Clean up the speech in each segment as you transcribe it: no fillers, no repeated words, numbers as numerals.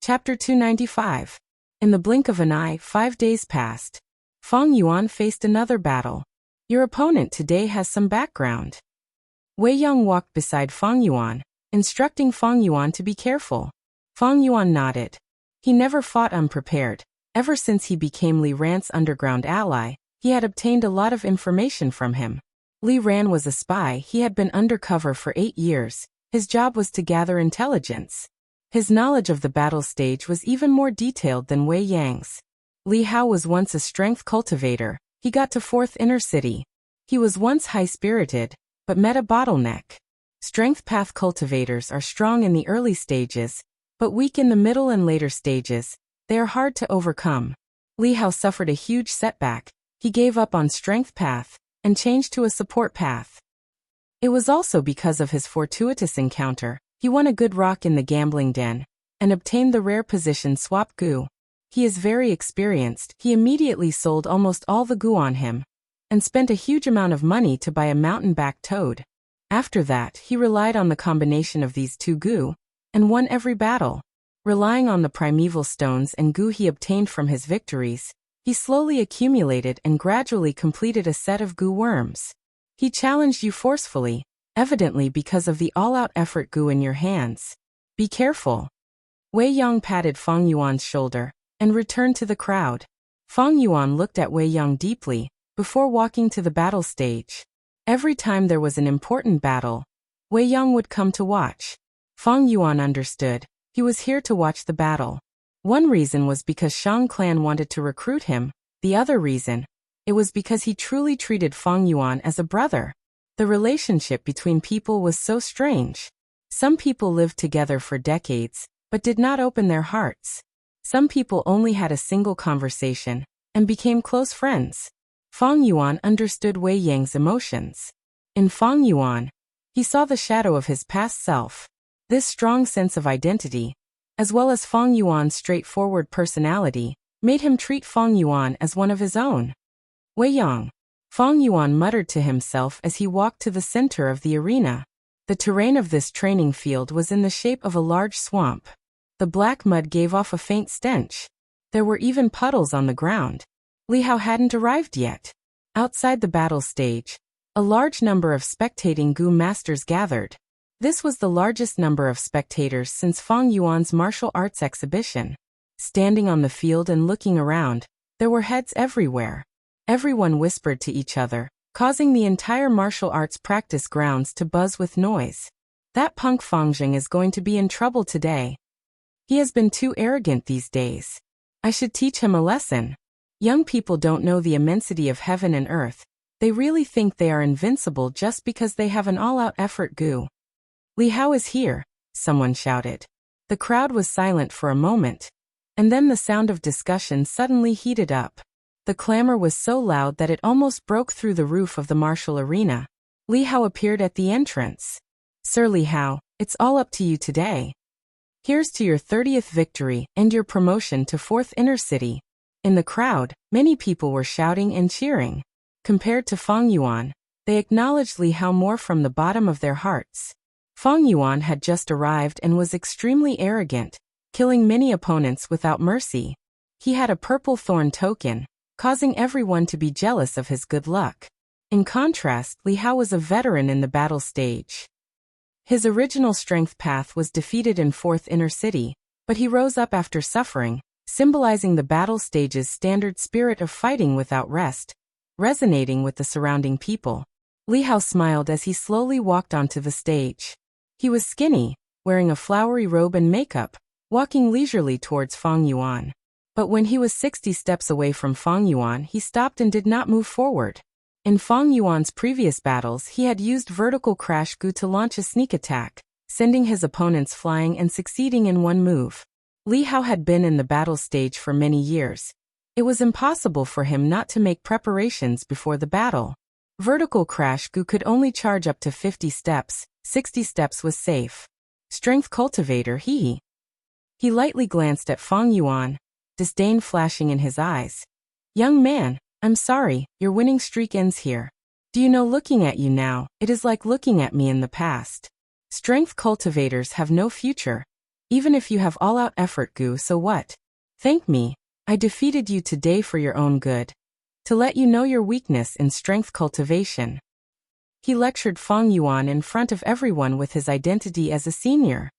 Chapter 295. In the blink of an eye, 5 days passed. Fang Yuan faced another battle. Your opponent today has some background. Wei Yang walked beside Fang Yuan, instructing Fang Yuan to be careful. Fang Yuan nodded. He never fought unprepared. Ever since he became Li Ran's underground ally, he had obtained a lot of information from him. Li Ran was a spy. He had been undercover for 8 years. His job was to gather intelligence. His knowledge of the battle stage was even more detailed than Wei Yang's. Li Hao was once a strength cultivator. He got to 4th inner city. He was once high-spirited, but met a bottleneck. Strength path cultivators are strong in the early stages, but weak in the middle and later stages. They are hard to overcome. Li Hao suffered a huge setback. He gave up on strength path and changed to a support path. It was also because of his fortuitous encounter. He won a good rock in the gambling den and obtained the rare position Swap Gu. He is very experienced. He immediately sold almost all the Gu on him and spent a huge amount of money to buy a mountain-back toad. After that, he relied on the combination of these 2 Gu and won every battle. Relying on the primeval stones and Gu he obtained from his victories, he slowly accumulated and gradually completed a set of Gu worms. He challenged you forcefully, evidently because of the all-out effort Gu in your hands. Be careful. Wei Yang patted Fang Yuan's shoulder and returned to the crowd. Fang Yuan looked at Wei Yang deeply before walking to the battle stage. Every time there was an important battle, Wei Yang would come to watch. Fang Yuan understood. He was here to watch the battle. One reason was because Shang clan wanted to recruit him. The other reason, it was because he truly treated Fang Yuan as a brother. The relationship between people was so strange. Some people lived together for decades, but did not open their hearts. Some people only had a single conversation and became close friends. Fang Yuan understood Wei Yang's emotions. In Fang Yuan, he saw the shadow of his past self. This strong sense of identity, as well as Fang Yuan's straightforward personality, made him treat Fang Yuan as one of his own. Wei Yang. Fang Yuan muttered to himself as he walked to the center of the arena. The terrain of this training field was in the shape of a large swamp. The black mud gave off a faint stench. There were even puddles on the ground. Li Hao hadn't arrived yet. Outside the battle stage, a large number of spectating Gu masters gathered. This was the largest number of spectators since Fang Yuan's martial arts exhibition. Standing on the field and looking around, there were heads everywhere. Everyone whispered to each other, causing the entire martial arts practice grounds to buzz with noise. That punk Fangjing is going to be in trouble today. He has been too arrogant these days. I should teach him a lesson. Young people don't know the immensity of heaven and earth. They really think they are invincible just because they have an all-out effort Gu. Li Hao is here, someone shouted. The crowd was silent for a moment, and then the sound of discussion suddenly heated up. The clamor was so loud that it almost broke through the roof of the martial arena. Li Hao appeared at the entrance. Sir Li Hao, it's all up to you today. Here's to your 30th victory and your promotion to 4th inner city. In the crowd, many people were shouting and cheering. Compared to Fang Yuan, they acknowledged Li Hao more from the bottom of their hearts. Fang Yuan had just arrived and was extremely arrogant, killing many opponents without mercy. He had a purple thorn token, causing everyone to be jealous of his good luck. In contrast, Li Hao was a veteran in the battle stage. His original strength path was defeated in 4th inner city, but he rose up after suffering, symbolizing the battle stage's standard spirit of fighting without rest, resonating with the surrounding people. Li Hao smiled as he slowly walked onto the stage. He was skinny, wearing a flowery robe and makeup, walking leisurely towards Fang Yuan. But when he was 60 steps away from Fang Yuan, he stopped and did not move forward. In Fang Yuan's previous battles, he had used vertical crash Gu to launch a sneak attack, sending his opponents flying and succeeding in one move. Li Hao had been in the battle stage for many years. It was impossible for him not to make preparations before the battle. Vertical crash Gu could only charge up to 50 steps, 60 steps was safe. Strength cultivator He lightly glanced at Fang Yuan, disdain flashing in his eyes. Young man, I'm sorry, your winning streak ends here. Do you know, looking at you now, it is like looking at me in the past. Strength cultivators have no future. Even if you have all-out effort goo, so what? Thank me. I defeated you today for your own good. To let you know your weakness in strength cultivation. He lectured Fang Yuan in front of everyone with his identity as a senior.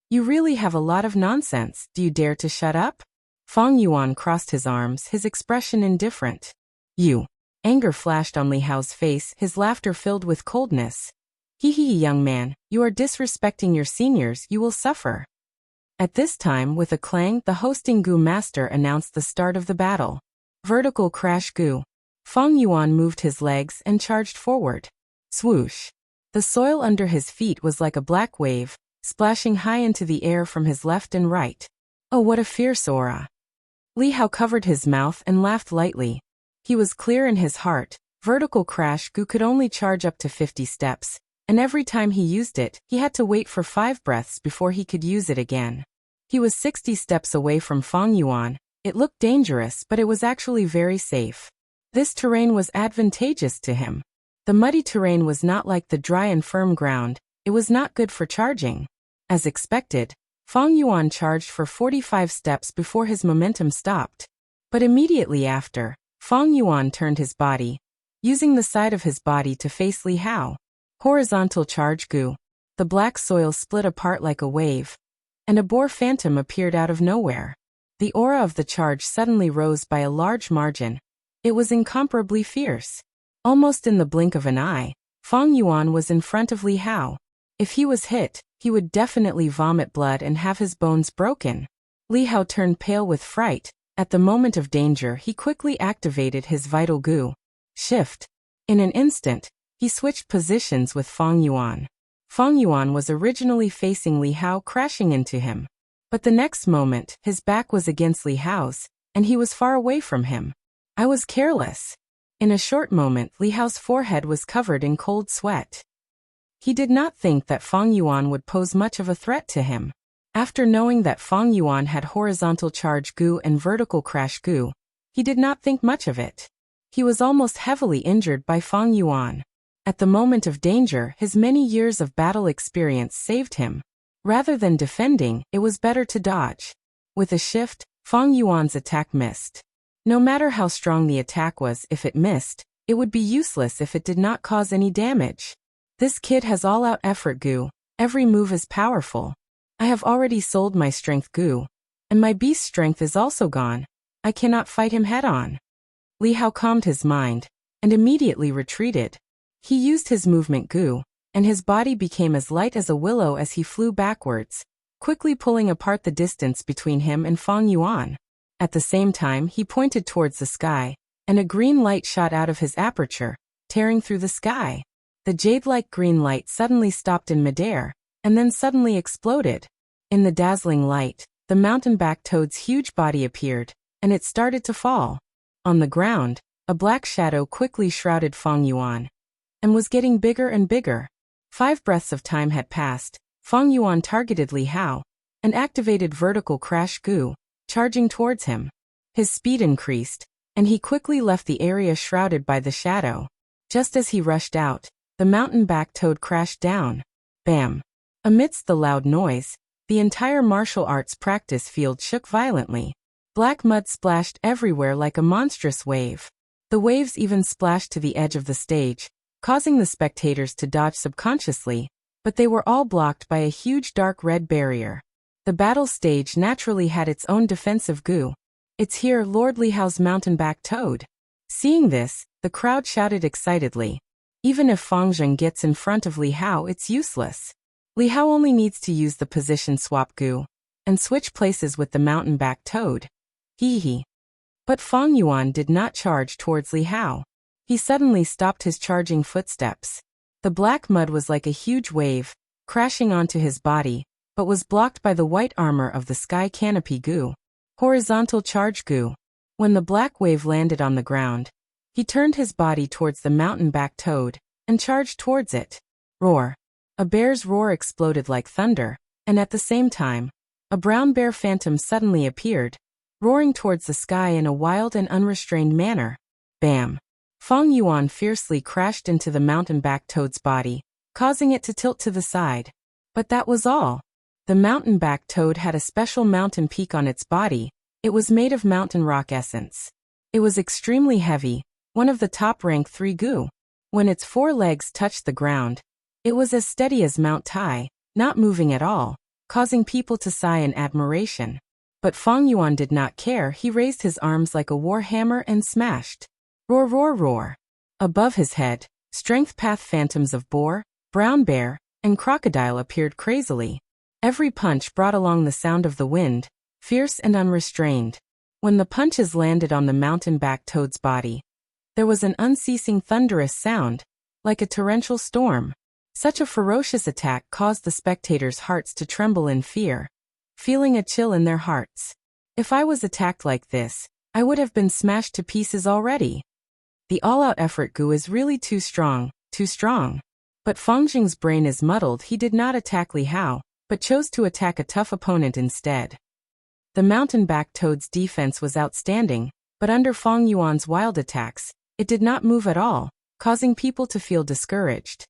You really have a lot of nonsense, do you dare to shut up? Fang Yuan crossed his arms, his expression indifferent. You. Anger flashed on Li Hao's face, his laughter filled with coldness. Hee hee, young man, you are disrespecting your seniors, you will suffer. At this time, with a clang, the hosting Gu master announced the start of the battle. Vertical crash Gu. Fang Yuan moved his legs and charged forward. Swoosh. The soil under his feet was like a black wave, splashing high into the air from his left and right. Oh, what a fierce aura. Li Hao covered his mouth and laughed lightly. He was clear in his heart. Vertical crash Gu could only charge up to 50 steps, and every time he used it, he had to wait for 5 breaths before he could use it again. He was 60 steps away from Fang Yuan. It looked dangerous, but it was actually very safe. This terrain was advantageous to him. The muddy terrain was not like the dry and firm ground. It was not good for charging. As expected, Fang Yuan charged for 45 steps before his momentum stopped. But immediately after, Fang Yuan turned his body, using the side of his body to face Li Hao. Horizontal charge Gu. The black soil split apart like a wave, and a boar phantom appeared out of nowhere. The aura of the charge suddenly rose by a large margin. It was incomparably fierce. Almost in the blink of an eye, Fang Yuan was in front of Li Hao. If he was hit, he would definitely vomit blood and have his bones broken. Li Hao turned pale with fright. At the moment of danger, he quickly activated his vital Gu. Shift. In an instant, he switched positions with Fang Yuan. Fang Yuan was originally facing Li Hao, crashing into him. But the next moment, his back was against Li Hao's, and he was far away from him. I was careless. In a short moment, Li Hao's forehead was covered in cold sweat. He did not think that Fang Yuan would pose much of a threat to him. After knowing that Fang Yuan had horizontal charge Gu and vertical crash Gu, he did not think much of it. He was almost heavily injured by Fang Yuan. At the moment of danger, his many years of battle experience saved him. Rather than defending, it was better to dodge. With a shift, Fang Yuan's attack missed. No matter how strong the attack was, if it missed, it would be useless if it did not cause any damage. This kid has all-out effort Gu. Every move is powerful. I have already sold my strength Gu, and my beast strength is also gone. I cannot fight him head-on. Li Hao calmed his mind, and immediately retreated. He used his movement Gu, and his body became as light as a willow as he flew backwards, quickly pulling apart the distance between him and Fang Yuan. At the same time, he pointed towards the sky, and a green light shot out of his aperture, tearing through the sky. The jade-like green light suddenly stopped in midair, and then suddenly exploded. In the dazzling light, the mountain-back toad's huge body appeared, and it started to fall. On the ground, a black shadow quickly shrouded Fang Yuan, and was getting bigger and bigger. 5 breaths of time had passed. Fang Yuan targeted Li Hao, and activated vertical crash Gu, charging towards him. His speed increased, and he quickly left the area shrouded by the shadow. Just as he rushed out, the mountain-back toad crashed down. Bam! Amidst the loud noise, the entire martial arts practice field shook violently. Black mud splashed everywhere like a monstrous wave. The waves even splashed to the edge of the stage, causing the spectators to dodge subconsciously, but they were all blocked by a huge dark red barrier. The battle stage naturally had its own defensive Gu. It's here, Lord Li Hao's mountain-back toad. Seeing this, the crowd shouted excitedly. Even if Fang Zheng gets in front of Li Hao, it's useless. Li Hao only needs to use the position swap Gu, and switch places with the mountain-back toad. Hee hee. But Fang Yuan did not charge towards Li Hao. He suddenly stopped his charging footsteps. The black mud was like a huge wave, crashing onto his body, but was blocked by the white armor of the sky canopy Gu. Horizontal charge Gu. When the black wave landed on the ground, he turned his body towards the mountain-back toad, and charged towards it. Roar. A bear's roar exploded like thunder, and at the same time, a brown bear phantom suddenly appeared, roaring towards the sky in a wild and unrestrained manner. Bam! Fang Yuan fiercely crashed into the mountain-back toad's body, causing it to tilt to the side. But that was all. The mountain-back toad had a special mountain peak on its body. It was made of mountain rock essence. It was extremely heavy, one of the top rank 3 goo. When its 4 legs touched the ground, it was as steady as Mount Tai, not moving at all, causing people to sigh in admiration. But Feng Yuan did not care. He raised his arms like a war hammer and smashed. Roar, roar, roar. Above his head, strength path phantoms of boar, brown bear, and crocodile appeared crazily. Every punch brought along the sound of the wind, fierce and unrestrained. When the punches landed on the mountain-back toad's body, there was an unceasing thunderous sound, like a torrential storm. Such a ferocious attack caused the spectators' hearts to tremble in fear, feeling a chill in their hearts. If I was attacked like this, I would have been smashed to pieces already. The all-out effort goo is really too strong, too strong. But Feng Jing's brain is muddled. He did not attack Li Hao, but chose to attack a tough opponent instead. The mountain-back toad's defense was outstanding, but under Feng Yuan's wild attacks, it did not move at all, causing people to feel discouraged.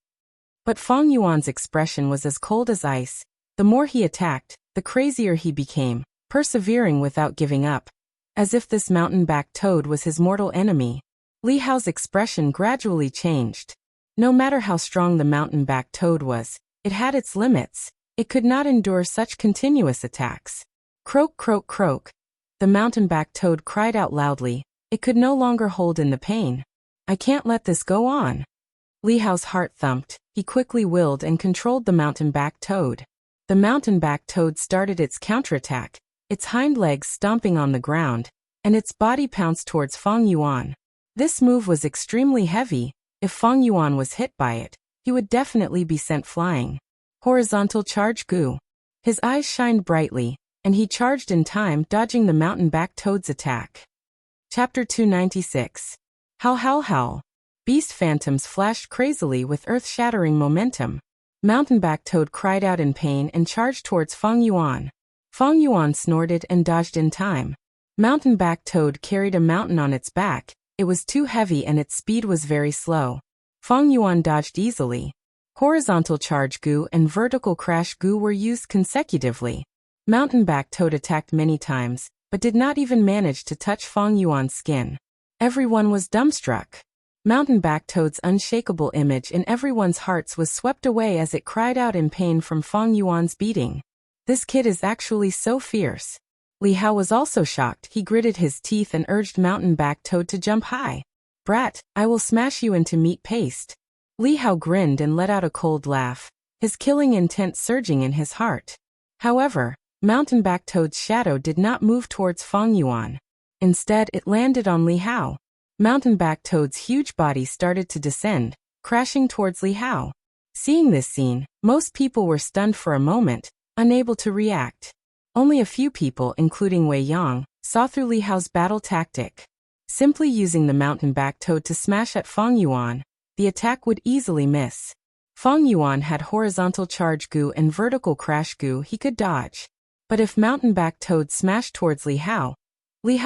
But Feng Yuan's expression was as cold as ice. The more he attacked, the crazier he became, persevering without giving up, as if this mountain-back toad was his mortal enemy. Li Hao's expression gradually changed. No matter how strong the mountain-back toad was, it had its limits. It could not endure such continuous attacks. Croak, croak, croak. The mountain-back toad cried out loudly. It could no longer hold in the pain. I can't let this go on. Li Hao's heart thumped. He quickly willed and controlled the mountain-back toad. The mountain-back toad started its counterattack, its hind legs stomping on the ground, and its body pounced towards Feng Yuan. This move was extremely heavy. If Feng Yuan was hit by it, he would definitely be sent flying. Horizontal charge goo. His eyes shined brightly, and he charged in time, dodging the mountain-back toad's attack. Chapter 296. Howl, howl, howl. Beast phantoms flashed crazily with earth-shattering momentum. Mountain-back toad cried out in pain and charged towards Feng Yuan. Feng Yuan snorted and dodged in time. Mountain-back toad carried a mountain on its back. It was too heavy and its speed was very slow. Feng Yuan dodged easily. Horizontal charge goo and vertical crash goo were used consecutively. Mountain-back toad attacked many times, but did not even manage to touch Feng Yuan's skin. Everyone was dumbstruck. Mountain-back toad's unshakable image in everyone's hearts was swept away as it cried out in pain from Feng Yuan's beating. This kid is actually so fierce. Li Hao was also shocked. He gritted his teeth and urged mountain-back toad to jump high. Brat, I will smash you into meat paste. Li Hao grinned and let out a cold laugh, his killing intent surging in his heart. However, mountain-back toad's shadow did not move towards Feng Yuan. Instead, it landed on Li Hao. Mountain-back toad's huge body started to descend, crashing towards Li Hao. Seeing this scene, most people were stunned for a moment, unable to react. Only a few people, including Wei Yang, saw through Li Hao's battle tactic. Simply using the mountain-back toad to smash at Feng Yuan, the attack would easily miss. Feng Yuan had horizontal charge goo and vertical crash goo he could dodge. But if mountain-back toad smashed towards Li Hao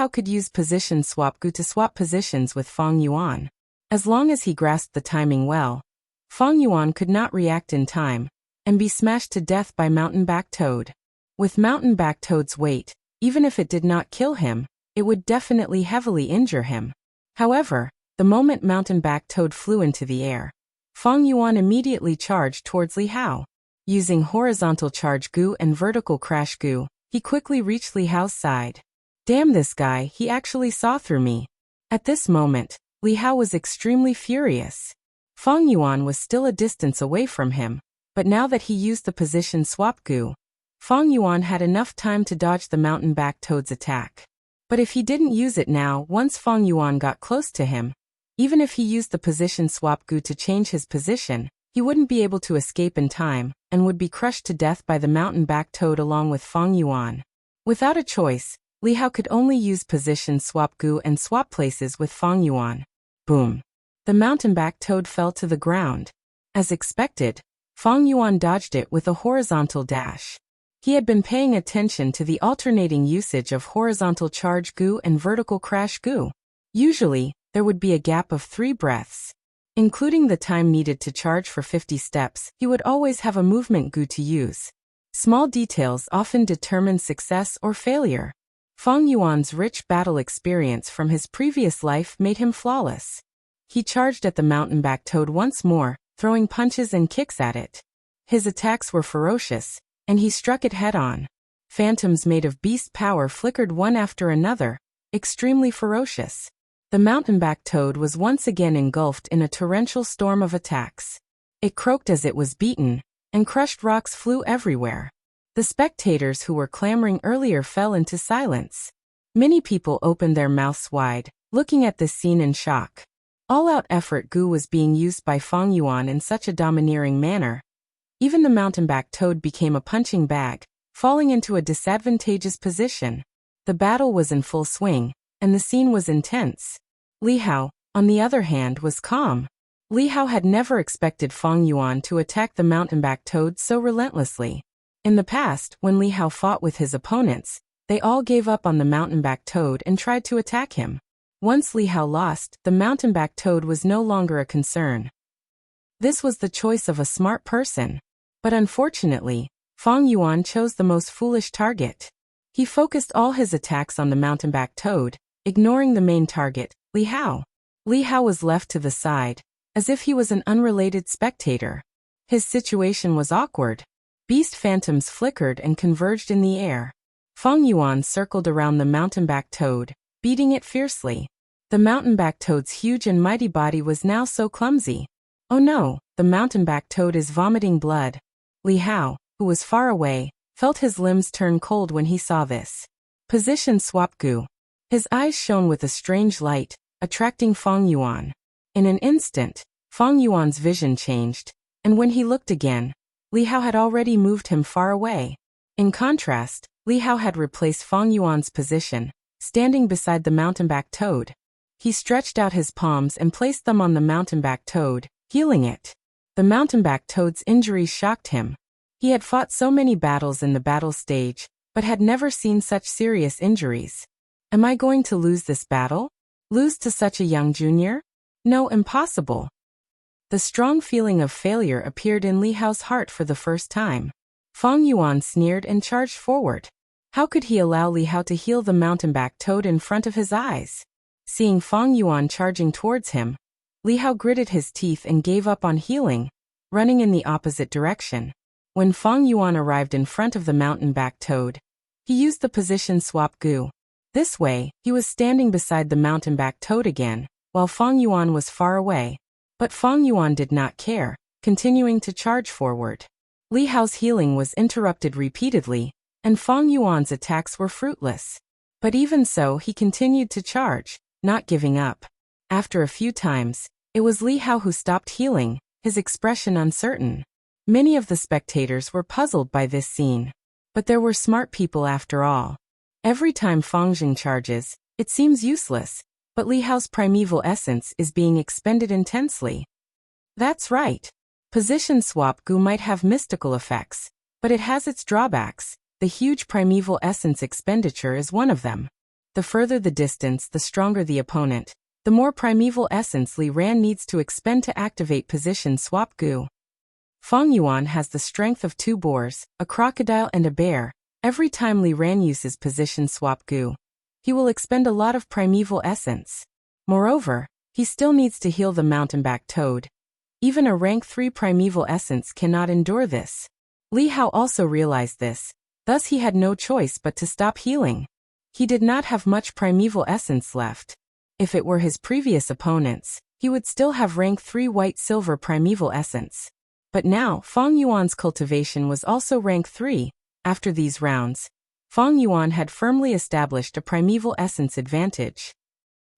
could use position swap goo to swap positions with Feng Yuan. As long as he grasped the timing well, Feng Yuan could not react in time and be smashed to death by mountain-back toad. With mountain-back toad's weight, even if it did not kill him, it would definitely heavily injure him. However, the moment mountain-back toad flew into the air, Feng Yuan immediately charged towards Li Hao. Using horizontal charge goo and vertical crash goo, he quickly reached Li Hao's side. Damn this guy, he actually saw through me. At this moment, Li Hao was extremely furious. Feng Yuan was still a distance away from him, but now that he used the position swap goo, Feng Yuan had enough time to dodge the mountain-back toad's attack. But if he didn't use it now, once Feng Yuan got close to him, even if he used the position swap goo to change his position, he wouldn't be able to escape in time, and would be crushed to death by the mountain-back toad along with Feng Yuan. Without a choice, Li Hao could only use position swap goo and swap places with Feng Yuan. Boom. The mountain-back toad fell to the ground. As expected, Feng Yuan dodged it with a horizontal dash. He had been paying attention to the alternating usage of horizontal charge goo and vertical crash goo. Usually, there would be a gap of 3 breaths. Including the time needed to charge for 50 steps, he would always have a movement goo to use. Small details often determine success or failure. Fang Yuan's rich battle experience from his previous life made him flawless. He charged at the mountain-back toad once more, throwing punches and kicks at it. His attacks were ferocious, and he struck it head-on. Phantoms made of beast power flickered one after another, extremely ferocious. The mountain-back toad was once again engulfed in a torrential storm of attacks. It croaked as it was beaten, and crushed rocks flew everywhere. The spectators who were clamoring earlier fell into silence. Many people opened their mouths wide, looking at this scene in shock. All-out effort Gu was being used by Fang Yuan in such a domineering manner. Even the mountain-back toad became a punching bag, falling into a disadvantageous position. The battle was in full swing, and the scene was intense. Li Hao, on the other hand, was calm. Li Hao had never expected Fang Yuan to attack the mountain-back toad so relentlessly. In the past, when Li Hao fought with his opponents, they all gave up on the mountain-back toad and tried to attack him. Once Li Hao lost, the mountain-back toad was no longer a concern. This was the choice of a smart person. But unfortunately, Fang Yuan chose the most foolish target. He focused all his attacks on the mountain-back toad, ignoring the main target, Li Hao. Li Hao was left to the side, as if he was an unrelated spectator. His situation was awkward. Beast phantoms flickered and converged in the air. Fang Yuan circled around the mountain-back toad, beating it fiercely. The mountain-back toad's huge and mighty body was now so clumsy. Oh no, the mountain-back toad is vomiting blood. Li Hao, who was far away, felt his limbs turn cold when he saw this. Position swap Gu. His eyes shone with a strange light, attracting Fang Yuan. In an instant, Fang Yuan's vision changed, and when he looked again, Li Hao had already moved him far away. In contrast, Li Hao had replaced Fang Yuan's position, standing beside the mountain-back toad. He stretched out his palms and placed them on the mountain-back toad, healing it. The mountain-back toad's injuries shocked him. He had fought so many battles in the battle stage, but had never seen such serious injuries. Am I going to lose this battle? Lose to such a young junior? No, impossible. The strong feeling of failure appeared in Li Hao's heart for the first time. Fang Yuan sneered and charged forward. How could he allow Li Hao to heal the mountain-back toad in front of his eyes? Seeing Fang Yuan charging towards him, Li Hao gritted his teeth and gave up on healing, running in the opposite direction. When Fang Yuan arrived in front of the mountain-back toad, he used the position swap Gu. This way, he was standing beside the mountain-back toad again, while Fang Yuan was far away. But Fang Yuan did not care, continuing to charge forward. Li Hao's healing was interrupted repeatedly, and Fang Yuan's attacks were fruitless. But even so, he continued to charge, not giving up. After a few times, it was Li Hao who stopped healing, his expression uncertain. Many of the spectators were puzzled by this scene. But there were smart people after all. Every time Fang Jing charges, it seems useless, but Li Hao's primeval essence is being expended intensely. That's right. Position swap Gu might have mystical effects, but it has its drawbacks. The huge primeval essence expenditure is one of them. The further the distance, the stronger the opponent. The more primeval essence Li Ran needs to expend to activate position swap Gu. Fang Yuan has the strength of two boars, a crocodile and a bear. Every time Li Ran uses position swap Gu, he will expend a lot of primeval essence. Moreover, he still needs to heal the mountain-back toad. Even a rank 3 primeval essence cannot endure this. Li Hao also realized this, thus he had no choice but to stop healing. He did not have much primeval essence left. If it were his previous opponents, he would still have rank 3 white-silver primeval essence. But now, Fang Yuan's cultivation was also rank 3. After these rounds, Fang Yuan had firmly established a primeval essence advantage.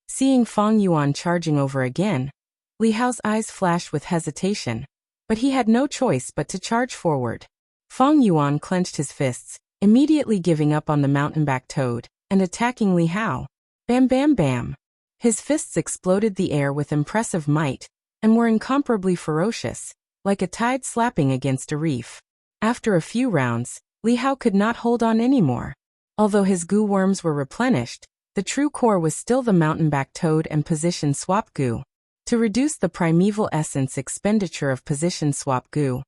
Seeing Fang Yuan charging over again, Li Hao's eyes flashed with hesitation, but he had no choice but to charge forward. Fang Yuan clenched his fists, immediately giving up on the mountain-back toad, and attacking Li Hao. Bam bam bam. His fists exploded the air with impressive might, and were incomparably ferocious, like a tide slapping against a reef. After a few rounds, Li Hao could not hold on anymore. Although his Gu worms were replenished, the true core was still the mountain-back toad and position swap Gu. To reduce the primeval essence expenditure of position swap Gu,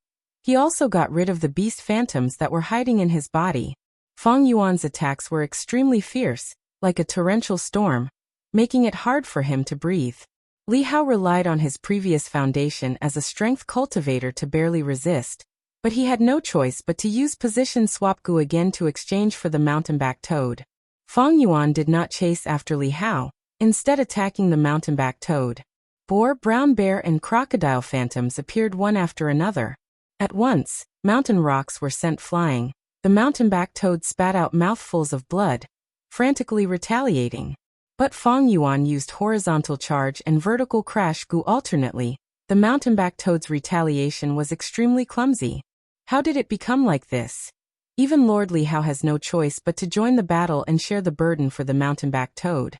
He also got rid of the beast phantoms that were hiding in his body. Fang Yuan's attacks were extremely fierce, like a torrential storm, making it hard for him to breathe. Li Hao relied on his previous foundation as a strength cultivator to barely resist, but he had no choice but to use position swap Gu again to exchange for the mountain-back toad. Fang Yuan did not chase after Li Hao, instead attacking the mountain-back toad. Boar, brown bear, and crocodile phantoms appeared one after another. At once, mountain rocks were sent flying. The mountain-back toad spat out mouthfuls of blood, frantically retaliating. But Fang Yuan used horizontal charge and vertical crash Gu alternately. The mountain-back toad's retaliation was extremely clumsy. How did it become like this? Even Lord Li Hao has no choice but to join the battle and share the burden for the mountain-back toad.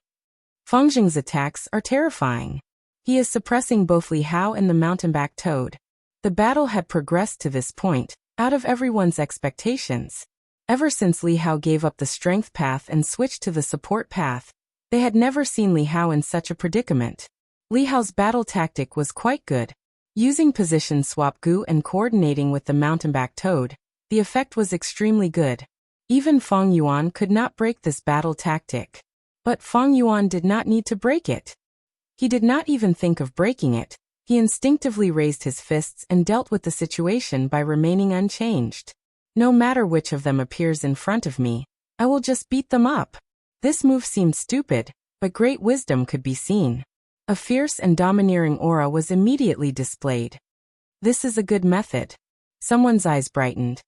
Fang Jing's attacks are terrifying. He is suppressing both Li Hao and the mountain-back toad. The battle had progressed to this point, out of everyone's expectations. Ever since Li Hao gave up the strength path and switched to the support path, they had never seen Li Hao in such a predicament. Li Hao's battle tactic was quite good. Using position swap Gu and coordinating with the mountain-back toad, the effect was extremely good. Even Fang Yuan could not break this battle tactic. But Fang Yuan did not need to break it. He did not even think of breaking it. He instinctively raised his fists and dealt with the situation by remaining unchanged. No matter which of them appears in front of me, I will just beat them up. This move seemed stupid, but great wisdom could be seen. A fierce and domineering aura was immediately displayed. This is a good method. Someone's eyes brightened.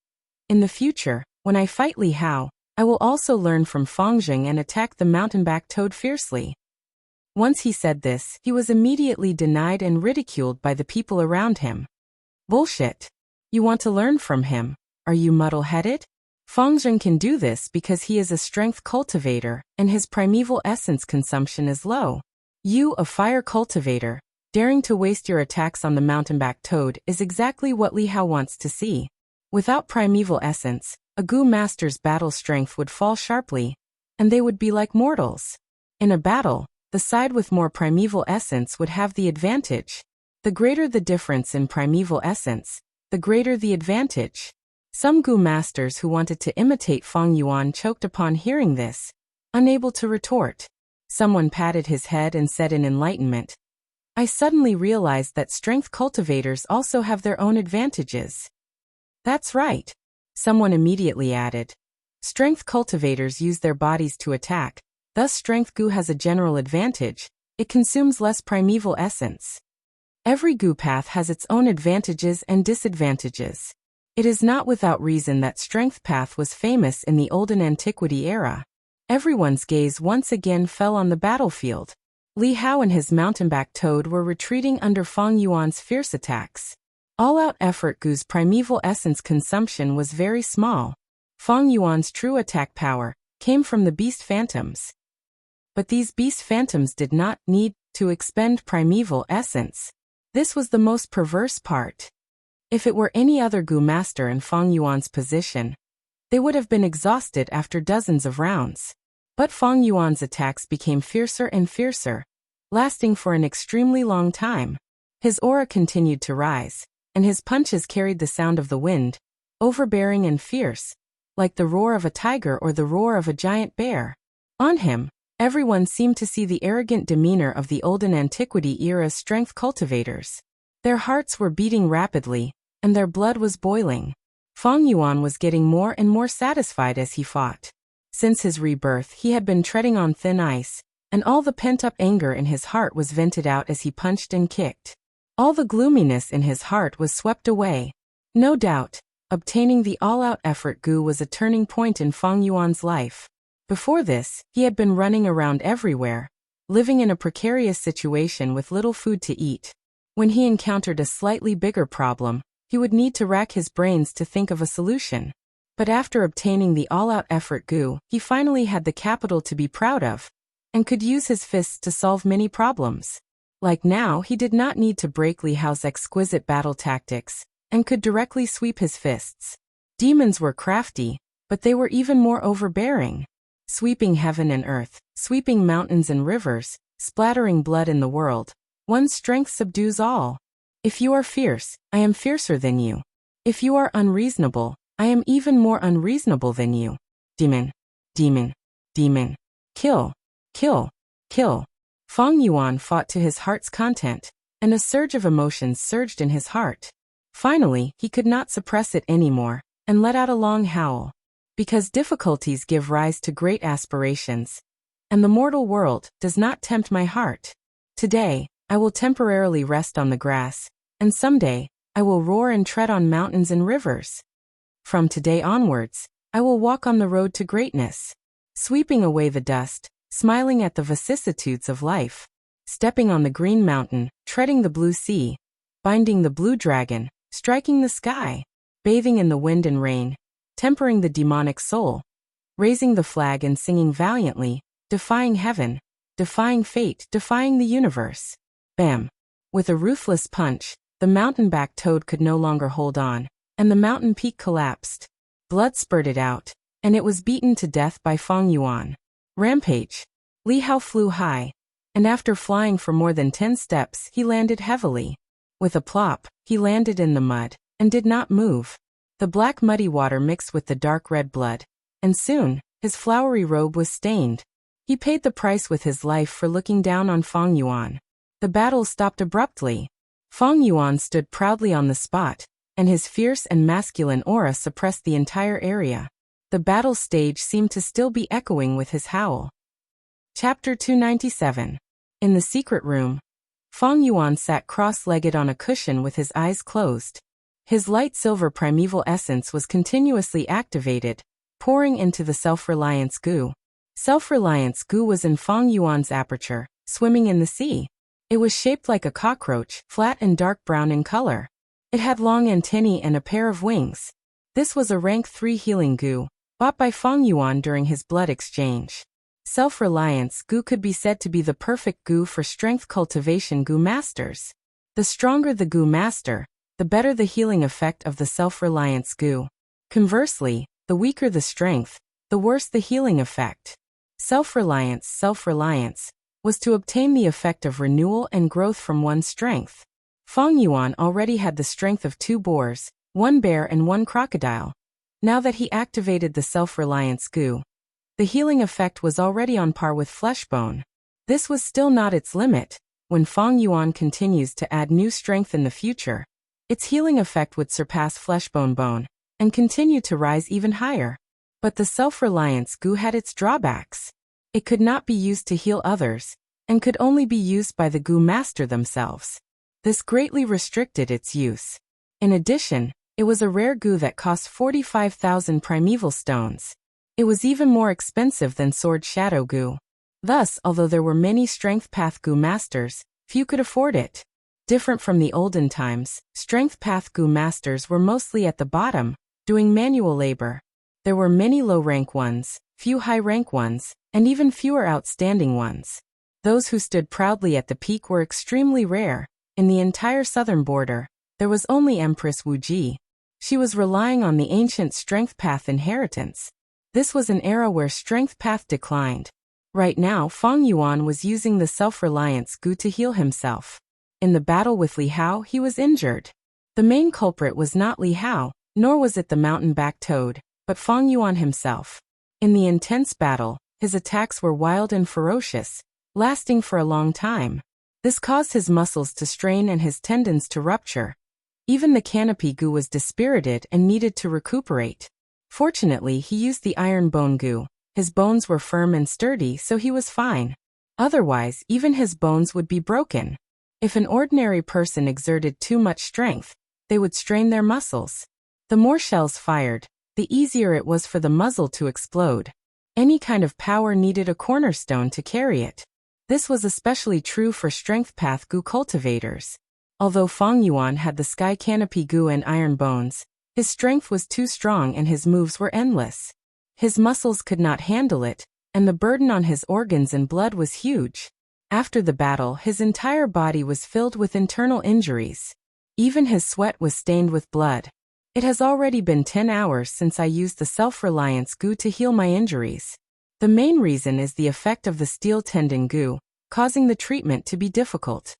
In the future, when I fight Li Hao, I will also learn from Fang Jing and attack the mountain-back toad fiercely. Once he said this, he was immediately denied and ridiculed by the people around him. Bullshit. You want to learn from him? Are you muddle-headed? Fang Jing can do this because he is a strength cultivator, and his primeval essence consumption is low. You, a fire cultivator, daring to waste your attacks on the mountain-back toad is exactly what Li Hao wants to see. Without primeval essence, a Gu master's battle strength would fall sharply, and they would be like mortals. In a battle, the side with more primeval essence would have the advantage. The greater the difference in primeval essence, the greater the advantage. Some Gu masters who wanted to imitate Fang Yuan choked upon hearing this, unable to retort. Someone patted his head and said in enlightenment, I suddenly realized that strength cultivators also have their own advantages. That's right. Someone immediately added. Strength cultivators use their bodies to attack, thus strength Gu has a general advantage. It consumes less primeval essence. Every Gu path has its own advantages and disadvantages. It is not without reason that strength path was famous in the olden antiquity era. Everyone's gaze once again fell on the battlefield. Li Hao and his mountain-back toad were retreating under Fang Yuan's fierce attacks. All-out effort Gu's primeval essence consumption was very small. Fang Yuan's true attack power came from the beast phantoms. But these beast phantoms did not need to expend primeval essence. This was the most perverse part. If it were any other Gu master in Fang Yuan's position, they would have been exhausted after dozens of rounds. But Fang Yuan's attacks became fiercer and fiercer, lasting for an extremely long time. His aura continued to rise, and his punches carried the sound of the wind, overbearing and fierce, like the roar of a tiger or the roar of a giant bear. On him, everyone seemed to see the arrogant demeanor of the olden antiquity era's strength cultivators. Their hearts were beating rapidly, and their blood was boiling. Fang Yuan was getting more and more satisfied as he fought. Since his rebirth, he had been treading on thin ice, and all the pent-up anger in his heart was vented out as he punched and kicked. All the gloominess in his heart was swept away. No doubt, obtaining the all-out effort Gu was a turning point in Fang Yuan's life. Before this, he had been running around everywhere, living in a precarious situation with little food to eat. When he encountered a slightly bigger problem, he would need to rack his brains to think of a solution. But after obtaining the all-out effort Gu, he finally had the capital to be proud of, and could use his fists to solve many problems. Like now, he did not need to break Li Hao's exquisite battle tactics, and could directly sweep his fists. Demons were crafty, but they were even more overbearing. Sweeping heaven and earth, sweeping mountains and rivers, splattering blood in the world. One's strength subdues all. If you are fierce, I am fiercer than you. If you are unreasonable, I am even more unreasonable than you. Demon, demon, demon. Kill, kill, kill. Feng Yuan fought to his heart's content, and a surge of emotions surged in his heart. Finally, he could not suppress it anymore, and let out a long howl. Because difficulties give rise to great aspirations, and the mortal world does not tempt my heart. Today, I will temporarily rest on the grass, and someday, I will roar and tread on mountains and rivers. From today onwards, I will walk on the road to greatness, sweeping away the dust, smiling at the vicissitudes of life, stepping on the green mountain, treading the blue sea, binding the blue dragon, striking the sky, bathing in the wind and rain, tempering the demonic soul, raising the flag and singing valiantly, defying heaven, defying fate, defying the universe. Bam! With a ruthless punch, the mountain-back toad could no longer hold on, and the mountain peak collapsed. Blood spurted out, and it was beaten to death by Feng Yuan. Rampage. Li Hao flew high, and after flying for more than 10 steps, he landed heavily. With a plop, he landed in the mud, and did not move. The black muddy water mixed with the dark red blood, and soon, his flowery robe was stained. He paid the price with his life for looking down on Feng Yuan. The battle stopped abruptly. Feng Yuan stood proudly on the spot, and his fierce and masculine aura suppressed the entire area. The battle stage seemed to still be echoing with his howl. Chapter 297. In the secret room, Feng Yuan sat cross-legged on a cushion with his eyes closed. His light silver primeval essence was continuously activated, pouring into the self-reliance goo. Self-reliance goo was in Feng Yuan's aperture, swimming in the sea. It was shaped like a cockroach, flat and dark brown in color. It had long antennae and a pair of wings. This was a rank 3 healing goo, bought by Feng Yuan during his blood exchange. Self-reliance goo could be said to be the perfect goo for strength cultivation goo masters. The stronger the goo master, the better the healing effect of the self-reliance goo. Conversely, the weaker the strength, the worse the healing effect. Self-reliance was to obtain the effect of renewal and growth from one's strength. Feng Yuan already had the strength of 2 boars, 1 bear and 1 crocodile. Now that he activated the self-reliance goo, the healing effect was already on par with fleshbone. This was still not its limit. When Feng Yuan continues to add new strength in the future, its healing effect would surpass fleshbone bone, and continue to rise even higher. But the self-reliance goo had its drawbacks. It could not be used to heal others, and could only be used by the goo master themselves. This greatly restricted its use. In addition, it was a rare goo that cost 45,000 primeval stones. It was even more expensive than sword shadow goo. Thus, although there were many strength path goo masters, few could afford it. Different from the olden times, strength path goo masters were mostly at the bottom, doing manual labor. There were many low-rank ones, few high-rank ones, and even fewer outstanding ones. Those who stood proudly at the peak were extremely rare. In the entire southern border, there was only Empress Wu Ji. She was relying on the ancient strength path inheritance. This was an era where strength path declined. Right now, Feng Yuan was using the self-reliance goo to heal himself. In the battle with Li Hao, he was injured. The main culprit was not Li Hao, nor was it the mountain-back toad, but Feng Yuan himself. In the intense battle, his attacks were wild and ferocious, lasting for a long time. This caused his muscles to strain and his tendons to rupture. Even the canopy goo was dispirited and needed to recuperate. Fortunately, he used the iron bone goo. His bones were firm and sturdy, so he was fine. Otherwise, even his bones would be broken. If an ordinary person exerted too much strength, they would strain their muscles. The more shells fired, the easier it was for the muzzle to explode. Any kind of power needed a cornerstone to carry it. This was especially true for strength path goo cultivators. Although Feng Yuan had the sky canopy goo and iron bones, his strength was too strong and his moves were endless. His muscles could not handle it, and the burden on his organs and blood was huge. After the battle, his entire body was filled with internal injuries. Even his sweat was stained with blood. It has already been 10 hours since I used the self-reliance goo to heal my injuries. The main reason is the effect of the steel tendon goo, causing the treatment to be difficult.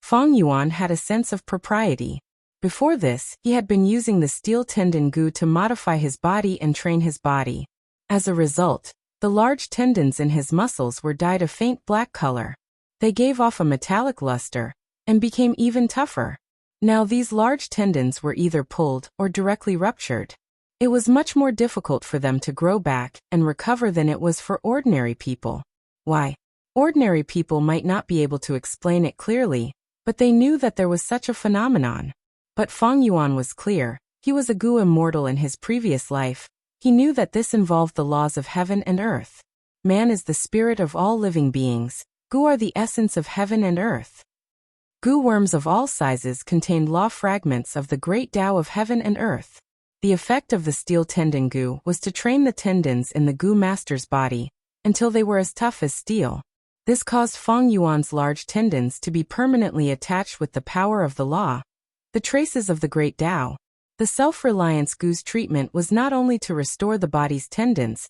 Feng Yuan had a sense of propriety. Before this, he had been using the steel tendon gu to modify his body and train his body. As a result, the large tendons in his muscles were dyed a faint black color. They gave off a metallic luster and became even tougher. Now these large tendons were either pulled or directly ruptured. It was much more difficult for them to grow back and recover than it was for ordinary people. Why? Ordinary people might not be able to explain it clearly, but they knew that there was such a phenomenon. But Feng Yuan was clear. He was a gu immortal in his previous life. He knew that this involved the laws of heaven and earth. Man is the spirit of all living beings. Gu are the essence of heaven and earth. Gu worms of all sizes contained law fragments of the great Tao of heaven and earth. The effect of the steel tendon gu was to train the tendons in the gu master's body until they were as tough as steel. This caused Feng Yuan's large tendons to be permanently attached with the power of the law, the traces of the great Tao. The self-reliance gu's treatment was not only to restore the body's tendons,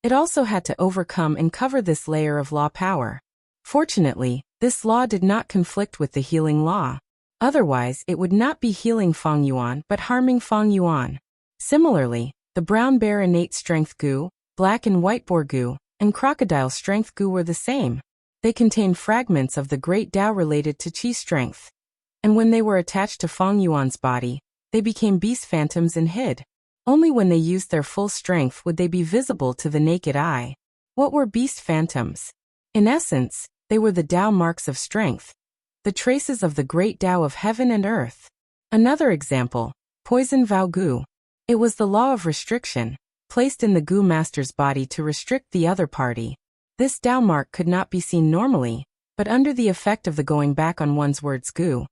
it also had to overcome and cover this layer of law power. Fortunately, this law did not conflict with the healing law. Otherwise, it would not be healing Feng Yuan but harming Feng Yuan. Similarly, the brown bear innate strength gu, black and white boar gu, and crocodile strength gu were the same. They contained fragments of the great Tao related to qi strength. And when they were attached to Feng Yuan's body, they became beast phantoms and hid. Only when they used their full strength would they be visible to the naked eye. What were beast phantoms? In essence, they were the Tao marks of strength, the traces of the great Tao of heaven and earth. Another example, poison vow gu. It was the law of restriction, placed in the gu master's body to restrict the other party. This Tao mark could not be seen normally, but under the effect of the going back on one's words gu,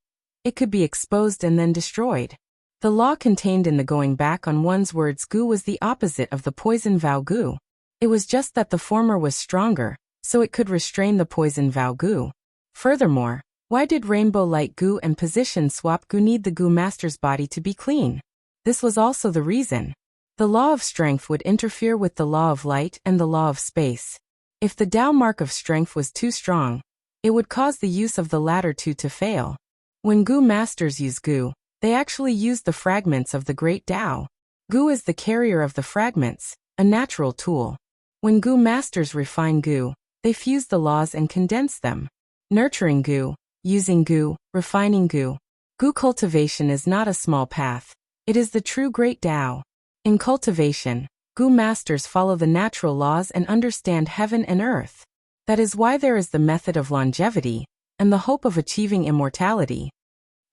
it could be exposed and then destroyed. The law contained in the going back on one's words gu was the opposite of the poison vow gu. It was just that the former was stronger, so it could restrain the poison vow gu. Furthermore, why did rainbow light gu and position swap gu need the gu master's body to be clean? This was also the reason. The law of strength would interfere with the law of light and the law of space. If the Tao mark of strength was too strong, it would cause the use of the latter two to fail. When gu masters use gu, they actually use the fragments of the great Tao. Gu is the carrier of the fragments, a natural tool. When gu masters refine gu, they fuse the laws and condense them. Nurturing gu, using gu, refining gu. Gu cultivation is not a small path. It is the true great Tao. In cultivation, gu masters follow the natural laws and understand heaven and earth. That is why there is the method of longevity and the hope of achieving immortality.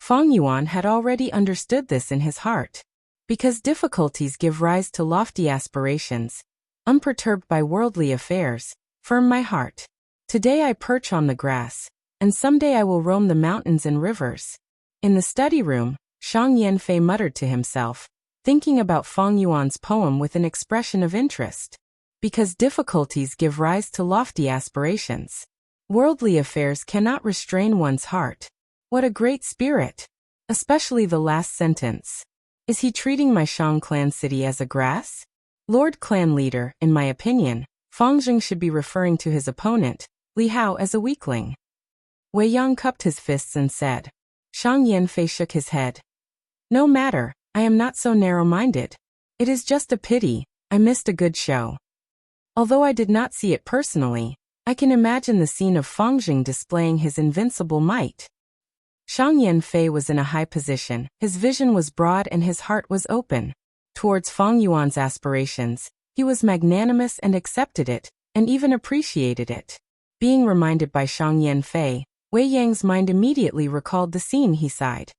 Feng Yuan had already understood this in his heart. Because difficulties give rise to lofty aspirations, unperturbed by worldly affairs, firm my heart. Today I perch on the grass, and someday I will roam the mountains and rivers. In the study room, Shang Yanfei muttered to himself, thinking about Feng Yuan's poem with an expression of interest. Because difficulties give rise to lofty aspirations. Worldly affairs cannot restrain one's heart. What a great spirit! Especially the last sentence. Is he treating my Shang clan city as a grass? Lord clan leader, in my opinion, Feng Jing should be referring to his opponent, Li Hao, as a weakling. Wei Yang cupped his fists and said. Shang Yanfei shook his head. No matter, I am not so narrow-minded. It is just a pity, I missed a good show. Although I did not see it personally, I can imagine the scene of Feng Jing displaying his invincible might. Shang Yanfei was in a high position, his vision was broad and his heart was open. Towards Feng Yuan's aspirations, he was magnanimous and accepted it, and even appreciated it. Being reminded by Shang Yanfei, Wei Yang's mind immediately recalled the scene. He sighed.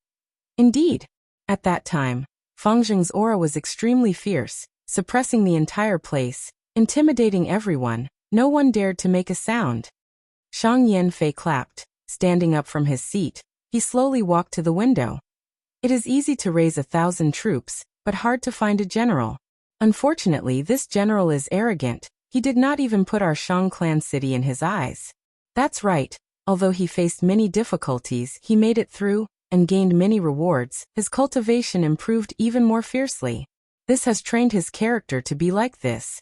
Indeed, at that time, Feng Jing's aura was extremely fierce, suppressing the entire place, intimidating everyone. No one dared to make a sound. Shang Yanfei clapped, standing up from his seat. He slowly walked to the window. It is easy to raise 1,000 troops, but hard to find a general. Unfortunately, this general is arrogant. He did not even put our Shang clan city in his eyes. That's right, although he faced many difficulties, he made it through, and gained many rewards. His cultivation improved even more fiercely. This has trained his character to be like this.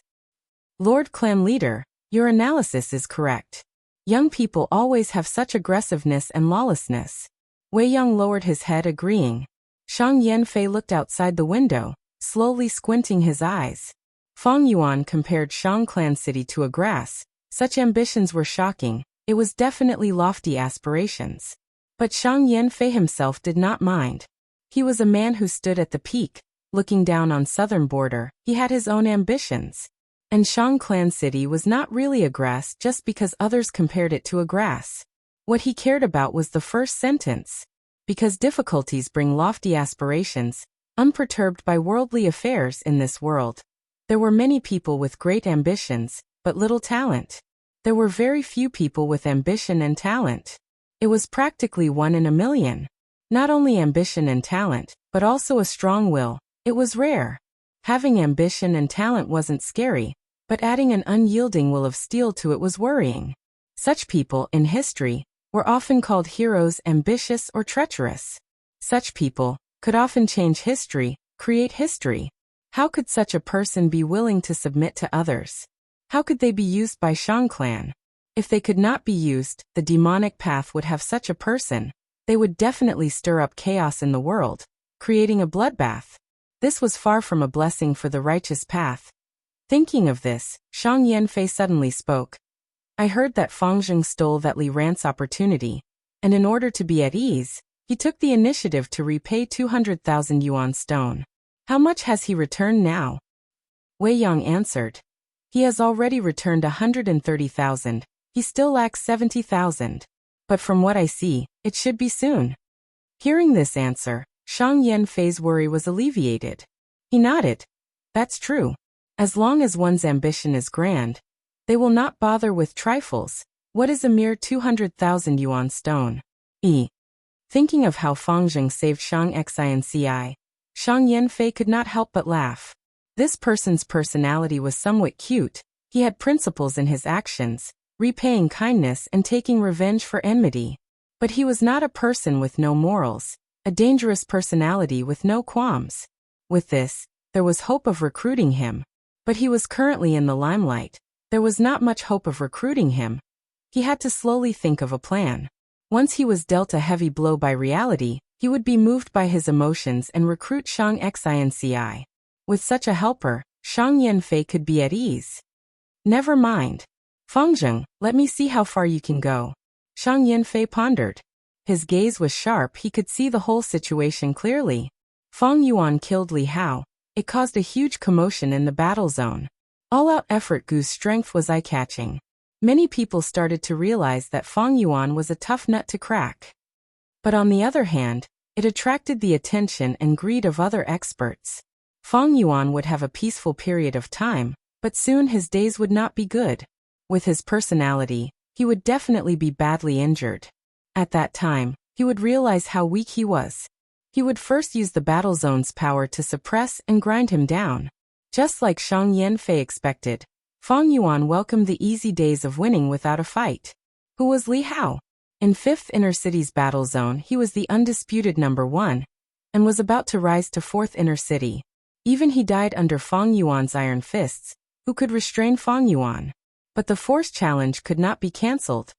Lord clan leader, your analysis is correct. Young people always have such aggressiveness and lawlessness. Wei Yang lowered his head, agreeing. Shang Yanfei looked outside the window, slowly squinting his eyes. Feng Yuan compared Shang Clan City to a grass. Such ambitions were shocking. It was definitely lofty aspirations. But Shang Yanfei himself did not mind. He was a man who stood at the peak, looking down on southern border. He had his own ambitions. And Shang Clan City was not really a grass just because others compared it to a grass. What he cared about was the first sentence. Because difficulties bring lofty aspirations, unperturbed by worldly affairs in this world. There were many people with great ambitions, but little talent. There were very few people with ambition and talent. It was practically 1 in a million. Not only ambition and talent, but also a strong will. It was rare. Having ambition and talent wasn't scary, but adding an unyielding will of steel to it was worrying. Such people, in history, were often called heroes, ambitious or treacherous. Such people could often change history, create history. How could such a person be willing to submit to others? How could they be used by Shang Clan? If they could not be used, the demonic path would have such a person. They would definitely stir up chaos in the world, creating a bloodbath. This was far from a blessing for the righteous path. Thinking of this, Shang Yanfei suddenly spoke. I heard that Fang Zheng stole that Li Rant's opportunity, and in order to be at ease, he took the initiative to repay 200,000 yuan stone. How much has he returned now? Wei Yang answered. He has already returned 130,000. He still lacks 70,000. But from what I see, it should be soon. Hearing this answer, Shang Yanfei's worry was alleviated. He nodded. That's true. As long as one's ambition is grand, they will not bother with trifles. What is a mere 200,000 yuan stone? Thinking of how Fang Zheng saved Shang Xinci, Shang Yanfei could not help but laugh. This person's personality was somewhat cute. He had principles in his actions, repaying kindness and taking revenge for enmity. But he was not a person with no morals, a dangerous personality with no qualms. With this, there was hope of recruiting him. But he was currently in the limelight. There was not much hope of recruiting him. He had to slowly think of a plan. Once he was dealt a heavy blow by reality, he would be moved by his emotions and recruit Shang Xinci. With such a helper, Shang Yanfei could be at ease. Never mind. Fang Zheng, let me see how far you can go. Shang Yanfei pondered. His gaze was sharp, he could see the whole situation clearly. Fang Yuan killed Li Hao. It caused a huge commotion in the battle zone. All-out effort Gu's strength was eye-catching. Many people started to realize that Fang Yuan was a tough nut to crack. But on the other hand, it attracted the attention and greed of other experts. Fang Yuan would have a peaceful period of time, but soon his days would not be good. With his personality, he would definitely be badly injured. At that time, he would realize how weak he was. He would first use the battle zone's power to suppress and grind him down. Just like Shang Yanfei expected, Fang Yuan welcomed the easy days of winning without a fight. Who was Li Hao? In 5th Inner City's battle zone, he was the undisputed number 1, and was about to rise to 4th Inner City. Even he died under Fang Yuan's iron fists, who could restrain Fang Yuan. But the force challenge could not be cancelled.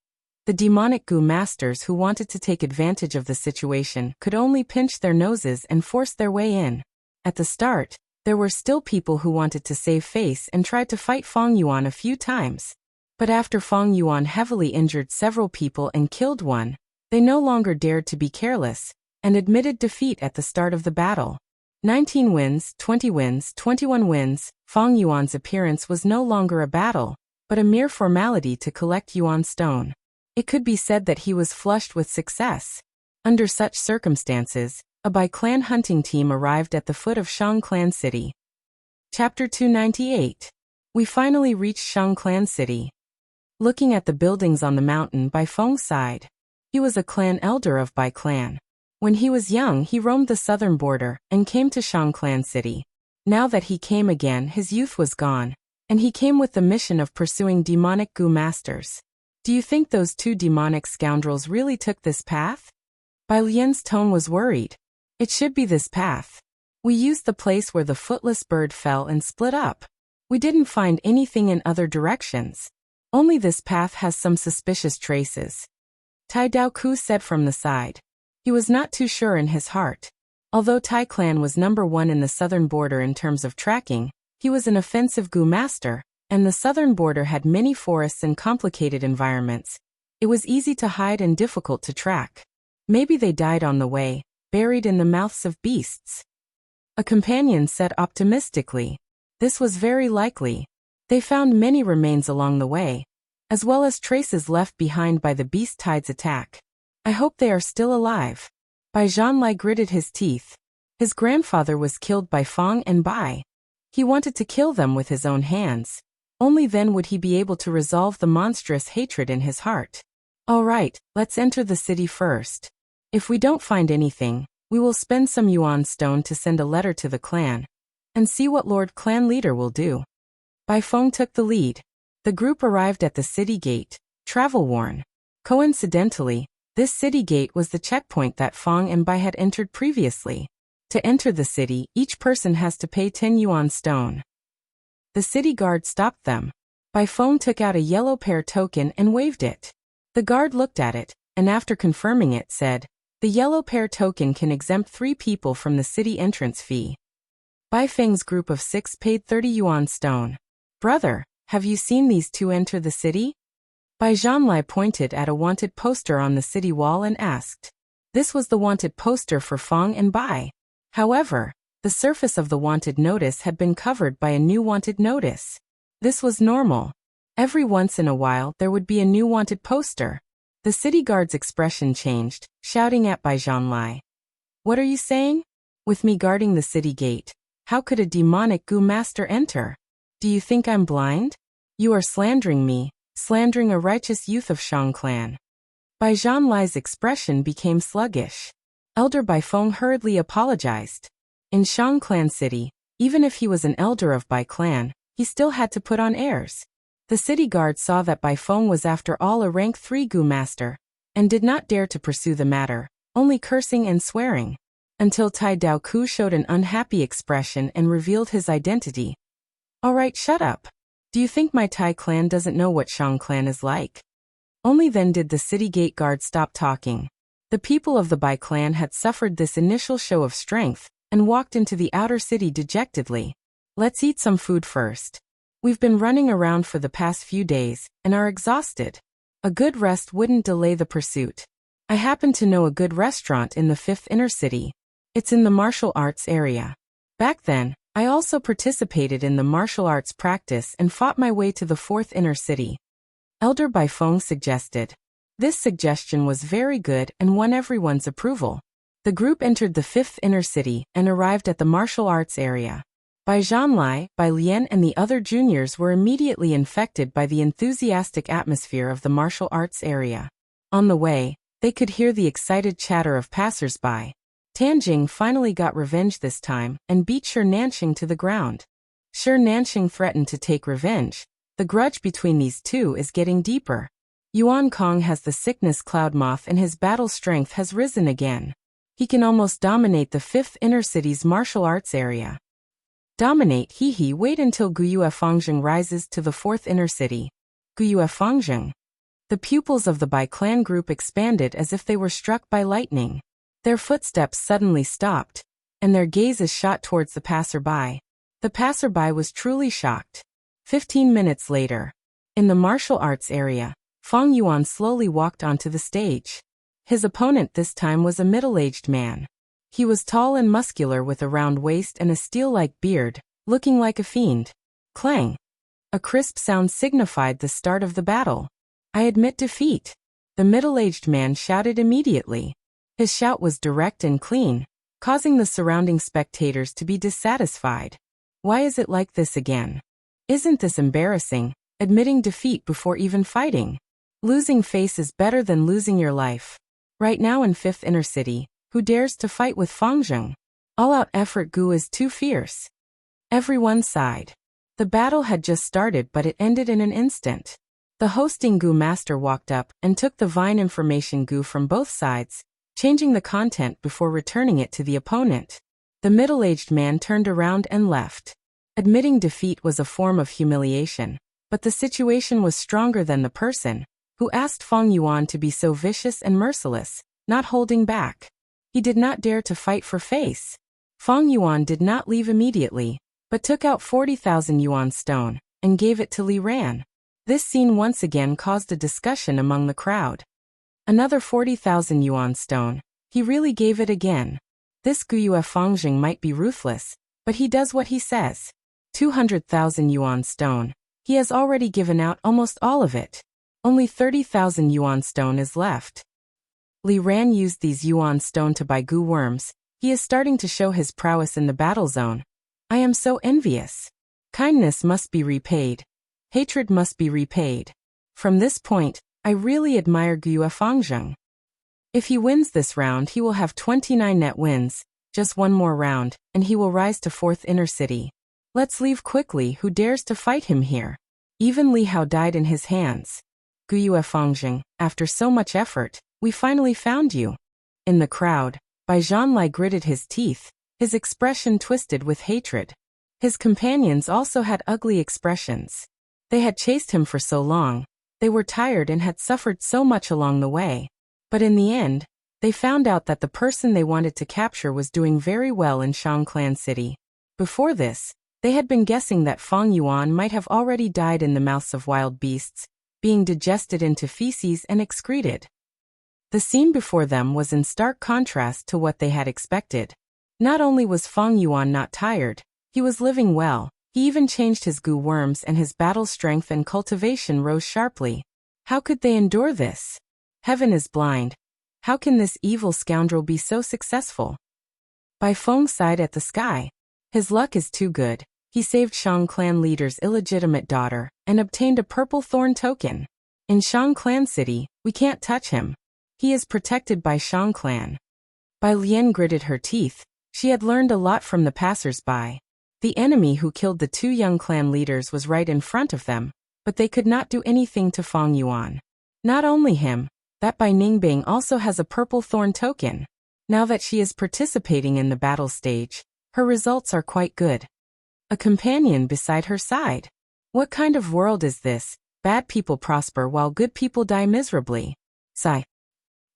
The demonic Gu masters who wanted to take advantage of the situation could only pinch their noses and force their way in. At the start, there were still people who wanted to save face and tried to fight Fang Yuan a few times. But after Fang Yuan heavily injured several people and killed one, they no longer dared to be careless, and admitted defeat at the start of the battle. 19 wins, 20 wins, 21 wins, Fang Yuan's appearance was no longer a battle, but a mere formality to collect Yuan stone. It could be said that he was flushed with success. Under such circumstances, a by-clan hunting team arrived at the foot of Shang Clan City. Chapter 298. We finally reached Shang Clan City. Looking at the buildings on the mountain by Feng's side. He was a clan elder of Bai clan. When he was young, he roamed the southern border and came to Shang Clan City. Now that he came again, his youth was gone, and he came with the mission of pursuing demonic Gu masters. Do you think those 2 demonic scoundrels really took this path? Bai Lian's tone was worried. It should be this path. We used the place where the footless bird fell and split up. We didn't find anything in other directions. Only this path has some suspicious traces. Tai Dao Ku said from the side. He was not too sure in his heart. Although Tai clan was #1 in the southern border in terms of tracking, he was an offensive Gu master, and the southern border had many forests and complicated environments. It was easy to hide and difficult to track. Maybe they died on the way, buried in the mouths of beasts. A companion said optimistically. This was very likely. They found many remains along the way, as well as traces left behind by the beast tide's attack. I hope they are still alive. Bai Zhanlai gritted his teeth. His grandfather was killed by Fong and Bai. He wanted to kill them with his own hands. Only then would he be able to resolve the monstrous hatred in his heart. All right, let's enter the city first. If we don't find anything, we will spend some yuan stone to send a letter to the clan, and see what Lord Clan Leader will do. Bai Feng took the lead. The group arrived at the city gate, travel-worn. Coincidentally, this city gate was the checkpoint that Fong and Bai had entered previously. To enter the city, each person has to pay 10 yuan stone. The city guard stopped them. Bai Feng took out a yellow pair token and waved it. The guard looked at it, and after confirming it said, the yellow pair token can exempt 3 people from the city entrance fee. Bai Feng's group of 6 paid 30 yuan stone. Brother, have you seen these 2 enter the city? Bai Zhanlai pointed at a wanted poster on the city wall and asked. This was the wanted poster for Fong and Bai. However, the surface of the wanted notice had been covered by a new wanted notice. This was normal. Every once in a while there would be a new wanted poster. The city guard's expression changed, shouting at Bai Zhanlai. What are you saying? With me guarding the city gate, how could a demonic Gu master enter? Do you think I'm blind? You are slandering me, slandering a righteous youth of Shang clan. Bai Zhanlai's expression became sluggish. Elder Bai Feng hurriedly apologized. In Shang clan city, even if he was an elder of Bai clan, he still had to put on airs. The city guard saw that Bai Feng was after all a rank 3 Gu master, and did not dare to pursue the matter, only cursing and swearing. Until Tai Dao Ku showed an unhappy expression and revealed his identity. Alright, shut up. Do you think my Tai clan doesn't know what Shang clan is like? Only then did the city gate guard stop talking. The people of the Bai clan had suffered this initial show of strength, and walked into the outer city dejectedly. Let's eat some food first. We've been running around for the past few days, and are exhausted. A good rest wouldn't delay the pursuit. I happen to know a good restaurant in the 5th inner city. It's in the martial arts area. Back then, I also participated in the martial arts practice and fought my way to the 4th inner city. Elder Bai Feng suggested. This suggestion was very good and won everyone's approval. The group entered the 5th inner city and arrived at the martial arts area. Bai Zhanlai, Bai Lian and the other juniors were immediately infected by the enthusiastic atmosphere of the martial arts area. On the way, they could hear the excited chatter of passers-by. Tanjing finally got revenge this time and beat Shi Nanxing to the ground. Shi Nanxing threatened to take revenge. The grudge between these two is getting deeper. Yuan Kong has the sickness cloud moth and his battle strength has risen again. He can almost dominate the 5th inner city's martial arts area. Dominate, wait until Guyue Fangzheng rises to the 4th inner city. Guyue Fangzheng. The pupils of the Bai clan group expanded as if they were struck by lightning. Their footsteps suddenly stopped, and their gazes shot towards the passerby. The passerby was truly shocked. 15 minutes later, in the martial arts area, Fang Yuan slowly walked onto the stage. His opponent this time was a middle-aged man. He was tall and muscular with a round waist and a steel-like beard, looking like a fiend. Clang! A crisp sound signified the start of the battle. I admit defeat. The middle-aged man shouted immediately. His shout was direct and clean, causing the surrounding spectators to be dissatisfied. Why is it like this again? Isn't this embarrassing, admitting defeat before even fighting? Losing face is better than losing your life. Right now in 5th inner city, who dares to fight with Fangzheng? All-out effort Gu is too fierce. Everyone sighed. The battle had just started but it ended in an instant. The hosting Gu master walked up and took the Vine information Gu from both sides, changing the content before returning it to the opponent. The middle-aged man turned around and left. Admitting defeat was a form of humiliation, but the situation was stronger than the person who asked Fang Yuan to be so vicious and merciless, not holding back. He did not dare to fight for face. Fang Yuan did not leave immediately, but took out 40,000 yuan stone and gave it to Li Ran. This scene once again caused a discussion among the crowd. Another 40,000 yuan stone. He really gave it again. This Guyue Fangjing might be ruthless, but he does what he says. 200,000 yuan stone. He has already given out almost all of it. Only 30,000 yuan stone is left. Li Ran used these yuan stone to buy gu worms. He is starting to show his prowess in the battle zone. I am so envious. Kindness must be repaid. Hatred must be repaid. From this point, I really admire Guyue Fangjing. If he wins this round, he will have 29 net wins, just one more round, and he will rise to 4th inner city. Let's leave quickly. Who dares to fight him here? Even Li Hao died in his hands. Guyue Fangjing, after so much effort, we finally found you. In the crowd, Bai Zhanlai gritted his teeth, his expression twisted with hatred. His companions also had ugly expressions. They had chased him for so long, they were tired and had suffered so much along the way. But in the end, they found out that the person they wanted to capture was doing very well in Shangclan City. Before this, they had been guessing that Fang Yuan might have already died in the mouths of wild beasts, being digested into feces and excreted. The scene before them was in stark contrast to what they had expected. Not only was Fang Yuan not tired, he was living well. He even changed his gu worms and his battle strength and cultivation rose sharply. How could they endure this? Heaven is blind. How can this evil scoundrel be so successful? Bai Feng sighed at the sky. His luck is too good. He saved Shang clan leader's illegitimate daughter and obtained a purple thorn token. In Shang clan city, we can't touch him. He is protected by Shang clan. Bai Lian gritted her teeth. She had learned a lot from the passers-by. The enemy who killed the 2 young clan leaders was right in front of them, but they could not do anything to Fang Yuan. Not only him, that Bai Ningbing also has a purple thorn token. Now that she is participating in the battle stage, her results are quite good. A companion beside her side. What kind of world is this? Bad people prosper while good people die miserably. Sigh.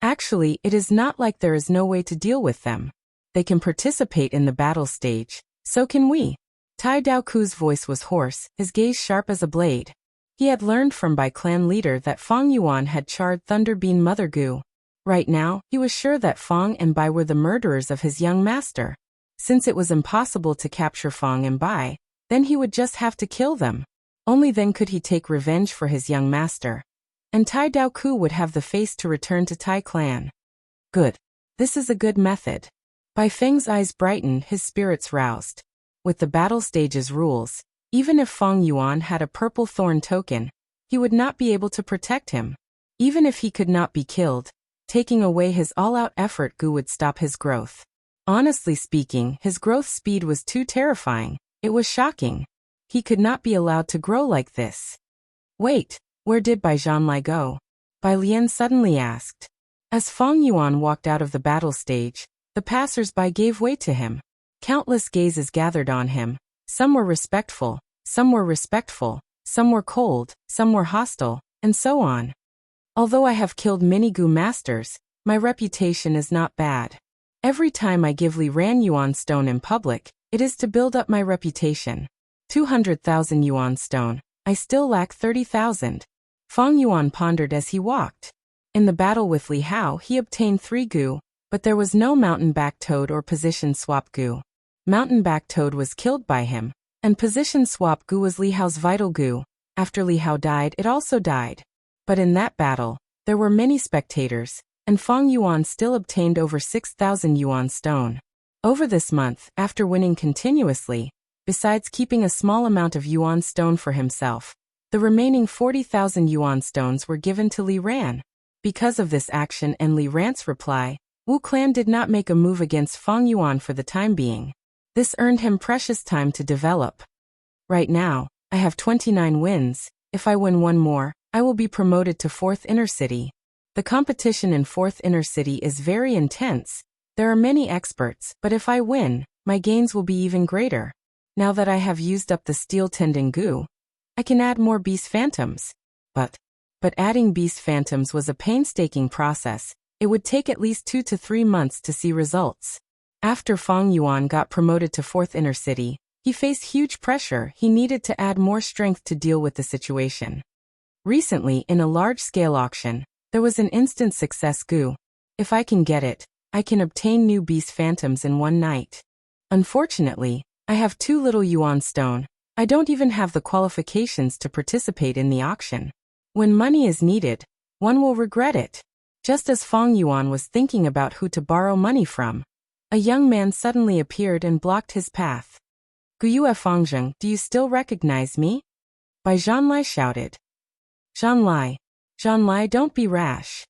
Actually, it is not like there is no way to deal with them. They can participate in the battle stage, so can we. Tai Daoku's voice was hoarse, his gaze sharp as a blade. He had learned from Bai clan leader that Fang Yuan had charred Thunderbean Mother Gu. Right now, he was sure that Fang and Bai were the murderers of his young master. Since it was impossible to capture Fang and Bai, then he would just have to kill them. Only then could he take revenge for his young master. And Tai Daoku would have the face to return to Tai clan. Good. This is a good method. Bai Feng's eyes brightened, his spirits roused. With the battle stage's rules, even if Fang Yuan had a purple thorn token, he would not be able to protect him. Even if he could not be killed, taking away his all-out effort Gu would stop his growth. Honestly speaking, his growth speed was too terrifying. It was shocking. He could not be allowed to grow like this. Wait, where did Bai Zhanlai go? Bai Lian suddenly asked. As Fang Yuan walked out of the battle stage, the passers-by gave way to him. Countless gazes gathered on him. Some were respectful, some were cold, some were hostile, and so on. Although I have killed many Gu masters, my reputation is not bad. Every time I give Li Ran yuan stone in public, it is to build up my reputation. 200,000 yuan stone. I still lack 30,000. Fang Yuan pondered as he walked. In the battle with Li Hao, he obtained 3 Gu, but there was no mountain-back toad or position swap Gu. Mountain-back toad was killed by him, and position swap Gu was Li Hao's vital Gu. After Li Hao died, it also died. But in that battle, there were many spectators, and Fang Yuan still obtained over 6,000 yuan stone. Over this month, after winning continuously, besides keeping a small amount of yuan stone for himself, the remaining 40,000 yuan stones were given to Li Ran. Because of this action and Li Ran's reply, Wu Clan did not make a move against Fang Yuan for the time being. This earned him precious time to develop. Right now, I have 29 wins. If I win one more, I will be promoted to 4th inner city. The competition in 4th inner city is very intense. There are many experts, but if I win, my gains will be even greater. Now that I have used up the steel tendon Gu, I can add more beast phantoms. But adding beast phantoms was a painstaking process. It would take at least 2 to 3 months to see results. After Fang Yuan got promoted to 4th inner city, he faced huge pressure. He needed to add more strength to deal with the situation. Recently, in a large-scale auction, there was an instant success gu. If I can get it, I can obtain new beast phantoms in one night. Unfortunately, I have too little yuan stone. I don't even have the qualifications to participate in the auction. When money is needed, one will regret it. Just as Fang Yuan was thinking about who to borrow money from, a young man suddenly appeared and blocked his path. Guyue Fangzheng, do you still recognize me? Bai Zhanlai shouted. Zhanlai, don't be rash.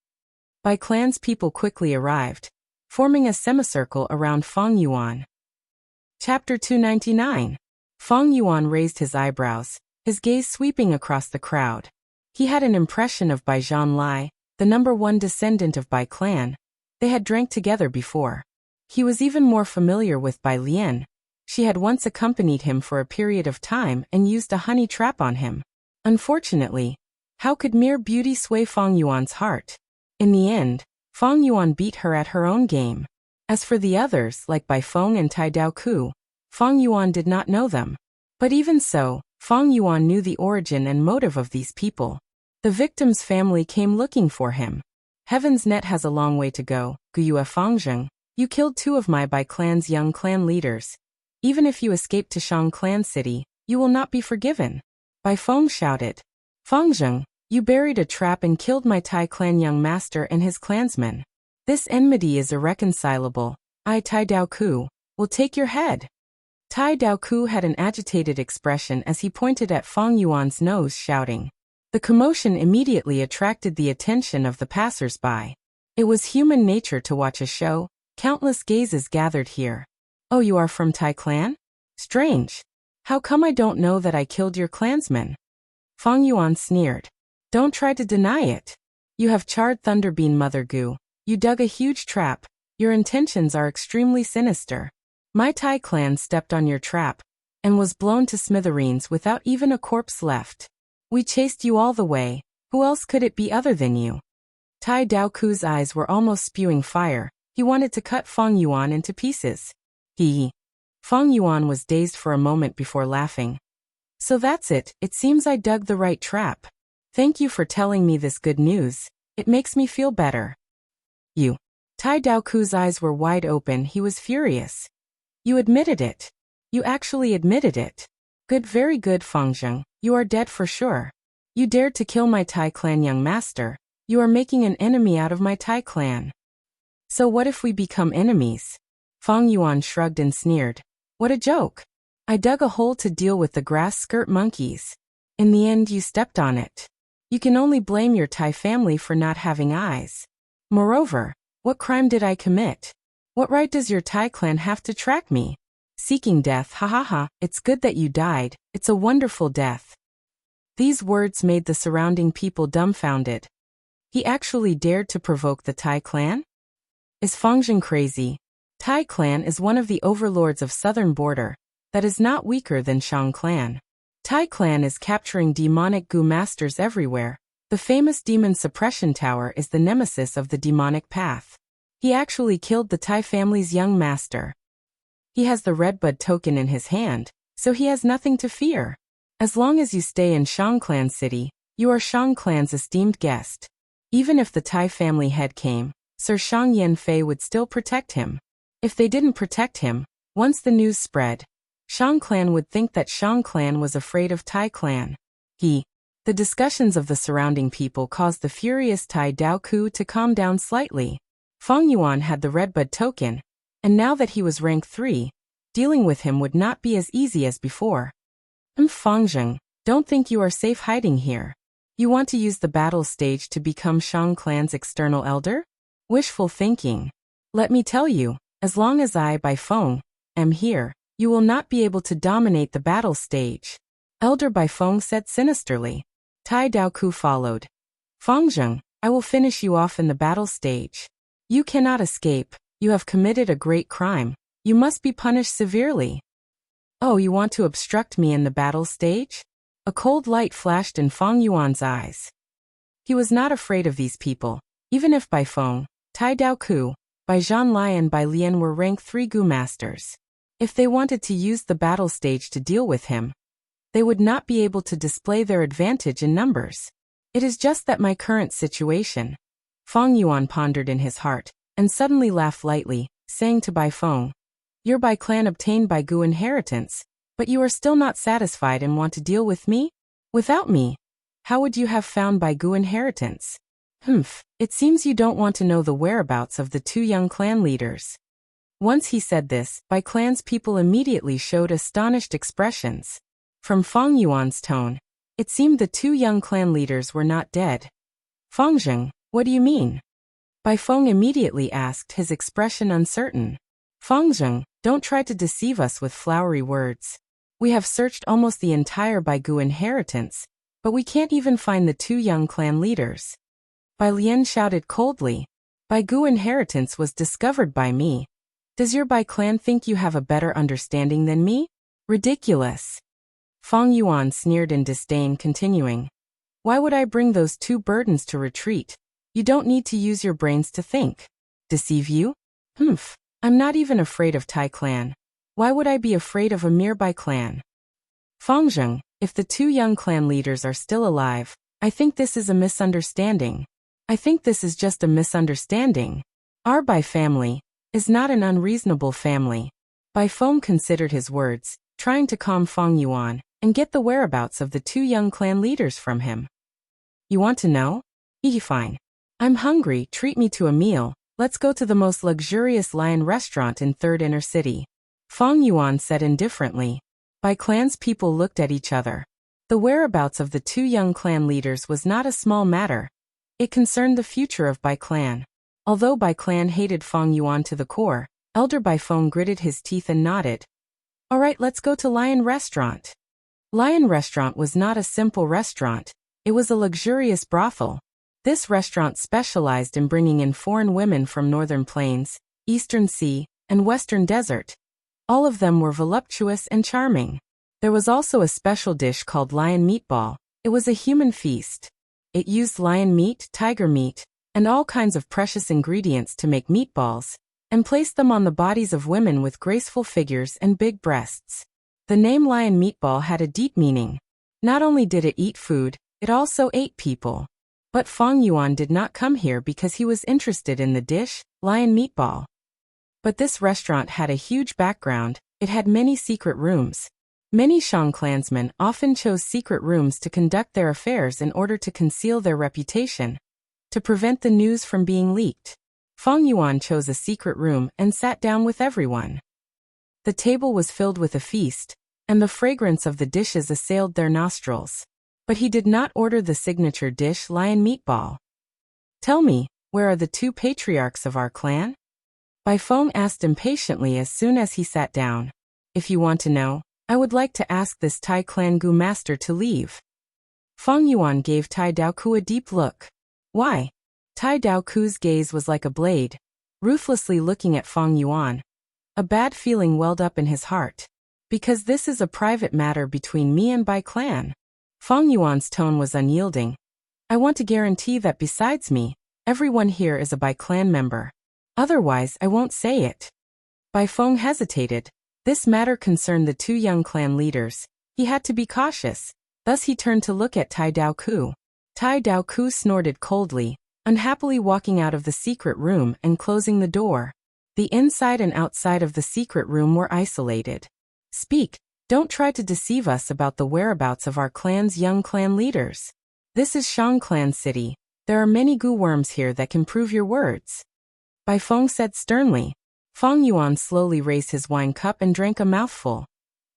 Bai Clan's people quickly arrived, forming a semicircle around Fang Yuan. Chapter 299. Fang Yuan raised his eyebrows, his gaze sweeping across the crowd. He had an impression of Bai Zhanlai, the #1 descendant of Bai Clan. They had drank together before. He was even more familiar with Bai Lian. She had once accompanied him for a period of time and used a honey trap on him. Unfortunately, how could mere beauty sway Fang Yuan's heart? In the end, Fang Yuan beat her at her own game. As for the others, like Bai Feng and Tai Daoku, Fang Yuan did not know them. But even so, Fang Yuan knew the origin and motive of these people. The victim's family came looking for him. Heaven's net has a long way to go, Guyue Fangzheng. You killed 2 of my Bai Clan's young clan leaders. Even if you escape to Shang Clan City, you will not be forgiven. Bai Feng shouted. Fangzheng, you buried a trap and killed my Tai Clan young master and his clansmen. This enmity is irreconcilable. I, Tai Daoku, will take your head. Tai Daoku had an agitated expression as he pointed at Fang Yuan's nose, shouting. The commotion immediately attracted the attention of the passers-by. It was human nature to watch a show. Countless gazes gathered here. Oh, you are from Tai Clan? Strange. How come I don't know that I killed your clansmen? Fang Yuan sneered. Don't try to deny it. You have charred Thunderbeam Mother Gu. You dug a huge trap. Your intentions are extremely sinister. My Tai Clan stepped on your trap and was blown to smithereens without even a corpse left. We chased you all the way. Who else could it be other than you? Tai Daoku's eyes were almost spewing fire. He wanted to cut Fang Yuan into pieces. Fang Yuan was dazed for a moment before laughing. So that's it. It seems I dug the right trap. Thank you for telling me this good news. It makes me feel better. You. Tai Daoku's eyes were wide open. He was furious. You admitted it. You actually admitted it. Good, very good, Fangzheng. You are dead for sure. You dared to kill my Tai Clan young master. You are making an enemy out of my Tai Clan. So what if we become enemies? Fang Yuan shrugged and sneered. What a joke. I dug a hole to deal with the grass skirt monkeys. In the end, you stepped on it. You can only blame your Tai family for not having eyes. Moreover, what crime did I commit? What right does your Tai Clan have to track me? Seeking death, ha ha ha, it's good that you died. It's a wonderful death. These words made the surrounding people dumbfounded. He actually dared to provoke the Tai Clan? Is Fangzheng crazy? Tai Clan is one of the overlords of southern border, that is not weaker than Shang Clan. Tai Clan is capturing demonic gu masters everywhere. The famous demon suppression tower is the nemesis of the demonic path. He actually killed the Tai family's young master. He has the Redbud token in his hand, so he has nothing to fear. As long as you stay in Shang Clan City, you are Shang Clan's esteemed guest. Even if the Tai family head came, Sir Shang Yanfei would still protect him. If they didn't protect him, once the news spread, Shang Clan would think that Shang Clan was afraid of Tai Clan. The discussions of the surrounding people caused the furious Tai Daoku to calm down slightly. Fang Yuan had the Redbud token, and now that he was rank 3, dealing with him would not be as easy as before. Fangzheng, don't think you are safe hiding here. You want to use the battle stage to become Shang Clan's external elder? Wishful thinking. Let me tell you, as long as I, Bai Feng, am here, you will not be able to dominate the battle stage. Elder Bai Feng said sinisterly. Tai Daoku followed. Fangzheng, I will finish you off in the battle stage. You cannot escape. You have committed a great crime. You must be punished severely. Oh, you want to obstruct me in the battle stage? A cold light flashed in Fang Yuan's eyes. He was not afraid of these people. Even if Bai Feng, Tai Dao Ku, by Zhang Lai and by Lian were rank 3 Gu masters. If they wanted to use the battle stage to deal with him, they would not be able to display their advantage in numbers. It is just that my current situation. Feng Yuan pondered in his heart, and suddenly laughed lightly, saying to Bai Feng, "Your Bai clan obtained Bai Gu inheritance, but you are still not satisfied and want to deal with me? Without me, how would you have found Bai Gu inheritance? It seems you don't want to know the whereabouts of the 2 young clan leaders." Once he said this, Bai clan's people immediately showed astonished expressions. From Feng Yuan's tone, it seemed the 2 young clan leaders were not dead. "Fengzheng, what do you mean?" Bai Feng immediately asked, his expression uncertain. "Fengzheng, don't try to deceive us with flowery words. We have searched almost the entire Bai Gu inheritance, but we can't even find the 2 young clan leaders." Bai Lian shouted coldly, "Bai Gu inheritance was discovered by me. Does your Bai clan think you have a better understanding than me? Ridiculous." Feng Yuan sneered in disdain, continuing, "Why would I bring those 2 burdens to retreat? You don't need to use your brains to think. Deceive you? I'm not even afraid of Tai clan. Why would I be afraid of a mere Bai clan? Fengzheng, if the 2 young clan leaders are still alive, I think this is a misunderstanding. I think this is just a misunderstanding. Our Bai family is not an unreasonable family." Bai Feng considered his words, trying to calm Feng Yuan and get the whereabouts of the 2 young clan leaders from him. "You want to know? Fine. I'm hungry, treat me to a meal. Let's go to the most luxurious Lion restaurant in 3rd Inner City," Feng Yuan said indifferently. Bai clan's people looked at each other. The whereabouts of the 2 young clan leaders was not a small matter. It concerned the future of Bai clan. Although Bai clan hated Feng Yuan to the core, Elder Bai Feng gritted his teeth and nodded. "All right, let's go to Lion Restaurant." Lion Restaurant was not a simple restaurant. It was a luxurious brothel. This restaurant specialized in bringing in foreign women from Northern Plains, Eastern Sea, and Western Desert. All of them were voluptuous and charming. There was also a special dish called lion meatball. It was a human feast. It used lion meat, tiger meat, and all kinds of precious ingredients to make meatballs, and placed them on the bodies of women with graceful figures and big breasts. The name lion meatball had a deep meaning. Not only did it eat food, it also ate people. But Feng Yuan did not come here because he was interested in the dish, lion meatball. But this restaurant had a huge background. It had many secret rooms. Many Shang clansmen often chose secret rooms to conduct their affairs in order to conceal their reputation, to prevent the news from being leaked. Feng Yuan chose a secret room and sat down with everyone. The table was filled with a feast, and the fragrance of the dishes assailed their nostrils. But he did not order the signature dish, lion meatball. "Tell me, where are the 2 patriarchs of our clan?" Bai Feng asked impatiently as soon as he sat down. "If you want to know, I would like to ask this Tai clan Gu master to leave." Feng Yuan gave Tai Dao Ku a deep look. "Why?" Tai Dao Ku's gaze was like a blade, ruthlessly looking at Feng Yuan. A bad feeling welled up in his heart. "Because this is a private matter between me and Bai clan." Feng Yuan's tone was unyielding. "I want to guarantee that besides me, everyone here is a Bai clan member. Otherwise, I won't say it." Bai Feng hesitated. This matter concerned the 2 young clan leaders. He had to be cautious. Thus he turned to look at Tai Dao Ku. Tai Dao Ku snorted coldly, unhappily walking out of the secret room and closing the door. The inside and outside of the secret room were isolated. "Speak. Don't try to deceive us about the whereabouts of our clan's young clan leaders. This is Shang Clan City. There are many Gu worms here that can prove your words." Bai Feng said sternly. Feng Yuan slowly raised his wine cup and drank a mouthful.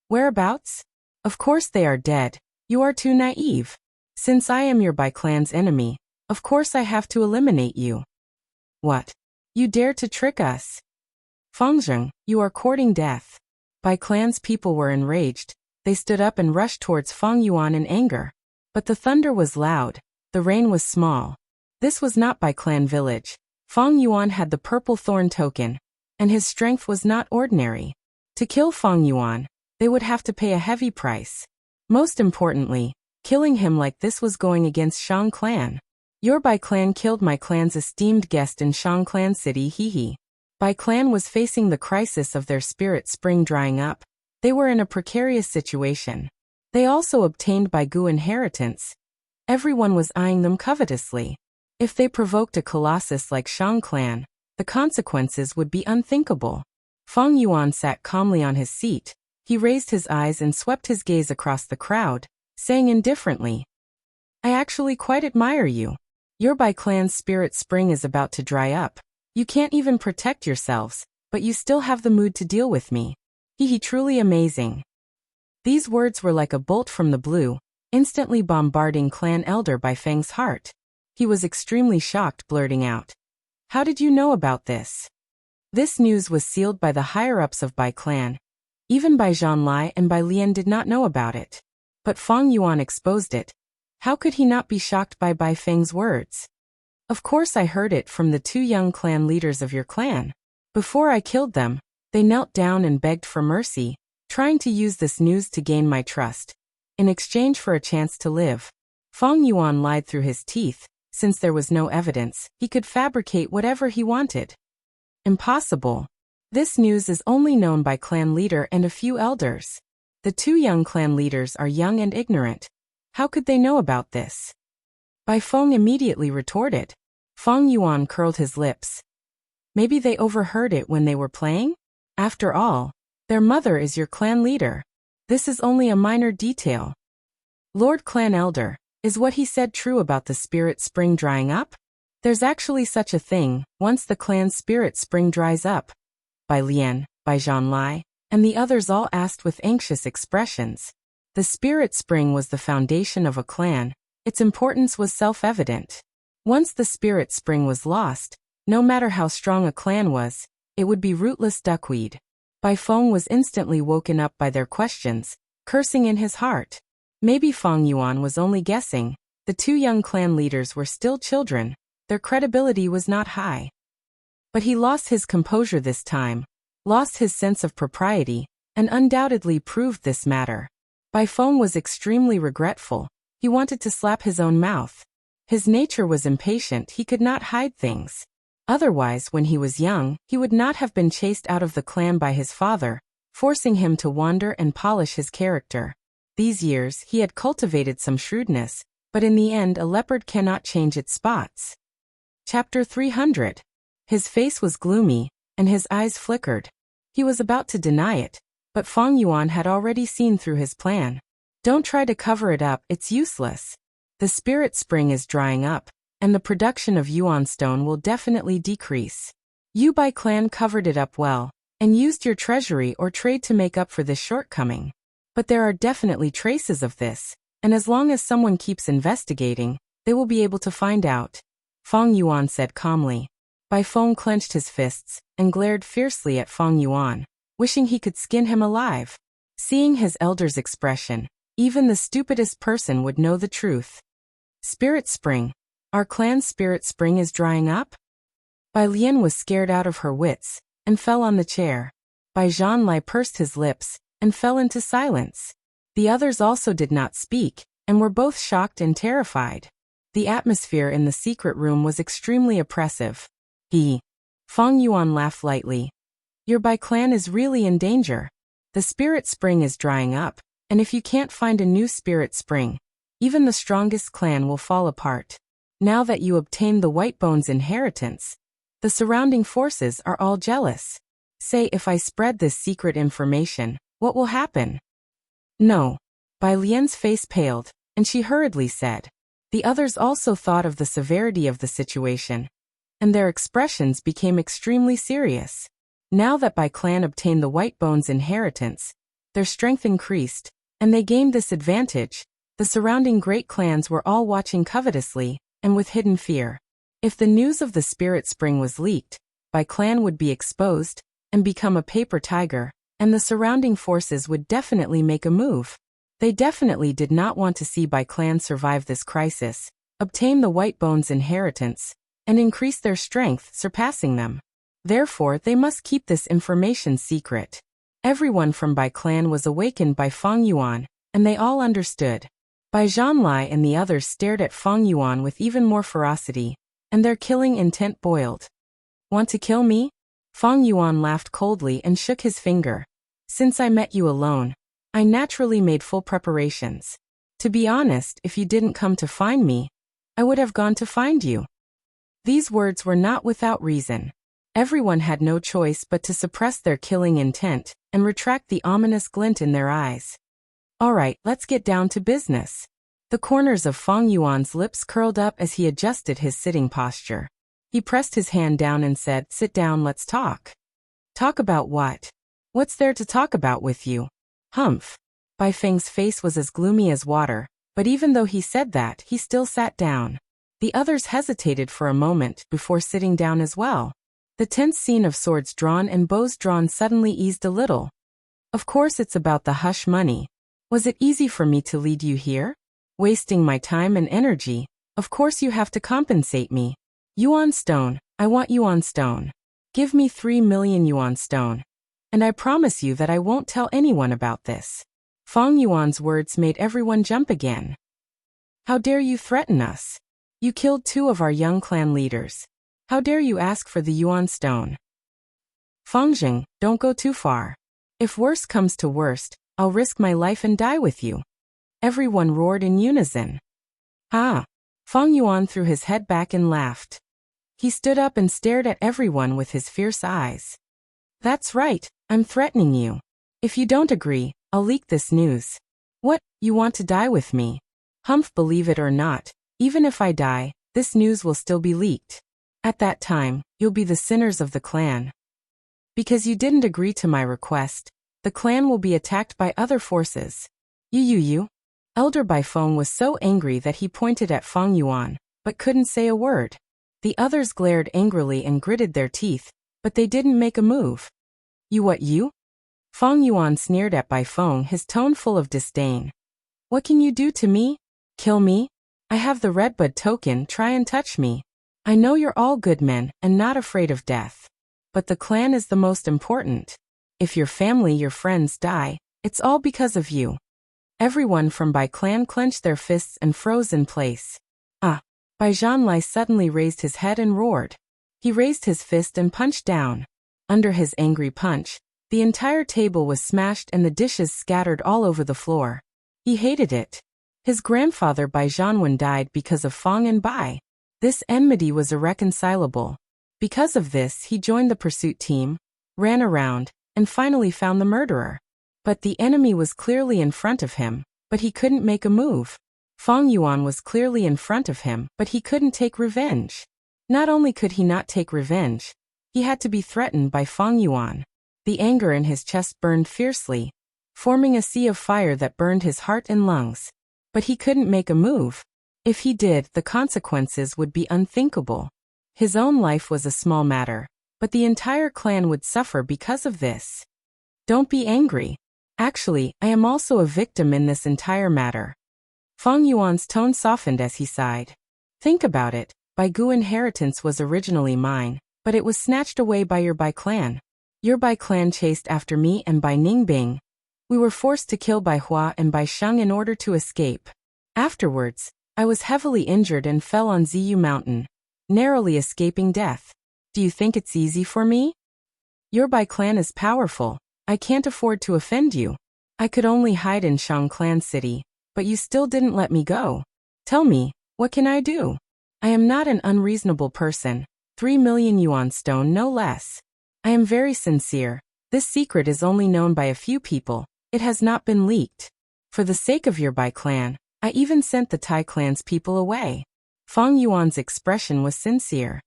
"Whereabouts? Of course they are dead. You are too naive. Since I am your Bai clan's enemy, of course I have to eliminate you." "What? You dare to trick us? Fengzheng, you are courting death." Bai clan's people were enraged. They stood up and rushed towards Feng Yuan in anger. But the thunder was loud. The rain was small. This was not Bai clan village. Feng Yuan had the purple thorn token, and his strength was not ordinary. To kill Feng Yuan, they would have to pay a heavy price. Most importantly, killing him like this was going against Shang clan. Your Bai clan killed my clan's esteemed guest in Shang Clan City, hee. Bai clan was facing the crisis of their spirit spring drying up. They were in a precarious situation. They also obtained Bai Gu inheritance. Everyone was eyeing them covetously. If they provoked a colossus like Shang Clan, the consequences would be unthinkable. Feng Yuan sat calmly on his seat. He raised his eyes and swept his gaze across the crowd, saying indifferently, I actually quite admire you. Your Bai clan's spirit spring is about to dry up. You can't even protect yourselves, but you still have the mood to deal with me. He truly amazing. These words were like a bolt from the blue, instantly bombarding clan elder Bai Feng's heart. He was extremely shocked, blurting out, How did you know about this? This news was sealed by the higher-ups of Bai clan. Even Bai Zhanlai and Bai Lian did not know about it. But Feng Yuan exposed it. How could he not be shocked by Bai Feng's words? Of course I heard it from the 2 young clan leaders of your clan. Before I killed them, they knelt down and begged for mercy, trying to use this news to gain my trust, in exchange for a chance to live. Feng Yuan lied through his teeth. Since there was no evidence, he could fabricate whatever he wanted. Impossible. This news is only known by clan leader and a few elders. The 2 young clan leaders are young and ignorant. How could they know about this? Bai Feng immediately retorted. Feng Yuan curled his lips. Maybe they overheard it when they were playing? After all, their mother is your clan leader. This is only a minor detail. Lord Clan Elder, is what he said true about the spirit spring drying up? There's actually such a thing, once the clan's spirit spring dries up. Bai Lian, Bai Zhanlai, and the others all asked with anxious expressions. The spirit spring was the foundation of a clan. Its importance was self-evident. Once the spirit spring was lost, no matter how strong a clan was, it would be rootless duckweed. Bai Feng was instantly woken up by their questions, cursing in his heart. Maybe Feng Yuan was only guessing. The 2 young clan leaders were still children. Their credibility was not high. But he lost his composure this time, lost his sense of propriety, and undoubtedly proved this matter. Bai Feng was extremely regretful. He wanted to slap his own mouth. His nature was impatient. He could not hide things. Otherwise, when he was young, he would not have been chased out of the clan by his father, forcing him to wander and polish his character. These years, he had cultivated some shrewdness, but in the end a leopard cannot change its spots. Chapter 300. His face was gloomy, and his eyes flickered. He was about to deny it, but Feng Yuan had already seen through his plan. Don't try to cover it up, it's useless. The spirit spring is drying up, and the production of Yuan stone will definitely decrease. You Bai clan covered it up well, and used your treasury or trade to make up for this shortcoming. But there are definitely traces of this, and as long as someone keeps investigating, they will be able to find out. Feng Yuan said calmly. Bai Feng clenched his fists, and glared fiercely at Feng Yuan, wishing he could skin him alive. Seeing his elder's expression, even the stupidest person would know the truth. Spirit spring. Our clan's spirit spring is drying up? Bai Lian was scared out of her wits, and fell on the chair. Bai Zhanlai pursed his lips, and fell into silence. The others also did not speak, and were both shocked and terrified. The atmosphere in the secret room was extremely oppressive. Feng Yuan laughed lightly. Your Bai clan is really in danger. The spirit spring is drying up, and if you can't find a new spirit spring, even the strongest clan will fall apart. Now that you obtained the White Bone's inheritance, the surrounding forces are all jealous. Say if I spread this secret information, what will happen? No. Bai Lian's face paled, and she hurriedly said. The others also thought of the severity of the situation, and their expressions became extremely serious. Now that Bai clan obtained the White Bone's inheritance, their strength increased, and they gained this advantage. The surrounding great clans were all watching covetously, and with hidden fear. If the news of the spirit spring was leaked, Bai clan would be exposed, and become a paper tiger, and the surrounding forces would definitely make a move. They definitely did not want to see Bai clan survive this crisis, obtain the White Bone's inheritance, and increase their strength, surpassing them. Therefore, they must keep this information secret. Everyone from Bai clan was awakened by Feng Yuan, and they all understood. Bai Zhanlai and the others stared at Feng Yuan with even more ferocity, and their killing intent boiled. Want to kill me? Feng Yuan laughed coldly and shook his finger. Since I met you alone, I naturally made full preparations. To be honest, if you didn't come to find me, I would have gone to find you. These words were not without reason. Everyone had no choice but to suppress their killing intent and retract the ominous glint in their eyes. All right, let's get down to business. The corners of Feng Yuan's lips curled up as he adjusted his sitting posture. He pressed his hand down and said, "Sit down, let's talk." Talk about what? What's there to talk about with you? Humph. Bai Feng's face was as gloomy as water, but even though he said that, he still sat down. The others hesitated for a moment before sitting down as well. The tense scene of swords drawn and bows drawn suddenly eased a little. Of course it's about the hush money. Was it easy for me to lead you here? Wasting my time and energy. Of course you have to compensate me. Yuan stone, I want yuan stone. Give me 3 million yuan stone. And I promise you that I won't tell anyone about this. Feng Yuan's words made everyone jump again. How dare you threaten us? You killed 2 of our young clan leaders. How dare you ask for the yuan stone? Fengjing, don't go too far. If worst comes to worst, I'll risk my life and die with you. Everyone roared in unison. Ha! Feng Yuan threw his head back and laughed. He stood up and stared at everyone with his fierce eyes. That's right, I'm threatening you. If you don't agree, I'll leak this news. What, you want to die with me? Humph, believe it or not, even if I die, this news will still be leaked. At that time, you'll be the sinners of the clan. Because you didn't agree to my request, the clan will be attacked by other forces. You. Elder Bai Feng was so angry that he pointed at Feng Yuan, but couldn't say a word. The others glared angrily and gritted their teeth, but they didn't make a move. You what you? Feng Yuan sneered at Bai Feng, his tone full of disdain. What can you do to me? Kill me? I have the Redbud token, try and touch me. I know you're all good men and not afraid of death. But the clan is the most important. If your family, your friends die, it's all because of you. Everyone from Bai clan clenched their fists and froze in place. Bai Zhanlai suddenly raised his head and roared. He raised his fist and punched down. Under his angry punch, the entire table was smashed and the dishes scattered all over the floor. He hated it. His grandfather Bai Zhanwen died because of Feng and Bai. This enmity was irreconcilable. Because of this, he joined the pursuit team, ran around, and finally found the murderer. But the enemy was clearly in front of him, but he couldn't make a move. Feng Yuan was clearly in front of him, but he couldn't take revenge. Not only could he not take revenge, he had to be threatened by Feng Yuan. The anger in his chest burned fiercely, forming a sea of fire that burned his heart and lungs. But he couldn't make a move. If he did, the consequences would be unthinkable. His own life was a small matter, but the entire clan would suffer because of this. Don't be angry. Actually, I am also a victim in this entire matter. Feng Yuan's tone softened as he sighed. Think about it, Bai Gu inheritance was originally mine, but it was snatched away by your Bai clan. Your Bai clan chased after me and Bai Ningbing. We were forced to kill Bai Hua and Bai Sheng in order to escape. Afterwards, I was heavily injured and fell on Ziyu Mountain, narrowly escaping death. Do you think it's easy for me? Your Bai clan is powerful. I can't afford to offend you. I could only hide in Shang Clan City, but you still didn't let me go. Tell me, what can I do? I am not an unreasonable person. 3 million yuan stone, no less. I am very sincere. This secret is only known by a few people. It has not been leaked. For the sake of your Bai clan, I even sent the Tai clan's people away. Feng Yuan's expression was sincere.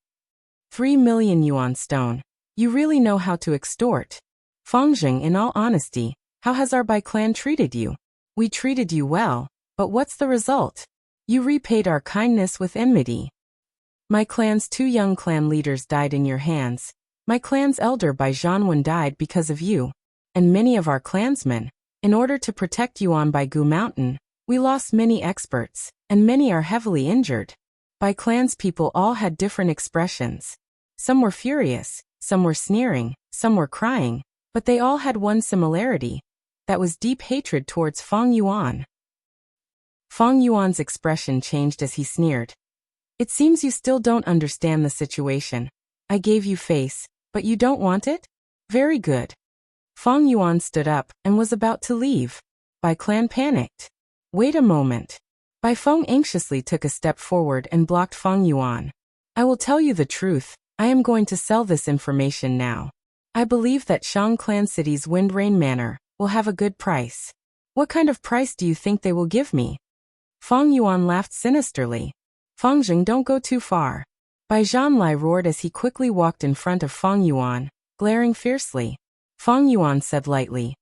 3 million yuan stone. You really know how to extort. Fengjing, in all honesty, how has our Bai clan treated you? We treated you well, but what's the result? You repaid our kindness with enmity. My clan's 2 young clan leaders died in your hands. My clan's elder Bai Zhanwen died because of you. And many of our clansmen, in order to protect you on Bai Gu Mountain, we lost many experts, and many are heavily injured. Bai clan's people all had different expressions. Some were furious, some were sneering, some were crying, but they all had one similarity. That was deep hatred towards Feng Yuan. Fong Yuan's expression changed as he sneered. It seems you still don't understand the situation. I gave you face, but you don't want it? Very good. Fong Yuan stood up and was about to leave. Bai Clan panicked. Wait a moment. Bai Feng anxiously took a step forward and blocked Fong Yuan. I will tell you the truth, I am going to sell this information now. I believe that Shang Clan City's Wind Rain Manor will have a good price. What kind of price do you think they will give me? Fong Yuan laughed sinisterly. Fong Jing, don't go too far. Bai Zhanlai roared as he quickly walked in front of Fong Yuan, glaring fiercely. Fong Yuan said lightly,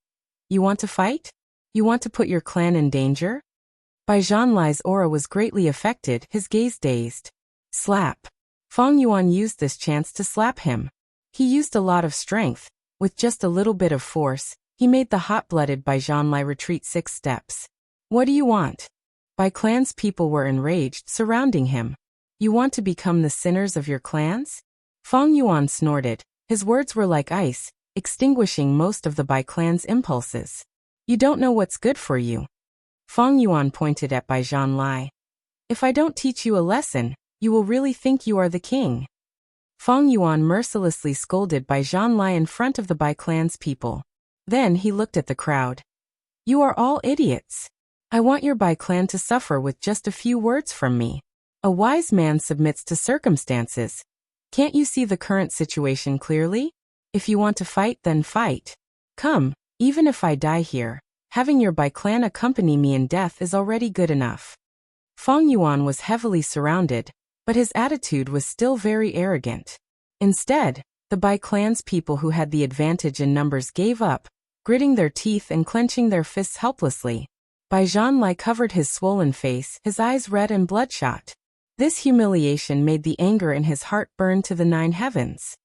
You want to fight? You want to put your clan in danger? Bai Zhanlai's aura was greatly affected, his gaze dazed. Slap. Fong Yuan used this chance to slap him. He used a lot of strength. With just a little bit of force, he made the hot-blooded Bai Zhanlai retreat 6 steps. What do you want? Bai Clan's people were enraged, surrounding him. You want to become the sinners of your clans? Fong Yuan snorted. His words were like ice, extinguishing most of the Bai Clan's impulses. You don't know what's good for you. Fong Yuan pointed at Bai Zhanlai. If I don't teach you a lesson, you will really think you are the king. Fong Yuan mercilessly scolded Bai Zhanlai in front of the Bai Clan's people. Then he looked at the crowd. You are all idiots. I want your Bai Clan to suffer with just a few words from me. A wise man submits to circumstances. Can't you see the current situation clearly? If you want to fight, then fight. Come, even if I die here, having your Bai Clan accompany me in death is already good enough. Fong Yuan was heavily surrounded, but his attitude was still very arrogant. Instead, the Bai Clan's people who had the advantage in numbers gave up, gritting their teeth and clenching their fists helplessly. Bai Zhanlai covered his swollen face, his eyes red and bloodshot. This humiliation made the anger in his heart burn to the 9 heavens.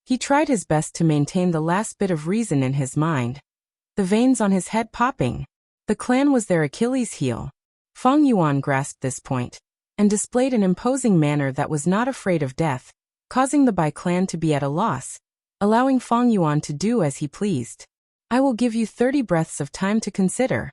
He tried his best to maintain the last bit of reason in his mind. The veins on his head popping. The clan was their Achilles heel. Fong Yuan grasped this point, and displayed an imposing manner that was not afraid of death, causing the Bai Clan to be at a loss, allowing Fong Yuan to do as he pleased. I will give you 30 breaths of time to consider.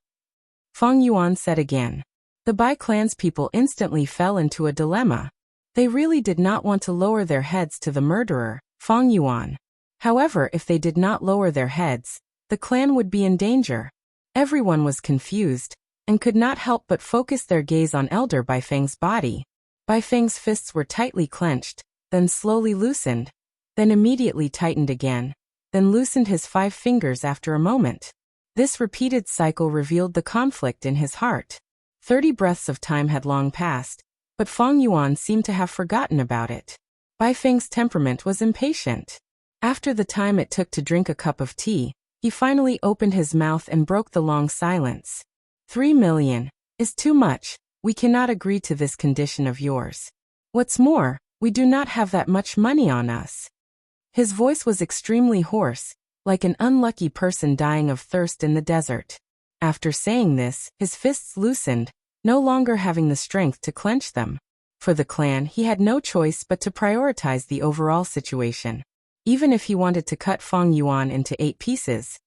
Fong Yuan said again. The Bai Clan's people instantly fell into a dilemma. They really did not want to lower their heads to the murderer, Fong Yuan. However, if they did not lower their heads, the clan would be in danger. Everyone was confused, and could not help but focus their gaze on Elder Bai Feng's body. Bai Feng's fists were tightly clenched, then slowly loosened, then immediately tightened again, then loosened his 5 fingers after a moment. This repeated cycle revealed the conflict in his heart. 30 breaths of time had long passed, but Fong Yuan seemed to have forgotten about it. Bai Feng's temperament was impatient. After the time it took to drink a cup of tea, he finally opened his mouth and broke the long silence. 3 million is too much. We cannot agree to this condition of yours. What's more, we do not have that much money on us. His voice was extremely hoarse, like an unlucky person dying of thirst in the desert. After saying this, his fists loosened, no longer having the strength to clench them. For the clan, he had no choice but to prioritize the overall situation. Even if he wanted to cut Fong Yuan into 8 pieces,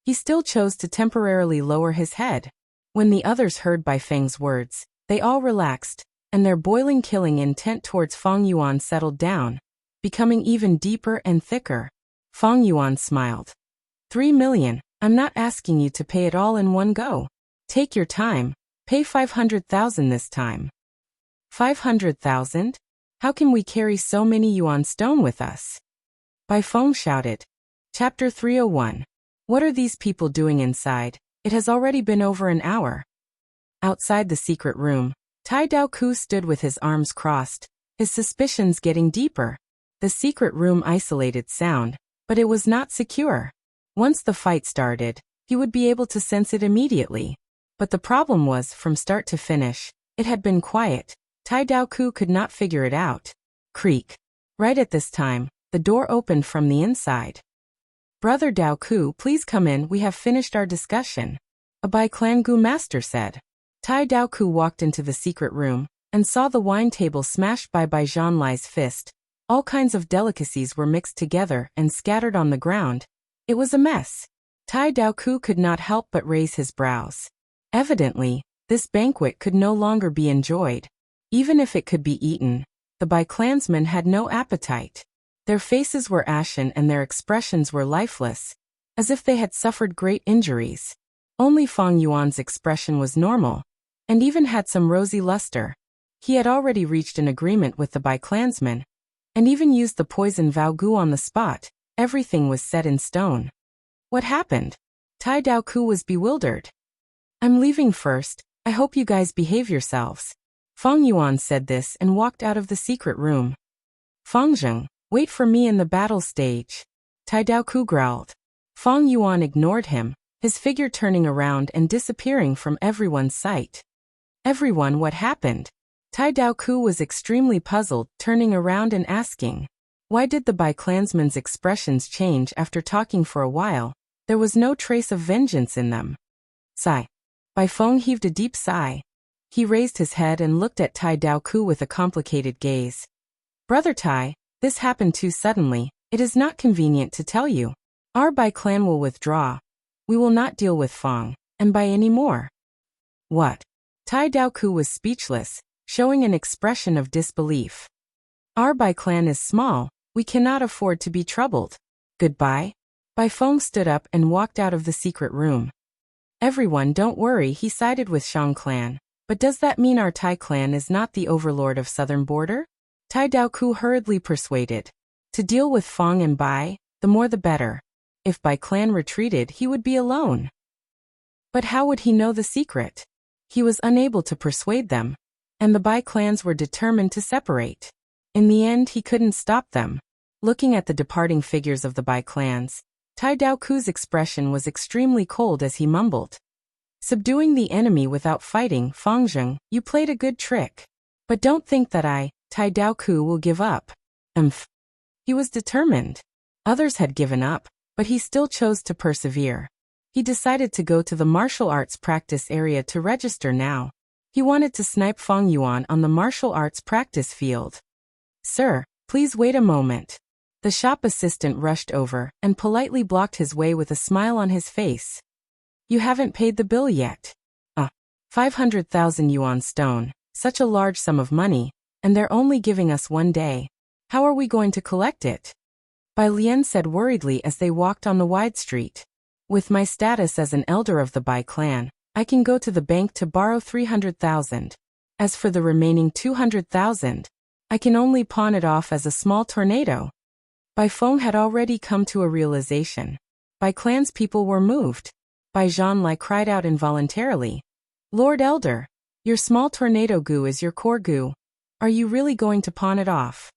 he still chose to temporarily lower his head. When the others heard Bai Feng's words, they all relaxed, and their boiling killing intent towards Fong Yuan settled down, becoming even deeper and thicker. Fong Yuan smiled. 3 million, I'm not asking you to pay it all in one go. Take your time, pay 500,000 this time. 500,000? How can we carry so many yuan stone with us? Bai Feng shouted. Chapter 301. What are these people doing inside? It has already been over an hour. Outside the secret room, Tai Daoku stood with his arms crossed, his suspicions getting deeper. The secret room isolated sound, but it was not secure. Once the fight started, he would be able to sense it immediately. But the problem was, from start to finish, it had been quiet. Tai Daoku could not figure it out. Creak. Right at this time, the door opened from the inside. Brother Daoku, please come in, we have finished our discussion. A Bai Clan Gu master said. Tai Daoku walked into the secret room, and saw the wine table smashed by Bai Zhanlai's fist. All kinds of delicacies were mixed together and scattered on the ground. It was a mess. Tai Daoku could not help but raise his brows. Evidently, This banquet could no longer be enjoyed. Even if it could be eaten, the Bai-clansmen had no appetite. Their faces were ashen and their expressions were lifeless, as if they had suffered great injuries. Only Feng Yuan's expression was normal, and even had some rosy luster. He had already reached an agreement with the Bai-clansmen, and even used the poison Vao Gu on the spot. Everything was set in stone. What happened? Tai Daoku was bewildered. I'm leaving first. I hope you guys behave yourselves. Feng Yuan said this and walked out of the secret room. Feng Zheng, wait for me in the battle stage. Tai Daoku growled. Feng Yuan ignored him, his figure turning around and disappearing from everyone's sight. Everyone, what happened? Tai Daoku was extremely puzzled, turning around and asking. Why did the Bai-clansmen's expressions change after talking for a while? There was no trace of vengeance in them. Sigh. Bai Feng heaved a deep sigh. He raised his head and looked at Tai Daoku with a complicated gaze. Brother Tai, this happened too suddenly. It is not convenient to tell you. Our Bai clan will withdraw. We will not deal with Feng, and Bai any more. What? Tai Daoku was speechless, showing an expression of disbelief. Our Bai clan is small. We cannot afford to be troubled. Goodbye. Bai Feng stood up and walked out of the secret room. Everyone, don't worry, he sided with Shang clan. But does that mean our Tai clan is not the overlord of southern border? Tai Daoku hurriedly persuaded. To deal with Feng and Bai, the more the better. If Bai clan retreated, he would be alone. But how would he know the secret? He was unable to persuade them, and the Bai clans were determined to separate. In the end, he couldn't stop them. Looking at the departing figures of the Bai clans, Tai Daoku's expression was extremely cold as he mumbled. Subduing the enemy without fighting, Feng Zheng, you played a good trick. But don't think that Tai Daoku, will give up. He was determined. Others had given up, but he still chose to persevere. He decided to go to the martial arts practice area to register now. He wanted to snipe Feng Yuan on the martial arts practice field. Sir, please wait a moment. The shop assistant rushed over and politely blocked his way with a smile on his face. You haven't paid the bill yet. 500,000 yuan stone, such a large sum of money, and they're only giving us 1 day. How are we going to collect it? Bai Lian said worriedly as they walked on the wide street. With my status as an elder of the Bai clan, I can go to the bank to borrow 300,000. As for the remaining 200,000, I can only pawn it off as a small tornado. Bai Feng had already come to a realization. Bai clan's people were moved. Bai Zhanlai cried out involuntarily. Lord Elder, your small tornado gu is your core gu. Are you really going to pawn it off?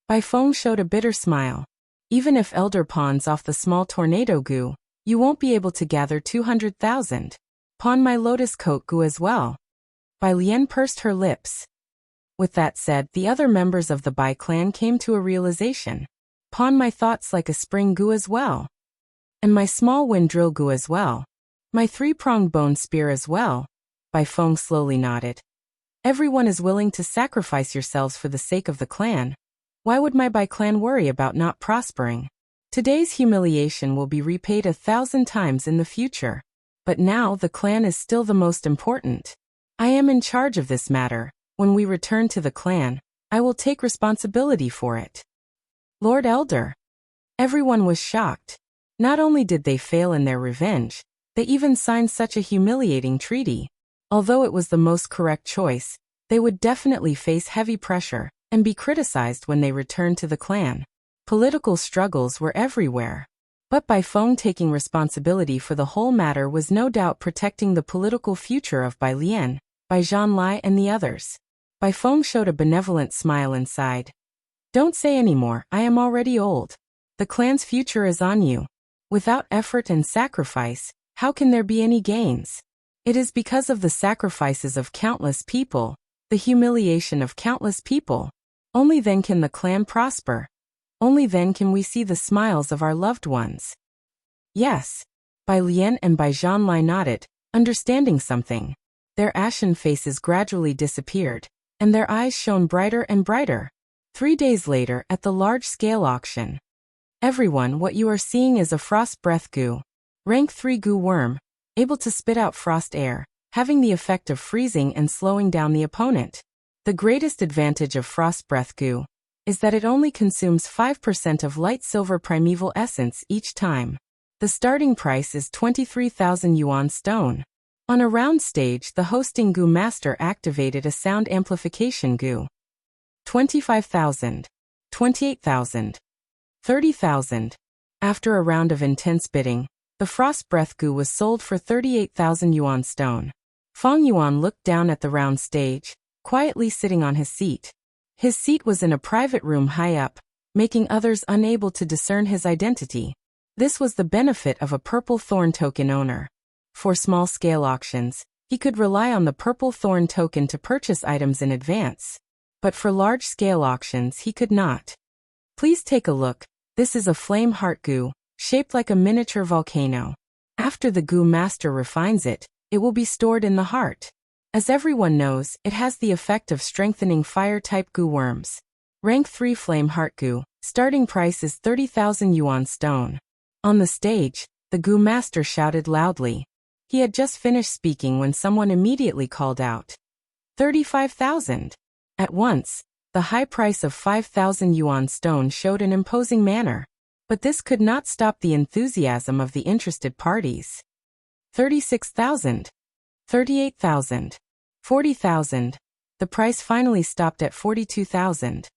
Bai Feng showed a bitter smile. Even if Elder pawns off the small tornado gu, you won't be able to gather 200,000. Pawn my lotus coat gu as well. Bai Lian pursed her lips. With that said, the other members of the Bai clan came to a realization. Pawn my thoughts like a spring gu as well. And my small wind drill gu as well. My 3-pronged bone spear as well. Bai Feng slowly nodded. Everyone is willing to sacrifice yourselves for the sake of the clan. Why would my Bai clan worry about not prospering? Today's humiliation will be repaid 1,000 times in the future. But now the clan is still the most important. I am in charge of this matter. When we return to the clan, I will take responsibility for it. Lord Elder. Everyone was shocked. Not only did they fail in their revenge, they even signed such a humiliating treaty. Although it was the most correct choice, they would definitely face heavy pressure and be criticized when they returned to the clan. Political struggles were everywhere. But Bai Feng taking responsibility for the whole matter was no doubt protecting the political future of Bai Lian, Bai Zhanlai and the others. Bai Feng showed a benevolent smile inside. Don't say any more, I am already old. The clan's future is on you. Without effort and sacrifice, how can there be any gains? It is because of the sacrifices of countless people, the humiliation of countless people. Only then can the clan prosper. Only then can we see the smiles of our loved ones. Yes. Bai Lian and Bai Zhanlai nodded, understanding something. Their ashen faces gradually disappeared, and their eyes shone brighter and brighter. 3 days later, at the large-scale auction. Everyone, what you are seeing is a frost breath gu. Rank 3 gu worm, able to spit out frost air. having the effect of freezing and slowing down the opponent. The greatest advantage of Frost Breath Goo is that it only consumes 5% of light silver primeval essence each time. The starting price is 23,000 yuan stone. On a round stage, the hosting Goo Master activated a sound amplification Goo. 25,000. 28,000. 30,000. After a round of intense bidding, the Frost Breath Goo was sold for 38,000 yuan stone. Fang Yuan looked down at the round stage, quietly sitting on his seat. His seat was in a private room high up, making others unable to discern his identity. This was the benefit of a purple thorn token owner. For small-scale auctions, he could rely on the purple thorn token to purchase items in advance. But for large-scale auctions he could not. Please take a look. This is a flame heart Goo, shaped like a miniature volcano. After the Goo Master refines it, it will be stored in the heart. As everyone knows, it has the effect of strengthening fire-type Goo worms. Rank 3 Flame Heart Goo, starting price is 30,000 yuan stone. On the stage, the Goo Master shouted loudly. He had just finished speaking when someone immediately called out. 35,000. At once, the high price of 5,000 yuan stone showed an imposing manner. But this could not stop the enthusiasm of the interested parties. 36,000. 38,000. 40,000. The price finally stopped at 42,000.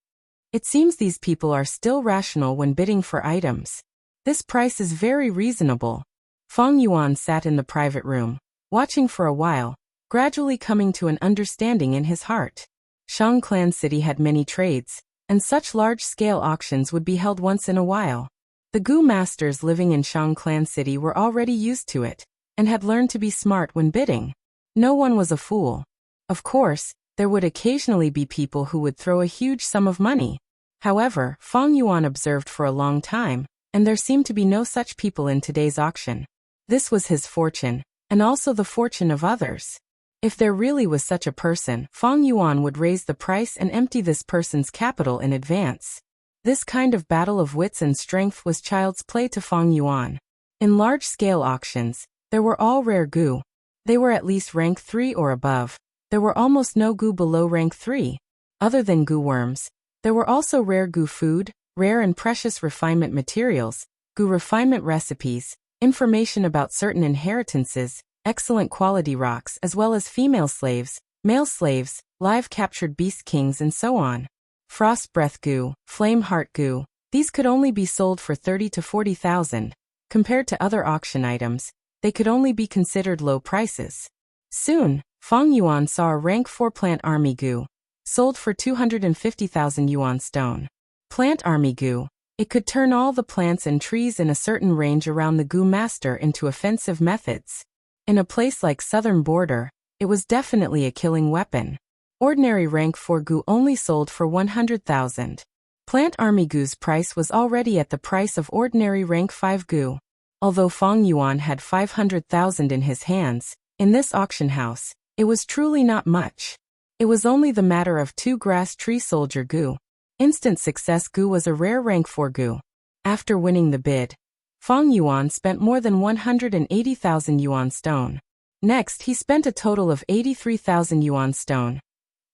It seems these people are still rational when bidding for items. This price is very reasonable. Fang Yuan sat in the private room, watching for a while, gradually coming to an understanding in his heart. Shang Clan City had many trades, and such large-scale auctions would be held once in a while. The Goo Masters living in Shang Clan City were already used to it, and had learned to be smart when bidding. No one was a fool. Of course, there would occasionally be people who would throw a huge sum of money. However, Fang Yuan observed for a long time, and there seemed to be no such people in today's auction. This was his fortune, and also the fortune of others. If there really was such a person, Fang Yuan would raise the price and empty this person's capital in advance. This kind of battle of wits and strength was child's play to Fang Yuan. In large-scale auctions, there were all rare Goo. They were at least rank 3 or above. There were almost no Goo below rank 3. Other than Goo worms, there were also rare Goo food, rare and precious refinement materials, Goo refinement recipes, information about certain inheritances, excellent quality rocks, as well as female slaves, male slaves, live captured beast kings, and so on. Frost Breath Goo, Flame Heart Goo, these could only be sold for 30 to 40,000. Compared to other auction items, they could only be considered low prices. Soon, Fang Yuan saw a rank 4 Plant Army Goo, sold for 250,000 yuan stone. Plant Army Goo. It could turn all the plants and trees in a certain range around the Goo Master into offensive methods. In a place like Southern Border, it was definitely a killing weapon. Ordinary rank 4 Goo only sold for 100,000. Plant Army Goo's price was already at the price of ordinary rank 5 Goo. Although Fang Yuan had 500,000 in his hands, in this auction house, it was truly not much. It was only the matter of 2 Grass Tree Soldier Goo. Instant Success Goo was a rare rank 4 Goo. After winning the bid, Fang Yuan spent more than 180,000 yuan stone. Next, he spent a total of 83,000 yuan stone,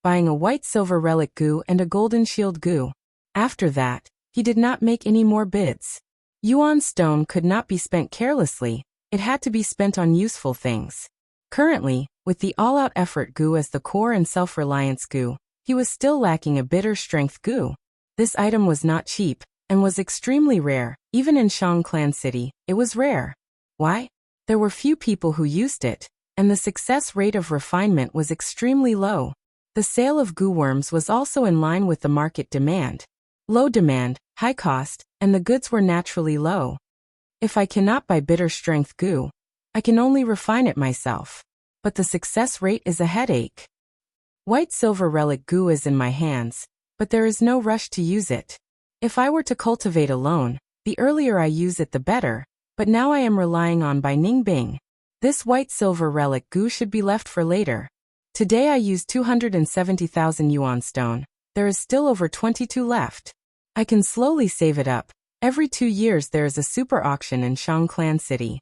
buying a white silver relic Goo and a golden shield Goo. After that, he did not make any more bids. Yuan stone could not be spent carelessly, it had to be spent on useful things. Currently, with the all-out effort Goo as the core and self-reliance Goo, he was still lacking a bitter strength Goo. This item was not cheap, and was extremely rare. Even in Shang Clan City, it was rare. Why? There were few people who used it, and the success rate of refinement was extremely low. The sale of Goo worms was also in line with the market demand. Low demand, high cost, and the goods were naturally low. If I cannot buy bitter strength Goo, I can only refine it myself. But the success rate is a headache. White silver relic Goo is in my hands, but there is no rush to use it. If I were to cultivate alone, the earlier I use it the better, but now I am relying on Bai Ning Bing. This white silver relic Goo should be left for later. Today I used 270,000 yuan stone. There is still over 22 left. I can slowly save it up. Every 2 years there is a super auction in Shang Clan City.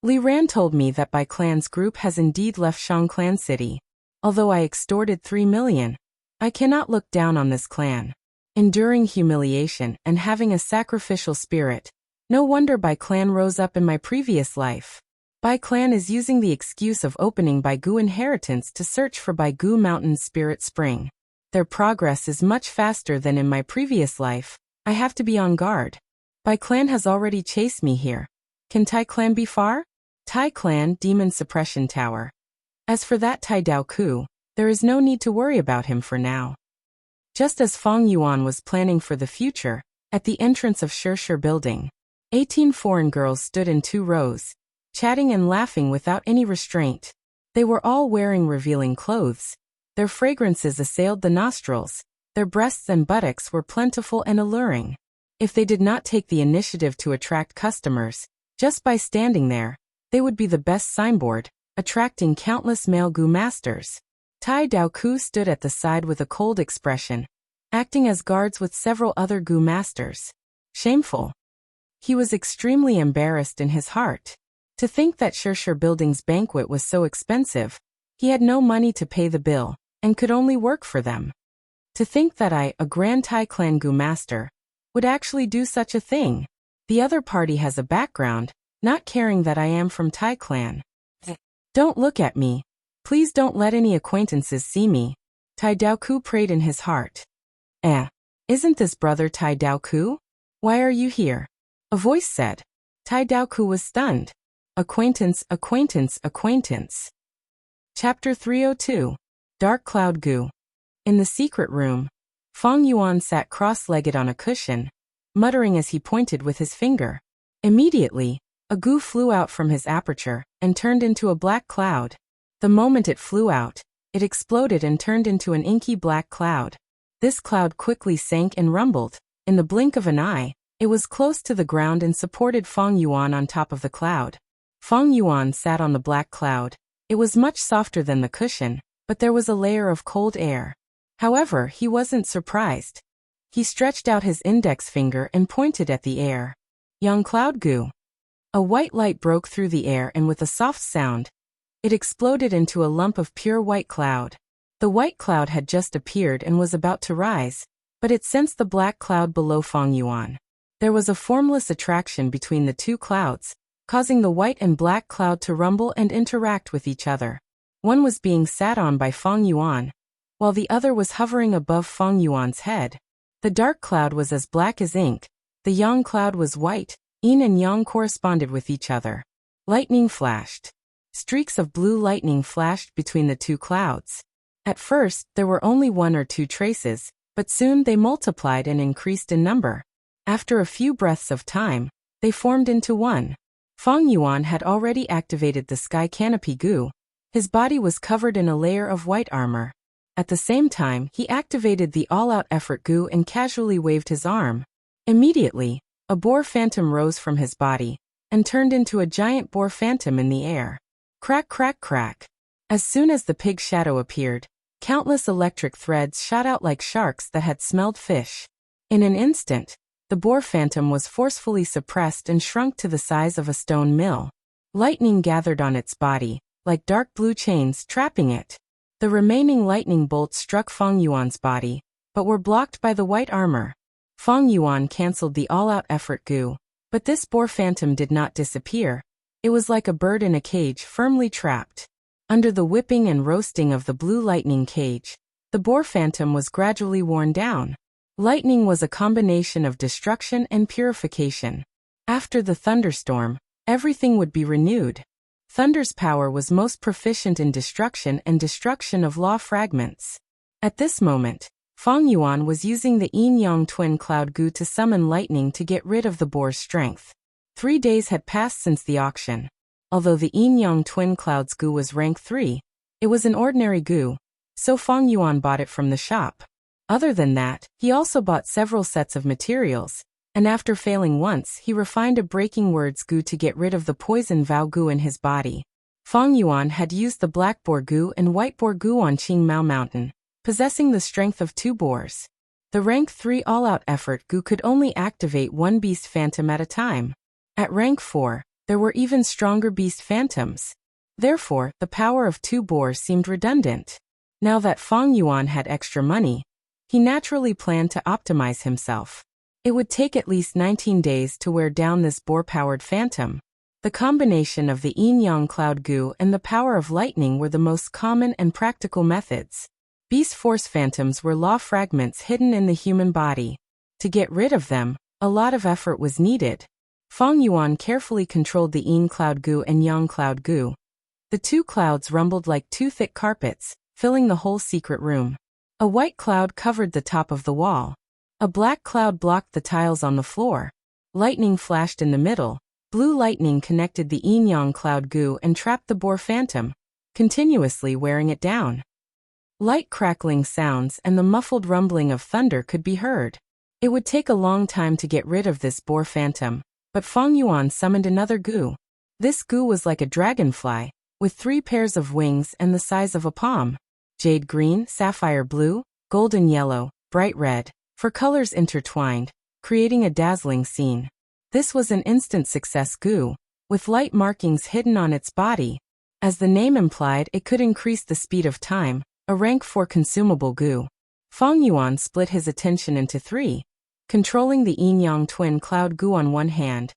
Li Ran told me that Bai Clan's group has indeed left Shang Clan City. Although I extorted 3 million, I cannot look down on this clan. Enduring humiliation and having a sacrificial spirit. No wonder Bai Clan rose up in my previous life. Bai Clan is using the excuse of opening Baigu inheritance to search for Baigu Mountain's spirit spring. Their progress is much faster than in my previous life. I have to be on guard. Bai Clan has already chased me here. Can Tai Clan be far? Tai Clan Demon Suppression Tower. As for that Tai Dao Ku, there is no need to worry about him for now. Just as Fang Yuan was planning for the future, at the entrance of Shirshir Building, 18 foreign girls stood in 2 rows, chatting and laughing without any restraint. They were all wearing revealing clothes. Their fragrances assailed the nostrils. Their breasts and buttocks were plentiful and alluring. If they did not take the initiative to attract customers, just by standing there, they would be the best signboard, attracting countless male Gu masters. Tai Dao Ku stood at the side with a cold expression, acting as guards with several other Gu masters. Shameful. He was extremely embarrassed in his heart. To think that Shirshir Building's banquet was so expensive, he had no money to pay the bill, and could only work for them. To think that I, a Grand Tai Clan Gu master, would actually do such a thing. The other party has a background, not caring that I am from Tai Clan. Don't look at me. Please don't let any acquaintances see me. Tai Dao Ku prayed in his heart. Isn't this brother Tai Dao Ku? Why are you here? A voice said. Tai Dao Ku was stunned. Acquaintance, acquaintance, acquaintance. Chapter 302. Dark Cloud Gu. In the secret room, Fang Yuan sat cross-legged on a cushion, muttering as he pointed with his finger. Immediately, a Gu flew out from his aperture and turned into a black cloud. The moment it flew out, it exploded and turned into an inky black cloud. This cloud quickly sank and rumbled. In the blink of an eye, it was close to the ground and supported Fang Yuan on top of the cloud. Fang Yuan sat on the black cloud. It was much softer than the cushion, but there was a layer of cold air. However, he wasn't surprised. He stretched out his index finger and pointed at the air. Young Cloud Gu. A white light broke through the air and with a soft sound, it exploded into a lump of pure white cloud. The white cloud had just appeared and was about to rise, but it sensed the black cloud below Fang Yuan. There was a formless attraction between the 2 clouds, causing the white and black cloud to rumble and interact with each other. One was being sat on by Fang Yuan, while the other was hovering above Fang Yuan's head. The dark cloud was as black as ink. The yang cloud was white. Yin and yang corresponded with each other. Lightning flashed. Streaks of blue lightning flashed between the 2 clouds. At first, there were only 1 or 2 traces, but soon they multiplied and increased in number. After a few breaths of time, they formed into one. Fang Yuan had already activated the Sky Canopy Gu. His body was covered in a layer of white armor. At the same time, he activated the all-out effort Gu and casually waved his arm. Immediately, a boar phantom rose from his body and turned into a giant boar phantom in the air. Crack, crack, crack. As soon as the pig shadow appeared, countless electric threads shot out like sharks that had smelled fish. In an instant, the boar phantom was forcefully suppressed and shrunk to the size of a stone mill. Lightning gathered on its body, like dark blue chains trapping it. The remaining lightning bolts struck Fang Yuan's body, but were blocked by the white armor. Fang Yuan cancelled the all-out effort Gu, but this boar phantom did not disappear. It was like a bird in a cage firmly trapped. Under the whipping and roasting of the blue lightning cage, the boar phantom was gradually worn down. Lightning was a combination of destruction and purification. After the thunderstorm, everything would be renewed. Thunder's power was most proficient in destruction and destruction of law fragments. At this moment, Fang Yuan was using the Yin-Yang twin cloud Gu to summon lightning to get rid of the boar's strength. 3 days had passed since the auction. Although the Yin-Yang twin clouds Gu was rank 3, it was an ordinary Gu, so Fang Yuan bought it from the shop. Other than that, he also bought several sets of materials, and after failing once, he refined a breaking words Gu to get rid of the poison Vow Gu in his body. Fang Yuan had used the black boar Gu and white boar Gu on Qing Mao Mountain, possessing the strength of 2 boars. The rank 3 all-out effort Gu could only activate 1 beast phantom at a time. At rank 4, There were even stronger beast phantoms. Therefore, the power of 2 boars seemed redundant. Now that Fang Yuan had extra money, he naturally planned to optimize himself. It would take at least 19 days to wear down this boar-powered phantom. The combination of the yin-yang cloud goo and the power of lightning were the most common and practical methods. Beast force phantoms were law fragments hidden in the human body. To get rid of them, a lot of effort was needed. Fang Yuan carefully controlled the yin cloud goo and yang cloud goo. The 2 clouds rumbled like 2 thick carpets, filling the whole secret room. A white cloud covered the top of the wall. A black cloud blocked the tiles on the floor. Lightning flashed in the middle. Blue lightning connected the yin-yang cloud goo and trapped the boar phantom, continuously wearing it down. Light crackling sounds and the muffled rumbling of thunder could be heard. It would take a long time to get rid of this boar phantom, but Fang Yuan summoned another goo. This goo was like a dragonfly, with 3 pairs of wings and the size of a palm. Jade green, sapphire blue, golden yellow, bright red, 4 colors intertwined, creating a dazzling scene. This was an instant success goo, with light markings hidden on its body. As the name implied, it could increase the speed of time, a rank 4 consumable goo. Fang Yuan split his attention into 3, controlling the yin-yang twin cloud goo on one hand,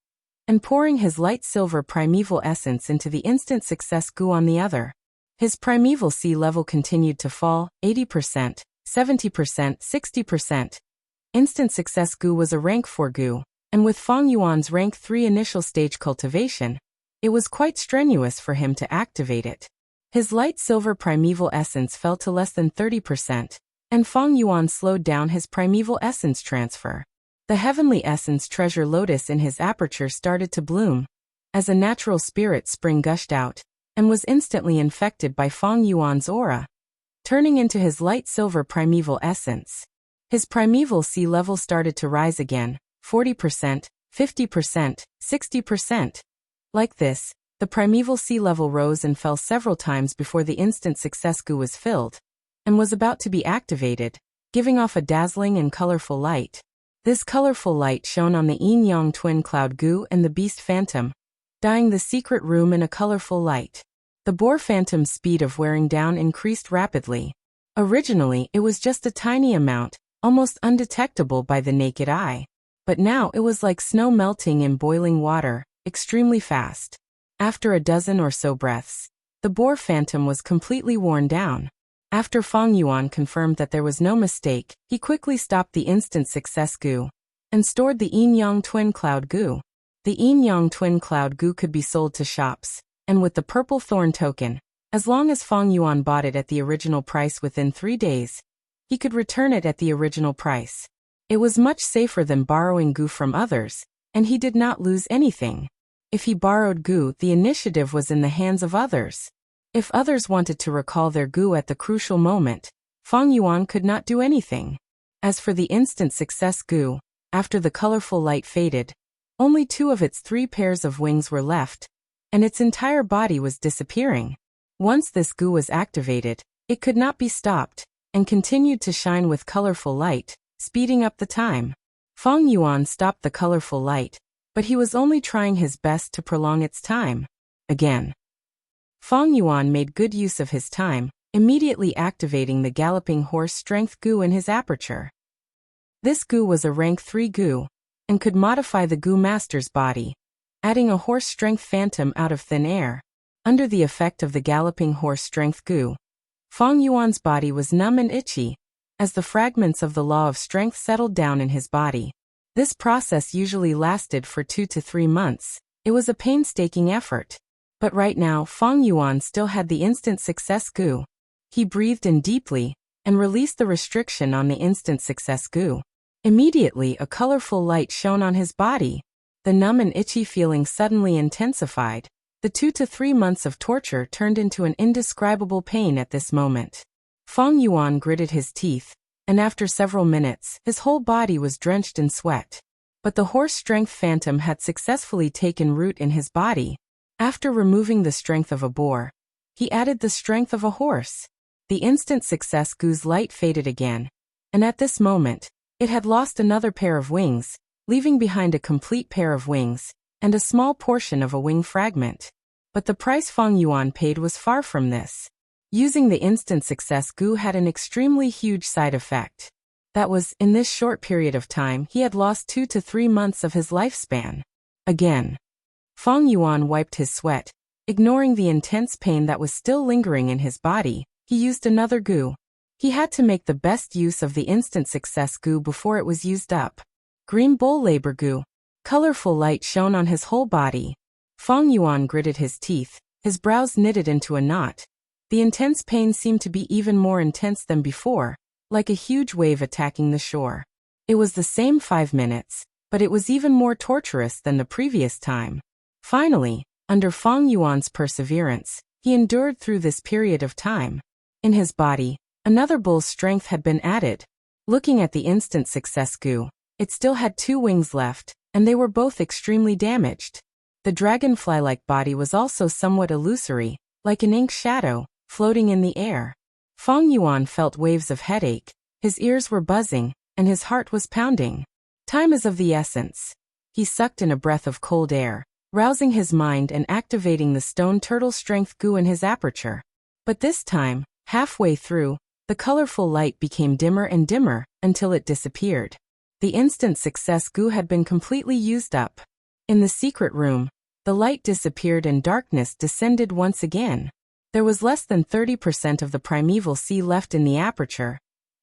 and pouring his light silver primeval essence into the instant success goo on the other. His primeval sea level continued to fall, 80%, 70%, 60%. Instant success goo was a rank 4 goo. And with Fang Yuan's rank 3 initial stage cultivation, it was quite strenuous for him to activate it. His light silver primeval essence fell to less than 30%, and Fang Yuan slowed down his primeval essence transfer. The heavenly essence treasure lotus in his aperture started to bloom, as a natural spirit spring gushed out, and was instantly infected by Fang Yuan's aura, turning into his light silver primeval essence. His primeval sea level started to rise again, 40%, 50%, 60%. Like this, the primeval sea level rose and fell several times before the instant success goo was filled, and was about to be activated, giving off a dazzling and colorful light. This colorful light shone on the yin-yang twin cloud goo and the beast phantom, dyeing the secret room in a colorful light. The boar phantom's speed of wearing down increased rapidly. Originally, it was just a tiny amount, almost undetectable by the naked eye. But now it was like snow melting in boiling water, extremely fast. After a dozen or so breaths, the boar phantom was completely worn down. After Fang Yuan confirmed that there was no mistake, he quickly stopped the instant success goo and stored the yin-yang twin cloud goo. The yin-yang twin cloud goo could be sold to shops, and with the purple thorn token, as long as Fang Yuan bought it at the original price within 3 days, he could return it at the original price. It was much safer than borrowing goo from others, and he did not lose anything. If he borrowed goo, the initiative was in the hands of others. If others wanted to recall their goo at the crucial moment, Fang Yuan could not do anything. As for the instant success goo, after the colorful light faded, only 2 of its 3 pairs of wings were left, and its entire body was disappearing. Once this goo was activated, it could not be stopped, and continued to shine with colorful light, speeding up the time. Fang Yuan stopped the colorful light, but he was only trying his best to prolong its time. Again. Fang Yuan made good use of his time, immediately activating the galloping horse strength goo in his aperture. This goo was a rank 3 goo, and could modify the goo master's body, adding a horse strength phantom out of thin air. Under the effect of the galloping horse strength goo, Fang Yuan's body was numb and itchy, as the fragments of the law of strength settled down in his body. This process usually lasted for 2 to 3 months. It was a painstaking effort. But right now, Fang Yuan still had the instant success goo. He breathed in deeply, and released the restriction on the instant success goo. Immediately, a colorful light shone on his body. The numb and itchy feeling suddenly intensified. The 2 to 3 months of torture turned into an indescribable pain at this moment. Fang Yuan gritted his teeth, and after several minutes, his whole body was drenched in sweat. But the horse strength phantom had successfully taken root in his body. After removing the strength of a boar, he added the strength of a horse. The instant success goo's light faded again, and at this moment, it had lost another pair of wings, leaving behind a complete pair of wings, and a small portion of a wing fragment. But the price Fang Yuan paid was far from this. Using the instant success goo had an extremely huge side effect. That was, in this short period of time, he had lost 2 to 3 months of his lifespan. Again. Fang Yuan wiped his sweat. Ignoring the intense pain that was still lingering in his body, he used another goo. He had to make the best use of the instant success goo before it was used up. Green bull labor goo. Colorful light shone on his whole body. Fang Yuan gritted his teeth, his brows knitted into a knot. The intense pain seemed to be even more intense than before, like a huge wave attacking the shore. It was the same 5 minutes, but it was even more torturous than the previous time. Finally, under Fang Yuan's perseverance, he endured through this period of time. In his body, another bull's strength had been added. Looking at the instant success goo, it still had 2 wings left, and they were both extremely damaged. The dragonfly-like body was also somewhat illusory, like an ink shadow, floating in the air. Fang Yuan felt waves of headache, his ears were buzzing, and his heart was pounding. Time is of the essence. He sucked in a breath of cold air, rousing his mind and activating the stone turtle strength goo in his aperture. But this time, halfway through, the colorful light became dimmer and dimmer, until it disappeared. The instant success goo had been completely used up. In the secret room, the light disappeared and darkness descended once again. There was less than 30% of the primeval sea left in the aperture,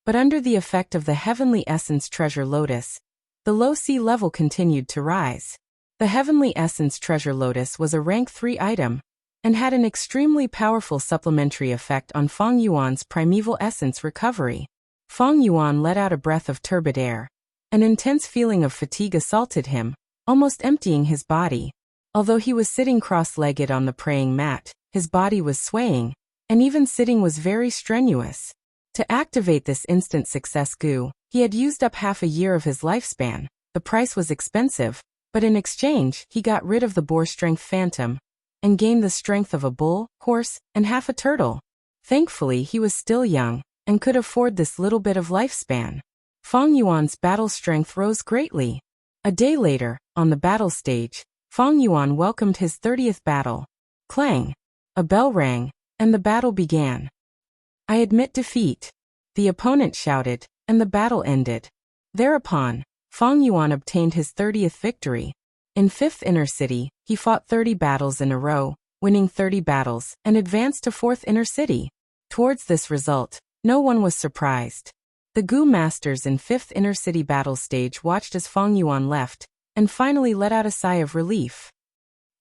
but under the effect of the heavenly essence treasure lotus, the low sea level continued to rise. The heavenly essence treasure lotus was a rank 3 item, and had an extremely powerful supplementary effect on Fang Yuan's primeval essence recovery. Fang Yuan let out a breath of turbid air. An intense feeling of fatigue assaulted him, almost emptying his body. Although he was sitting cross-legged on the praying mat, his body was swaying, and even sitting was very strenuous. To activate this instant success goo, he had used up half a year of his lifespan. The price was expensive, but in exchange, he got rid of the boar strength phantom, and gained the strength of a bull, horse, and half a turtle. Thankfully, he was still young, and could afford this little bit of lifespan. Fang Yuan's battle strength rose greatly. A day later, on the battle stage, Fang Yuan welcomed his 30th battle. Clang! A bell rang, and the battle began. I admit defeat. The opponent shouted, and the battle ended. Thereupon, Fang Yuan obtained his 30th victory. In 5th Inner City, he fought 30 battles in a row, winning 30 battles, and advanced to 4th Inner City. Towards this result, no one was surprised. The Gu Masters in 5th Inner City battle stage watched as Fang Yuan left, and finally let out a sigh of relief.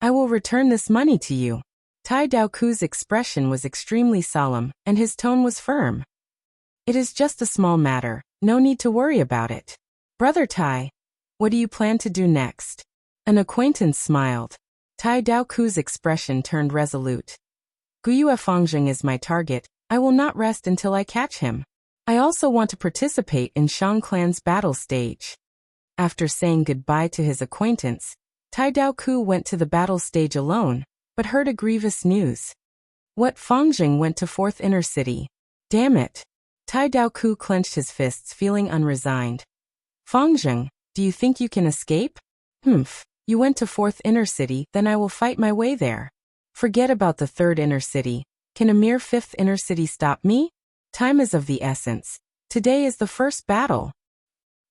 I will return this money to you. Tai Daoku's expression was extremely solemn, and his tone was firm. It is just a small matter, no need to worry about it. Brother Tai, what do you plan to do next? An acquaintance smiled. Tai Daoku's expression turned resolute. Guyue Fangjing is my target, I will not rest until I catch him. I also want to participate in Shang Clan's battle stage. After saying goodbye to his acquaintance, Tai Daoku went to the battle stage alone, but heard a grievous news. What? Fangjing went to 4th Inner City. Damn it. Tai Daoku clenched his fists, feeling unresigned. Fangjing, do you think you can escape? Humph, you went to 4th Inner City, then I will fight my way there. Forget about the 3rd Inner City. Can a mere 5th Inner City stop me? Time is of the essence. Today is the first battle.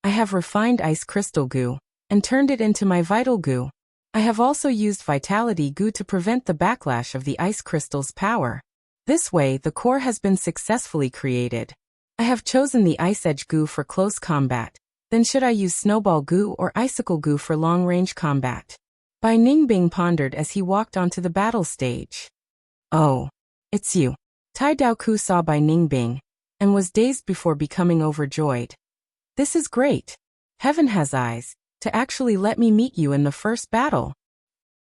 I have refined ice crystal goo, and turned it into my vital goo. I have also used vitality goo to prevent the backlash of the ice crystal's power. This way, the core has been successfully created. I have chosen the ice edge goo for close combat. Then should I use snowball goo or icicle goo for long-range combat? Bai Ningbing pondered as he walked onto the battle stage. Oh, it's you. Tai Daoku saw Bai Ningbing, and was dazed before becoming overjoyed. This is great. Heaven has eyes, to actually let me meet you in the first battle.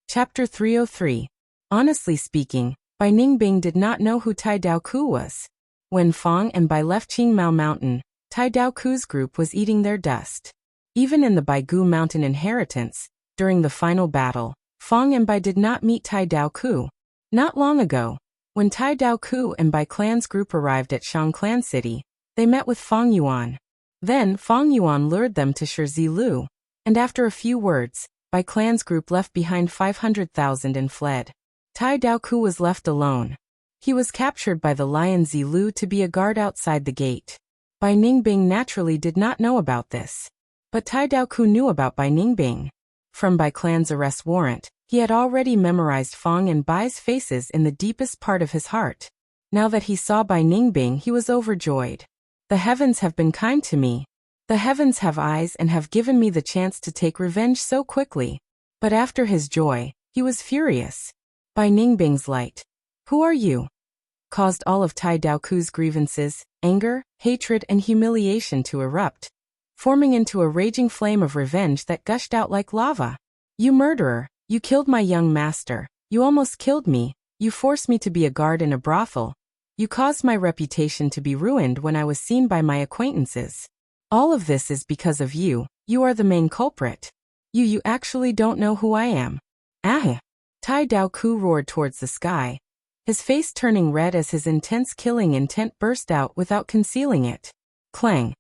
Chapter 303. Honestly speaking, Bai Ningbing did not know who Tai Daoku was. When Fang and Bai left Qingmao Mountain, Tai Daoku's group was eating their dust. Even in the Baigu Mountain inheritance, during the final battle, Fang and Bai did not meet Tai Daoku. Not long ago, when Tai Daoku and Bai Clan's group arrived at Shang Clan City, they met with Fang Yuan. Then Fang Yuan lured them to Shizi Lu, and after a few words, Bai clan's group left behind 500,000 and fled. Tai Daoku was left alone. He was captured by the lion Zilu to be a guard outside the gate. Bai Ningbing naturally did not know about this. But Tai Daoku knew about Bai Ningbing. From Bai clan's arrest warrant, he had already memorized Fong and Bai's faces in the deepest part of his heart. Now that he saw Bai Ningbing, he was overjoyed. The heavens have been kind to me. The heavens have eyes and have given me the chance to take revenge so quickly. But after his joy, he was furious. Bai Ningbing's light. Who are you? Caused all of Tai Daoku's grievances, anger, hatred and humiliation to erupt, forming into a raging flame of revenge that gushed out like lava. You murderer, you killed my young master, you almost killed me, you forced me to be a guard in a brothel, you caused my reputation to be ruined when I was seen by my acquaintances. All of this is because of you, you are the main culprit. You actually don't know who I am. Ah! Tai Daoku roared towards the sky, his face turning red as his intense killing intent burst out without concealing it. Clang!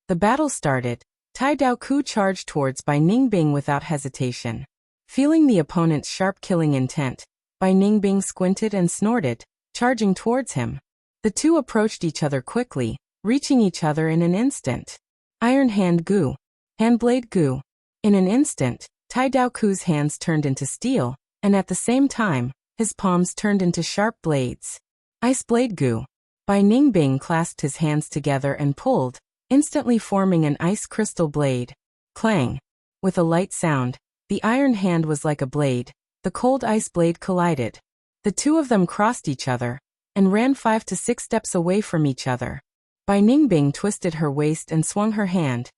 The battle started. Tai Daoku charged towards Bai Ningbing without hesitation. Feeling the opponent's sharp killing intent, Bai Ningbing squinted and snorted, charging towards him. The two approached each other quickly, reaching each other in an instant. Iron Hand Gu. Handblade Gu. In an instant, Tai Daoku's hands turned into steel, and at the same time, his palms turned into sharp blades. Ice Blade Gu. Bai Ningbing clasped his hands together and pulled, instantly forming an ice crystal blade. Clang! With a light sound, the iron hand was like a blade, the cold ice blade collided. The two of them crossed each other, and ran 5 to 6 steps away from each other. Bai Ningbing twisted her waist and swung her hand.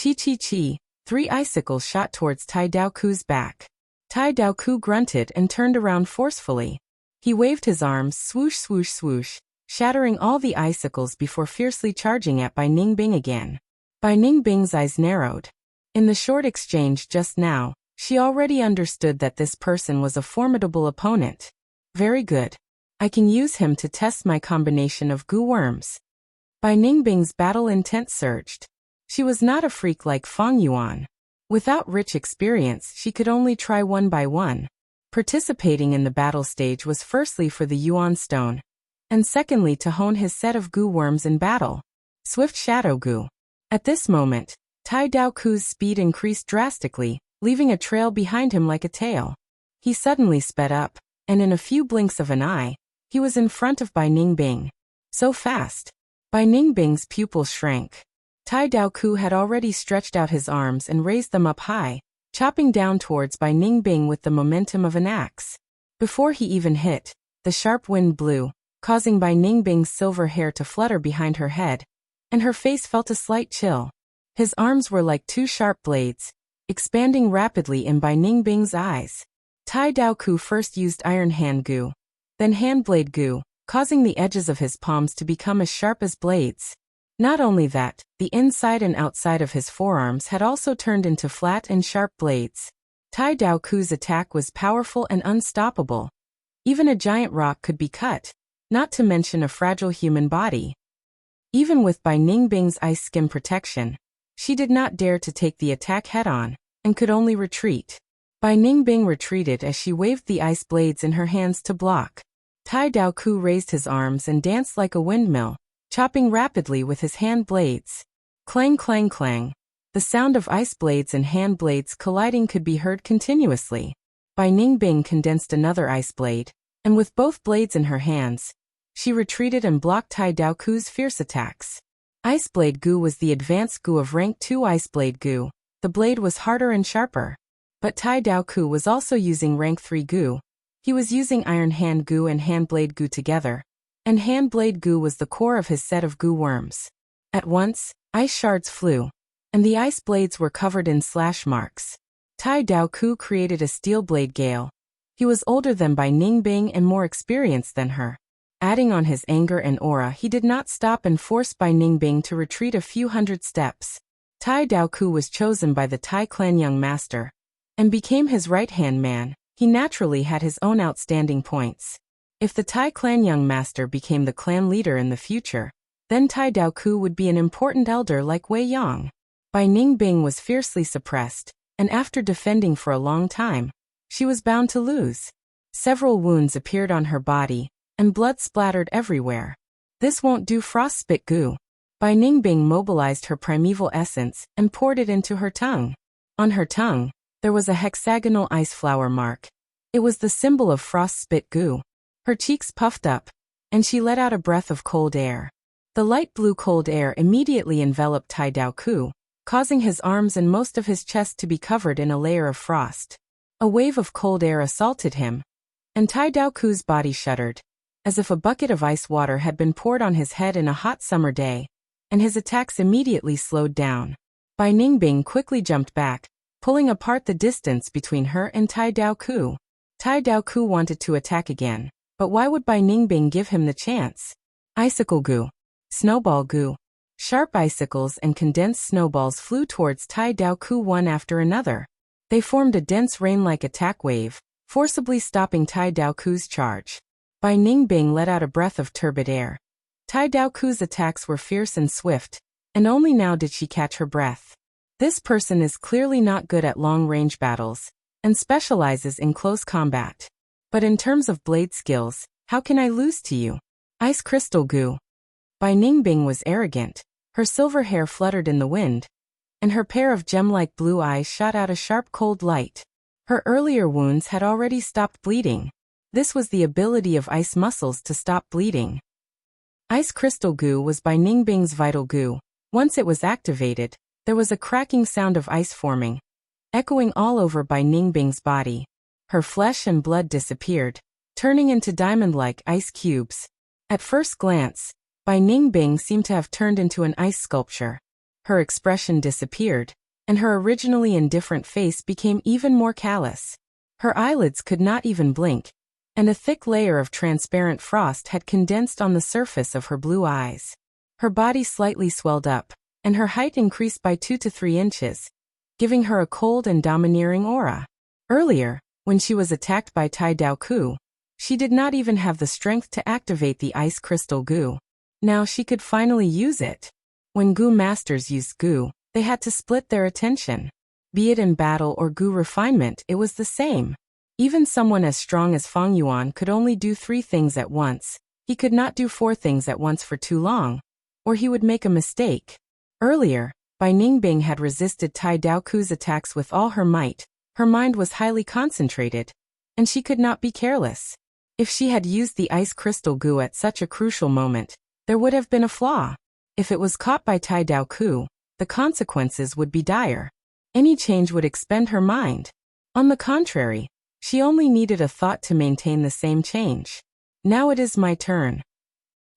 Chi chi chi, 3 icicles shot towards Tai Daoku's back. Tai Daoku grunted and turned around forcefully. He waved his arms swoosh swoosh swoosh, shattering all the icicles before fiercely charging at Bai Ningbing again. Bai Ningbing's eyes narrowed. In the short exchange just now, she already understood that this person was a formidable opponent. Very good. I can use him to test my combination of goo worms. Bai Ningbing's battle intent surged. She was not a freak like Fong Yuan. Without rich experience, she could only try one by one. Participating in the battle stage was firstly for the Yuan Stone, and secondly to hone his set of goo worms in battle. Swift Shadow Goo. At this moment, Tai Daoku's speed increased drastically, leaving a trail behind him like a tail. He suddenly sped up, and in a few blinks of an eye, he was in front of Bai Ningbing. So fast. Bai Ningbing's pupils shrank. Tai Daoku had already stretched out his arms and raised them up high, chopping down towards Bai Ningbing with the momentum of an axe. Before he even hit, the sharp wind blew, causing Bai Ningbing's silver hair to flutter behind her head, and her face felt a slight chill. His arms were like 2 sharp blades, expanding rapidly in Bai Ningbing's eyes. Tai Daoku first used Iron Hand Gu, then Handblade Gu, causing the edges of his palms to become as sharp as blades. Not only that, the inside and outside of his forearms had also turned into flat and sharp blades. Tai Daoku's attack was powerful and unstoppable. Even a giant rock could be cut, not to mention a fragile human body. Even with Bai Ningbing's ice skin protection, she did not dare to take the attack head-on, and could only retreat. Bai Ningbing retreated as she waved the ice blades in her hands to block. Tai Daoku raised his arms and danced like a windmill, chopping rapidly with his hand blades. Clang clang clang. The sound of ice blades and hand blades colliding could be heard continuously. Bai Ningbing condensed another ice blade, and with both blades in her hands, she retreated and blocked Tai Daoku's fierce attacks. Ice Blade Gu was the advanced Gu of rank 2 Ice Blade Gu. The blade was harder and sharper. But Tai Daoku was also using rank 3 Gu. He was using Iron Hand Gu and Handblade Gu together, and Handblade Gu was the core of his set of goo worms. At once, ice shards flew, and the ice blades were covered in slash marks. Tai Daoku created a steel blade gale. He was older than Bai Ningbing and more experienced than her. Adding on his anger and aura, he did not stop and forced Bai Ningbing to retreat a few hundred steps. Tai Daoku was chosen by the Tai clan young master, and became his right-hand man. He naturally had his own outstanding points. If the Tai clan young master became the clan leader in the future, then Tai Daoku would be an important elder like Wei Yang. Bai Ningbing was fiercely suppressed, and after defending for a long time, she was bound to lose. Several wounds appeared on her body, and blood splattered everywhere. This won't do, frostspit Gu. Bai Ningbing mobilized her primeval essence and poured it into her tongue. On her tongue, there was a hexagonal ice flower mark. It was the symbol of frostspit Gu. Her cheeks puffed up, and she let out a breath of cold air. The light blue cold air immediately enveloped Tai Daoku, causing his arms and most of his chest to be covered in a layer of frost. A wave of cold air assaulted him, and Tai Daoku's body shuddered, as if a bucket of ice water had been poured on his head in a hot summer day, and his attacks immediately slowed down. Bai Ningbing quickly jumped back, pulling apart the distance between her and Tai Daoku. Tai Daoku wanted to attack again, but why would Bai Ningbing give him the chance? Icicle Gu. Snowball Gu. Sharp icicles and condensed snowballs flew towards Tai Daoku one after another. They formed a dense rain-like attack wave, forcibly stopping Tai Daoku's charge. Bai Ningbing let out a breath of turbid air. Tai Daoku's attacks were fierce and swift, and only now did she catch her breath. This person is clearly not good at long-range battles, and specializes in close combat. But in terms of blade skills, how can I lose to you? Ice Crystal Gu. Bai Ningbing was arrogant. Her silver hair fluttered in the wind, and her pair of gem-like blue eyes shot out a sharp cold light. Her earlier wounds had already stopped bleeding. This was the ability of ice muscles to stop bleeding. Ice Crystal Gu was Bai Ningbing's vital Gu. Once it was activated, there was a cracking sound of ice forming, echoing all over Bai Ningbing's body. Her flesh and blood disappeared, turning into diamond-like ice cubes. At first glance, Bai Ningbing seemed to have turned into an ice sculpture. Her expression disappeared, and her originally indifferent face became even more callous. Her eyelids could not even blink, and a thick layer of transparent frost had condensed on the surface of her blue eyes. Her body slightly swelled up, and her height increased by 2 to 3 inches, giving her a cold and domineering aura. Earlier, when she was attacked by Tai Daoku, she did not even have the strength to activate the Ice Crystal Gu. Now she could finally use it. When Gu masters used Gu, they had to split their attention. Be it in battle or Gu refinement, it was the same. Even someone as strong as Fang Yuan could only do 3 things at once. He could not do 4 things at once for too long, or he would make a mistake. Earlier, Bai Ningbing had resisted Tai Daoku's attacks with all her might. Her mind was highly concentrated, and she could not be careless. If she had used the Ice Crystal Gu at such a crucial moment, there would have been a flaw. If it was caught by Tai Daoku, the consequences would be dire. Any change would expend her mind. On the contrary, she only needed a thought to maintain the same change. Now it is my turn,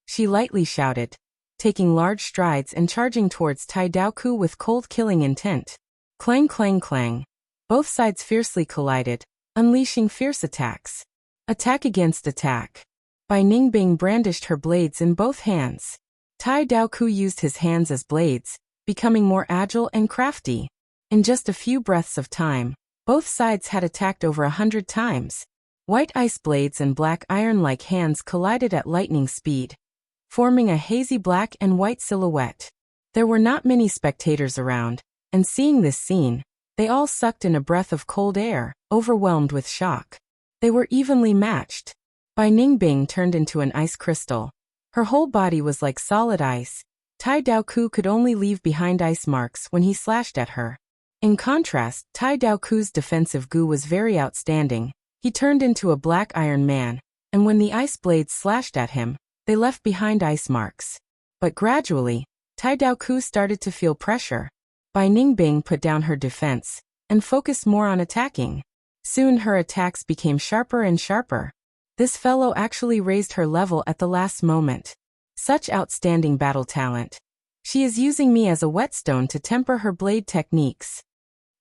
she lightly shouted, taking large strides and charging towards Tai Daoku with cold killing intent. Clang clang clang. Both sides fiercely collided, unleashing fierce attacks. Attack against attack. Bai Ningbing brandished her blades in both hands. Tai Daoku used his hands as blades, becoming more agile and crafty. In just a few breaths of time, both sides had attacked over 100 times. White ice blades and black iron-like hands collided at lightning speed, forming a hazy black and white silhouette. There were not many spectators around, and seeing this scene, they all sucked in a breath of cold air, overwhelmed with shock. They were evenly matched. Bai Ningbing turned into an ice crystal. Her whole body was like solid ice. Tai Daoku could only leave behind ice marks when he slashed at her. In contrast, Tai Daoku's defensive Gu was very outstanding. He turned into a black iron man, and when the ice blades slashed at him, they left behind ice marks. But gradually, Tai Daoku started to feel pressure. Bai Ningbing put down her defense and focused more on attacking. Soon her attacks became sharper and sharper. This fellow actually raised her level at the last moment. Such outstanding battle talent. She is using me as a whetstone to temper her blade techniques.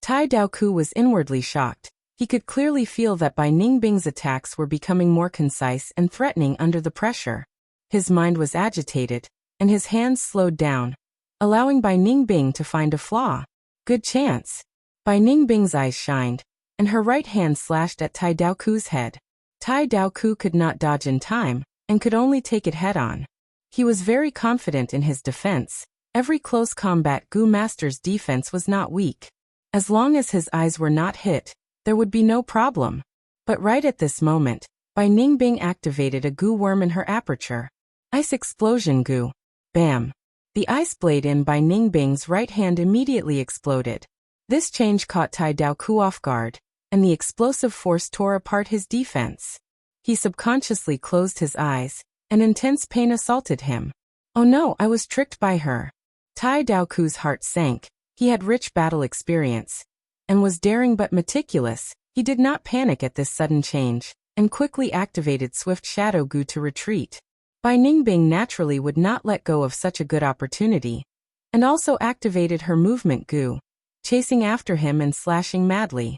Tai Daoku was inwardly shocked. He could clearly feel that Bai Ningbing's attacks were becoming more concise and threatening under the pressure. His mind was agitated, and his hands slowed down, allowing Bai Ningbing to find a flaw. Good chance. Bai Ningbing's eyes shined, and her right hand slashed at Tai Daoku's head. Tai Daoku could not dodge in time, and could only take it head-on. He was very confident in his defense. Every close combat Gu master's defense was not weak. As long as his eyes were not hit, there would be no problem. But right at this moment, Bai Ningbing activated a goo worm in her aperture. Ice explosion goo. Bam! The ice blade in Bai Ningbing's right hand immediately exploded. This change caught Tai Daoku off guard, and the explosive force tore apart his defense. He subconsciously closed his eyes, and intense pain assaulted him. Oh no, I was tricked by her. Tai Daoku's heart sank. He had rich battle experience, and was daring but meticulous. He did not panic at this sudden change, and quickly activated Swift Shadow Goo to retreat. Bai Ningbing naturally would not let go of such a good opportunity, and also activated her movement goo, chasing after him and slashing madly.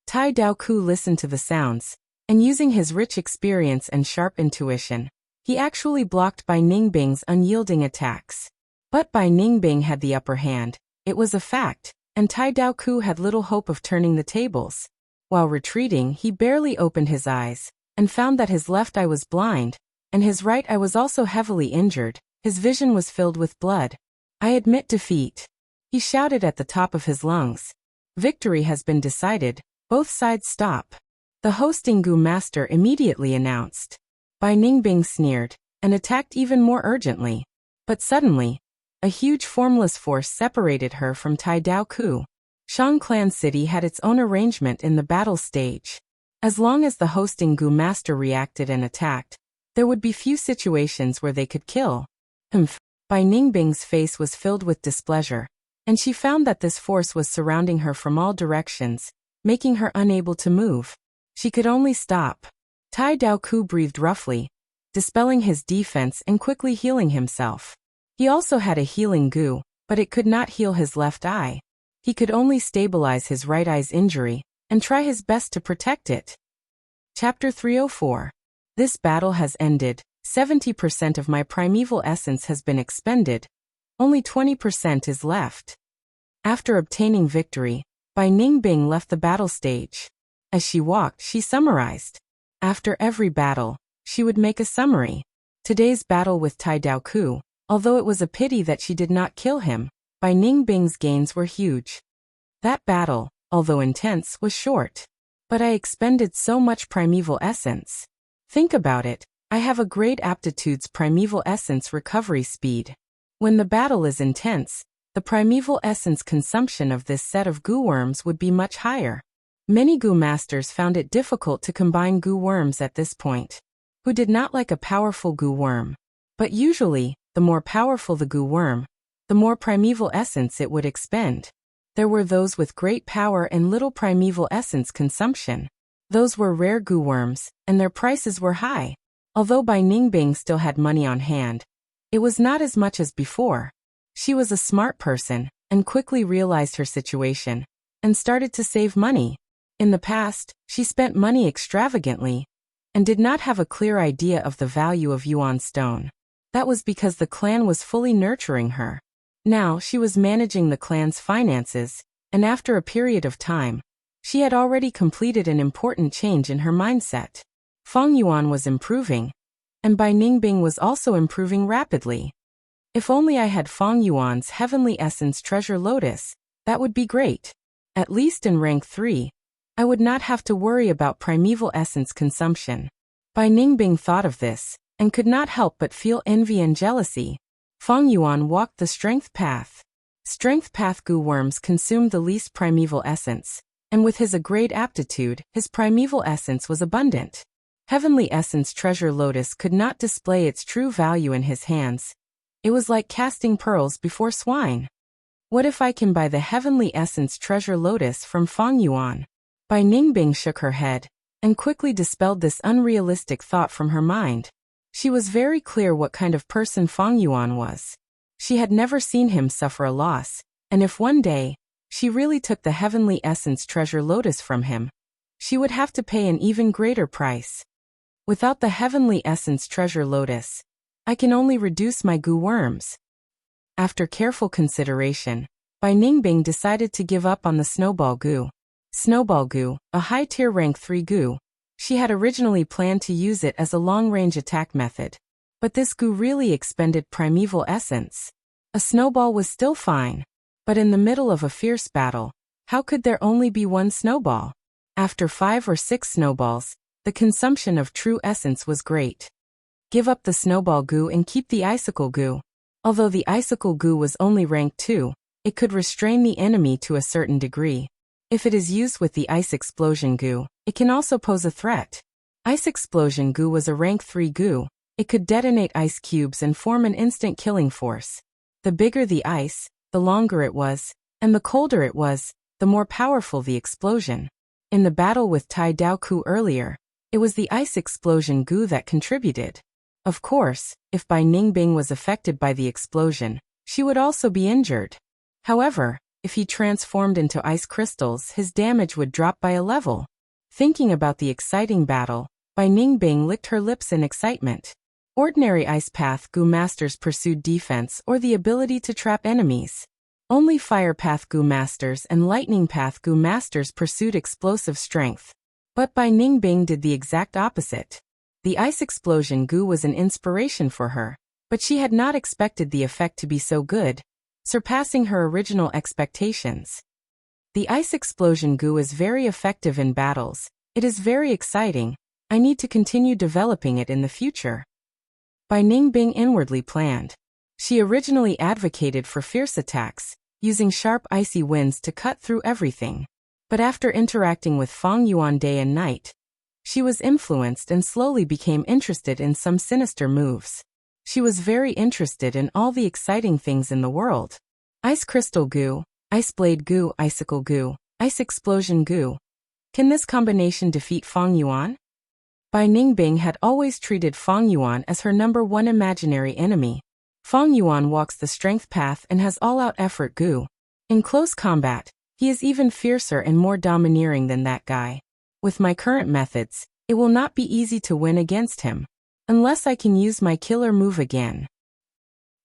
Tai Daoku listened to the sounds, and using his rich experience and sharp intuition, he actually blocked Bai Ningbing's unyielding attacks. But Bai Ningbing had the upper hand, it was a fact, and Tai Daoku had little hope of turning the tables. While retreating, he barely opened his eyes, and found that his left eye was blind, and his right eye was also heavily injured. His vision was filled with blood. I admit defeat. He shouted at the top of his lungs. Victory has been decided, both sides stop. The hosting goo master immediately announced. Bai Ningbing sneered, and attacked even more urgently. But suddenly, a huge formless force separated her from Tai Daoku. Shang Clan City had its own arrangement in the battle stage. As long as the hosting goo master reacted and attacked, there would be few situations where they could kill. Bai Ningbing's face was filled with displeasure, and she found that this force was surrounding her from all directions, making her unable to move. She could only stop. Tai Daoku breathed roughly, dispelling his defense and quickly healing himself. He also had a healing goo, but it could not heal his left eye. He could only stabilize his right eye's injury, and try his best to protect it. Chapter 304. This battle has ended. 70% of my primeval essence has been expended. Only 20% is left. After obtaining victory, Bai Ningbing left the battle stage. As she walked, she summarized. After every battle, she would make a summary. Today's battle with Tai Daoku, although it was a pity that she did not kill him, Bai Ningbing's gains were huge. That battle, although intense, was short. But I expended so much primeval essence. Think about it, I have a great aptitude's primeval essence recovery speed. When the battle is intense, the primeval essence consumption of this set of goo worms would be much higher. Many goo masters found it difficult to combine goo worms at this point. Who did not like a powerful goo worm? But usually, the more powerful the goo worm, the more primeval essence it would expend. There were those with great power and little primeval essence consumption. Those were rare goo worms, and their prices were high. Although Bai Ningbing still had money on hand, it was not as much as before. She was a smart person, and quickly realized her situation, and started to save money. In the past, she spent money extravagantly, and did not have a clear idea of the value of yuan stone. That was because the clan was fully nurturing her. Now she was managing the clan's finances, and after a period of time, she had already completed an important change in her mindset. Feng Yuan was improving, and Bai Ningbing was also improving rapidly. If only I had Feng Yuan's Heavenly Essence Treasure Lotus, that would be great. At least in rank 3, I would not have to worry about primeval essence consumption. Bai Ningbing thought of this, and could not help but feel envy and jealousy. Feng Yuan walked the strength path. Strength path goo worms consumed the least primeval essence, and with his great aptitude, his primeval essence was abundant. Heavenly Essence Treasure Lotus could not display its true value in his hands. It was like casting pearls before swine. What if I can buy the Heavenly Essence Treasure Lotus from Feng Yuan? Bai Ningbing shook her head, and quickly dispelled this unrealistic thought from her mind. She was very clear what kind of person Feng Yuan was. She had never seen him suffer a loss, and if one day, she really took the Heavenly Essence Treasure Lotus from him, she would have to pay an even greater price. Without the Heavenly Essence Treasure Lotus, I can only reduce my goo worms. After careful consideration, Bai Ningbing decided to give up on the Snowball Goo. Snowball Goo, a high-tier rank 3 goo. She had originally planned to use it as a long-range attack method. But this goo really expended primeval essence. A snowball was still fine. But in the middle of a fierce battle, How could there only be one snowball? After 5 or 6 snowballs, the consumption of true essence was great. Give up the snowball goo and keep the icicle goo. Although the icicle goo was only rank 2, it could restrain the enemy to a certain degree. If it is used with the ice explosion goo, it can also pose a threat. Ice explosion goo was a rank 3 goo. It could detonate ice cubes and form an instant killing force. The bigger the ice, the longer it was, and the colder it was, the more powerful the explosion. In the battle with Tai Dao Ku earlier, it was the ice explosion goo that contributed. Of course, if Bai Ningbing was affected by the explosion, she would also be injured. However, if he transformed into ice crystals, his damage would drop by a level. Thinking about the exciting battle, Bai Ningbing licked her lips in excitement. Ordinary Ice Path Goo Masters pursued defense or the ability to trap enemies. Only Fire Path Goo Masters and Lightning Path Goo Masters pursued explosive strength. But Bai Ningbing did the exact opposite. The ice explosion goo was an inspiration for her, but she had not expected the effect to be so good, surpassing her original expectations. The ice explosion goo is very effective in battles. It is very exciting. I need to continue developing it in the future. Bai Ningbing inwardly planned. She originally advocated for fierce attacks, using sharp icy winds to cut through everything. But after interacting with Fang Yuan day and night, she was influenced and slowly became interested in some sinister moves. She was very interested in all the exciting things in the world. Ice crystal goo, ice blade goo, icicle goo, ice explosion goo. Can this combination defeat Fang Yuan? Bai Ningbing had always treated Fang Yuan as her #1 imaginary enemy. Fang Yuan walks the strength path and has all-out effort goo. In close combat, he is even fiercer and more domineering than that guy. With my current methods, it will not be easy to win against him. Unless I can use my killer move again.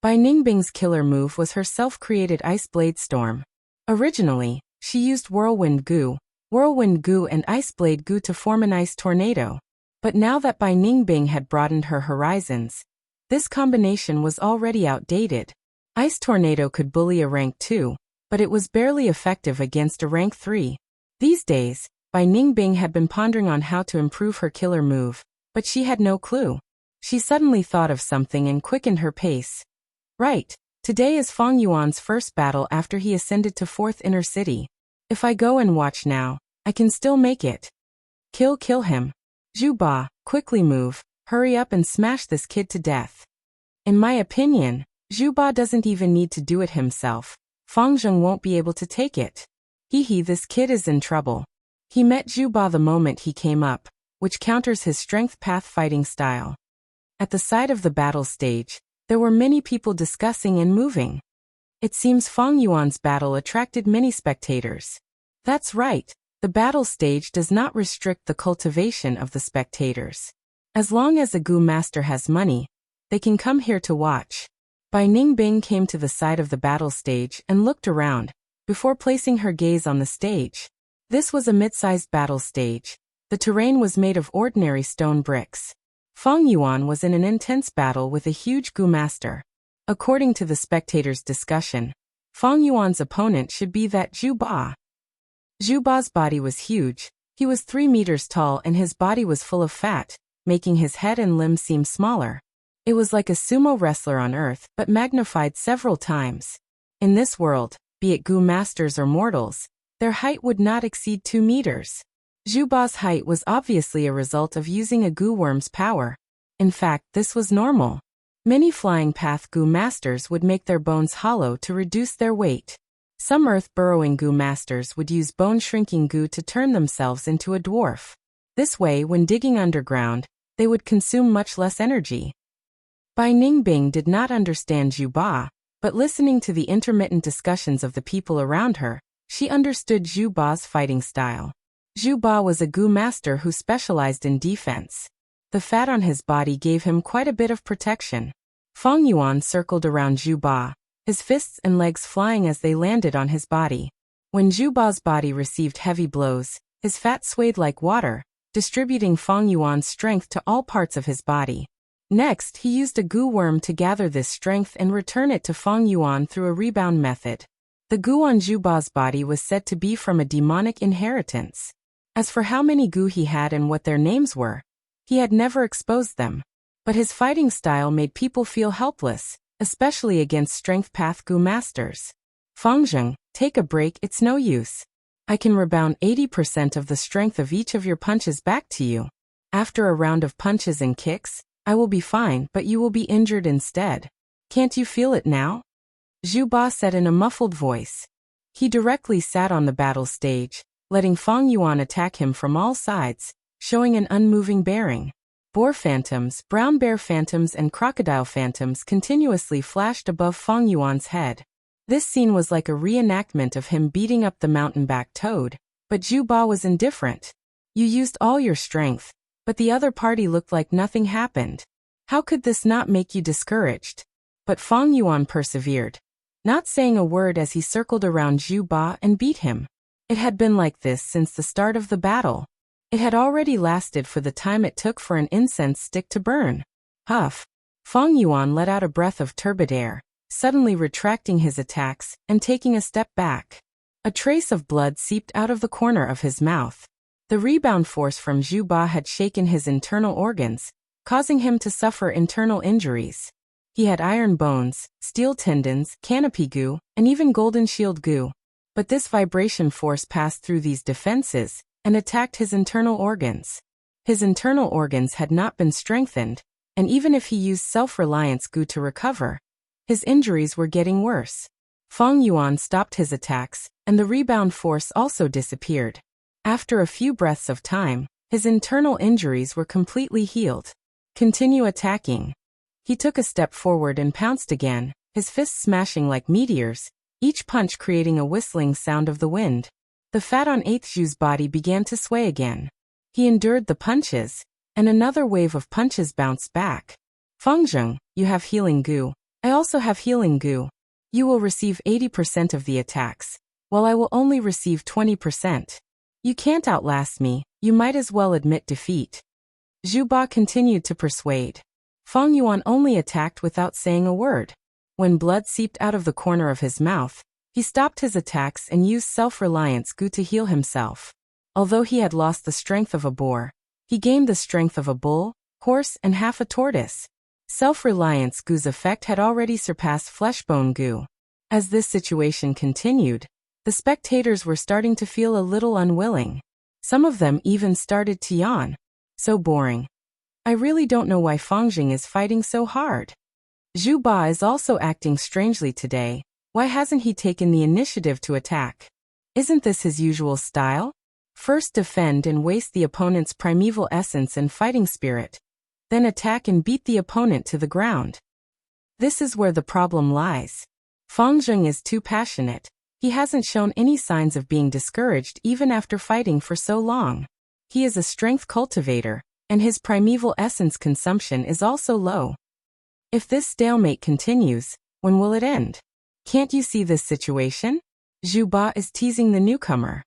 Bai Ningbing's killer move was her self-created Ice Blade Storm. Originally, she used Whirlwind Goo and Ice Blade Goo to form an ice tornado. But now that Bai Ningbing had broadened her horizons, this combination was already outdated. Ice Tornado could bully a rank 2, but it was barely effective against a rank 3. These days, Bai Ningbing had been pondering on how to improve her killer move, but she had no clue. She suddenly thought of something and quickened her pace. Right, today is Fang Yuan's first battle after he ascended to 4th Inner City. If I go and watch now, I can still make it. Kill him. Zhu Ba, quickly move, hurry up and smash this kid to death. In my opinion, Zhu Ba doesn't even need to do it himself. Fang Zheng won't be able to take it. This kid is in trouble. He met Zhu Ba the moment he came up, which counters his strength path fighting style. At the side of the battle stage, there were many people discussing and moving. It seems Fang Yuan's battle attracted many spectators. That's right. The battle stage does not restrict the cultivation of the spectators. As long as a Goo Master has money, they can come here to watch. Bai Ningbing came to the side of the battle stage and looked around, before placing her gaze on the stage. This was a mid-sized battle stage. The terrain was made of ordinary stone bricks. Fang Yuan was in an intense battle with a huge Goo Master. According to the spectators' discussion, Fang Yuan's opponent should be that Zhu Ba. Zhu Ba's body was huge. He was 3 meters tall and his body was full of fat, making his head and limbs seem smaller. It was like a sumo wrestler on Earth, but magnified several times. In this world, be it Goo Masters or mortals, their height would not exceed 2 meters. Zhu Ba's height was obviously a result of using a Goo Worm's power. In fact, this was normal. Many Flying Path Goo Masters would make their bones hollow to reduce their weight. Some earth-burrowing Goo Masters would use bone-shrinking goo to turn themselves into a dwarf. This way, when digging underground, they would consume much less energy. Bai Ningbing did not understand Zhu Ba, but listening to the intermittent discussions of the people around her, she understood Zhu Ba's fighting style. Zhu Ba was a Goo Master who specialized in defense. The fat on his body gave him quite a bit of protection. Fang Yuan circled around Zhu Ba, his fists and legs flying as they landed on his body. When Zhu Ba's body received heavy blows, his fat swayed like water, distributing Fang Yuan's strength to all parts of his body. Next, he used a Goo Worm to gather this strength and return it to Fang Yuan through a rebound method. The goo on Zhuba's body was said to be from a demonic inheritance. As for how many goo he had and what their names were, he had never exposed them. But his fighting style made people feel helpless, especially against strength path goo masters. Fangzheng, take a break, it's no use. I can rebound 80% of the strength of each of your punches back to you. After a round of punches and kicks, I will be fine, but you will be injured instead. Can't you feel it now? Zhu Ba said in a muffled voice. He directly sat on the battle stage, letting Fang Yuan attack him from all sides, showing an unmoving bearing. Boar phantoms, brown bear phantoms and crocodile phantoms continuously flashed above Fang Yuan's head. This scene was like a reenactment of him beating up the mountain-back toad, but Zhu Ba was indifferent. You used all your strength, but the other party looked like nothing happened. How could this not make you discouraged? But Fang Yuan persevered, not saying a word as he circled around Zhu Ba and beat him. It had been like this since the start of the battle. It had already lasted for the time it took for an incense stick to burn. Huff! Fang Yuan let out a breath of turbid air, suddenly retracting his attacks and taking a step back. A trace of blood seeped out of the corner of his mouth. The rebound force from Zhu Ba had shaken his internal organs, causing him to suffer internal injuries. He had iron bones, steel tendons, canopy goo, and even golden shield goo. But this vibration force passed through these defenses and attacked his internal organs. His internal organs had not been strengthened, and even if he used self-reliance goo to recover, his injuries were getting worse. Fang Yuan stopped his attacks, and the rebound force also disappeared. After a few breaths of time, his internal injuries were completely healed. Continue attacking. He took a step forward and pounced again, his fists smashing like meteors, each punch creating a whistling sound of the wind. The fat on 8th Zhu's body began to sway again. He endured the punches, and another wave of punches bounced back. Fangzheng, you have healing goo. I also have healing goo. You will receive 80% of the attacks, while I will only receive 20%. You can't outlast me, you might as well admit defeat. Zhu Ba continued to persuade. Fang Yuan only attacked without saying a word. When blood seeped out of the corner of his mouth, he stopped his attacks and used self-reliance goo to heal himself. Although he had lost the strength of a boar, he gained the strength of a bull, horse, and half a tortoise. Self-reliance goo's effect had already surpassed fleshbone goo. As this situation continued, the spectators were starting to feel a little unwilling. Some of them even started to yawn. So boring. I really don't know why Fangzheng is fighting so hard. Zhu Ba is also acting strangely today. Why hasn't he taken the initiative to attack? Isn't this his usual style? First defend and waste the opponent's primeval essence and fighting spirit, then attack and beat the opponent to the ground. This is where the problem lies. Fangzheng is too passionate. He hasn't shown any signs of being discouraged even after fighting for so long. He is a strength cultivator, and his primeval essence consumption is also low. If this stalemate continues, when will it end? Can't you see this situation? Zhu Ba is teasing the newcomer.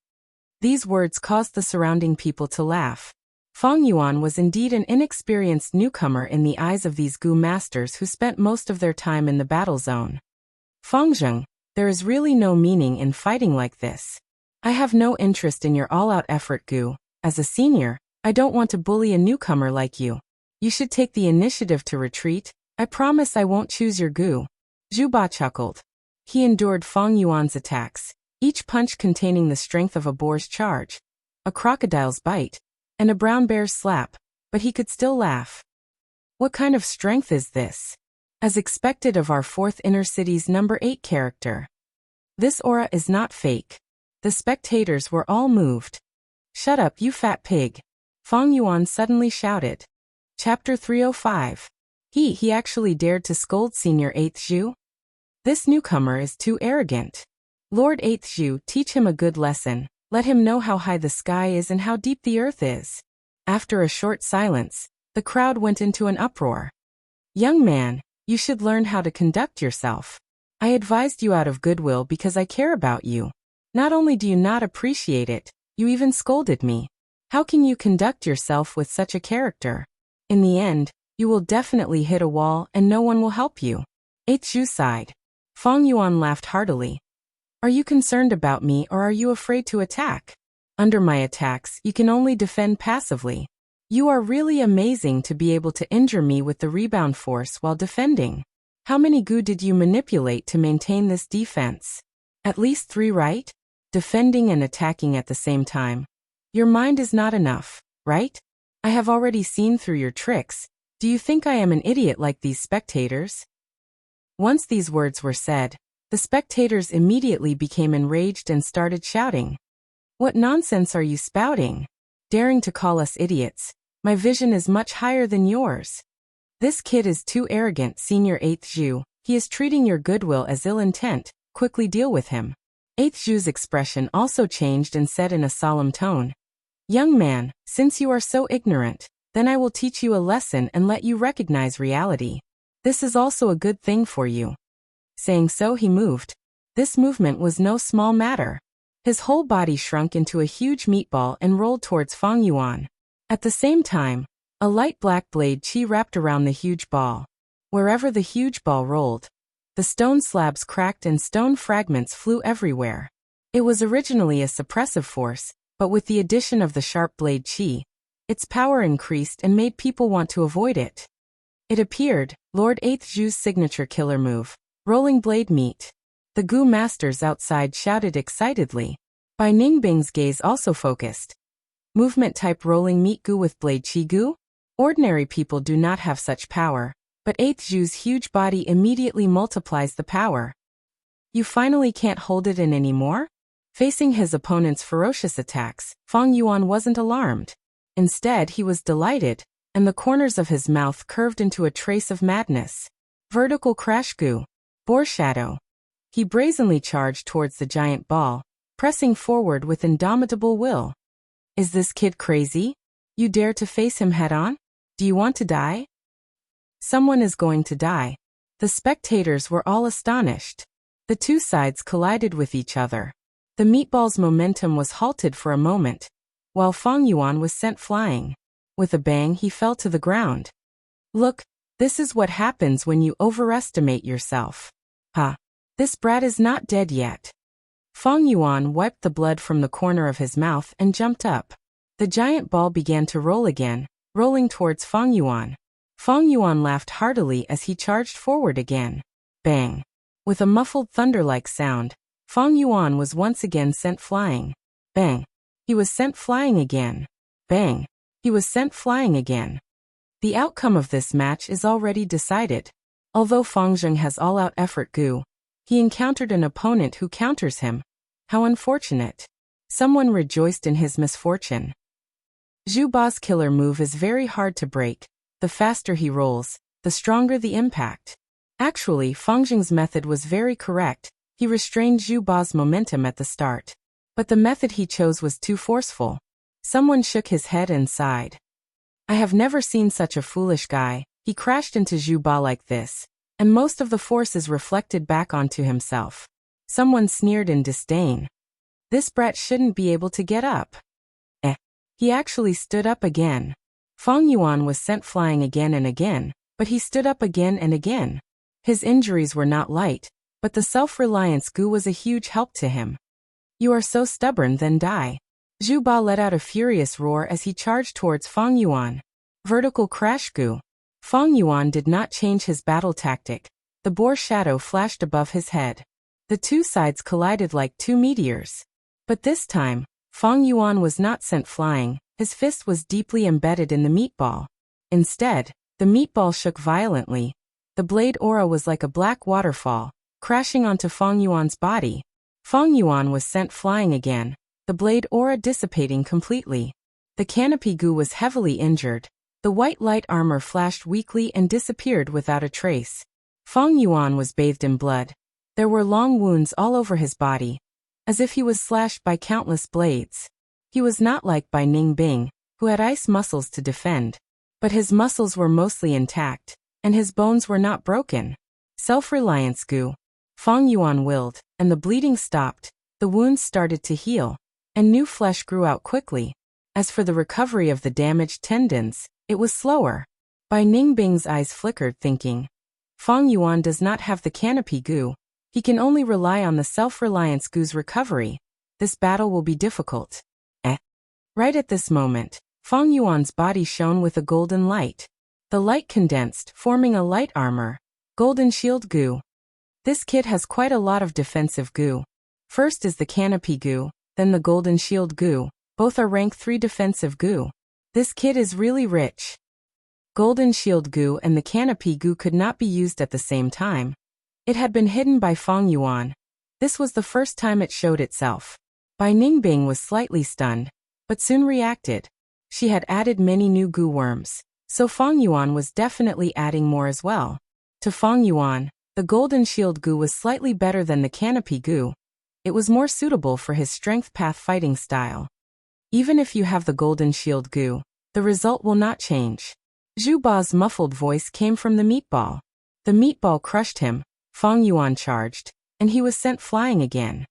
These words caused the surrounding people to laugh. Fang Yuan was indeed an inexperienced newcomer in the eyes of these goo masters who spent most of their time in the battle zone. Fangzheng, there is really no meaning in fighting like this. I have no interest in your all-out effort goo. As a senior, I don't want to bully a newcomer like you. You should take the initiative to retreat. I promise I won't choose your goo. Zhu Ba chuckled. He endured Fang Yuan's attacks, each punch containing the strength of a boar's charge, a crocodile's bite, and a brown bear's slap, but he could still laugh. What kind of strength is this? As expected of our 4th Inner City's number 8 character. This aura is not fake. The spectators were all moved. Shut up, you fat pig. Fang Yuan suddenly shouted. Chapter 305. He actually dared to scold Senior 8th Zhu? This newcomer is too arrogant. Lord 8th Zhu, teach him a good lesson. Let him know how high the sky is and how deep the earth is. After a short silence, the crowd went into an uproar. Young man, you should learn how to conduct yourself. I advised you out of goodwill because I care about you. Not only do you not appreciate it, you even scolded me. How can you conduct yourself with such a character? In the end, you will definitely hit a wall and no one will help you. 8th Zhu sighed. Fang Yuan laughed heartily. Are you concerned about me or are you afraid to attack? Under my attacks, you can only defend passively. You are really amazing to be able to injure me with the rebound force while defending. How many goo did you manipulate to maintain this defense? At least 3, right? Defending and attacking at the same time. Your mind is not enough, right? I have already seen through your tricks. Do you think I am an idiot like these spectators? Once these words were said, the spectators immediately became enraged and started shouting. What nonsense are you spouting? Daring to call us idiots. My vision is much higher than yours. This kid is too arrogant, Senior 8th Zhu. He is treating your goodwill as ill intent. Quickly deal with him. 8th Zhu's expression also changed and said in a solemn tone, Young man, since you are so ignorant, then I will teach you a lesson and let you recognize reality. This is also a good thing for you. Saying so, he moved. This movement was no small matter. His whole body shrunk into a huge meatball and rolled towards Fang Yuan. At the same time, a light black blade chi wrapped around the huge ball. Wherever the huge ball rolled, the stone slabs cracked and stone fragments flew everywhere. It was originally a suppressive force, but with the addition of the sharp blade chi, its power increased and made people want to avoid it. It appeared, Lord 8th Zhu's signature killer move, rolling blade meat. The goo masters outside shouted excitedly. Bai Ningbing's gaze also focused. Movement type rolling meat goo with blade chi goo? Ordinary people do not have such power, but 8th Zhu's huge body immediately multiplies the power. You finally can't hold it in anymore? Facing his opponent's ferocious attacks, Fang Yuan wasn't alarmed. Instead, he was delighted, and the corners of his mouth curved into a trace of madness. Vertical crash goo. Boar shadow. He brazenly charged towards the giant ball, pressing forward with indomitable will. Is this kid crazy? You dare to face him head-on? Do you want to die? Someone is going to die. The spectators were all astonished. The two sides collided with each other. The meatball's momentum was halted for a moment, while Fang Yuan was sent flying. With a bang, he fell to the ground. Look, this is what happens when you overestimate yourself. Ha! This brat is not dead yet. Fang Yuan wiped the blood from the corner of his mouth and jumped up. The giant ball began to roll again, rolling towards Fang Yuan. Fang Yuan laughed heartily as he charged forward again. Bang! With a muffled thunder-like sound, Fang Yuan was once again sent flying. Bang! He was sent flying again. Bang! He was sent flying again. The outcome of this match is already decided. Although Fang Zheng has all-out effort goo, he encountered an opponent who counters him. How unfortunate. Someone rejoiced in his misfortune. Zhu Ba's killer move is very hard to break. The faster he rolls, the stronger the impact. Actually, Fang Zheng's method was very correct. He restrained Zhu Ba's momentum at the start. But the method he chose was too forceful. Someone shook his head and sighed. I have never seen such a foolish guy. He crashed into Zhu Ba like this, and most of the force is reflected back onto himself. Someone sneered in disdain. This brat shouldn't be able to get up. He actually stood up again. Fang Yuan was sent flying again and again, but he stood up again and again. His injuries were not light, but the self-reliance goo was a huge help to him. You are so stubborn, then die. Zhu Ba let out a furious roar as he charged towards Fang Yuan. Vertical crash goo. Fang Yuan did not change his battle tactic. The boar shadow flashed above his head. The two sides collided like two meteors. But this time, Fang Yuan was not sent flying. His fist was deeply embedded in the meatball. Instead, the meatball shook violently. The blade aura was like a black waterfall, crashing onto Fang Yuan's body. Fang Yuan was sent flying again, the blade aura dissipating completely. The canopy goo was heavily injured. The white light armor flashed weakly and disappeared without a trace. Fang Yuan was bathed in blood. There were long wounds all over his body, as if he was slashed by countless blades. He was not like Bai Ningbing, who had ice muscles to defend, but his muscles were mostly intact, and his bones were not broken. Self-reliance goo. Fang Yuan willed, and the bleeding stopped. The wounds started to heal, and new flesh grew out quickly. As for the recovery of the damaged tendons, it was slower. Bai Ningbing's eyes flickered, thinking, Fang Yuan does not have the canopy goo. He can only rely on the self-reliance Gu's recovery. This battle will be difficult. Right at this moment, Fang Yuan's body shone with a golden light. The light condensed, forming a light armor. Golden shield Gu. This kid has quite a lot of defensive Gu. First is the canopy Gu, then the golden shield Gu. Both are rank 3 defensive Gu. This kid is really rich. Golden shield Gu and the canopy Gu could not be used at the same time. It had been hidden by Fang Yuan. This was the first time it showed itself. Bai Ningbing was slightly stunned, but soon reacted. She had added many new Gu worms, so Fang Yuan was definitely adding more as well. To Fang Yuan, the golden shield Gu was slightly better than the canopy Gu. It was more suitable for his strength path fighting style. Even if you have the golden shield Gu, the result will not change. Zhu Ba's muffled voice came from the meatball. The meatball crushed him, Fang Yuan charged, and he was sent flying again.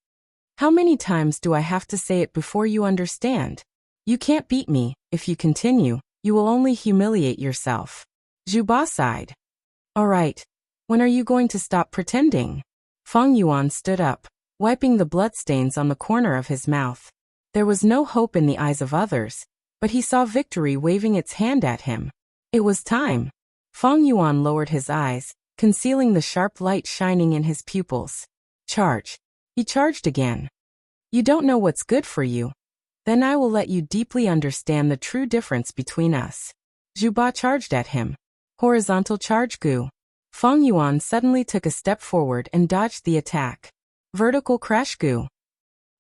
How many times do I have to say it before you understand? You can't beat me. If you continue, you will only humiliate yourself. Zhu Ba sighed. Alright. When are you going to stop pretending? Fang Yuan stood up, wiping the bloodstains on the corner of his mouth. There was no hope in the eyes of others, but he saw victory waving its hand at him. It was time. Fang Yuan lowered his eyes, concealing the sharp light shining in his pupils. Charge. He charged again. You don't know what's good for you. Then I will let you deeply understand the true difference between us. Zhu Ba charged at him. Horizontal charge Gu. Fang Yuan suddenly took a step forward and dodged the attack. Vertical crash Gu.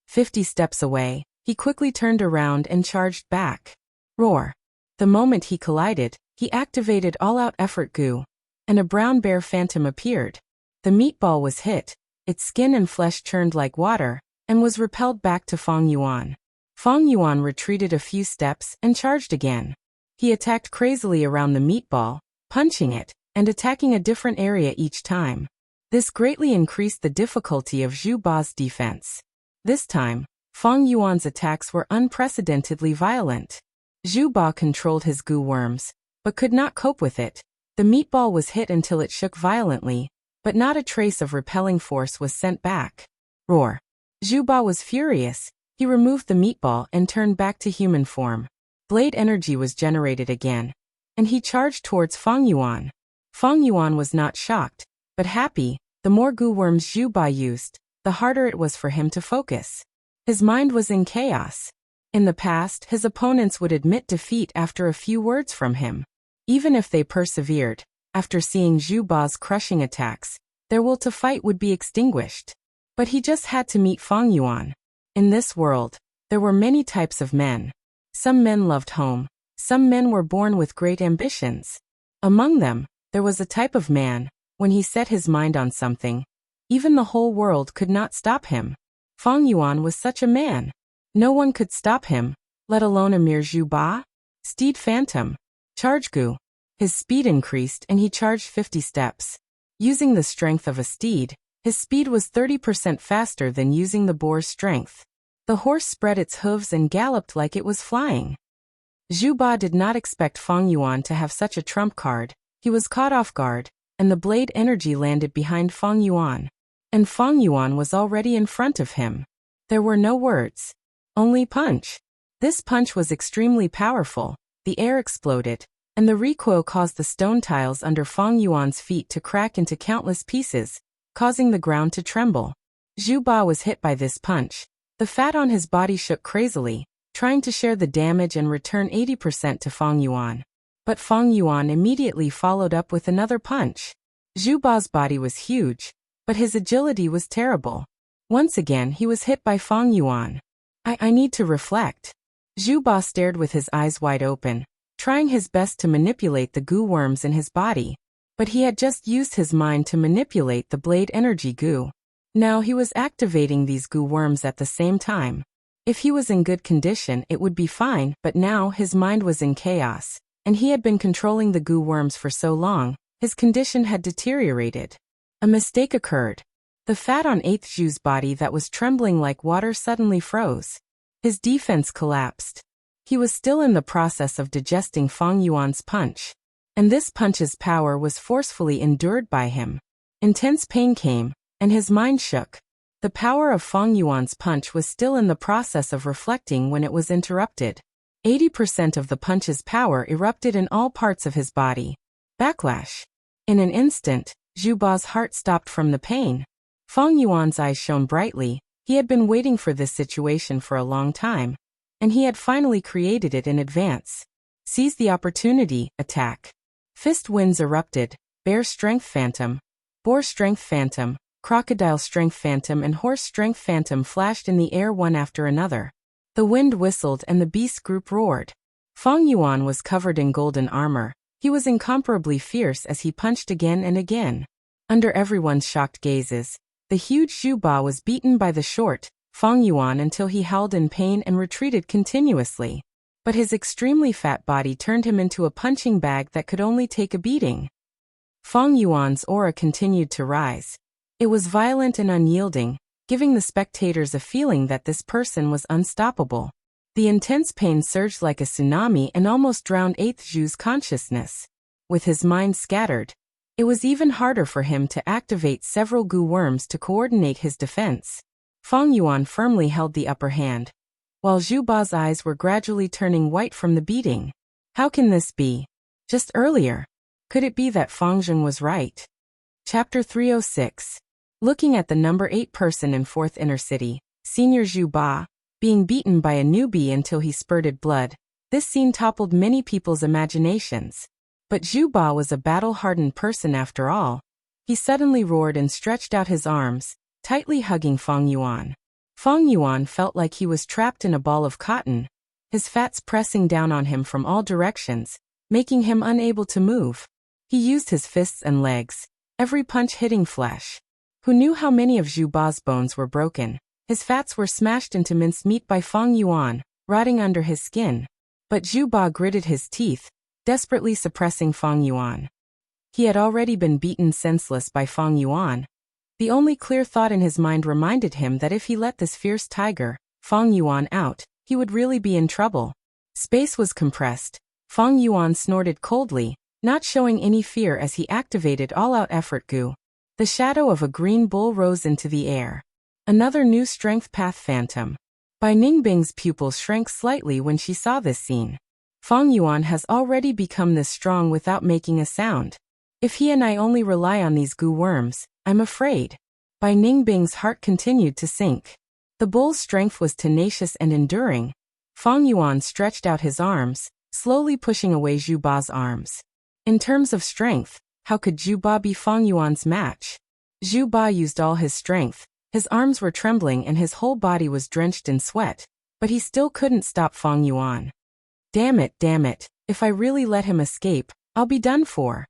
50 steps away, he quickly turned around and charged back. Roar. The moment he collided, he activated all-out effort Gu, and a brown bear phantom appeared. The meatball was hit, its skin and flesh churned like water, and was repelled back to Fang Yuan. Fang Yuan retreated a few steps and charged again. He attacked crazily around the meatball, punching it, and attacking a different area each time. This greatly increased the difficulty of Zhu Ba's defense. This time, Fang Yuan's attacks were unprecedentedly violent. Zhu Ba controlled his Gu worms, but could not cope with it. The meatball was hit until it shook violently, but not a trace of repelling force was sent back. Roar. Zhu Ba was furious. He removed the meatball and turned back to human form. Blade energy was generated again, and he charged towards Fang Yuan. Fang Yuan was not shocked, but happy. The more Gu worms Zhu Ba used, the harder it was for him to focus. His mind was in chaos. In the past, his opponents would admit defeat after a few words from him. Even if they persevered, after seeing Zhu Ba's crushing attacks, their will to fight would be extinguished. But he just had to meet Fang Yuan. In this world, there were many types of men. Some men loved home. Some men were born with great ambitions. Among them, there was a type of man, when he set his mind on something, even the whole world could not stop him. Fang Yuan was such a man. No one could stop him, let alone a mere Zhu Ba. Steed Phantom. Charge Gu. His speed increased and he charged 50 steps. Using the strength of a steed, his speed was 30% faster than using the boar's strength. The horse spread its hooves and galloped like it was flying. Zhu Ba did not expect Fang Yuan to have such a trump card. He was caught off guard, and the blade energy landed behind Fang Yuan. And Fang Yuan was already in front of him. There were no words. Only punch. This punch was extremely powerful. The air exploded, and the recoil caused the stone tiles under Fang Yuan's feet to crack into countless pieces, causing the ground to tremble. Zhu Ba was hit by this punch. The fat on his body shook crazily, trying to share the damage and return 80% to Fang Yuan. But Fang Yuan immediately followed up with another punch. Zhu Ba's body was huge, but his agility was terrible. Once again he was hit by Fang Yuan. I need to reflect. Zhu Ba stared with his eyes wide open, trying his best to manipulate the Gu worms in his body. But he had just used his mind to manipulate the blade energy Gu. Now he was activating these Gu worms at the same time. If he was in good condition it would be fine, but now his mind was in chaos, and he had been controlling the Gu worms for so long, his condition had deteriorated. A mistake occurred. The fat on 8th Zhu's body that was trembling like water suddenly froze. His defense collapsed. He was still in the process of digesting Fang Yuan's punch. And this punch's power was forcefully endured by him. Intense pain came, and his mind shook. The power of Fang Yuan's punch was still in the process of reflecting when it was interrupted. 80% of the punch's power erupted in all parts of his body. Backlash. In an instant, Zhu Ba's heart stopped from the pain. Fang Yuan's eyes shone brightly. He had been waiting for this situation for a long time, and he had finally created it in advance. Seize the opportunity, attack. Fist winds erupted. Bear Strength Phantom, Boar Strength Phantom, Crocodile Strength Phantom and Horse Strength Phantom flashed in the air one after another. The wind whistled and the beast group roared. Fang Yuan was covered in golden armor. He was incomparably fierce as he punched again and again. Under everyone's shocked gazes, the huge Zhu Ba was beaten by the short Fang Yuan until he howled in pain and retreated continuously. But his extremely fat body turned him into a punching bag that could only take a beating. Fang Yuan's aura continued to rise. It was violent and unyielding, giving the spectators a feeling that this person was unstoppable. The intense pain surged like a tsunami and almost drowned 8th Zhu's consciousness. With his mind scattered, it was even harder for him to activate several goo worms to coordinate his defense. Fang Yuan firmly held the upper hand, while Zhu Ba's eyes were gradually turning white from the beating. How can this be? Just earlier. Could it be that Fang Zheng was right? Chapter 306. Looking at the number 8 person in 4th Inner City, Senior Zhu Ba, being beaten by a newbie until he spurted blood, this scene toppled many people's imaginations. But Zhu Ba was a battle-hardened person after all. He suddenly roared and stretched out his arms, tightly hugging Fang Yuan. Fang Yuan felt like he was trapped in a ball of cotton, his fats pressing down on him from all directions, making him unable to move. He used his fists and legs, every punch hitting flesh. Who knew how many of Zhu Ba's bones were broken? His fats were smashed into mincemeat by Fang Yuan, rotting under his skin. But Zhu Ba gritted his teeth, desperately suppressing Fang Yuan. He had already been beaten senseless by Fang Yuan. The only clear thought in his mind reminded him that if he let this fierce tiger, Fang Yuan, out, he would really be in trouble. Space was compressed. Fang Yuan snorted coldly, not showing any fear as he activated all-out effort goo. The shadow of a green bull rose into the air. Another new strength path phantom. Bai Ningbing's pupils shrank slightly when she saw this scene. Fang Yuan has already become this strong without making a sound. If he and I only rely on these goo worms, I'm afraid. Bai Ningbing's heart continued to sink. The bull's strength was tenacious and enduring. Fang Yuan stretched out his arms, slowly pushing away Zhu Ba's arms. In terms of strength, how could Zhu Ba be Fang Yuan's match? Zhu Ba used all his strength. His arms were trembling and his whole body was drenched in sweat, but he still couldn't stop Fang Yuan. Damn it, if I really let him escape, I'll be done for.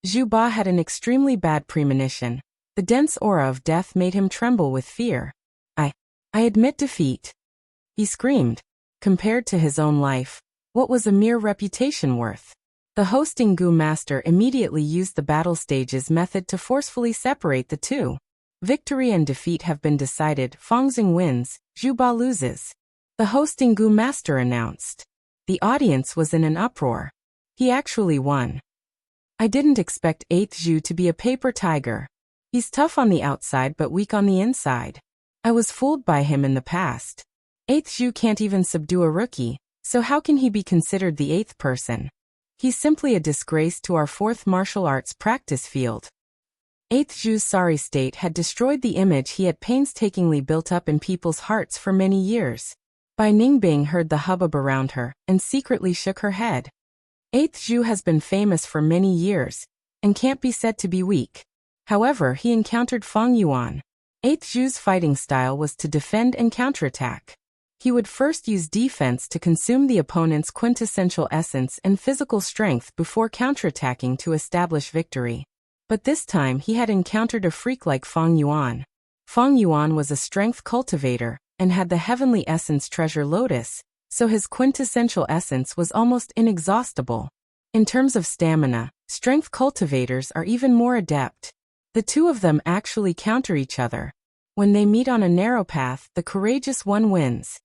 Zhu Ba had an extremely bad premonition. The dense aura of death made him tremble with fear. I admit defeat. He screamed. Compared to his own life, what was a mere reputation worth? The hosting goo master immediately used the battle stages method to forcefully separate the two. Victory and defeat have been decided. Fang Zheng wins, Zhu Ba loses. The hosting goo master announced. The audience was in an uproar. He actually won. I didn't expect 8th Zhu to be a paper tiger. He's tough on the outside but weak on the inside. I was fooled by him in the past. 8th Zhu can't even subdue a rookie, so how can he be considered the 8th person? He's simply a disgrace to our 4th martial arts practice field. 8th Zhu's sorry state had destroyed the image he had painstakingly built up in people's hearts for many years. Bai Ningbing heard the hubbub around her and secretly shook her head. 8th Zhu has been famous for many years and can't be said to be weak. However, he encountered Fang Yuan. 8th Zhu's fighting style was to defend and counterattack. He would first use defense to consume the opponent's quintessential essence and physical strength before counterattacking to establish victory. But this time he had encountered a freak like Fang Yuan. Fang Yuan was a strength cultivator and had the heavenly essence treasure lotus, so his quintessential essence was almost inexhaustible. In terms of stamina, strength cultivators are even more adept. The two of them actually counter each other. When they meet on a narrow path, the courageous one wins.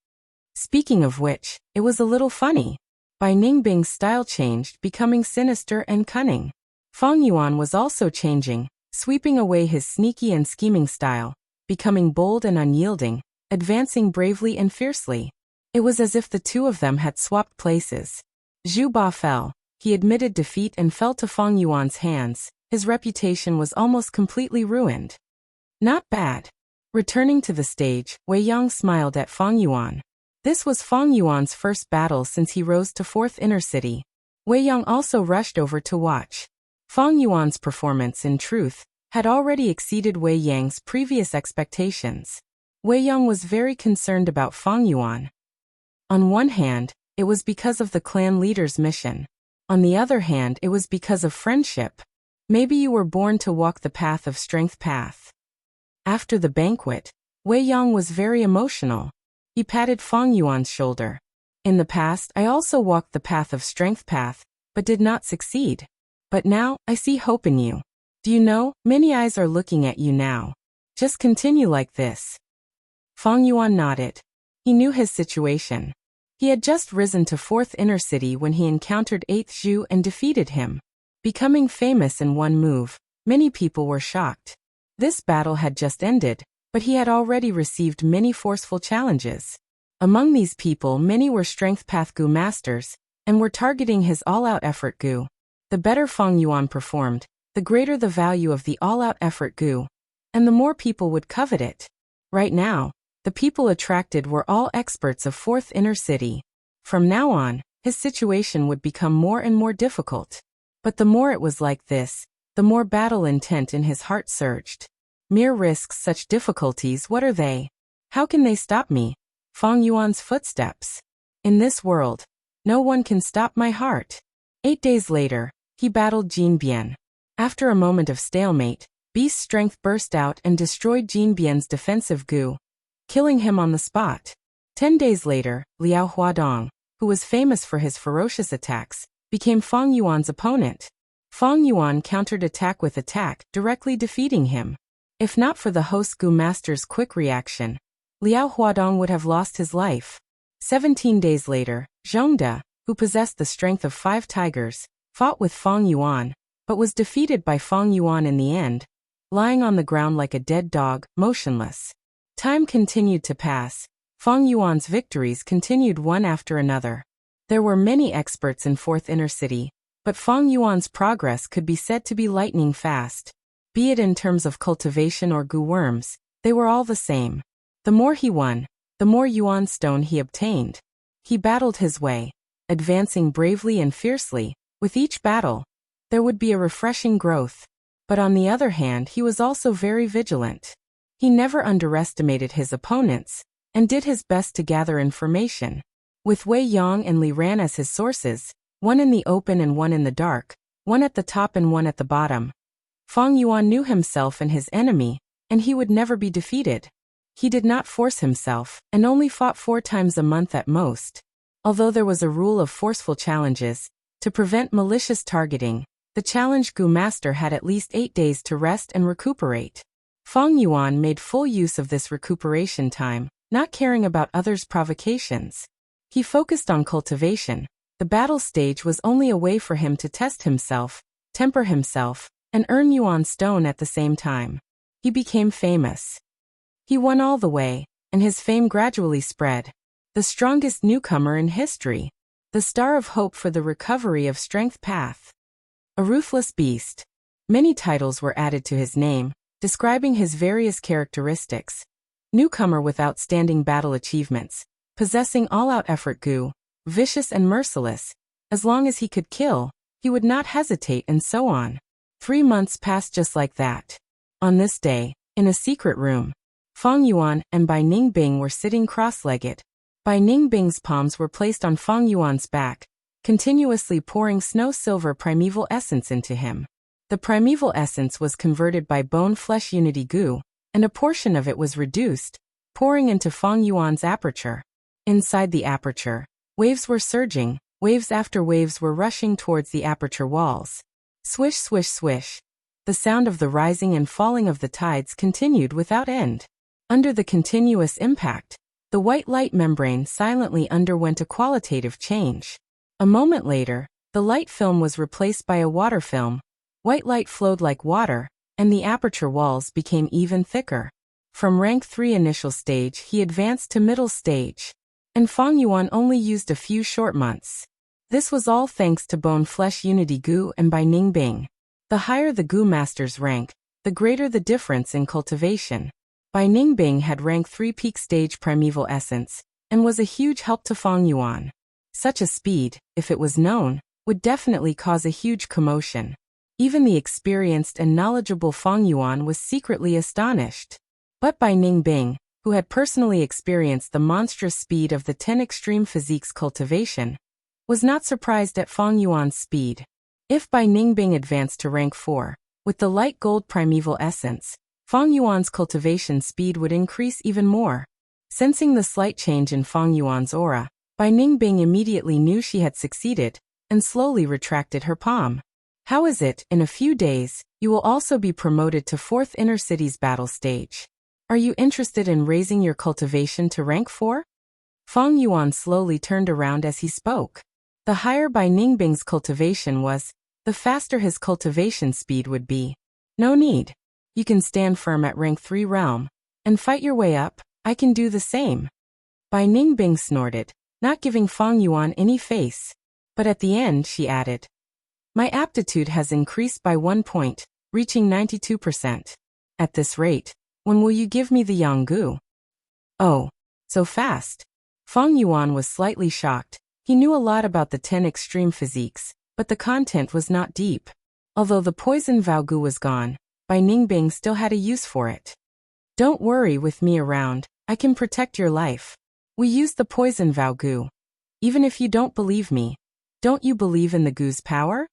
Speaking of which, it was a little funny. Bai Ningbing's style changed, becoming sinister and cunning. Fang Yuan was also changing, sweeping away his sneaky and scheming style, becoming bold and unyielding, advancing bravely and fiercely. It was as if the two of them had swapped places. Zhu Ba fell. He admitted defeat and fell to Fang Yuan's hands. His reputation was almost completely ruined. Not bad. Returning to the stage, Wei Yang smiled at Fang Yuan. This was Fang Yuan's first battle since he rose to 4th Inner City. Wei Yang also rushed over to watch. Fang Yuan's performance, in truth, had already exceeded Wei Yang's previous expectations. Wei Yang was very concerned about Fang Yuan. On one hand, it was because of the clan leader's mission. On the other hand, it was because of friendship. Maybe you were born to walk the path of strength path. After the banquet, Wei Yang was very emotional. He patted Fang Yuan's shoulder. In the past, I also walked the path of strength path, but did not succeed. But now, I see hope in you. Do you know, many eyes are looking at you now. Just continue like this. Fang Yuan nodded. He knew his situation. He had just risen to 4th Inner City when he encountered 8th Zhu and defeated him. Becoming famous in one move, many people were shocked. This battle had just ended, but he had already received many forceful challenges. Among these people, many were Strength Path Gu masters, and were targeting his all-out effort Gu. The better Fang Yuan performed, the greater the value of the all-out effort Gu, and the more people would covet it. Right now, the people attracted were all experts of 4th Inner City. From now on, his situation would become more and more difficult. But the more it was like this, the more battle intent in his heart surged. Mere risks, such difficulties, what are they? How can they stop me? Fang Yuan's footsteps. In this world, no one can stop my heart. 8 days later, he battled Jin Bian. After a moment of stalemate, Beast's strength burst out and destroyed Jin Bian's defensive Gu, killing him on the spot. 10 days later, Liao Huadong, who was famous for his ferocious attacks, became Fang Yuan's opponent. Fang Yuan countered attack with attack, directly defeating him. If not for the host Gu master's quick reaction, Liao Huadong would have lost his life. 17 days later, Zhongde, who possessed the strength of 5 tigers, fought with Fang Yuan, but was defeated by Fang Yuan in the end, lying on the ground like a dead dog, motionless. Time continued to pass. Fang Yuan's victories continued one after another. There were many experts in 4th Inner City, but Fang Yuan's progress could be said to be lightning fast. Be it in terms of cultivation or Gu worms, they were all the same. The more he won, the more Yuan stone he obtained. He battled his way, advancing bravely and fiercely. With each battle, there would be a refreshing growth. But on the other hand, he was also very vigilant. He never underestimated his opponents, and did his best to gather information. With Wei Yang and Li Ran as his sources, one in the open and one in the dark, one at the top and one at the bottom, Fang Yuan knew himself and his enemy, and he would never be defeated. He did not force himself, and only fought 4 times a month at most. Although there was a rule of forceful challenges, to prevent malicious targeting, the challenge Gu master had at least 8 days to rest and recuperate. Fang Yuan made full use of this recuperation time, not caring about others' provocations. He focused on cultivation. The battle stage was only a way for him to test himself, temper himself, and earn Yuan stone at the same time. He became famous. He won all the way, and his fame gradually spread. The strongest newcomer in history. The star of hope for the recovery of strength path. A ruthless beast. Many titles were added to his name, describing his various characteristics. Newcomer with outstanding battle achievements, possessing all-out effort Gu, vicious and merciless. As long as he could kill, he would not hesitate, and so on. 3 months passed just like that. On this day, in a secret room, Fang Yuan and Bai Ningbing were sitting cross-legged. Bai Ningbing's palms were placed on Fang Yuan's back, continuously pouring snow-silver primeval essence into him. The primeval essence was converted by bone-flesh unity Gu, and a portion of it was reduced, pouring into Fang Yuan's aperture. Inside the aperture, waves were surging, waves after waves were rushing towards the aperture walls. Swish, swish, swish. The sound of the rising and falling of the tides continued without end. Under the continuous impact, the white light membrane silently underwent a qualitative change. A moment later, the light film was replaced by a water film. White light flowed like water, and the aperture walls became even thicker. From rank 3 initial stage he advanced to middle stage. And Fang Yuan only used a few short months. This was all thanks to Bone Flesh Unity Gu and Bai Ningbing. The higher the Gu Master's rank, the greater the difference in cultivation. Bai Ningbing had rank 3 peak stage primeval essence, and was a huge help to Fang Yuan. Such a speed, if it was known, would definitely cause a huge commotion. Even the experienced and knowledgeable Fang Yuan was secretly astonished. But Bai Ningbing, who had personally experienced the monstrous speed of the 10 extreme physiques cultivation, was not surprised at Fang Yuan's speed. If Bai Ningbing advanced to rank 4, with the light gold primeval essence, Fang Yuan's cultivation speed would increase even more. Sensing the slight change in Fang Yuan's aura, Bai Ningbing immediately knew she had succeeded, and slowly retracted her palm. How is it, in a few days, you will also be promoted to 4th Inner Cities battle stage? Are you interested in raising your cultivation to rank 4? Fang Yuan slowly turned around as he spoke. The higher Bai Ningbing's cultivation was, the faster his cultivation speed would be. No need. You can stand firm at rank 3 realm, and fight your way up. I can do the same. Bai Ningbing snorted, not giving Fang Yuan any face. But at the end she added, my aptitude has increased by 1 point, reaching 92%. At this rate, when will you give me the Yanggu? Oh, so fast. Fang Yuan was slightly shocked. He knew a lot about the 10 extreme physiques, but the content was not deep. Although the poison Vaogu was gone, Bai Ningbing still had a use for it. Don't worry with me around, I can protect your life. We used the poison Vaogu. Even if you don't believe me, don't you believe in the Gu's power?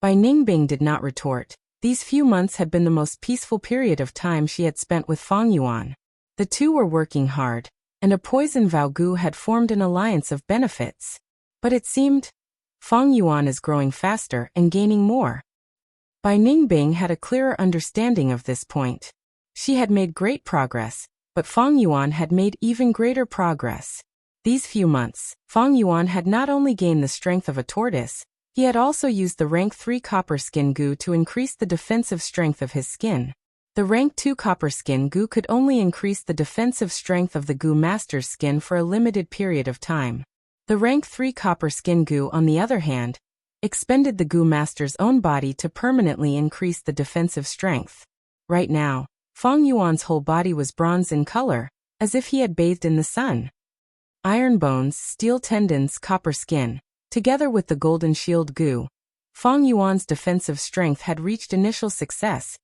Bai Ningbing did not retort. These few months had been the most peaceful period of time she had spent with Fang Yuan. The two were working hard, and a poison Vaogu had formed an alliance of benefits. But it seemed, Fang Yuan is growing faster and gaining more. Bai Ningbing had a clearer understanding of this point. She had made great progress, but Fang Yuan had made even greater progress. These few months, Fang Yuan had not only gained the strength of a tortoise, he had also used the rank 3 copper skin Gu to increase the defensive strength of his skin. The rank 2 copper skin Gu could only increase the defensive strength of the Gu Master's skin for a limited period of time. The rank 3 copper skin Gu, on the other hand, expended the Gu Master's own body to permanently increase the defensive strength. Right now, Fang Yuan's whole body was bronze in color, as if he had bathed in the sun. Iron bones, steel tendons, copper skin, together with the golden shield Gu, Fang Yuan's defensive strength had reached initial success.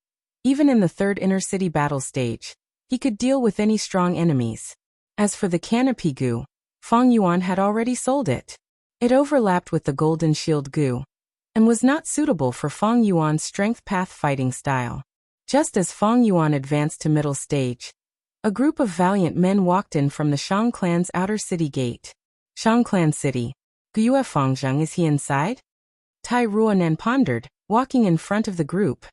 Even in the 3rd Inner City battle stage, he could deal with any strong enemies. As for the canopy Gu, Fang Yuan had already sold it. It overlapped with the golden shield Gu, and was not suitable for Fang Yuan's strength path fighting style. Just as Fang Yuan advanced to middle stage, a group of valiant men walked in from the Shang clan's outer city gate. Shang clan city. Guyue Fangzheng, is he inside? Tai Ruanan pondered, walking in front of the group.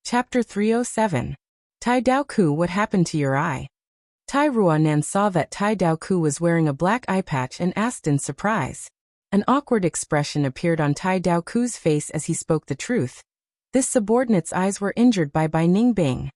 Chapter 307. Tai Daoku, what happened to your eye? Tai Ruanan saw that Tai Daoku was wearing a black eye patch and asked in surprise. An awkward expression appeared on Tai Daoku's face as he spoke the truth. This subordinate's eyes were injured by Bai Ningbing.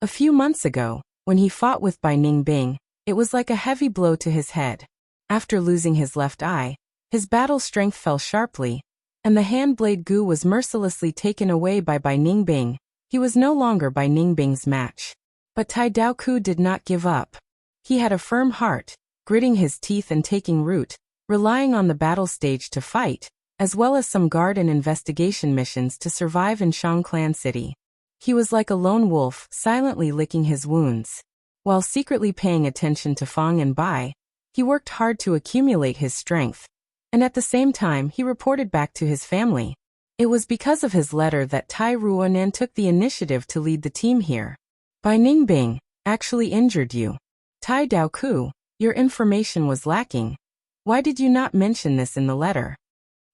A few months ago, when he fought with Bai Ningbing, it was like a heavy blow to his head. After losing his left eye, his battle strength fell sharply, and the hand blade Gu was mercilessly taken away by Bai Ningbing. He was no longer Bai Ningbing's match. But Tai Daoku did not give up. He had a firm heart, gritting his teeth and taking root, relying on the battle stage to fight, as well as some guard and investigation missions to survive in Shang Clan City. He was like a lone wolf, silently licking his wounds. While secretly paying attention to Fang and Bai, he worked hard to accumulate his strength, and at the same time he reported back to his family. It was because of his letter that Tai Ruanan took the initiative to lead the team here. Bai Ningbing actually injured you. Tai Daoku, your information was lacking. Why did you not mention this in the letter?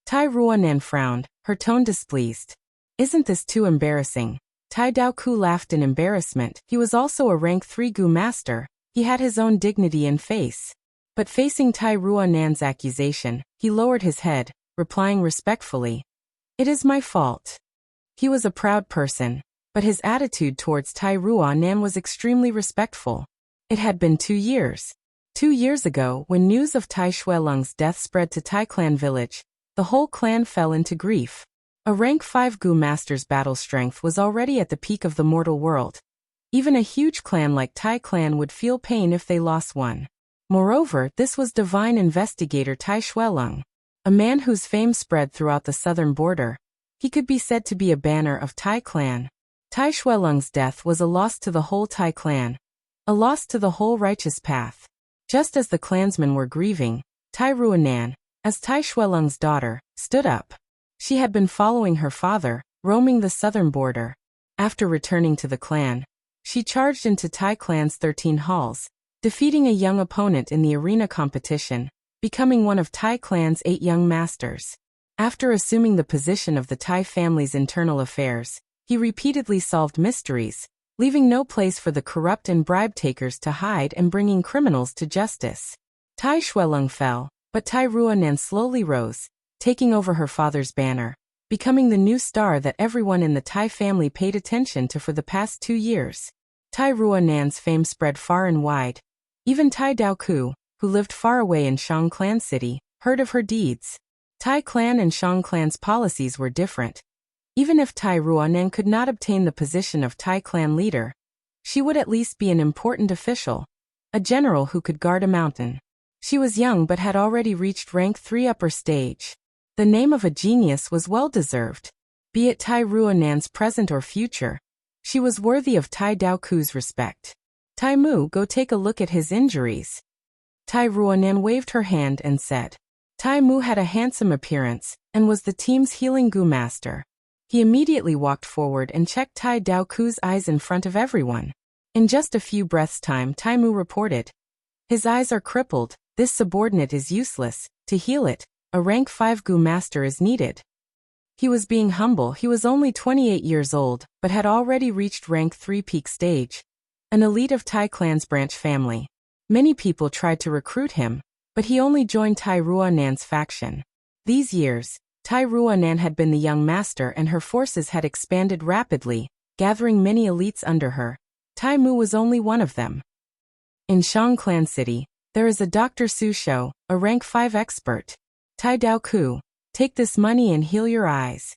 Tai Ruanan frowned, her tone displeased. Isn't this too embarrassing? Tai Daoku laughed in embarrassment. He was also a rank 3 Gu master. He had his own dignity and face. But facing Tai Ruanan's accusation, he lowered his head, replying respectfully, "It is my fault." He was a proud person, but his attitude towards Tai Ruanan was extremely respectful. It had been 2 years. 2 years ago, when news of Tai Shuelong's death spread to Tai Clan village, the whole clan fell into grief. A rank 5 Gu master's battle strength was already at the peak of the mortal world. Even a huge clan like Tai Clan would feel pain if they lost one. Moreover, this was divine investigator Tai Shuelong, a man whose fame spread throughout the southern border. He could be said to be a banner of Tai Clan. Tai Shuelong's death was a loss to the whole Tai Clan, a loss to the whole righteous path. Just as the clansmen were grieving, Tai Ruanan, as Tai Shuelong's daughter, stood up. She had been following her father, roaming the southern border. After returning to the clan, she charged into Tai Clan's 13 halls, defeating a young opponent in the arena competition, becoming one of Tai Clan's 8 young masters. After assuming the position of the Tai family's internal affairs, he repeatedly solved mysteries, leaving no place for the corrupt and bribe-takers to hide and bringing criminals to justice. Tai Shuelong fell, but Tai Ruanan slowly rose, taking over her father's banner, becoming the new star that everyone in the Tai family paid attention to for the past 2 years. Tai Ruanan's fame spread far and wide. Even Tai Daoku, who lived far away in Shang Clan City, heard of her deeds. Tai Clan and Shang Clan's policies were different. Even if Tai Ruanan could not obtain the position of Tai Clan leader, she would at least be an important official, a general who could guard a mountain. She was young but had already reached rank 3 upper stage. The name of a genius was well deserved. Be it Tai Ruanan's present or future, she was worthy of Tai Daoku's respect. Tai Mu, go take a look at his injuries. Tai Ruanan waved her hand and said. Tai Mu had a handsome appearance, and was the team's healing Gu master. He immediately walked forward and checked Tai Daoku's eyes in front of everyone. In just a few breaths' time, Tai Mu reported. His eyes are crippled, this subordinate is useless, to heal it, a rank 5 Gu master is needed. He was being humble, he was only 28 years old, but had already reached rank 3 peak stage. An elite of Tai Clan's branch family. Many people tried to recruit him, but he only joined Tai Ruanan's faction. These years, Tai Ruanan had been the young master and her forces had expanded rapidly, gathering many elites under her. Tai Mu was only one of them. In Shang Clan City, there is a Dr. Su Shou, a rank 5 expert. Tai Daoku, take this money and heal your eyes.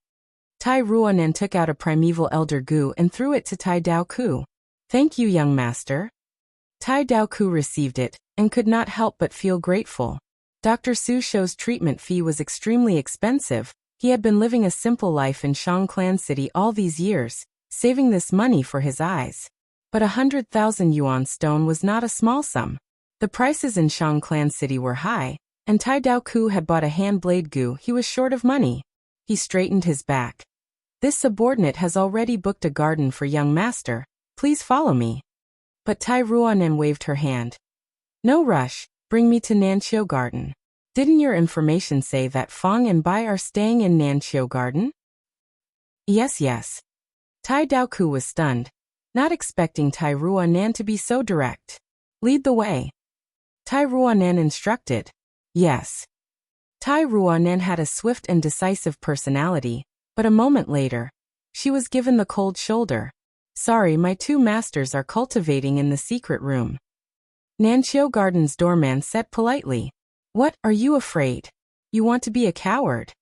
Tai Ruanan took out a primeval elder Gu and threw it to Tai Daoku. Thank you, young master. Tai Daoku received it, and could not help but feel grateful. Dr. Su Shou's treatment fee was extremely expensive. He had been living a simple life in Shang Clan City all these years, saving this money for his eyes. But 100,000 yuan stone was not a small sum. The prices in Shang Clan City were high, and Tai Daoku had bought a hand blade Gu. He was short of money. He straightened his back. This subordinate has already booked a garden for young master. Please follow me. But Tai Ruanan waved her hand. No rush, bring me to Nanqiu Garden. Didn't your information say that Fang and Bai are staying in Nanqiu Garden? Yes. Tai Daoku was stunned, not expecting Tai Ruanan to be so direct. Lead the way. Tai Ruanan instructed. Yes. Tai Ruanan had a swift and decisive personality, but a moment later, she was given the cold shoulder. Sorry, my 2 masters are cultivating in the secret room. Nanqiu Garden's doorman said politely. What, are you afraid? You want to be a coward?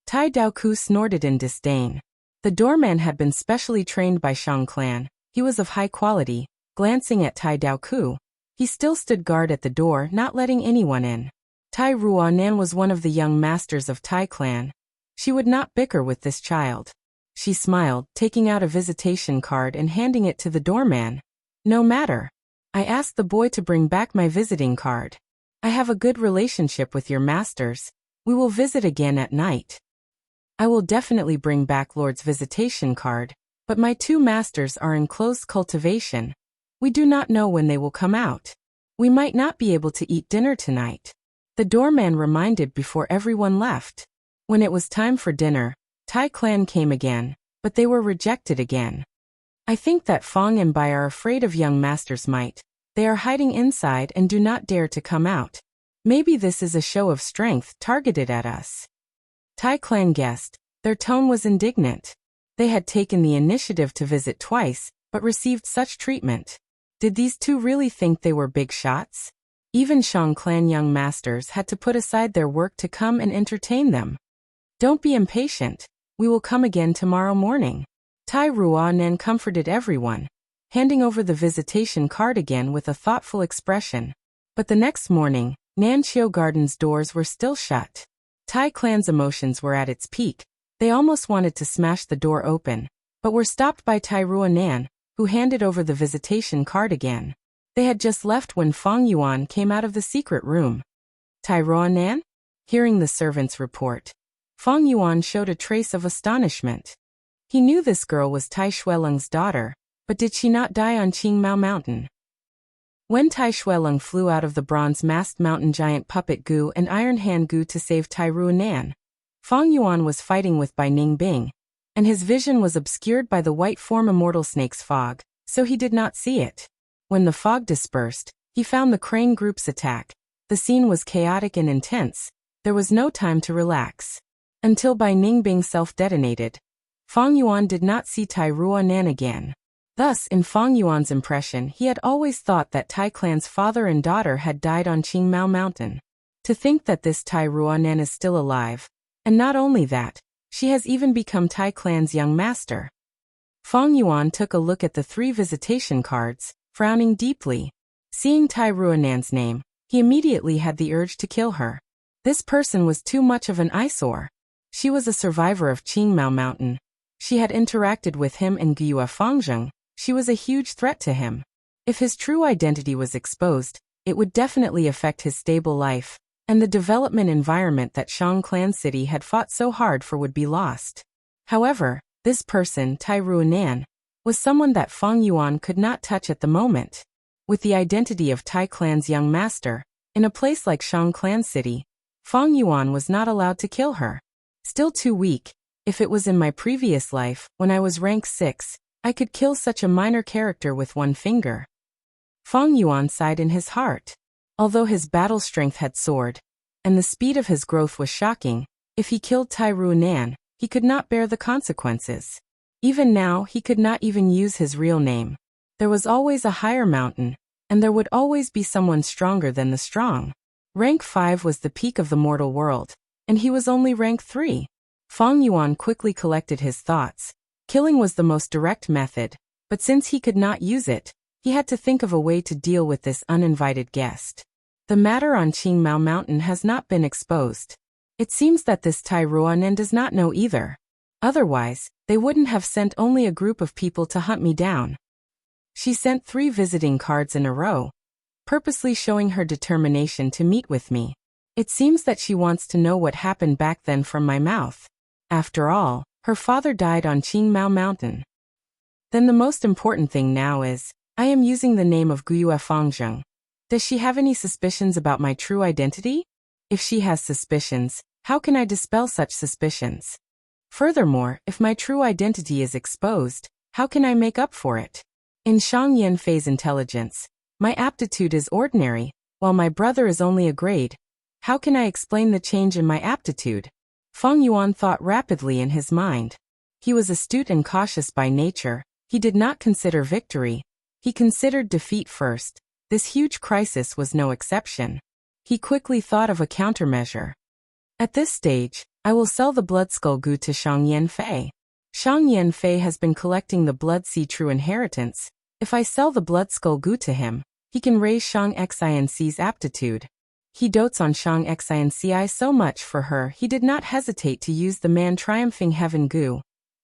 Tai Daoku snorted in disdain. The doorman had been specially trained by Shang Clan. He was of high quality. Glancing at Tai Daoku, he still stood guard at the door, not letting anyone in. Tai Ruanan was one of the young masters of Tai Clan. She would not bicker with this child. She smiled, taking out a visitation card and handing it to the doorman. No matter. I asked the boy to bring back my visiting card. I have a good relationship with your masters. We will visit again at night. I will definitely bring back Lord's visitation card, but my 2 masters are in close cultivation. We do not know when they will come out. We might not be able to eat dinner tonight. The doorman reminded before everyone left. When it was time for dinner, Tai Clan came again, but they were rejected again. I think that Fang and Bai are afraid of young master's might. They are hiding inside and do not dare to come out. Maybe this is a show of strength targeted at us. Tai Clan guessed. Their tone was indignant. They had taken the initiative to visit twice, but received such treatment. Did these two really think they were big shots? Even Shang clan young masters had to put aside their work to come and entertain them. Don't be impatient. We will come again tomorrow morning. Tai Ruanan comforted everyone, handing over the visitation card again with a thoughtful expression. But the next morning, Nanqiu Garden's doors were still shut. Tai clan's emotions were at its peak. They almost wanted to smash the door open, but were stopped by Tai Ruanan, who handed over the visitation card again. They had just left when Feng Yuan came out of the secret room. Tai Ruanan? Hearing the servant's report, Feng Yuan showed a trace of astonishment. He knew this girl was Tai Shueleng's daughter, but did she not die on Qingmao Mountain? When Tai Shueleng flew out of the bronze-masked mountain giant puppet Gu and Iron Hand Gu to save Tai Ruanan, Feng Yuan was fighting with Bai Ningbing, and his vision was obscured by the white form Immortal Snake's fog, so he did not see it. When the fog dispersed, he found the Crane group's attack. The scene was chaotic and intense. There was no time to relax. Until Bai Ningbing self-detonated, Feng Yuan did not see Tai Ruanan again. Thus, in Feng Yuan's impression, he had always thought that Tai clan's father and daughter had died on Qingmao Mountain. To think that this Tai Ruanan is still alive, and not only that, she has even become Tai clan's young master. Feng Yuan took a look at the 3 visitation cards, frowning deeply. Seeing Tai Ruanan's name, he immediately had the urge to kill her. This person was too much of an eyesore. She was a survivor of Qingmao Mountain. She had interacted with him and Guiyue Fangzheng. She was a huge threat to him. If his true identity was exposed, it would definitely affect his stable life, and the development environment that Shang Clan City had fought so hard for would be lost. However, this person, Tai Ruanan, was someone that Feng Yuan could not touch at the moment. With the identity of Tai Clan's young master, in a place like Shang Clan City, Feng Yuan was not allowed to kill her. Still too weak. If it was in my previous life, when I was rank 6, I could kill such a minor character with one finger. Feng Yuan sighed in his heart. Although his battle strength had soared, and the speed of his growth was shocking, if he killed Tai Ruanan, he could not bear the consequences. Even now, he could not even use his real name. There was always a higher mountain, and there would always be someone stronger than the strong. Rank 5 was the peak of the mortal world, and he was only rank 3. Feng Yuan quickly collected his thoughts. Killing was the most direct method, but since he could not use it, he had to think of a way to deal with this uninvited guest. The matter on Qingmao Mountain has not been exposed. It seems that this Tai Ruanan does not know either. Otherwise, they wouldn't have sent only a group of people to hunt me down. She sent 3 visiting cards in a row, purposely showing her determination to meet with me. It seems that she wants to know what happened back then from my mouth. After all, her father died on Qingmao Mountain. Then the most important thing now is, I am using the name of Guiyue Fangzheng. Does she have any suspicions about my true identity? If she has suspicions, how can I dispel such suspicions? Furthermore, if my true identity is exposed, how can I make up for it? In Shang Yanfei's intelligence, my aptitude is ordinary, while my brother is only a grade. How can I explain the change in my aptitude? Feng Yuan thought rapidly in his mind. He was astute and cautious by nature. He did not consider victory. He considered defeat first. This huge crisis was no exception. He quickly thought of a countermeasure. At this stage, I will sell the Blood Skull Gu to Shang Yanfei. Shang Yanfei has been collecting the Blood Sea True Inheritance. If I sell the Blood Skull Gu to him, he can raise Shang Xinc's aptitude. He dotes on Shang Xinci so much for her he did not hesitate to use the man triumphing heaven Gu,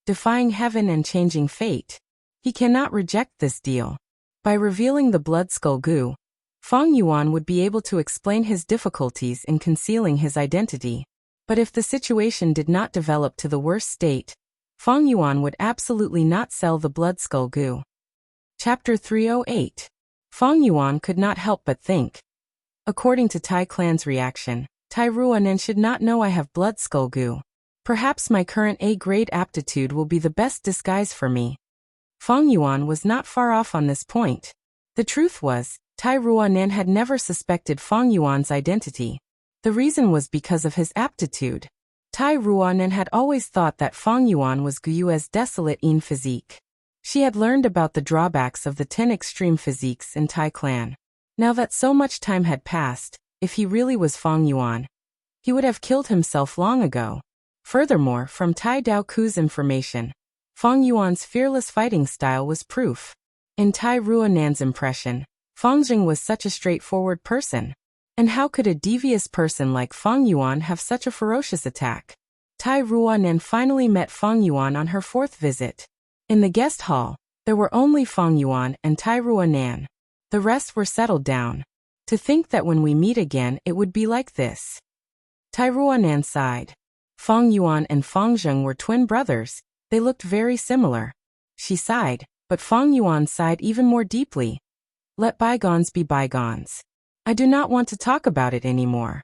defying heaven and changing fate. He cannot reject this deal. By revealing the Blood Skull Gu, Feng Yuan would be able to explain his difficulties in concealing his identity. But if the situation did not develop to the worst state, Feng Yuan would absolutely not sell the Blood Skull Gu. Chapter 308. Feng Yuan could not help but think. According to Tai Clan's reaction, Tai Ruanan should not know I have Blood Skull Gu. Perhaps my current A-grade aptitude will be the best disguise for me. Feng Yuan was not far off on this point. The truth was, Tai Ruanan had never suspected Feng Yuan's identity. The reason was because of his aptitude. Tai Ruanen had always thought that Fang Yuan was Guyue's desolate in physique. She had learned about the drawbacks of the 10 extreme physiques in Tai clan. Now that so much time had passed, if he really was Fang Yuan, he would have killed himself long ago. Furthermore, from Tai Dao Ku's information, Fang Yuan's fearless fighting style was proof. In Tai Ruanan's impression, Fang Jing was such a straightforward person. And how could a devious person like Fang Yuan have such a ferocious attack? Tai Ruanan finally met Fang Yuan on her 4th visit. In the guest hall, there were only Fang Yuan and Tai Ruanan. The rest were settled down. To think that when we meet again it would be like this. Tai Ruanan sighed. Fang Yuan and Fang Zheng were twin brothers. They looked very similar. She sighed, but Fang Yuan sighed even more deeply. Let bygones be bygones. I do not want to talk about it anymore.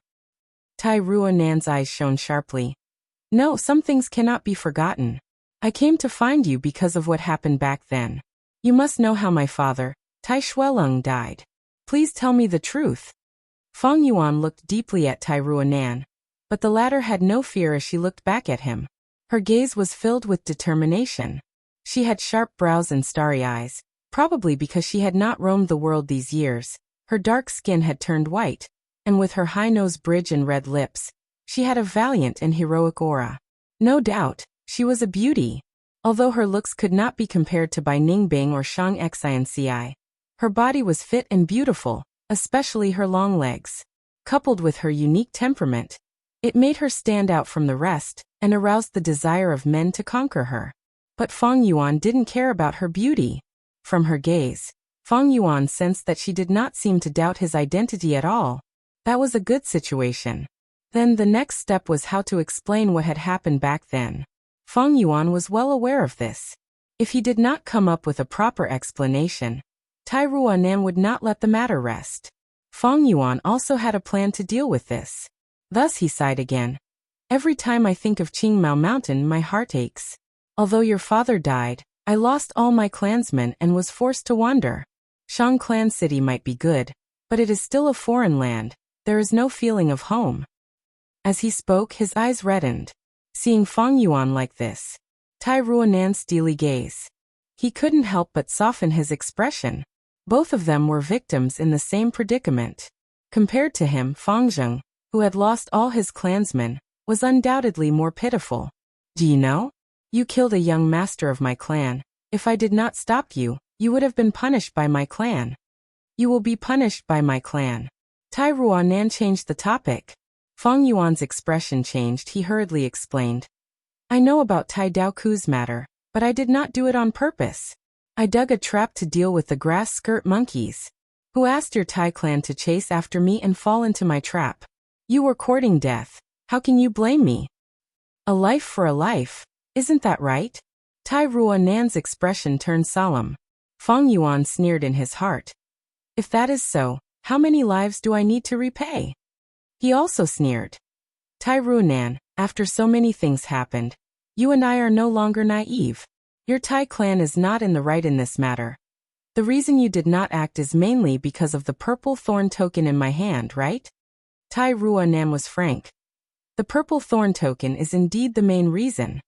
Tai Ruanan's eyes shone sharply. No, some things cannot be forgotten. I came to find you because of what happened back then. You must know how my father, Tai Shueleng, died. Please tell me the truth. Fang Yuan looked deeply at Tai Ruanan, but the latter had no fear as she looked back at him. Her gaze was filled with determination. She had sharp brows and starry eyes, probably because she had not roamed the world these years. Her dark skin had turned white, and with her high nose bridge and red lips, she had a valiant and heroic aura. No doubt, she was a beauty. Although her looks could not be compared to Bai Ningbing or Shang Xianci, her body was fit and beautiful, especially her long legs. Coupled with her unique temperament, it made her stand out from the rest and aroused the desire of men to conquer her. But Fang Yuan didn't care about her beauty. From her gaze, Fang Yuan sensed that she did not seem to doubt his identity at all. That was a good situation. Then the next step was how to explain what had happened back then. Fang Yuan was well aware of this. If he did not come up with a proper explanation, Tai Ruanan would not let the matter rest. Fang Yuan also had a plan to deal with this. Thus he sighed again. Every time I think of Qingmao Mountain my heart aches. Although your father died, I lost all my clansmen and was forced to wander. Shang Clan City might be good, but it is still a foreign land. There is no feeling of home. As he spoke, his eyes reddened. Seeing Fang Yuan like this, Tai Ruanan's steely gaze. He couldn't help but soften his expression. Both of them were victims in the same predicament. Compared to him, Fang Zheng, who had lost all his clansmen, was undoubtedly more pitiful. Do you know? You killed a young master of my clan. If I did not stop you, you would have been punished by my clan. You will be punished by my clan. Tai Ruanan changed the topic. Fang Yuan's expression changed. He hurriedly explained. I know about Tai Dao Ku's matter, but I did not do it on purpose. I dug a trap to deal with the grass skirt monkeys. Who asked your Tai clan to chase after me and fall into my trap? You were courting death. How can you blame me? A life for a life. Isn't that right? Tai Ruanan's expression turned solemn. Fang Yuan sneered in his heart. If that is so, how many lives do I need to repay? He also sneered. Tai Ruanan, after so many things happened, you and I are no longer naive. Your Tai clan is not in the right in this matter. The reason you did not act is mainly because of the purple thorn token in my hand, right? Tai Ruanan was frank. The purple thorn token is indeed the main reason.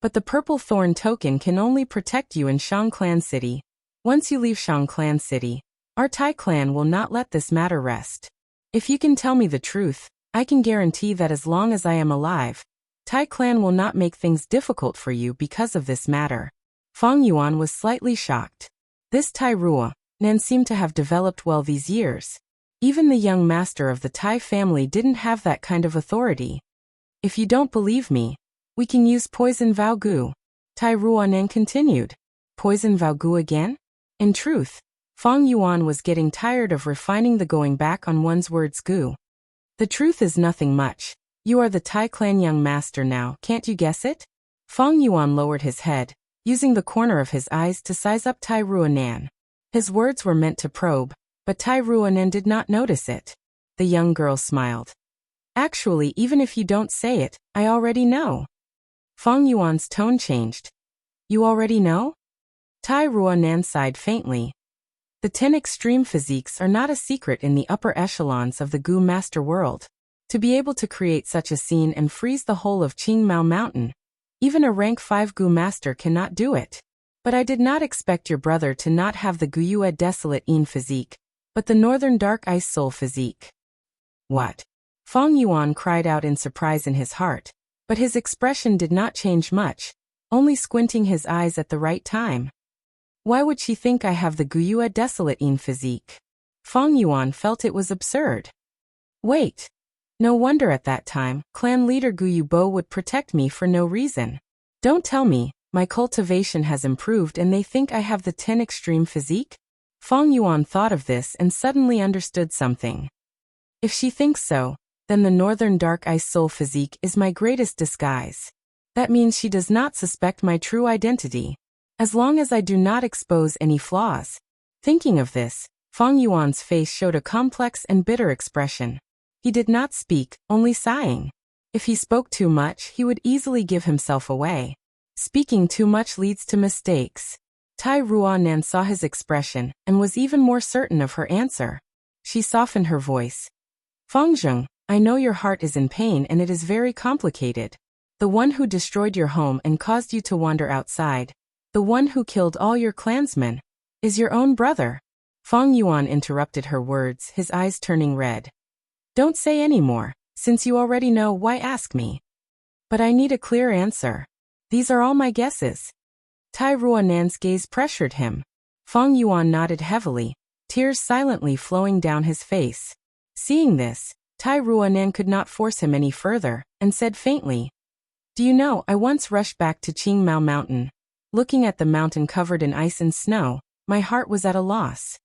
But the purple thorn token can only protect you in Shang Clan City. Once you leave Shang Clan City, our Tai clan will not let this matter rest. If you can tell me the truth, I can guarantee that as long as I am alive, Tai clan will not make things difficult for you because of this matter. Fang Yuan was slightly shocked. This Tai Ruanan seemed to have developed well these years. Even the young master of the Tai family didn't have that kind of authority. If you don't believe me, we can use poison Vao Gu. Tai Ruanan continued. Poison Vao Gu again? In truth, Fang Yuan was getting tired of refining the going back on one's words Gu. The truth is nothing much. You are the Tai clan young master now, can't you guess it? Fang Yuan lowered his head, using the corner of his eyes to size up Tai Ruanan. His words were meant to probe, but Tai Ruanan did not notice it. The young girl smiled. Actually, even if you don't say it, I already know. Fang Yuan's tone changed. You already know? Tai Ruanan sighed faintly. The 10 extreme physiques are not a secret in the upper echelons of the Gu master world. To be able to create such a scene and freeze the whole of Qingmao Mountain, even a rank 5 Gu master cannot do it. But I did not expect your brother to not have the Guyue Desolate Yin physique, but the Northern Dark Ice Soul physique. What? Feng Yuan cried out in surprise in his heart, but his expression did not change much, only squinting his eyes at the right time. Why would she think I have the Guyue Desolate Yin physique? Feng Yuan felt it was absurd. Wait. No wonder at that time, clan leader Guyu Bo would protect me for no reason. Don't tell me, my cultivation has improved and they think I have the 10 extreme physique? Feng Yuan thought of this and suddenly understood something. If she thinks so, then the Northern Dark Ice Soul physique is my greatest disguise. That means she does not suspect my true identity. As long as I do not expose any flaws. Thinking of this, Feng Yuan's face showed a complex and bitter expression. He did not speak, only sighing. If he spoke too much, he would easily give himself away. Speaking too much leads to mistakes. Tai Ruanan saw his expression and was even more certain of her answer. She softened her voice. Fengzheng, I know your heart is in pain and it is very complicated. The one who destroyed your home and caused you to wander outside, the one who killed all your clansmen, is your own brother. Feng Yuan interrupted her words, his eyes turning red. Don't say any more, since you already know, why ask me? But I need a clear answer. These are all my guesses. Tai Ruanan's gaze pressured him. Feng Yuan nodded heavily, tears silently flowing down his face. Seeing this, Tai Ruanan could not force him any further, and said faintly, Do you know, I once rushed back to Qingmao Mountain. Looking at the mountain covered in ice and snow, my heart was at a loss.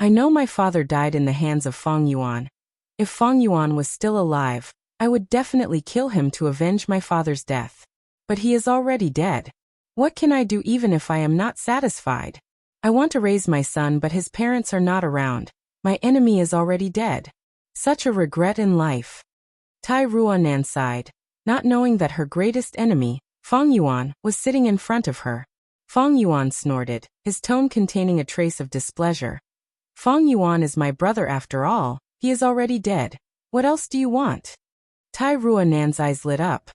I know my father died in the hands of Feng Yuan. If Feng Yuan was still alive, I would definitely kill him to avenge my father's death. But he is already dead. What can I do even if I am not satisfied? I want to raise my son but his parents are not around. My enemy is already dead. Such a regret in life. Tai Ruanan sighed, not knowing that her greatest enemy, Feng Yuan, was sitting in front of her. Feng Yuan snorted, his tone containing a trace of displeasure. Feng Yuan is my brother after all. He is already dead. What else do you want? Tai Ruanan's eyes lit up.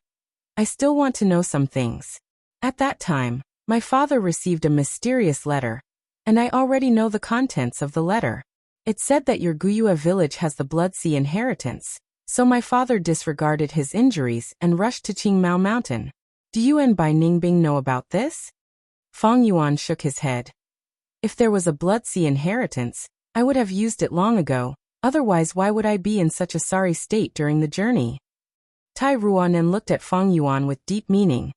I still want to know some things. At that time, my father received a mysterious letter, and I already know the contents of the letter. It said that your Guyue village has the Blood Sea inheritance, so my father disregarded his injuries and rushed to Qingmao Mountain. Do you and Bai Ningbing know about this? Feng Yuan shook his head. If there was a Blood Sea inheritance, I would have used it long ago. Otherwise, why would I be in such a sorry state during the journey? Tai Ruanan looked at Feng Yuan with deep meaning.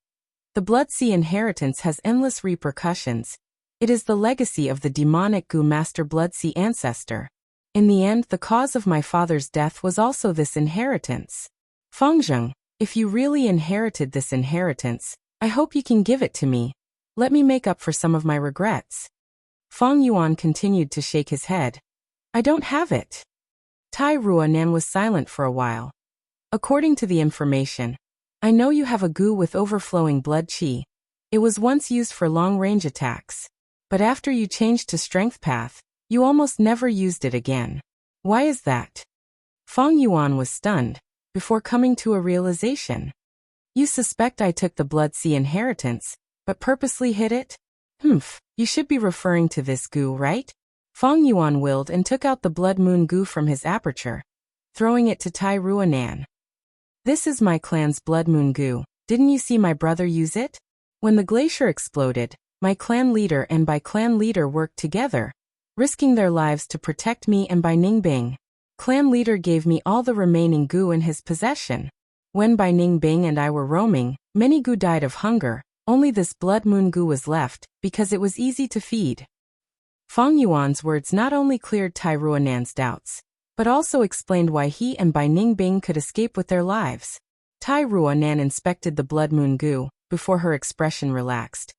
The Blood Sea inheritance has endless repercussions. It is the legacy of the demonic Gu Master Blood Sea ancestor. In the end, the cause of my father's death was also this inheritance. Fengzheng, if you really inherited this inheritance, I hope you can give it to me. Let me make up for some of my regrets. Feng Yuan continued to shake his head. I don't have it. Tai Ruanan was silent for a while. According to the information, I know you have a Gu with overflowing blood qi. It was once used for long-range attacks. But after you changed to Strength Path, you almost never used it again. Why is that? Feng Yuan was stunned, before coming to a realization. You suspect I took the Blood Sea inheritance, but purposely hid it? You should be referring to this Gu, right? Feng Yuan willed and took out the Blood Moon Gu from his aperture, throwing it to Tai Ruanan. This is my clan's Blood Moon Gu. Didn't you see my brother use it? When the glacier exploded, my clan leader and Bai clan leader worked together, risking their lives to protect me and Bai Ningbing. Clan leader gave me all the remaining Gu in his possession. When Bai Ningbing and I were roaming, many Gu died of hunger. Only this Blood Moon Gu was left, because it was easy to feed. Feng Yuan's words not only cleared Tai Ruanan's doubts, but also explained why he and Bai Ningbing could escape with their lives. Tai Ruanan inspected the Blood Moon Gu, before her expression relaxed.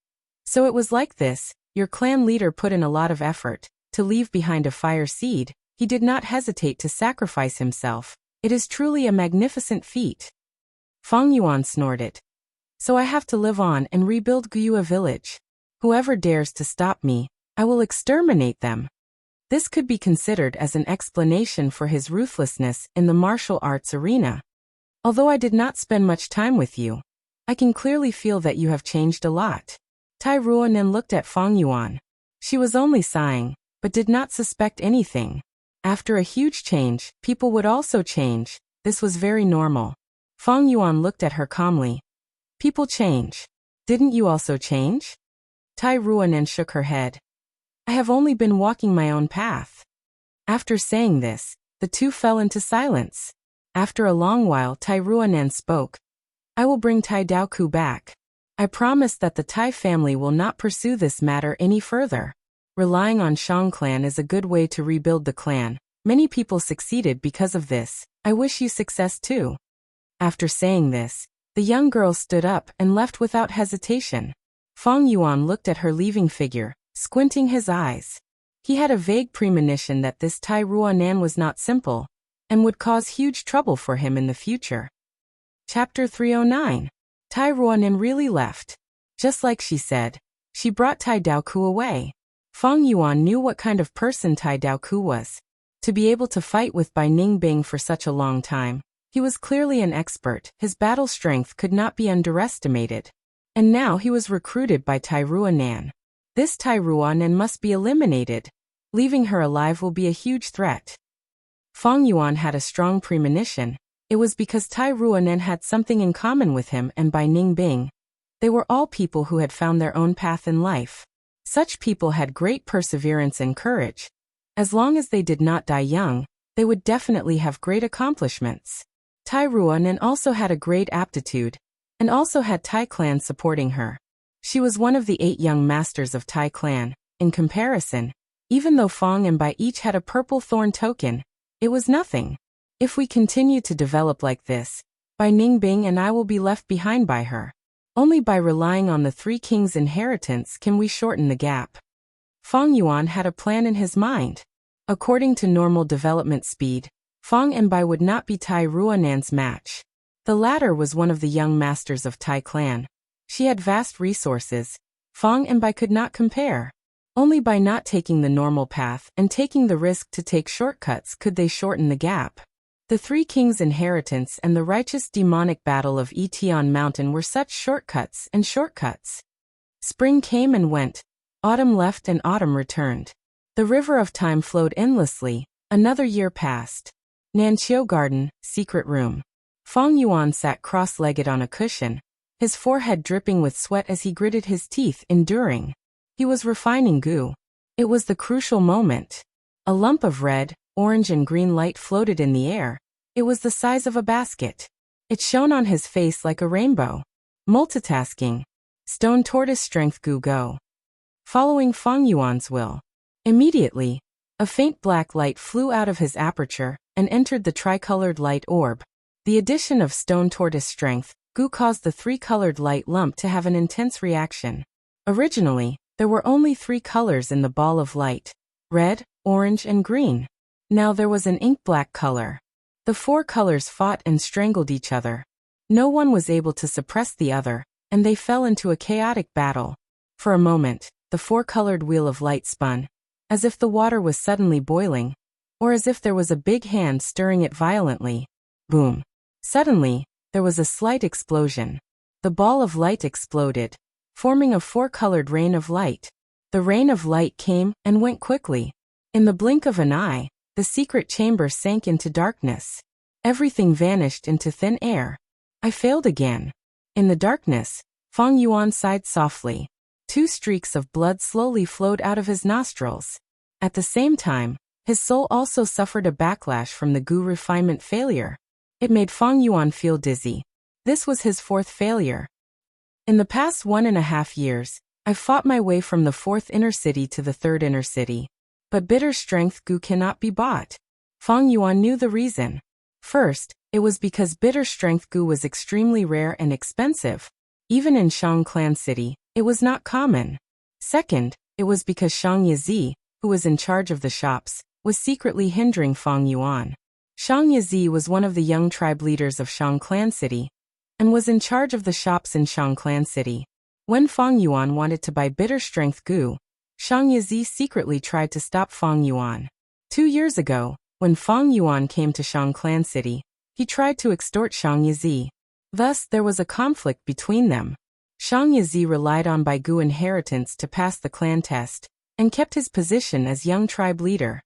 So it was like this, your clan leader put in a lot of effort, to leave behind a fire seed. He did not hesitate to sacrifice himself. It is truly a magnificent feat. Feng Yuan snorted. So I have to live on and rebuild Guyue village. Whoever dares to stop me, I will exterminate them. This could be considered as an explanation for his ruthlessness in the martial arts arena. Although I did not spend much time with you, I can clearly feel that you have changed a lot. Tai Ruonan looked at Feng Yuan. She was only sighing, but did not suspect anything. After a huge change, people would also change. This was very normal. Feng Yuan looked at her calmly. People change. Didn't you also change? Tai Ruonan shook her head. I have only been walking my own path. After saying this, the two fell into silence. After a long while, Tai Ruonan spoke. I will bring Tai Daoku back. I promise that the Tai family will not pursue this matter any further. Relying on Shang clan is a good way to rebuild the clan. Many people succeeded because of this. I wish you success too. After saying this, the young girl stood up and left without hesitation. Feng Yuan looked at her leaving figure, squinting his eyes. He had a vague premonition that this Tai Ruonan was not simple, and would cause huge trouble for him in the future. Chapter 309. Tai Ruonan really left. Just like she said, she brought Tai Daoku away. Feng Yuan knew what kind of person Tai Daoku was. To be able to fight with Bai Ningbing for such a long time, he was clearly an expert. His battle strength could not be underestimated. And now he was recruited by Tai Ruonan. This Tai Ruonan must be eliminated. Leaving her alive will be a huge threat. Feng Yuan had a strong premonition. It was because Tai Ruonan had something in common with him and Bai Ningbing. They were all people who had found their own path in life. Such people had great perseverance and courage. As long as they did not die young, they would definitely have great accomplishments. Tai Ruonan also had a great aptitude, and also had Tai clan supporting her. She was one of the 8 young masters of Tai clan. In comparison, even though Feng and Bai each had a purple thorn token, it was nothing. If we continue to develop like this, Bai Ningbing and I will be left behind by her. Only by relying on the 3 kings' inheritance can we shorten the gap. Feng Yuan had a plan in his mind. According to normal development speed, Feng and Bai would not be Tai Ruonan's match. The latter was one of the young masters of Tai clan. She had vast resources. Feng and Bai could not compare. Only by not taking the normal path and taking the risk to take shortcuts could they shorten the gap. The 3 kings' inheritance and the righteous demonic battle of Etion Mountain were such shortcuts and shortcuts. Spring came and went. Autumn left and autumn returned. The river of time flowed endlessly. Another year passed. Nanqiu Garden, secret room. Feng Yuan sat cross-legged on a cushion, his forehead dripping with sweat as he gritted his teeth, enduring. He was refining goo. It was the crucial moment. A lump of red, orange and green light floated in the air. It was the size of a basket. It shone on his face like a rainbow. Multitasking. Stone tortoise strength goo go. Following Feng Yuan's will. Immediately, a faint black light flew out of his aperture and entered the tricolored light orb. The addition of stone tortoise strength goo caused the 3-colored light lump to have an intense reaction. Originally, there were only 3 colors in the ball of light: red, orange and green. Now there was an ink-black color. The 4 colors fought and strangled each other. No one was able to suppress the other, and they fell into a chaotic battle. For a moment, the 4-colored wheel of light spun, as if the water was suddenly boiling, or as if there was a big hand stirring it violently. Boom. Suddenly, there was a slight explosion. The ball of light exploded, forming a 4-colored rain of light. The rain of light came and went quickly. In the blink of an eye, the secret chamber sank into darkness. Everything vanished into thin air. I failed again. In the darkness, Feng Yuan sighed softly. 2 streaks of blood slowly flowed out of his nostrils. At the same time, his soul also suffered a backlash from the goo refinement failure. It made Feng Yuan feel dizzy. This was his 4th failure. In the past 1.5 years, I fought my way from the 4th inner city to the 3rd inner city. But bitter strength goo cannot be bought. Feng Yuan knew the reason. First, it was because bitter strength goo was extremely rare and expensive. Even in Shang Clan City, it was not common. Second, it was because Shang Yizi, who was in charge of the shops, was secretly hindering Feng Yuan. Shang Yizi was one of the young tribe leaders of Shang Clan City, and was in charge of the shops in Shang Clan City. When Feng Yuan wanted to buy bitter strength goo, Shang Yizi secretly tried to stop Fang Yuan. 2 years ago, when Fang Yuan came to Shang Clan City, he tried to extort Shang Yizi. Thus, there was a conflict between them. Shang Yizi relied on Baigu inheritance to pass the clan test, and kept his position as young tribe leader.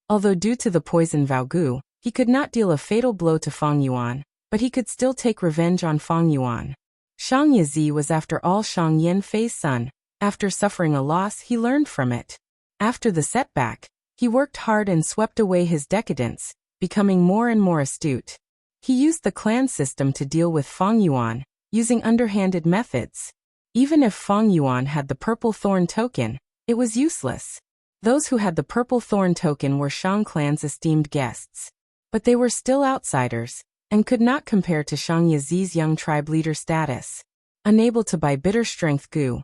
Although due to the poison Vaogu, he could not deal a fatal blow to Fang Yuan, but he could still take revenge on Fang Yuan. Shang Yizi was after all Shang Yanfei's son. After suffering a loss, he learned from it. After the setback, he worked hard and swept away his decadence, becoming more and more astute. He used the clan system to deal with Fang Yuan, using underhanded methods. Even if Fang Yuan had the purple thorn token, it was useless. Those who had the purple thorn token were Shang Clan's esteemed guests. But they were still outsiders, and could not compare to Shang Yizi's young tribe leader status. Unable to buy bitter strength gu,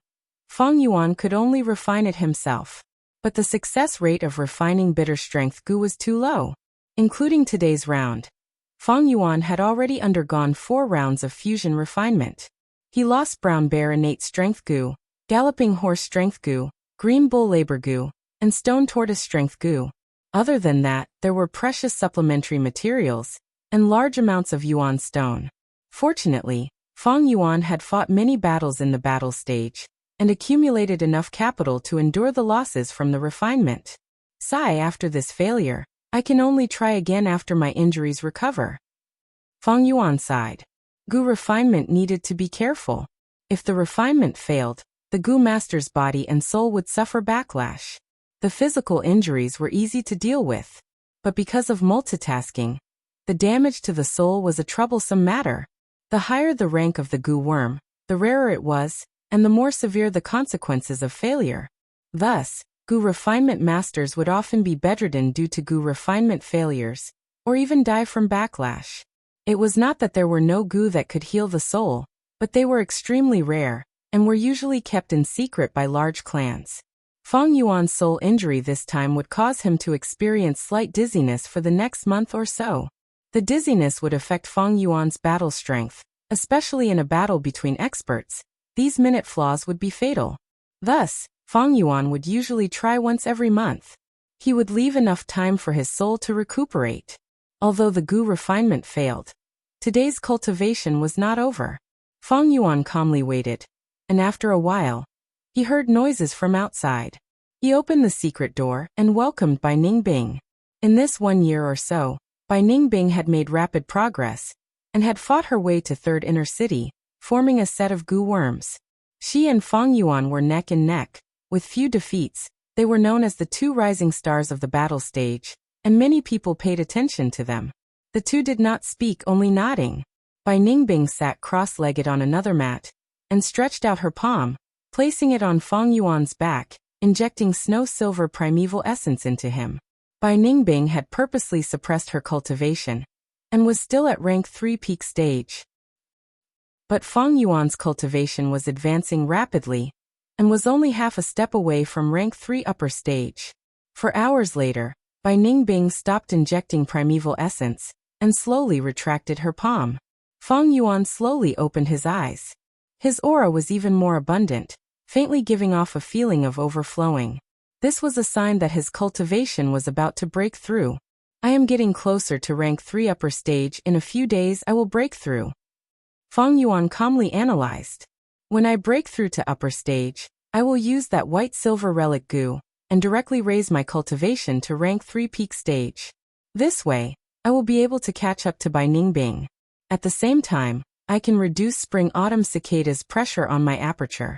Fang Yuan could only refine it himself. But the success rate of refining bitter strength gu was too low. Including today's round, Fang Yuan had already undergone 4 rounds of fusion refinement. He lost brown bear innate strength gu, galloping horse strength gu, green bull labor gu, and stone tortoise strength gu. Other than that, there were precious supplementary materials, and large amounts of yuan stone. Fortunately, Fang Yuan had fought many battles in the battle stage, and accumulated enough capital to endure the losses from the refinement. Sigh, after this failure, I can only try again after my injuries recover. Fang Yuan sighed. Gu refinement needed to be careful. If the refinement failed, the Gu master's body and soul would suffer backlash. The physical injuries were easy to deal with, but because of multitasking, the damage to the soul was a troublesome matter. The higher the rank of the Gu worm, the rarer it was, and the more severe the consequences of failure. Thus, Gu refinement masters would often be bedridden due to Gu refinement failures, or even die from backlash. It was not that there were no Gu that could heal the soul, but they were extremely rare, and were usually kept in secret by large clans. Fang Yuan's soul injury this time would cause him to experience slight dizziness for the next month or so. The dizziness would affect Fang Yuan's battle strength, especially in a battle between experts. These minute flaws would be fatal. Thus, Fang Yuan would usually try once every month. He would leave enough time for his soul to recuperate. Although the Gu refinement failed, today's cultivation was not over. Fang Yuan calmly waited, and after a while, he heard noises from outside. He opened the secret door and welcomed Bai Ningbing. In this 1 year or so, Bai Ningbing had made rapid progress, and had fought her way to 3rd Inner City, forming a set of Gu worms. She and Fang Yuan were neck and neck. With few defeats, they were known as the 2 rising stars of the battle stage, and many people paid attention to them. The 2 did not speak, only nodding. Bai Ningbing sat cross-legged on another mat, and stretched out her palm, placing it on Fang Yuan's back, injecting snow-silver primeval essence into him. Bai Ningbing had purposely suppressed her cultivation, and was still at rank 3 peak stage. But Fang Yuan's cultivation was advancing rapidly, and was only half a step away from rank 3 upper stage. For hours later, Bai Ningbing stopped injecting primeval essence, and slowly retracted her palm. Fang Yuan slowly opened his eyes. His aura was even more abundant, faintly giving off a feeling of overflowing. This was a sign that his cultivation was about to break through. I am getting closer to rank 3 upper stage. In a few days I will break through. Fang Yuan calmly analyzed. When I break through to upper stage, I will use that white silver relic Gu, and directly raise my cultivation to rank 3 peak stage. This way, I will be able to catch up to Bai Ningbing. At the same time, I can reduce Spring-Autumn Cicada's pressure on my aperture.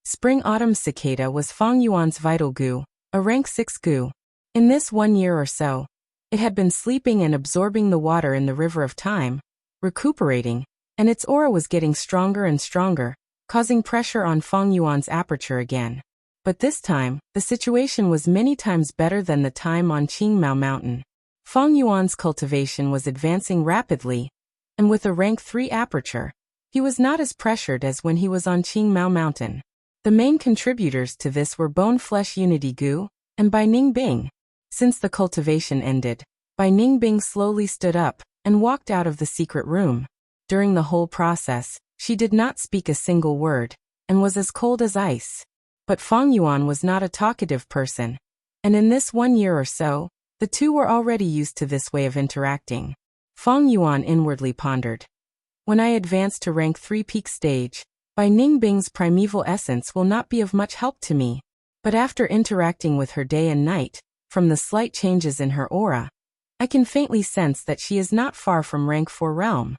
Spring-Autumn Cicada was Fang Yuan's vital Gu, a rank 6 Gu. In this 1 year or so, it had been sleeping and absorbing the water in the river of time, recuperating, and its aura was getting stronger and stronger, causing pressure on Fang Yuan's aperture again. But this time, the situation was many times better than the time on Qingmao Mountain. Fang Yuan's cultivation was advancing rapidly, and with a rank 3 aperture, he was not as pressured as when he was on Qingmao Mountain. The main contributors to this were Bone Flesh Unity Gu, and Bai Ningbing. Since the cultivation ended, Bai Ningbing slowly stood up, and walked out of the secret room. During the whole process, she did not speak a single word, and was as cold as ice. But Fang Yuan was not a talkative person, and in this 1 year or so, the two were already used to this way of interacting. Fang Yuan inwardly pondered. When I advance to rank 3 peak stage, Bai Ningbing's primeval essence will not be of much help to me. But after interacting with her day and night, from the slight changes in her aura, I can faintly sense that she is not far from rank 4 realm.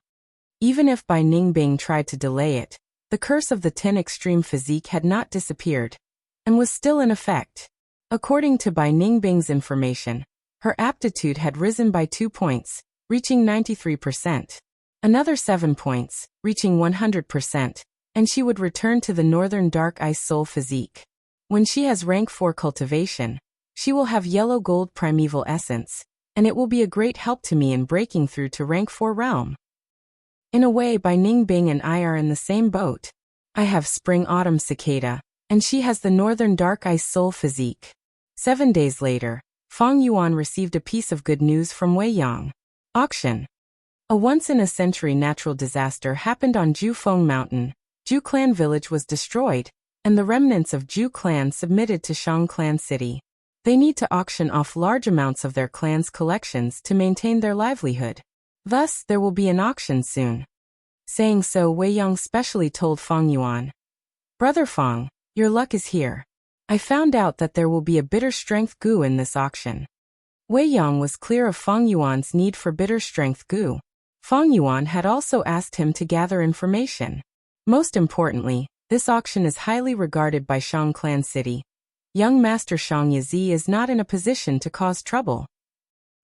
Even if Bai Ningbing tried to delay it, the curse of the 10 extreme physique had not disappeared, and was still in effect. According to Bai Ningbing's information, her aptitude had risen by 2 points, reaching 93%. Another 7 points, reaching 100%, and she would return to the Northern Dark Ice Soul physique. When she has rank 4 cultivation, she will have yellow gold primeval essence, and it will be a great help to me in breaking through to rank 4 realm. In a way, Bai Ningbing and I are in the same boat. I have Spring-Autumn Cicada, and she has the Northern Dark Ice Soul physique. 7 days later, Fang Yuan received a piece of good news from Wei Yang. Auction. A once-in-a-century natural disaster happened on Jufeng Mountain. Ju Clan village was destroyed, and the remnants of Ju Clan submitted to Shang Clan City. They need to auction off large amounts of their clan's collections to maintain their livelihood. Thus, there will be an auction soon. Saying so, Wei Yang specially told Fang Yuan, "Brother Fang, your luck is here. I found out that there will be a bitter strength goo in this auction." Wei Yang was clear of Fang Yuan's need for bitter strength goo. Fang Yuan had also asked him to gather information. Most importantly, this auction is highly regarded by Shang Clan City. Young Master Shang Yazi is not in a position to cause trouble.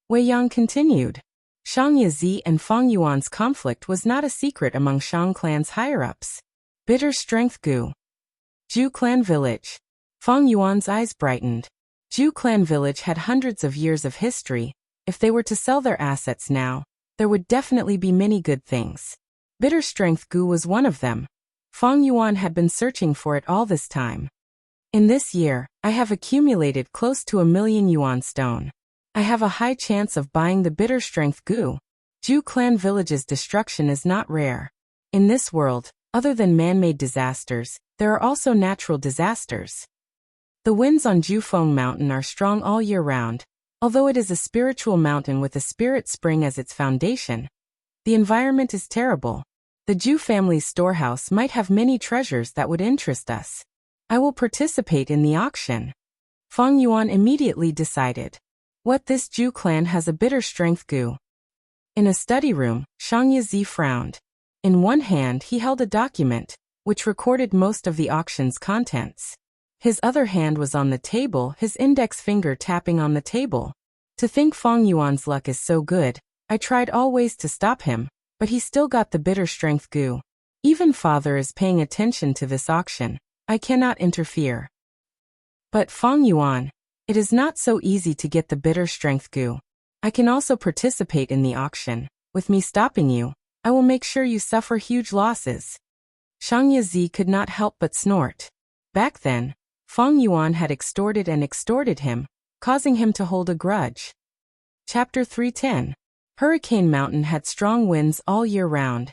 Wei Yang continued. Shang Yazi and Fang Yuan's conflict was not a secret among Shang Clan's higher-ups. Bitter strength goo. Ju Clan Village. Fang Yuan's eyes brightened. Ju Clan Village had hundreds of years of history. If they were to sell their assets now, there would definitely be many good things. Bitter strength goo was one of them. Fang Yuan had been searching for it all this time. In this year, I have accumulated close to 1,000,000 yuan stone. I have a high chance of buying the bitter strength goo. Ju Clan Village's destruction is not rare. In this world, other than man-made disasters, there are also natural disasters. The winds on Jufeng Mountain are strong all year round. Although it is a spiritual mountain with a spirit spring as its foundation, the environment is terrible. The Ju family's storehouse might have many treasures that would interest us. I will participate in the auction. Fang Yuan immediately decided. What, this Ju clan has a bitter strength goo? In a study room, Shang Yazi frowned. In one hand he held a document, which recorded most of the auction's contents. His other hand was on the table, his index finger tapping on the table. To think Fang Yuan's luck is so good, I tried all ways to stop him, but he still got the bitter strength goo. Even father is paying attention to this auction. I cannot interfere. But Fang Yuan, it is not so easy to get the bitter strength goo. I can also participate in the auction. With me stopping you, I will make sure you suffer huge losses. Shang Yazi could not help but snort. Back then, Fang Yuan had extorted him, causing him to hold a grudge. Chapter 310. Hurricane Mountain had strong winds all year round.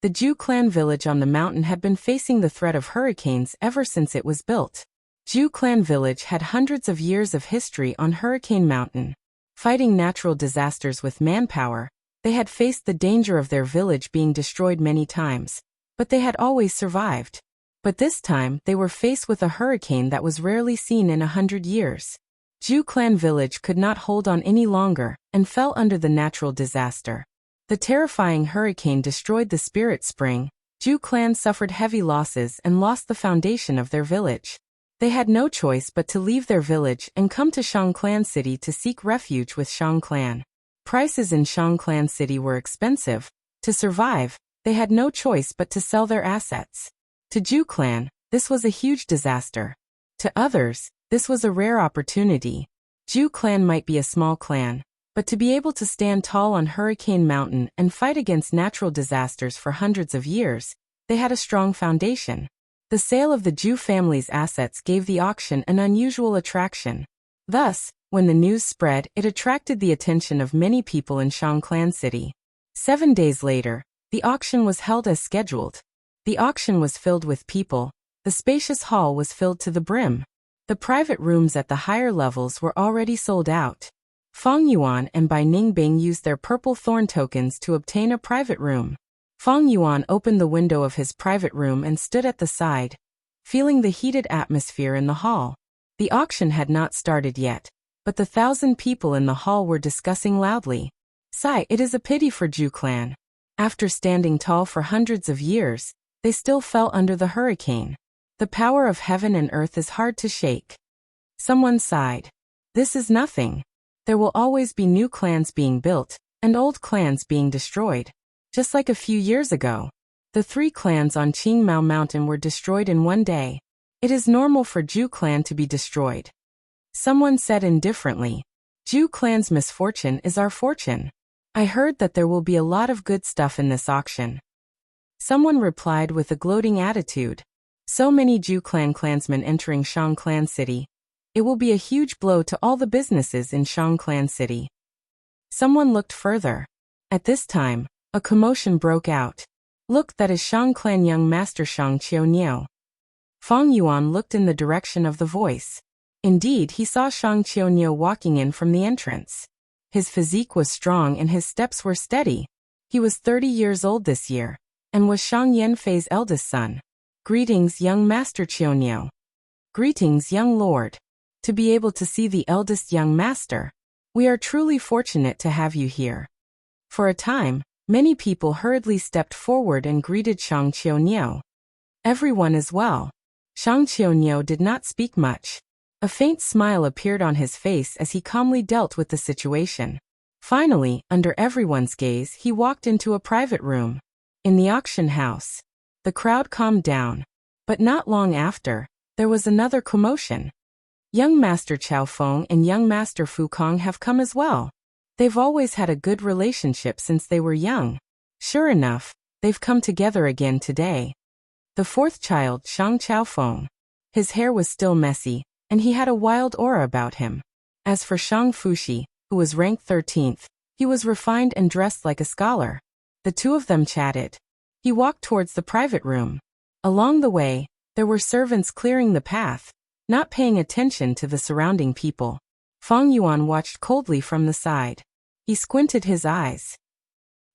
The Ju clan village on the mountain had been facing the threat of hurricanes ever since it was built. Ju clan village had hundreds of years of history on Hurricane Mountain. Fighting natural disasters with manpower, they had faced the danger of their village being destroyed many times, but they had always survived. But this time, they were faced with a hurricane that was rarely seen in 100 years. Ju Clan Village could not hold on any longer, and fell under the natural disaster. The terrifying hurricane destroyed the spirit spring. Ju Clan suffered heavy losses and lost the foundation of their village. They had no choice but to leave their village and come to Shang Clan City to seek refuge with Shang Clan. Prices in Shang Clan City were expensive. To survive, they had no choice but to sell their assets. To Ju Clan, this was a huge disaster. To others, this was a rare opportunity. Ju Clan might be a small clan, but to be able to stand tall on Hurricane Mountain and fight against natural disasters for hundreds of years, they had a strong foundation. The sale of the Ju family's assets gave the auction an unusual attraction. Thus, when the news spread, it attracted the attention of many people in Shang Clan City. 7 days later, the auction was held as scheduled. The auction was filled with people. The spacious hall was filled to the brim. The private rooms at the higher levels were already sold out. Fang Yuan and Bai Ningbing used their purple thorn tokens to obtain a private room. Fang Yuan opened the window of his private room and stood at the side, feeling the heated atmosphere in the hall. The auction had not started yet, but the 1,000 people in the hall were discussing loudly. Sigh, it is a pity for Zhu clan. After standing tall for hundreds of years, they still fell under the hurricane. The power of heaven and earth is hard to shake. Someone sighed. This is nothing. There will always be new clans being built, and old clans being destroyed. Just like a few years ago. The 3 clans on Qingmao Mountain were destroyed in one day. It is normal for Zhu clan to be destroyed. Someone said indifferently. Zhu clan's misfortune is our fortune. I heard that there will be a lot of good stuff in this auction. Someone replied with a gloating attitude. So many Zhu clan clansmen entering Shang Clan City. It will be a huge blow to all the businesses in Shang Clan City. Someone looked further. At this time, a commotion broke out. Look, that is Shang Clan young master Shang Qiuniu. Fang Yuan looked in the direction of the voice. Indeed, he saw Shang Qiuniu walking in from the entrance. His physique was strong and his steps were steady. He was 30 years old this year, and was Shang Yanfei's eldest son. Greetings, young master Qiuniu. Greetings, young lord. To be able to see the eldest young master. We are truly fortunate to have you here. For a time, many people hurriedly stepped forward and greeted Shang Qiuniu. Everyone is well. Shang Qiuniu did not speak much. A faint smile appeared on his face as he calmly dealt with the situation. Finally, under everyone's gaze, he walked into a private room. In the auction house. The crowd calmed down. But not long after, there was another commotion. Young Master Chao Feng and young Master Fu Kong have come as well. They've always had a good relationship since they were young. Sure enough, they've come together again today. The 4th child, Shang Chao Feng. His hair was still messy, and he had a wild aura about him. As for Shang Fushi, who was ranked 13th, he was refined and dressed like a scholar. The 2 of them chatted. He walked towards the private room. Along the way, there were servants clearing the path, not paying attention to the surrounding people. Fang Yuan watched coldly from the side. He squinted his eyes.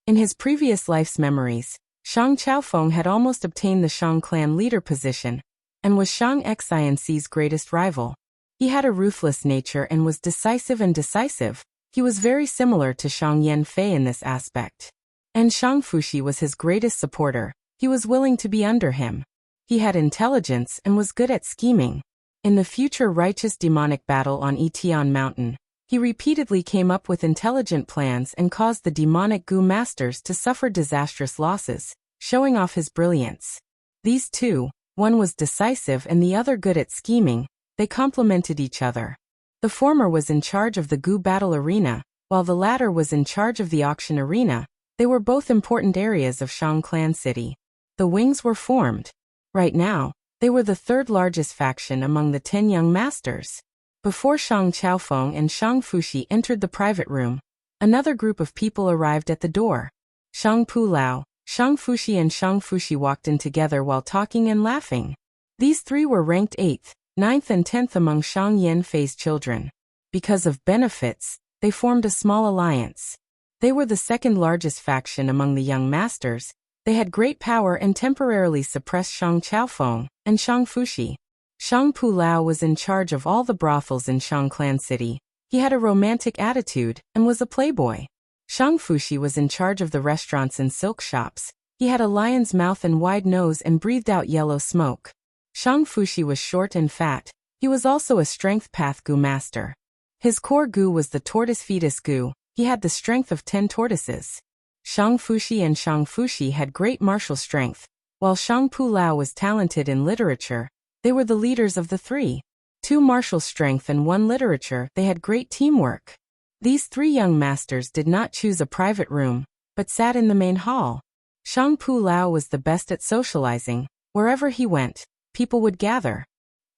In his previous life's memories, Shang Chaofeng had almost obtained the Shang clan leader position, and was Shang Xian's greatest rival. He had a ruthless nature and was decisive and decisive. He was very similar to Shang Yanfei in this aspect. And Shang Fushi was his greatest supporter. He was willing to be under him. He had intelligence and was good at scheming. In the future righteous demonic battle on Etian Mountain, he repeatedly came up with intelligent plans and caused the demonic Gu masters to suffer disastrous losses, showing off his brilliance. These two, one was decisive and the other good at scheming, they complemented each other. The former was in charge of the Gu battle arena, while the latter was in charge of the auction arena. They were both important areas of Shang Clan City. The wings were formed. Right now, they were the 3rd largest faction among the 10 young masters. Before Shang Chaofeng and Shang Fushi entered the private room, another group of people arrived at the door. Shang Pu Lao, Shang Fushi and Shang Fushi walked in together while talking and laughing. These 3 were ranked 8th, 9th and 10th among Shang Yanfei's children. Because of benefits, they formed a small alliance. They were the 2nd largest faction among the young masters. They had great power and temporarily suppressed Shang Chaofeng and Shang Fushi. Shang Pu Lao was in charge of all the brothels in Shang Clan City. He had a romantic attitude and was a playboy. Shang Fushi was in charge of the restaurants and silk shops. He had a lion's mouth and wide nose and breathed out yellow smoke. Shang Fushi was short and fat. He was also a strength path Gu master. His core Gu was the tortoise fetus Gu. He had the strength of 10 tortoises. Shang Fushi and Shang Fushi had great martial strength, while Shang Pu Lao was talented in literature. They were the leaders of the 3. 2 martial strength and 1 literature. They had great teamwork. These 3 young masters did not choose a private room, but sat in the main hall. Shang Pu Lao was the best at socializing. Wherever he went, people would gather.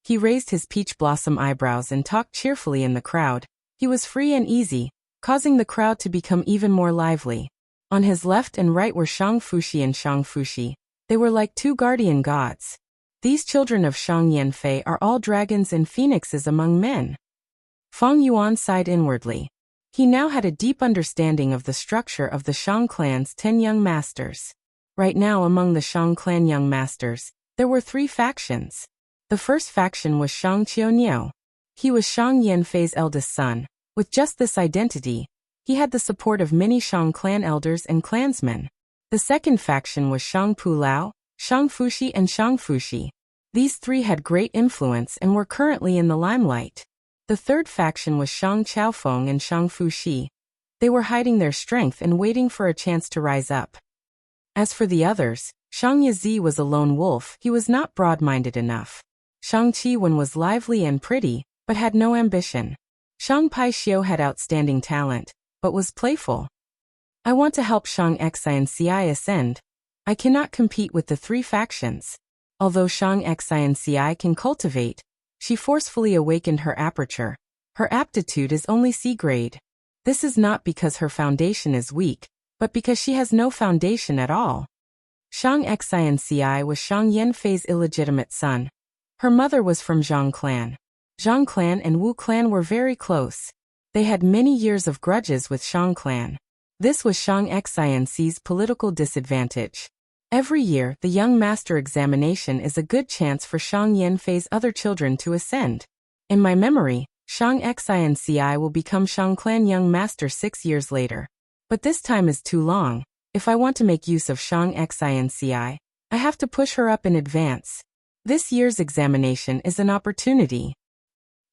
He raised his peach blossom eyebrows and talked cheerfully in the crowd. He was free and easy, causing the crowd to become even more lively. On his left and right were Shang Fushi and Shang Fushi. They were like 2 guardian gods. These children of Shang Yanfei are all dragons and phoenixes among men. Feng Yuan sighed inwardly. He now had a deep understanding of the structure of the Shang clan's 10 young masters. Right now among the Shang clan young masters, there were 3 factions. The first faction was Shang Qioniao. He was Shang Yanfei's eldest son. With just this identity, he had the support of many Shang clan elders and clansmen. The second faction was Shang Pulao, Shang Fushi and Shang Fushi. These 3 had great influence and were currently in the limelight. The third faction was Shang Chaofeng and Shang Fushi. They were hiding their strength and waiting for a chance to rise up. As for the others, Shang Yazi was a lone wolf. He was not broad-minded enough. Shang Qiwen was lively and pretty, but had no ambition. Shang Pai Xiu had outstanding talent, but was playful. I want to help Shang Xi and Ci ascend. I cannot compete with the 3 factions. Although Shang Xi and Ci can cultivate, she forcefully awakened her aperture. Her aptitude is only C grade. This is not because her foundation is weak, but because she has no foundation at all. Shang Xi and Ci was Shang Yanfei's illegitimate son. Her mother was from Zhang clan. Zhang clan and Wu clan were very close. They had many years of grudges with Shang clan. This was Shang Xi and Ci's political disadvantage. Every year, the young master examination is a good chance for Shang Yanfei's other children to ascend. In my memory, Shang Xi and Ci will become Shang clan young master 6 years later. But this time is too long. If I want to make use of Shang Xi and Ci, I have to push her up in advance. This year's examination is an opportunity.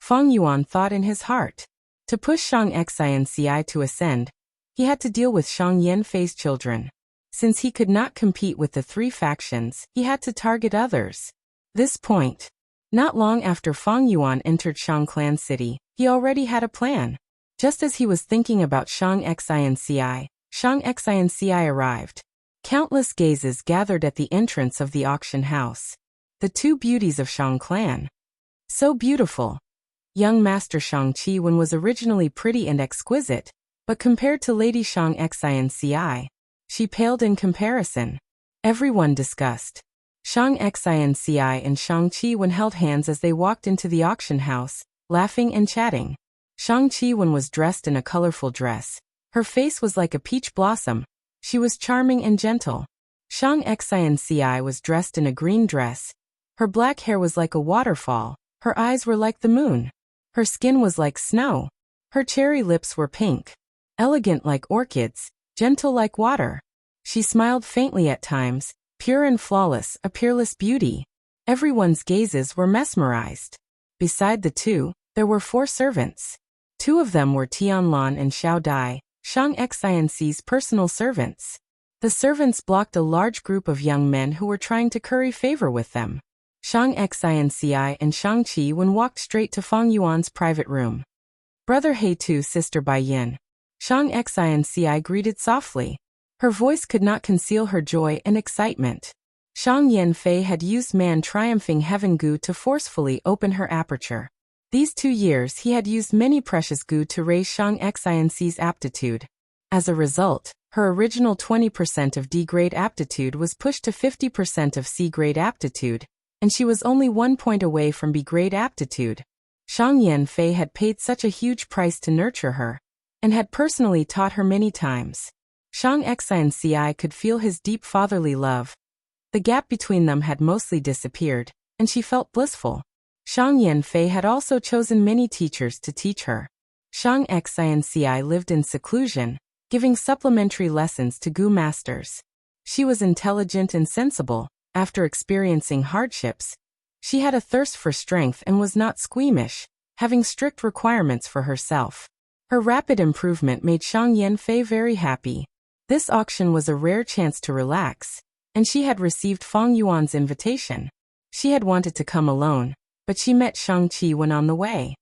Feng Yuan thought in his heart. To push Shang Xi and Ci to ascend, he had to deal with Shang Yanfei's children. Since he could not compete with the 3 factions, he had to target others. This point. Not long after Feng Yuan entered Shang Clan City, he already had a plan. Just as he was thinking about Shang Xi and Ci, Shang Xi and Ci arrived. Countless gazes gathered at the entrance of the auction house. The 2 beauties of Shang Clan. So beautiful. Young Master Shang Qiwen was originally pretty and exquisite, but compared to Lady Shang Xi and Ci, she paled in comparison. Everyone discussed. Shang Xi and Ci and Shang Qiwen held hands as they walked into the auction house, laughing and chatting. Shang Qiwen was dressed in a colorful dress. Her face was like a peach blossom. She was charming and gentle. Shang Xi and Ci was dressed in a green dress. Her black hair was like a waterfall. Her eyes were like the moon. Her skin was like snow. Her cherry lips were pink. Elegant like orchids. Gentle like water. She smiled faintly at times, pure and flawless, a peerless beauty. Everyone's gazes were mesmerized. Beside the 2, there were 4 servants. 2 of them were Tianlan and Xiao Dai, Shang Xi and Ci's personal servants. The servants blocked a large group of young men who were trying to curry favor with them. Shang Xi and Ci and Shang Qiwen walked straight to Feng Yuan's private room. Brother Heitu, sister Bai Yin. Shang Xi and Ci greeted softly. Her voice could not conceal her joy and excitement. Shang Yanfei had used man triumphing heaven gu to forcefully open her aperture. These 2 years he had used many precious gu to raise Shang Xi and Ci's aptitude. As a result, her original 20% of D-grade aptitude was pushed to 50% of C-grade aptitude, and she was only 1 point away from B-grade aptitude. Shang Yanfei had paid such a huge price to nurture her, and had personally taught her many times. Shang Xi and Ci could feel his deep fatherly love. The gap between them had mostly disappeared, and she felt blissful. Shang Yanfei had also chosen many teachers to teach her. Shang Xi and Ci lived in seclusion, giving supplementary lessons to gu masters. She was intelligent and sensible. After experiencing hardships, she had a thirst for strength and was not squeamish, having strict requirements for herself. Her rapid improvement made Shang Yanfei very happy. This auction was a rare chance to relax, and she had received Feng Yuan's invitation. She had wanted to come alone, but she met Shang Qiwen on the way.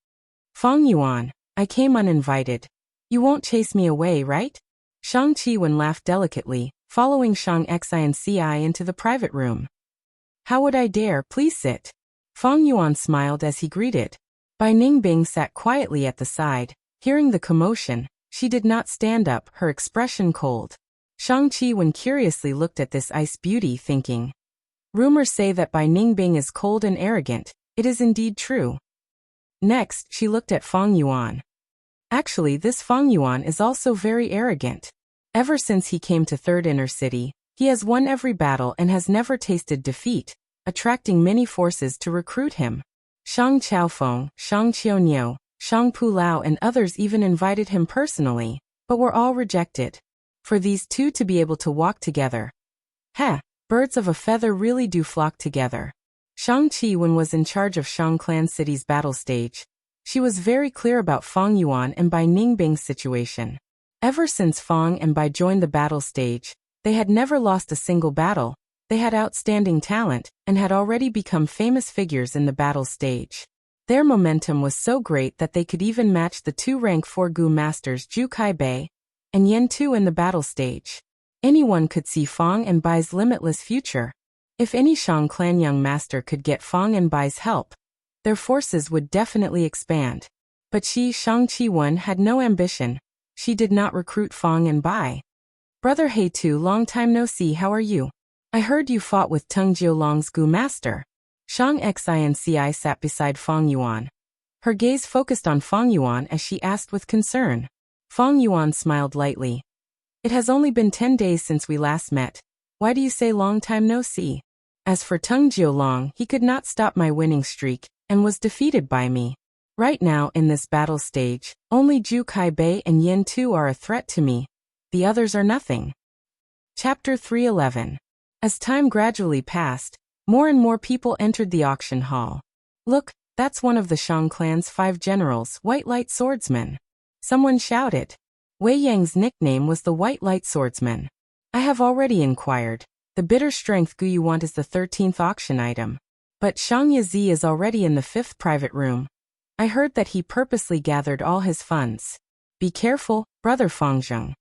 Feng Yuan, I came uninvited. You won't chase me away, right? Shang Qiwen laughed delicately, following Shang Xi and Ci into the private room. How would I dare? Please sit. Feng Yuan smiled as he greeted. Bai Ningbing sat quietly at the side. Hearing the commotion, she did not stand up, her expression cold. Shang Qiwen curiously looked at this ice beauty, thinking, Rumors say that Bai Ningbing is cold and arrogant. It is indeed true. Next, she looked at Fang Yuan. Actually, this Fang Yuan is also very arrogant. Ever since he came to Third Inner City, he has won every battle and has never tasted defeat, attracting many forces to recruit him. Shang Chaofeng, Shang Qiuniu, Shang Pulao and others even invited him personally, but were all rejected. For these two to be able to walk together. Birds of a feather really do flock together. Shang Qiwen was in charge of Shang Clan City's battle stage. She was very clear about Fang Yuan and Bai Ningbing's situation. Ever since Fang and Bai joined the battle stage, they had never lost a single battle. They had outstanding talent and had already become famous figures in the battle stage. Their momentum was so great that they could even match the two rank 4 Gu masters Zhu Kaibei and Yan Tu in the battle stage. Anyone could see Fang and Bai's limitless future. If any Shang Clan young master could get Fang and Bai's help, their forces would definitely expand. But she, Shang Qiwen, had no ambition. She did not recruit Fang and Bai. Brother He Tu, long time no see, how are you? I heard you fought with Tung Jiolong's Gu master. Shang Xinci sat beside Fang Yuan. Her gaze focused on Fang Yuan as she asked with concern. Fang Yuan smiled lightly. It has only been 10 days since we last met. Why do you say long time no see? As for Tung Jiolong, he could not stop my winning streak, and was defeated by me. Right now in this battle stage, only Zhu Kaibei and Yan Tu are a threat to me. The others are nothing. Chapter 311. As time gradually passed, more and more people entered the auction hall. Look, that's one of the Shang clan's 5 generals, White Light Swordsman. Someone shouted. Wei Yang's nickname was the White Light Swordsman. I have already inquired. The bitter strength Gu you want is the 13th auction item. But Shang Yazi is already in the 5th private room. I heard that he purposely gathered all his funds. Be careful, brother Fangzheng.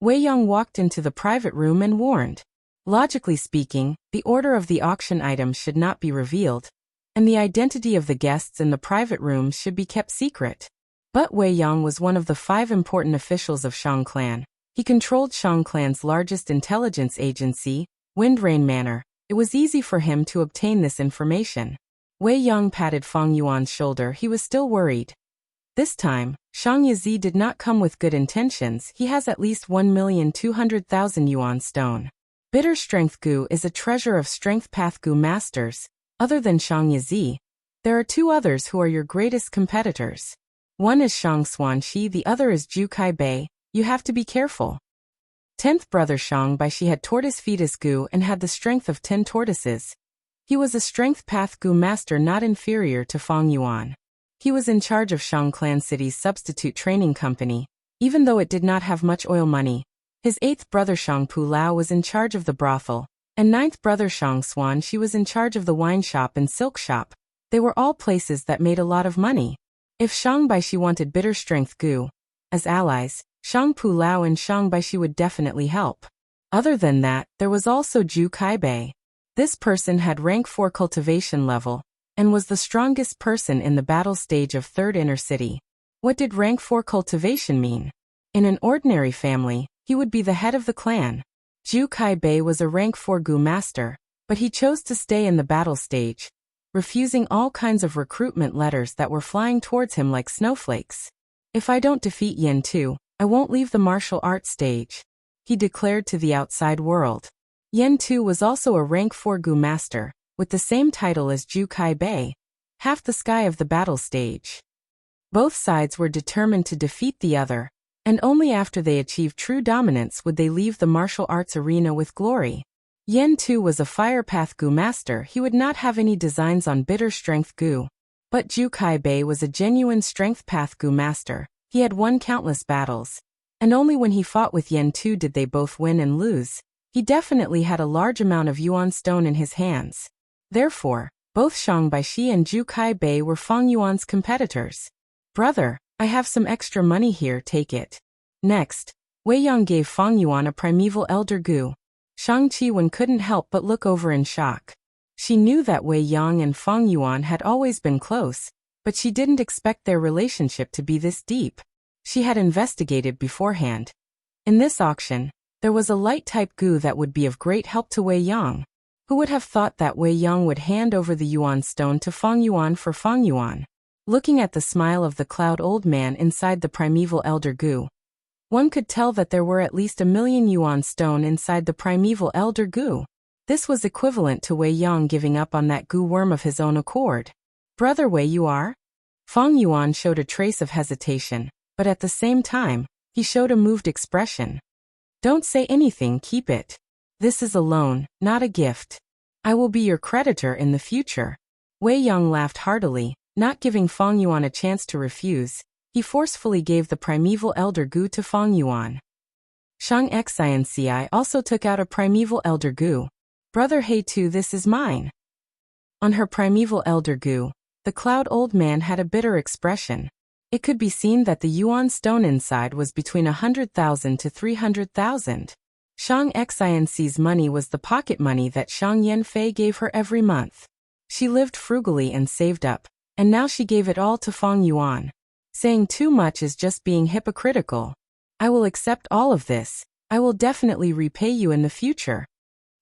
Wei Yang walked into the private room and warned. Logically speaking, the order of the auction items should not be revealed, and the identity of the guests in the private rooms should be kept secret. But Wei Yang was one of the 5 important officials of Shang Clan. He controlled Shang Clan's largest intelligence agency, Windrain Manor. It was easy for him to obtain this information. Wei Yang patted Fang Yuan's shoulder. He was still worried. This time, Shang Yazi did not come with good intentions. He has at least 1,200,000 yuan stone. Bitter Strength Gu is a treasure of Strength Path Gu masters. Other than Shang Yazi, there are 2 others who are your greatest competitors. One is Shang Xuanxi, the other is Zhu Kaibei. You have to be careful. 10th brother Shang Baishi had tortoise fetus Gu and had the strength of 10 tortoises. He was a Strength Path Gu master not inferior to Fang Yuan. He was in charge of Shang Clan City's substitute training company, even though it did not have much oil money. His 8th brother Shang Pulao was in charge of the brothel, and 9th brother Shang Xuanxi was in charge of the wine shop and silk shop. They were all places that made a lot of money. If Shang Baishi wanted Bitter Strength Gu as allies, Shang Pulao and Shang Baishi would definitely help. Other than that, there was also Zhu Kaibei. This person had rank 4 cultivation level, and was the strongest person in the battle stage of Third Inner City. What did rank 4 cultivation mean? In an ordinary family, he would be the head of the clan. Zhu Kaibei was a rank 4 Gu master, but he chose to stay in the battle stage, refusing all kinds of recruitment letters that were flying towards him like snowflakes. If I don't defeat Yan Tu, I won't leave the martial arts stage, he declared to the outside world. Yan Tu was also a rank 4 Gu master, with the same title as Zhu Kaibei, half the sky of the battle stage. Both sides were determined to defeat the other, and only after they achieved true dominance would they leave the martial arts arena with glory. Yan Tu was a Fire Path Gu master. He would not have any designs on Bitter Strength Gu. But Zhu Kaibei was a genuine Strength Path Gu master. He had won countless battles, and only when he fought with Yan Tu did they both win and lose. He definitely had a large amount of yuan stone in his hands. Therefore, both Shang Baishi and Zhu Kaibei were Fang Yuan's competitors. Brother, I have some extra money here, take it. Next, Wei Yang gave Fang Yuan a primeval elder Gu. Shang Qiwen couldn't help but look over in shock. She knew that Wei Yang and Fang Yuan had always been close, but she didn't expect their relationship to be this deep. She had investigated beforehand. In this auction, there was a light type Gu that would be of great help to Wei Yang. Who would have thought that Wei Yang would hand over the Yuan stone to Fang Yuan for Fang Yuan? Looking at the smile of the cloud old man inside the primeval elder Gu, one could tell that there were at least 1,000,000 Yuan stone inside the primeval elder Gu. This was equivalent to Wei Yang giving up on that Gu worm of his own accord. Brother Wei, you are? Fang Yuan showed a trace of hesitation, but at the same time, he showed a moved expression. Don't say anything, keep it. This is a loan, not a gift. I will be your creditor in the future. Wei Yang laughed heartily, not giving Fang Yuan a chance to refuse. He forcefully gave the primeval elder Gu to Fang Yuan. Shang Xianci also took out a primeval elder Gu. Brother He too, this is mine. On her primeval elder Gu, the cloud old man had a bitter expression. It could be seen that the Yuan stone inside was between 100,000 to 300,000. Shang Xianci's money was the pocket money that Shang Yanfei gave her every month. She lived frugally and saved up, and now she gave it all to Fang Yuan. Saying too much is just being hypocritical. I will accept all of this. I will definitely repay you in the future.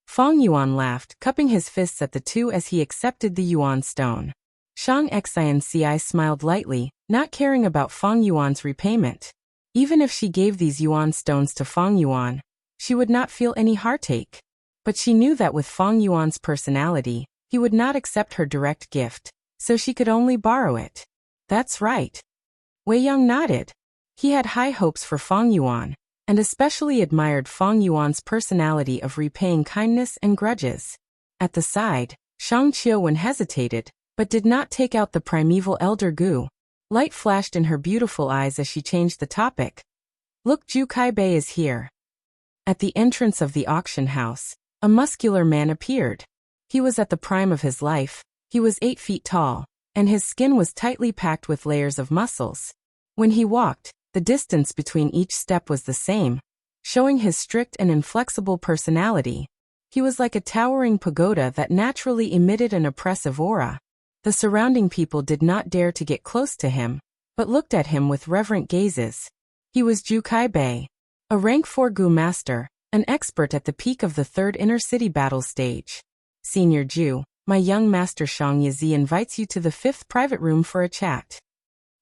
Fang Yuan laughed, cupping his fists at the two as he accepted the Yuan stone. Shang Xianci smiled lightly, not caring about Fang Yuan's repayment. Even if she gave these Yuan stones to Fang Yuan, she would not feel any heartache. But she knew that with Fang Yuan's personality, he would not accept her direct gift, so she could only borrow it. That's right. Wei Yang nodded. He had high hopes for Fang Yuan, and especially admired Fang Yuan's personality of repaying kindness and grudges. At the side, Shang Qiuwen hesitated, but did not take out the primeval elder Gu. Light flashed in her beautiful eyes as she changed the topic. Look, Zhu Kaibei is here. At the entrance of the auction house, a muscular man appeared. He was at the prime of his life. He was 8 feet tall, and his skin was tightly packed with layers of muscles. When he walked, the distance between each step was the same, showing his strict and inflexible personality. He was like a towering pagoda that naturally emitted an oppressive aura. The surrounding people did not dare to get close to him, but looked at him with reverent gazes. He was Zhu Kaibei, a rank 4 Gu master, an expert at the peak of the 3rd inner-city battle stage. Senior Zhu, my young master Shang Yizi invites you to the 5th private room for a chat.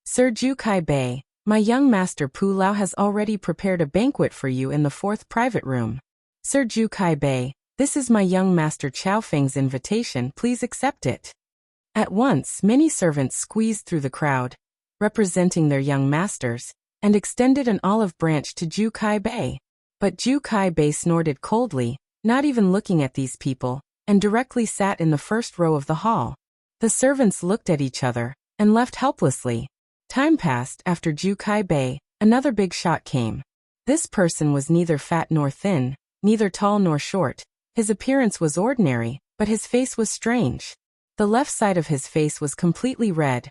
Sir Zhu Kaibei, my young master Pu Lao has already prepared a banquet for you in the 4th private room. Sir Zhu Kaibei, this is my young master Chao Feng's invitation, please accept it. At once, many servants squeezed through the crowd, representing their young masters, and extended an olive branch to Zhu Kaibei. But Zhu Kaibei snorted coldly, not even looking at these people, and directly sat in the first row of the hall. The servants looked at each other, and left helplessly. Time passed. After Zhu Kaibei, another big shot came. This person was neither fat nor thin, neither tall nor short. His appearance was ordinary, but his face was strange. The left side of his face was completely red,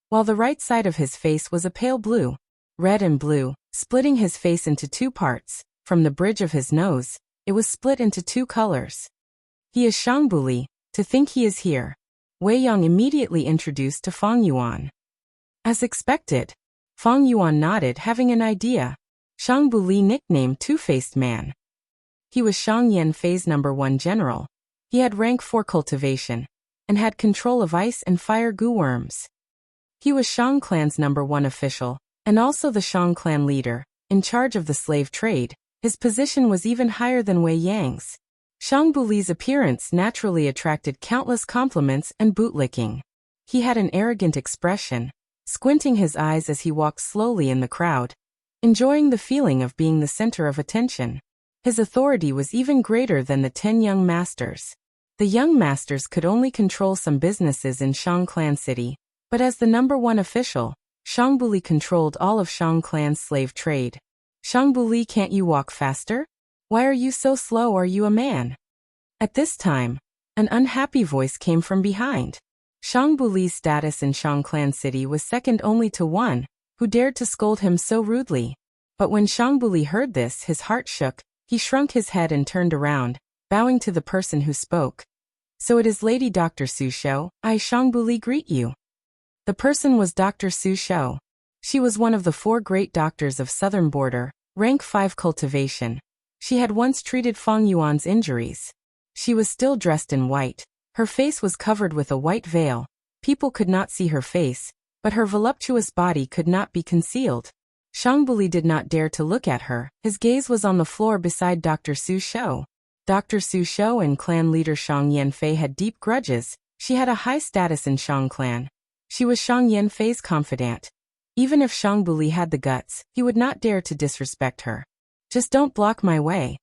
while the right side of his face was a pale blue. Red and blue, splitting his face into 2 parts. From the bridge of his nose, it was split into 2 colors. He is Shang Buli, to think he is here. Wei Yang immediately introduced to Fang Yuan. As expected, Fang Yuan nodded, having an idea. Shang Buli nicknamed Two-Faced Man. He was Shang Yanfei's #1 general. He had rank 4 cultivation, and had control of ice and fire Gu worms. He was Shang clan's #1 official, and also the Shang clan leader, in charge of the slave trade. His position was even higher than Wei Yang's. Shang Buli's appearance naturally attracted countless compliments and bootlicking. He had an arrogant expression, squinting his eyes as he walked slowly in the crowd, enjoying the feeling of being the center of attention. His authority was even greater than the 10 young masters. The young masters could only control some businesses in Shang Clan City, but as the #1 official, Shang Buli controlled all of Shang Clan's slave trade. Shang Buli, can't you walk faster? Why are you so slow? Are you a man? At this time, an unhappy voice came from behind. Shang Buli's status in Shang Clan City was second only to one who dared to scold him so rudely. But when Shang Buli heard this, his heart shook. He shrunk his head and turned around, bowing to the person who spoke. So it is Lady Dr. Su Shou. I, Shang Buli, greet you. The person was Dr. Su Shou. She was one of the 4 great doctors of Southern Border, rank 5 cultivation. She had once treated Fang Yuan's injuries. She was still dressed in white. Her face was covered with a white veil. People could not see her face, but her voluptuous body could not be concealed. Shangbuli did not dare to look at her. His gaze was on the floor beside Dr. Su Shou. Dr. Su Shou and clan leader Shang Yanfei had deep grudges. She had a high status in Shang clan. She was Shang Yanfei's confidant. Even if Shangbuli had the guts, he would not dare to disrespect her. Just don't block my way.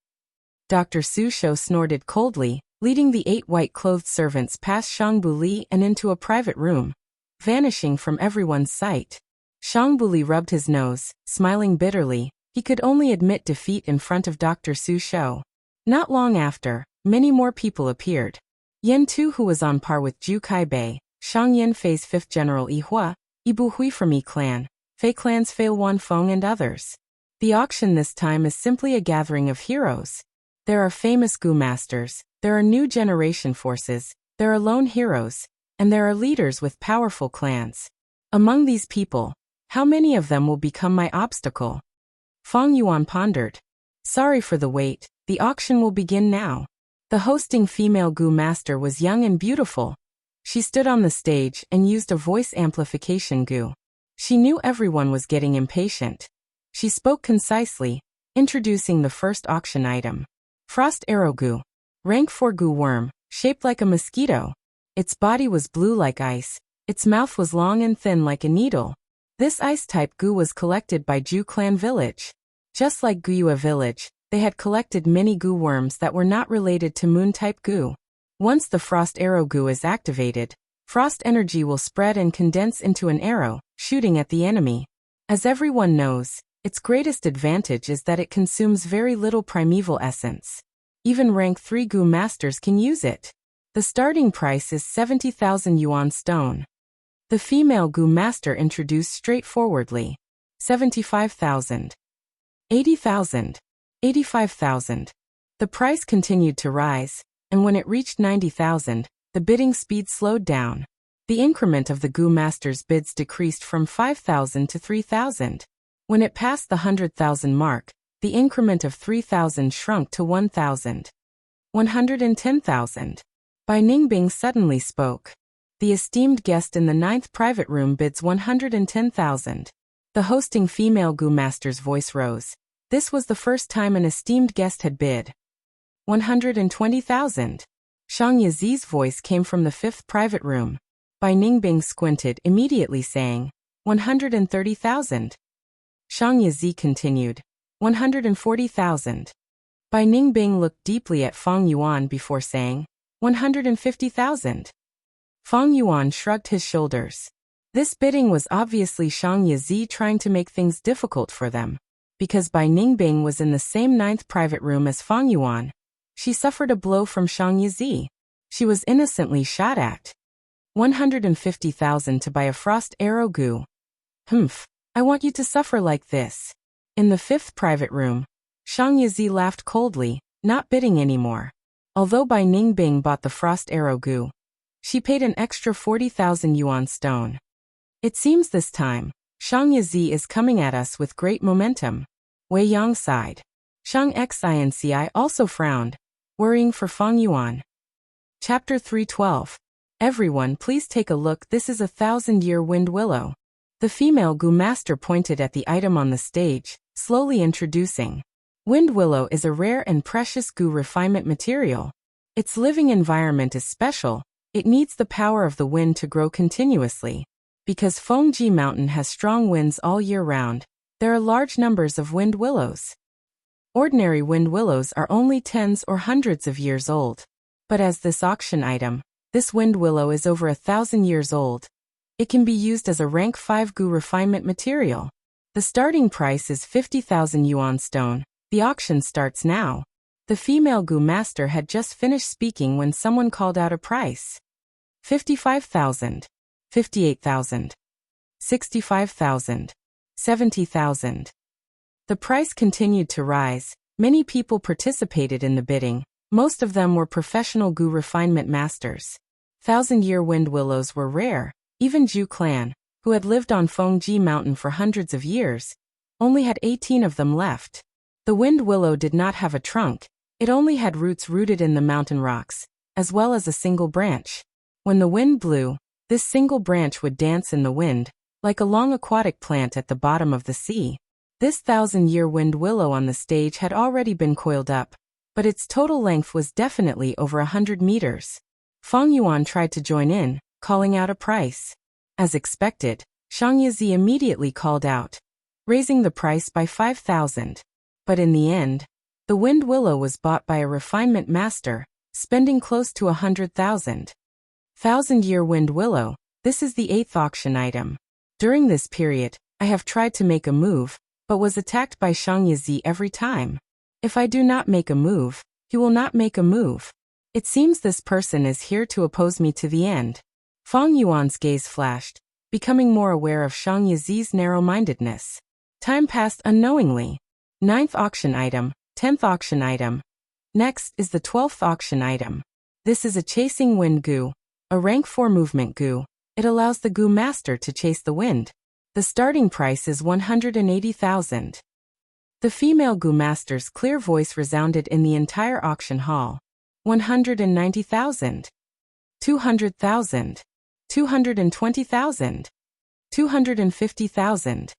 Dr. Su Shou snorted coldly, leading the 8 white-clothed servants past Shangbuli and into a private room, vanishing from everyone's sight. Shangbuli rubbed his nose, smiling bitterly. He could only admit defeat in front of Dr. Su Shou. Not long after, many more people appeared. Yan Tu, who was on par with Zhu Kaibei, Shang Yanfei's 5th General Yi Hua, Ibu Hui from Yi Clan, Fei Clan's Fei Wanfeng and others. The auction this time is simply a gathering of heroes. There are famous Gu masters, there are new generation forces, there are lone heroes, and there are leaders with powerful clans. Among these people, how many of them will become my obstacle? Fang Yuan pondered. Sorry for the wait, the auction will begin now. The hosting female Gu master was young and beautiful. She stood on the stage and used a voice amplification Gu. She knew everyone was getting impatient. She spoke concisely, introducing the first auction item. Frost Arrow Gu. Rank 4 Gu worm, shaped like a mosquito. Its body was blue like ice. Its mouth was long and thin like a needle. This ice-type Gu was collected by Zhu Clan village. Just like Guyua village, they had collected many Gu worms that were not related to Moon-type Gu. Once the Frost Arrow Gu is activated, frost energy will spread and condense into an arrow, shooting at the enemy. As everyone knows, its greatest advantage is that it consumes very little primeval essence. Even rank 3 Gu masters can use it. The starting price is 70,000 yuan stone. The female Gu master introduced straightforwardly. 75,000. 80,000. 85,000. The price continued to rise, and when it reached 90,000, the bidding speed slowed down. The increment of the Gu master's bids decreased from 5,000 to 3,000. When it passed the 100,000 mark, the increment of 3,000 shrunk to 1,000. 110,000. Bai Ningbing suddenly spoke. The esteemed guest in the 9th private room bids 110,000. The hosting female Gu master's voice rose. This was the first time an esteemed guest had bid. 120,000. Shang Yazi's voice came from the 5th private room. Bai Ningbing squinted, immediately saying, 130,000. Shang Yazi continued, 140,000. Bai Ningbing looked deeply at Fang Yuan before saying, 150,000. Fang Yuan shrugged his shoulders. This bidding was obviously Shang Yazi trying to make things difficult for them. Because Bai Ningbing was in the same 9th private room as Fang Yuan, she suffered a blow from Shang Yazi. She was innocently shot at. 150,000 to buy a Frost Arrow Gu. Humph, I want you to suffer like this. In the 5th private room, Shang Yazi laughed coldly, not bidding anymore. Although Bai Ningbing bought the Frost Arrow Gu, she paid an extra 40,000 yuan stone. It seems this time, Shang Yazi is coming at us with great momentum. Wei Yang sighed. Shang Xinci also frowned, worrying for Fang Yuan. Chapter 312. Everyone please take a look, this is a 1,000-year wind willow. The female Gu master pointed at the item on the stage, slowly introducing. Wind willow is a rare and precious Gu refinement material. Its living environment is special. It needs the power of the wind to grow continuously. Because Fengji Mountain has strong winds all year round, there are large numbers of wind willows. Ordinary wind willows are only tens or hundreds of years old. But as this auction item, this wind willow is over 1,000 years old. It can be used as a rank 5 Gu refinement material. The starting price is 50,000 yuan stone. The auction starts now. The female Gu master had just finished speaking when someone called out a price. 55,000. 58,000. 65,000. 70,000. The price continued to rise. Many people participated in the bidding. Most of them were professional Gu refinement masters. 1,000-year wind willows were rare. Even Zhu Clan, who had lived on Fengji Mountain for hundreds of years, only had 18 of them left. The wind willow did not have a trunk. It only had roots rooted in the mountain rocks, as well as a single branch. When the wind blew, this single branch would dance in the wind, like a long aquatic plant at the bottom of the sea. This 1,000-year wind willow on the stage had already been coiled up, but its total length was definitely over 100 meters. Feng Yuan tried to join in, calling out a price. As expected, Shang Yizi immediately called out, raising the price by 5,000. But in the end, the wind willow was bought by a refinement master, spending close to 100,000. 1,000-year wind willow, this is the 8th auction item. During this period, I have tried to make a move, but was attacked by Shang Yizi every time. If I do not make a move, he will not make a move. It seems this person is here to oppose me to the end. Feng Yuan's gaze flashed, becoming more aware of Shang Yizi's narrow-mindedness. Time passed unknowingly. 9th auction item, 10th auction item. Next is the 12th auction item. This is a chasing wind gu, a rank 4 movement gu. It allows the gu master to chase the wind. The starting price is 180,000. The female gu master's clear voice resounded in the entire auction hall. 190,000. 200,000. 220,000. 250,000.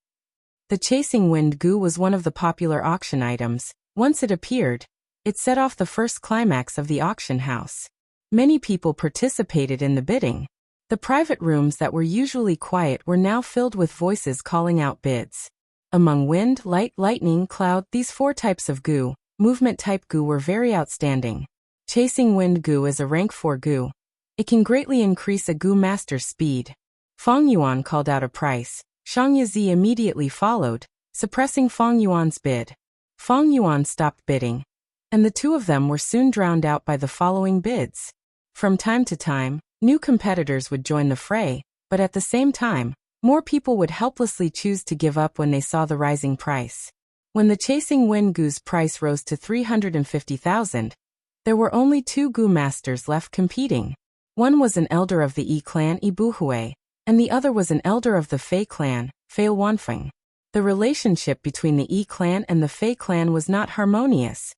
The chasing wind gu was one of the popular auction items. Once it appeared, it set off the first climax of the auction house. Many people participated in the bidding. The private rooms that were usually quiet were now filled with voices calling out bids. Among wind, light, lightning, cloud, these 4 types of gu, movement type gu were very outstanding. Chasing wind gu is a rank 4 gu. It can greatly increase a gu master's speed. Feng Yuan called out a price. Shang Yizi immediately followed, suppressing Feng Yuan's bid. Feng Yuan stopped bidding, and the two of them were soon drowned out by the following bids. From time to time, new competitors would join the fray, but at the same time, more people would helplessly choose to give up when they saw the rising price. When the chasing wind gu's price rose to 350,000, there were only 2 gu masters left competing. One was an elder of the Yi clan Ibuhui, and the other was an elder of the Fei clan, Fei Wanfeng. The relationship between the Yi clan and the Fei clan was not harmonious,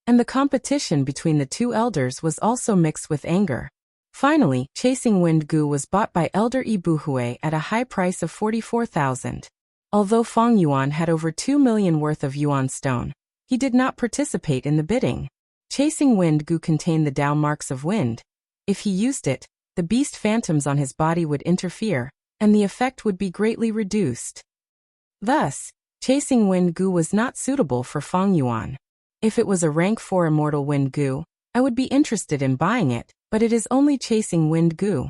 and the competition between the 2 elders was also mixed with anger. Finally, chasing wind gu was bought by elder Ibuhui at a high price of 44,000. Although Feng Yuan had over 2 million worth of yuan stone, he did not participate in the bidding. Chasing wind gu contained the Tao marks of wind. If he used it, the beast phantoms on his body would interfere, and the effect would be greatly reduced. Thus, chasing wind gu was not suitable for Feng Yuan. If it was a rank 4 immortal wind gu, I would be interested in buying it, but it is only chasing wind gu.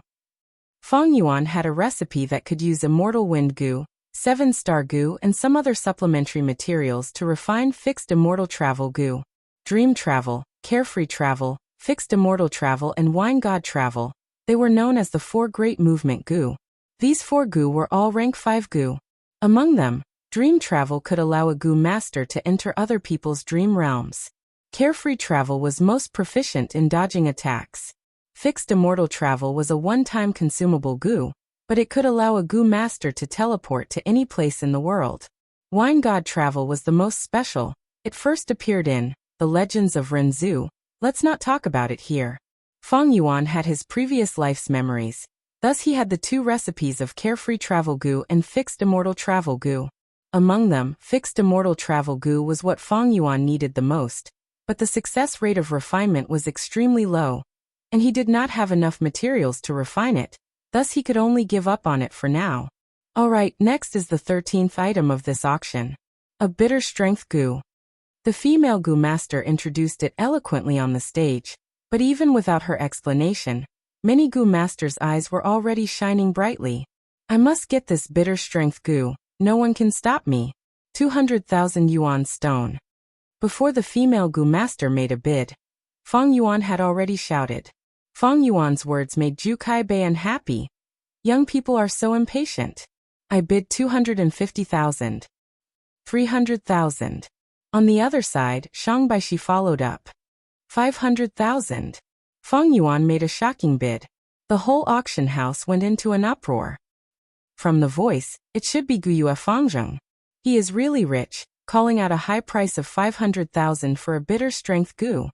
Feng Yuan had a recipe that could use immortal wind gu, 7-star gu, and some other supplementary materials to refine fixed immortal travel gu. Dream travel, carefree travel, fixed immortal travel, and wine god travel. They were known as the 4 great movement gu. These 4 gu were all rank 5 gu. Among them, dream travel could allow a gu master to enter other people's dream realms. Carefree travel was most proficient in dodging attacks. Fixed immortal travel was a one-time consumable gu, but it could allow a gu master to teleport to any place in the world. Wine god travel was the most special. It first appeared in The Legends of Renzu. Let's not talk about it here. Feng Yuan had his previous life's memories. Thus he had the 2 recipes of carefree travel gu and fixed immortal travel gu. Among them, fixed immortal travel gu was what Feng Yuan needed the most, but the success rate of refinement was extremely low, and he did not have enough materials to refine it. Thus he could only give up on it for now. Alright, next is the 13th item of this auction. A bitter strength gu. The female gu master introduced it eloquently on the stage, but even without her explanation, many gu masters' eyes were already shining brightly. I must get this bitter strength gu. No one can stop me. 200,000 yuan stone. Before the female gu master made a bid, Feng Yuan had already shouted. Feng Yuan's words made Zhu Kaibei unhappy. Young people are so impatient. I bid 250,000. 300,000. On the other side, Shang Baishi followed up. 500,000. Feng Yuan made a shocking bid. The whole auction house went into an uproar. From the voice, it should be Guyue Fangzheng. He is really rich, calling out a high price of 500,000 for a bitter strength gu.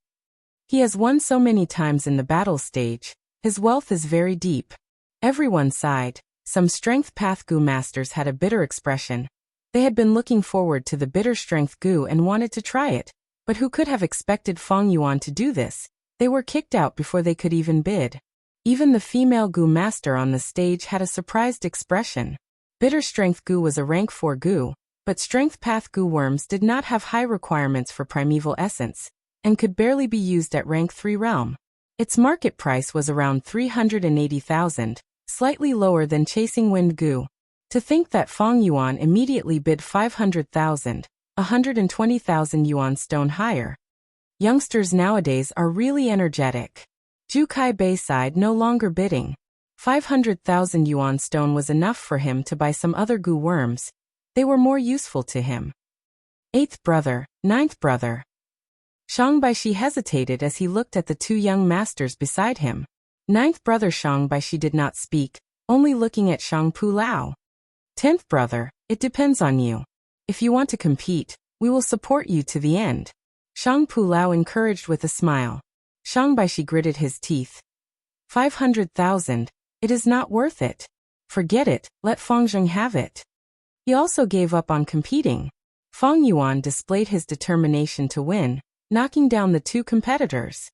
He has won so many times in the battle stage. His wealth is very deep. Everyone sighed. Some strength path Gu masters had a bitter expression. They had been looking forward to the bitter strength Gu and wanted to try it. But who could have expected Fang Yuan to do this? They were kicked out before they could even bid. Even the female Gu master on the stage had a surprised expression. Bitter strength Gu was a rank 4 Gu, but strength path Gu worms did not have high requirements for primeval essence, and could barely be used at rank 3 realm. Its market price was around 380,000, slightly lower than chasing wind Gu. To think that Fang Yuan immediately bid 500,000, 120,000 yuan stone higher. Youngsters nowadays are really energetic. Zhu Kai Bei sighed, no longer bidding. 500,000 yuan stone was enough for him to buy some other Gu worms. They were more useful to him. 8th brother, 9th brother. Shang Baishi hesitated as he looked at the two young masters beside him. 9th brother Shang Baishi did not speak, only looking at Shang Pu Lao. 10th brother, it depends on you. If you want to compete, we will support you to the end. Shang Pu Lao encouraged with a smile. Shang Baishi gritted his teeth. 500,000, it is not worth it. Forget it, let Fang Zheng have it. He also gave up on competing. Fang Yuan displayed his determination to win, knocking down the two competitors.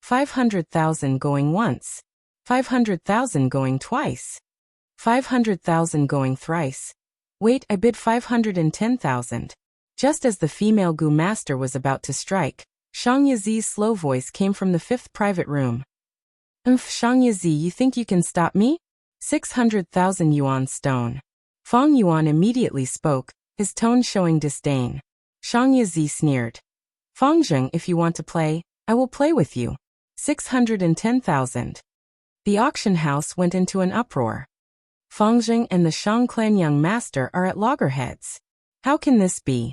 500,000 going once. 500,000 going twice. 500,000 going thrice. Wait, I bid 510,000. Just as the female Gu master was about to strike, Shang Yizi's slow voice came from the 5th private room. Shang Yizi, you think you can stop me? 600,000 yuan stone. Fang Yuan immediately spoke, his tone showing disdain. Shang Yizi sneered. Fang Zheng, if you want to play, I will play with you. 610,000. The auction house went into an uproar. Fang Zheng and the Shang clan young master are at loggerheads. How can this be?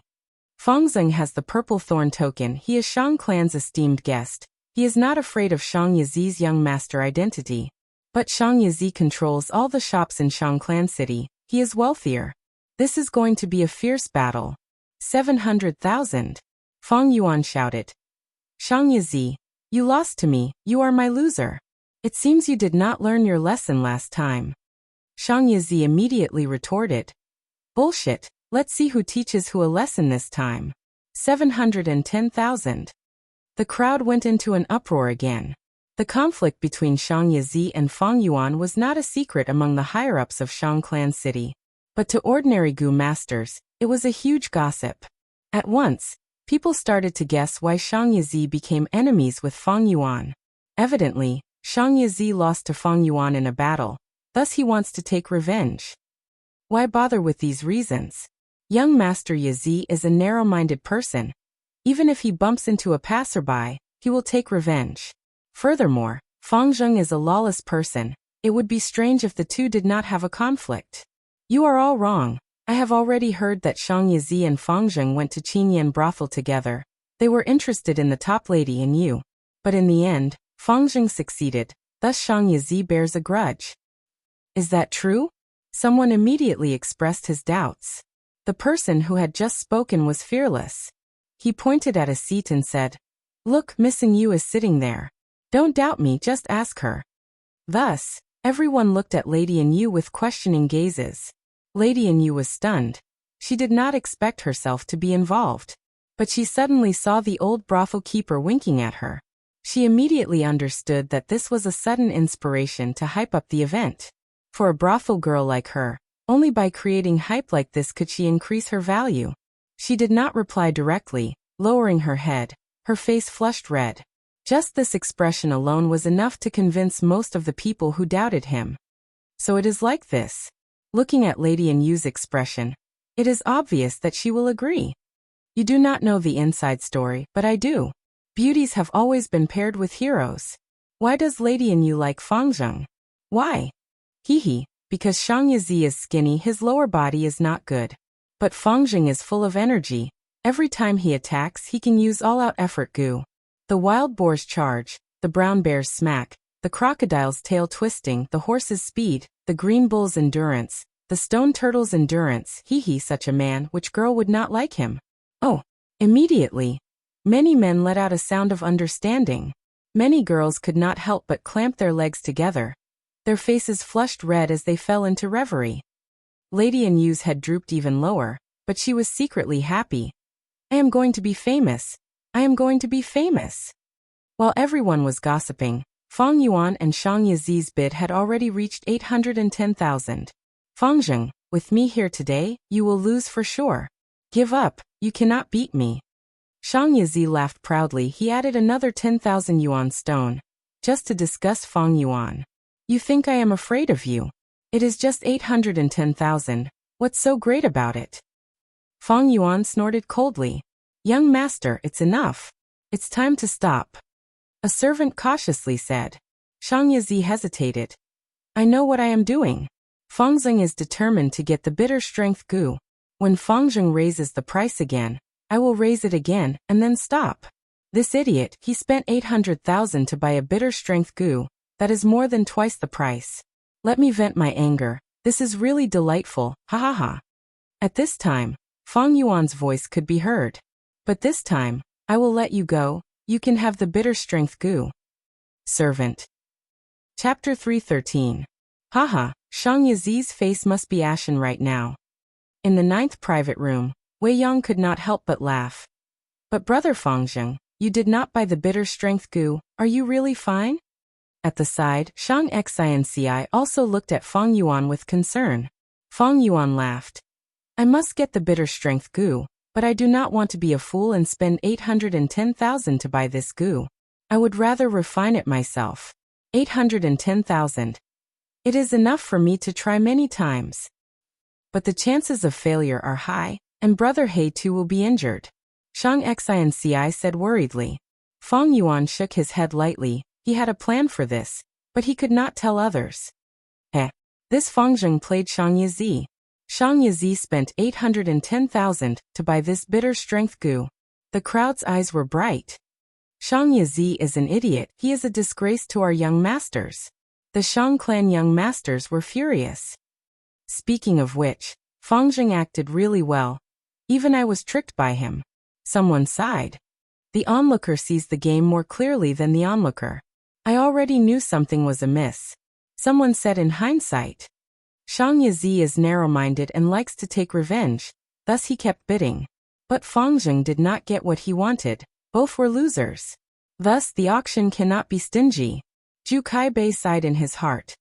Fang Zheng has the purple thorn token. He is Shang clan's esteemed guest. He is not afraid of Shang Yizi's young master identity. But Shang Yizi controls all the shops in Shang clan city. He is wealthier. This is going to be a fierce battle. 700,000. Fang Yuan shouted. Shang Yizi, you lost to me, you are my loser. It seems you did not learn your lesson last time. Shang Yizi immediately retorted. Bullshit, let's see who teaches who a lesson this time. 710,000. The crowd went into an uproar again. The conflict between Shang Yizi and Fang Yuan was not a secret among the higher-ups of Shang clan city. But to ordinary Gu masters, it was a huge gossip. At once, people started to guess why Shang Yizi became enemies with Fang Yuan. Evidently, Shang Yizi lost to Fang Yuan in a battle, thus he wants to take revenge. Why bother with these reasons? Young Master Yizi is a narrow-minded person. Even if he bumps into a passerby, he will take revenge. Furthermore, Fang Zheng is a lawless person. It would be strange if the two did not have a conflict. You are all wrong. I have already heard that Shang Yizi and Fang Zheng went to Qinyan brothel together. They were interested in the top lady and you. But in the end, Fang Zheng succeeded, thus Shang Yizi bears a grudge. Is that true? Someone immediately expressed his doubts. The person who had just spoken was fearless. He pointed at a seat and said, Look, Missing Yu is sitting there. Don't doubt me, just ask her. Thus, everyone looked at Lady Yu with questioning gazes. Lady Yu was stunned. She did not expect herself to be involved. But she suddenly saw the old brothel keeper winking at her. She immediately understood that this was a sudden inspiration to hype up the event. For a brothel girl like her, only by creating hype like this could she increase her value. She did not reply directly, lowering her head, her face flushed red. Just this expression alone was enough to convince most of the people who doubted him. So it is like this. Looking at Lady Yu's expression, it is obvious that she will agree. You do not know the inside story, but I do. Beauties have always been paired with heroes. Why does Lady Yu like Fang Zheng? Why? Hee, because Shang Yizi is skinny, his lower body is not good. But Fang Zheng is full of energy. Every time he attacks, he can use all-out effort Gu. The wild boar's charge, the brown bear's smack, the crocodile's tail twisting, the horse's speed, the green bull's endurance, the stone turtle's endurance, such a man, which girl would not like him? Oh, immediately. Many men let out a sound of understanding. Many girls could not help but clamp their legs together. Their faces flushed red as they fell into reverie. Lady Anyu's head drooped even lower, but she was secretly happy. I am going to be famous. I am going to be famous. While everyone was gossiping, Fang Yuan and Shang Yizi's bid had already reached 810,000. Fang Zheng, with me here today, you will lose for sure. Give up, you cannot beat me. Shang Yizi laughed proudly. He added another 10,000 yuan stone, just to disgust Fang Yuan. You think I am afraid of you? It is just 810,000. What's so great about it? Fang Yuan snorted coldly. Young master, it's enough. It's time to stop. A servant cautiously said. Shang Yizi hesitated. I know what I am doing. Fang Zheng is determined to get the bitter strength gu. When Fang Zheng raises the price again, I will raise it again, and then stop. This idiot, he spent 800,000 to buy a bitter strength gu. That is more than twice the price. Let me vent my anger. This is really delightful, ha ha ha. At this time, Fang Yuan's voice could be heard. But this time, I will let you go. You can have the bitter strength gu. Servant. Chapter 313. Haha, Shang Yizi's face must be ashen right now. In the 9th private room, Wei Yang could not help but laugh. But brother Fang Zheng, you did not buy the bitter strength gu, are you really fine? At the side, Shang Xinci also looked at Fang Yuan with concern. Fang Yuan laughed. I must get the bitter strength gu, but I do not want to be a fool and spend 810,000 to buy this gu. I would rather refine it myself. 810,000. It is enough for me to try many times. But the chances of failure are high, and brother He too will be injured. Shang Xinci said worriedly. Fang Yuan shook his head lightly. He had a plan for this, but he could not tell others. This Fang Zheng played Shang Yizi. Shang Yizi spent 810,000 to buy this bitter strength gu. The crowd's eyes were bright. Shang Yizi is an idiot. He is a disgrace to our young masters. The Shang clan young masters were furious. Speaking of which, Fang Zheng acted really well. Even I was tricked by him. Someone sighed. The onlooker sees the game more clearly than the onlooker. I already knew something was amiss. Someone said in hindsight. Shang Yizi is narrow-minded and likes to take revenge, thus he kept bidding. But Fang Zheng did not get what he wanted. Both were losers. Thus the auction cannot be stingy. Zhu Kaibei sighed in his heart.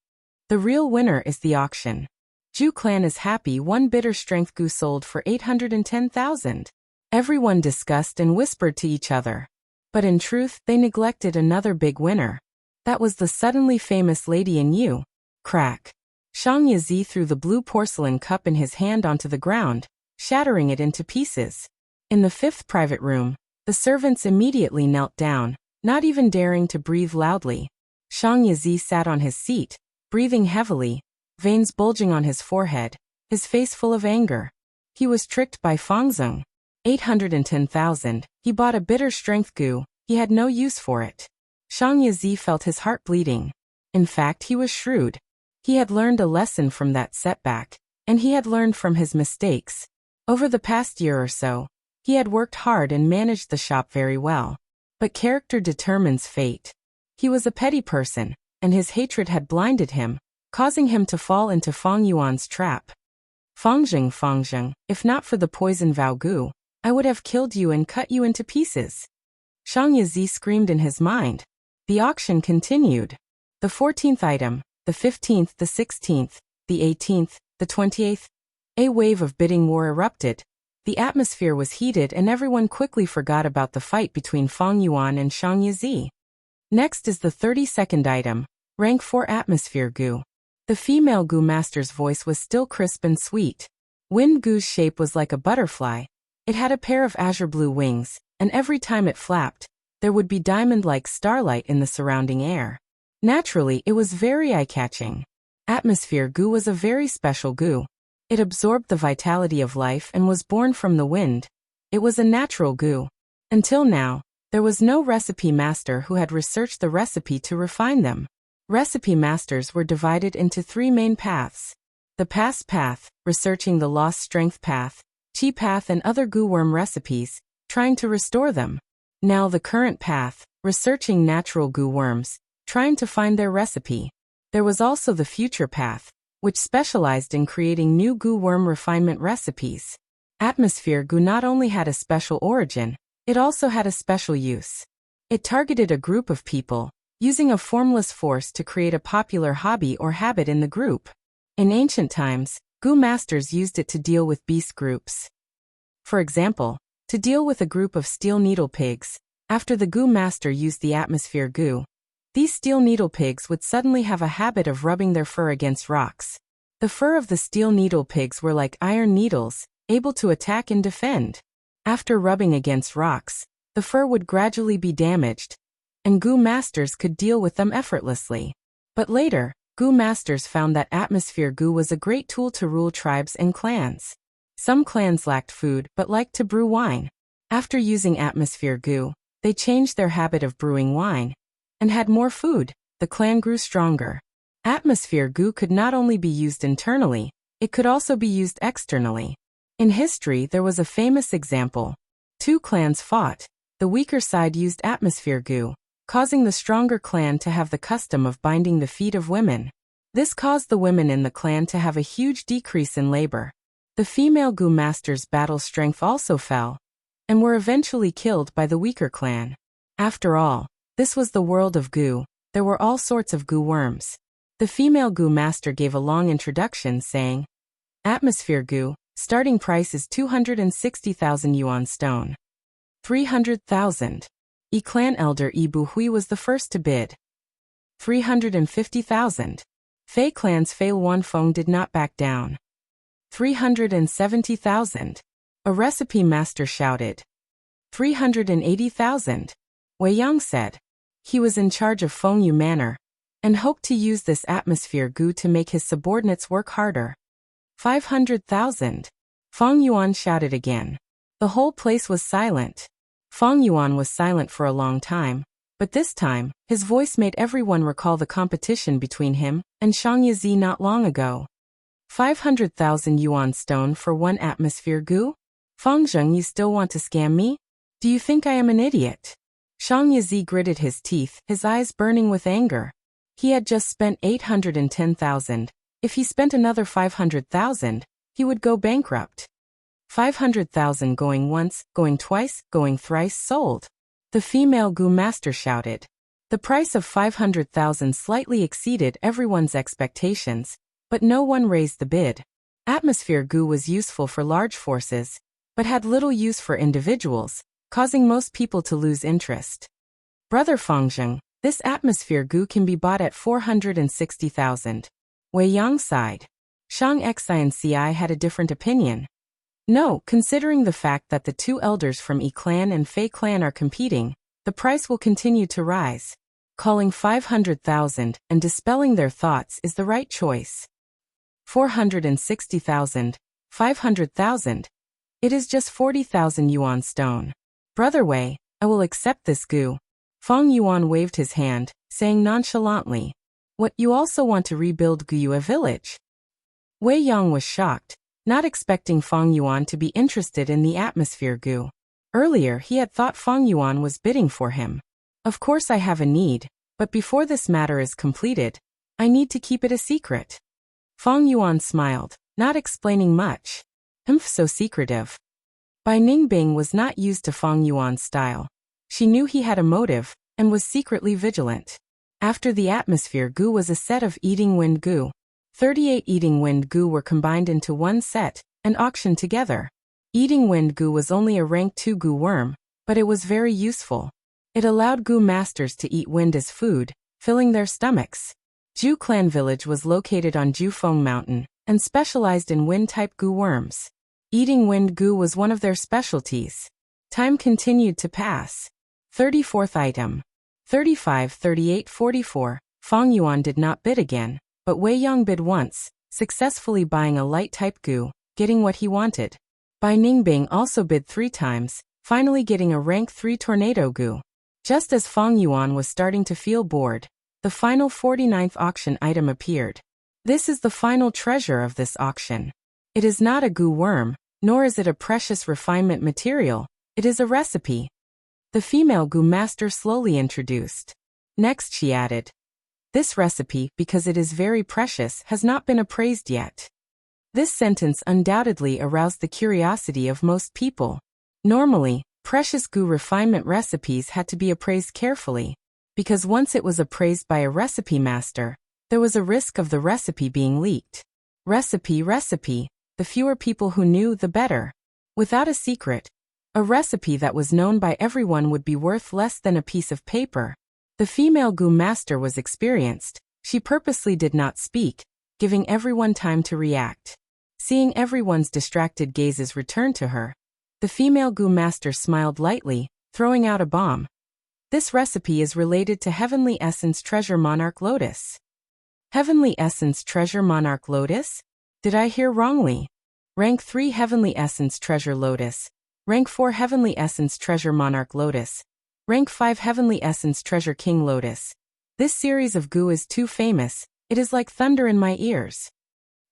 The real winner is the auction. Zhu clan is happy. One bitter strength gu sold for 810,000. Everyone discussed and whispered to each other. But in truth, they neglected another big winner. That was the suddenly famous Lady Anyu. Crack. Shang Yizi threw the blue porcelain cup in his hand onto the ground, shattering it into pieces. In the 5th private room, the servants immediately knelt down, not even daring to breathe loudly. Shang Yizi sat on his seat, breathing heavily, veins bulging on his forehead, his face full of anger. He was tricked by Fang Zheng. 810,000. He bought a bitter strength gu. He had no use for it. Shang Yizi felt his heart bleeding. In fact, he was shrewd. He had learned a lesson from that setback, and he had learned from his mistakes. Over the past year or so, he had worked hard and managed the shop very well. But character determines fate. He was a petty person, and his hatred had blinded him, causing him to fall into Fang Yuan's trap. Fang Zheng, if not for the poison Vao Gu, I would have killed you and cut you into pieces. Shang Yizi screamed in his mind. The auction continued. The 14th item, the 15th, the 16th, the 18th, the 28th. A wave of bidding war erupted. The atmosphere was heated and everyone quickly forgot about the fight between Fang Yuan and Shang Yizi. Next is the 32nd item, rank 4 atmosphere gu. The female gu master's voice was still crisp and sweet. Wind gu's shape was like a butterfly. It had a pair of azure blue wings, and every time it flapped, there would be diamond-like starlight in the surrounding air. Naturally, it was very eye-catching. Atmosphere gu was a very special gu. It absorbed the vitality of life and was born from the wind. It was a natural gu. Until now, there was no recipe master who had researched the recipe to refine them. Recipe masters were divided into 3 main paths. The past path, researching the lost strength path, chi path and other gu worm recipes, trying to restore them. Now the current path, researching natural goo worms, trying to find their recipe. There was also the future path, which specialized in creating new goo worm refinement recipes. Atmosphere goo not only had a special origin, it also had a special use. It targeted a group of people, using a formless force to create a popular hobby or habit in the group. In ancient times, goo masters used it to deal with beast groups. For example, to deal with a group of steel needle pigs, after the goo master used the atmosphere goo, these steel needle pigs would suddenly have a habit of rubbing their fur against rocks. The fur of the steel needle pigs were like iron needles, able to attack and defend. After rubbing against rocks, the fur would gradually be damaged, and goo masters could deal with them effortlessly. But later, goo masters found that atmosphere goo was a great tool to rule tribes and clans. Some clans lacked food but liked to brew wine. After using atmosphere goo, they changed their habit of brewing wine and had more food. The clan grew stronger. Atmosphere goo could not only be used internally, it could also be used externally. In history, there was a famous example. Two clans fought. The weaker side used atmosphere goo, causing the stronger clan to have the custom of binding the feet of women. This caused the women in the clan to have a huge decrease in labor. The female goo masters' battle strength also fell, and were eventually killed by the weaker clan. After all, this was the world of goo. There were all sorts of goo worms. The female goo master gave a long introduction saying, "Atmosphere goo, starting price is 260,000 yuan stone. 300,000. Clan elder Bu Hui was the first to bid. 350,000. Fei clan's Fei Wanfeng did not back down. 370,000. A recipe master shouted. 380,000. Wei Yang said. He was in charge of Fengyu Manor, and hoped to use this atmosphere goo to make his subordinates work harder. 500,000. Feng Yuan shouted again. The whole place was silent. Feng Yuan was silent for a long time, but this time, his voice made everyone recall the competition between him and Shang Yizi not long ago. 500,000 yuan stone for one atmosphere goo? Feng Zheng, you still want to scam me? Do you think I am an idiot? Shang Yizi gritted his teeth, his eyes burning with anger. He had just spent 810,000. If he spent another 500,000, he would go bankrupt. 500,000 going once, going twice, going thrice sold. The female goo master shouted. The price of 500,000 slightly exceeded everyone's expectations, but no one raised the bid. Atmosphere goo was useful for large forces, but had little use for individuals, causing most people to lose interest. Brother Fengzheng, this atmosphere goo can be bought at 460,000. Wei Yang sighed. Shang Xi and Ci had a different opinion. No, considering the fact that the two elders from Yi clan and Fei clan are competing, the price will continue to rise. Calling 500,000 and dispelling their thoughts is the right choice. 460,000, 500,000. It is just 40,000 yuan stone. Brother Wei, I will accept this goo. Feng Yuan waved his hand, saying nonchalantly, "What, you also want to rebuild Guyue village?" Wei Yang was shocked, not expecting Feng Yuan to be interested in the atmosphere goo. Earlier he had thought Feng Yuan was bidding for him. Of course I have a need, but before this matter is completed, I need to keep it a secret. Feng Yuan smiled, not explaining much. So secretive. Bai Ningbing was not used to Feng Yuan's style. She knew he had a motive, and was secretly vigilant. After the atmosphere goo was a set of eating wind goo. 38 eating wind goo were combined into one set, and auctioned together. Eating wind goo was only a rank 2 goo worm, but it was very useful. It allowed goo masters to eat wind as food, filling their stomachs. Ju Clan village was located on Jufeng Mountain, and specialized in wind-type goo worms. Eating wind goo was one of their specialties. Time continued to pass. 34th item. 35, 38, 44. Feng Yuan did not bid again, but Wei Yang bid once, successfully buying a light-type goo, getting what he wanted. Bai Ningbing also bid 3 times, finally getting a rank 3 tornado goo. Just as Feng Yuan was starting to feel bored, the final 49th auction item appeared. This is the final treasure of this auction. It is not a goo worm, nor is it a precious refinement material, it is a recipe. The female goo master slowly introduced. Next she added, "This recipe, because it is very precious, has not been appraised yet." This sentence undoubtedly aroused the curiosity of most people. Normally, precious goo refinement recipes had to be appraised carefully, because once it was appraised by a recipe master, there was a risk of the recipe being leaked. Recipe, the fewer people who knew, the better. Without a secret, a recipe that was known by everyone would be worth less than a piece of paper. The female goo master was experienced. She purposely did not speak, giving everyone time to react. Seeing everyone's distracted gazes return to her, the female goo master smiled lightly, throwing out a bomb. "This recipe is related to Heavenly Essence Treasure Monarch Lotus." Heavenly Essence Treasure Monarch Lotus? Did I hear wrongly? Rank 3 Heavenly Essence Treasure Lotus. Rank 4 Heavenly Essence Treasure Monarch Lotus. Rank 5 Heavenly Essence Treasure King Lotus. This series of goo is too famous, it is like thunder in my ears.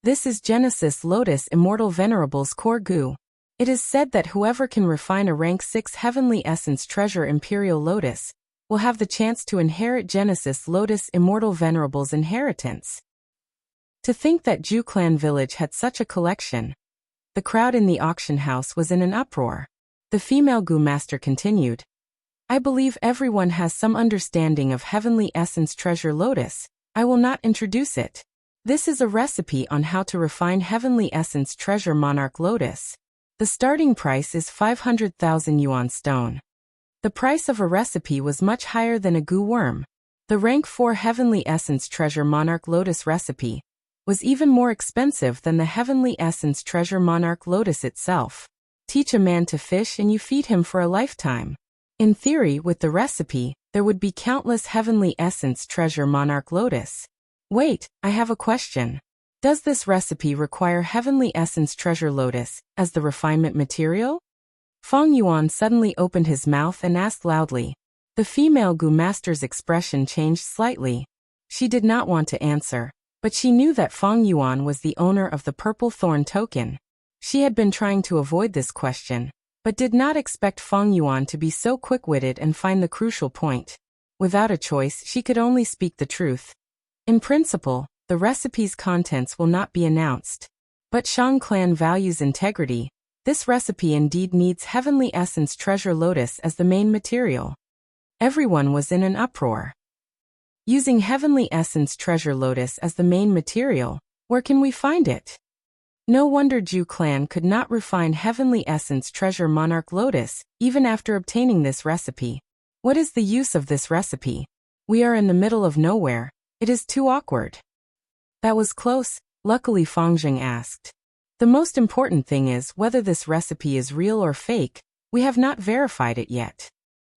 This is Genesis Lotus Immortal Venerable's core goo. It is said that whoever can refine a rank 6 Heavenly Essence Treasure Imperial Lotus will have the chance to inherit Genesis Lotus Immortal Venerable's inheritance. To think that Ju Clan Village had such a collection. The crowd in the auction house was in an uproar. The female goo master continued, "I believe everyone has some understanding of Heavenly Essence Treasure Lotus. I will not introduce it. This is a recipe on how to refine Heavenly Essence Treasure Monarch Lotus. The starting price is 500,000 yuan stone." The price of a recipe was much higher than a goo worm. The rank 4 Heavenly Essence Treasure Monarch Lotus recipe was even more expensive than the Heavenly Essence Treasure Monarch Lotus itself. Teach a man to fish and you feed him for a lifetime. In theory, with the recipe, there would be countless Heavenly Essence Treasure Monarch Lotus. Wait, I have a question. Does this recipe require Heavenly Essence Treasure Lotus as the refinement material? Feng Yuan suddenly opened his mouth and asked loudly. The female goo master's expression changed slightly. She did not want to answer, but she knew that Feng Yuan was the owner of the purple thorn token. She had been trying to avoid this question, but did not expect Feng Yuan to be so quick-witted and find the crucial point. Without a choice, she could only speak the truth. In principle, the recipe's contents will not be announced. But Shang Clan values integrity. This recipe indeed needs Heavenly Essence Treasure Lotus as the main material. Everyone was in an uproar. Using Heavenly Essence Treasure Lotus as the main material, where can we find it? No wonder Ju Clan could not refine Heavenly Essence Treasure Monarch Lotus, even after obtaining this recipe. What is the use of this recipe? We are in the middle of nowhere. It is too awkward. That was close, luckily Feng Jing asked. The most important thing is whether this recipe is real or fake. We have not verified it yet.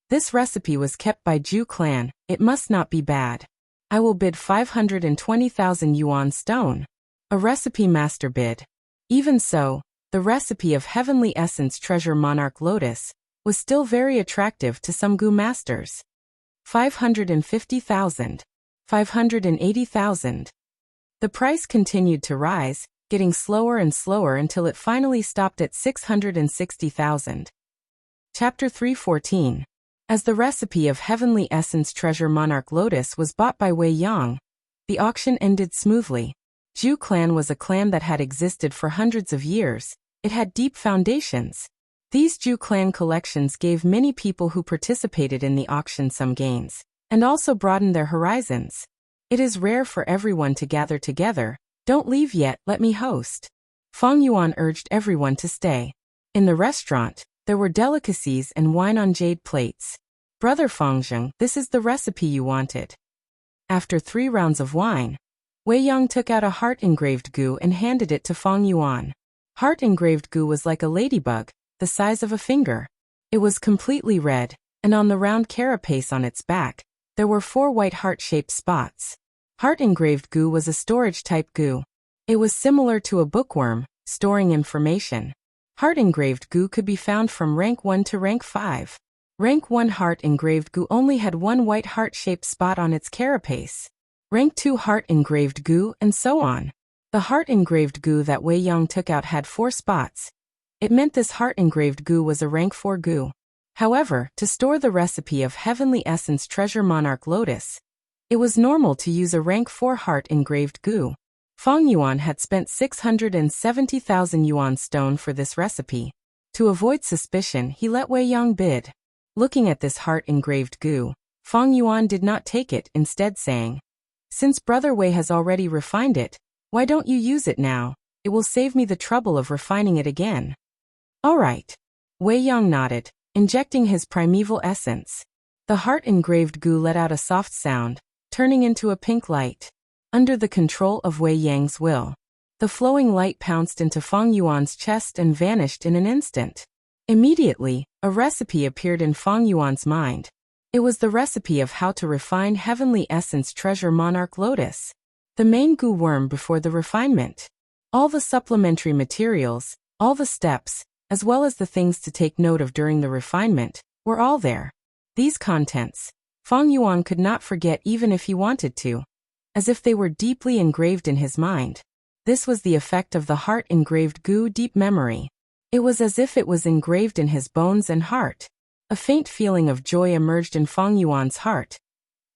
This recipe was kept by Ju Clan, it must not be bad. I will bid 520,000 yuan stone. A recipe master bid. Even so, the recipe of Heavenly Essence Treasure Monarch Lotus was still very attractive to some goo masters. 550,000. 580,000. The price continued to rise, getting slower and slower until it finally stopped at 660,000. Chapter 314. As the recipe of Heavenly Essence Treasure Monarch Lotus was bought by Wei Yang, the auction ended smoothly. Ju Clan was a clan that had existed for hundreds of years. It had deep foundations. These Ju Clan collections gave many people who participated in the auction some gains, and also broadened their horizons. It is rare for everyone to gather together. Don't leave yet, let me host. Feng Yuan urged everyone to stay. In the restaurant, there were delicacies and wine on jade plates. Brother Fengzheng, this is the recipe you wanted. After 3 rounds of wine, Wei Yang took out a heart-engraved goo and handed it to Feng Yuan. Heart-engraved goo was like a ladybug, the size of a finger. It was completely red, and on the round carapace on its back, there were 4 white heart-shaped spots. Heart-engraved goo was a storage-type goo. It was similar to a bookworm, storing information. Heart-engraved goo could be found from rank 1 to rank 5. Rank 1 heart-engraved goo only had 1 white heart-shaped spot on its carapace. Rank 2 heart-engraved goo, and so on. The heart-engraved goo that Wei Yang took out had 4 spots. It meant this heart-engraved goo was a rank 4 goo. However, to store the recipe of Heavenly Essence Treasure Monarch Lotus, it was normal to use a rank 4 heart-engraved goo. Feng Yuan had spent 670,000 yuan stone for this recipe. To avoid suspicion, he let Wei Yang bid. Looking at this heart-engraved goo, Feng Yuan did not take it, instead saying, "Since Brother Wei has already refined it, why don't you use it now? It will save me the trouble of refining it again." "All right." Wei Yang nodded, injecting his primeval essence. The heart-engraved goo let out a soft sound, turning into a pink light. Under the control of Wei Yang's will, the flowing light pounced into Feng Yuan's chest and vanished in an instant. Immediately, a recipe appeared in Feng Yuan's mind. It was the recipe of how to refine Heavenly Essence Treasure Monarch Lotus, the main goo worm before the refinement. All the supplementary materials, all the steps, as well as the things to take note of during the refinement, were all there. These contents, Feng Yuan could not forget even if he wanted to, as if they were deeply engraved in his mind. This was the effect of the heart-engraved goo deep memory. It was as if it was engraved in his bones and heart. A faint feeling of joy emerged in Feng Yuan's heart.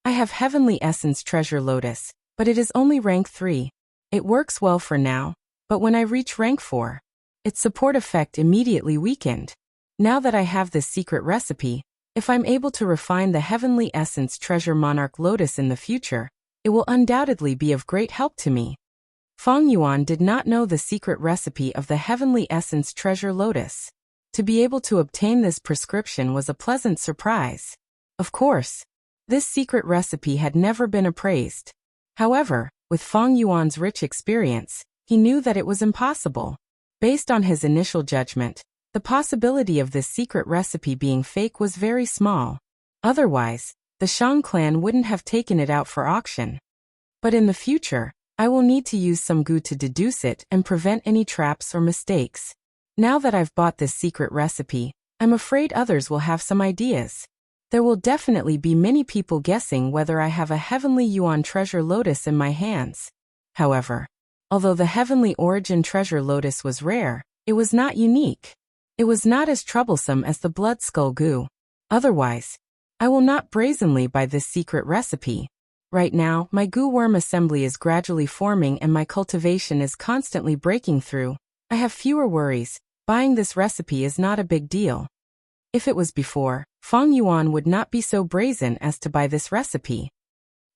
"I have Heavenly Essence Treasure Lotus, but it is only rank 3. It works well for now, but when I reach rank 4, its support effect immediately weakened. Now that I have this secret recipe, if I'm able to refine the Heavenly Essence Treasure Monarch Lotus in the future, it will undoubtedly be of great help to me." Feng Yuan did not know the secret recipe of the Heavenly Essence Treasure Lotus. To be able to obtain this prescription was a pleasant surprise. Of course, this secret recipe had never been appraised. However, with Feng Yuan's rich experience, he knew that it was impossible. Based on his initial judgment, the possibility of this secret recipe being fake was very small. Otherwise, the Shang clan wouldn't have taken it out for auction. But in the future, I will need to use some goo to deduce it and prevent any traps or mistakes. Now that I've bought this secret recipe, I'm afraid others will have some ideas. There will definitely be many people guessing whether I have a Heavenly Yuan Treasure Lotus in my hands. However, although the Heavenly Origin Treasure Lotus was rare, it was not unique. It was not as troublesome as the Blood Skull goo. Otherwise, I will not brazenly buy this secret recipe. Right now, my goo worm assembly is gradually forming and my cultivation is constantly breaking through. I have fewer worries. Buying this recipe is not a big deal. If it was before, Feng Yuan would not be so brazen as to buy this recipe.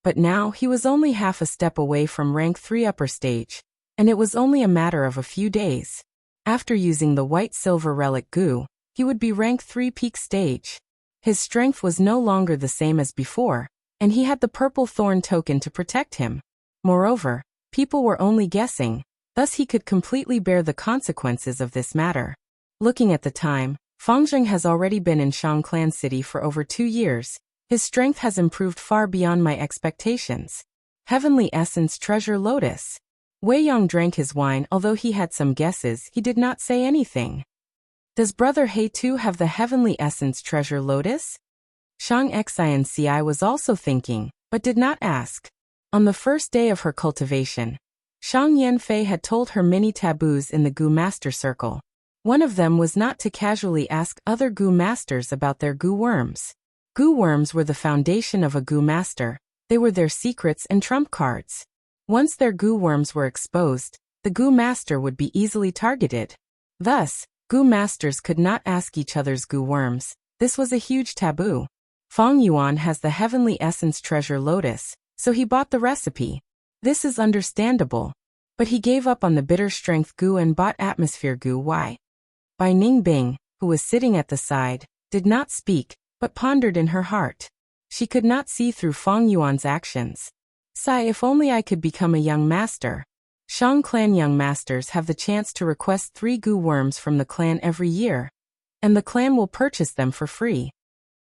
But now he was only half a step away from rank 3 upper stage, and it was only a matter of a few days. After using the white silver relic goo, he would be rank 3 peak stage. His strength was no longer the same as before, and he had the purple thorn token to protect him. Moreover, people were only guessing, thus he could completely bear the consequences of this matter. Looking at the time, Feng Zheng has already been in Shang Clan City for over 2 years. His strength has improved far beyond my expectations. Heavenly Essence Treasure Lotus. Wei Yang drank his wine. Although he had some guesses, he did not say anything. Does Brother He too have the Heavenly Essence Treasure Lotus? Shang Xianci was also thinking, but did not ask. On the first day of her cultivation, Shang Yanfei had told her many taboos in the Goo Master Circle. One of them was not to casually ask other Goo Masters about their Goo worms. Goo worms were the foundation of a Goo Master. They were their secrets and trump cards. Once their Goo worms were exposed, the Goo Master would be easily targeted. Thus, Goo Masters could not ask each other's Goo worms. This was a huge taboo. Feng Yuan has the Heavenly Essence Treasure Lotus, so he bought the recipe. This is understandable. But he gave up on the bitter strength goo and bought atmosphere goo. Why? Bai Ningbing, who was sitting at the side, did not speak, but pondered in her heart. She could not see through Feng Yuan's actions. Sigh, if only I could become a young master. Shang clan young masters have the chance to request 3 goo worms from the clan every year, and the clan will purchase them for free.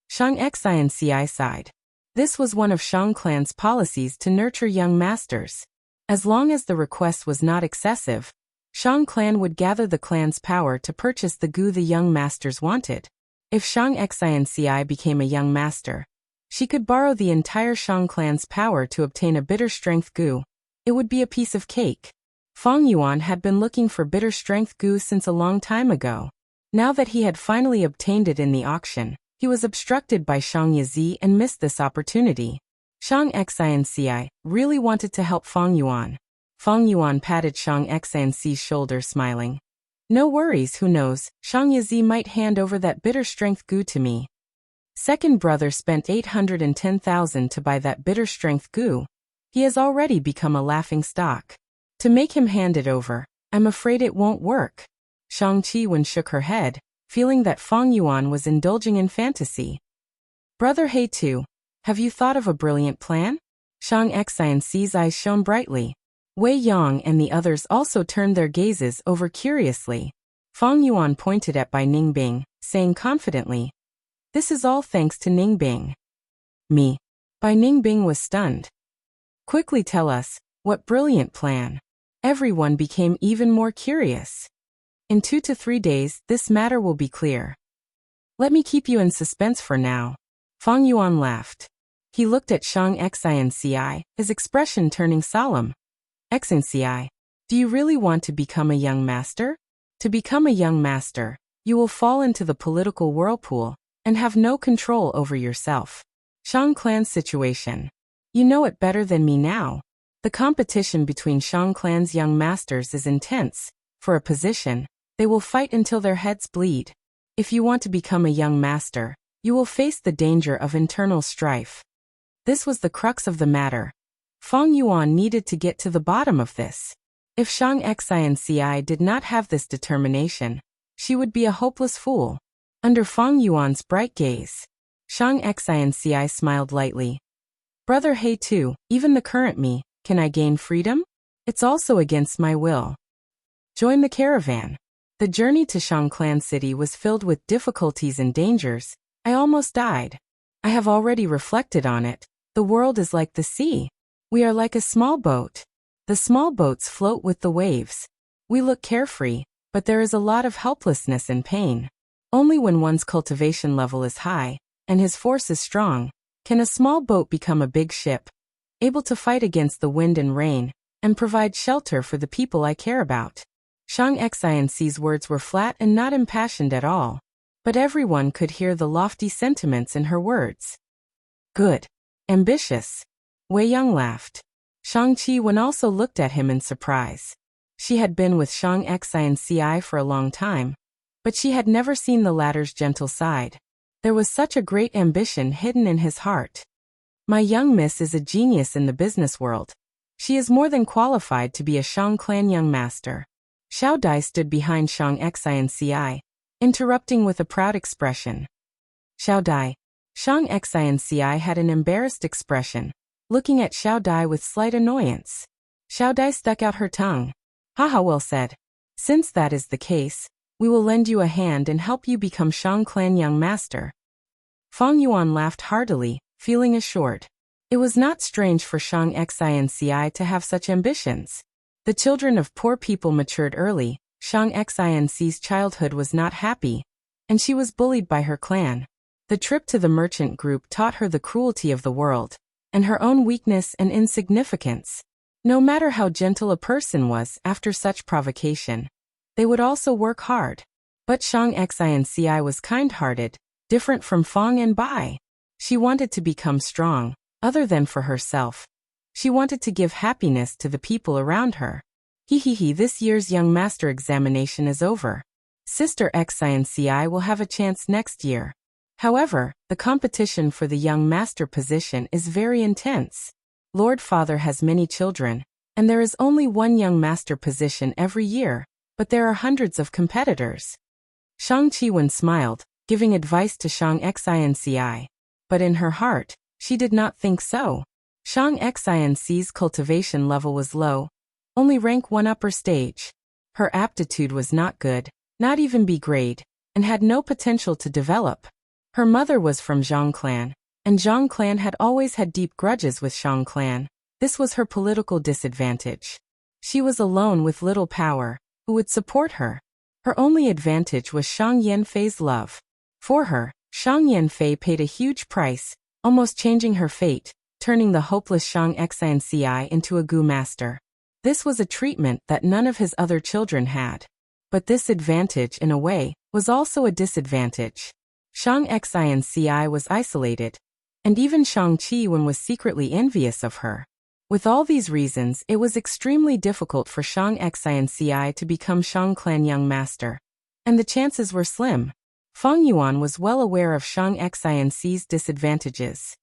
Shang Xianci sighed. This was one of Shang clan's policies to nurture young masters. As long as the request was not excessive, Shang clan would gather the clan's power to purchase the goo the young masters wanted. If Shang Xianci became a young master, she could borrow the entire Shang clan's power to obtain a bitter strength goo. It would be a piece of cake. Feng Yuan had been looking for bitter strength goo since a long time ago. Now that he had finally obtained it in the auction, He was obstructed by Shang Yizi and missed this opportunity. Shang Xinci really wanted to help Fang Yuan. Fang Yuan patted Shang Xinci's shoulder, smiling. No worries, who knows, Shang Yizi might hand over that bitter strength goo to me. Second brother spent 810,000 to buy that bitter strength goo. He has already become a laughing stock. To make him hand it over, I'm afraid it won't work. Shang Qiwen shook her head, feeling that Fang Yuan was indulging in fantasy. Brother He Tu, have you thought of a brilliant plan? Shang Xinci's eyes shone brightly. Wei Yang and the others also turned their gazes over curiously. Fang Yuan pointed at Bai Ningbing, saying confidently, "This is all thanks to Ningbing." Me. Bai Ningbing was stunned. Quickly tell us, what brilliant plan? Everyone became even more curious. In 2 to 3 days, this matter will be clear. Let me keep you in suspense for now. Fang Yuan laughed. He looked at Shang Xinci, his expression turning solemn. Xinci, do you really want to become a young master? To become a young master, you will fall into the political whirlpool and have no control over yourself. Shang Clan's situation. You know it better than me now. The competition between Shang Clan's young masters is intense. For a position, they will fight until their heads bleed. If you want to become a young master, you will face the danger of internal strife. This was the crux of the matter. Fang Yuan needed to get to the bottom of this. If Shang Xinci did not have this determination, she would be a hopeless fool. Under Fang Yuan's bright gaze, Shang Xinci smiled lightly. Brother He Tu, even the current me, can I gain freedom? It's also against my will. Join the caravan. The journey to Shang Clan City was filled with difficulties and dangers. I almost died. I have already reflected on it. The world is like the sea. We are like a small boat. The small boats float with the waves. We look carefree, but there is a lot of helplessness and pain. Only when one's cultivation level is high, and his force is strong, can a small boat become a big ship, able to fight against the wind and rain, and provide shelter for the people I care about. Shang Xinci's words were flat and not impassioned at all, but everyone could hear the lofty sentiments in her words. Good. Ambitious. Wei Yang laughed. Shang Qiwen also looked at him in surprise. She had been with Shang Xinci for a long time, but she had never seen the latter's gentle side. There was such a great ambition hidden in his heart. My young miss is a genius in the business world. She is more than qualified to be a Shang Clan young master. Xiao Dai stood behind Shang Xinci, interrupting with a proud expression. Xiao Dai. Shang Xinci had an embarrassed expression, looking at Xiao Dai with slight annoyance. Xiao Dai stuck out her tongue. Haha, well said. Since that is the case, we will lend you a hand and help you become Shang Clan young master. Fang Yuan laughed heartily, feeling assured. It was not strange for Shang Xinci to have such ambitions. The children of poor people matured early. Shang Xinci's childhood was not happy, and she was bullied by her clan. The trip to the merchant group taught her the cruelty of the world, and her own weakness and insignificance. No matter how gentle a person was after such provocation, they would also work hard. But Shang Xinci was kind-hearted, different from Fang and Bai. She wanted to become strong, other than for herself. She wanted to give happiness to the people around her. This year's young master examination is over. Sister Xinci will have a chance next year. However, the competition for the young master position is very intense. Lord Father has many children, and there is only one young master position every year, but there are hundreds of competitors. Shang Qiwen smiled, giving advice to Shang Xinci. But in her heart, she did not think so. Shang Xinci's cultivation level was low, only rank 1 upper stage. Her aptitude was not good, not even B grade, and had no potential to develop. Her mother was from Zhang clan, and Zhang clan had always had deep grudges with Shang clan. This was her political disadvantage. She was alone with little power. Who would support her? Her only advantage was Shang Yanfei's love. For her, Shang Yanfei paid a huge price, almost changing her fate, turning the hopeless Shang Xinci into a Gu master. This was a treatment that none of his other children had. But this advantage, in a way, was also a disadvantage. Shang Xinci was isolated, and even Shang Qiwen was secretly envious of her. With all these reasons, it was extremely difficult for Shang Xinci to become Shang Clan Young Master. And the chances were slim. Feng Yuan was well aware of Shang Xinci's disadvantages.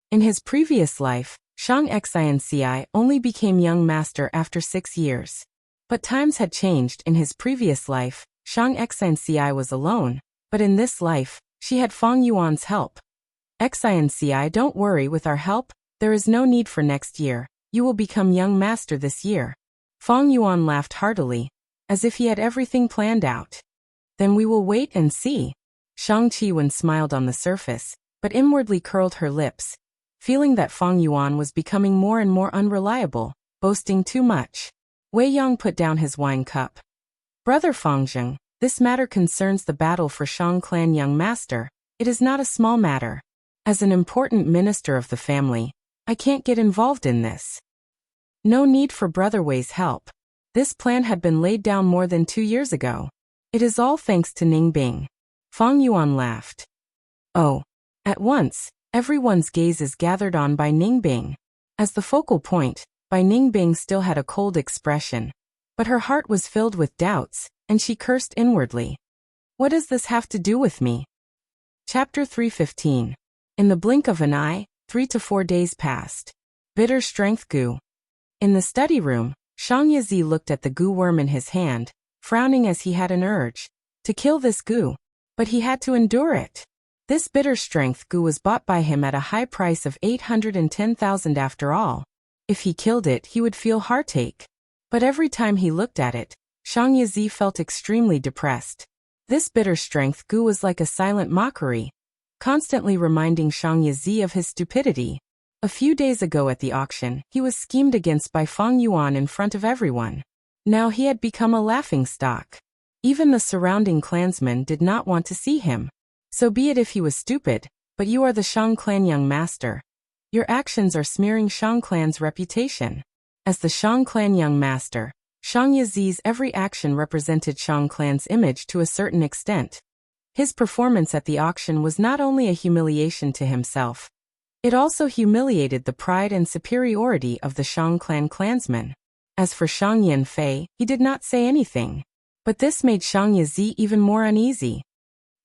In his previous life, Shang Xinci only became Young Master after 6 years. But times had changed. In his previous life, Shang Xinci was alone, but in this life, she had Feng Yuan's help. Xinci, don't worry, with our help, there is no need for next year. You will become Young Master this year. Feng Yuan laughed heartily, as if he had everything planned out. Then we will wait and see. Shang Qiwen smiled on the surface, but inwardly curled her lips, feeling that Feng Yuan was becoming more and more unreliable, boasting too much. Wei Yang put down his wine cup. Brother Fengzheng, this matter concerns the battle for Shang Clan Young Master. It is not a small matter. As an important minister of the family, I can't get involved in this. No need for Brother Wei's help. This plan had been laid down more than 2 years ago. It is all thanks to Ningbing. Feng Yuan laughed. Oh. At once, everyone's gaze is gathered on Bai Ningbing. As the focal point, Bai Ningbing still had a cold expression. But her heart was filled with doubts, and she cursed inwardly. What does this have to do with me? Chapter 315. In the blink of an eye, 3 to 4 days passed. Bitter strength goo. In the study room, Shang Yizi looked at the goo worm in his hand, frowning as he had an urge to kill this goo. But he had to endure it. This bitter strength goo was bought by him at a high price of 810,000 after all. If he killed it, he would feel heartache. But every time he looked at it, Shang Yizi felt extremely depressed. This bitter strength goo was like a silent mockery, constantly reminding Shang Yizi of his stupidity. A few days ago at the auction, he was schemed against by Feng Yuan in front of everyone. Now he had become a laughingstock. Even the surrounding clansmen did not want to see him. So be it if he was stupid, but you are the Shang Clan Young Master. Your actions are smearing Shang Clan's reputation. As the Shang Clan Young Master, Shang Yizi's every action represented Shang Clan's image to a certain extent. His performance at the auction was not only a humiliation to himself, it also humiliated the pride and superiority of the Shang Clan clansmen. As for Shang Yanfei, he did not say anything. But this made Shang Yizi even more uneasy.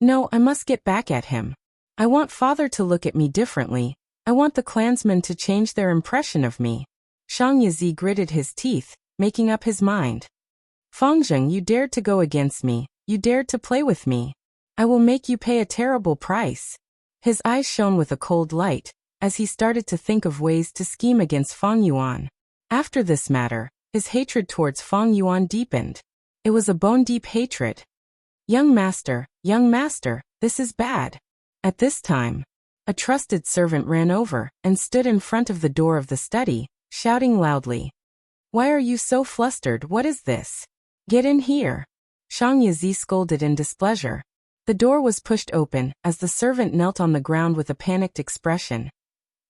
No, I must get back at him. I want father to look at me differently. I want the clansmen to change their impression of me. Shang Yizi gritted his teeth, making up his mind. Fengzheng, you dared to go against me. You dared to play with me. I will make you pay a terrible price. His eyes shone with a cold light, as he started to think of ways to scheme against Feng Yuan. After this matter, his hatred towards Feng Yuan deepened. It was a bone-deep hatred. Young Master, this is bad. At this time, a trusted servant ran over and stood in front of the door of the study, shouting loudly. Why are you so flustered? What is this? Get in here. Shang Yizi scolded in displeasure. The door was pushed open as the servant knelt on the ground with a panicked expression.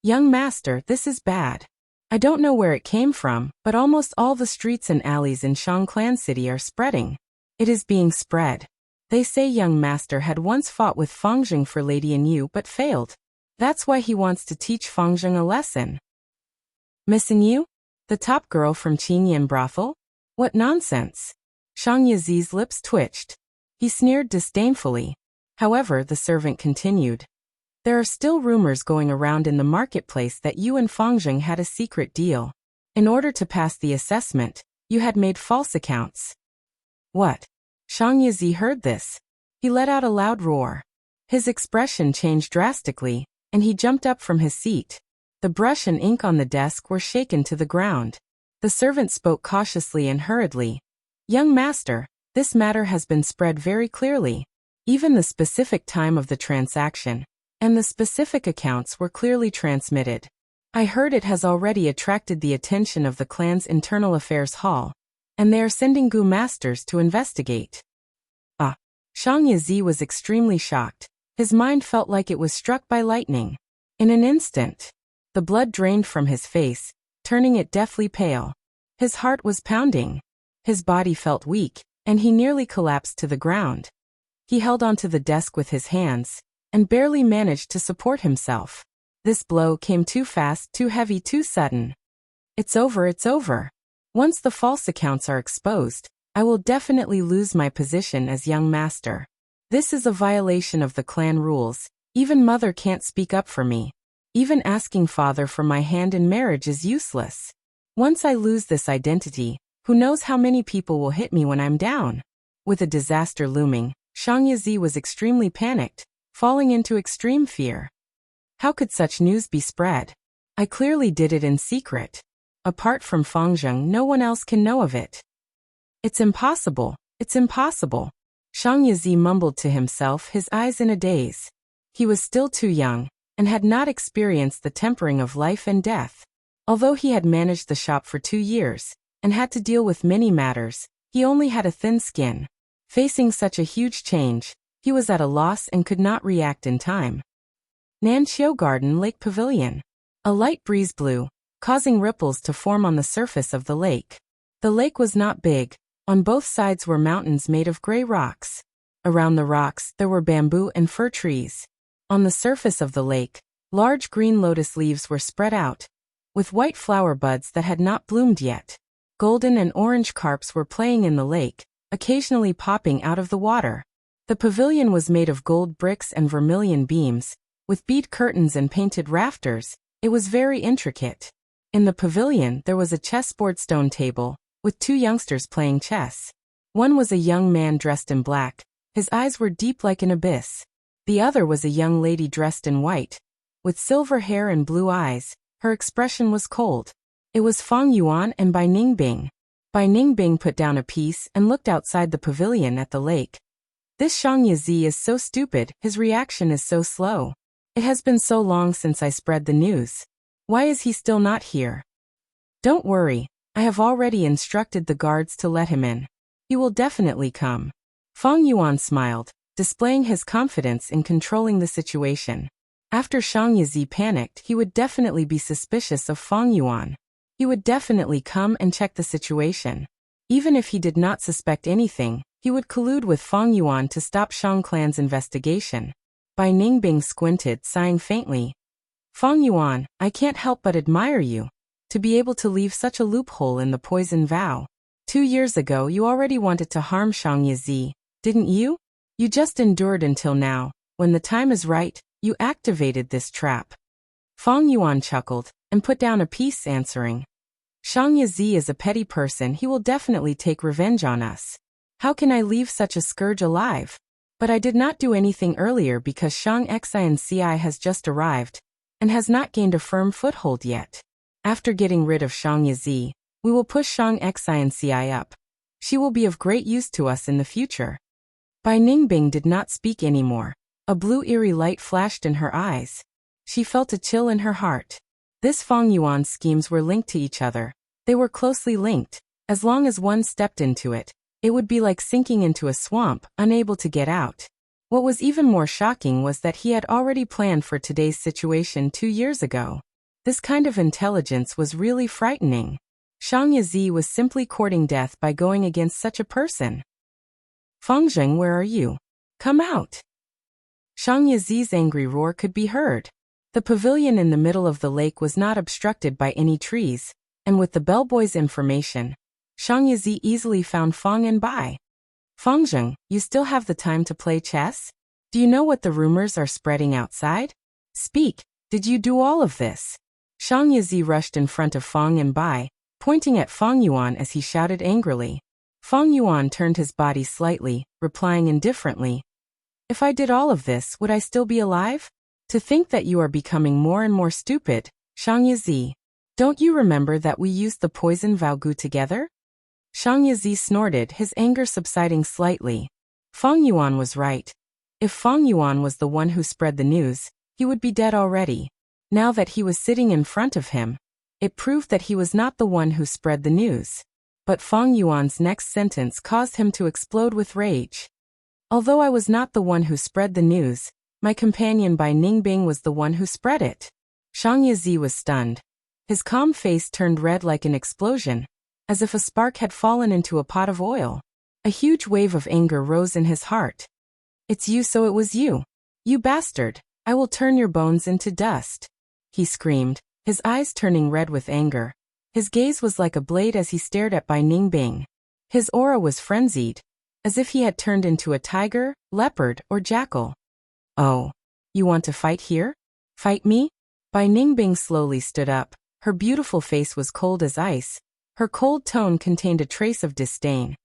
Young Master, this is bad. I don't know where it came from, but almost all the streets and alleys in Shang Clan City are spreading. It is being spread. They say Young Master had once fought with Fengzheng for Lady and you but failed. That's why he wants to teach Fengzheng a lesson. Missing you? The top girl from Qinyan brothel? What nonsense. Shang Yizi's lips twitched. He sneered disdainfully. However, the servant continued. There are still rumors going around in the marketplace that you and Fengzheng had a secret deal. In order to pass the assessment, you had made false accounts. What? Shang Yizi heard this. He let out a loud roar. His expression changed drastically, and he jumped up from his seat. The brush and ink on the desk were shaken to the ground. The servant spoke cautiously and hurriedly. Young Master, this matter has been spread very clearly. Even the specific time of the transaction and the specific accounts were clearly transmitted. I heard it has already attracted the attention of the clan's internal affairs hall, and they are sending Gu masters to investigate. Ah! Shang Yizi was extremely shocked. His mind felt like it was struck by lightning. In an instant, the blood drained from his face, turning it deathly pale. His heart was pounding. His body felt weak, and he nearly collapsed to the ground. He held onto the desk with his hands, and barely managed to support himself. This blow came too fast, too heavy, too sudden. It's over, it's over. Once the false accounts are exposed, I will definitely lose my position as young master. This is a violation of the clan rules. Even mother can't speak up for me. Even asking father for my hand in marriage is useless. Once I lose this identity, who knows how many people will hit me when I'm down? With a disaster looming, Shang Yizi was extremely panicked, falling into extreme fear. How could such news be spread? I clearly did it in secret. Apart from Fang Zheng, no one else can know of it. It's impossible, it's impossible. Shang Yizi mumbled to himself, his eyes in a daze. He was still too young, and had not experienced the tempering of life and death. Although he had managed the shop for 2 years, and had to deal with many matters, he only had a thin skin. Facing such a huge change, he was at a loss and could not react in time. Nanqiu Garden Lake Pavilion. A light breeze blew, causing ripples to form on the surface of the lake. The lake was not big. On both sides were mountains made of gray rocks. Around the rocks, there were bamboo and fir trees. On the surface of the lake, large green lotus leaves were spread out, with white flower buds that had not bloomed yet. Golden and orange carps were playing in the lake, occasionally popping out of the water. The pavilion was made of gold bricks and vermilion beams, with bead curtains and painted rafters. It was very intricate. In the pavilion, there was a chessboard stone table, with 2 youngsters playing chess. One was a young man dressed in black. His eyes were deep like an abyss. The other was a young lady dressed in white, with silver hair and blue eyes. Her expression was cold. It was Fang Yuan and Bai Ningbing. Bai Ningbing put down a piece and looked outside the pavilion at the lake. This Shang Yizi is so stupid, his reaction is so slow. It has been so long since I spread the news. Why is he still not here? Don't worry, I have already instructed the guards to let him in. He will definitely come. Fang Yuan smiled, displaying his confidence in controlling the situation. After Shang Yizi panicked, he would definitely be suspicious of Fang Yuan. He would definitely come and check the situation. Even if he did not suspect anything, he would collude with Fang Yuan to stop Shang clan's investigation. Bai Ningbing squinted, sighing faintly. Fang Yuan, I can't help but admire you. To be able to leave such a loophole in the poison vow. 2 years ago you already wanted to harm Shang Yizi, didn't you? You just endured until now. When the time is right, you activated this trap. Fang Yuan chuckled, and put down a piece, answering. Shang Yizi is a petty person, he will definitely take revenge on us. How can I leave such a scourge alive? But I did not do anything earlier because Shang Xinci has just arrived, and has not gained a firm foothold yet. After getting rid of Shang Yizi, we will push Shang Xinci up. She will be of great use to us in the future. Bai Ningbing did not speak anymore. A blue eerie light flashed in her eyes. She felt a chill in her heart. This Fang Yuan's schemes were linked to each other. They were closely linked. As long as one stepped into it, it would be like sinking into a swamp, unable to get out. What was even more shocking was that he had already planned for today's situation 2 years ago. This kind of intelligence was really frightening. Shang Yizi was simply courting death by going against such a person. Fang Zheng, where are you? Come out! Shang Yizi's angry roar could be heard. The pavilion in the middle of the lake was not obstructed by any trees, and with the bellboy's information, Shang Yizi easily found Fang and Bai. Fang Zheng, you still have the time to play chess? Do you know what the rumors are spreading outside? Speak, did you do all of this? Shang Yizi rushed in front of Fang and Bai, pointing at Fang Yuan as he shouted angrily. Fang Yuan turned his body slightly, replying indifferently. If I did all of this, would I still be alive? To think that you are becoming more and more stupid, Shang Yizi. Don't you remember that we used the poison Vaogu together? Shang Yizi snorted, his anger subsiding slightly. Fang Yuan was right. If Fang Yuan was the one who spread the news, he would be dead already. Now that he was sitting in front of him, it proved that he was not the one who spread the news. But Fang Yuan's next sentence caused him to explode with rage. Although I was not the one who spread the news, my companion Bai Ningbing was the one who spread it. Shang Yizi was stunned. His calm face turned red like an explosion, as if a spark had fallen into a pot of oil. A huge wave of anger rose in his heart. It's you, so it was you. You bastard! I will turn your bones into dust! He screamed, his eyes turning red with anger. His gaze was like a blade as he stared at Bai Ningbing. His aura was frenzied, as if he had turned into a tiger, leopard, or jackal. Oh, you want to fight here? Fight me? Bai Ningbing slowly stood up. Her beautiful face was cold as ice. Her cold tone contained a trace of disdain.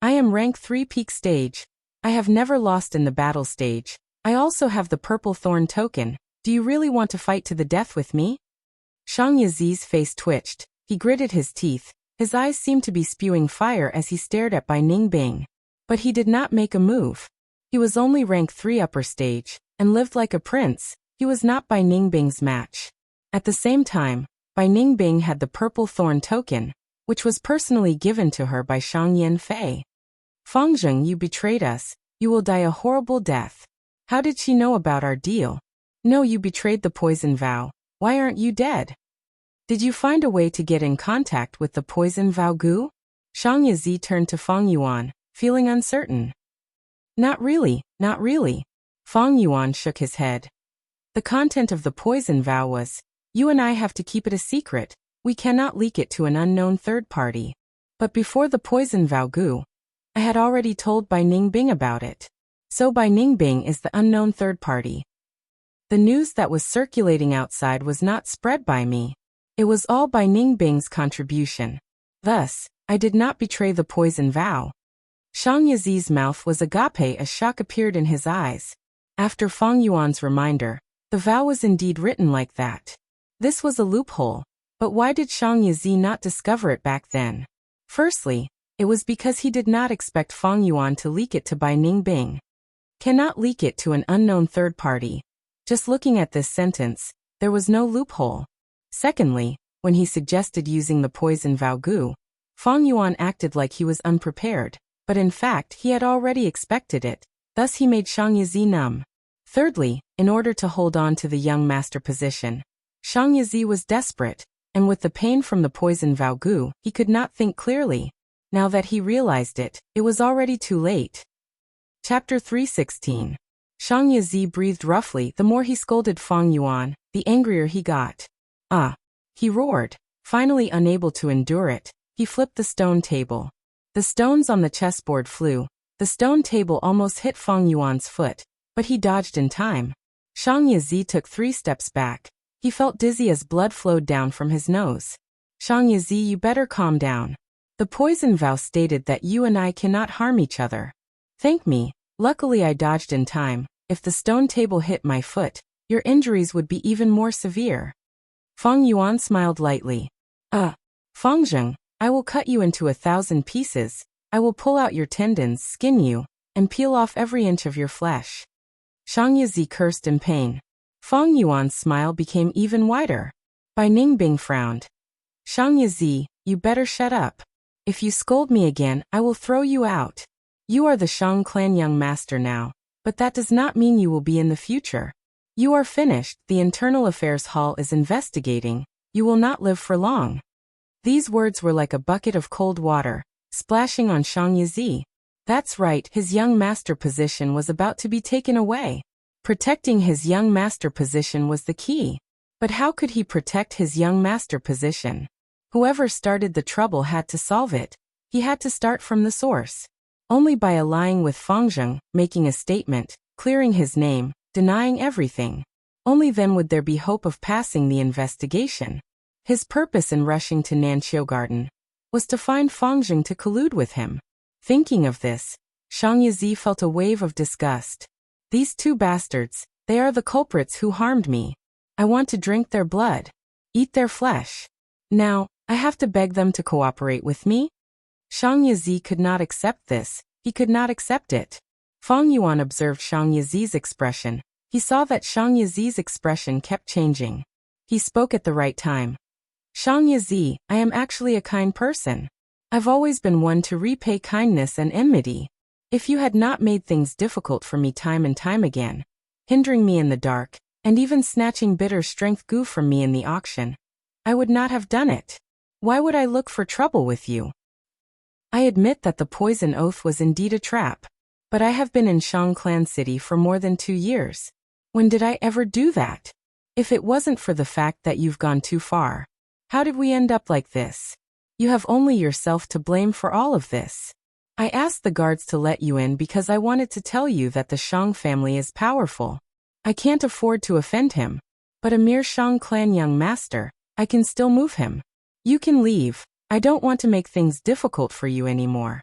I am rank 3 peak stage. I have never lost in the battle stage. I also have the purple thorn token. Do you really want to fight to the death with me? Shang Yizi's face twitched. He gritted his teeth. His eyes seemed to be spewing fire as he stared at Bai Ningbing. But he did not make a move. He was only rank 3 upper stage, and lived like a prince. He was not Bai Ningbing's match. At the same time, Bai Ningbing had the purple thorn token, which was personally given to her by Shang Yanfei. Fangzheng, you betrayed us. You will die a horrible death. How did she know about our deal? No, you betrayed the poison vow. Why aren't you dead? Did you find a way to get in contact with the poison vow goo? Shang Yizi turned to Fang Yuan, feeling uncertain. Not really, not really. Fang Yuan shook his head. The content of the poison vow was, you and I have to keep it a secret. We cannot leak it to an unknown third party. But before the poison vow goo, I had already told Bai Ningbing about it. So Bai Ningbing is the unknown third party. The news that was circulating outside was not spread by me. It was all Bai Ningbing's contribution. Thus, I did not betray the poison vow. Shang Yizi's mouth was agape as shock appeared in his eyes. After Fang Yuan's reminder, the vow was indeed written like that. This was a loophole, but why did Shang Yizi not discover it back then? Firstly, it was because he did not expect Fang Yuan to leak it to Bai Ningbing. Cannot leak it to an unknown third party. Just looking at this sentence, there was no loophole. Secondly, when he suggested using the poison vow goo, Fang Yuan acted like he was unprepared, but in fact he had already expected it, thus he made Shang Yizi numb. Thirdly, in order to hold on to the young master position, Shang Yizi was desperate, and with the pain from the poison vow goo, he could not think clearly. Now that he realized it, it was already too late. Chapter 316. Shang Yizi breathed roughly the more he scolded Fang Yuan, the angrier he got. Ah! He roared. Finally unable to endure it, he flipped the stone table. The stones on the chessboard flew. The stone table almost hit Fang Yuan's foot, but he dodged in time. Shang Yizi took 3 steps back. He felt dizzy as blood flowed down from his nose. Shang Yizi, you better calm down. The poison vow stated that you and I cannot harm each other. Thank me. Luckily I dodged in time. If the stone table hit my foot, your injuries would be even more severe. Fang Yuan smiled lightly. Fangzheng, I will cut you into 1,000 pieces. I will pull out your tendons, skin you, and peel off every inch of your flesh. Shang Yizi cursed in pain. Fang Yuan's smile became even wider. Bai Ningbing frowned. Shang Yizi, you better shut up. If you scold me again, I will throw you out. You are the Shang clan young master now, but that does not mean you will be in the future. You are finished, the Internal Affairs Hall is investigating. You will not live for long. These words were like a bucket of cold water, splashing on Shang Yizi. That's right, his young master position was about to be taken away. Protecting his young master position was the key. But how could he protect his young master position? Whoever started the trouble had to solve it. He had to start from the source. Only by allying with Fangzheng, making a statement, clearing his name, denying everything. Only then would there be hope of passing the investigation. His purpose in rushing to Nanqiu Garden was to find Fangzheng to collude with him. Thinking of this, Shang Yizi felt a wave of disgust. These 2 bastards, they are the culprits who harmed me. I want to drink their blood, eat their flesh. Now, I have to beg them to cooperate with me? Shang Yizi could not accept this. He could not accept it. Fang Yuan observed Shang Yizi's expression. He saw that Shang Yizi's expression kept changing. He spoke at the right time. Shang Yizi, I am actually a kind person. I've always been one to repay kindness and enmity. If you had not made things difficult for me time and time again, hindering me in the dark, and even snatching bitter strength goo from me in the auction, I would not have done it. Why would I look for trouble with you? I admit that the poison oath was indeed a trap, but I have been in Shang Clan City for more than 2 years. When did I ever do that? If it wasn't for the fact that you've gone too far. How did we end up like this? You have only yourself to blame for all of this. I asked the guards to let you in because I wanted to tell you that the Shang family is powerful. I can't afford to offend him. But a mere Shang clan young master, I can still move him. You can leave. I don't want to make things difficult for you anymore.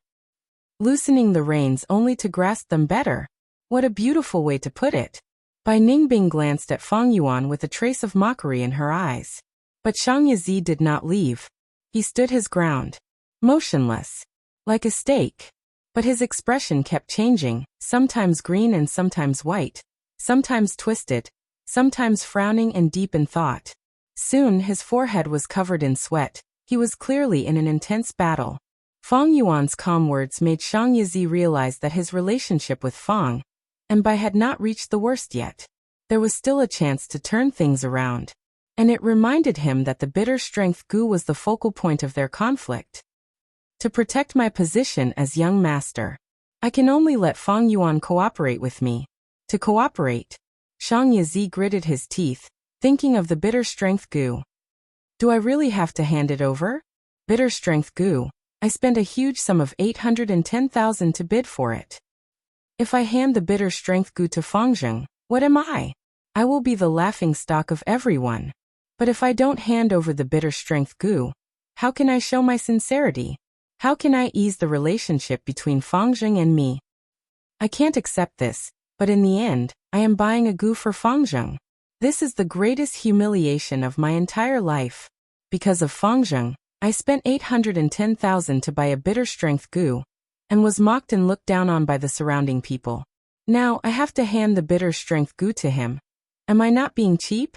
Loosening the reins only to grasp them better. What a beautiful way to put it. Bai Ningbing glanced at Fang Yuan with a trace of mockery in her eyes. But Shang Yizi did not leave. He stood his ground. Motionless. Like a stake. But his expression kept changing, sometimes green and sometimes white, sometimes twisted, sometimes frowning and deep in thought. Soon his forehead was covered in sweat. He was clearly in an intense battle. Fang Yuan's calm words made Shang Yizi realize that his relationship with Fang and Bai had not reached the worst yet. There was still a chance to turn things around. And it reminded him that the bitter strength Gu was the focal point of their conflict. To protect my position as young master, I can only let Fang Yuan cooperate with me. To cooperate. Shang Yizi gritted his teeth, thinking of the bitter strength Gu. Do I really have to hand it over? Bitter strength Gu. I spent a huge sum of 810,000 to bid for it. If I hand the bitter strength Gu to Fangzheng, what am I? I will be the laughing stock of everyone. But if I don't hand over the bitter strength Gu, how can I show my sincerity? How can I ease the relationship between Fangzheng and me? I can't accept this, but in the end, I am buying a Gu for Fangzheng. This is the greatest humiliation of my entire life. Because of Fangzheng, I spent 810,000 to buy a bitter strength Gu, and was mocked and looked down on by the surrounding people. Now I have to hand the bitter strength Gu to him. Am I not being cheap?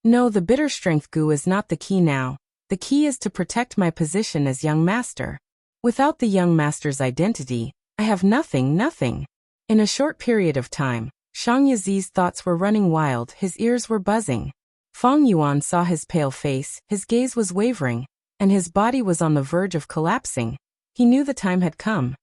No, the bitter strength Gu is not the key now. The key is to protect my position as young master. Without the young master's identity, I have nothing. In a short period of time, Shang Yizi's thoughts were running wild, his ears were buzzing. Fang Yuan saw his pale face, his gaze was wavering, and his body was on the verge of collapsing. He knew the time had come.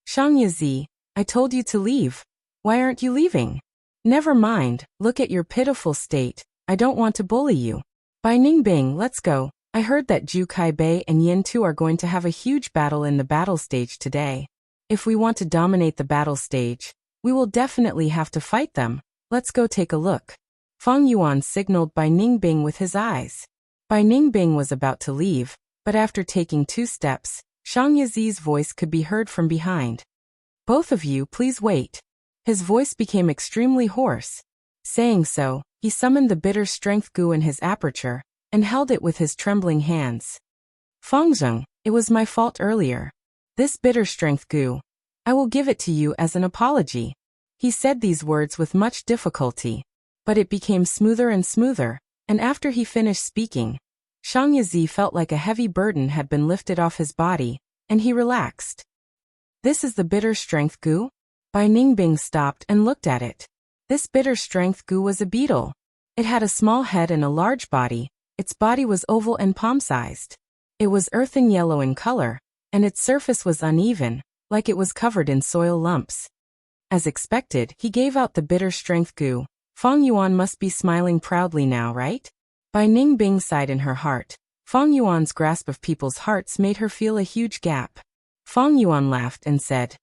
Shang Yizi, I told you to leave. Why aren't you leaving? Never mind, look at your pitiful state. I don't want to bully you. Bai Ningbing, let's go. I heard that Zhu Kaibei and Yin Tu are going to have a huge battle in the battle stage today. If we want to dominate the battle stage, we will definitely have to fight them. Let's go take a look. Fang Yuan signaled Bai Ningbing with his eyes. Bai Ningbing was about to leave, but after taking 2 steps, Shang Yizi's voice could be heard from behind. Both of you, please wait. His voice became extremely hoarse. Saying so, he summoned the bitter strength Gu in his aperture, and held it with his trembling hands. Fangzheng, it was my fault earlier. This bitter strength Gu, I will give it to you as an apology. He said these words with much difficulty, but it became smoother and smoother, and after he finished speaking, Shang Yizi felt like a heavy burden had been lifted off his body, and he relaxed. This is the bitter strength Gu? Bai Ningbing stopped and looked at it. This bitter strength Gu was a beetle. It had a small head and a large body. Its body was oval and palm-sized. It was earthen yellow in color, and its surface was uneven, like it was covered in soil lumps. As expected, he gave out the bitter strength Gu. Fang Yuan must be smiling proudly now, right? Bai Ningbing sighed in her heart. Fang Yuan's grasp of people's hearts made her feel a huge gap. Fang Yuan laughed and said,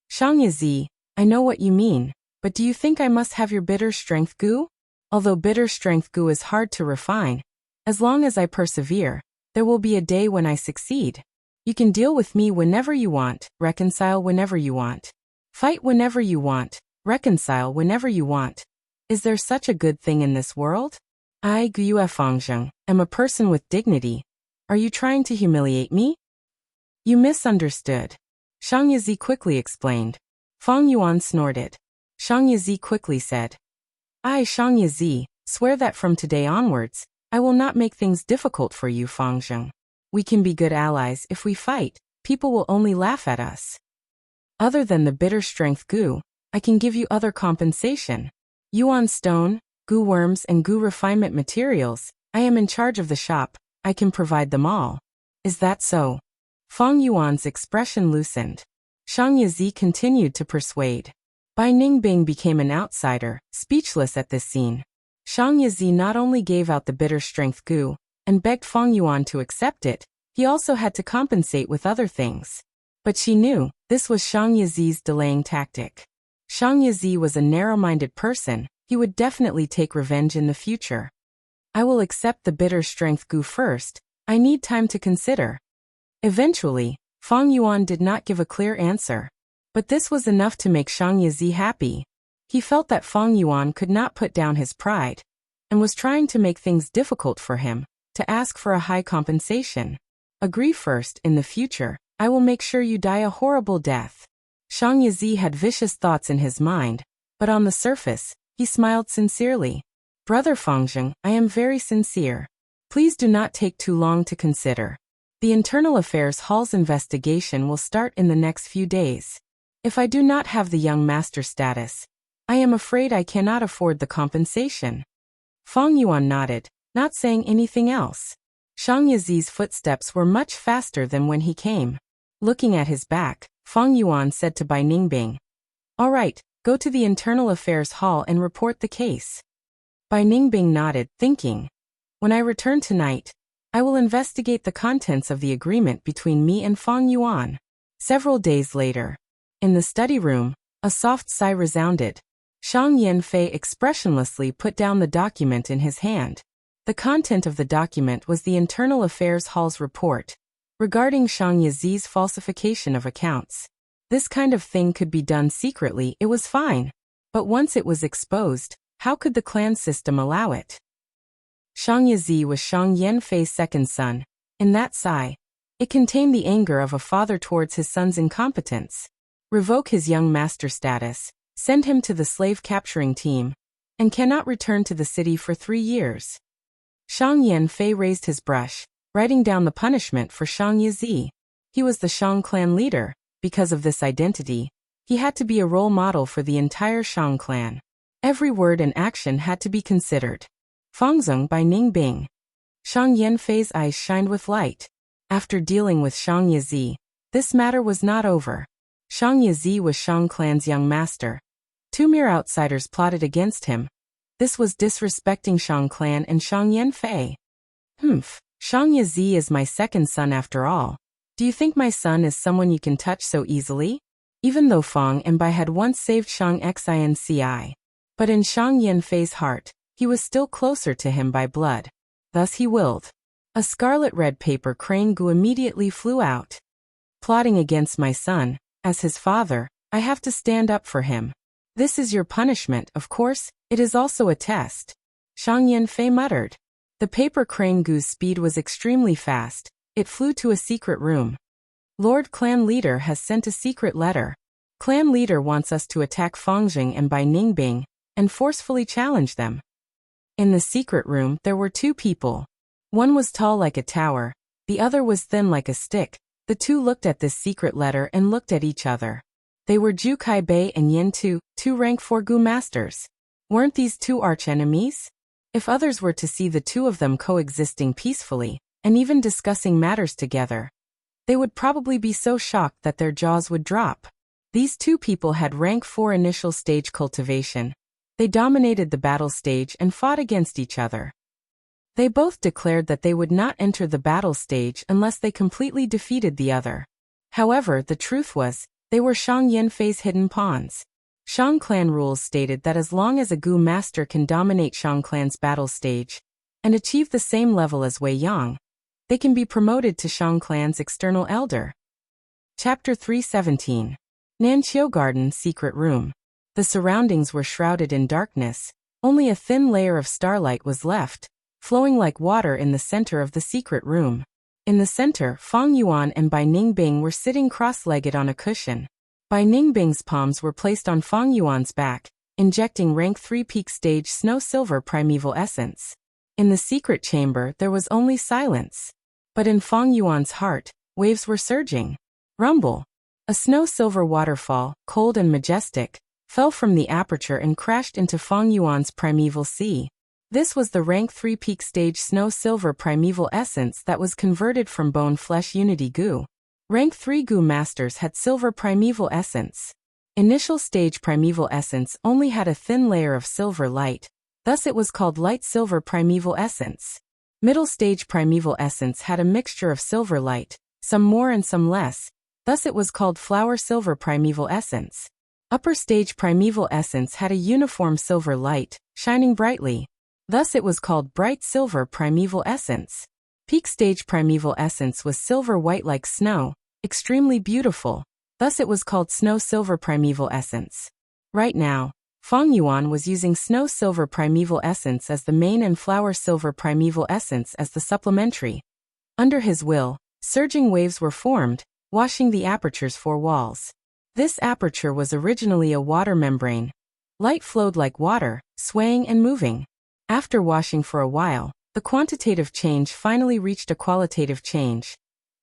Shang Yizi, I know what you mean, but do you think I must have your bitter strength Gu? Although bitter strength Gu is hard to refine, as long as I persevere, there will be a day when I succeed. You can deal with me whenever you want, reconcile whenever you want. Fight whenever you want, reconcile whenever you want. Is there such a good thing in this world? I, Gu Fangzheng, am a person with dignity. Are you trying to humiliate me? You misunderstood. Shang Yizi quickly explained. Fang Yuan snorted. Shang Yizi quickly said, I, Shang Yizi, swear that from today onwards, I will not make things difficult for you, Fangzheng. We can be good allies. If we fight, people will only laugh at us. Other than the bitter strength Gu, I can give you other compensation. Yuan stone, Gu worms and Gu refinement materials. I am in charge of the shop. I can provide them all. Is that so? Fang Yuan's expression loosened. Shang Yizi continued to persuade. Bai Ningbing became an outsider, speechless at this scene. Shang Yizi not only gave out the bitter strength goo, and begged Fang Yuan to accept it, he also had to compensate with other things. But she knew, this was Shang Yizi's delaying tactic. Shang Yizi was a narrow-minded person, he would definitely take revenge in the future. I will accept the bitter strength goo first, I need time to consider. Eventually, Fang Yuan did not give a clear answer. But this was enough to make Shang Yizi happy. He felt that Fang Yuan could not put down his pride, and was trying to make things difficult for him, to ask for a high compensation. Agree first, in the future, I will make sure you die a horrible death. Shang Yizi had vicious thoughts in his mind, but on the surface, he smiled sincerely. Brother Fangzheng, I am very sincere. Please do not take too long to consider. The Internal Affairs Hall's investigation will start in the next few days. If I do not have the young master status, I am afraid I cannot afford the compensation. Fang Yuan nodded, not saying anything else. Shang Yizi's footsteps were much faster than when he came. Looking at his back, Fang Yuan said to Bai Ningbing, "All right, go to the Internal Affairs Hall and report the case." Bai Ningbing nodded, thinking, "When I return tonight, I will investigate the contents of the agreement between me and Fang Yuan." Several days later, in the study room, a soft sigh resounded. Shang Yanfei expressionlessly put down the document in his hand. The content of the document was the Internal Affairs Hall's report regarding Shang Yizi's falsification of accounts. This kind of thing could be done secretly, it was fine. But once it was exposed, how could the clan system allow it? Shang Yizi was Shang Yanfei's second son. In that sigh, it contained the anger of a father towards his son's incompetence. Revoke his young master status, send him to the slave-capturing team, and cannot return to the city for 3 years. Shang Yanfei raised his brush, writing down the punishment for Shang Yizi. He was the Shang clan leader. Because of this identity, he had to be a role model for the entire Shang clan. Every word and action had to be considered. Fangzheng Bai Ningbing. Shang Yanfei's eyes shined with light. After dealing with Shang Yizi, this matter was not over. Shang Yizi was Shang clan's young master. 2 mere outsiders plotted against him. This was disrespecting Shang clan and Shang Yanfei. Shang Yizi is my second son after all. Do you think my son is someone you can touch so easily? Even though Fang and Bai had once saved Shang Xinci, but in Shang Yanfei's heart, he was still closer to him by blood. Thus he willed. A scarlet-red paper crane goo immediately flew out. Plotting against my son, as his father, I have to stand up for him. This is your punishment, of course, it is also a test. Shang Yanfei muttered. The paper crane goo's speed was extremely fast. It flew to a secret room. Lord Clan Leader has sent a secret letter. Clan Leader wants us to attack Fangzheng and Bai Ningbing, and forcefully challenge them. In the secret room there were 2 people. One was tall like a tower, the other was thin like a stick. The 2 looked at this secret letter and looked at each other. They were Zhu Kaibei and Yin Tu, 2 rank 4 Gu masters. Weren't these 2 arch-enemies? If others were to see the 2 of them coexisting peacefully, and even discussing matters together, they would probably be so shocked that their jaws would drop. These 2 people had rank 4 initial stage cultivation. They dominated the battle stage and fought against each other. They both declared that they would not enter the battle stage unless they completely defeated the other. However, the truth was, they were Shang Yanfei's hidden pawns. Shang clan rules stated that as long as a Gu master can dominate Shang clan's battle stage and achieve the same level as Wei Yang, they can be promoted to Shang clan's external elder. Chapter 317. Nanqiu Garden Secret Room. The surroundings were shrouded in darkness. Only a thin layer of starlight was left, flowing like water in the center of the secret room. In the center, Fang Yuan and Bai Ningbing were sitting cross-legged on a cushion. Bai Ningbing's palms were placed on Fang Yuan's back, injecting rank 3 peak stage snow-silver primeval essence. In the secret chamber there was only silence. But in Fang Yuan's heart, waves were surging. Rumble. A snow-silver waterfall, cold and majestic, fell from the aperture and crashed into Fang Yuan's primeval sea. This was the rank 3 peak stage snow-silver primeval essence that was converted from bone-flesh unity goo. Rank 3 goo masters had silver primeval essence. Initial stage primeval essence only had a thin layer of silver light, thus it was called light silver primeval essence. Middle stage primeval essence had a mixture of silver light, some more and some less, thus it was called flower silver primeval essence. Upper stage primeval essence had a uniform silver light, shining brightly, thus it was called bright silver primeval essence. Peak stage primeval essence was silver white like snow, extremely beautiful, thus it was called snow silver primeval essence. Right now, Feng Yuan was using snow silver primeval essence as the main and flower silver primeval essence as the supplementary. Under his will, surging waves were formed, washing the aperture's four walls. This aperture was originally a water membrane. Light flowed like water, swaying and moving. After washing for a while, the quantitative change finally reached a qualitative change.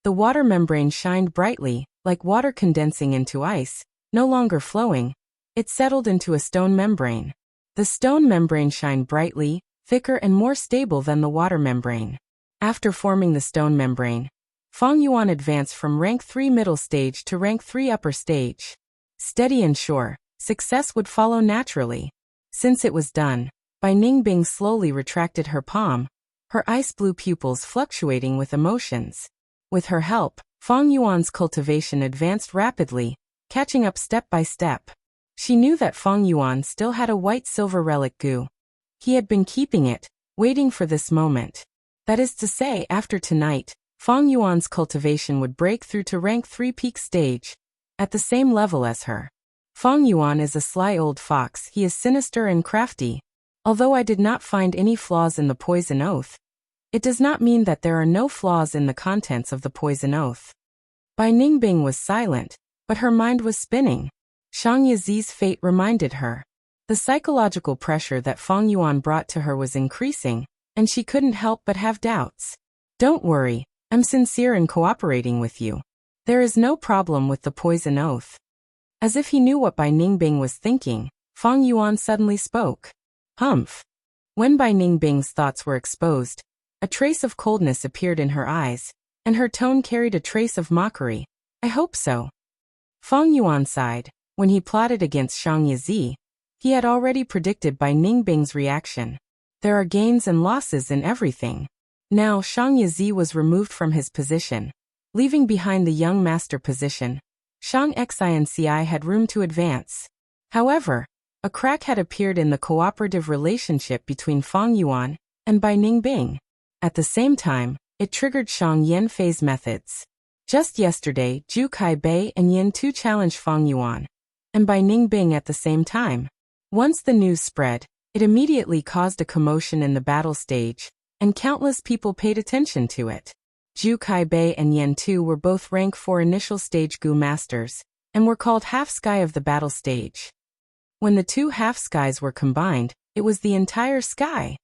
The water membrane shined brightly, like water condensing into ice, no longer flowing. It settled into a stone membrane. The stone membrane shined brightly, thicker and more stable than the water membrane. After forming the stone membrane, Feng Yuan advanced from rank 3 middle stage to rank 3 upper stage. Steady and sure, success would follow naturally. Since it was done, Bai Ningbing slowly retracted her palm, her ice blue pupils fluctuating with emotions. With her help, Feng Yuan's cultivation advanced rapidly, catching up step by step. She knew that Feng Yuan still had a white silver relic gu. He had been keeping it, waiting for this moment. That is to say, after tonight, Feng Yuan's cultivation would break through to rank 3 peak stage, at the same level as her. Feng Yuan is a sly old fox. He is sinister and crafty. Although I did not find any flaws in the poison oath, it does not mean that there are no flaws in the contents of the poison oath. Bai Ningbing was silent, but her mind was spinning. Shang Yizi's fate reminded her. The psychological pressure that Feng Yuan brought to her was increasing, and she couldn't help but have doubts. Don't worry, I'm sincere in cooperating with you. There is no problem with the poison oath. As if he knew what Bai Ningbing was thinking, Feng Yuan suddenly spoke. Humph. When Bai Ningbing's thoughts were exposed, a trace of coldness appeared in her eyes, and her tone carried a trace of mockery. I hope so. Feng Yuan sighed. When he plotted against Shang Yizi, he had already predicted Bai Ningbing's reaction. There are gains and losses in everything. Now Shang Yizi was removed from his position, leaving behind the young master position. Shang Xinci had room to advance. However, a crack had appeared in the cooperative relationship between Feng Yuan and Bai Ningbing. At the same time, it triggered Shang Yanfei's methods. Just yesterday, Zhu Kaibei and Yin Tu challenged Feng Yuan, and Bai Ningbing at the same time. Once the news spread, it immediately caused a commotion in the battle stage, and countless people paid attention to it. Zhu Kaibei and Yin Tu were both rank 4 initial stage Gu masters, and were called half-sky of the battle stage. When the two half-skies were combined, it was the entire sky.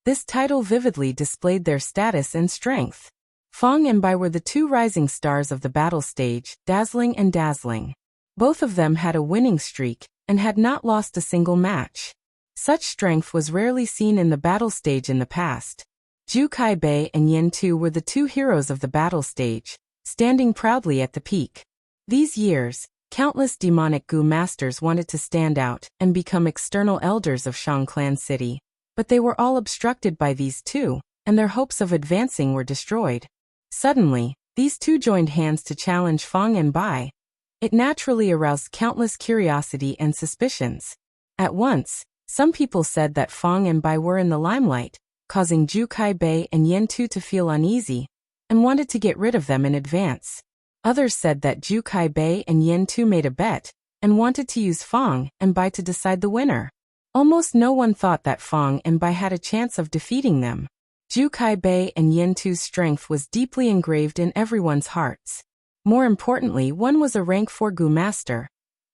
This title vividly displayed their status and strength. Feng and Bai were the two rising stars of the battle stage, dazzling and dazzling. Both of them had a winning streak, and had not lost a single match. Such strength was rarely seen in the battle stage in the past. Zhu Kaibei and Yin Tu were the two heroes of the battle stage, standing proudly at the peak. These years, countless demonic Gu masters wanted to stand out and become external elders of Shang Clan City, but they were all obstructed by these two, and their hopes of advancing were destroyed. Suddenly, these two joined hands to challenge Feng and Bai. It naturally aroused countless curiosity and suspicions. At once, some people said that Feng and Bai were in the limelight, causing Zhu Kaibei and Yin Tu to feel uneasy, and wanted to get rid of them in advance. Others said that Zhu Kaibei and Yin Tu made a bet, and wanted to use Feng and Bai to decide the winner. Almost no one thought that Feng and Bai had a chance of defeating them. Zhu Kaibei and Yin Tu's strength was deeply engraved in everyone's hearts. More importantly, one was a rank 4 Gu master,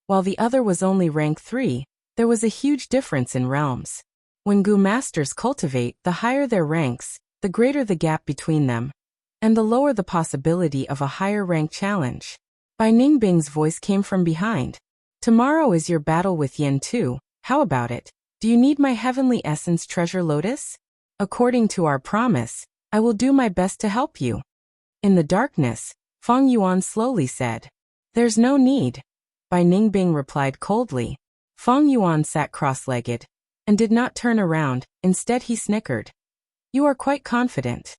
while the other was only rank 3. There was a huge difference in realms. When Gu masters cultivate, the higher their ranks, the greater the gap between them, and the lower the possibility of a higher rank challenge. Bai Ningbing's voice came from behind. Tomorrow is your battle with Yin Tu. How about it? Do you need my heavenly essence treasure lotus? According to our promise, I will do my best to help you. In the darkness, Feng Yuan slowly said. There's no need. Bai Ningbing replied coldly. Fang Yuan sat cross-legged and did not turn around. Instead he snickered. You are quite confident.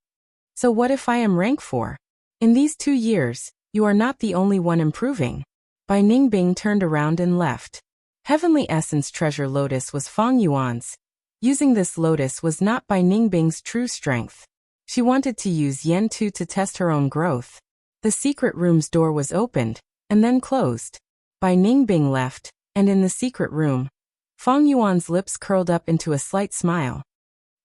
So what if I am rank 4? In these 2 years, you are not the only one improving. Bai Ningbing turned around and left. Heavenly Essence Treasure Lotus was Fang Yuan's. Using this lotus was not Bai Ningbing's true strength. She wanted to use Yen Tu to test her own growth. The secret room's door was opened, and then closed. Bai Ningbing left, and in the secret room, Fang Yuan's lips curled up into a slight smile.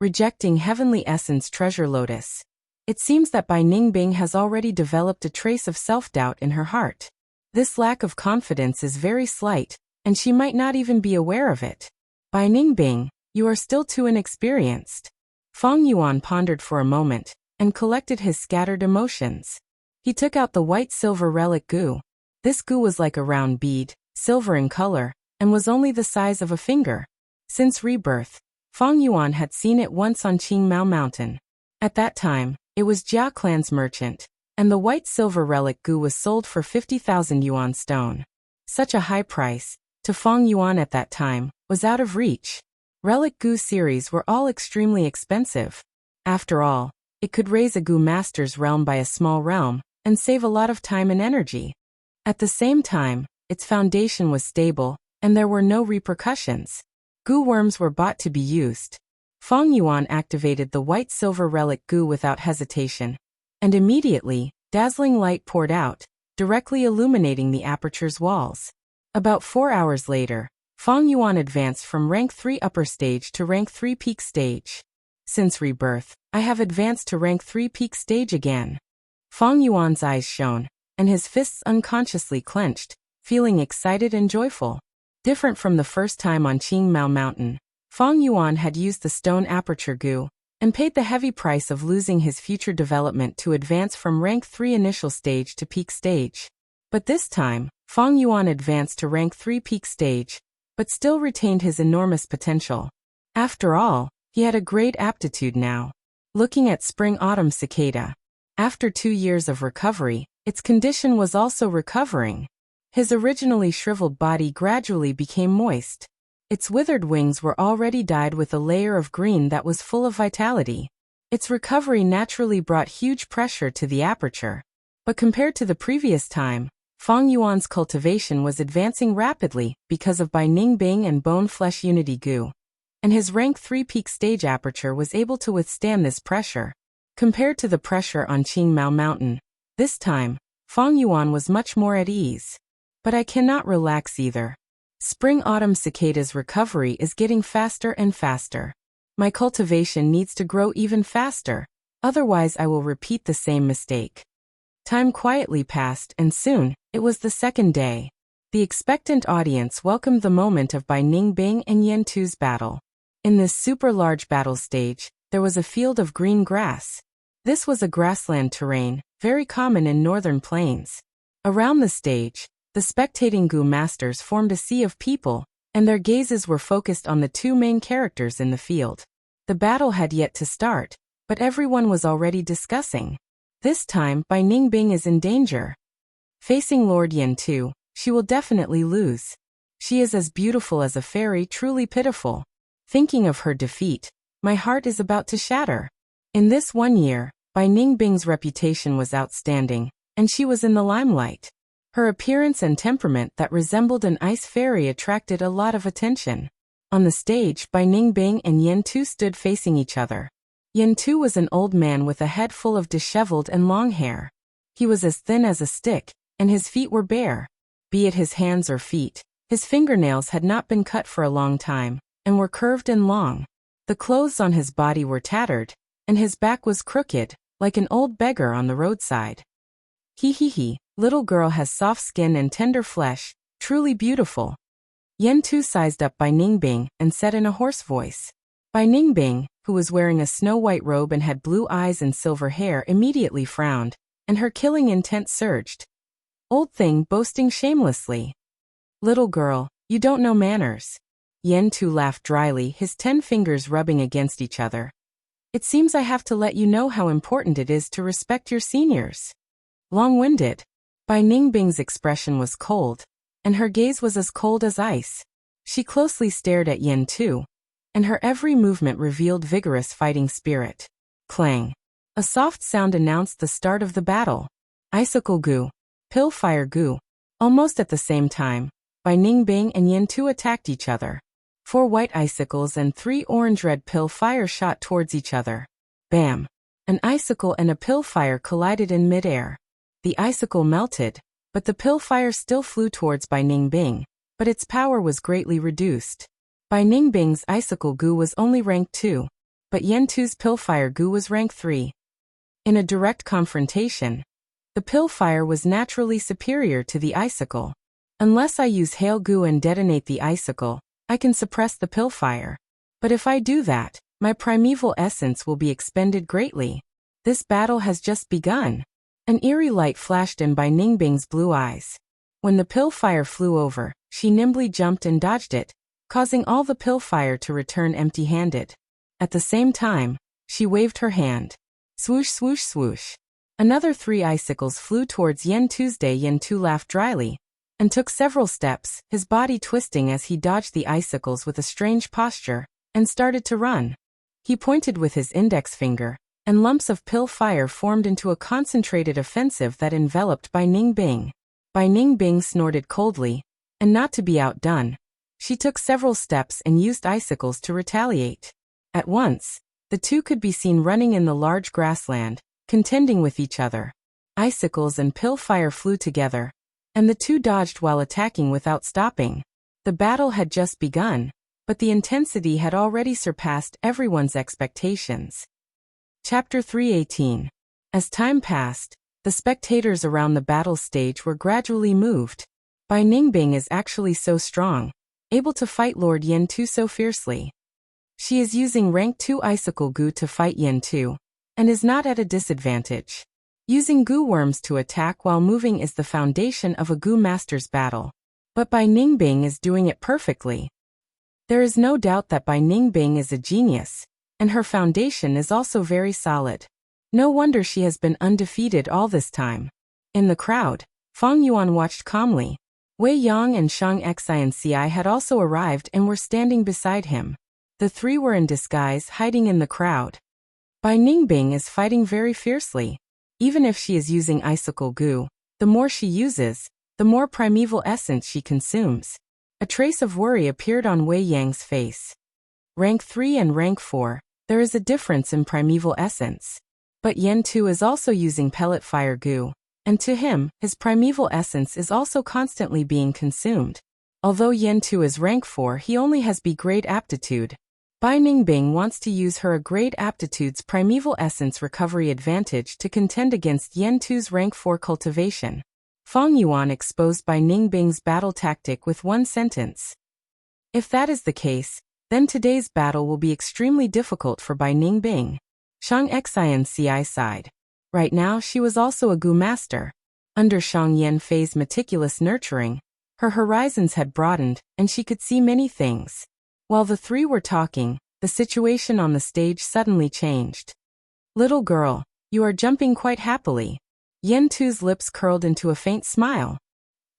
Rejecting Heavenly Essence Treasure Lotus. It seems that Bai Ningbing has already developed a trace of self-doubt in her heart. This lack of confidence is very slight, and she might not even be aware of it. Bai Ningbing, you are still too inexperienced. Fang Yuan pondered for a moment, and collected his scattered emotions. He took out the white-silver relic goo. This goo was like a round bead, silver in color, and was only the size of a finger. Since rebirth, Fang Yuan had seen it once on Qingmao Mountain. At that time, it was Jia Clan's merchant, and the white-silver relic goo was sold for 50,000 yuan stone. Such a high price, to Fang Yuan at that time, was out of reach. Relic goo series were all extremely expensive. After all, it could raise a goo master's realm by a small realm, and save a lot of time and energy. At the same time, its foundation was stable, and there were no repercussions. Goo worms were bought to be used. Fang Yuan activated the white-silver relic goo without hesitation, and immediately, dazzling light poured out, directly illuminating the aperture's walls. About 4 hours later, Fang Yuan advanced from rank 3 upper stage to rank 3 peak stage. Since rebirth, I have advanced to rank 3 peak stage again. Fang Yuan's eyes shone, and his fists unconsciously clenched, feeling excited and joyful. Different from the first time on Qingmao Mountain, Fang Yuan had used the stone aperture goo, and paid the heavy price of losing his future development to advance from rank 3 initial stage to peak stage. But this time, Fang Yuan advanced to rank 3 peak stage, but still retained his enormous potential. After all, he had a great aptitude now. Looking at spring-autumn cicada. After 2 years of recovery, its condition was also recovering. His originally shriveled body gradually became moist. Its withered wings were already dyed with a layer of green that was full of vitality. Its recovery naturally brought huge pressure to the aperture. But compared to the previous time, Fang Yuan's cultivation was advancing rapidly because of Bai Ningbing and Bone Flesh Unity Goo. And his rank 3 peak stage aperture was able to withstand this pressure. Compared to the pressure on Qingmao Mountain, this time, Fang Yuan was much more at ease. But I cannot relax either. Spring-autumn cicada's recovery is getting faster and faster. My cultivation needs to grow even faster, otherwise I will repeat the same mistake. Time quietly passed, and soon, it was the second day. The expectant audience welcomed the moment of Bai Ningbing and Yen Tu's battle. In this super-large battle stage, there was a field of green grass. This was a grassland terrain, very common in northern plains. Around the stage, the spectating Goo masters formed a sea of people, and their gazes were focused on the 2 main characters in the field. The battle had yet to start, but everyone was already discussing. This time, Bai Ningbing is in danger. Facing Lord Yen Tu, she will definitely lose. She is as beautiful as a fairy, truly pitiful. Thinking of her defeat, my heart is about to shatter. In this 1 year, Bai Ningbing's reputation was outstanding, and she was in the limelight. Her appearance and temperament that resembled an ice fairy attracted a lot of attention. On the stage, Bai Ningbing and Yen Tu stood facing each other. Yen Tu was an old man with a head full of disheveled and long hair. He was as thin as a stick, and his feet were bare. Be it his hands or feet, his fingernails had not been cut for a long time, and were curved and long. The clothes on his body were tattered, and his back was crooked, like an old beggar on the roadside. He, little girl has soft skin and tender flesh, truly beautiful. Yen Tu sized up Bai Ningbing and said in a hoarse voice. Bai Ningbing, who was wearing a snow-white robe and had blue eyes and silver hair, immediately frowned, and her killing intent surged. Old thing boasting shamelessly. Little girl, you don't know manners. Yen Tu laughed dryly, his 10 fingers rubbing against each other. It seems I have to let you know how important it is to respect your seniors. Long-winded. Bai Ningbing's expression was cold, and her gaze was as cold as ice. She closely stared at Yen Tu, and her every movement revealed vigorous fighting spirit. Clang! A soft sound announced the start of the battle. Icicle Gu, Pill Fire Gu. Almost at the same time, Bai Ningbing and Yen Tu attacked each other. 4 white icicles and 3 orange-red pill fire shot towards each other. Bam! An icicle and a pill fire collided in midair. The icicle melted, but the pill fire still flew towards Bai Ningbing, but its power was greatly reduced. Bai Ningbing's icicle Gu was only rank 2, but Yen Tu's pill fire Gu was rank 3. In a direct confrontation, the pill fire was naturally superior to the icicle. Unless I use Hail Gu and detonate the icicle, I can suppress the pill fire. But if I do that, my primeval essence will be expended greatly. This battle has just begun. An eerie light flashed in Bai Ningbing's blue eyes. When the pill fire flew over, she nimbly jumped and dodged it, causing all the pill fire to return empty-handed. At the same time, she waved her hand. Swoosh, swoosh, swoosh. Another 3 icicles flew towards Yen Tuesday. Yen Tu laughed dryly and took several steps, his body twisting as he dodged the icicles with a strange posture, and started to run. He pointed with his index finger, and lumps of pill fire formed into a concentrated offensive that enveloped Bai Ningbing. Bai Ningbing snorted coldly, and not to be outdone, she took several steps and used icicles to retaliate. At once, the two could be seen running in the large grassland, contending with each other. Icicles and pill fire flew together, and the two dodged while attacking without stopping. The battle had just begun, but the intensity had already surpassed everyone's expectations. Chapter 318. As time passed, the spectators around the battle stage were gradually moved. Bai Ningbing is actually so strong, able to fight Lord Yen Tu so fiercely. She is using rank 2 icicle Gu to fight Yen Tu, and is not at a disadvantage. Using Gu worms to attack while moving is the foundation of a Gu master's battle. But Bai Ningbing is doing it perfectly. There is no doubt that Bai Ningbing is a genius, and her foundation is also very solid. No wonder she has been undefeated all this time. In the crowd, Fang Yuan watched calmly. Wei Yang and Shang Xinci had also arrived and were standing beside him. The 3 were in disguise, hiding in the crowd. Bai Ningbing is fighting very fiercely. Even if she is using icicle Gu, the more she uses, the more primeval essence she consumes. A trace of worry appeared on Wei Yang's face. Rank 3 and rank 4, there is a difference in primeval essence. But Yen Tu is also using pellet fire Gu, and to him, his primeval essence is also constantly being consumed. Although Yen Tu is rank 4, he only has B-grade aptitude. Bai Ningbing wants to use her A-grade aptitude's primeval essence recovery advantage to contend against Yen Tu's rank 4 cultivation. Fang Yuan exposed Bai Ningbing's battle tactic with one sentence. If that is the case, then today's battle will be extremely difficult for Bai Ningbing. Shang Xinci sighed. Right now she was also a Gu master. Under Shang Yanfei's meticulous nurturing, her horizons had broadened, and she could see many things. While the 3 were talking, the situation on the stage suddenly changed. Little girl, you are jumping quite happily. Yen Tu's lips curled into a faint smile.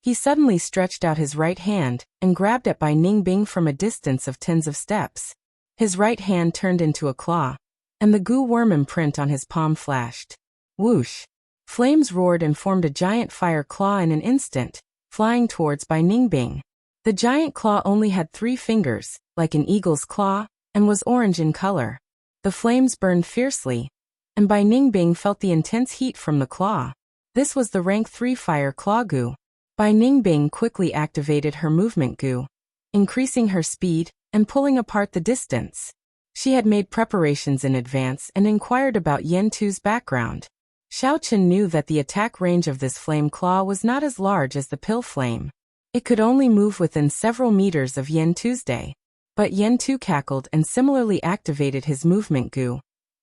He suddenly stretched out his right hand and grabbed at Bai Ningbing from a distance of tens of steps. His right hand turned into a claw, and the Gu worm imprint on his palm flashed. Whoosh! Flames roared and formed a giant fire claw in an instant, flying towards Bai Ningbing. The giant claw only had 3 fingers, like an eagle's claw, and was orange in color. The flames burned fiercely, and Bai Ningbing felt the intense heat from the claw. This was the rank 3 fire claw Gu. Bai Ningbing quickly activated her movement Gu, increasing her speed and pulling apart the distance. She had made preparations in advance and inquired about Yen Tu's background. Xiao Chen knew that the attack range of this flame claw was not as large as the pill flame. It could only move within several meters of Yen Tuesday. But Yen Tu cackled and similarly activated his movement Gu,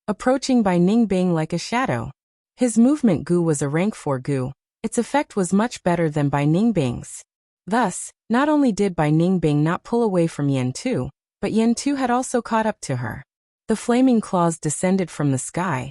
approaching Bai Ningbing like a shadow. His movement Gu was a rank 4 Gu. Its effect was much better than Bai Ningbing's. Thus, not only did Bai Ningbing not pull away from Yen Tu, but Yen Tu had also caught up to her. The flaming claws descended from the sky,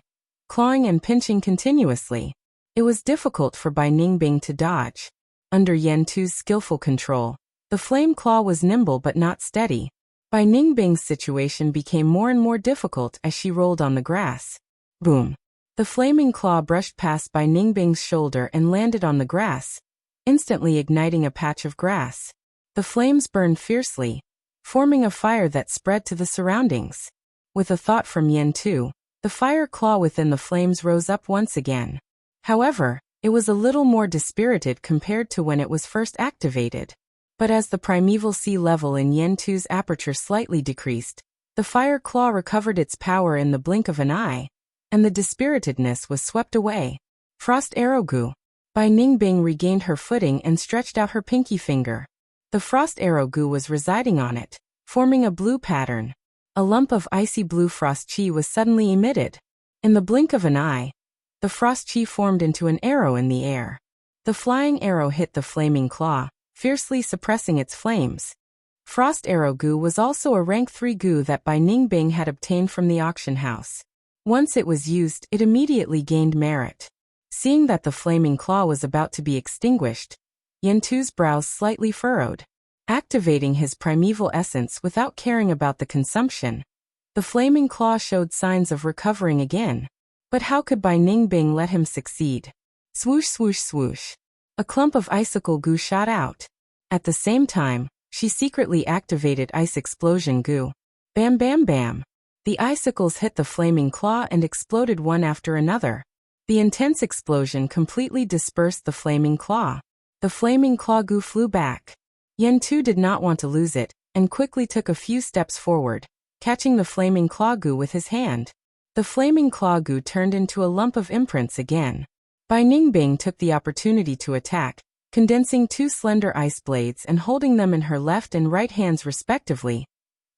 clawing and pinching continuously. It was difficult for Bai Ningbing to dodge. Under Yan Tu's skillful control, the flame claw was nimble but not steady. Bai Ningbing's situation became more and more difficult as she rolled on the grass. Boom! The flaming claw brushed past Bai Ningbing's shoulder and landed on the grass, instantly igniting a patch of grass. The flames burned fiercely, forming a fire that spread to the surroundings. With a thought from Yan Tu, the fire claw within the flames rose up once again. However, it was a little more dispirited compared to when it was first activated. But as the primeval sea level in Yan Tu's aperture slightly decreased, the fire claw recovered its power in the blink of an eye, and the dispiritedness was swept away. Frost Arrow Gu. Bai Ningbing regained her footing and stretched out her pinky finger. The frost arrow Gu was residing on it, forming a blue pattern. A lump of icy blue frost chi was suddenly emitted. In the blink of an eye, the frost chi formed into an arrow in the air. The flying arrow hit the flaming claw, fiercely suppressing its flames. Frost Arrow Gu was also a rank 3 Gu that Bai Ningbing had obtained from the auction house. Once it was used, it immediately gained merit. Seeing that the flaming claw was about to be extinguished, Yan Tu's brows slightly furrowed. Activating his primeval essence without caring about the consumption, the flaming claw showed signs of recovering again. But how could Bai Ningbing let him succeed? Swoosh swoosh swoosh. A clump of icicle Gu shot out. At the same time, she secretly activated Ice Explosion Gu. Bam bam bam. The icicles hit the flaming claw and exploded one after another. The intense explosion completely dispersed the flaming claw. The flaming claw Gu flew back. Yan Tu did not want to lose it, and quickly took a few steps forward, catching the flaming claw Gu with his hand. The flaming claw Gu turned into a lump of imprints again. Bai Ningbing took the opportunity to attack, condensing 2 slender ice blades and holding them in her left and right hands respectively,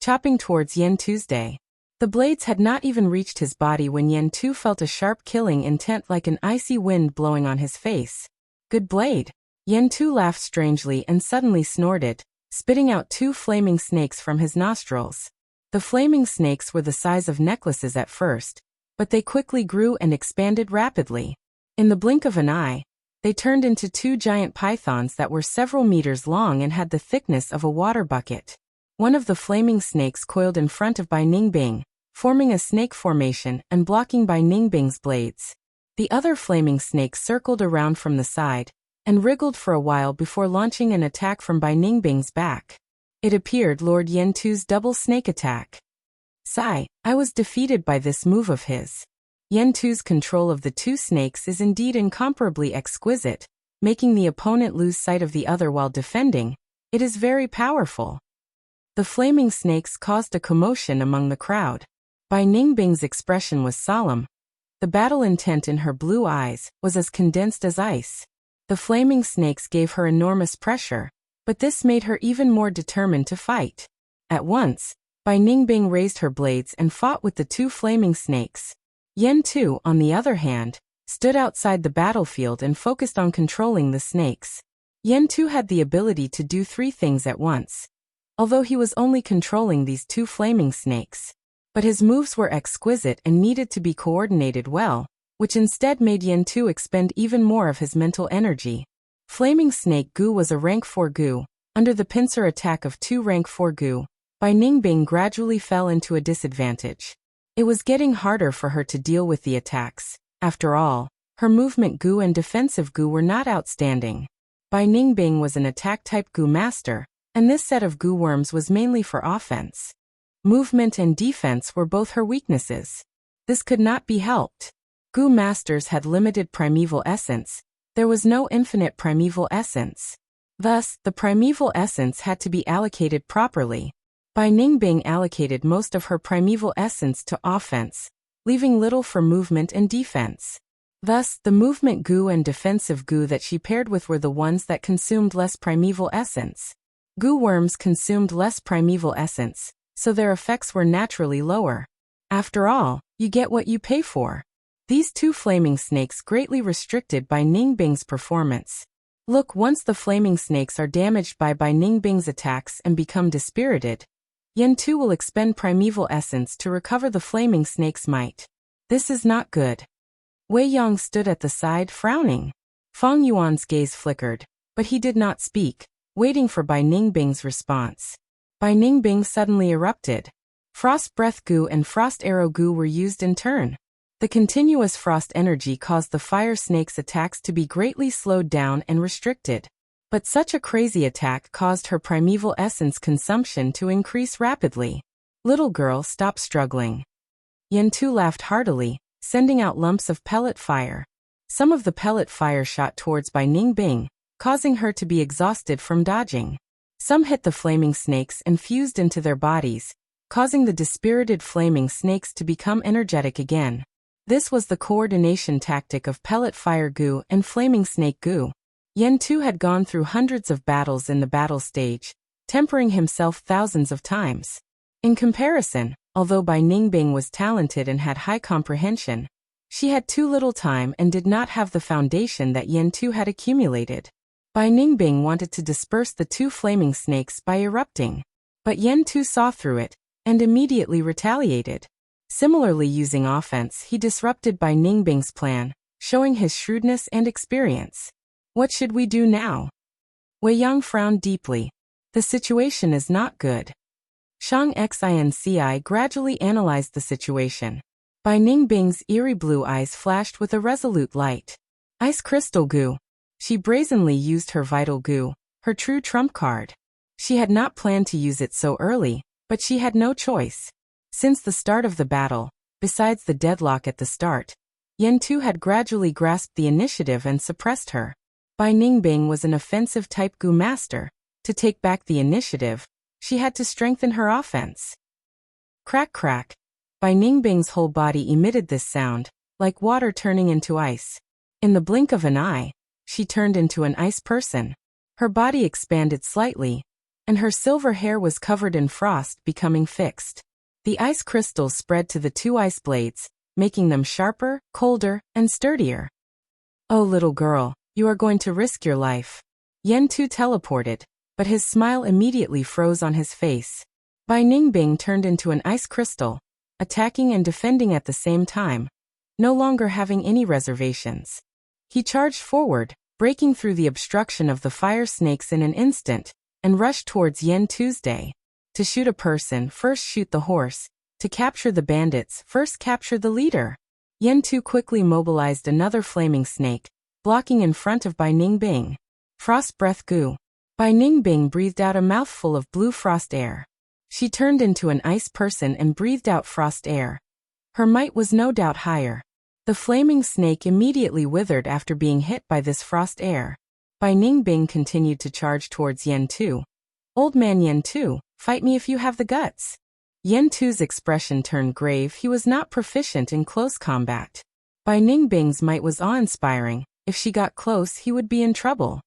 chopping towards Yan Tu's day. The blades had not even reached his body when Yan Tu felt a sharp killing intent like an icy wind blowing on his face. Good blade. Yan Tu laughed strangely and suddenly snorted, spitting out 2 flaming snakes from his nostrils. The flaming snakes were the size of necklaces at first, but they quickly grew and expanded rapidly. In the blink of an eye, they turned into 2 giant pythons that were several meters long and had the thickness of a water bucket. One of the flaming snakes coiled in front of Bai Ningbing, forming a snake formation and blocking Bai Ningbing's blades. The other flaming snake circled around from the side and wriggled for a while before launching an attack from Bai Ningbing's back. It appeared Lord Yan Tu's double snake attack. Sigh, I was defeated by this move of his. Yan Tu's control of the 2 snakes is indeed incomparably exquisite, making the opponent lose sight of the other while defending. It is very powerful. The flaming snakes caused a commotion among the crowd. Bai Ningbing's expression was solemn. The battle intent in her blue eyes was as condensed as ice. The flaming snakes gave her enormous pressure, but this made her even more determined to fight. At once, Bai Ningbing raised her blades and fought with the 2 flaming snakes. Yan Tu, on the other hand, stood outside the battlefield and focused on controlling the snakes. Yan Tu had the ability to do 3 things at once, although he was only controlling these 2 flaming snakes. But his moves were exquisite and needed to be coordinated well, which instead made Yan Tu expend even more of his mental energy. Flaming Snake Gu was a rank 4 Gu. Under the pincer attack of 2 rank 4 Gu, Bai Ningbing gradually fell into a disadvantage. It was getting harder for her to deal with the attacks. After all, her movement Gu and defensive Gu were not outstanding. Bai Ningbing was an attack-type Gu master, and this set of Gu worms was mainly for offense. Movement and defense were both her weaknesses. This could not be helped. Gu masters had limited primeval essence. There was no infinite primeval essence. Thus, the primeval essence had to be allocated properly. Bai Ningbing allocated most of her primeval essence to offense, leaving little for movement and defense. Thus, the movement Gu and defensive Gu that she paired with were the ones that consumed less primeval essence. Gu worms consumed less primeval essence, so their effects were naturally lower. After all, you get what you pay for. These 2 flaming snakes greatly restricted Bai Ningbing's performance. Look, once the flaming snakes are damaged by Bai Ningbing's attacks and become dispirited, Yan Tu will expend primeval essence to recover the flaming snake's might. This is not good. Wei Yong stood at the side frowning. Fang Yuan's gaze flickered. but he did not speak, waiting for Bai Ningbing's response. Bai Ningbing suddenly erupted. Frost breath goo and frost arrow goo were used in turn. The continuous frost energy caused the fire snake's attacks to be greatly slowed down and restricted. But such a crazy attack caused her primeval essence consumption to increase rapidly. Little girl, stop struggling. Yentu laughed heartily, sending out lumps of pellet fire. Some of the pellet fire shot towards Bai Ningbing, causing her to be exhausted from dodging. Some hit the flaming snakes and fused into their bodies, causing the dispirited flaming snakes to become energetic again. This was the coordination tactic of pellet fire goo and flaming snake goo. Yentu had gone through hundreds of battles in the battle stage, tempering himself thousands of times. In comparison, although Bai Ningbing was talented and had high comprehension, she had too little time and did not have the foundation that Yentu had accumulated. Bai Ningbing wanted to disperse the two flaming snakes by erupting, but Yentu saw through it and immediately retaliated. Similarly, using offense, he disrupted Bai Ningbing's plan, showing his shrewdness and experience. What should we do now? Wei Yang frowned deeply. The situation is not good. Shang Xinci gradually analyzed the situation. Bai Ningbing's eerie blue eyes flashed with a resolute light. Ice crystal goo. She brazenly used her vital goo, her true trump card. She had not planned to use it so early, but she had no choice. Since the start of the battle, besides the deadlock at the start, Yentu had gradually grasped the initiative and suppressed her. Bai Ningbing was an offensive type goo master. To take back the initiative, she had to strengthen her offense. Crack crack. Bai Ningbing's whole body emitted this sound, like water turning into ice. In the blink of an eye, she turned into an ice person. Her body expanded slightly, and her silver hair was covered in frost, becoming fixed. The ice crystals spread to the two ice blades, making them sharper, colder, and sturdier. Oh, little girl, you are going to risk your life. Yentu teleported, but his smile immediately froze on his face. Bai Ningbing turned into an ice crystal, attacking and defending at the same time, no longer having any reservations. He charged forward, breaking through the obstruction of the fire snakes in an instant, and rushed towards Yentu's day. To shoot a person, first shoot the horse. To capture the bandits, first capture the leader. Yentu quickly mobilized another flaming snake, blocking in front of Bai Ningbing. Frost breath goo. Bai Ningbing breathed out a mouthful of blue frost air. She turned into an ice person and breathed out frost air. Her might was no doubt higher. The flaming snake immediately withered after being hit by this frost air. Bai Ningbing continued to charge towards Yentu. Old man Yentu, fight me if you have the guts. Yentu's expression turned grave. He was not proficient in close combat. Bai Ningbing's might was awe-inspiring. If she got close, he would be in trouble.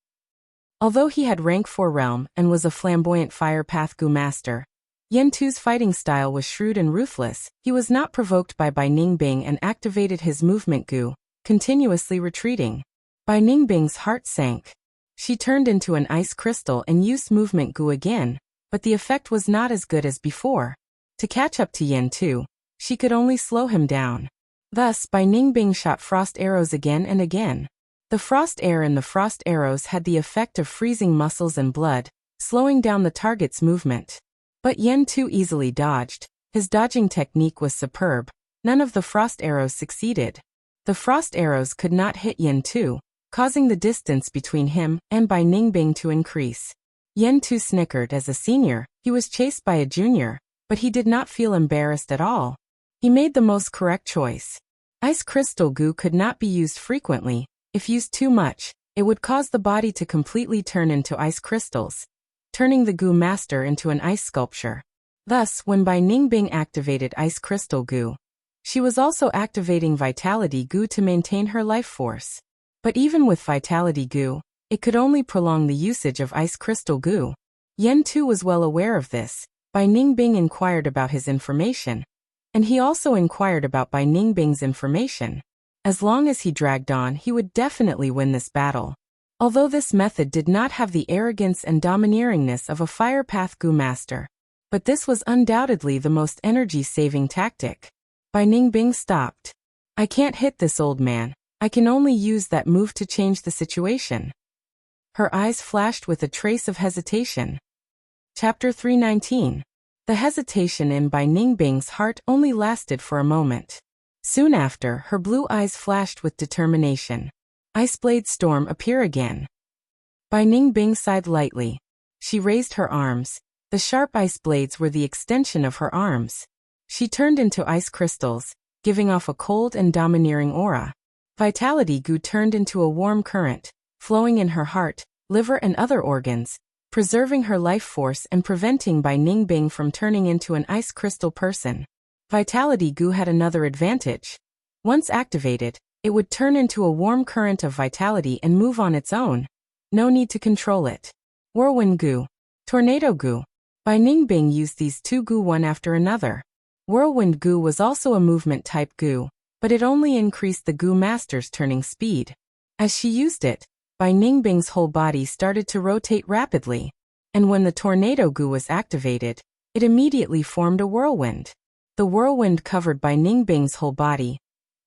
Although he had rank 4 realm and was a flamboyant fire path goo master, Yentu's fighting style was shrewd and ruthless. He was not provoked by Bai Ningbing and activated his movement goo, continuously retreating. Bai Ningbing's heart sank. She turned into an ice crystal and used movement goo again, but the effect was not as good as before. To catch up to Yentu, she could only slow him down. Thus, Bai Ningbing shot frost arrows again and again. The frost air in the frost arrows had the effect of freezing muscles and blood, slowing down the target's movement. But Yentu easily dodged. His dodging technique was superb. None of the frost arrows succeeded. The frost arrows could not hit Yentu, causing the distance between him and Bai Ningbing to increase. Yentu snickered. As a senior, he was chased by a junior, but he did not feel embarrassed at all. He made the most correct choice. Ice crystal goo could not be used frequently. If used too much, it would cause the body to completely turn into ice crystals, turning the goo master into an ice sculpture. Thus, when Bai Ningbing activated ice crystal goo, she was also activating vitality goo to maintain her life force. But even with vitality goo, it could only prolong the usage of ice crystal goo. Yentu was well aware of this. Bai Ningbing inquired about his information, and he also inquired about Bai Ningbing's information. As long as he dragged on, he would definitely win this battle. Although this method did not have the arrogance and domineeringness of a fire path goo master, but this was undoubtedly the most energy-saving tactic. Bai Ningbing stopped. I can't hit this old man. I can only use that move to change the situation. Her eyes flashed with a trace of hesitation. Chapter 319. The hesitation in Bai Ningbing's heart only lasted for a moment. Soon after, her blue eyes flashed with determination. Iceblade Storm appear again. Bai Ningbing sighed lightly. She raised her arms. The sharp ice blades were the extension of her arms. She turned into ice crystals, giving off a cold and domineering aura. Vitality goo turned into a warm current, flowing in her heart, liver and other organs, preserving her life force and preventing Bai Ningbing from turning into an ice crystal person. Vitality goo had another advantage. Once activated, it would turn into a warm current of vitality and move on its own. No need to control it. Whirlwind goo. Tornado goo. Bai Ningbing used these two goo one after another. Whirlwind goo was also a movement type goo, but it only increased the goo master's turning speed. As she used it, Bai Ningbing's whole body started to rotate rapidly, and when the tornado goo was activated, it immediately formed a whirlwind. The whirlwind covered Bai Ningbing's whole body,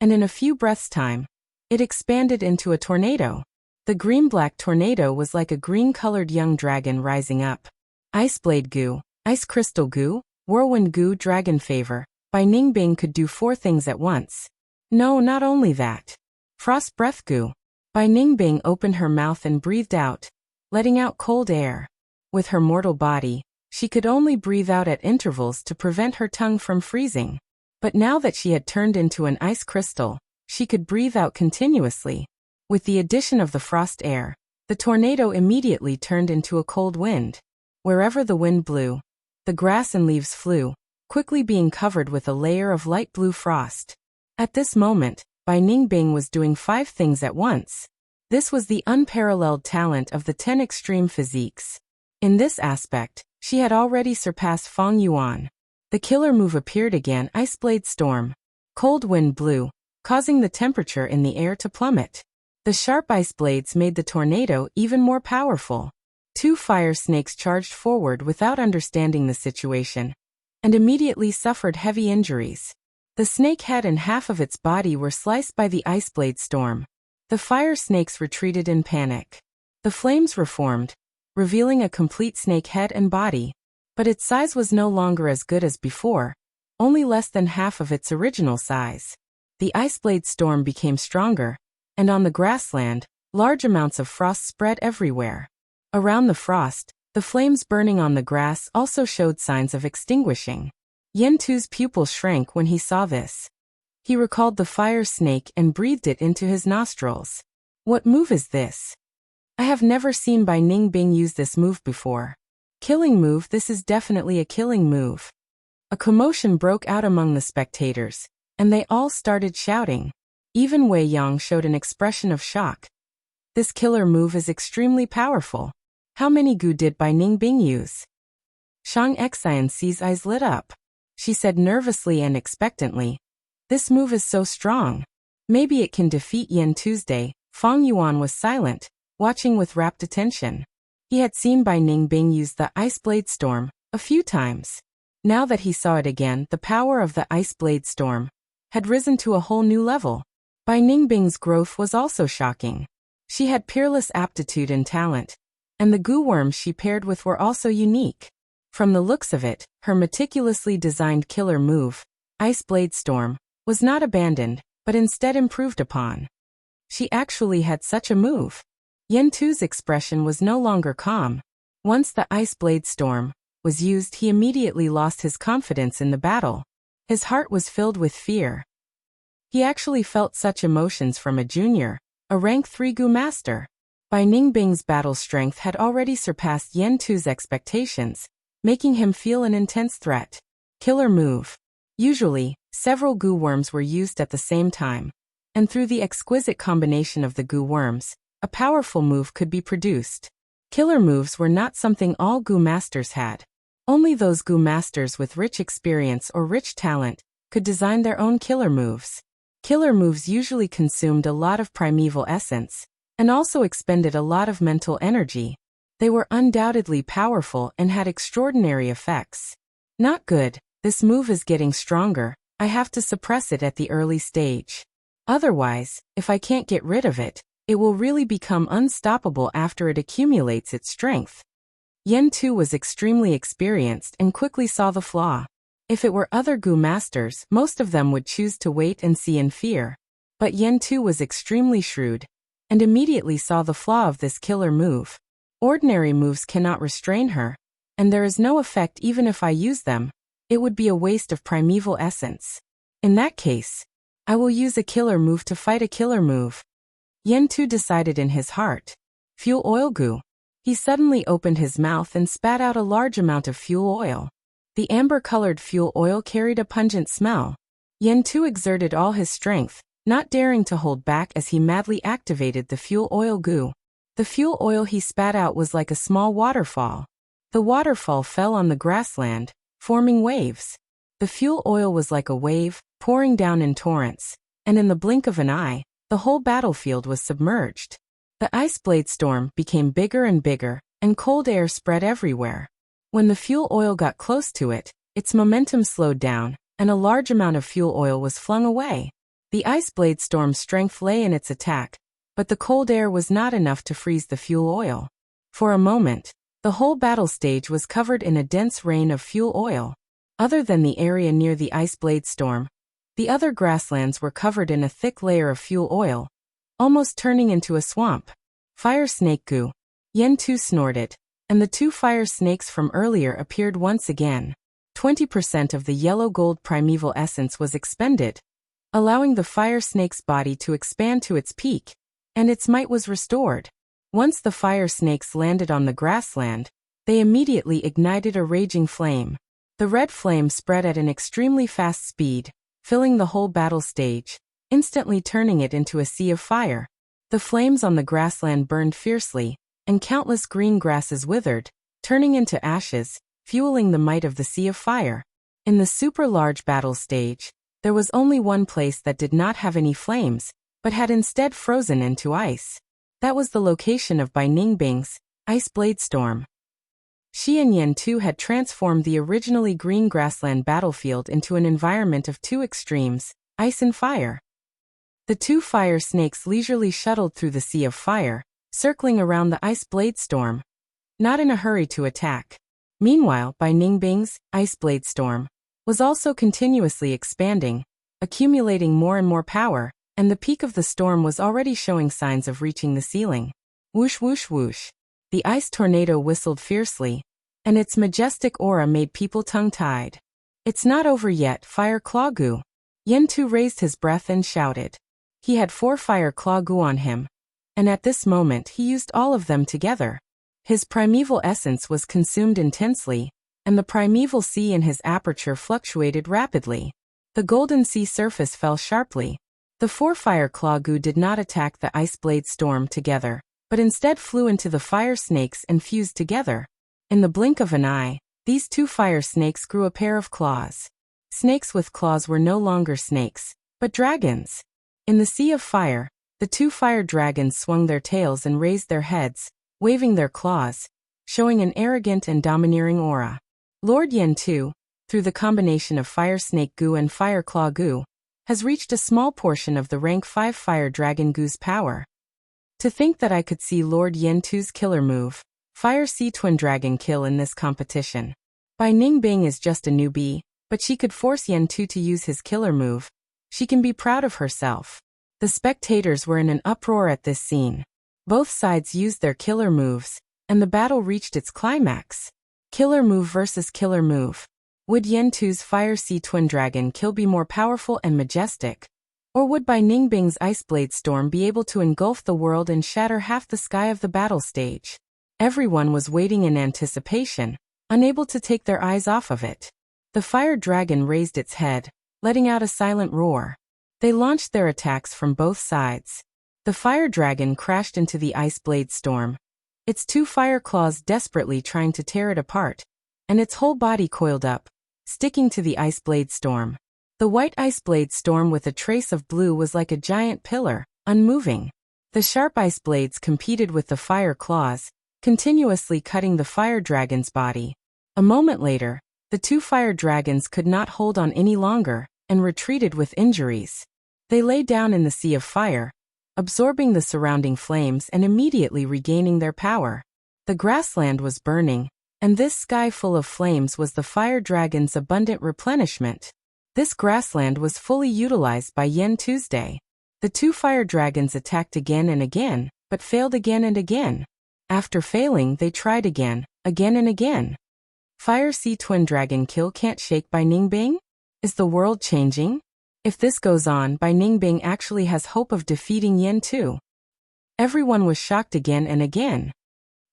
and in a few breaths' time, it expanded into a tornado. The green-black tornado was like a green-colored young dragon rising up. Iceblade goo, ice crystal goo, whirlwind goo, dragon favor. Bai Ningbing could do 4 things at once. No, not only that. Frost breath goo. Bai Ningbing opened her mouth and breathed out, letting out cold air. With her mortal body, she could only breathe out at intervals to prevent her tongue from freezing. But now that she had turned into an ice crystal, she could breathe out continuously. With the addition of the frost air, the tornado immediately turned into a cold wind. Wherever the wind blew, the grass and leaves flew, quickly being covered with a layer of light blue frost. At this moment, Bai Ningbing was doing 5 things at once. This was the unparalleled talent of the 10 extreme physiques. In this aspect, she had already surpassed Fang Yuan. The killer move appeared again, Iceblade Storm. Cold wind blew, causing the temperature in the air to plummet. The sharp ice blades made the tornado even more powerful. 2 fire snakes charged forward without understanding the situation, and immediately suffered heavy injuries. The snake head and half of its body were sliced by the Iceblade Storm. The fire snakes retreated in panic. The flames reformed, revealing a complete snake head and body, but its size was no longer as good as before, only less than half of its original size. The Iceblade Storm became stronger, and on the grassland, large amounts of frost spread everywhere. Around the frost, the flames burning on the grass also showed signs of extinguishing. Yen Tu's pupils shrank when he saw this. He recalled the fire snake and breathed it into his nostrils. What move is this? I have never seen Bai Ningbing use this move before. Killing move, this is definitely a killing move. A commotion broke out among the spectators, and they all started shouting. Even Wei Yang showed an expression of shock. This killer move is extremely powerful. How many goo did Bai Ningbing use? Shang Xianxi's eyes lit up. She said nervously and expectantly, "This move is so strong. Maybe it can defeat Yen Tuesday." Fang Yuan was silent, watching with rapt attention. He had seen Bai Ningbing use the Iceblade Storm a few times. Now that he saw it again, the power of the Iceblade Storm had risen to a whole new level. Bai Ningbing's growth was also shocking. She had peerless aptitude and talent, and the goo worms she paired with were also unique. From the looks of it, her meticulously designed killer move, Iceblade Storm, was not abandoned, but instead improved upon. She actually had such a move. Yen Tu's expression was no longer calm. Once the Iceblade Storm was used, he immediately lost his confidence in the battle. His heart was filled with fear. He actually felt such emotions from a junior, a rank 3 goo master. Bai Ningbing's battle strength had already surpassed Yen Tu's expectations, making him feel an intense threat. Killer move. Usually, several goo worms were used at the same time, and through the exquisite combination of the goo worms, a powerful move could be produced. Killer moves were not something all goo masters had. Only those goo masters with rich experience or rich talent could design their own killer moves. Killer moves usually consumed a lot of primeval essence, and also expended a lot of mental energy. They were undoubtedly powerful and had extraordinary effects. Not good. This move is getting stronger. I have to suppress it at the early stage. Otherwise, if I can't get rid of it, It will really become unstoppable after it accumulates its strength. Yen Tu was extremely experienced and quickly saw the flaw. If it were other Gu masters, most of them would choose to wait and see in fear. But Yen Tu was extremely shrewd, and immediately saw the flaw of this killer move. Ordinary moves cannot restrain her, and there is no effect even if I use them. It would be a waste of primeval essence. In that case, I will use a killer move to fight a killer move. Yen Tu decided in his heart. Fuel oil Gu. He suddenly opened his mouth and spat out a large amount of fuel oil. The amber-colored fuel oil carried a pungent smell. Yen Tu exerted all his strength, not daring to hold back as he madly activated the fuel oil Gu. The fuel oil he spat out was like a small waterfall. The waterfall fell on the grassland, forming waves. The fuel oil was like a wave, pouring down in torrents, and in the blink of an eye, the whole battlefield was submerged. The ice blade storm became bigger and bigger, and cold air spread everywhere. When the fuel oil got close to it, its momentum slowed down, and a large amount of fuel oil was flung away. The ice blade storm's strength lay in its attack, but the cold air was not enough to freeze the fuel oil. For a moment, the whole battle stage was covered in a dense rain of fuel oil. Other than the area near the ice blade storm, the other grasslands were covered in a thick layer of fuel oil, almost turning into a swamp. Fire snake Gu. Yen Tu snorted, and the two fire snakes from earlier appeared once again. 20% of the yellow gold primeval essence was expended, allowing the fire snake's body to expand to its peak, and its might was restored. Once the fire snakes landed on the grassland, they immediately ignited a raging flame. The red flame spread at an extremely fast speed, filling the whole battle stage, instantly turning it into a sea of fire. The flames on the grassland burned fiercely, and countless green grasses withered, turning into ashes, fueling the might of the sea of fire. In the super-large battle stage, there was only one place that did not have any flames, but had instead frozen into ice. That was the location of Bai Ningbing's ice blade storm. Shi and Yen Tu had transformed the originally green grassland battlefield into an environment of two extremes, ice and fire. The two fire snakes leisurely shuttled through the sea of fire, circling around the ice blade storm, not in a hurry to attack. Meanwhile, Bai Ningbing's ice blade storm was also continuously expanding, accumulating more and more power, and the peak of the storm was already showing signs of reaching the ceiling. Whoosh whoosh whoosh. The ice tornado whistled fiercely, and its majestic aura made people tongue-tied. It's not over yet, Fire Claw Gu. Yen Tu raised his breath and shouted. He had 4 Fire Claw Gu on him, and at this moment he used all of them together. His primeval essence was consumed intensely, and the primeval sea in his aperture fluctuated rapidly. The golden sea surface fell sharply. The 4 Fire Claw Gu did not attack the ice blade storm together, but instead flew into the fire snakes and fused together. In the blink of an eye, these 2 fire snakes grew a pair of claws. Snakes with claws were no longer snakes, but dragons. In the sea of fire, the 2 fire dragons swung their tails and raised their heads, waving their claws, showing an arrogant and domineering aura. Lord Yen Tu, through the combination of Fire Snake Gu and Fire Claw Gu, has reached a small portion of the rank 5 Fire Dragon Gu's power. To think that I could see Lord Yen Tu's killer move, Fire Sea Twin Dragon kill in this competition. Bai Ningbing is just a newbie, but she could force Yen Tu to use his killer move. She can be proud of herself. The spectators were in an uproar at this scene. Both sides used their killer moves, and the battle reached its climax. Killer move versus killer move. Would Yen Tu's Fire Sea Twin Dragon kill be more powerful and majestic? Or would Bai Ningbing's Ice Blade Storm be able to engulf the world and shatter half the sky of the battle stage? Everyone was waiting in anticipation, unable to take their eyes off of it. The Fire Dragon raised its head, letting out a silent roar. They launched their attacks from both sides. The Fire Dragon crashed into the Ice Blade Storm, its 2 fire claws desperately trying to tear it apart, and its whole body coiled up, sticking to the Ice Blade Storm. The white Ice Blade Storm with a trace of blue was like a giant pillar, unmoving. The sharp ice blades competed with the fire claws, continuously cutting the Fire Dragon's body. A moment later, the 2 fire dragons could not hold on any longer, and retreated with injuries. They lay down in the sea of fire, absorbing the surrounding flames and immediately regaining their power. The grassland was burning, and this sky full of flames was the fire dragon's abundant replenishment. This grassland was fully utilized by Yen Tuesday. The two fire dragons attacked again and again, but failed again and again. After failing, they tried again and again. Fire Sea Twin Dragon kill can't shake Bai Ningbing? Is the world changing? If this goes on, Bai Ningbing actually has hope of defeating Yen Tu. Everyone was shocked again and again.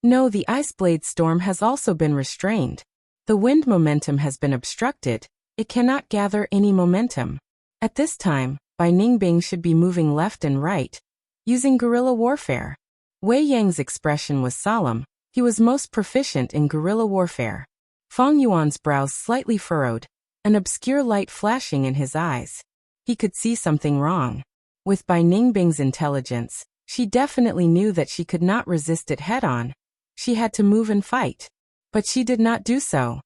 No, the Ice Blade Storm has also been restrained. The wind momentum has been obstructed. It cannot gather any momentum. At this time, Bai Ningbing should be moving left and right, using guerrilla warfare. Wei Yang's expression was solemn. He was most proficient in guerrilla warfare. Fang Yuan's brows slightly furrowed, an obscure light flashing in his eyes. He could see something wrong. With Bai Ningbing's intelligence, she definitely knew that she could not resist it head-on. She had to move and fight. But she did not do so.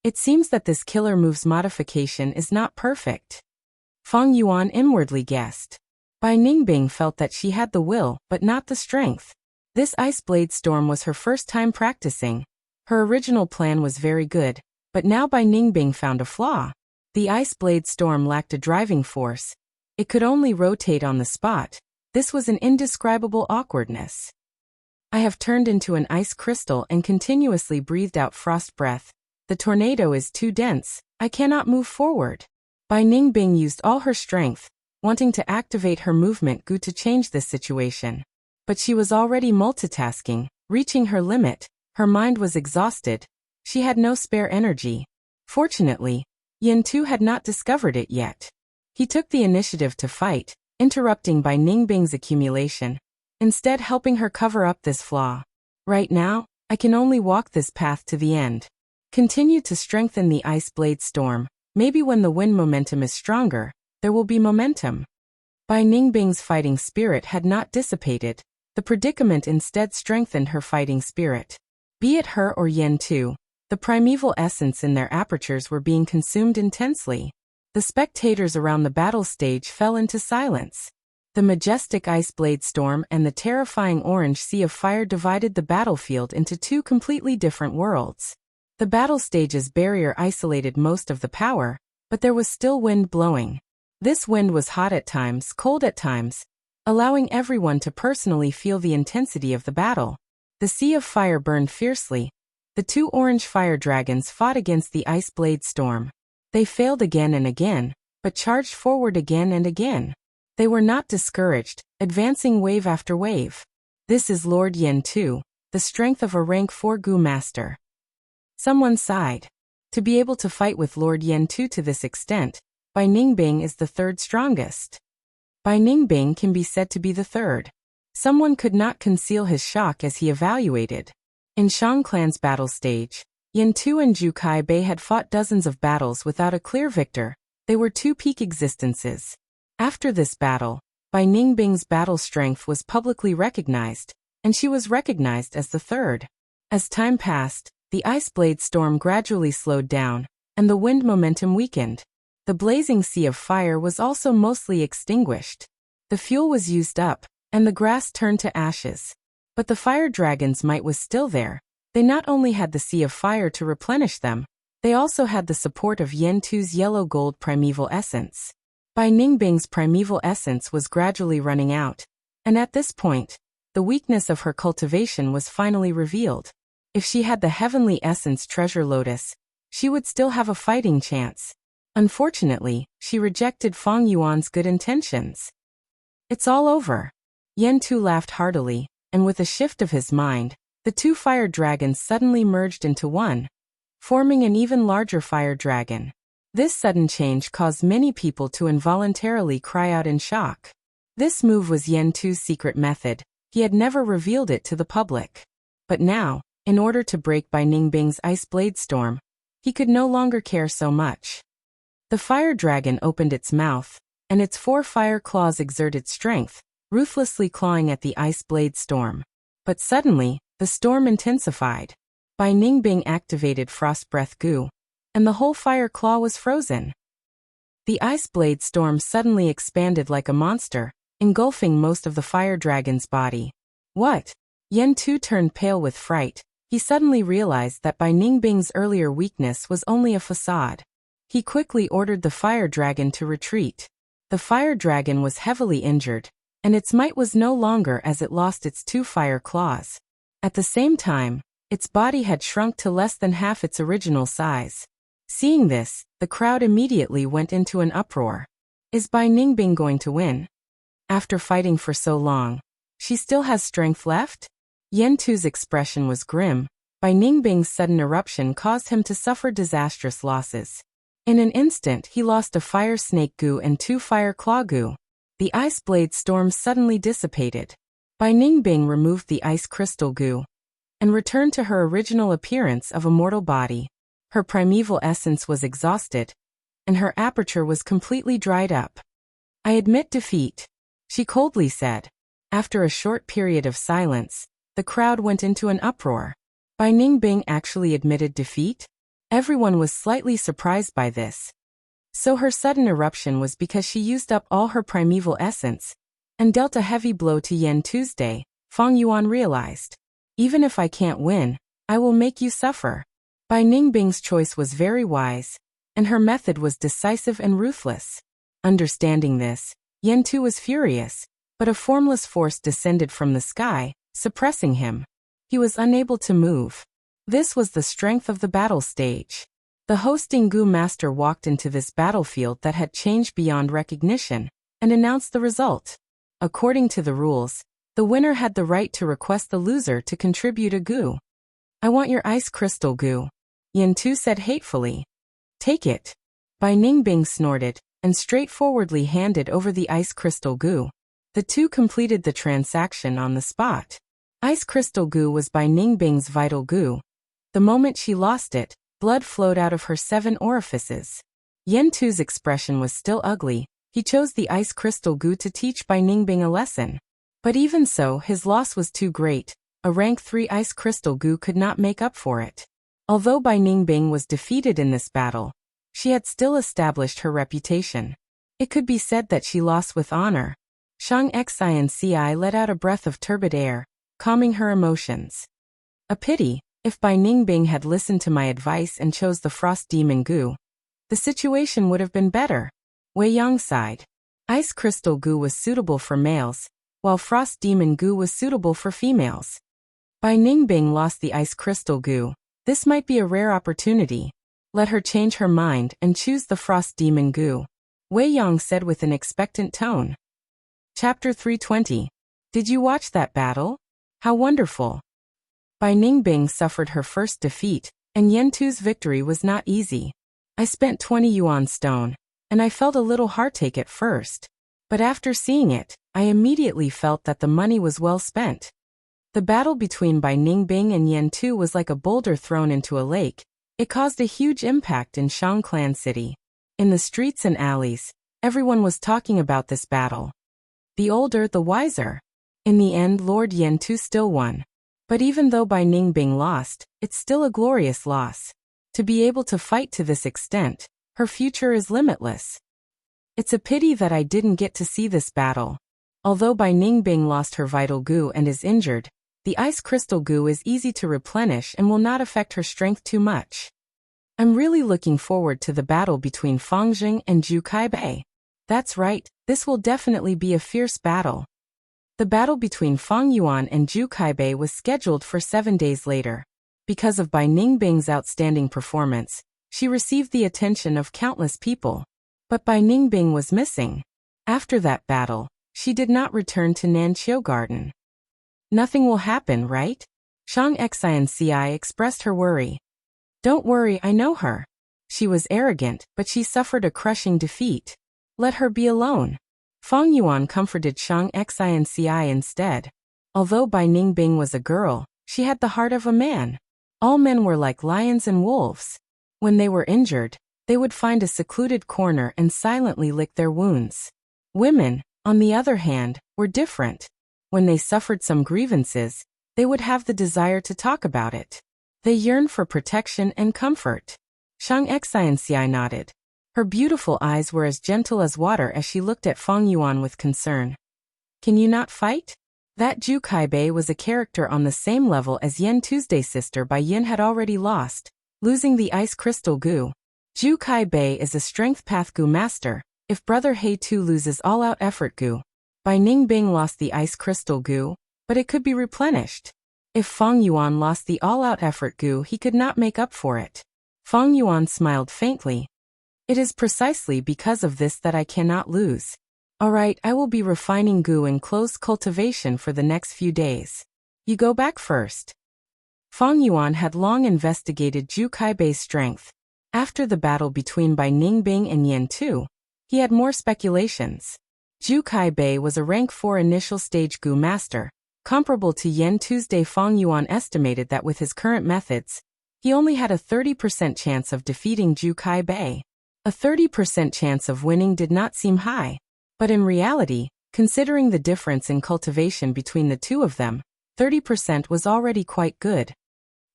It seems that this killer move's modification is not perfect. Fang Yuan inwardly guessed. Bai Ningbing felt that she had the will, but not the strength. This Ice Blade Storm was her first time practicing. Her original plan was very good, but now Bai Ningbing found a flaw. The Ice Blade Storm lacked a driving force. It could only rotate on the spot. This was an indescribable awkwardness. I have turned into an ice crystal and continuously breathed out frost breath. The tornado is too dense. I cannot move forward. Bai Ningbing used all her strength, wanting to activate her movement goo to change this situation. But she was already multitasking, reaching her limit. Her mind was exhausted. She had no spare energy. Fortunately, Yen Tu had not discovered it yet. He took the initiative to fight, interrupting Bai Ningbing's accumulation, instead helping her cover up this flaw. Right now, I can only walk this path to the end. Continue to strengthen the Ice Blade Storm. Maybe when the wind momentum is stronger, there will be momentum. Bai Ningbing's fighting spirit had not dissipated. The predicament instead strengthened her fighting spirit. Be it her or Yen Tu, the primeval essence in their apertures were being consumed intensely. The spectators around the battle stage fell into silence. The majestic Ice Blade Storm and the terrifying orange sea of fire divided the battlefield into two completely different worlds. The battle stage's barrier isolated most of the power, but there was still wind blowing. This wind was hot at times, cold at times, allowing everyone to personally feel the intensity of the battle. The sea of fire burned fiercely. The two orange fire dragons fought against the Ice Blade Storm. They failed again and again, but charged forward again and again. They were not discouraged, advancing wave after wave. This is Lord Yen Tu, the strength of a rank 4 Gu master. Someone sighed. To be able to fight with Lord Yen Tu to this extent, Bai Ningbing is the third strongest. Bai Ningbing can be said to be the third. Someone could not conceal his shock as he evaluated. In Shang Clan's battle stage, Yen Tu and Zhu Kai Bei had fought dozens of battles without a clear victor. They were two peak existences. After this battle, Bai Ningbing's battle strength was publicly recognized, and she was recognized as the third. As time passed, the Ice Blade Storm gradually slowed down, and the wind momentum weakened. The blazing sea of fire was also mostly extinguished. The fuel was used up, and the grass turned to ashes. But the fire dragon's might was still there. They not only had the sea of fire to replenish them, they also had the support of Yen Tu's yellow-gold primeval essence. Bai Ningbing's primeval essence was gradually running out, and at this point, the weakness of her cultivation was finally revealed. If she had the heavenly essence treasure lotus, she would still have a fighting chance. Unfortunately, she rejected Fang Yuan's good intentions. It's all over. Yen Tu laughed heartily, and with a shift of his mind, the two fire dragons suddenly merged into one, forming an even larger fire dragon. This sudden change caused many people to involuntarily cry out in shock. This move was Yen Tu's secret method. He had never revealed it to the public. But now, in order to break Bai Ningbing's Ice Blade Storm, he could no longer care so much. The fire dragon opened its mouth, and its 4 fire claws exerted strength, ruthlessly clawing at the Ice Blade Storm. But suddenly, the storm intensified. Bai Ningbing activated Frost Breath Goo, and the whole fire claw was frozen. The Ice Blade Storm suddenly expanded like a monster, engulfing most of the fire dragon's body. What? Yen Tu turned pale with fright. He suddenly realized that Bai Ningbing's earlier weakness was only a facade. He quickly ordered the fire dragon to retreat. The fire dragon was heavily injured, and its might was no longer as it lost its 2 fire claws. At the same time, its body had shrunk to less than half its original size. Seeing this, the crowd immediately went into an uproar. Is Bai Ningbing going to win? After fighting for so long, she still has strength left? Yen Tu's expression was grim. Bai Ningbing's sudden eruption caused him to suffer disastrous losses. In an instant he lost a fire snake goo and 2 fire claw goo. The ice blade storm suddenly dissipated. Bai Ningbing removed the ice crystal goo and returned to her original appearance of a mortal body. Her primeval essence was exhausted, and her aperture was completely dried up. I admit defeat, she coldly said. After a short period of silence, the crowd went into an uproar. Bai Ningbing actually admitted defeat? Everyone was slightly surprised by this. So her sudden eruption was because she used up all her primeval essence and dealt a heavy blow to Yen Tuesday. Fang Yuan realized. Even if I can't win, I will make you suffer. Bai Ningbing's choice was very wise, and her method was decisive and ruthless. Understanding this, Yen Tu was furious, but a formless force descended from the sky, suppressing him. He was unable to move. This was the strength of the battle stage. The hosting Gu master walked into this battlefield that had changed beyond recognition and announced the result. According to the rules, the winner had the right to request the loser to contribute a Gu. I want your ice crystal Gu, Yen Tu said hatefully. Take it. Bai Ningbing snorted and straightforwardly handed over the ice crystal Gu. The two completed the transaction on the spot. Ice crystal Gu was Bai Ningbing's vital Gu. The moment she lost it, blood flowed out of her 7 orifices. Yen Tu's expression was still ugly. He chose the ice crystal Gu to teach Bai Ningbing a lesson. But even so, his loss was too great. A rank 3 ice crystal Gu could not make up for it. Although Bai Ningbing was defeated in this battle, she had still established her reputation. It could be said that she lost with honor. Shang Xianci let out a breath of turbid air, calming her emotions. A pity. If Bai Ningbing had listened to my advice and chose the Frost Demon Gu, the situation would have been better. Wei Yang sighed. Ice Crystal Gu was suitable for males, while Frost Demon Gu was suitable for females. Bai Ningbing lost the Ice Crystal Gu. This might be a rare opportunity. Let her change her mind and choose the Frost Demon Gu, Wei Yang said with an expectant tone. Chapter 320. Did you watch that battle? How wonderful. Bai Ningbing suffered her first defeat, and Yen Tu's victory was not easy. I spent 20 yuan stone, and I felt a little heartache at first. But after seeing it, I immediately felt that the money was well spent. The battle between Bai Ningbing and Yen Tu was like a boulder thrown into a lake. It caused a huge impact in Shang Clan City. In the streets and alleys, everyone was talking about this battle. The older, the wiser. In the end, Lord Yen Tu still won. But even though Bai Ningbing lost, it's still a glorious loss. To be able to fight to this extent, her future is limitless. It's a pity that I didn't get to see this battle. Although Bai Ningbing lost her vital Gu and is injured, the ice crystal Gu is easy to replenish and will not affect her strength too much. I'm really looking forward to the battle between Fang Jing and Zhu Kaibei. That's right, this will definitely be a fierce battle. The battle between Fang Yuan and Zhu Kaibei was scheduled for 7 days later. Because of Bai Ningbing's outstanding performance, she received the attention of countless people. But Bai Ningbing was missing. After that battle, she did not return to Nanqiu Garden. Nothing will happen, right? Shang Xianci expressed her worry. Don't worry, I know her. She was arrogant, but she suffered a crushing defeat. Let her be alone. Fang Yuan comforted Shang Xianci instead. Although Bai Ningbing was a girl, she had the heart of a man. All men were like lions and wolves. When they were injured, they would find a secluded corner and silently lick their wounds. Women, on the other hand, were different. When they suffered some grievances, they would have the desire to talk about it. They yearned for protection and comfort. Shang Xianci nodded. Her beautiful eyes were as gentle as water as she looked at Fang Yuan with concern. Can you not fight? That Ju Kaibei was a character on the same level as Yen Tuesday Sister Bai Yin had already lost, losing the Ice Crystal Gu. Ju Kaibei is a Strength Path Gu master. If Brother He Tu loses all-out effort Gu, Bai Ningbing lost the Ice Crystal Gu, but it could be replenished. If Feng Yuan lost the all-out effort Gu, he could not make up for it. Feng Yuan smiled faintly. It is precisely because of this that I cannot lose. Alright, I will be refining Gu in close cultivation for the next few days. You go back first. Feng Yuan had long investigated Ju Kaibei's strength. After the battle between Bai Ningbing and Yen Tu, he had more speculations. Ju Kaibei was a rank 4 initial stage Gu master, comparable to Yen Tuesday. Feng Yuan estimated that with his current methods, he only had a 30% chance of defeating Ju Kaibei. A 30% chance of winning did not seem high, but in reality, considering the difference in cultivation between the two of them, 30% was already quite good.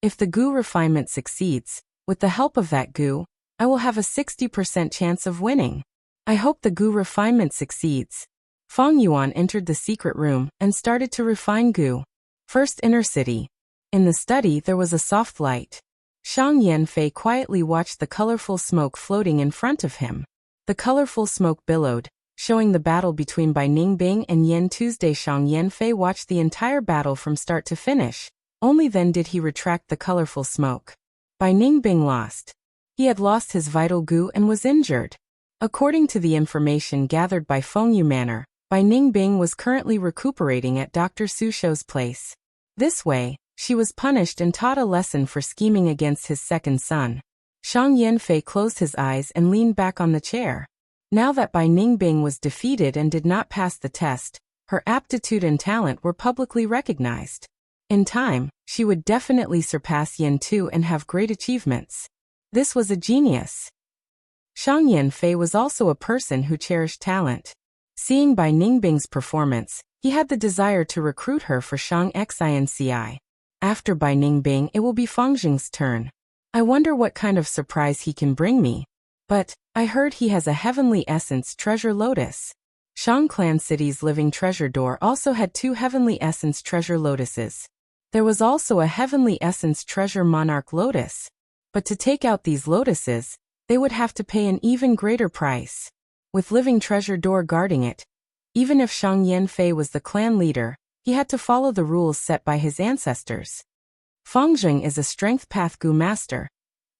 If the Gu refinement succeeds, with the help of that Gu, I will have a 60% chance of winning. I hope the Gu refinement succeeds. Feng Yuan entered the secret room and started to refine Gu. First inner city. In the study there was a soft light. Shang Yanfei quietly watched the colorful smoke floating in front of him. The colorful smoke billowed, showing the battle between Bai Ningbing and Yen Tuesday. Shang Yanfei watched the entire battle from start to finish. Only then did he retract the colorful smoke. Bai Ningbing lost. He had lost his vital Gu and was injured. According to the information gathered by Fengyu Manor, Bai Ningbing was currently recuperating at Dr. Sushou's place. This way, she was punished and taught a lesson for scheming against his second son. Shang Yanfei closed his eyes and leaned back on the chair. Now that Bai Ningbing was defeated and did not pass the test, her aptitude and talent were publicly recognized. In time, she would definitely surpass Yen Tu and have great achievements. This was a genius. Shang Yanfei was also a person who cherished talent. Seeing Bai Ningbing's performance, he had the desire to recruit her for Shang Xinci. After Bai Ningbing, it will be Feng Jing's turn. I wonder what kind of surprise he can bring me. But, I heard he has a Heavenly Essence Treasure Lotus. Shang Clan City's Living Treasure Door also had 2 Heavenly Essence Treasure Lotuses. There was also a Heavenly Essence Treasure Monarch Lotus. But to take out these lotuses, they would have to pay an even greater price. With Living Treasure Door guarding it, even if Shang Yanfei was the clan leader, he had to follow the rules set by his ancestors. Feng Jing is a Strength Path Gu master.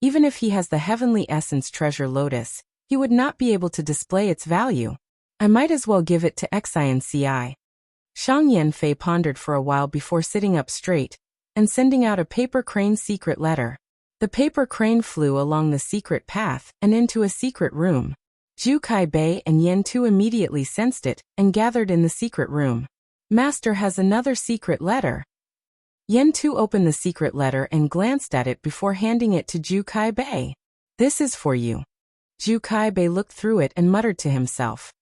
Even if he has the Heavenly Essence Treasure Lotus, he would not be able to display its value. I might as well give it to Xinci. Shang Yanfei pondered for a while before sitting up straight and sending out a paper crane secret letter. The paper crane flew along the secret path and into a secret room. Ju Kaibei and Yen Tu immediately sensed it and gathered in the secret room. Master has another secret letter. Yen Tu opened the secret letter and glanced at it before handing it to Ju Kaibei. This is for you. Ju Kaibei looked through it and muttered to himself.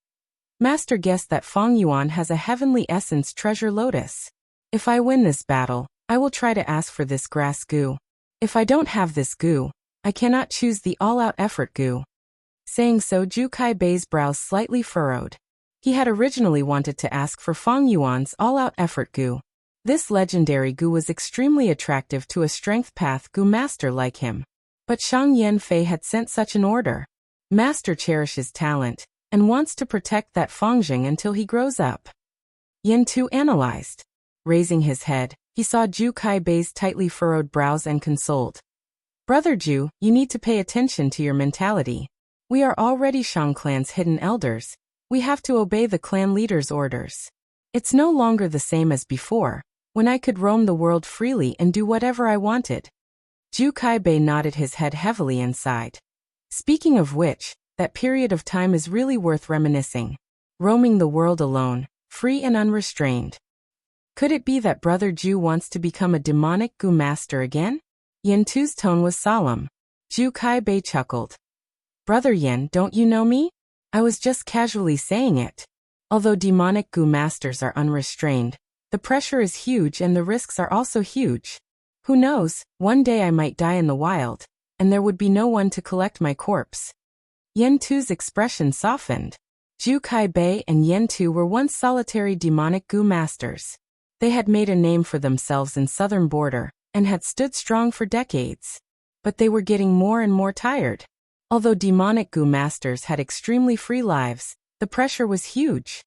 Master guessed that Feng Yuan has a Heavenly Essence Treasure Lotus. If I win this battle, I will try to ask for this grass Gu. If I don't have this Gu, I cannot choose the all-out effort Gu. Saying so, Ju Kaibei's brows slightly furrowed. He had originally wanted to ask for Feng Yuan's all-out effort Gu. This legendary Gu was extremely attractive to a Strength Path Gu master like him. But Shang Yanfei had sent such an order. Master cherishes talent and wants to protect that Feng Jing until he grows up. Yen Tu analyzed. Raising his head, he saw Ju Kaibei's tightly furrowed brows and consoled. Brother Ju, you need to pay attention to your mentality. We are already Shang Clan's hidden elders. We have to obey the clan leader's orders. It's no longer the same as before, when I could roam the world freely and do whatever I wanted. Ju Kaibei nodded his head heavily and sighed. Speaking of which, that period of time is really worth reminiscing. Roaming the world alone, free and unrestrained. Could it be that Brother Ju wants to become a demonic Gu master again? Yen Tu's tone was solemn. Ju Kaibei chuckled. Brother Yen, don't you know me? I was just casually saying it. Although demonic Gu masters are unrestrained, the pressure is huge and the risks are also huge. Who knows, one day I might die in the wild, and there would be no one to collect my corpse. Yen Tu's expression softened. Zhu Kai-bei and Yen Tu were once solitary demonic Gu masters. They had made a name for themselves in southern border, and had stood strong for decades. But they were getting more and more tired. Although demonic Gu masters had extremely free lives, the pressure was huge.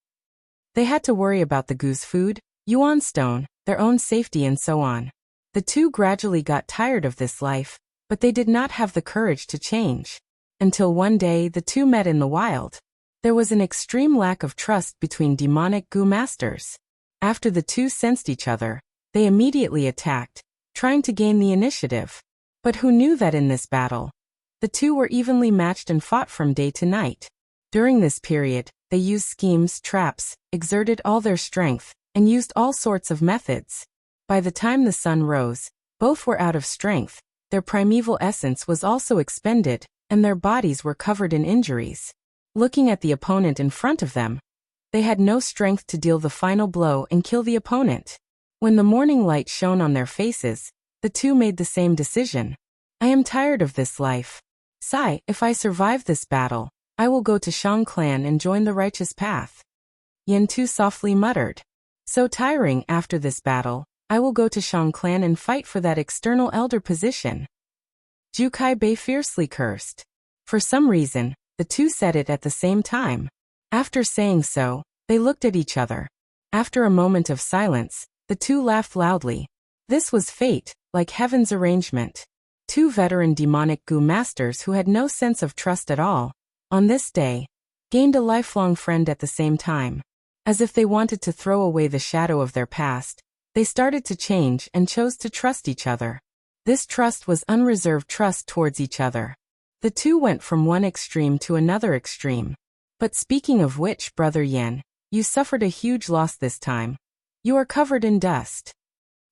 They had to worry about the Gu's food, yuan stone, their own safety and so on. The two gradually got tired of this life, but they did not have the courage to change. Until one day the two met in the wild. There was an extreme lack of trust between demonic Gu masters. After the two sensed each other, they immediately attacked, trying to gain the initiative. But who knew that in this battle, the two were evenly matched and fought from day to night. During this period, they used schemes, traps, exerted all their strength, and used all sorts of methods. By the time the sun rose, both were out of strength, their primeval essence was also expended, and their bodies were covered in injuries. Looking at the opponent in front of them, they had no strength to deal the final blow and kill the opponent. When the morning light shone on their faces, the two made the same decision. I am tired of this life. Sai, if I survive this battle, I will go to Shang clan and join the righteous path. Yen Tu softly muttered. So tiring after this battle, I will go to Shang clan and fight for that external elder position. Zhu Kai-bei fiercely cursed. For some reason, the two said it at the same time. After saying so, they looked at each other. After a moment of silence, the two laughed loudly. This was fate, like heaven's arrangement. Two veteran demonic Gu masters who had no sense of trust at all, on this day, gained a lifelong friend at the same time. As if they wanted to throw away the shadow of their past, they started to change and chose to trust each other. This trust was unreserved trust towards each other. The two went from one extreme to another extreme. But speaking of which, Brother Yen, you suffered a huge loss this time. You are covered in dust.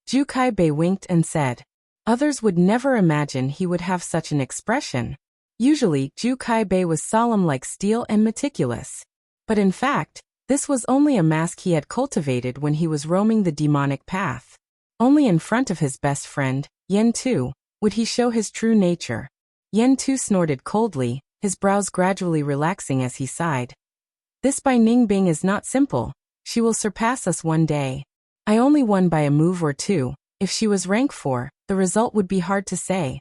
Zhu Kai-bei winked and said. Others would never imagine he would have such an expression. Usually, Zhu Kai-bei was solemn like steel and meticulous. But in fact, this was only a mask he had cultivated when he was roaming the demonic path. Only in front of his best friend, Yen Tu, would he show his true nature. Yen Tu snorted coldly, his brows gradually relaxing as he sighed. This Bai Ningbing is not simple. She will surpass us one day. I only won by a move or two. If she was rank 4, the result would be hard to say.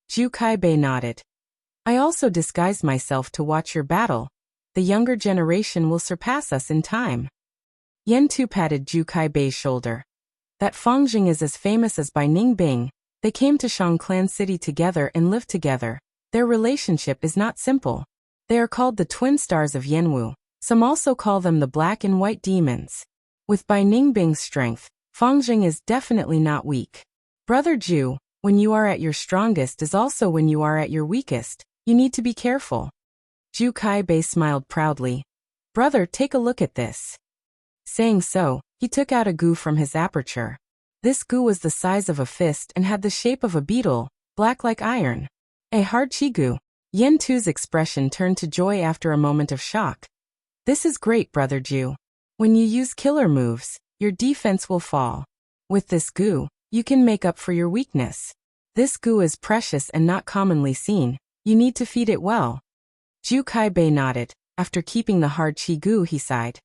Zhu Kai-bei nodded. I also disguised myself to watch your battle. The younger generation will surpass us in time. Yen Tu patted Zhu Kai-bei's shoulder. That Fangjing is as famous as Bai Ningbing. They came to Shang clan city together and lived together. Their relationship is not simple. They are called the twin stars of Yanwu. Some also call them the black and white demons. With Bai Ningbing's strength, Fangjing is definitely not weak. Brother Zhu, when you are at your strongest is also when you are at your weakest. You need to be careful. Zhu Kai-bei smiled proudly. Brother, take a look at this. Saying so, he took out a gu from his aperture. This gu was the size of a fist and had the shape of a beetle, black like iron. A hard chi gu. Yen Tu's expression turned to joy after a moment of shock. This is great, Brother Zhu. When you use killer moves, your defense will fall. With this gu, you can make up for your weakness. This gu is precious and not commonly seen. You need to feed it well. Zhu Kai-bei nodded. After keeping the hard chi gu, he sighed.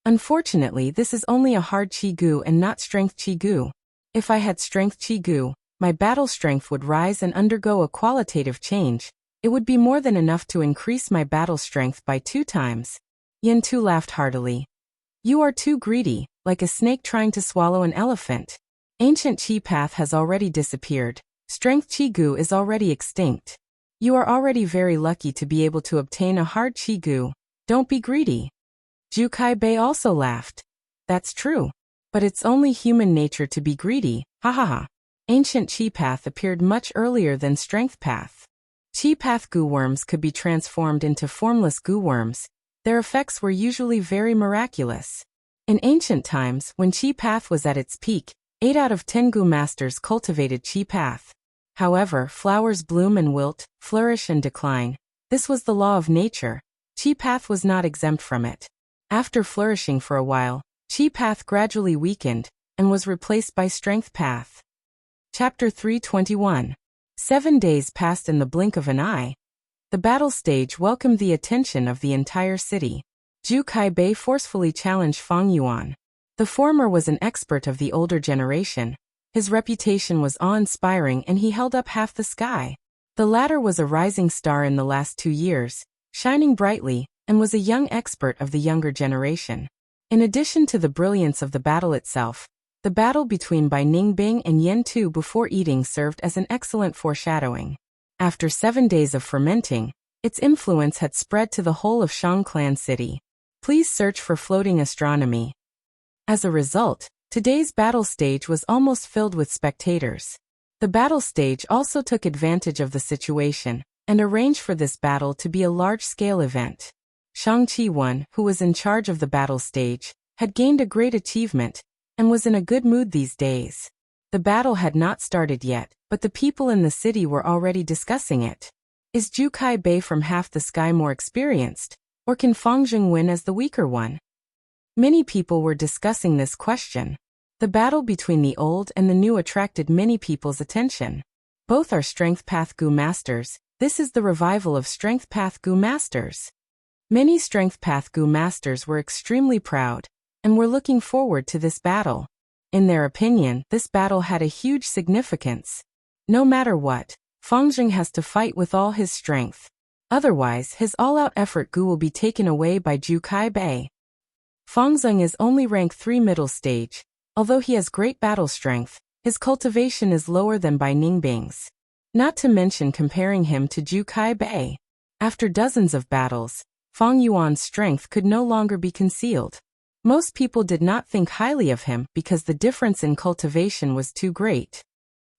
Unfortunately, this is only a hard chi gu and not strength chi gu. If I had strength chi gu, my battle strength would rise and undergo a qualitative change. It would be more than enough to increase my battle strength by 2 times. Yen Tu laughed heartily. You are too greedy, like a snake trying to swallow an elephant. Ancient chi path has already disappeared. Strength chi gu is already extinct. You are already very lucky to be able to obtain a hard chi gu. Don't be greedy. Zhu Kai-bei also laughed. That's true. But it's only human nature to be greedy, ha ha ha. Ancient chi path appeared much earlier than strength path. Chi path gu worms could be transformed into formless gu worms. Their effects were usually very miraculous. In ancient times, when chi path was at its peak, 8 out of 10 gu masters cultivated chi path. However, flowers bloom and wilt, flourish and decline. This was the law of nature. Chi path was not exempt from it. After flourishing for a while, chi path gradually weakened, and was replaced by strength path. Chapter 321. 7 days passed in the blink of an eye. The battle stage welcomed the attention of the entire city. Zhu Kaibei forcefully challenged Fang Yuan. The former was an expert of the older generation. His reputation was awe-inspiring and he held up half the sky. The latter was a rising star in the last 2 years, shining brightly, and was a young expert of the younger generation. In addition to the brilliance of the battle itself, the battle between Bai Ningbing and Yan Tu before eating served as an excellent foreshadowing. After 7 days of fermenting, its influence had spread to the whole of Shangclan City. Please search for floating astronomy. As a result, today's battle stage was almost filled with spectators. The battle stage also took advantage of the situation and arranged for this battle to be a large-scale event. Shang Qi-wan, who was in charge of the battle stage, had gained a great achievement and was in a good mood these days. The battle had not started yet, but the people in the city were already discussing it. Is Zhu Kaibei from half the sky more experienced, or can Fang Jing win as the weaker one? Many people were discussing this question. The battle between the old and the new attracted many people's attention. Both are Strength Path Gu Masters. This is the revival of Strength Path Gu Masters. Many Strength Path Gu Masters were extremely proud and were looking forward to this battle. In their opinion, this battle had a huge significance. No matter what, Fang Jing has to fight with all his strength. Otherwise, his all-out effort Gu will be taken away by Zhu Kaibei. Fang Jing is only rank 3 middle stage. Although he has great battle strength, his cultivation is lower than Bai Ningbing's. Not to mention comparing him to Zhu Kaibei. After dozens of battles, Fang Yuan's strength could no longer be concealed. Most people did not think highly of him because the difference in cultivation was too great.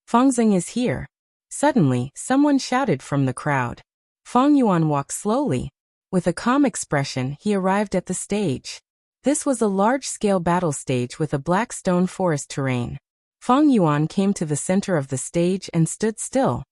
Fang Jing is here. Suddenly, someone shouted from the crowd. Fang Yuan walked slowly. With a calm expression, he arrived at the stage. This was a large-scale battle stage with a black stone forest terrain. Fang Yuan came to the center of the stage and stood still.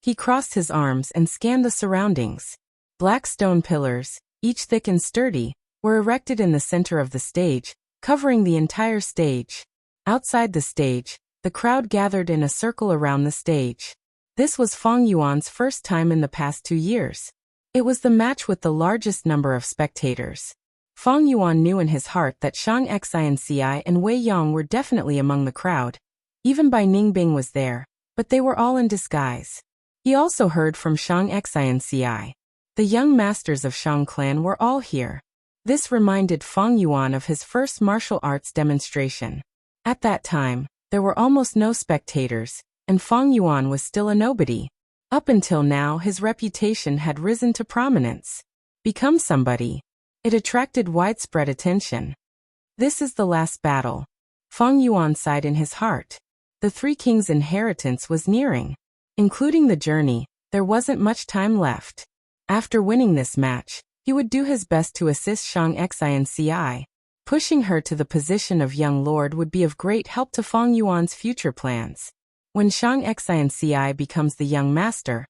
He crossed his arms and scanned the surroundings. Black stone pillars, each thick and sturdy, were erected in the center of the stage, covering the entire stage. Outside the stage, the crowd gathered in a circle around the stage. This was Fang Yuan's first time in the past 2 years. It was the match with the largest number of spectators. Fang Yuan knew in his heart that Shang Xianci and Wei Yang were definitely among the crowd. Even Bai Ningbing was there, but they were all in disguise. He also heard from Shang Xianci. The young masters of Shang Clan were all here. This reminded Fang Yuan of his first martial arts demonstration. At that time, there were almost no spectators, and Fang Yuan was still a nobody. Up until now, his reputation had risen to prominence. Become somebody. It attracted widespread attention. This is the last battle. Fang Yuan sighed in his heart. The Three Kings' inheritance was nearing. Including the journey, there wasn't much time left. After winning this match, he would do his best to assist Shang Xianci. Pushing her to the position of young lord would be of great help to Fang Yuan's future plans. When Shang Xianci becomes the young master,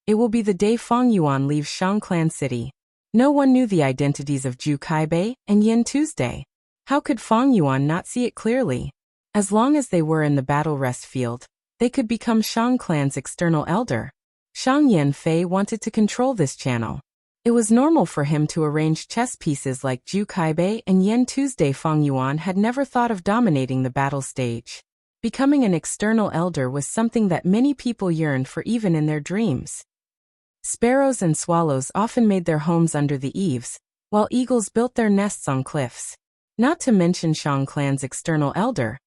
it will be the day Fang Yuan leaves Shangclan City. No one knew the identities of Zhu Kaibei and Yin Tuesday. How could Fang Yuan not see it clearly? As long as they were in the battle rest field, they could become Shang Clan's external elder. Shang Yanfei wanted to control this channel. It was normal for him to arrange chess pieces like Zhu Kaibei and Yin Tuesday. Fang Yuan had never thought of dominating the battle stage. Becoming an external elder was something that many people yearned for even in their dreams. Sparrows and swallows often made their homes under the eaves, while eagles built their nests on cliffs. Not to mention Shang Clan's external elder.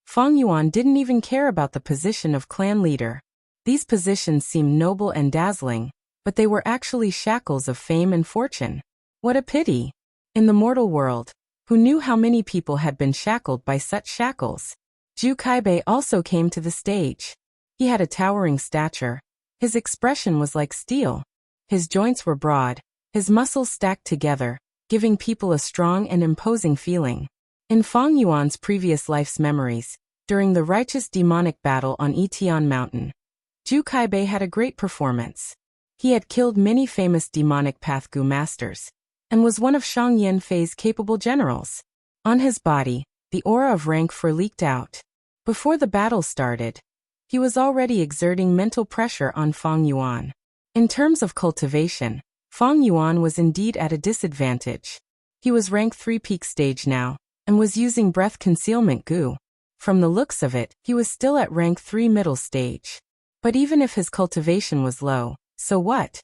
Fang Yuan didn't even care about the position of clan leader. These positions seemed noble and dazzling, but they were actually shackles of fame and fortune. What a pity! In the mortal world, who knew how many people had been shackled by such shackles? Zhu Kaibei also came to the stage. He had a towering stature. His expression was like steel. His joints were broad, his muscles stacked together, giving people a strong and imposing feeling. In Fang Yuan's previous life's memories, during the righteous demonic battle on Etian Mountain, Zhu Kaibei had a great performance. He had killed many famous demonic path Gu masters, and was one of Shang Yanfei's capable generals. On his body, the aura of rank 4 leaked out. Before the battle started, he was already exerting mental pressure on Fang Yuan. In terms of cultivation, Fang Yuan was indeed at a disadvantage. He was rank 3 peak stage now, and was using breath concealment goo. From the looks of it, he was still at rank 3 middle stage. But even if his cultivation was low, so what?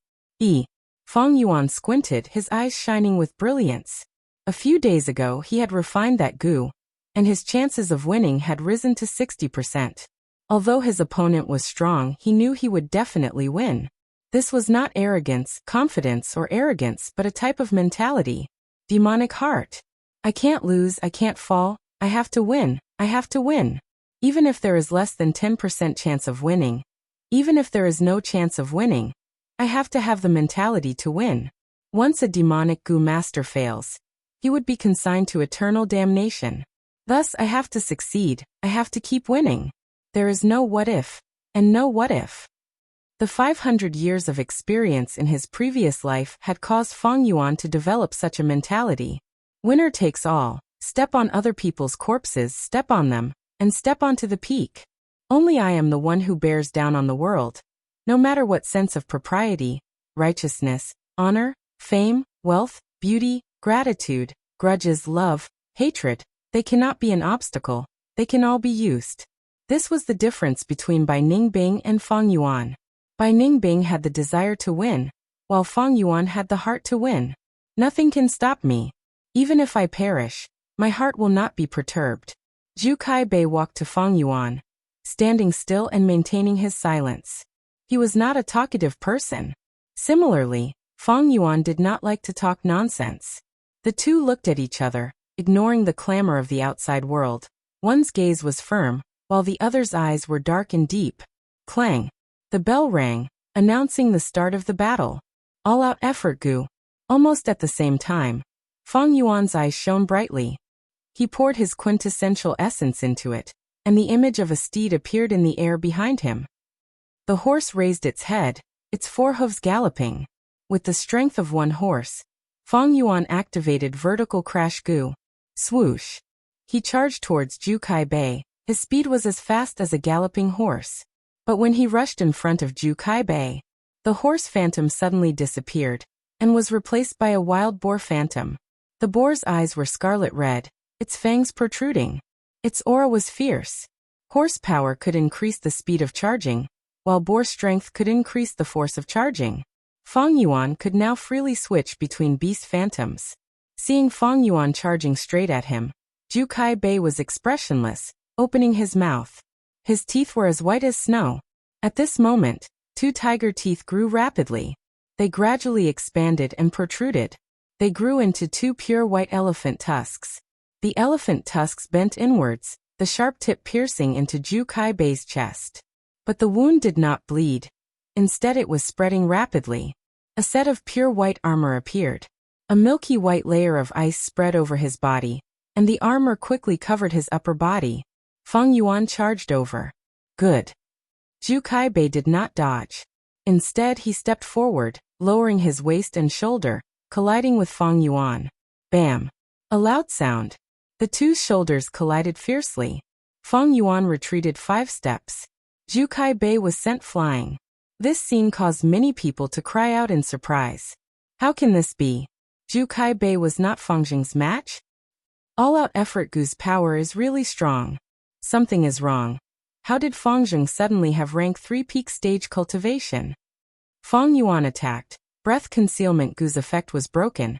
Fang Yuan squinted, his eyes shining with brilliance. A few days ago he had refined that goo, and his chances of winning had risen to 60%. Although his opponent was strong, he knew he would definitely win. This was not arrogance, confidence, or arrogance, but a type of mentality. Demonic heart. I can't lose, I can't fall, I have to win, I have to win. Even if there is less than 10% chance of winning, even if there is no chance of winning, I have to have the mentality to win. Once a demonic goo master fails, he would be consigned to eternal damnation. Thus, I have to succeed, I have to keep winning. There is no what if, and no what if. The 500 years of experience in his previous life had caused Fang Yuan to develop such a mentality. Winner takes all, step on other people's corpses, step on them, and step onto the peak. Only I am the one who bears down on the world. No matter what sense of propriety, righteousness, honor, fame, wealth, beauty, gratitude, grudges, love, hatred, they cannot be an obstacle, they can all be used. This was the difference between Bai Ningbing and Fang Yuan. Bai Ningbing had the desire to win, while Fang Yuan had the heart to win. Nothing can stop me. Even if I perish, my heart will not be perturbed. Zhu Kaibei walked to Fang Yuan, standing still and maintaining his silence. He was not a talkative person. Similarly, Fang Yuan did not like to talk nonsense. The two looked at each other, ignoring the clamor of the outside world. One's gaze was firm, while the other's eyes were dark and deep. Clang. The bell rang, announcing the start of the battle. All-out effort goo. Almost at the same time, Fang Yuan's eyes shone brightly. He poured his quintessential essence into it, and the image of a steed appeared in the air behind him. The horse raised its head, its forehooves galloping. With the strength of one horse, Fang Yuan activated vertical crash goo. Swoosh. He charged towards Zhu Kaibei. His speed was as fast as a galloping horse. But when he rushed in front of Zhu Kaibei, the horse phantom suddenly disappeared, and was replaced by a wild boar phantom. The boar's eyes were scarlet red, its fangs protruding. Its aura was fierce. Horsepower could increase the speed of charging, while boar strength could increase the force of charging. Fang Yuan could now freely switch between beast phantoms. Seeing Fang Yuan charging straight at him, Zhu Kaibei was expressionless, opening his mouth. His teeth were as white as snow. At this moment, 2 tiger teeth grew rapidly. They gradually expanded and protruded. They grew into 2 pure white elephant tusks. The elephant tusks bent inwards, the sharp tip piercing into Zhu Kaibei's chest. But the wound did not bleed. Instead, it was spreading rapidly. A set of pure white armor appeared. A milky white layer of ice spread over his body, and the armor quickly covered his upper body. Fang Yuan charged over. Good. Zhu Kaibei did not dodge. Instead, he stepped forward, lowering his waist and shoulder, colliding with Fang Yuan. Bam! A loud sound. The two shoulders collided fiercely. Fang Yuan retreated 5 steps. Zhu Kaibei was sent flying. This scene caused many people to cry out in surprise. How can this be? Zhu Kaibei was not Fang Jing's match? All-out effort goo's power is really strong. Something is wrong. How did Fang Jing suddenly have rank 3 peak stage cultivation? Fang Yuan attacked. Breath concealment goo's effect was broken.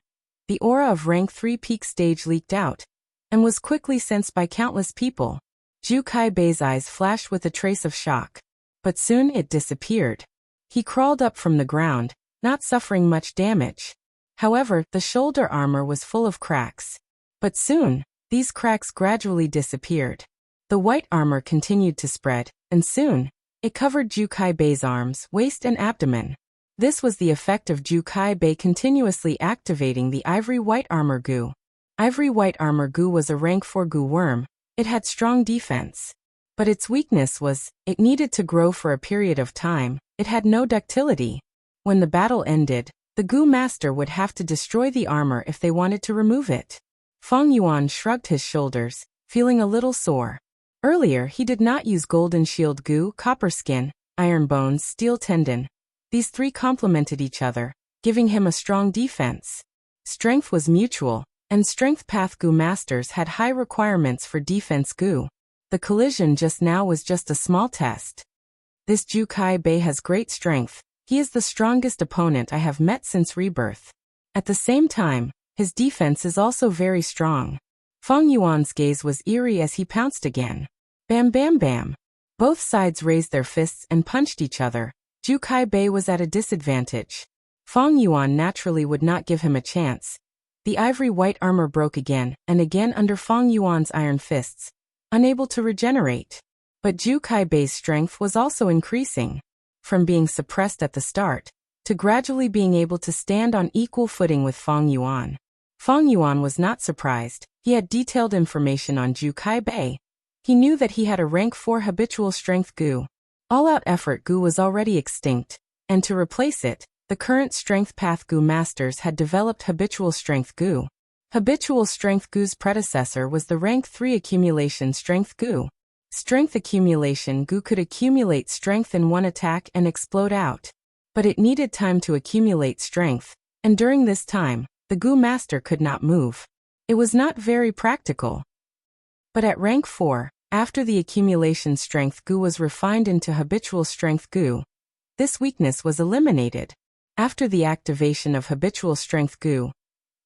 The aura of rank 3 peak stage leaked out, and was quickly sensed by countless people. Zhu Kaibei's eyes flashed with a trace of shock. But soon it disappeared. He crawled up from the ground, not suffering much damage. However, the shoulder armor was full of cracks. But soon, these cracks gradually disappeared. The white armor continued to spread, and soon, it covered Zhu Kaibei's arms, waist and abdomen. This was the effect of Zhu Kaibei continuously activating the ivory white armor goo. Ivory white armor goo was a rank 4 goo worm. It had strong defense. But its weakness was, it needed to grow for a period of time. It had no ductility. When the battle ended, the goo master would have to destroy the armor if they wanted to remove it. Fang Yuan shrugged his shoulders, feeling a little sore. Earlier, he did not use golden shield goo, copper skin, iron bones, steel tendon. These 3 complemented each other, giving him a strong defense. Strength was mutual, and Strength Path Gu masters had high requirements for defense Gu. The collision just now was just a small test. This Ju Kai Bei has great strength. He is the strongest opponent I have met since rebirth. At the same time, his defense is also very strong. Feng Yuan's gaze was eerie as he pounced again. Bam bam bam. Both sides raised their fists and punched each other. Ju Kai Bei was at a disadvantage. Feng Yuan naturally would not give him a chance. The ivory white armor broke again and again under Feng Yuan's iron fists, unable to regenerate. But Ju Kai Bei's strength was also increasing. From being suppressed at the start, to gradually being able to stand on equal footing with Feng Yuan. Feng Yuan was not surprised. He had detailed information on Ju Kai Bei. He knew that he had a rank 4 habitual strength Gu. All-out effort Gu was already extinct, and to replace it, the current Strength Path Gu masters had developed habitual strength Gu. Habitual strength Gu's predecessor was the rank 3 accumulation strength Gu. Strength accumulation Gu could accumulate strength in one attack and explode out. But it needed time to accumulate strength, and during this time, the Gu master could not move. It was not very practical. But at rank 4, after the accumulation strength Gu was refined into habitual strength Gu, this weakness was eliminated. After the activation of habitual strength Gu,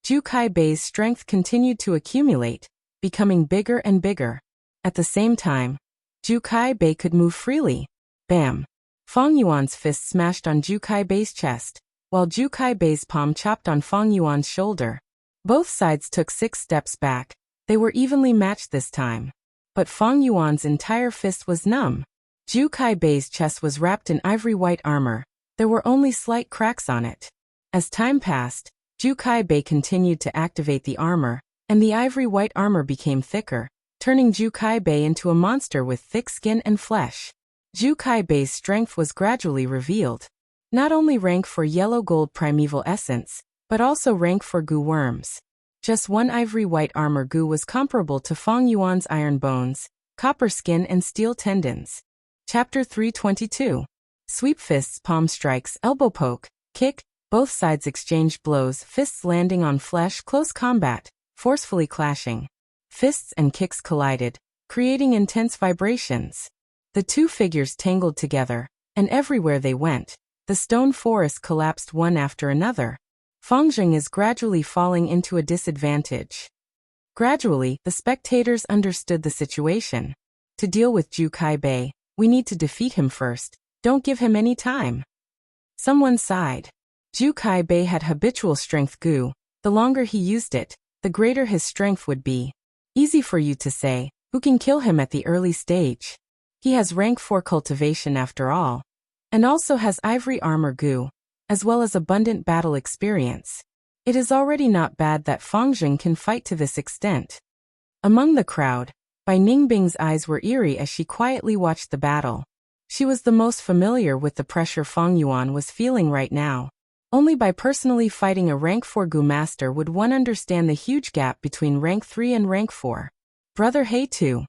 Ju Kai Bei's strength continued to accumulate, becoming bigger and bigger. At the same time, Ju Kai Bei could move freely. Bam! Feng Yuan's fist smashed on Ju Kai Bei's chest, while Ju Kai Bei's palm chopped on Feng Yuan's shoulder. Both sides took 6 steps back. They were evenly matched this time. But Feng Yuan's entire fist was numb. Ju Kai Bei's chest was wrapped in ivory white armor. There were only slight cracks on it. As time passed, Ju Kai Bei continued to activate the armor, and the ivory white armor became thicker, turning Ju Kai Bei into a monster with thick skin and flesh. Ju Kai Bei's strength was gradually revealed. Not only rank for yellow gold primeval essence, but also rank for Gu worms. Just one ivory white armor Gu was comparable to Feng Yuan's iron bones, copper skin and steel tendons. Chapter 322. Sweep fists, palm strikes, elbow poke, kick, both sides exchanged blows, fists landing on flesh, close combat, forcefully clashing. Fists and kicks collided, creating intense vibrations. The two figures tangled together, and everywhere they went, the stone forest collapsed one after another. Fengjing is gradually falling into a disadvantage. Gradually, the spectators understood the situation. To deal with Ju Kai Bei, we need to defeat him first. Don't give him any time. Someone sighed. Ju Kai Bei had habitual strength Gu. The longer he used it, the greater his strength would be. Easy for you to say, who can kill him at the early stage? He has rank 4 cultivation after all. And also has ivory armor Gu, as well as abundant battle experience. It is already not bad that Fengjing can fight to this extent. Among the crowd, Bai Ningbing's eyes were eerie as she quietly watched the battle. She was the most familiar with the pressure Feng Yuan was feeling right now. Only by personally fighting a rank 4 Gu master would one understand the huge gap between rank 3 and rank 4. Brother He too.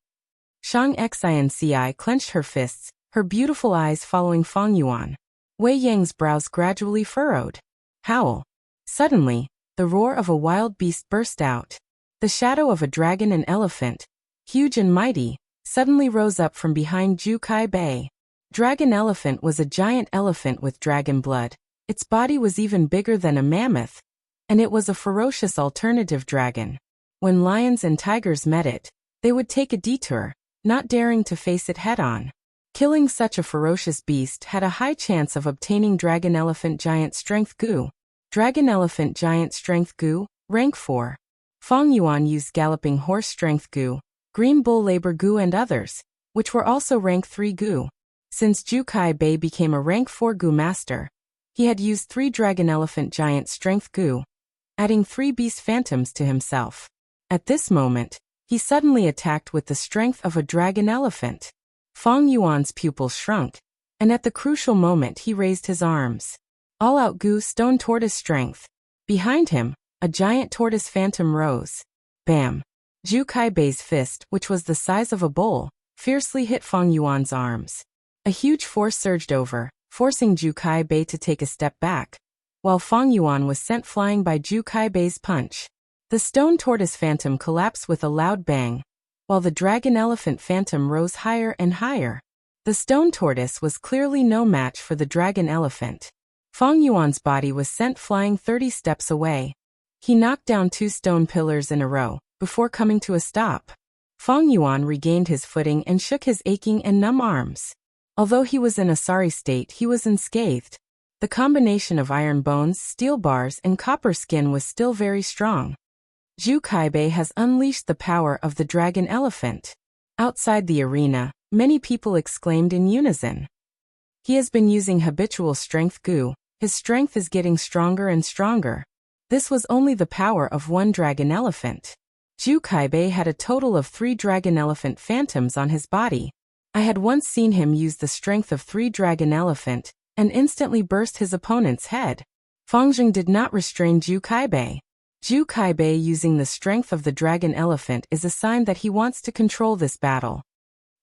Shang Xinci clenched her fists, her beautiful eyes following Feng Yuan. Wei Yang's brows gradually furrowed. Howl. Suddenly, the roar of a wild beast burst out. The shadow of a dragon and elephant, huge and mighty, suddenly rose up from behind Ju Kai Bei. Dragon elephant was a giant elephant with dragon blood. Its body was even bigger than a mammoth, and it was a ferocious alternative dragon. When lions and tigers met it, they would take a detour, not daring to face it head-on. Killing such a ferocious beast had a high chance of obtaining Dragon Elephant Giant Strength Gu. Dragon Elephant Giant Strength Gu, rank 4. Feng Yuan used Galloping Horse Strength Gu, Green Bull Labor Gu and others, which were also rank 3 Gu. Since Ju Kai Bei became a rank 4 Gu master, he had used 3 Dragon Elephant Giant Strength Gu, adding 3 Beast Phantoms to himself. At this moment, he suddenly attacked with the strength of a dragon elephant. Feng Yuan's pupils shrunk, and at the crucial moment he raised his arms. All-out Gu Stone Tortoise Strength. Behind him, a giant tortoise phantom rose. Bam! Ju Kai Bei's fist, which was the size of a bowl, fiercely hit Feng Yuan's arms. A huge force surged over, forcing Ju Kai Bei to take a step back, while Feng Yuan was sent flying by Ju Kai Bei's punch. The stone tortoise phantom collapsed with a loud bang, while the dragon elephant phantom rose higher and higher. The stone tortoise was clearly no match for the dragon elephant. Feng Yuan's body was sent flying 30 steps away. He knocked down 2 stone pillars in a row, before coming to a stop. Feng Yuan regained his footing and shook his aching and numb arms. Although he was in a sorry state, he was unscathed. The combination of iron bones, steel bars, and copper skin was still very strong. Zhu Kaibei has unleashed the power of the dragon elephant. Outside the arena, many people exclaimed in unison. He has been using habitual strength Gu. His strength is getting stronger and stronger. This was only the power of one dragon elephant. Zhu Kaibei had a total of 3 dragon elephant phantoms on his body. I had once seen him use the strength of 3 dragon elephant, and instantly burst his opponent's head. Feng Zheng did not restrain Zhu Kaibei. Zhu Kaibei using the strength of the dragon elephant is a sign that he wants to control this battle.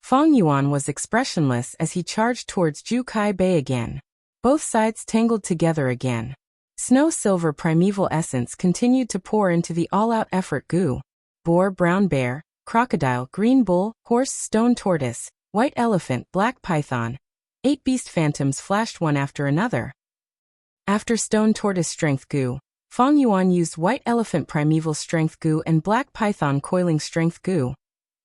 Feng Yuan was expressionless as he charged towards Zhu Kaibei again. Both sides tangled together again. Snow-silver primeval essence continued to pour into the all-out effort Gu. Boar, brown bear, crocodile, green bull, horse, stone tortoise, white elephant, black python. 8 beast phantoms flashed one after another. After stone tortoise strength Gu, Feng Yuan used white elephant primeval strength Gu and black python coiling strength Gu,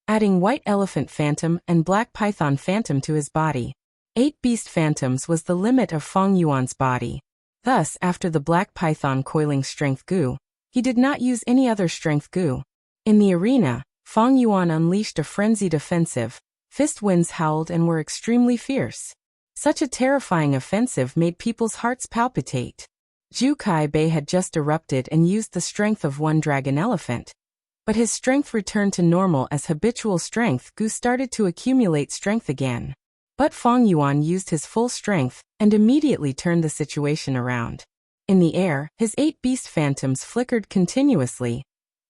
adding white elephant phantom and black python phantom to his body. 8 beast phantoms was the limit of Feng Yuan's body. Thus, after the black python coiling strength Gu, he did not use any other strength Gu. In the arena, Feng Yuan unleashed a frenzied offensive. Fist winds howled and were extremely fierce. Such a terrifying offensive made people's hearts palpitate. Zhu Kaibei had just erupted and used the strength of one dragon elephant. But his strength returned to normal as habitual strength Gu started to accumulate strength again. But Feng Yuan used his full strength and immediately turned the situation around. In the air, his 8 beast phantoms flickered continuously,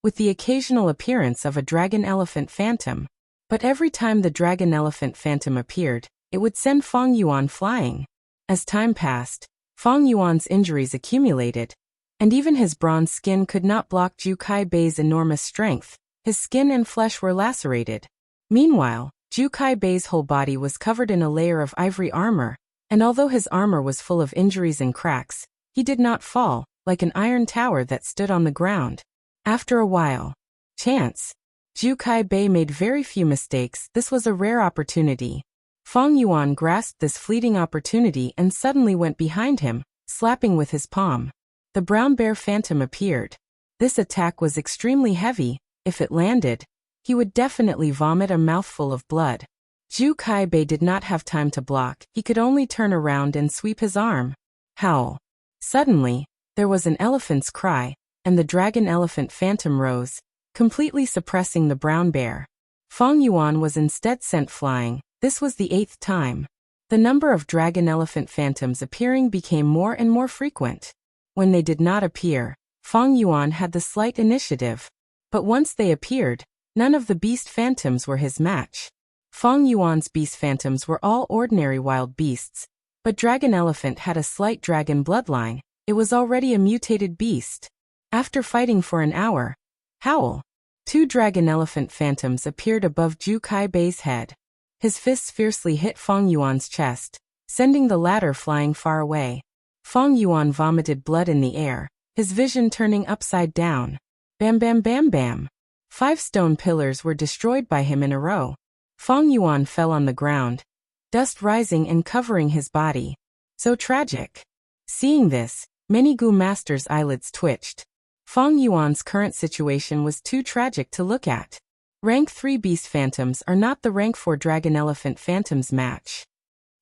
with the occasional appearance of a dragon elephant phantom. But every time the dragon elephant phantom appeared, it would send Feng Yuan flying. As time passed, Feng Yuan's injuries accumulated, and even his bronze skin could not block Zhu Kaibei's enormous strength. His skin and flesh were lacerated. Meanwhile, Zhu Kaibei's whole body was covered in a layer of ivory armor, and although his armor was full of injuries and cracks, he did not fall, like an iron tower that stood on the ground. After a while, chance. Zhu Kaibei made very few mistakes. This was a rare opportunity. Feng Yuan grasped this fleeting opportunity and suddenly went behind him, slapping with his palm. The brown bear phantom appeared. This attack was extremely heavy. If it landed, he would definitely vomit a mouthful of blood. Zhu Kaibei did not have time to block. He could only turn around and sweep his arm. Howl. Suddenly, there was an elephant's cry, and the dragon elephant phantom rose, completely suppressing the brown bear. Feng Yuan was instead sent flying. This was the 8th time. The number of dragon elephant phantoms appearing became more and more frequent. When they did not appear, Feng Yuan had the slight initiative. But once they appeared, none of the beast phantoms were his match. Feng Yuan's beast phantoms were all ordinary wild beasts, but dragon elephant had a slight dragon bloodline. It was already a mutated beast. After fighting for an hour, howl. 2 dragon elephant phantoms appeared above Zhu Kaibei's head. His fists fiercely hit Feng Yuan's chest, sending the latter flying far away. Feng Yuan vomited blood in the air, his vision turning upside down. Bam bam bam bam. 5 stone pillars were destroyed by him in a row. Feng Yuan fell on the ground, dust rising and covering his body. So tragic. Seeing this, many Gu masters' eyelids twitched. Feng Yuan's current situation was too tragic to look at. Rank 3 beast phantoms are not the rank 4 dragon elephant phantoms match.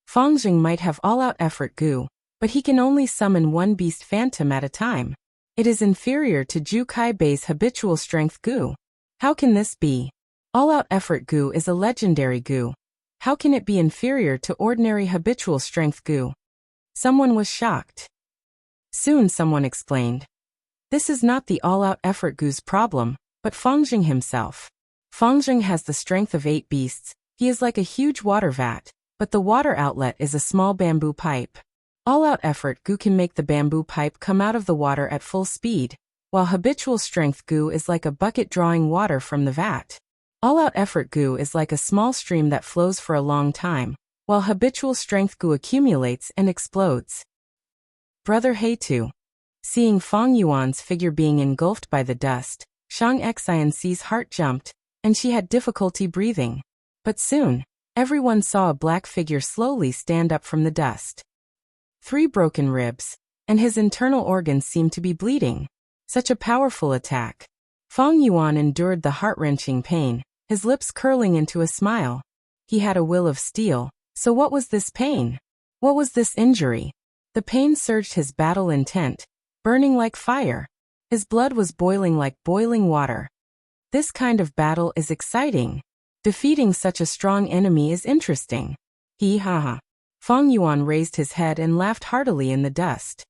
Feng Zheng might have all-out effort Gu, but he can only summon 1 beast phantom at a time. It is inferior to Zhu Kaibei's habitual strength Gu. How can this be? All-out effort Gu is a legendary Gu. How can it be inferior to ordinary habitual strength Gu? Someone was shocked. Soon someone explained. This is not the all-out effort Gu's problem, but Feng Zheng himself. Feng Zheng has the strength of 8 beasts. He is like a huge water vat, but the water outlet is a small bamboo pipe. All-out effort Gu can make the bamboo pipe come out of the water at full speed, while habitual strength Gu is like a bucket drawing water from the vat. All-out effort Gu is like a small stream that flows for a long time, while habitual strength Gu accumulates and explodes. Brother Heitu. Seeing Fang Yuan's figure being engulfed by the dust, Shang Xianxi's heart jumped, and she had difficulty breathing. But soon, everyone saw a black figure slowly stand up from the dust. 3 broken ribs, and his internal organs seemed to be bleeding. Such a powerful attack. Fang Yuan endured the heart-wrenching pain, his lips curling into a smile. He had a will of steel, so what was this pain? What was this injury? The pain surged his battle intent, burning like fire. His blood was boiling like boiling water. This kind of battle is exciting. Defeating such a strong enemy is interesting. Ha. Fang Yuan raised his head and laughed heartily in the dust.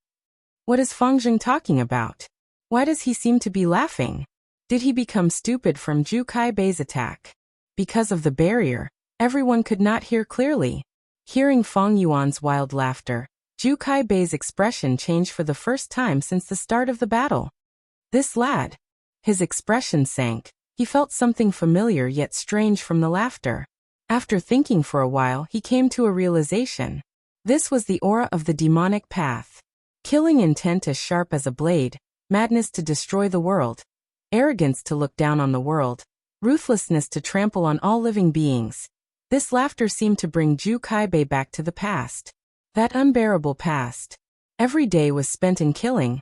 What is Fang Zheng talking about? Why does he seem to be laughing? Did he become stupid from Zhu Kaibei's attack? Because of the barrier, everyone could not hear clearly. Hearing Fang Yuan's wild laughter, Zhu Kaibei's expression changed for the first time since the start of the battle. This lad. His expression sank. He felt something familiar yet strange from the laughter. After thinking for a while, he came to a realization. This was the aura of the demonic path. Killing intent as sharp as a blade, madness to destroy the world, arrogance to look down on the world, ruthlessness to trample on all living beings. This laughter seemed to bring Zhu Kaibei back to the past. That unbearable past. Every day was spent in killing.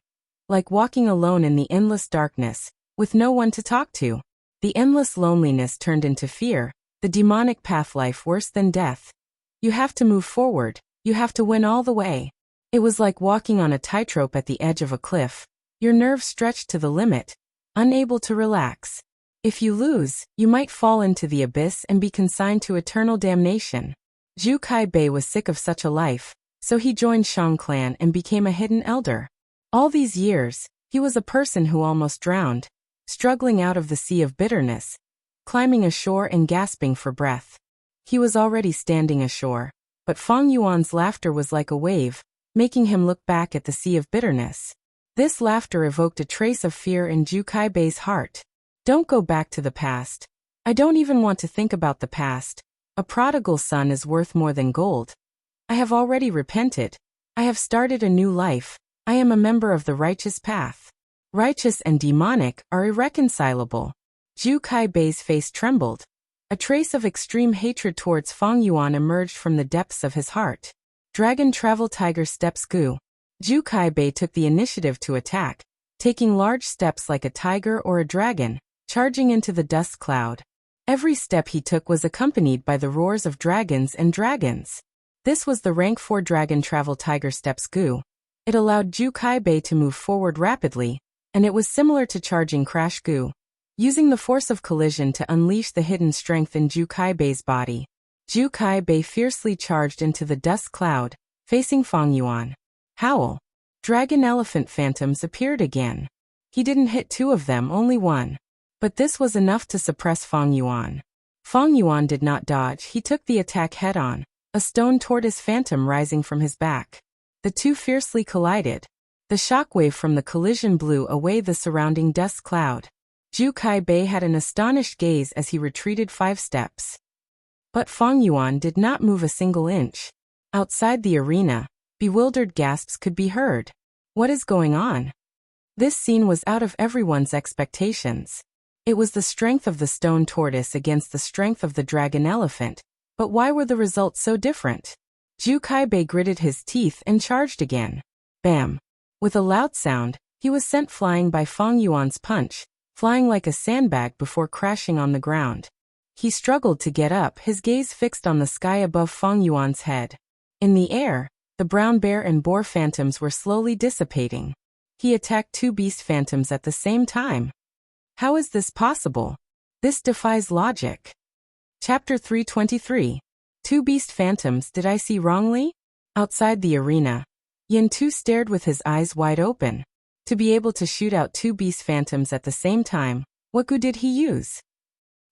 Like walking alone in the endless darkness, with no one to talk to. The endless loneliness turned into fear, the demonic path life worse than death. You have to move forward, you have to win all the way. It was like walking on a tightrope at the edge of a cliff. Your nerves stretched to the limit, unable to relax. If you lose, you might fall into the abyss and be consigned to eternal damnation. Zhu Kaibei was sick of such a life, so he joined Shang clan and became a hidden elder. All these years, he was a person who almost drowned, struggling out of the sea of bitterness, climbing ashore and gasping for breath. He was already standing ashore, but Fang Yuan's laughter was like a wave, making him look back at the sea of bitterness. This laughter evoked a trace of fear in Zhu Kaibei's heart. Don't go back to the past. I don't even want to think about the past. A prodigal son is worth more than gold. I have already repented. I have started a new life. I am a member of the righteous path. Righteous and demonic are irreconcilable. Zhu Kaibei's face trembled. A trace of extreme hatred towards Fang Yuan emerged from the depths of his heart. Dragon Travel Tiger Steps Gu. Zhu Kaibei took the initiative to attack, taking large steps like a tiger or a dragon, charging into the dust cloud. Every step he took was accompanied by the roars of dragons and dragons. This was the rank 4 Dragon Travel Tiger Steps Gu. It allowed Zhu Kaibei to move forward rapidly, and it was similar to charging Crash Gu, using the force of collision to unleash the hidden strength in Zhu Kaibei's body. Zhu Kaibei fiercely charged into the dust cloud, facing Fang Yuan. Howl. Dragon elephant phantoms appeared again. He didn't hit 2 of them, only 1. But this was enough to suppress Fang Yuan. Fang Yuan did not dodge, he took the attack head-on, a stone tortoise phantom rising from his back. The two fiercely collided. The shockwave from the collision blew away the surrounding dust cloud. Zhu Kaibei had an astonished gaze as he retreated 5 steps. But Fang Yuan did not move a single inch. Outside the arena, bewildered gasps could be heard. What is going on? This scene was out of everyone's expectations. It was the strength of the stone tortoise against the strength of the dragon elephant, but why were the results so different? Zhu Kaibei gritted his teeth and charged again. Bam! With a loud sound, he was sent flying by Fang Yuan's punch, flying like a sandbag before crashing on the ground. He struggled to get up, his gaze fixed on the sky above Fang Yuan's head. In the air, the brown bear and boar phantoms were slowly dissipating. He attacked 2 beast phantoms at the same time. How is this possible? This defies logic. Chapter 323. 2 beast phantoms, did I see wrongly? Outside the arena, Yin Tu stared with his eyes wide open. To be able to shoot out 2 beast phantoms at the same time, what gu did he use?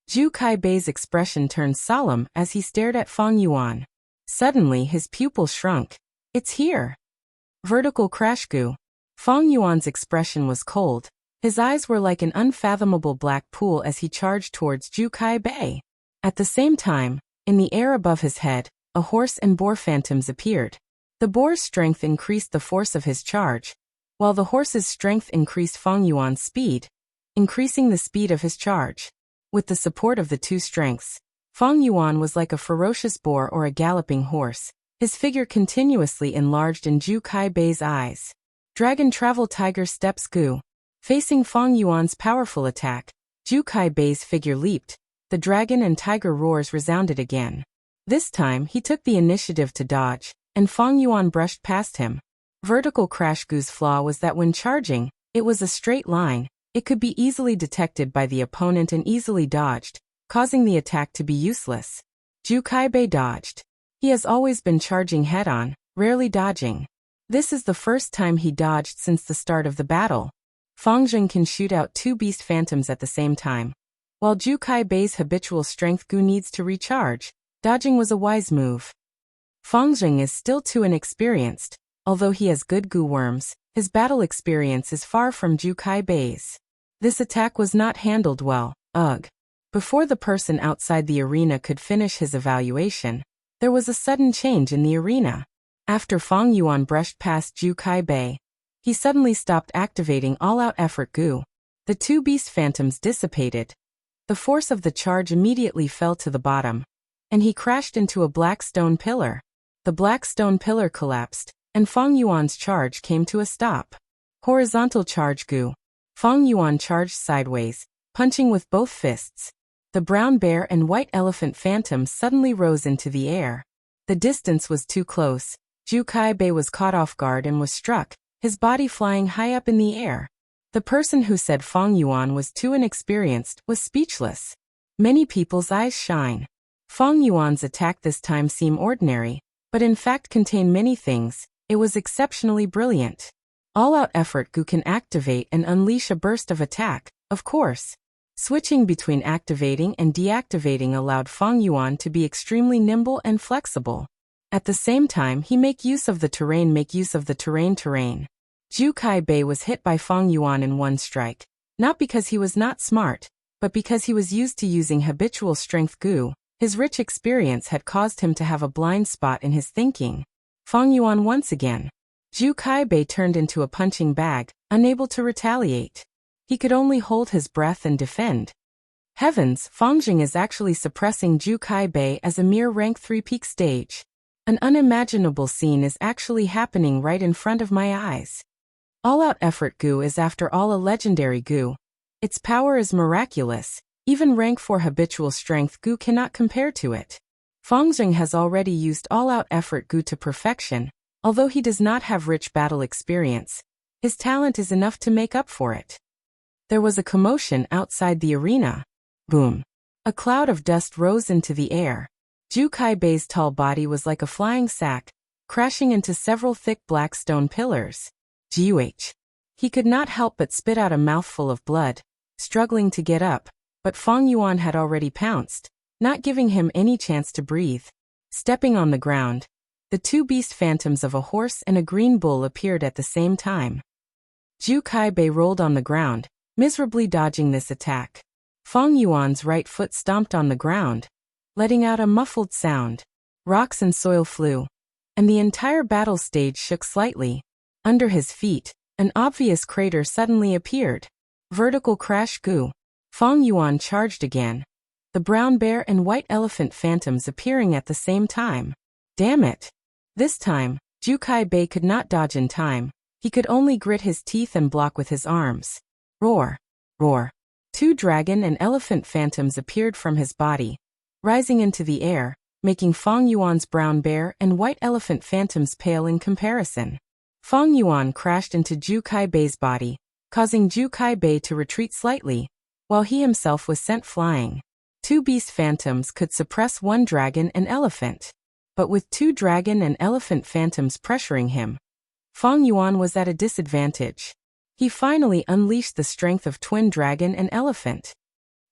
Zhu Kaibei's expression turned solemn as he stared at Fang Yuan. Suddenly his pupil shrunk. It's here. Vertical crash gu. Fang Yuan's expression was cold. His eyes were like an unfathomable black pool as he charged towards Ju Kai Bei. At the same time, in the air above his head, a horse and boar phantoms appeared. The boar's strength increased the force of his charge, while the horse's strength increased Fang Yuan's speed, increasing the speed of his charge. With the support of the two strengths, Fang Yuan was like a ferocious boar or a galloping horse, his figure continuously enlarged in Ju Kai Bei's eyes. Dragon Travel Tiger Steps Gu. Facing Fang Yuan's powerful attack, Ju Kai Bei's figure leaped. The dragon and tiger roars resounded again. This time he took the initiative to dodge, and Fang Yuan brushed past him. Vertical Crash Gu's flaw was that when charging, it was a straight line. It could be easily detected by the opponent and easily dodged, causing the attack to be useless. Ju Kai Bei dodged. He has always been charging head-on, rarely dodging. This is the first time he dodged since the start of the battle. Fang Zheng can shoot out two beast phantoms at the same time. While Ju Kai Bei's habitual strength Gu needs to recharge, dodging was a wise move. Fang Zheng is still too inexperienced. Although he has good Gu worms, his battle experience is far from Ju Kai Bei's. This attack was not handled well. Ugh. Before the person outside the arena could finish his evaluation, there was a sudden change in the arena. After Fang Yuan brushed past Ju Kai Bei, he suddenly stopped activating all-out effort Gu. The two beast phantoms dissipated. The force of the charge immediately fell to the bottom, and he crashed into a black stone pillar. The black stone pillar collapsed, and Fang Yuan's charge came to a stop. Horizontal Charge Gu. Fang Yuan charged sideways, punching with both fists. The brown bear and white elephant phantoms suddenly rose into the air. The distance was too close. Ju Kai Bei was caught off guard and was struck, his body flying high up in the air. The person who said Fang Yuan was too inexperienced was speechless. Many people's eyes shine. Fang Yuan's attack this time seemed ordinary, but in fact contained many things. It was exceptionally brilliant. All-out effort Gu can activate and unleash a burst of attack, of course. Switching between activating and deactivating allowed Fang Yuan to be extremely nimble and flexible. At the same time he make use of the terrain. Ju Kai Bei was hit by Fang Yuan in one strike, not because he was not smart, but because he was used to using habitual strength Gu. His rich experience had caused him to have a blind spot in his thinking. Fang Yuan once again. Ju Kai Bei turned into a punching bag, unable to retaliate. He could only hold his breath and defend. Heavens, Fang Zheng is actually suppressing Ju Kai Bei as a mere rank 3 peak stage. An unimaginable scene is actually happening right in front of my eyes. All-out effort Gu is after all a legendary Gu. Its power is miraculous. Even rank 4 habitual strength Gu cannot compare to it. Fang Zheng has already used all-out effort Gu to perfection. Although he does not have rich battle experience, his talent is enough to make up for it. There was a commotion outside the arena. Boom. A cloud of dust rose into the air. Ju Kai Bei's tall body was like a flying sack, crashing into several thick black stone pillars. Guh. He could not help but spit out a mouthful of blood, struggling to get up, but Fang Yuan had already pounced, not giving him any chance to breathe. Stepping on the ground, the two beast phantoms of a horse and a green bull appeared at the same time. Ju Kai Bei rolled on the ground, miserably dodging this attack. Fang Yuan's right foot stomped on the ground, letting out a muffled sound. Rocks and soil flew, and the entire battle stage shook slightly. Under his feet, an obvious crater suddenly appeared. Vertical Crash Gu. Fang Yuan charged again. The brown bear and white elephant phantoms appearing at the same time. Damn it! This time, Ju Kai Bei could not dodge in time. He could only grit his teeth and block with his arms. Roar! Roar! Two dragon and elephant phantoms appeared from his body, rising into the air, making Fang Yuan's brown bear and white elephant phantoms pale in comparison. Fang Yuan crashed into Ju Kai Bei's body, causing Ju Kai Bei to retreat slightly, while he himself was sent flying. Two beast phantoms could suppress one dragon and elephant. But with two dragon and elephant phantoms pressuring him, Fang Yuan was at a disadvantage. He finally unleashed the strength of twin dragon and elephant.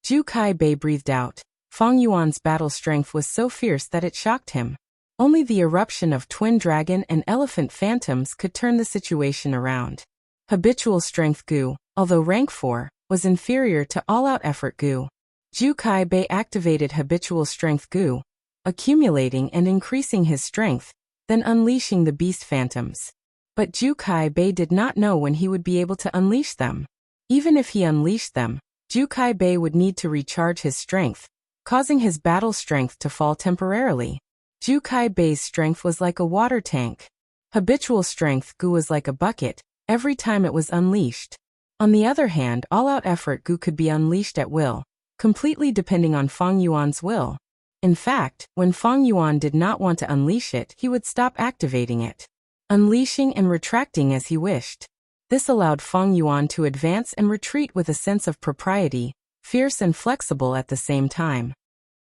Ju Kai Bei breathed out. Fang Yuan's battle strength was so fierce that it shocked him. Only the eruption of twin dragon and elephant phantoms could turn the situation around. Habitual strength Gu. although rank 4, was inferior to all-out effort Gu. Ju Kai Bei activated habitual strength Gu, accumulating and increasing his strength, then unleashing the beast phantoms. But Ju Kai Bei did not know when he would be able to unleash them. Even if he unleashed them, Ju Kai Bei would need to recharge his strength, causing his battle strength to fall temporarily. Ju Kai Bei's strength was like a water tank. Habitual strength Gu was like a bucket, every time it was unleashed. On the other hand, all-out effort Gu could be unleashed at will, completely depending on Fang Yuan's will. In fact, when Fang Yuan did not want to unleash it, he would stop activating it, unleashing and retracting as he wished. This allowed Fang Yuan to advance and retreat with a sense of propriety, fierce and flexible at the same time.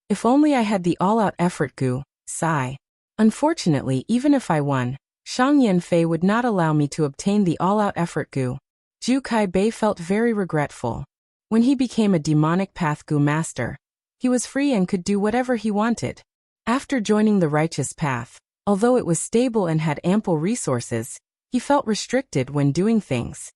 If only I had the all-out effort Gu, sigh. Unfortunately, even if I won, Shang Yanfei would not allow me to obtain the all-out effort Gu. Ju Kai Bei felt very regretful. When he became a demonic path Gu master, he was free and could do whatever he wanted. After joining the righteous path, although it was stable and had ample resources, he felt restricted when doing things.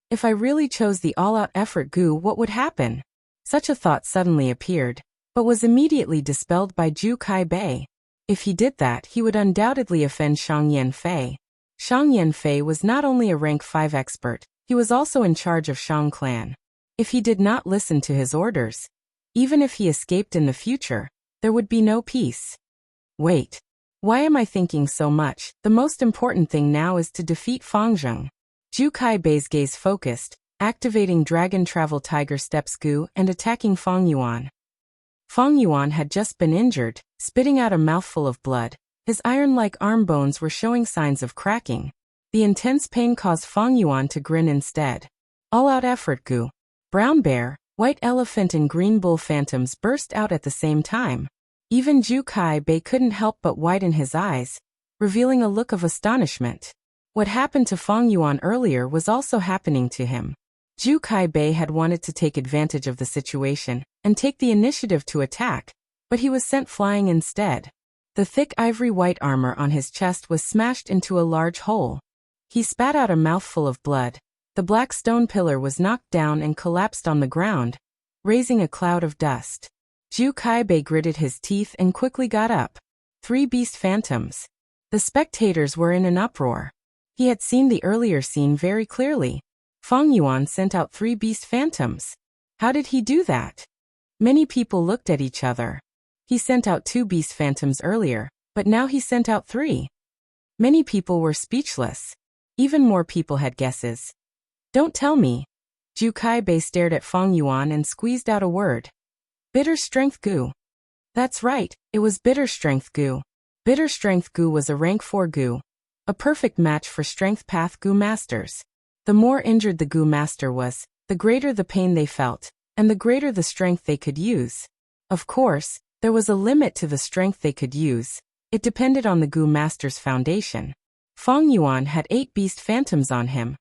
If I really chose the all-out effort Gu, what would happen? Such a thought suddenly appeared, but was immediately dispelled by Ju Kai Bei. If he did that, he would undoubtedly offend Shang Yanfei. Shang Yanfei was not only a rank 5 expert, he was also in charge of Shang clan. If he did not listen to his orders, even if he escaped in the future, there would be no peace. Wait. Why am I thinking so much? The most important thing now is to defeat Fang Zheng. Ju Kai Bei's gaze focused, activating Dragon Travel Tiger Steps Gu and attacking Fang Yuan. Fang Yuan had just been injured, spitting out a mouthful of blood. His iron-like arm bones were showing signs of cracking. The intense pain caused Fang Yuan to grin instead. All-out effort Gu. Brown bear, white elephant and green bull phantoms burst out at the same time. Even Ju Kai Bei couldn't help but widen his eyes, revealing a look of astonishment. What happened to Fang Yuan earlier was also happening to him. Ju Kai Bei had wanted to take advantage of the situation and take the initiative to attack, but he was sent flying instead. The thick ivory white armor on his chest was smashed into a large hole. He spat out a mouthful of blood. The black stone pillar was knocked down and collapsed on the ground, raising a cloud of dust. Ju Kai Bei gritted his teeth and quickly got up. 3 beast phantoms. The spectators were in an uproar. He had seen the earlier scene very clearly. Fang Yuan sent out 3 beast phantoms. How did he do that? Many people looked at each other. He sent out 2 beast phantoms earlier, but now he sent out 3. Many people were speechless. Even more people had guesses. Don't tell me. Ju Kai Bei stared at Fang Yuan and squeezed out a word. Bitter Strength Gu. That's right, it was Bitter Strength Gu. Bitter Strength Gu was a rank 4 Gu. A perfect match for Strength Path Gu masters. The more injured the Gu master was, the greater the pain they felt, and the greater the strength they could use. Of course, there was a limit to the strength they could use. It depended on the Gu master's foundation. Fang Yuan had 8 beast phantoms on him.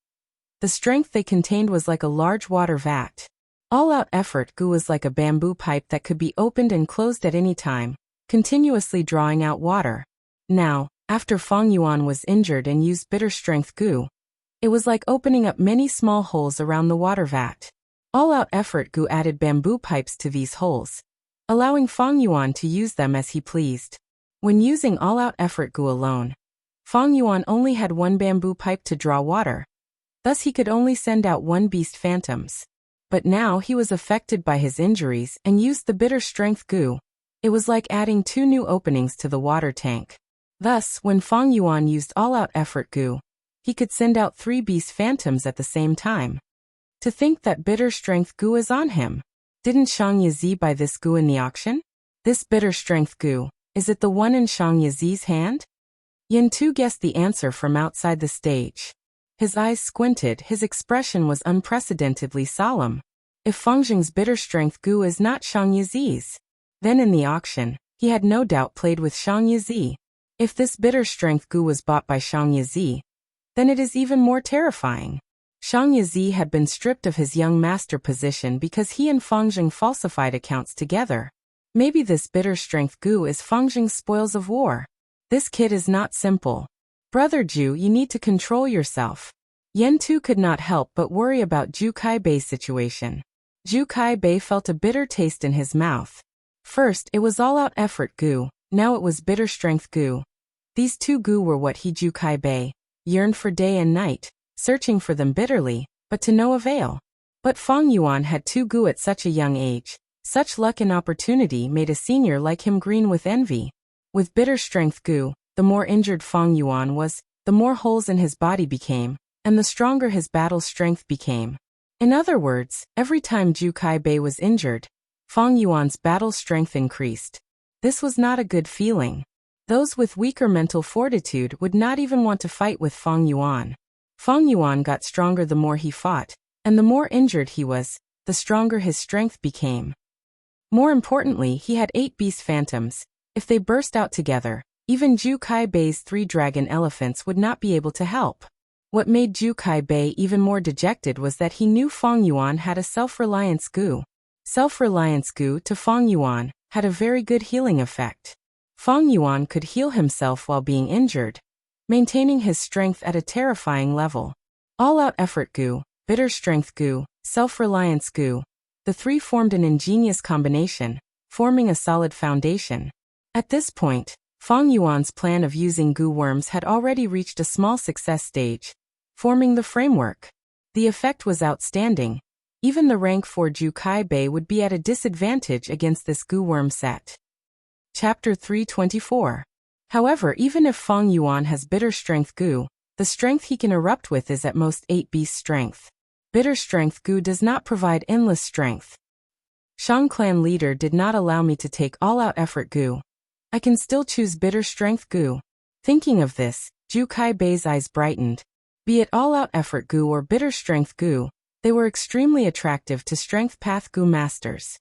The strength they contained was like a large water vat. All-out effort Gu was like a bamboo pipe that could be opened and closed at any time, continuously drawing out water. Now, after Fang Yuan was injured and used Bitter Strength Gu, it was like opening up many small holes around the water vat. All-out effort Gu added bamboo pipes to these holes, allowing Fang Yuan to use them as he pleased. When using all-out effort Gu alone, Fang Yuan only had 1 bamboo pipe to draw water. Thus he could only send out 1 beast phantoms. But now he was affected by his injuries and used the Bitter Strength Gu. It was like adding 2 new openings to the water tank. Thus, when Fang Yuan used all-out effort Gu, he could send out 3 beast phantoms at the same time. To think that Bitter Strength Gu is on him. Didn't Shang Yizi buy this Gu in the auction? This Bitter Strength Gu, is it the one in Shang Yizi's hand? Yin Tu guessed the answer from outside the stage. His eyes squinted, his expression was unprecedentedly solemn. If Fang Zheng's Bitter Strength Gu is not Shang Yizi's, then in the auction, he had no doubt played with Shang Yizi. If this Bitter Strength Gu was bought by Shang Yizi, then it is even more terrifying. Shang Yizi had been stripped of his young master position because he and Fang Zheng falsified accounts together. Maybe this Bitter Strength Gu is Fang Zheng's spoils of war. This kid is not simple. Brother Ju, you need to control yourself. Yen too could not help but worry about Zhu Kaibei's situation. Zhu Kaibei felt a bitter taste in his mouth. First, it was all-out effort gu, now it was bitter strength gu. These two gu were what he Zhu Kaibei yearned for day and night, searching for them bitterly, but to no avail. But Fang Yuan had two gu at such a young age. Such luck and opportunity made a senior like him green with envy. With bitter strength gu, the more injured Fang Yuan was, the more holes in his body became, and the stronger his battle strength became. In other words, every time Zhu Kaibei was injured, Fang Yuan's battle strength increased. This was not a good feeling. Those with weaker mental fortitude would not even want to fight with Fang Yuan. Fang Yuan got stronger the more he fought, and the more injured he was, the stronger his strength became. More importantly, he had 8 beast phantoms. If they burst out together, even Zhu Kaibei's 3 dragon elephants would not be able to help. What made Zhu Kaibei even more dejected was that he knew Fang Yuan had a self-reliance gu. Self-reliance gu to Fang Yuan had a very good healing effect. Fang Yuan could heal himself while being injured, maintaining his strength at a terrifying level. All-out effort gu, bitter strength gu, self-reliance gu. The 3 formed an ingenious combination, forming a solid foundation. At this point, Fang Yuan's plan of using gu worms had already reached a small success stage, forming the framework. The effect was outstanding. Even the rank 4 Zhu Kaibei would be at a disadvantage against this gu worm set. Chapter 324. However, even if Fang Yuan has bitter strength gu, the strength he can erupt with is at most 8 beast strength. Bitter strength gu does not provide endless strength. Shang clan leader did not allow me to take all-out effort gu. I can still choose bitter strength gu. Thinking of this, Zhu Kaibei's eyes brightened. Be it all-out effort gu or bitter strength gu, they were extremely attractive to strength path gu masters.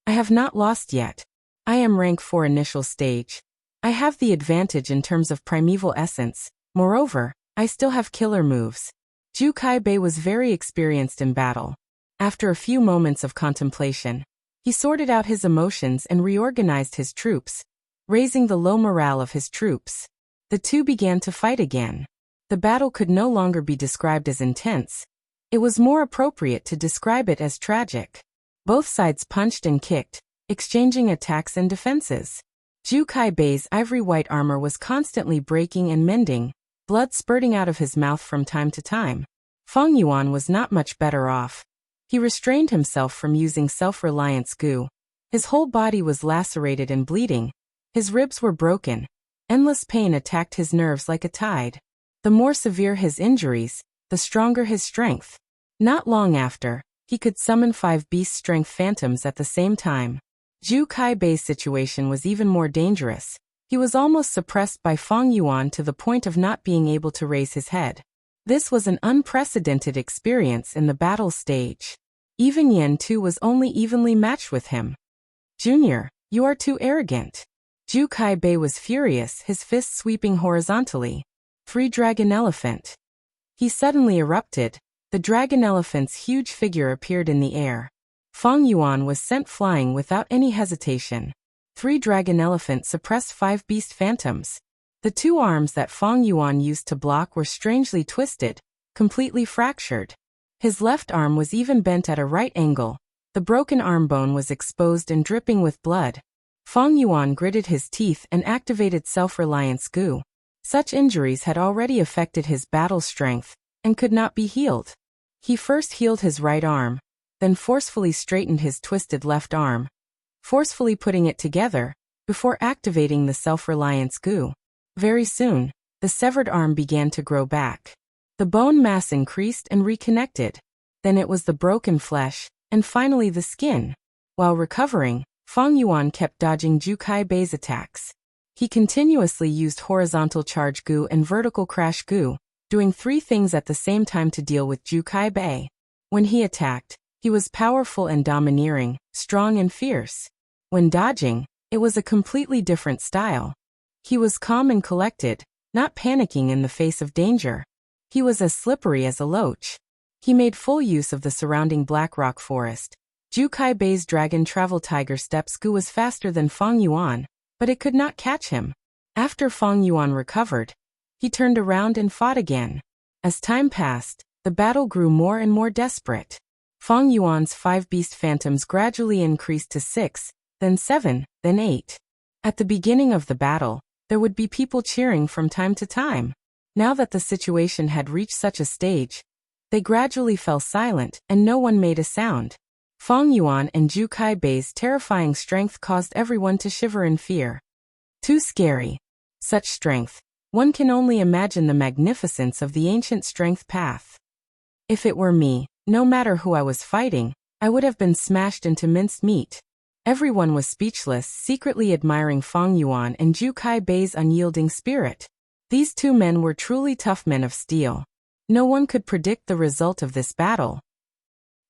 I have not lost yet. I am rank 4 initial stage. I have the advantage in terms of primeval essence. Moreover, I still have killer moves. Zhu Kaibei was very experienced in battle. After a few moments of contemplation, he sorted out his emotions and reorganized his troops, raising the low morale of his troops. The two began to fight again. The battle could no longer be described as intense. It was more appropriate to describe it as tragic. Both sides punched and kicked, exchanging attacks and defenses. Zhu Kaibei's ivory white armor was constantly breaking and mending, blood spurting out of his mouth from time to time. Fang Yuan was not much better off. He restrained himself from using self-reliance gu. His whole body was lacerated and bleeding. His ribs were broken. Endless pain attacked his nerves like a tide. The more severe his injuries, the stronger his strength. Not long after, he could summon 5 beast strength phantoms at the same time. Zhu Kaibei's situation was even more dangerous. He was almost suppressed by Fang Yuan to the point of not being able to raise his head. This was an unprecedented experience in the battle stage. Even Yen too was only evenly matched with him. Junior, you are too arrogant. Zhu Kaibei was furious, his fists sweeping horizontally. 3 dragon elephant. He suddenly erupted. The dragon elephant's huge figure appeared in the air. Fang Yuan was sent flying without any hesitation. 3 dragon elephant suppressed 5 beast phantoms. The 2 arms that Fang Yuan used to block were strangely twisted, completely fractured. His left arm was even bent at a right angle. The broken arm bone was exposed and dripping with blood. Fang Yuan gritted his teeth and activated self-reliance gu. Such injuries had already affected his battle strength, and could not be healed. He first healed his right arm, then forcefully straightened his twisted left arm, forcefully putting it together, before activating the self-reliance gu. Very soon, the severed arm began to grow back. The bone mass increased and reconnected. Then it was the broken flesh, and finally the skin. While recovering, Fang Yuan kept dodging Zhu Kaibei's attacks. He continuously used horizontal charge gu and vertical crash gu, doing 3 things at the same time to deal with Zhu Kaibei. When he attacked, he was powerful and domineering, strong and fierce. When dodging, it was a completely different style. He was calm and collected, not panicking in the face of danger. He was as slippery as a loach. He made full use of the surrounding black rock forest. Zhu Kaibei's dragon travel tiger steps gu was faster than Fang Yuan, but it could not catch him. After Fang Yuan recovered, he turned around and fought again. As time passed, The battle grew more and more desperate. Fang Yuan's 5 beast phantoms gradually increased to 6, then 7, then 8. At the beginning of the battle, there would be people cheering from time to time. Now that the situation had reached such a stage, they gradually fell silent and no one made a sound. Fang Yuan and Zhu Kaibei's terrifying strength caused everyone to shiver in fear. Too scary. Such strength. One can only imagine the magnificence of the ancient strength path. If it were me, no matter who I was fighting, I would have been smashed into minced meat. Everyone was speechless, secretly admiring Fang Yuan and Zhu Kaibei's unyielding spirit. These two men were truly tough men of steel. No one could predict the result of this battle.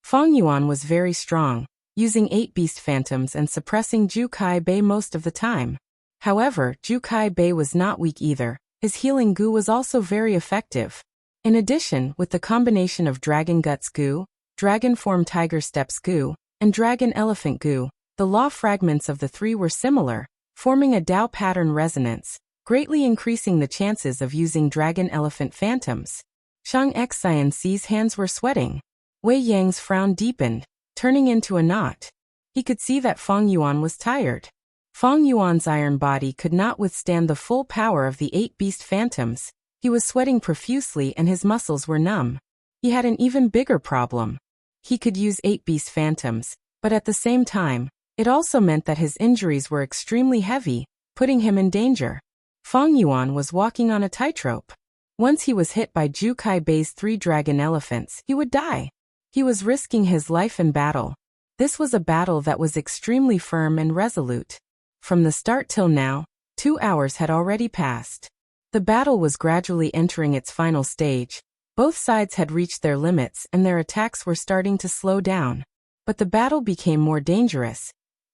Fang Yuan was very strong, using 8 beast phantoms and suppressing Zhu Kaibei most of the time. However, Zhu Kaibei was not weak either. His healing goo was also very effective. In addition, with the combination of Dragon Guts goo, Dragon Form Tiger Steps goo, and Dragon Elephant goo, the law fragments of the three were similar, forming a Dao pattern resonance, greatly increasing the chances of using Dragon Elephant phantoms. Shang Xianxi's hands were sweating. Wei Yang's frown deepened, turning into a knot. He could see that Fang Yuan was tired. Fang Yuan's iron body could not withstand the full power of the 8 beast phantoms. He was sweating profusely and his muscles were numb. He had an even bigger problem. He could use 8 beast phantoms, but at the same time, it also meant that his injuries were extremely heavy, putting him in danger. Fang Yuan was walking on a tightrope. Once he was hit by Zhu Kaibei's 3 dragon elephants, he would die. He was risking his life in battle. This was a battle that was extremely firm and resolute. From the start till now, 2 hours had already passed. The battle was gradually entering its final stage. Both sides had reached their limits and their attacks were starting to slow down. But the battle became more dangerous.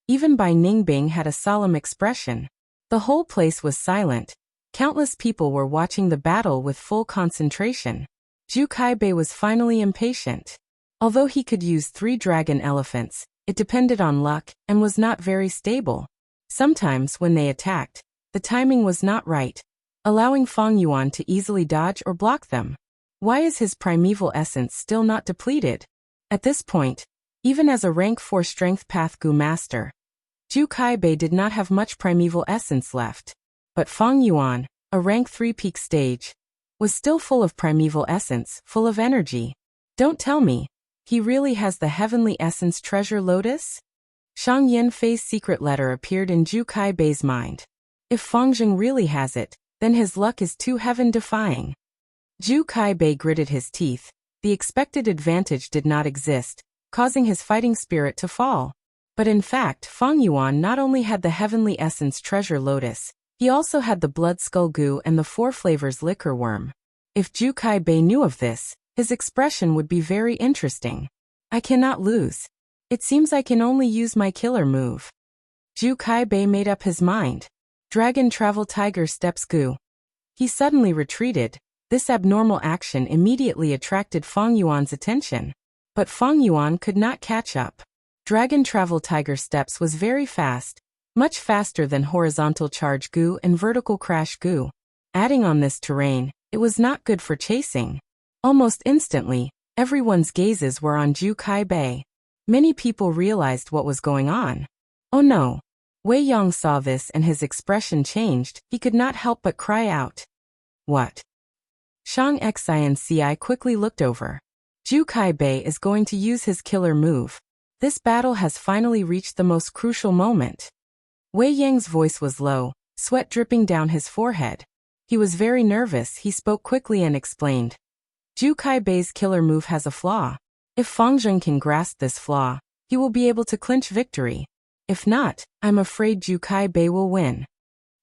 Even Bai Ningbing had a solemn expression. The whole place was silent. Countless people were watching the battle with full concentration. Zhu Kaibei was finally impatient. Although he could use 3 dragon elephants, it depended on luck and was not very stable. Sometimes when they attacked, the timing was not right, allowing Fang Yuan to easily dodge or block them. Why is his primeval essence still not depleted? At this point, even as a rank 4 strength path Gu master, Zhu Kaibei did not have much primeval essence left. But Fang Yuan, a rank 3 peak stage, was still full of primeval essence, full of energy. Don't tell me, he really has the heavenly essence treasure lotus? Shang Yanfei's secret letter appeared in Zhu Kaibei's mind. If Fang Zheng really has it, then his luck is too heaven-defying. Zhu Kaibei gritted his teeth. The expected advantage did not exist, causing his fighting spirit to fall. But in fact, Fang Yuan not only had the heavenly essence treasure lotus, he also had the blood skull goo and the 4 flavors liquor worm. If Zhu Kaibei knew of this, his expression would be very interesting. I cannot lose. It seems I can only use my killer move. Zhu Kaibei made up his mind. Dragon Travel Tiger Steps goo. He suddenly retreated. This abnormal action immediately attracted Fang Yuan's attention. But Fang Yuan could not catch up. Dragon Travel Tiger Steps was very fast, much faster than Horizontal Charge goo and Vertical Crash goo. Adding on this terrain, it was not good for chasing. Almost instantly, everyone's gazes were on Zhu Kaibei. Many people realized what was going on. Oh no! Wei Yang saw this and his expression changed. He could not help but cry out. What? Shang Xianci quickly looked over. Zhu Kaibei is going to use his killer move. This battle has finally reached the most crucial moment. Wei Yang's voice was low, sweat dripping down his forehead. He was very nervous. He spoke quickly and explained. Zhu Kaibei's killer move has a flaw. If Fang Zheng can grasp this flaw, he will be able to clinch victory. If not, I'm afraid Zhu Kaibei will win.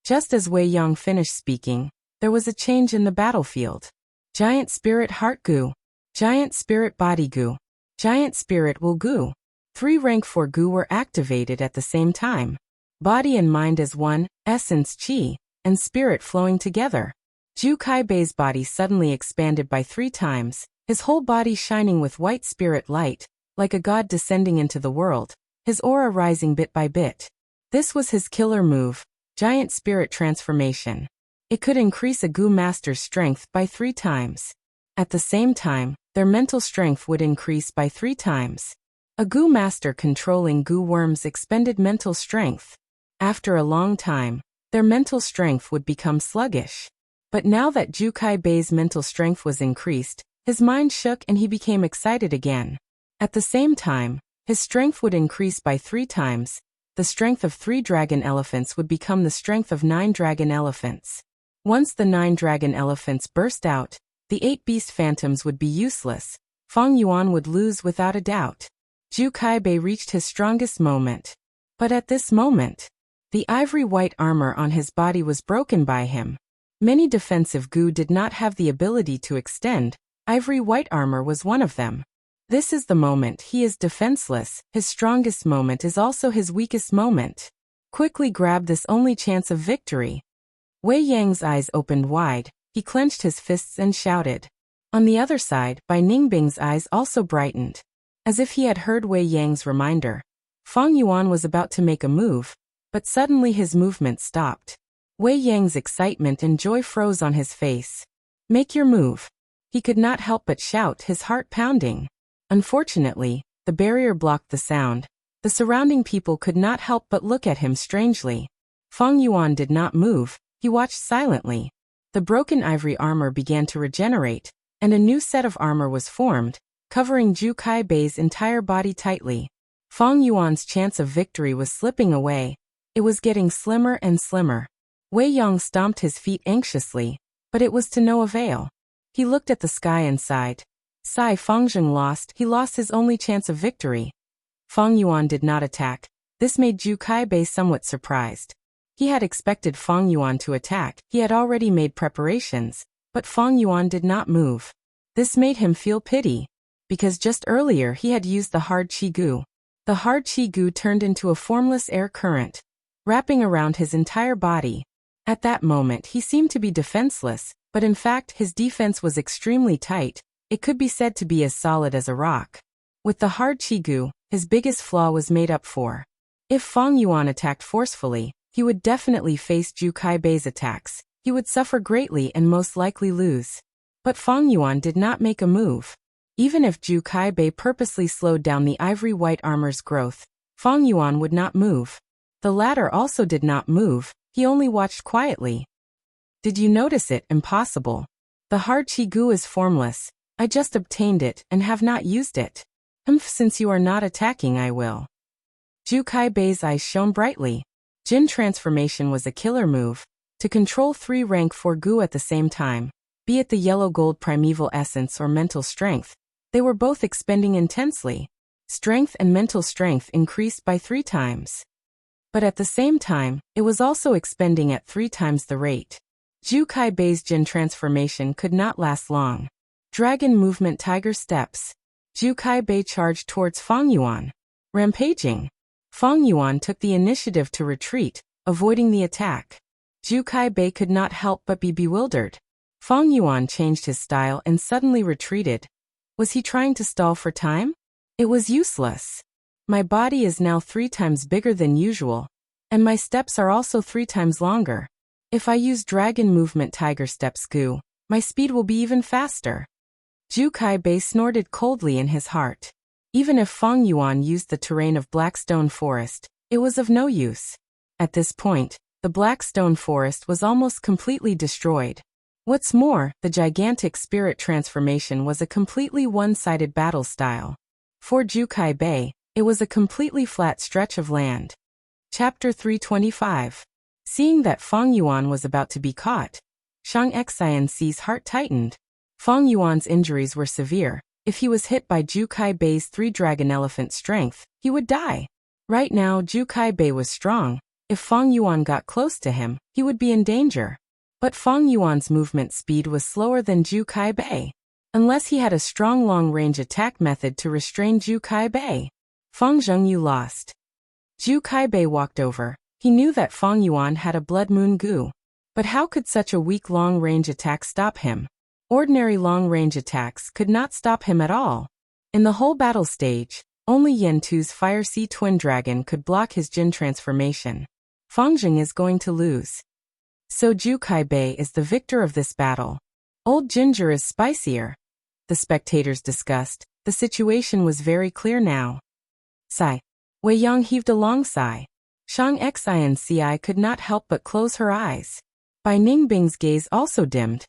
Just as Wei Yang finished speaking, there was a change in the battlefield. Giant Spirit Heart goo. Giant Spirit Body goo. Giant Spirit Will goo. 3 rank 4 goo were activated at the same time. Body and mind as one, essence chi, and spirit flowing together. Zhu Kaibei's body suddenly expanded by 3 times, his whole body shining with white spirit light, like a god descending into the world, his aura rising bit by bit. This was his killer move, Giant Spirit Transformation. It could increase a Gu Master's strength by 3 times. At the same time, their mental strength would increase by 3 times. A goo master controlling goo worms expended mental strength. After a long time, their mental strength would become sluggish. But now that Jukai Bei's mental strength was increased, his mind shook and he became excited again. At the same time, his strength would increase by 3 times. The strength of 3 dragon elephants would become the strength of 9 dragon elephants. Once the 9 dragon elephants burst out, the 8 beast phantoms would be useless. Feng Yuan would lose without a doubt. Jukai Bei reached his strongest moment. But at this moment, the ivory white armor on his body was broken by him. Many defensive goo did not have the ability to extend. Ivory white armor was one of them. This is the moment he is defenseless. His strongest moment is also his weakest moment. Quickly grab this only chance of victory. Wei Yang's eyes opened wide. He clenched his fists and shouted. On the other side, Bai Ningbing's eyes also brightened. As if he had heard Wei Yang's reminder. Feng Yuan was about to make a move, but suddenly his movement stopped. Wei Yang's excitement and joy froze on his face. Make your move. He could not help but shout, his heart pounding. Unfortunately, the barrier blocked the sound. The surrounding people could not help but look at him strangely. Feng Yuan did not move. He watched silently. The broken ivory armor began to regenerate, and a new set of armor was formed, covering Jukai Bei's entire body tightly. Feng Yuan's chance of victory was slipping away. It was getting slimmer and slimmer. Wei Yang stomped his feet anxiously, but it was to no avail. He looked at the sky and sighed. Sai Fengzheng lost. He lost his only chance of victory. Feng Yuan did not attack. This made Jukai Bei somewhat surprised. He had expected Feng Yuan to attack. He had already made preparations, but Feng Yuan did not move. This made him feel pity, because just earlier he had used the hard Qi Gu. The hard Qi Gu turned into a formless air current, wrapping around his entire body. At that moment he seemed to be defenseless, but in fact his defense was extremely tight. It could be said to be as solid as a rock. With the hard Qi Gu, his biggest flaw was made up for. If Feng Yuan attacked forcefully, he would definitely face Jukai Bei's attacks. He would suffer greatly and most likely lose. But Feng Yuan did not make a move. Even if Jukai Bei purposely slowed down the ivory white armor's growth, Feng Yuan would not move. The latter also did not move. He only watched quietly. Did you notice it? Impossible. The hard Qi Gu is formless. I just obtained it and have not used it. Since you are not attacking, I will. Jukai Bei's eyes shone brightly. Jin transformation was a killer move. To control 3 rank 4 Gu at the same time, be it the yellow gold primeval essence or mental strength, they were both expending intensely. Strength and mental strength increased by 3 times. But at the same time, it was also expending at 3 times the rate. Jukai Bei's Jin transformation could not last long. Dragon movement tiger steps. Jukai Bei charged towards Feng Yuan. Rampaging. Feng Yuan took the initiative to retreat, avoiding the attack. Jukai Bei could not help but be bewildered. Feng Yuan changed his style and suddenly retreated. Was he trying to stall for time? It was useless. My body is now 3 times bigger than usual, and my steps are also 3 times longer. If I use Dragon Movement Tiger Steps Gu, my speed will be even faster. Jukai Bei snorted coldly in his heart. Even if Feng Yuan used the terrain of Blackstone Forest, it was of no use. At this point, the Blackstone Forest was almost completely destroyed. What's more, the gigantic spirit transformation was a completely one-sided battle style. For Jukai Bei, it was a completely flat stretch of land. Chapter 325. Seeing that Feng Yuan was about to be caught, Shang Xianxi's heart tightened. Feng Yuan's injuries were severe. If he was hit by Jukai Bei's 3 dragon elephant strength, he would die. Right now, Jukai Bei was strong. If Feng Yuan got close to him, he would be in danger. But Feng Yuan's movement speed was slower than Jukai Bei. Unless he had a strong long-range attack method to restrain Jukai Bei, Feng Zhengyu lost. Jukai Bei walked over. He knew that Feng Yuan had a Blood Moon Gu. But how could such a weak long-range attack stop him? Ordinary long-range attacks could not stop him at all. In the whole battle stage, only Yentu's Fire Sea Twin Dragon could block his Jin transformation. Feng Zheng is going to lose. So Jukai Bei is the victor of this battle. Old Ginger is spicier. the spectators discussed. The situation was very clear now. Sigh. Wei Yang heaved a long sigh. Shang Xinci could not help but close her eyes. Bai Ningbing's gaze also dimmed.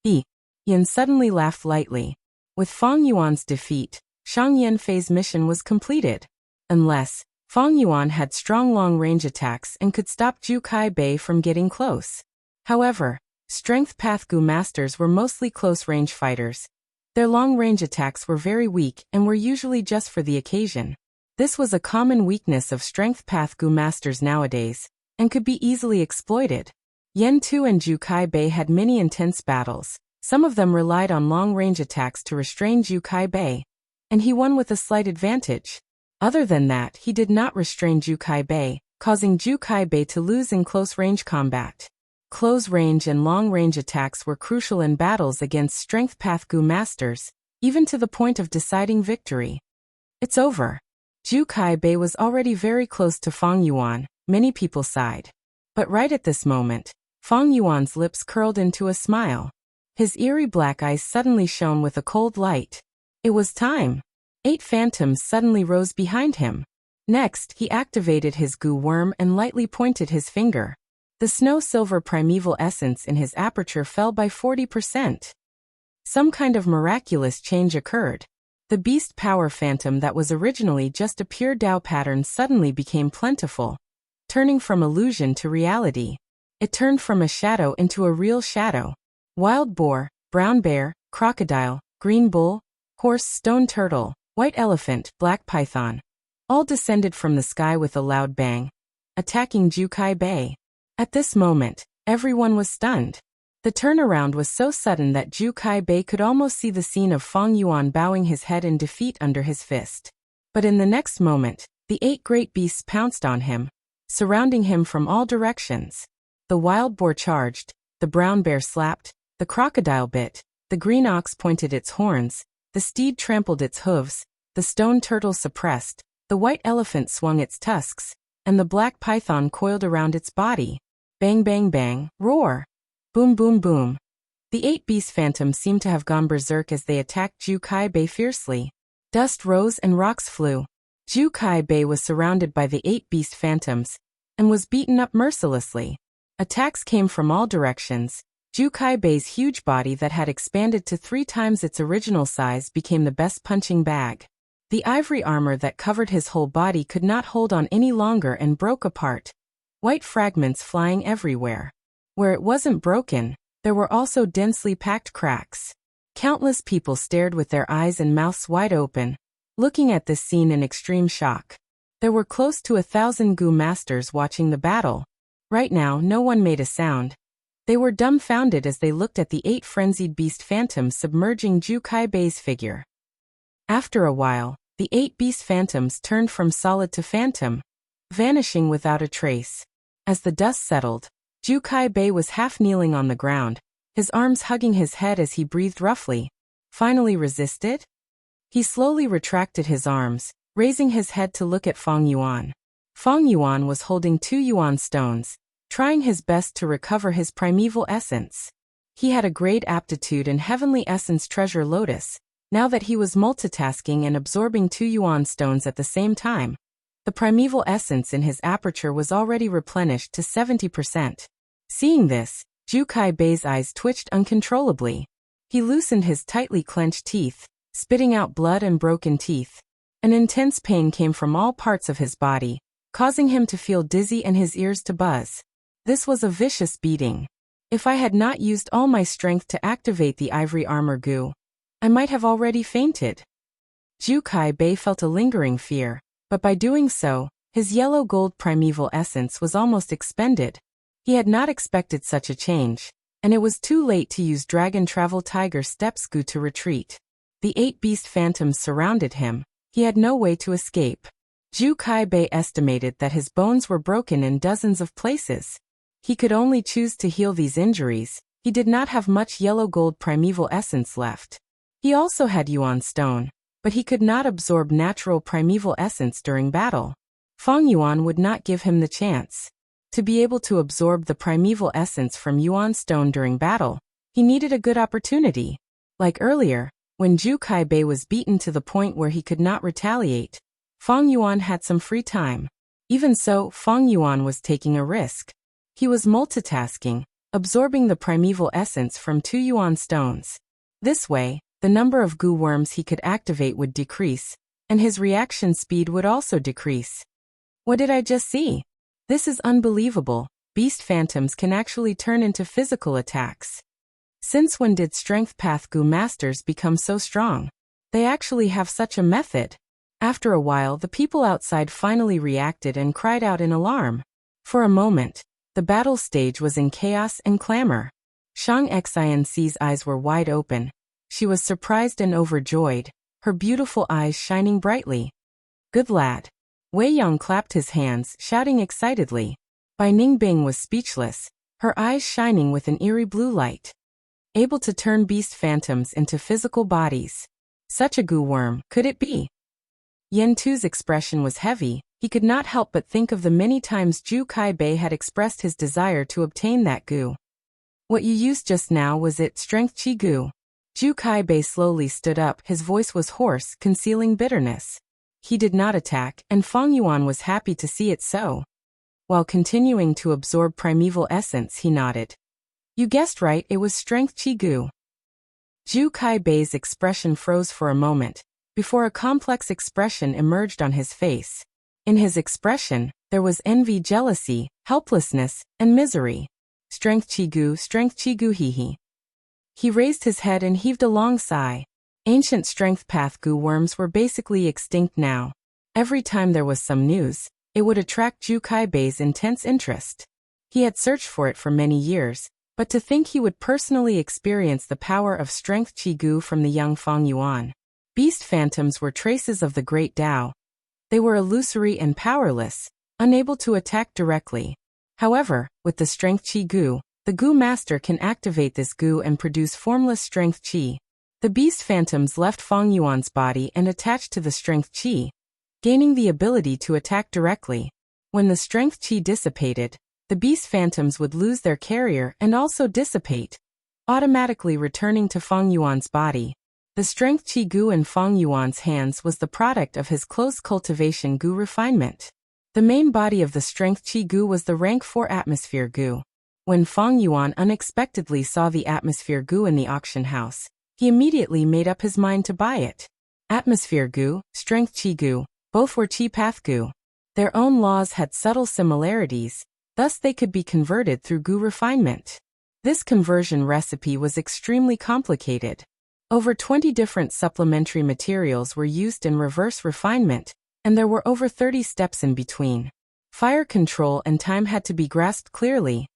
Yin suddenly laughed lightly. With Fang Yuan's defeat, Shang Yanfei's mission was completed. Unless Fang Yuan had strong long-range attacks and could stop Zhu Kai Bei from getting close. However, Strength Path Gu masters were mostly close-range fighters. Their long-range attacks were very weak and were usually just for the occasion. This was a common weakness of Strength Path Gu masters nowadays, and could be easily exploited. Yen Tu and Zhu Kai Bei had many intense battles. Some of them relied on long-range attacks to restrain Zhu Kai Bei, and he won with a slight advantage. Other than that, he did not restrain Zhu Kai Bei, causing Zhu Kai Bei to lose in close-range combat. Close-range and long-range attacks were crucial in battles against Strength Path Gu masters, even to the point of deciding victory. It's over. Zhu Kai Bei was already very close to Fang Yuan, many people sighed. But right at this moment, Fang Yuan's lips curled into a smile. His eerie black eyes suddenly shone with a cold light. It was time. 8 phantoms suddenly rose behind him. Next, he activated his Gu worm and lightly pointed his finger. The snow-silver primeval essence in his aperture fell by 40%. Some kind of miraculous change occurred. The beast power phantom that was originally just a pure Dao pattern suddenly became plentiful, turning from illusion to reality. It turned from a shadow into a real shadow. Wild boar, brown bear, crocodile, green bull, horse, stone turtle, white elephant, black python, all descended from the sky with a loud bang, attacking Zhu Kai Bei. At this moment, everyone was stunned. The turnaround was so sudden that Zhu Kai Bei could almost see the scene of Fang Yuan bowing his head in defeat under his fist. But in the next moment, the 8 great beasts pounced on him, surrounding him from all directions. The wild boar charged, the brown bear slapped, the crocodile bit, the green ox pointed its horns, the steed trampled its hooves, the stone turtle suppressed, the white elephant swung its tusks, and the black python coiled around its body. Bang bang bang, roar. Boom boom boom. The 8 beast phantoms seemed to have gone berserk as they attacked Zhu Kai Bei fiercely. Dust rose and rocks flew. Zhu Kai Bei was surrounded by the 8 beast phantoms, and was beaten up mercilessly. Attacks came from all directions. Zhu Kai Bei's huge body that had expanded to 3 times its original size became the best punching bag. The ivory armor that covered his whole body could not hold on any longer and broke apart, white fragments flying everywhere. Where it wasn't broken, there were also densely packed cracks. Countless people stared with their eyes and mouths wide open, looking at this scene in extreme shock. There were close to 1,000 Gu masters watching the battle. Right now, no one made a sound. They were dumbfounded as they looked at the 8 frenzied beast phantoms submerging Zhu Kai Bei's figure. After a while, the 8 beast phantoms turned from solid to phantom, vanishing without a trace. As the dust settled, Zhu Kai Bei was half kneeling on the ground, his arms hugging his head as he breathed roughly. Finally resisted? He slowly retracted his arms, raising his head to look at Fang Yuan. Fang Yuan was holding 2 yuan stones, trying his best to recover his primeval essence. He had a great aptitude in Heavenly Essence Treasure Lotus, now that he was multitasking and absorbing 2 yuan stones at the same time. The primeval essence in his aperture was already replenished to 70%. Seeing this, Zhu Kai Bei's eyes twitched uncontrollably. He loosened his tightly clenched teeth, spitting out blood and broken teeth. An intense pain came from all parts of his body, causing him to feel dizzy and his ears to buzz. This was a vicious beating. If I had not used all my strength to activate the ivory armor Gu, I might have already fainted. Zhu Kai Bei felt a lingering fear, but by doing so, his yellow-gold primeval essence was almost expended. He had not expected such a change, and it was too late to use Dragon Travel Tiger Steps Gu to retreat. The 8 beast phantoms surrounded him. He had no way to escape. Zhu Kai Bei estimated that his bones were broken in dozens of places. He could only choose to heal these injuries. He did not have much yellow-gold primeval essence left. He also had Yuan Stone, but he could not absorb natural primeval essence during battle. Fang Yuan would not give him the chance. To be able to absorb the primeval essence from Yuan Stone during battle, he needed a good opportunity. Like earlier, When Zhu Kaibei was beaten to the point where he could not retaliate, Fang Yuan had some free time. Even so, Fang Yuan was taking a risk. He was multitasking, absorbing the primeval essence from 2 yuan stones. This way, the number of goo worms he could activate would decrease, and his reaction speed would also decrease. What did I just see? This is unbelievable. Beast phantoms can actually turn into physical attacks. Since when did Strength Path Goo Masters become so strong? They actually have such a method. After a while, the people outside finally reacted and cried out in alarm. For a moment, the battle stage was in chaos and clamor. Shang Xianxi's eyes were wide open. She was surprised and overjoyed, her beautiful eyes shining brightly. Good lad. Wei Yang clapped his hands, shouting excitedly. Bai Ningbing was speechless, her eyes shining with an eerie blue light. Able to turn beast phantoms into physical bodies. Such a goo worm, could it be? Yen Tu's expression was heavy. He could not help but think of the many times Zhu Kaibei had expressed his desire to obtain that goo. What you used just now, was it strength chi goo? Zhu Kaibei slowly stood up, his voice was hoarse, concealing bitterness. He did not attack, and Fang Yuan was happy to see it so. While continuing to absorb primeval essence, he nodded. You guessed right, it was strength chi goo. Zhu Kaibei's expression froze for a moment, before a complex expression emerged on his face. In his expression, there was envy, jealousy, helplessness, and misery. Strength chi goo, hee hee. He raised his head and heaved a long sigh. Ancient strength path goo worms were basically extinct now. Every time there was some news, it would attract Zhu Kaibei's intense interest. He had searched for it for many years, but to think he would personally experience the power of strength chi goo from the young Fang Yuan. Beast phantoms were traces of the great Tao. They were illusory and powerless, unable to attack directly. However, with the strength chi goo, the goo master can activate this goo and produce formless strength chi. The beast phantoms left Fang Yuan's body and attached to the strength chi, gaining the ability to attack directly. When the strength chi dissipated, the beast phantoms would lose their carrier and also dissipate, automatically returning to Fang Yuan's body. The strength chi goo in Fang Yuan's hands was the product of his close cultivation goo refinement. The main body of the strength chi goo was the rank 4 atmosphere goo. When Fang Yuan unexpectedly saw the atmosphere goo in the auction house, he immediately made up his mind to buy it. Atmosphere goo, strength chi goo, both were chi path goo. Their own laws had subtle similarities, thus they could be converted through goo refinement. This conversion recipe was extremely complicated. Over 20 different supplementary materials were used in reverse refinement, and there were over 30 steps in between. Fire control and time had to be grasped clearly.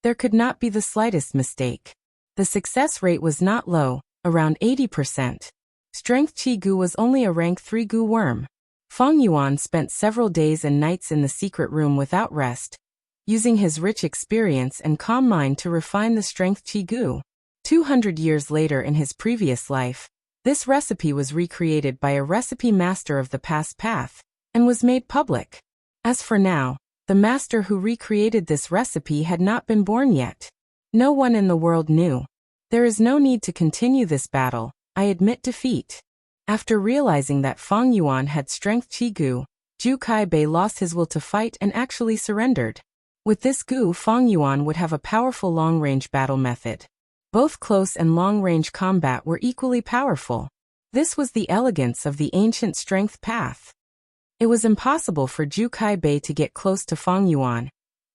There could not be the slightest mistake. The success rate was not low, around 80%. Strength chi goo was only a rank 3 goo worm. Fang Yuan spent several days and nights in the secret room without rest, using his rich experience and calm mind to refine the strength chi goo. 200 years later in his previous life, this recipe was recreated by a recipe master of the past path, and was made public. As for now, the master who recreated this recipe had not been born yet. No one in the world knew. There is no need to continue this battle, I admit defeat. After realizing that Fang Yuan had strength chi goo, Zhu Kaibei lost his will to fight and actually surrendered. With this goo, Fang Yuan would have a powerful long-range battle method. Both close and long-range combat were equally powerful. This was the elegance of the ancient strength path. It was impossible for Zhu Kaibei to get close to Fang Yuan,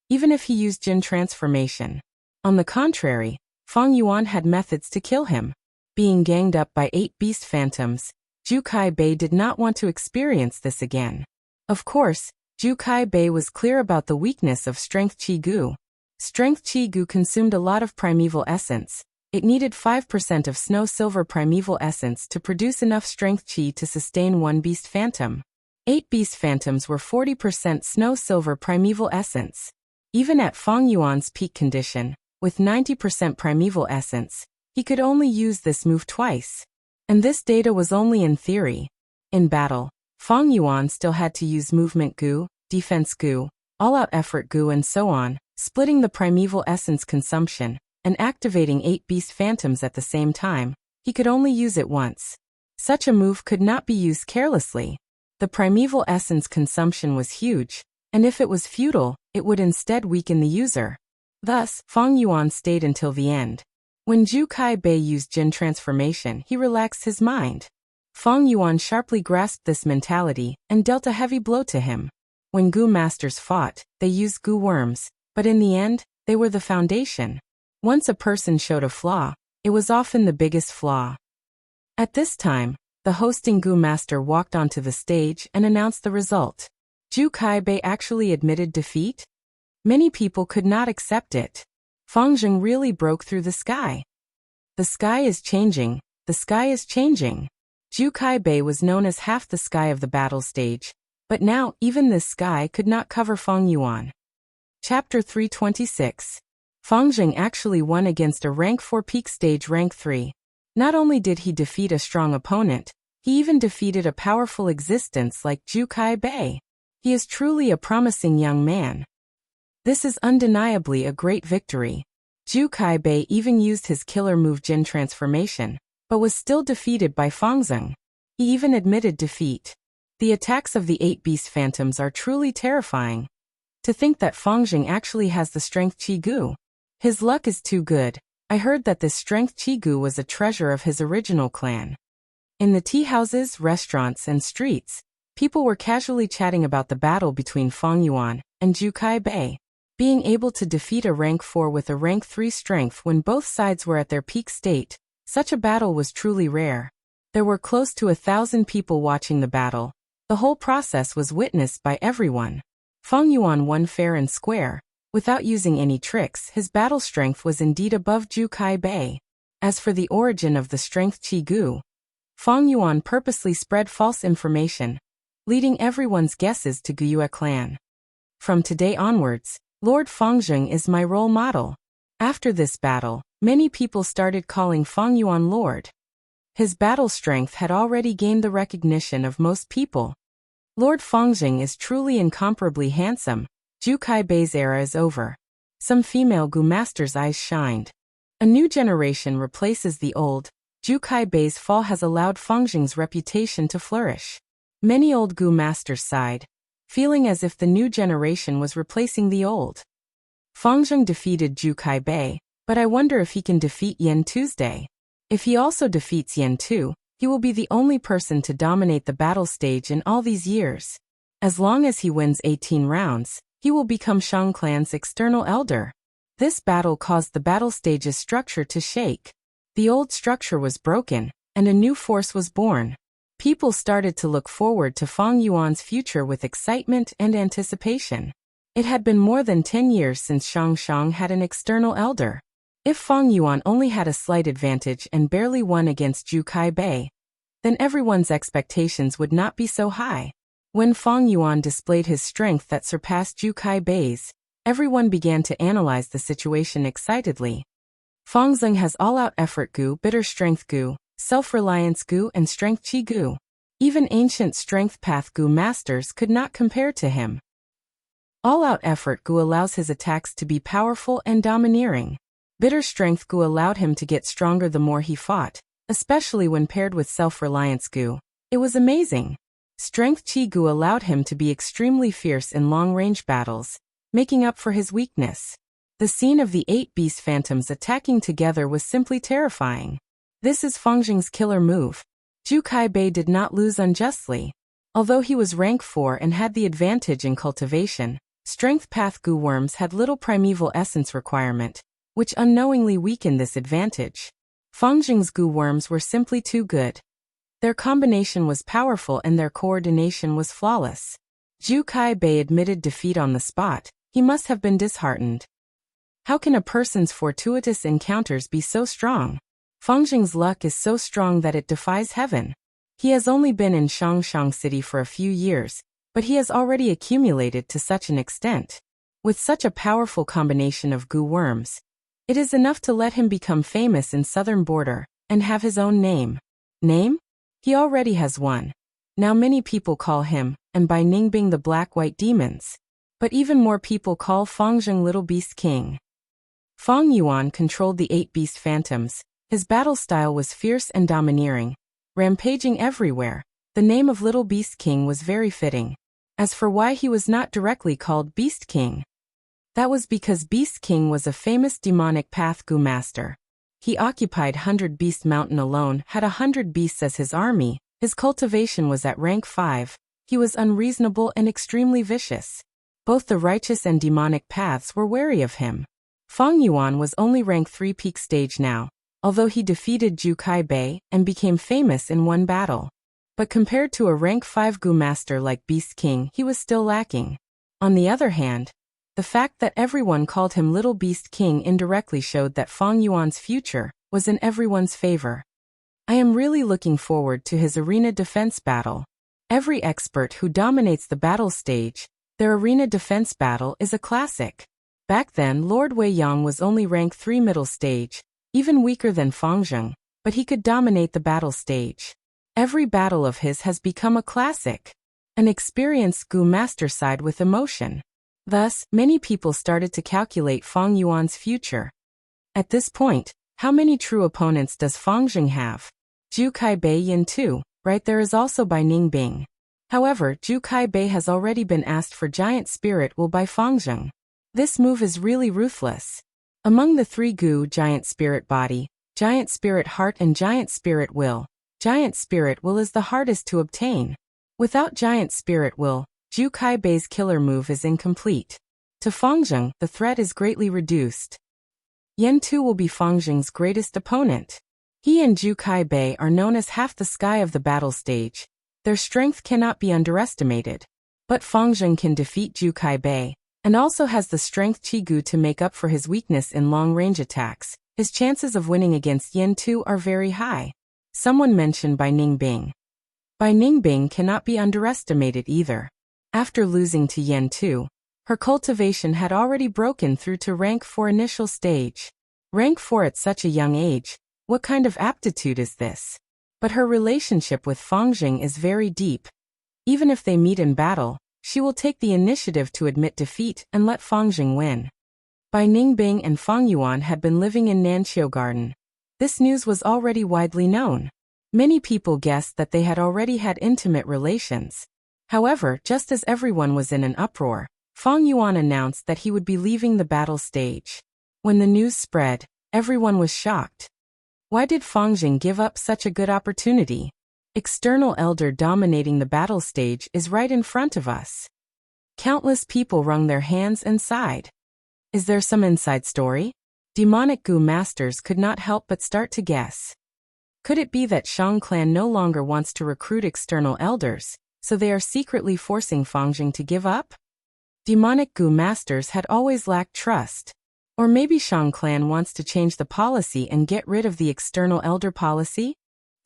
even if he used Jin transformation. On the contrary, Fang Yuan had methods to kill him. Being ganged up by 8 beast phantoms, Zhu Kaibei did not want to experience this again. Of course, Zhu Kaibei was clear about the weakness of strength chi goo. Strength chi goo consumed a lot of primeval essence. It needed 5% of snow silver primeval essence to produce enough strength chi to sustain 1 beast phantom. 8 beast phantoms were 40% snow silver primeval essence. Even at Fang Yuan's peak condition, with 90% primeval essence, he could only use this move twice. And this data was only in theory. In battle, Fang Yuan still had to use movement goo, defense goo, all-out effort goo and so on, splitting the primeval essence consumption, and activating 8 beast phantoms at the same time. He could only use it once. Such a move could not be used carelessly. The primeval essence consumption was huge, and if it was futile, it would instead weaken the user. Thus, Fang Yuan stayed until the end. When Zhu Kai Bei used Jin transformation, he relaxed his mind. Fang Yuan sharply grasped this mentality and dealt a heavy blow to him. When Gu masters fought, they used Gu worms, but in the end, they were the foundation. Once a person showed a flaw, it was often the biggest flaw. At this time, the hosting Gu master walked onto the stage and announced the result. Zhu Kai Bei actually admitted defeat? Many people could not accept it. Fang Zheng really broke through the sky. The sky is changing, the sky is changing. Zhu Kai Bei was known as half the sky of the battle stage, but now even this sky could not cover Fang Yuan. Chapter 326. Fang Zheng actually won against a rank 4 peak stage rank 3. Not only did he defeat a strong opponent, he even defeated a powerful existence like Zhu Kai Bei. He is truly a promising young man. This is undeniably a great victory. Zhu Kai Bei even used his killer move Jin transformation, but was still defeated by Fang Zheng. He even admitted defeat. The attacks of the 8 beast phantoms are truly terrifying. To think that Fang Zheng actually has the strength Qi Gu. His luck is too good. I heard that this strength Qi Gu was a treasure of his original clan. In the tea houses, restaurants, and streets, people were casually chatting about the battle between Fang Yuan and Zhu Kai Bei. Being able to defeat a rank 4 with a rank 3 strength when both sides were at their peak state, such a battle was truly rare. There were close to 1,000 people watching the battle. The whole process was witnessed by everyone. Fang Yuan won fair and square. Without using any tricks, his battle strength was indeed above Zhu Kai Bei. As for the origin of the strength Qi Gu, Fang Yuan purposely spread false information, leading everyone's guesses to Guyue clan. From today onwards, Lord Fang Zheng is my role model. After this battle, many people started calling Fang Yuan Lord. His battle strength had already gained the recognition of most people. Lord Fang Zheng is truly incomparably handsome. Zhu Kai Bei's era is over. Some female Gu masters' eyes shined. A new generation replaces the old. Zhu Kai Bei's fall has allowed Fang Zheng's reputation to flourish. Many old Gu masters sighed, feeling as if the new generation was replacing the old. Fang Zheng defeated Zhu Kai Bei, but I wonder if he can defeat Yan Tuesday. If he also defeats Yan Tu, he will be the only person to dominate the battle stage in all these years. As long as he wins 18 rounds, he will become Shang clan's external elder. This battle caused the battle stage's structure to shake. The old structure was broken, and a new force was born. People started to look forward to Fang Yuan's future with excitement and anticipation. It had been more than 10 years since Shang had an external elder. If Fang Yuan only had a slight advantage and barely won against Zhu Kai Bei, then everyone's expectations would not be so high. When Fang Yuan displayed his strength that surpassed Zhu Kai Bei's, everyone began to analyze the situation excitedly. Fang Zheng has all-out effort Gu, bitter strength Gu, self-reliance Gu, and strength Qi Gu. Even ancient strength path Gu masters could not compare to him. All-out effort Gu allows his attacks to be powerful and domineering. Bitter strength Gu allowed him to get stronger the more he fought, especially when paired with self-reliance Gu. It was amazing. Strength Qi Gu allowed him to be extremely fierce in long-range battles, making up for his weakness. The scene of the 8 beast phantoms attacking together was simply terrifying. This is Fang Zheng's killer move. Zhu Kai Bei did not lose unjustly. Although he was rank 4 and had the advantage in cultivation, strength path Gu worms had little primeval essence requirement, which unknowingly weakened this advantage. Fang Zheng's Gu worms were simply too good. Their combination was powerful and their coordination was flawless. Zhu Kai Bei admitted defeat on the spot. He must have been disheartened. How can a person's fortuitous encounters be so strong? Fang Zheng's luck is so strong that it defies heaven. He has only been in Shang City for a few years, but he has already accumulated to such an extent. With such a powerful combination of Gu worms, it is enough to let him become famous in southern border and have his own name. Name? He already has one. Now many people call him, and by Ningbing the Black-White Demons. But even more people call Fang Zheng Little Beast King. Fang Yuan controlled the 8 beast phantoms. His battle style was fierce and domineering, rampaging everywhere. The name of Little Beast King was very fitting. As for why he was not directly called Beast King, that was because Beast King was a famous demonic path Gu master. He occupied 100 Beast Mountain alone, had 100 beasts as his army. His cultivation was at rank 5. He was unreasonable and extremely vicious. Both the righteous and demonic paths were wary of him. Feng Yuan was only rank 3 peak stage now, although he defeated Zhu Kai Bei and became famous in one battle. But compared to a rank 5 Gu master like Beast King, he was still lacking. On the other hand, the fact that everyone called him Little Beast King indirectly showed that Feng Yuan's future was in everyone's favor. I am really looking forward to his arena defense battle. Every expert who dominates the battle stage, their arena defense battle is a classic. Back then, Lord Wei Yang was only rank 3 middle stage, even weaker than Fang Zheng, but he could dominate the battle stage. Every battle of his has become a classic. An experienced Gu master side with emotion. Thus, many people started to calculate Feng Yuan's future. At this point, how many true opponents does Fang Zheng have? Zhu Kai Bei Yin too, right? There is also Bai Ning Bing. However, Zhu Kai Bei has already been asked for Giant Spirit Will by Fang Zheng. This move is really ruthless. Among the 3 Gu, Giant Spirit Body, Giant Spirit Heart and Giant Spirit Will, Giant Spirit Will is the hardest to obtain. Without Giant Spirit Will, Zhu Kai Bei's killer move is incomplete. To Fang Zheng, the threat is greatly reduced. Yen Tu will be Fang Zheng's greatest opponent. He and Zhu Kai Bei are known as half the sky of the battle stage. Their strength cannot be underestimated. But Fang Zheng can defeat Zhu Kai Bei, and also has the strength Qi Gu to make up for his weakness in long-range attacks. His chances of winning against Yen Tu are very high. Someone mentioned Bai Ning Bing. Bai Ning Bing cannot be underestimated either. After losing to Yen Tu, her cultivation had already broken through to rank 4 initial stage. Rank 4 at such a young age, what kind of aptitude is this? But her relationship with Fang Zheng is very deep. Even if they meet in battle, she will take the initiative to admit defeat and let Fang Zheng win. Bai Ning Bing and Feng Yuan had been living in Nanqiu Garden. This news was already widely known. Many people guessed that they had already had intimate relations. However, just as everyone was in an uproar, Feng Yuan announced that he would be leaving the battle stage. When the news spread, everyone was shocked. Why did Fang Zheng give up such a good opportunity? External Elder dominating the battle stage is right in front of us. Countless people wrung their hands and sighed. Is there some inside story? Demonic Gu masters could not help but start to guess. Could it be that Shang clan no longer wants to recruit external elders, so they are secretly forcing Fang Zheng to give up? Demonic Gu masters had always lacked trust. Or maybe Shang clan wants to change the policy and get rid of the external elder policy?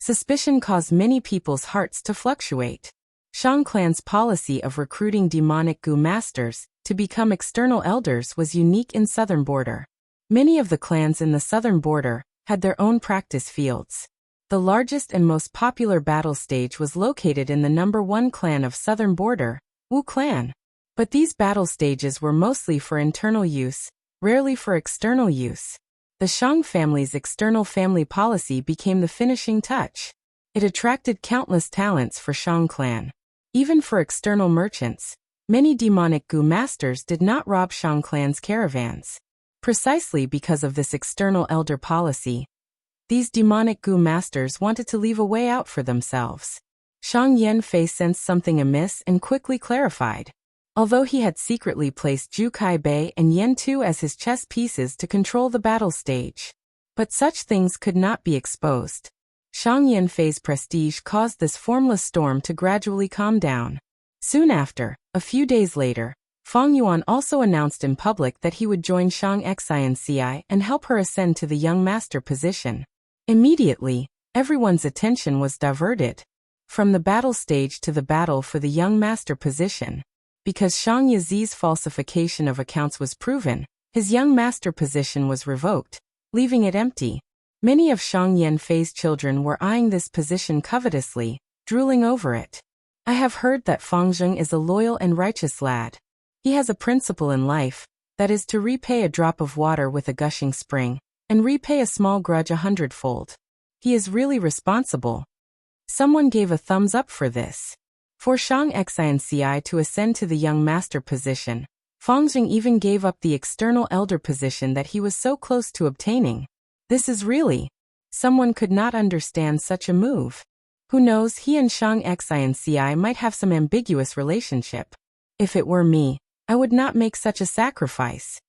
Suspicion caused many people's hearts to fluctuate. Shang clan's policy of recruiting demonic Gu masters to become external elders was unique in southern border. Many of the clans in the southern border had their own practice fields. The largest and most popular battle stage was located in the number 1 clan of southern border, Wu clan. But these battle stages were mostly for internal use, rarely for external use. The Shang family's external family policy became the finishing touch. It attracted countless talents for Shang clan. Even for external merchants, many demonic Gu masters did not rob Shang clan's caravans. Precisely because of this external elder policy, these demonic Gu masters wanted to leave a way out for themselves. Shang Yanfei sensed something amiss and quickly clarified. Although he had secretly placed Zhu Kai Bei and Yen Tu as his chess pieces to control the battle stage. But such things could not be exposed. Shang Yanfei's prestige caused this formless storm to gradually calm down. Soon after, a few days later, Feng Yuan also announced in public that he would join Shang Xinci and help her ascend to the young master position. Immediately, everyone's attention was diverted from the battle stage to the battle for the young master position. Because Shang Yizi's falsification of accounts was proven, his young master position was revoked, leaving it empty. Many of Shang Yanfei's children were eyeing this position covetously, drooling over it. I have heard that Fang Zheng is a loyal and righteous lad. He has a principle in life, that is to repay a drop of water with a gushing spring. and repay a small grudge 100-fold. He is really responsible. Someone gave a thumbs up for this. For Shang Xinci to ascend to the young master position, Fang Jing even gave up the external elder position that he was so close to obtaining. This is really... Someone could not understand such a move. Who knows, he and Shang Xinci might have some ambiguous relationship. If it were me, I would not make such a sacrifice.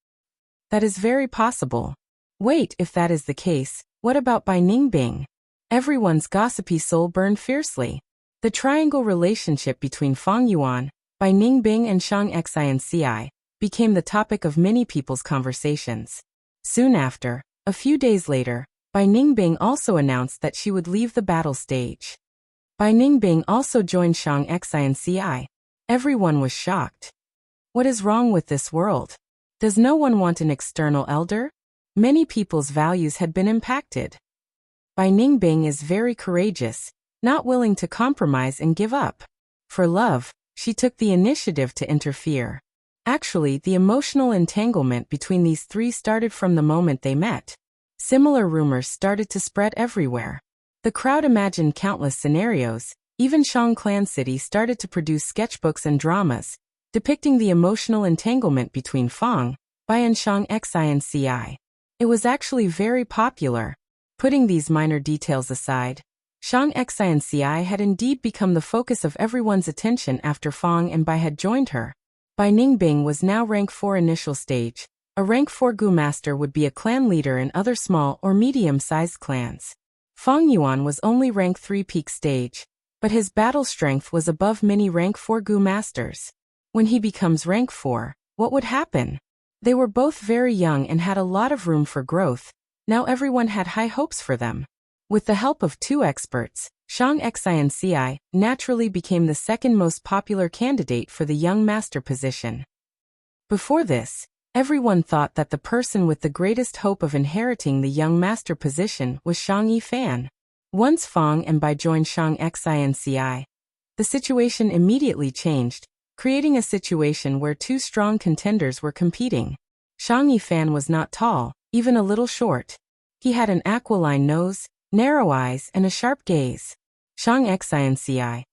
That is very possible. Wait, if that is the case, what about Bai Ningbing? Everyone's gossipy soul burned fiercely. The triangle relationship between Fang Yuan, Bai Ningbing and Shang Xinci became the topic of many people's conversations. Soon after, a few days later, Bai Ningbing also announced that she would leave the battle stage. Bai Ningbing also joined Shang Xinci. Everyone was shocked. What is wrong with this world? Does no one want an external elder? Many people's values had been impacted. Bai Ningbing is very courageous, not willing to compromise and give up. For love, she took the initiative to interfere. Actually, the emotional entanglement between these three started from the moment they met. Similar rumors started to spread everywhere. The crowd imagined countless scenarios. Even Shang Clan City started to produce sketchbooks and dramas, depicting the emotional entanglement between Fang, Bai and Shang Xinci. It was actually very popular. Putting these minor details aside, Shang Xinci had indeed become the focus of everyone's attention after Fang and Bai had joined her. Bai Ningbing was now rank 4 initial stage. A rank 4 Gu master would be a clan leader in other small or medium-sized clans. Fang Yuan was only rank 3 peak stage, but his battle strength was above many rank 4 Gu masters. When he becomes rank 4, what would happen? They were both very young and had a lot of room for growth. Now everyone had high hopes for them. With the help of 2 experts, Shang Xinci naturally became the second most popular candidate for the young master position. Before this, everyone thought that the person with the greatest hope of inheriting the young master position was Shang Yifan. Once Fang and Bai joined Shang Xinci, the situation immediately changed, creating a situation where 2 strong contenders were competing. Shang Yifan was not tall, even a little short. He had an aquiline nose, narrow eyes, and a sharp gaze. Shang Xinci.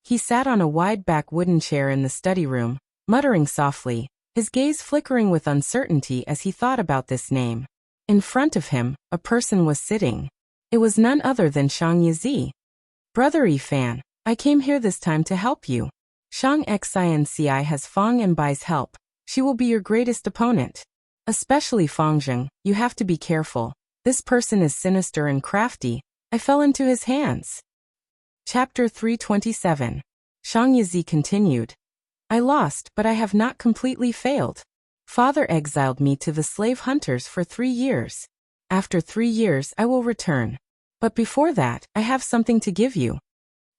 He sat on a wide-back wooden chair in the study room, muttering softly, his gaze flickering with uncertainty as he thought about this name. In front of him, a person was sitting. It was none other than Shang Yizi. Brother Yifan, I came here this time to help you. Shang Xinci has Fang and Bai's help. She will be your greatest opponent. Especially Fang Jing, you have to be careful. This person is sinister and crafty. I fell into his hands. Chapter 327. Shang Yizi continued. I lost, but I have not completely failed. Father exiled me to the slave hunters for 3 years. After 3 years I will return. But before that, I have something to give you.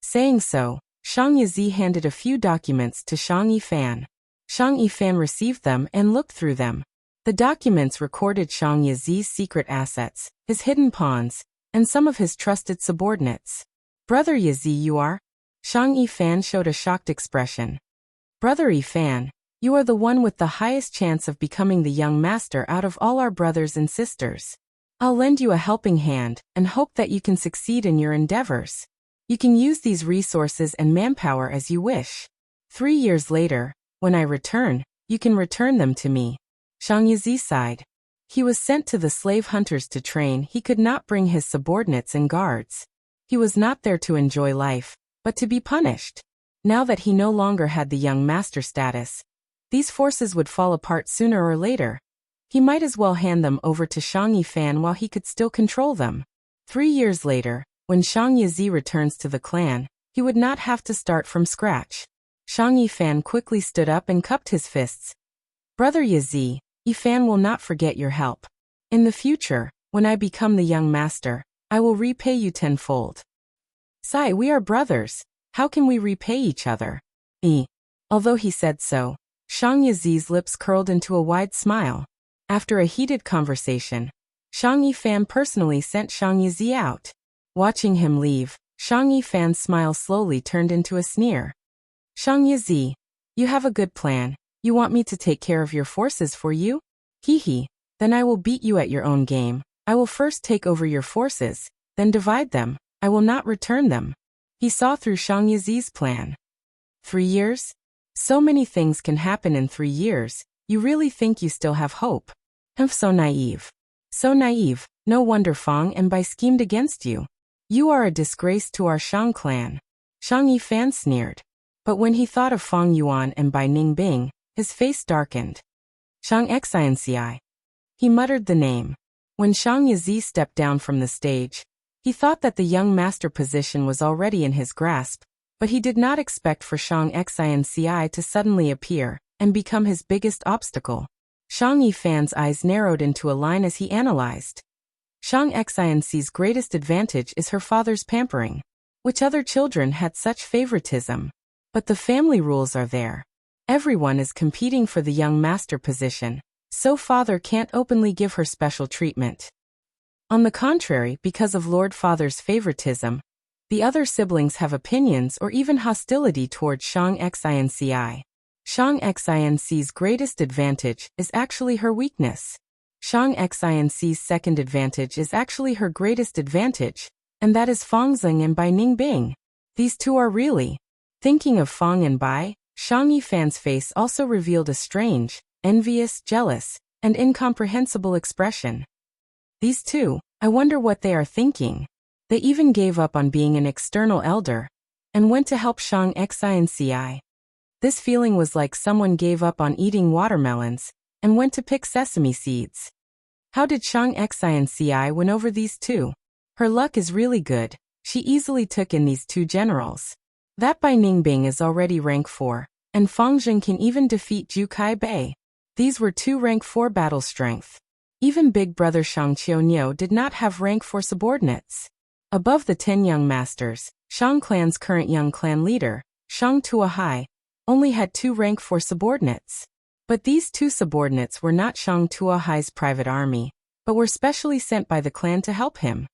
Saying so, Shang Yizi handed a few documents to Shang Yifan. Shang Yifan received them and looked through them. The documents recorded Shang Yizi's secret assets, his hidden pawns, and some of his trusted subordinates. Brother Yizi, you are? Shang Yifan showed a shocked expression. Brother Yifan, you are the one with the highest chance of becoming the young master out of all our brothers and sisters. I'll lend you a helping hand and hope that you can succeed in your endeavors. You can use these resources and manpower as you wish. 3 years later, when I return, you can return them to me. Shang Yizi sighed. He was sent to the slave hunters to train. He could not bring his subordinates and guards. He was not there to enjoy life, but to be punished. Now that he no longer had the young master status, these forces would fall apart sooner or later. He might as well hand them over to Shang Yifan while he could still control them. 3 years later, when Shang Yizi returns to the clan, he would not have to start from scratch. Shang Yifan quickly stood up and cupped his fists. Brother Yizi, Yifan will not forget your help. In the future, when I become the young master, I will repay you tenfold. Sai, we are brothers. How can we repay each other? Although he said so, Shang Yizi's lips curled into a wide smile. After a heated conversation, Shang Yifan personally sent Shang Yizi out. Watching him leave, Shang Yifan's smile slowly turned into a sneer. Shang Yizi, you have a good plan. You want me to take care of your forces for you? Hee hee, then I will beat you at your own game. I will first take over your forces, then divide them. I will not return them. He saw through Shang Yizi's plan. 3 years? So many things can happen in 3 years. You really think you still have hope? So naive. So naive. No wonder Fang and Bai schemed against you. You are a disgrace to our Shang clan. Shang Yifan sneered. But when he thought of Fang Yuan and Bai Ningbing, his face darkened. Shang Xianci. He muttered the name. When Shang Yizi stepped down from the stage, he thought that the young master position was already in his grasp, but he did not expect for Shang Xianci to suddenly appear and become his biggest obstacle. Shang Yifan's eyes narrowed into a line as he analyzed. Shang Xianci's greatest advantage is her father's pampering. Which other children had such favoritism? But the family rules are there. Everyone is competing for the young master position, so father can't openly give her special treatment. On the contrary, because of Lord Father's favoritism, the other siblings have opinions or even hostility towards Shang Xianci. Shang Xianci's greatest advantage is actually her weakness. Shang Xianci's second advantage is actually her greatest advantage, and that is Fang Xing and Bai Ningbing. These two are really. Thinking of Fang and Bai, Shang Yifan's face also revealed a strange, envious, jealous, and incomprehensible expression. These two, I wonder what they are thinking. They even gave up on being an external elder and went to help Shang Xianci. This feeling was like someone gave up on eating watermelons and went to pick sesame seeds. How did Shang Xianci win over these two? Her luck is really good. She easily took in these two generals. That Bai Ningbing is already rank 4, and Fang Jing can even defeat Zhu Kai Bei. These were 2 rank 4 battle strength. Even big brother Shang Qiuniu did not have rank 4 subordinates. Above the 10 young masters, Shang clan's current young clan leader, Shang Tuahai, only had 2 rank 4 subordinates. But these 2 subordinates were not Shang Tuahai's private army, but were specially sent by the clan to help him.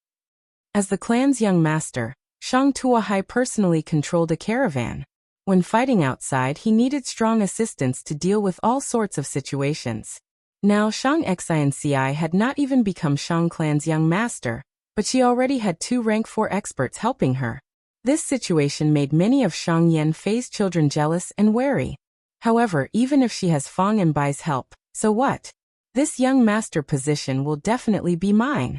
As the clan's young master, Shang Tuahai personally controlled a caravan. When fighting outside, he needed strong assistance to deal with all sorts of situations. Now Shang Xianci had not even become Shang clan's young master, but she already had 2 rank 4 experts helping her. This situation made many of Shang Yanfei's children jealous and wary. However, even if she has Fang and Bai's help, so what? This young master position will definitely be mine.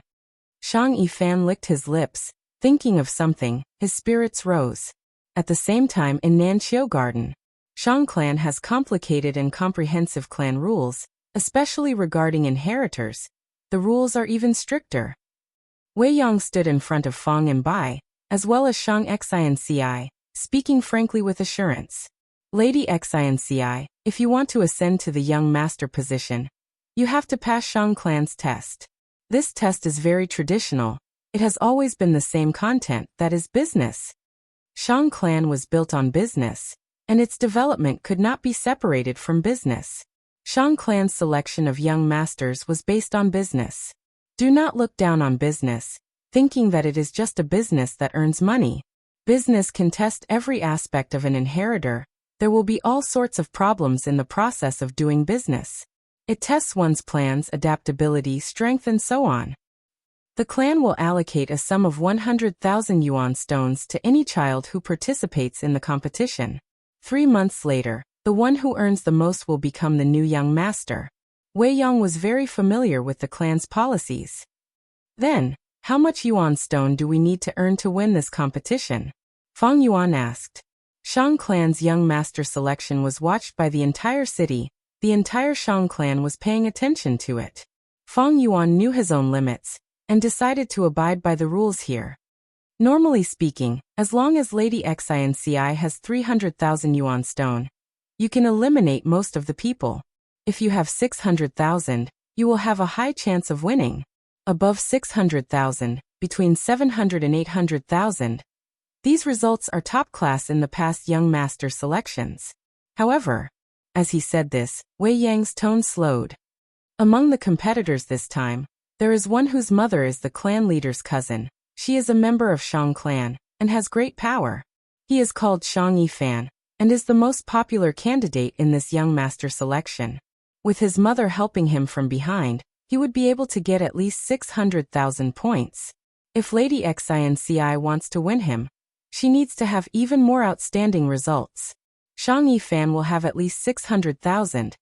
Shang Yifan licked his lips, thinking of something. His spirits rose. At the same time, in Nanqiu Garden, Shang clan has complicated and comprehensive clan rules, especially regarding inheritors. The rules are even stricter. Wei Yang stood in front of Fang and Bai, as well as Shang Xianci, speaking frankly with assurance. Lady Xianci, if you want to ascend to the young master position, you have to pass Shang clan's test. This test is very traditional. It has always been the same content, that is business. Shang clan was built on business, and its development could not be separated from business. Shang clan's selection of young masters was based on business. Do not look down on business, thinking that it is just a business that earns money. Business can test every aspect of an inheritor. There will be all sorts of problems in the process of doing business. It tests one's plans, adaptability, strength, and so on. The clan will allocate a sum of 100,000 yuan stones to any child who participates in the competition. 3 months later, the one who earns the most will become the new young master. Wei Yang was very familiar with the clan's policies. Then, how much yuan stone do we need to earn to win this competition? Fang Yuan asked. Shang clan's young master selection was watched by the entire city. The entire Shang clan was paying attention to it. Fang Yuan knew his own limits and decided to abide by the rules here. Normally speaking, as long as Lady Xianci has 300,000 yuan stone, you can eliminate most of the people. If you have 600,000, you will have a high chance of winning. Above 600,000, between 700 and 800,000. These results are top class in the past young master selections. However, as he said this, Wei Yang's tone slowed. Among the competitors this time, there is one whose mother is the clan leader's cousin. She is a member of Shang clan and has great power. He is called Shang Yifan and is the most popular candidate in this young master selection. With his mother helping him from behind, he would be able to get at least 600,000 points. If Lady Xinci wants to win him, she needs to have even more outstanding results. Shang Yifan will have at least 600,000.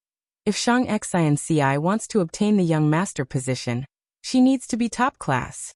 If Shang Xinci wants to obtain the young master position, she needs to be top class.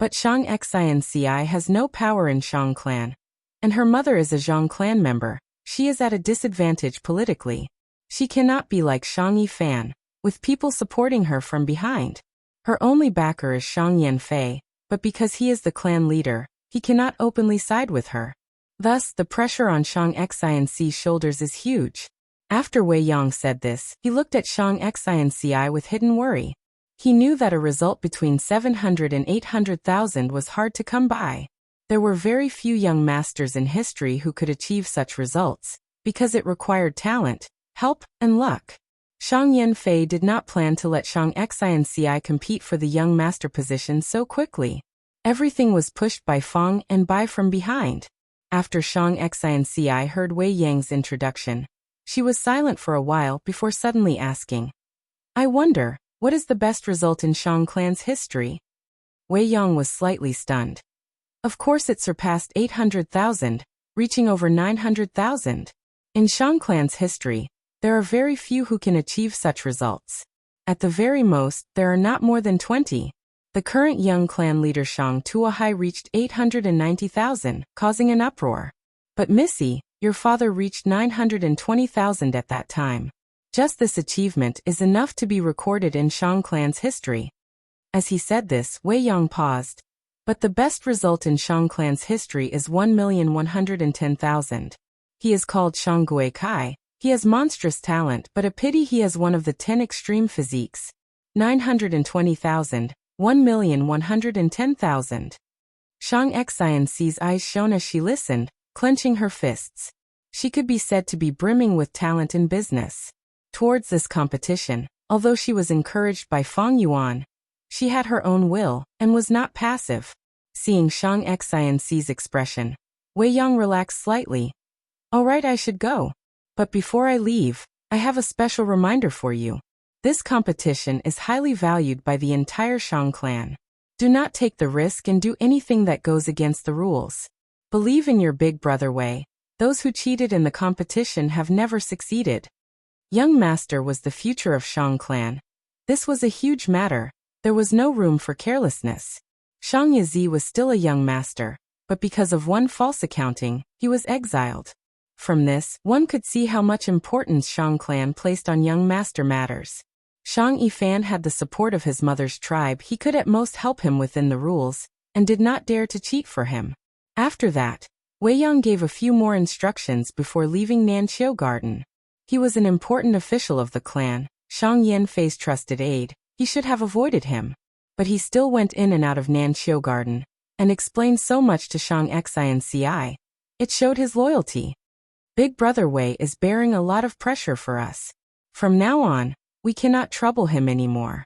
But Shang Xinci has no power in Shang clan, and her mother is a Zhang clan member. She is at a disadvantage politically. She cannot be like Shang Yifan, with people supporting her from behind. Her only backer is Shang Yanfei, but because he is the clan leader, he cannot openly side with her. Thus, the pressure on Shang Xinci's shoulders is huge. After Wei Yang said this, he looked at Shang Xinci with hidden worry. He knew that a result between 700 and 800,000 was hard to come by. There were very few young masters in history who could achieve such results, because it required talent, help, and luck. Shang Yanfei did not plan to let Shang Xinci compete for the young master position so quickly. Everything was pushed by Fang and Bai from behind. After Shang Xinci heard Wei Yang's introduction, she was silent for a while before suddenly asking, "I wonder, what is the best result in Shang clan's history?" Wei Yang was slightly stunned. Of course it surpassed 800,000, reaching over 900,000. In Shang clan's history, there are very few who can achieve such results. At the very most, there are not more than 20. The current young clan leader Shang Tuahai reached 890,000, causing an uproar. But Missy, your father reached 920,000 at that time. Just this achievement is enough to be recorded in Shang clan's history. As he said this, Wei Yang paused. But the best result in Shang clan's history is 1,110,000. He is called Shang Gui Kai. He has monstrous talent, but a pity he has one of the 10 extreme physiques. 920,000, 1,110,000. Shang Xinci's eyes shone as she listened, clenching her fists. She could be said to be brimming with talent in business. Towards this competition, although she was encouraged by Fang Yuan, she had her own will, and was not passive. Seeing Shang Xinci's expression, Wei Yang relaxed slightly. "All right, I should go. But before I leave, I have a special reminder for you. This competition is highly valued by the entire Shang clan. Do not take the risk and do anything that goes against the rules. Believe in your big brother Wei. Those who cheated in the competition have never succeeded." Young master was the future of Shang clan. This was a huge matter. There was no room for carelessness. Shang Yizi was still a young master, but because of one false accounting, he was exiled. From this, one could see how much importance Shang clan placed on young master matters. Shang Yifan had the support of his mother's tribe. He could at most help him within the rules, and did not dare to cheat for him. After that, Wei Yang gave a few more instructions before leaving Nanqiu Garden. He was an important official of the clan, Shang Yanfei's trusted aide. He should have avoided him. But he still went in and out of Nanqiu Garden, and explained so much to Shang Xinci. It showed his loyalty. Big brother Wei is bearing a lot of pressure for us. From now on, we cannot trouble him anymore.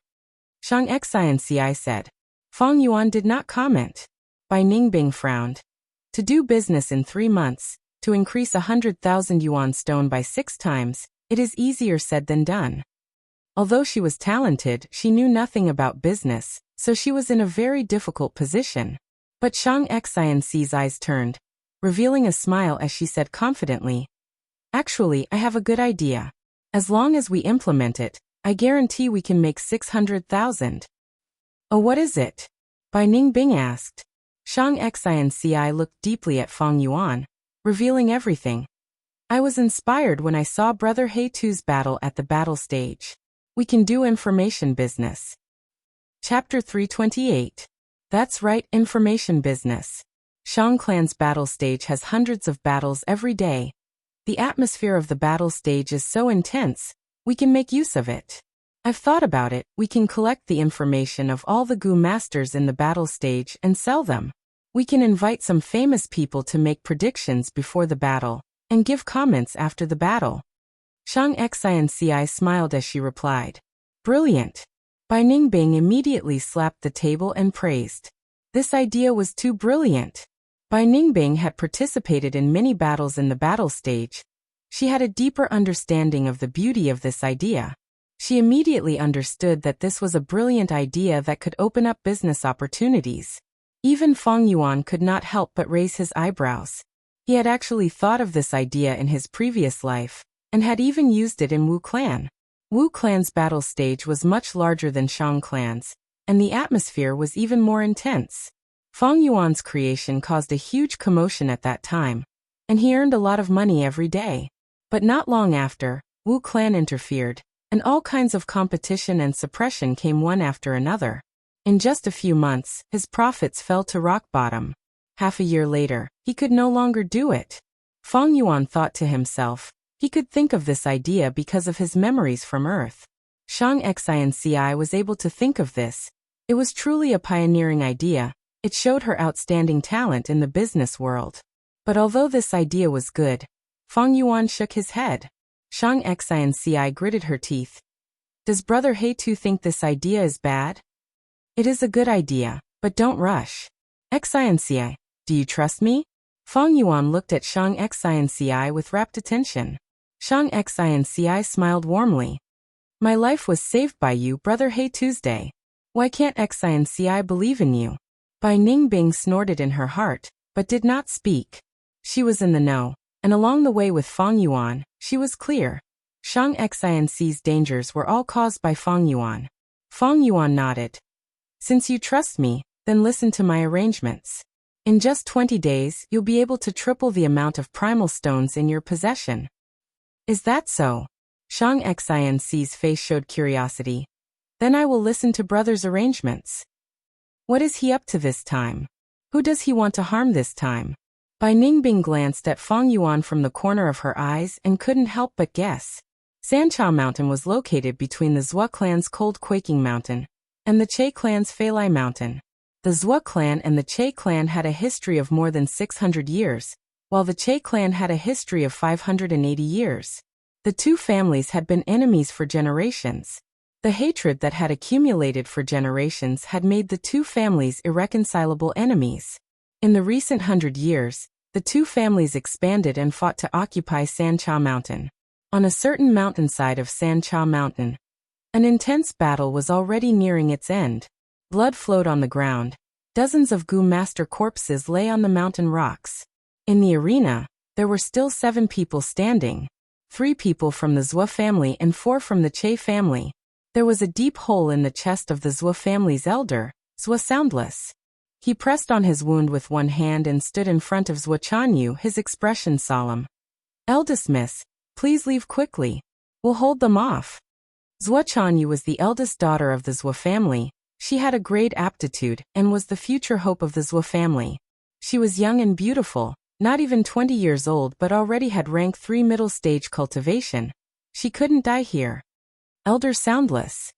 Shang Xinci said. Fang Yuan did not comment. Bai Ningbing frowned. To do business in 3 months, to increase 100,000 yuan stone by 6 times, it is easier said than done. Although she was talented, she knew nothing about business, so she was in a very difficult position. But Shang Xinci's eyes turned, revealing a smile as she said confidently, "Actually, I have a good idea. As long as we implement it, I guarantee we can make 600,000. "Oh, what is it?" Bai Ningbing asked. Shang Xinci looked deeply at Fang Yuan, revealing everything. "I was inspired when I saw Brother Heitu's battle at the battle stage. We can do information business." Chapter 328. That's right, information business. Shang clan's battle stage has hundreds of battles every day. The atmosphere of the battle stage is so intense, we can make use of it. I've thought about it. We can collect the information of all the Gu masters in the battle stage and sell them. We can invite some famous people to make predictions before the battle, and give comments after the battle. Shang Xici smiled as she replied. "Brilliant." Bai Ningbing immediately slapped the table and praised. This idea was too brilliant. Bai Ningbing had participated in many battles in the battle stage. She had a deeper understanding of the beauty of this idea. She immediately understood that this was a brilliant idea that could open up business opportunities. Even Feng Yuan could not help but raise his eyebrows. He had actually thought of this idea in his previous life, and had even used it in Wu Clan. Wu Clan's battle stage was much larger than Shang Clan's, and the atmosphere was even more intense. Feng Yuan's creation caused a huge commotion at that time, and he earned a lot of money every day. But not long after, Wu Clan interfered, and all kinds of competition and suppression came one after another. In just a few months, his profits fell to rock bottom. Half a year later, he could no longer do it. Feng Yuan thought to himself, he could think of this idea because of his memories from Earth. Shang Xinci was able to think of this. It was truly a pioneering idea. It showed her outstanding talent in the business world. But although this idea was good, Feng Yuan shook his head. Shang Xinci gritted her teeth. Does Brother He-Tu think this idea is bad? It is a good idea, but don't rush. Xinci, do you trust me? Feng Yuan looked at Shang Xinci with rapt attention. Shang Xinci smiled warmly. My life was saved by you, Brother He-Tuesday. Why can't Xinci believe in you? Bai Ningbing snorted in her heart, but did not speak. She was in the know, and along the way with Feng Yuan, she was clear. Shang Xinci's dangers were all caused by Feng Yuan. Feng Yuan nodded. Since you trust me, then listen to my arrangements. In just 20 days, you'll be able to triple the amount of primal stones in your possession. Is that so? Shang Xinci's face showed curiosity. Then I will listen to brother's arrangements. What is he up to this time? Who does he want to harm this time? Bai Ningbing glanced at Feng Yuan from the corner of her eyes and couldn't help but guess. Sanchao Mountain was located between the Zhua clan's Cold Quaking Mountain and the Che clan's Feilai Mountain. The Zhua clan and the Che clan had a history of more than 600 years, while the Che clan had a history of 580 years. The two families had been enemies for generations. The hatred that had accumulated for generations had made the two families irreconcilable enemies. In the recent 100 years, the two families expanded and fought to occupy Sanchao Mountain. On a certain mountainside of Sanchao Mountain, an intense battle was already nearing its end. Blood flowed on the ground. Dozens of Gu Master corpses lay on the mountain rocks. In the arena, there were still 7 people standing. 3 people from the Zhua family and 4 from the Che family. There was a deep hole in the chest of the Zhua family's elder, Zhua Soundless. He pressed on his wound with one hand and stood in front of Zhua Chanyu, his expression solemn. Eldest miss, please leave quickly. We'll hold them off. Zhua Chanyu was the eldest daughter of the Zhua family. She had a great aptitude and was the future hope of the Zhua family. She was young and beautiful, not even 20 years old, but already had rank 3 middle stage cultivation. She couldn't die here. Elder Soundless.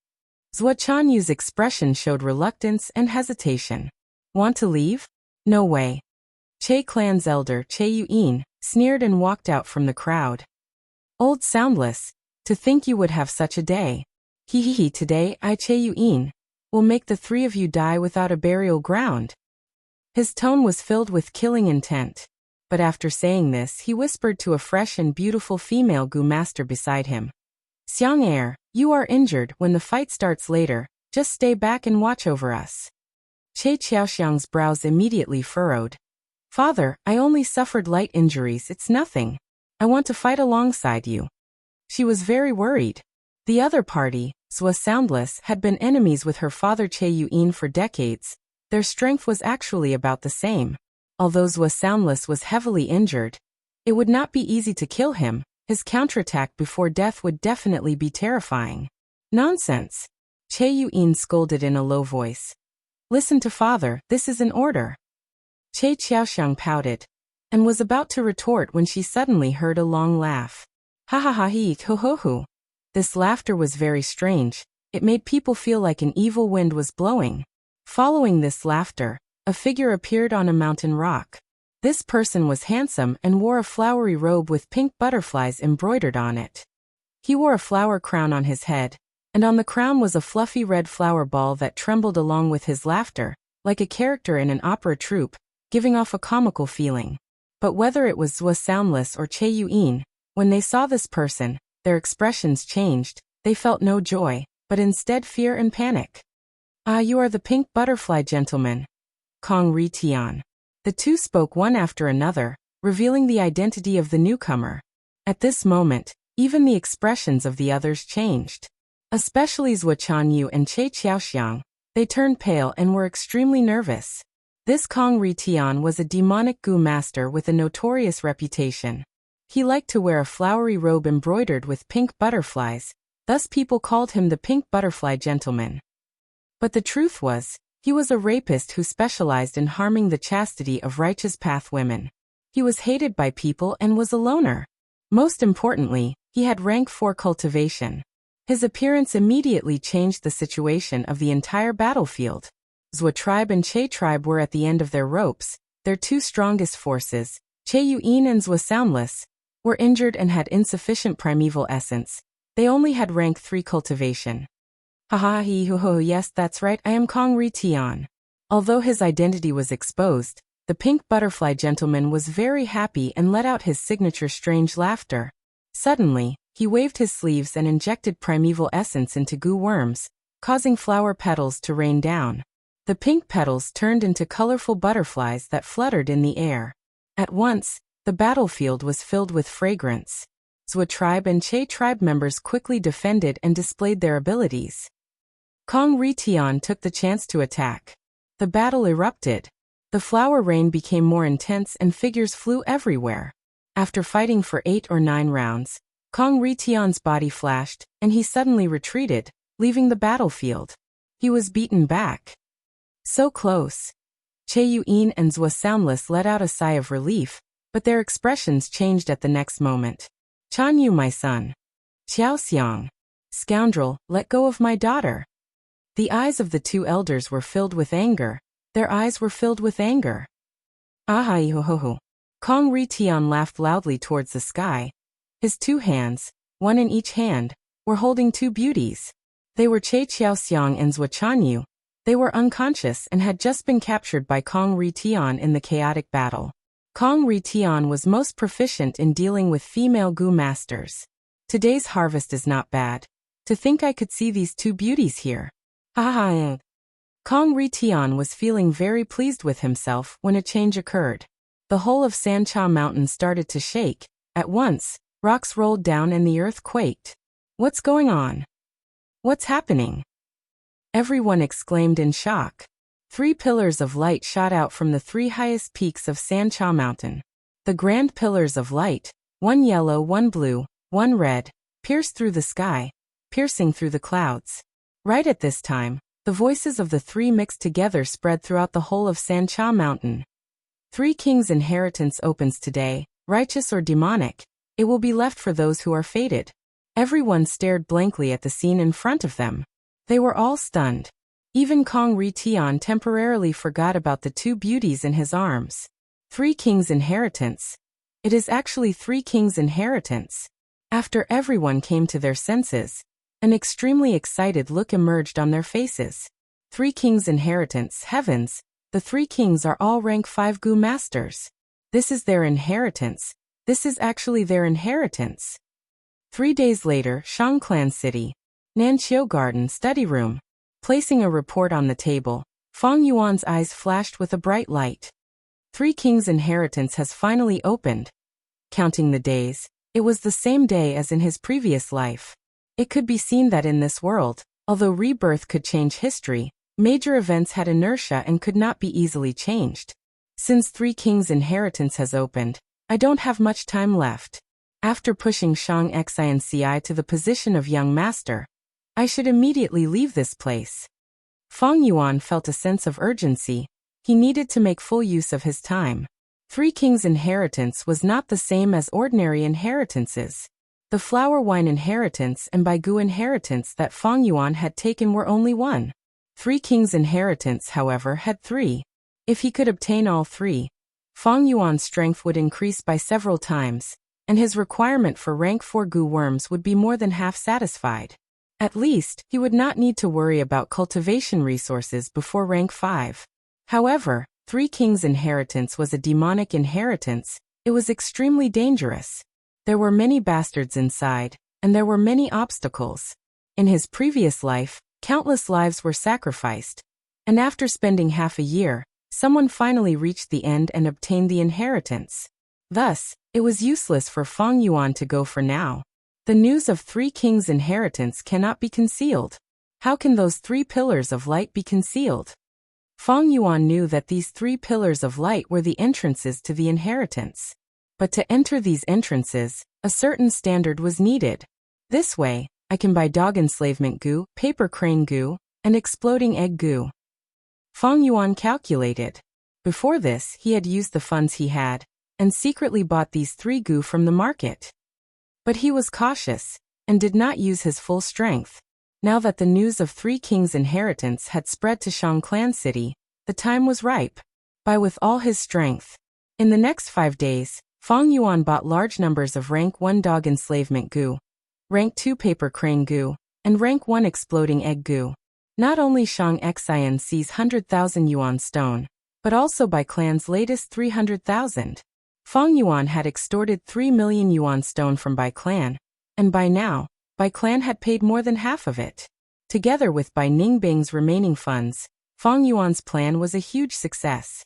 Zhua Chanyu's expression showed reluctance and hesitation. Want to leave? No way. Che clan's elder, Che Yuyin, sneered and walked out from the crowd. Old Soundless, to think you would have such a day. He, today I, Che Yuyin, will make the 3 of you die without a burial ground. His tone was filled with killing intent. But after saying this, he whispered to a fresh and beautiful female Gu master beside him. Xiang Er, you are injured. When the fight starts later, just stay back and watch over us. Che Qiaoxiang's brows immediately furrowed. Father, I only suffered light injuries, it's nothing. I want to fight alongside you. She was very worried. The other party, Zhua Soundless, had been enemies with her father Che Yuyin for decades. Their strength was actually about the same. Although Zhua Soundless was heavily injured, it would not be easy to kill him. His counterattack before death would definitely be terrifying. Nonsense. Che Yuyin scolded in a low voice. Listen to father, this is an order. Che Qiaoxiang pouted, and was about to retort when she suddenly heard a long laugh. Ha ha ha he ho ho ho. This laughter was very strange. It made people feel like an evil wind was blowing. Following this laughter, a figure appeared on a mountain rock. This person was handsome and wore a flowery robe with pink butterflies embroidered on it. He wore a flower crown on his head, and on the crown was a fluffy red flower ball that trembled along with his laughter, like a character in an opera troupe, giving off a comical feeling. But whether it was Zhua Soundless or Che Yuyin, when they saw this person, their expressions changed. They felt no joy, but instead fear and panic. "Ah, you are the pink butterfly gentleman," Kong Ri Tian. The two spoke one after another, revealing the identity of the newcomer. At this moment, even the expressions of the others changed. Especially Zhou Chanyu and Che Xiaoxiang. They turned pale and were extremely nervous. This Kong Ri Tian was a demonic gu master with a notorious reputation. He liked to wear a flowery robe embroidered with pink butterflies, thus people called him the pink butterfly gentleman. But the truth was, he was a rapist who specialized in harming the chastity of righteous path women. He was hated by people and was a loner. Most importantly, he had rank 4 cultivation. His appearance immediately changed the situation of the entire battlefield. Zhou tribe and Che tribe were at the end of their ropes. Their two strongest forces, Che Yuan and Zhou Soundless, were injured and had insufficient primeval essence. They only had rank 3 cultivation. Haha he ho ho, yes that's right, I am Kong Ri Tian. Although his identity was exposed, the pink butterfly gentleman was very happy and let out his signature strange laughter. Suddenly, he waved his sleeves and injected primeval essence into gu worms, causing flower petals to rain down. The pink petals turned into colorful butterflies that fluttered in the air. At once, the battlefield was filled with fragrance. Zhou tribe and Che tribe members quickly defended and displayed their abilities. Kong Ri Tian took the chance to attack. The battle erupted. The flower rain became more intense and figures flew everywhere. After fighting for 8 or 9 rounds, Kong Ri Tian's body flashed, and he suddenly retreated, leaving the battlefield. He was beaten back. So close. Che Yuan and Zhou Soundless let out a sigh of relief, but their expressions changed at the next moment. "Chan Yu, my son. Xiaoxiang. Scoundrel, let go of my daughter." The eyes of the two elders were filled with anger. Their eyes were filled with anger. "Ahai ho ho ho." Kong Ri Tian laughed loudly towards the sky. His two hands, one in each hand, were holding two beauties. They were Che Xiaoxiang and Zhou Chanyu. They were unconscious and had just been captured by Kong Ri Tian in the chaotic battle. Kong Ri Tian was most proficient in dealing with female gu masters. Today's harvest is not bad. To think I could see these two beauties here. Haha. Kong Ri Tian was feeling very pleased with himself when a change occurred. The whole of Sancha Mountain started to shake. At once, rocks rolled down and the earth quaked. What's going on? What's happening? Everyone exclaimed in shock. 3 pillars of light shot out from the 3 highest peaks of Sancha Mountain. The grand pillars of light, one yellow, one blue, one red, pierced through the sky, piercing through the clouds. Right at this time, the voices of the 3 mixed together spread throughout the whole of Sancha Mountain. 3 kings' inheritance opens today, righteous or demonic. It will be left for those who are fated. Everyone stared blankly at the scene in front of them. They were all stunned. Even Kong Ri Tian temporarily forgot about the 2 beauties in his arms. 3 kings' inheritance. It is actually 3 kings' inheritance. After everyone came to their senses, an extremely excited look emerged on their faces. 3 kings' inheritance, heavens, the 3 kings are all rank 5 gu masters. This is their inheritance. This is actually their inheritance. 3 days later, Shangclan City. Nanqiu Garden study room. Placing a report on the table, Fang Yuan's eyes flashed with a bright light. 3 kings' inheritance has finally opened. Counting the days, it was the same day as in his previous life. It could be seen that in this world, although rebirth could change history, major events had inertia and could not be easily changed. Since 3 kings' inheritance has opened, I don't have much time left. After pushing Shang Xinci to the position of young master, I should immediately leave this place. Fang Yuan felt a sense of urgency. He needed to make full use of his time. 3 kings' inheritance was not the same as ordinary inheritances. The flower wine inheritance and Baigu inheritance that Fang Yuan had taken were only 1. 3 kings' inheritance, however, had 3. If he could obtain all 3, Fang Yuan's strength would increase by several times, and his requirement for rank 4 gu worms would be more than half satisfied. At least, he would not need to worry about cultivation resources before rank 5. However, 3 kings' inheritance was a demonic inheritance. It was extremely dangerous. There were many bastards inside, and there were many obstacles. In his previous life, countless lives were sacrificed. And after spending half a year, someone finally reached the end and obtained the inheritance. Thus, it was useless for Fang Yuan to go for now. The news of three kings' inheritance cannot be concealed. How can those three pillars of light be concealed? Fang Yuan knew that these three pillars of light were the entrances to the inheritance. But to enter these entrances, a certain standard was needed. This way, I can buy dog enslavement goo, paper crane goo, and exploding egg goo. Fang Yuan calculated. Before this, he had used the funds he had, and secretly bought these three goo from the market. But he was cautious, and did not use his full strength. Now that the news of Three Kings' inheritance had spread to Shang Clan City, the time was ripe. Buy with all his strength. In the next 5 days, Fang Yuan bought large numbers of Rank 1 dog enslavement goo, Rank 2 paper crane goo, and Rank 1 exploding egg goo. Not only Shang Xinc's 100,000 yuan stone, but also Bai Clan's latest 300,000. Fang Yuan had extorted 3 million yuan stone from Bai Clan, and by now, Bai Clan had paid more than half of it. Together with Bai Ningbing's remaining funds, Fang Yuan's plan was a huge success.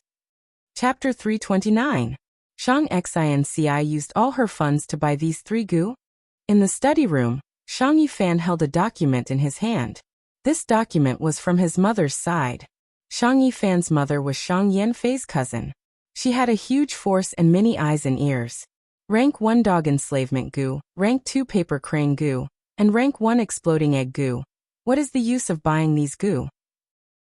Chapter 329. Shang Xinci used all her funds to buy these three goo. In the study room, Shang Yifan held a document in his hand. This document was from his mother's side. Shang Yifan's mother was Shang Yanfei's cousin. She had a huge force and many eyes and ears. Rank 1 dog enslavement goo, Rank 2 paper crane goo, and Rank 1 exploding egg goo. What is the use of buying these goo?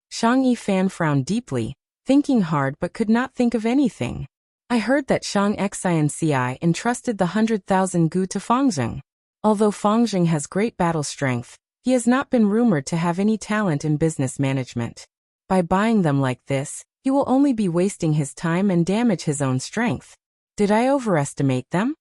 Shang Yifan frowned deeply, thinking hard but could not think of anything. I heard that Shang Xinci entrusted the 100,000 goo to Fangzheng. Although Fangzheng has great battle strength, he has not been rumored to have any talent in business management. By buying them like this, he will only be wasting his time and damage his own strength. Did I overestimate them?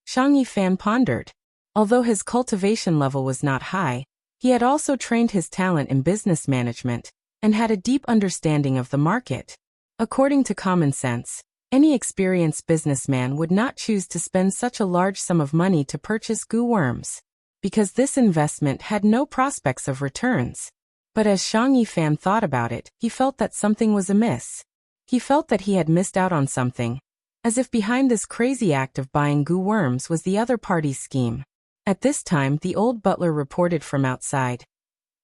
Shang Yifan pondered. Although his cultivation level was not high, he had also trained his talent in business management, and had a deep understanding of the market. According to common sense, any experienced businessman would not choose to spend such a large sum of money to purchase goo worms, because this investment had no prospects of returns. But as Shang Yifan thought about it, he felt that something was amiss. He felt that he had missed out on something, as if behind this crazy act of buying goo worms was the other party's scheme. At this time, the old butler reported from outside.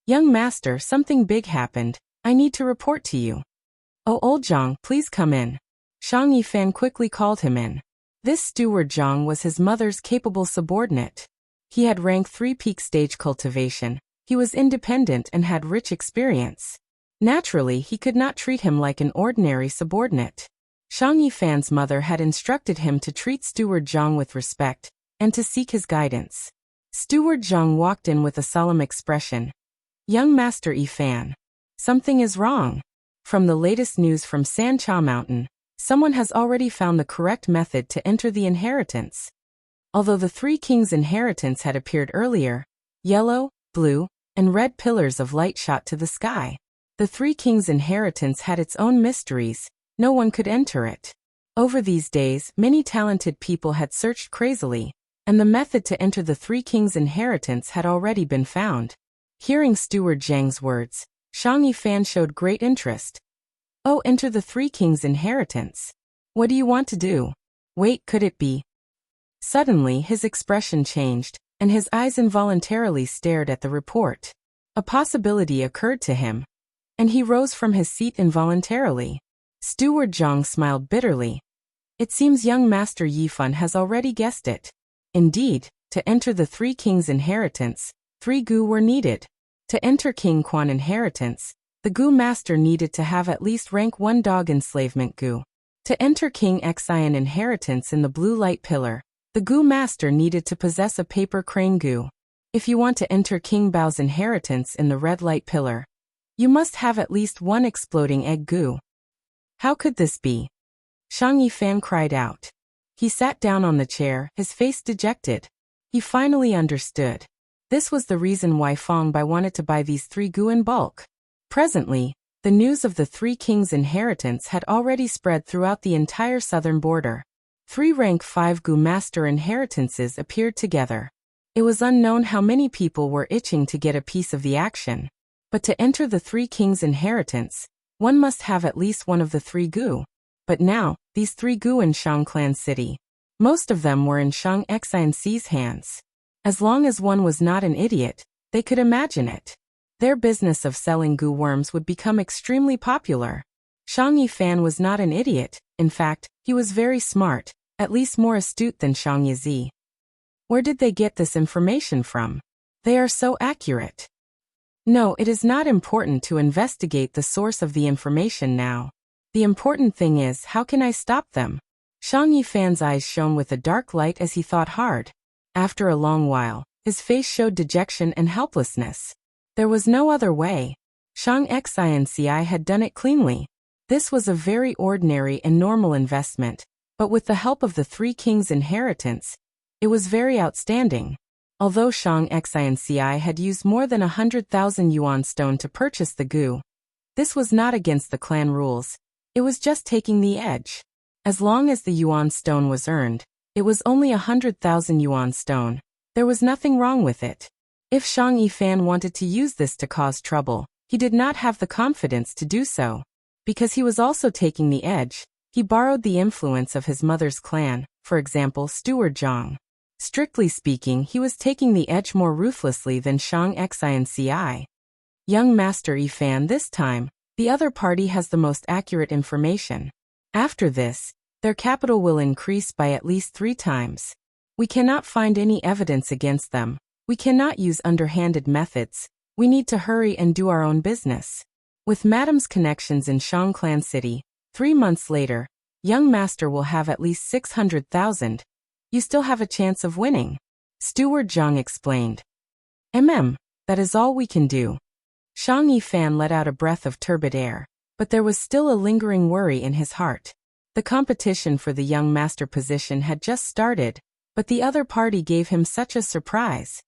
"Young master, something big happened. I need to report to you." "Oh, old Zhang, please come in." Shang Yifan quickly called him in. This steward Zhang was his mother's capable subordinate. He had rank 3 peak stage cultivation. He was independent and had rich experience. Naturally, he could not treat him like an ordinary subordinate. Shang Yifan's mother had instructed him to treat steward Zhang with respect, and to seek his guidance. Steward Zhang walked in with a solemn expression. "Young Master Yifan, something is wrong. From the latest news from Sancha Mountain, someone has already found the correct method to enter the inheritance." Although the Three Kings' inheritance had appeared earlier, yellow, blue, and red pillars of light shot to the sky. The Three Kings' inheritance had its own mysteries. No one could enter it. Over these days, many talented people had searched crazily, and the method to enter the Three Kings' inheritance had already been found. Hearing Steward Zhang's words, Shang Yifan showed great interest. "Oh, enter the Three Kings' inheritance. What do you want to do? Wait, could it be?" Suddenly, his expression changed, and his eyes involuntarily stared at the report. A possibility occurred to him, and he rose from his seat involuntarily. Steward Zhang smiled bitterly. "It seems young Master Yifan has already guessed it." Indeed, to enter the Three Kings' inheritance, 3 goo were needed. To enter King Quan inheritance, the goo master needed to have at least rank 1 dog enslavement goo. To enter King Xian inheritance in the blue light pillar, the goo master needed to possess a paper crane goo. If you want to enter King Bao's inheritance in the red light pillar, you must have at least 1 exploding egg goo. How could this be? Shang Yifan cried out. He sat down on the chair, his face dejected. He finally understood. This was the reason why Fang Bai wanted to buy these 3 goo in bulk. Presently, the news of the Three Kings' inheritance had already spread throughout the entire southern border. 3 rank 5 goo master inheritances appeared together. It was unknown how many people were itching to get a piece of the action. But to enter the Three Kings' inheritance, one must have at least one of the three gu. But now, these three gu in Shang clan city. Most of them were in Shang Xian's hands. As long as one was not an idiot, they could imagine it. Their business of selling gu worms would become extremely popular. Shang Yifan was not an idiot, in fact, he was very smart, at least more astute than Shang Yizi. Where did they get this information from? They are so accurate. No, it is not important to investigate the source of the information now. The important thing is, how can I stop them? Shang Yifan's eyes shone with a dark light as he thought hard. After a long while, his face showed dejection and helplessness. There was no other way. Shang Xianci had done it cleanly. This was a very ordinary and normal investment, but with the help of the Three Kings' inheritance, it was very outstanding. Although Shang Xianci had used more than 100,000 yuan stone to purchase the gu, this was not against the clan rules. It was just taking the edge. As long as the yuan stone was earned, it was only 100,000 yuan stone. There was nothing wrong with it. If Shang Yifan wanted to use this to cause trouble, he did not have the confidence to do so. Because he was also taking the edge, he borrowed the influence of his mother's clan, for example Steward Zhang. Strictly speaking, he was taking the edge more ruthlessly than Shang Xianci. Young Master Yifan, this time, the other party has the most accurate information. After this, their capital will increase by at least 3 times. We cannot find any evidence against them. We cannot use underhanded methods. We need to hurry and do our own business. With Madam's connections in Shang Clan City, 3 months later, young master will have at least 600,000. You still have a chance of winning. Steward Zhang explained. That is all we can do. Shang Yifan let out a breath of turbid air, but there was still a lingering worry in his heart. The competition for the young master position had just started, but the other party gave him such a surprise.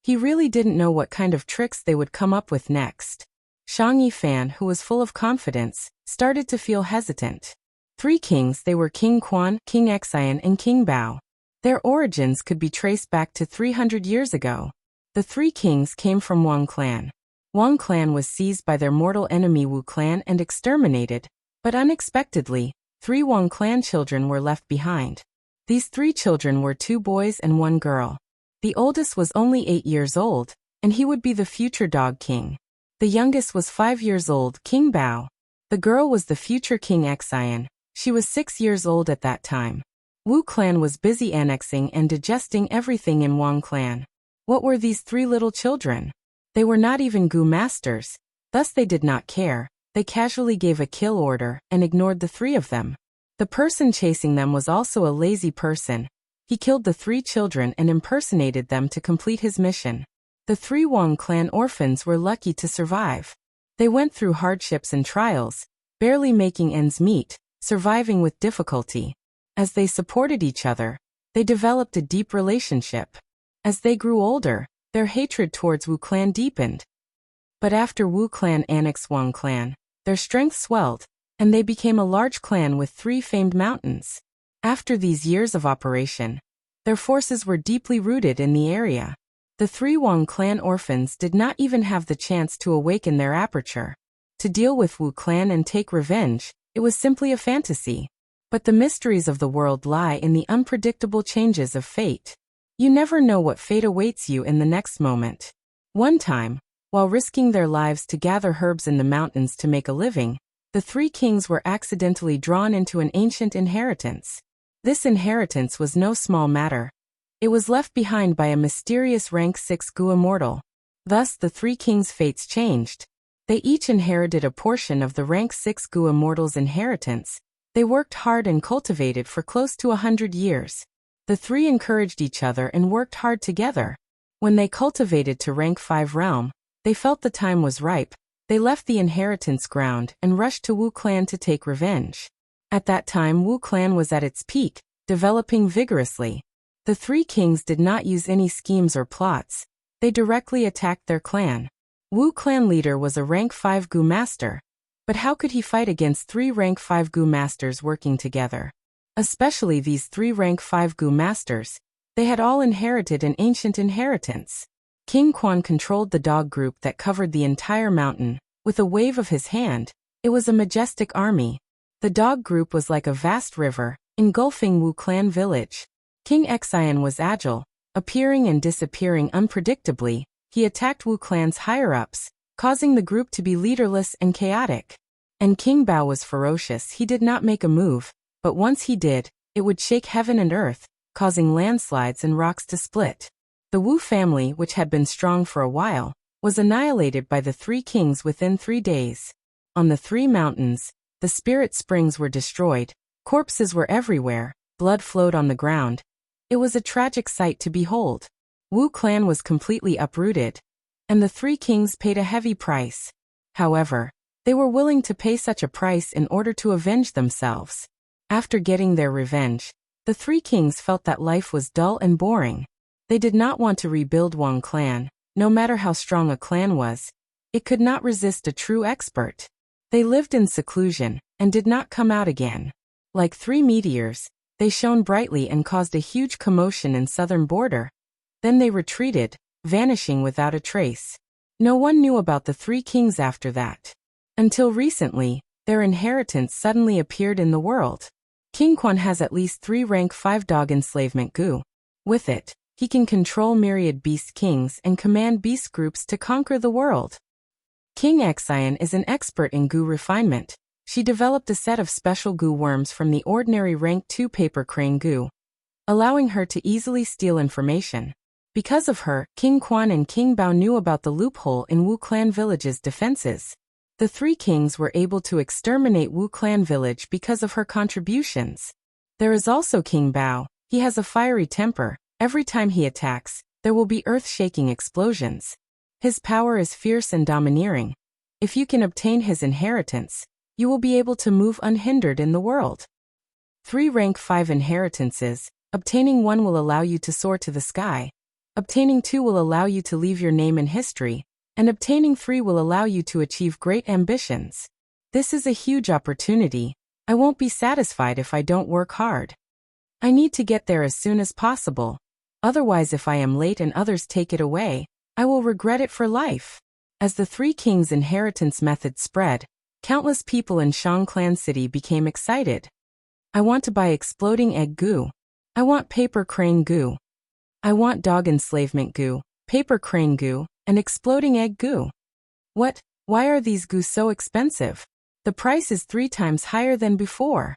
He really didn't know what kind of tricks they would come up with next. Shang Yifan, who was full of confidence, started to feel hesitant. 3 kings, they were King Quan, King Xian, and King Bao. Their origins could be traced back to 300 years ago. The 3 kings came from Wang clan. Wang clan was seized by their mortal enemy Wu clan and exterminated, but unexpectedly, 3 Wang clan children were left behind. These 3 children were 2 boys and 1 girl. The oldest was only 8 years old, and he would be the future dog king. The youngest was 5 years old, King Bao. The girl was the future King Xian. She was 6 years old at that time. Wu clan was busy annexing and digesting everything in Wang clan. What were these 3 little children? They were not even gu masters, thus they did not care. They casually gave a kill order and ignored the 3 of them. The person chasing them was also a lazy person. He killed the 3 children and impersonated them to complete his mission. The 3 Wang clan orphans were lucky to survive. They went through hardships and trials, barely making ends meet, surviving with difficulty. As they supported each other, they developed a deep relationship. As they grew older, their hatred towards Wu clan deepened. But after Wu clan annexed Wang clan, their strength swelled, and they became a large clan with 3 famed mountains. After these years of operation, their forces were deeply rooted in the area. The 3 Wang clan orphans did not even have the chance to awaken their aperture. To deal with Wu clan and take revenge, it was simply a fantasy. But the mysteries of the world lie in the unpredictable changes of fate. You never know what fate awaits you in the next moment. One time, while risking their lives to gather herbs in the mountains to make a living, the 3 kings were accidentally drawn into an ancient inheritance. This inheritance was no small matter. It was left behind by a mysterious rank 6 gu immortal. Thus the 3 kings' fates changed. They each inherited a portion of the rank 6 gu immortal's inheritance. They worked hard and cultivated for close to 100 years. The 3 encouraged each other and worked hard together. When they cultivated to rank 5 realm, they felt the time was ripe. They left the inheritance ground and rushed to Wu clan to take revenge. At that time Wu clan was at its peak, developing vigorously. The 3 kings did not use any schemes or plots. They directly attacked their clan. Wu clan leader was a rank 5 gu master. But how could he fight against 3 rank 5 gu masters working together? Especially these 3 rank 5 gu masters. They had all inherited an ancient inheritance. King Quan controlled the dog group that covered the entire mountain. With a wave of his hand, it was a majestic army. The dog group was like a vast river, engulfing Wu Clan village. King Xian was agile, appearing and disappearing unpredictably. He attacked Wu Clan's higher-ups, causing the group to be leaderless and chaotic. And King Bao was ferocious. He did not make a move, but once he did, it would shake heaven and earth, causing landslides and rocks to split. The Wu family, which had been strong for a while, was annihilated by the three kings within 3 days. On the 3 mountains, the spirit springs were destroyed, corpses were everywhere, blood flowed on the ground. It was a tragic sight to behold. Wu Clan was completely uprooted, and the 3 kings paid a heavy price. However, they were willing to pay such a price in order to avenge themselves. After getting their revenge, the 3 kings felt that life was dull and boring. They did not want to rebuild Wang clan. No matter how strong a clan was, it could not resist a true expert. They lived in seclusion and did not come out again. Like 3 meteors, they shone brightly and caused a huge commotion in southern border. Then they retreated, vanishing without a trace. No one knew about the 3 kings after that. Until recently, their inheritance suddenly appeared in the world. King Quan has at least 3 rank 5 dog enslavement gu. With it, he can control myriad beast kings and command beast groups to conquer the world. King Xian is an expert in gu refinement. She developed a set of special gu worms from the ordinary rank 2 paper crane gu, allowing her to easily steal information. Because of her, King Quan and King Bao knew about the loophole in Wu Clan village's defenses. The 3 kings were able to exterminate Wu Clan village because of her contributions. There is also King Bao. He has a fiery temper. Every time he attacks, there will be earth-shaking explosions. His power is fierce and domineering. If you can obtain his inheritance, you will be able to move unhindered in the world. 3 rank 5 inheritances. Obtaining 1 will allow you to soar to the sky. Obtaining 2 will allow you to leave your name in history. And obtaining 3 will allow you to achieve great ambitions. This is a huge opportunity. I won't be satisfied if I don't work hard. I need to get there as soon as possible. Otherwise, if I am late and others take it away, I will regret it for life. As the 3 kings' inheritance method spread, countless people in Shang Clan City became excited. I want to buy exploding egg goo. I want paper crane goo. I want dog enslavement goo, paper crane goo, and exploding egg goo. What? Why are these goo so expensive? The price is 3 times higher than before.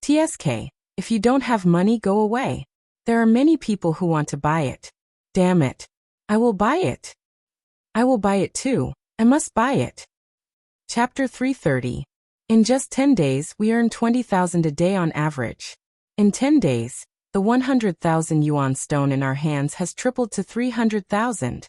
TSK, if you don't have money, go away. There are many people who want to buy it. Damn it. I will buy it. I will buy it too. I must buy it. Chapter 330. In just 10 days, we earn 20,000 a day on average. In 10 days, the 100,000 yuan stone in our hands has tripled to 300,000.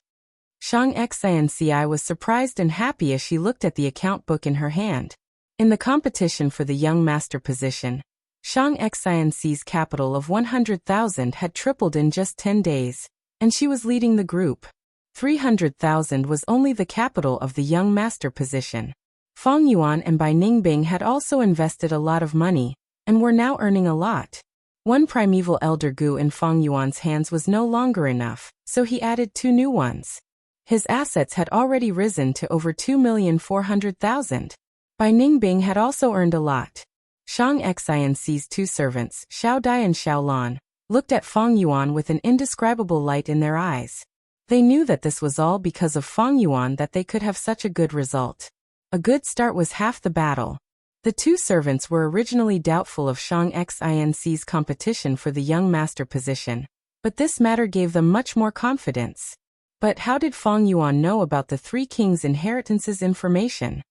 Shang Xianci was surprised and happy as she looked at the account book in her hand. In the competition for the young master position, Shang Xianci's capital of 100,000 had tripled in just 10 days, and she was leading the group. 300,000 was only the capital of the young master position. Fang Yuan and Bai Ningbing had also invested a lot of money, and were now earning a lot. 1 primeval elder gu in Fang Yuan's hands was no longer enough, so he added 2 new ones. His assets had already risen to over 2,400,000. Bai Ningbing had also earned a lot. Shang Xianci's 2 servants, Xiao Dai and Xiao Lan, looked at Fang Yuan with an indescribable light in their eyes. They knew that this was all because of Fang Yuan that they could have such a good result. A good start was half the battle. The 2 servants were originally doubtful of Shang Xianci's competition for the young master position, but this matter gave them much more confidence. But how did Fang Yuan know about the 3 kings' inheritances information?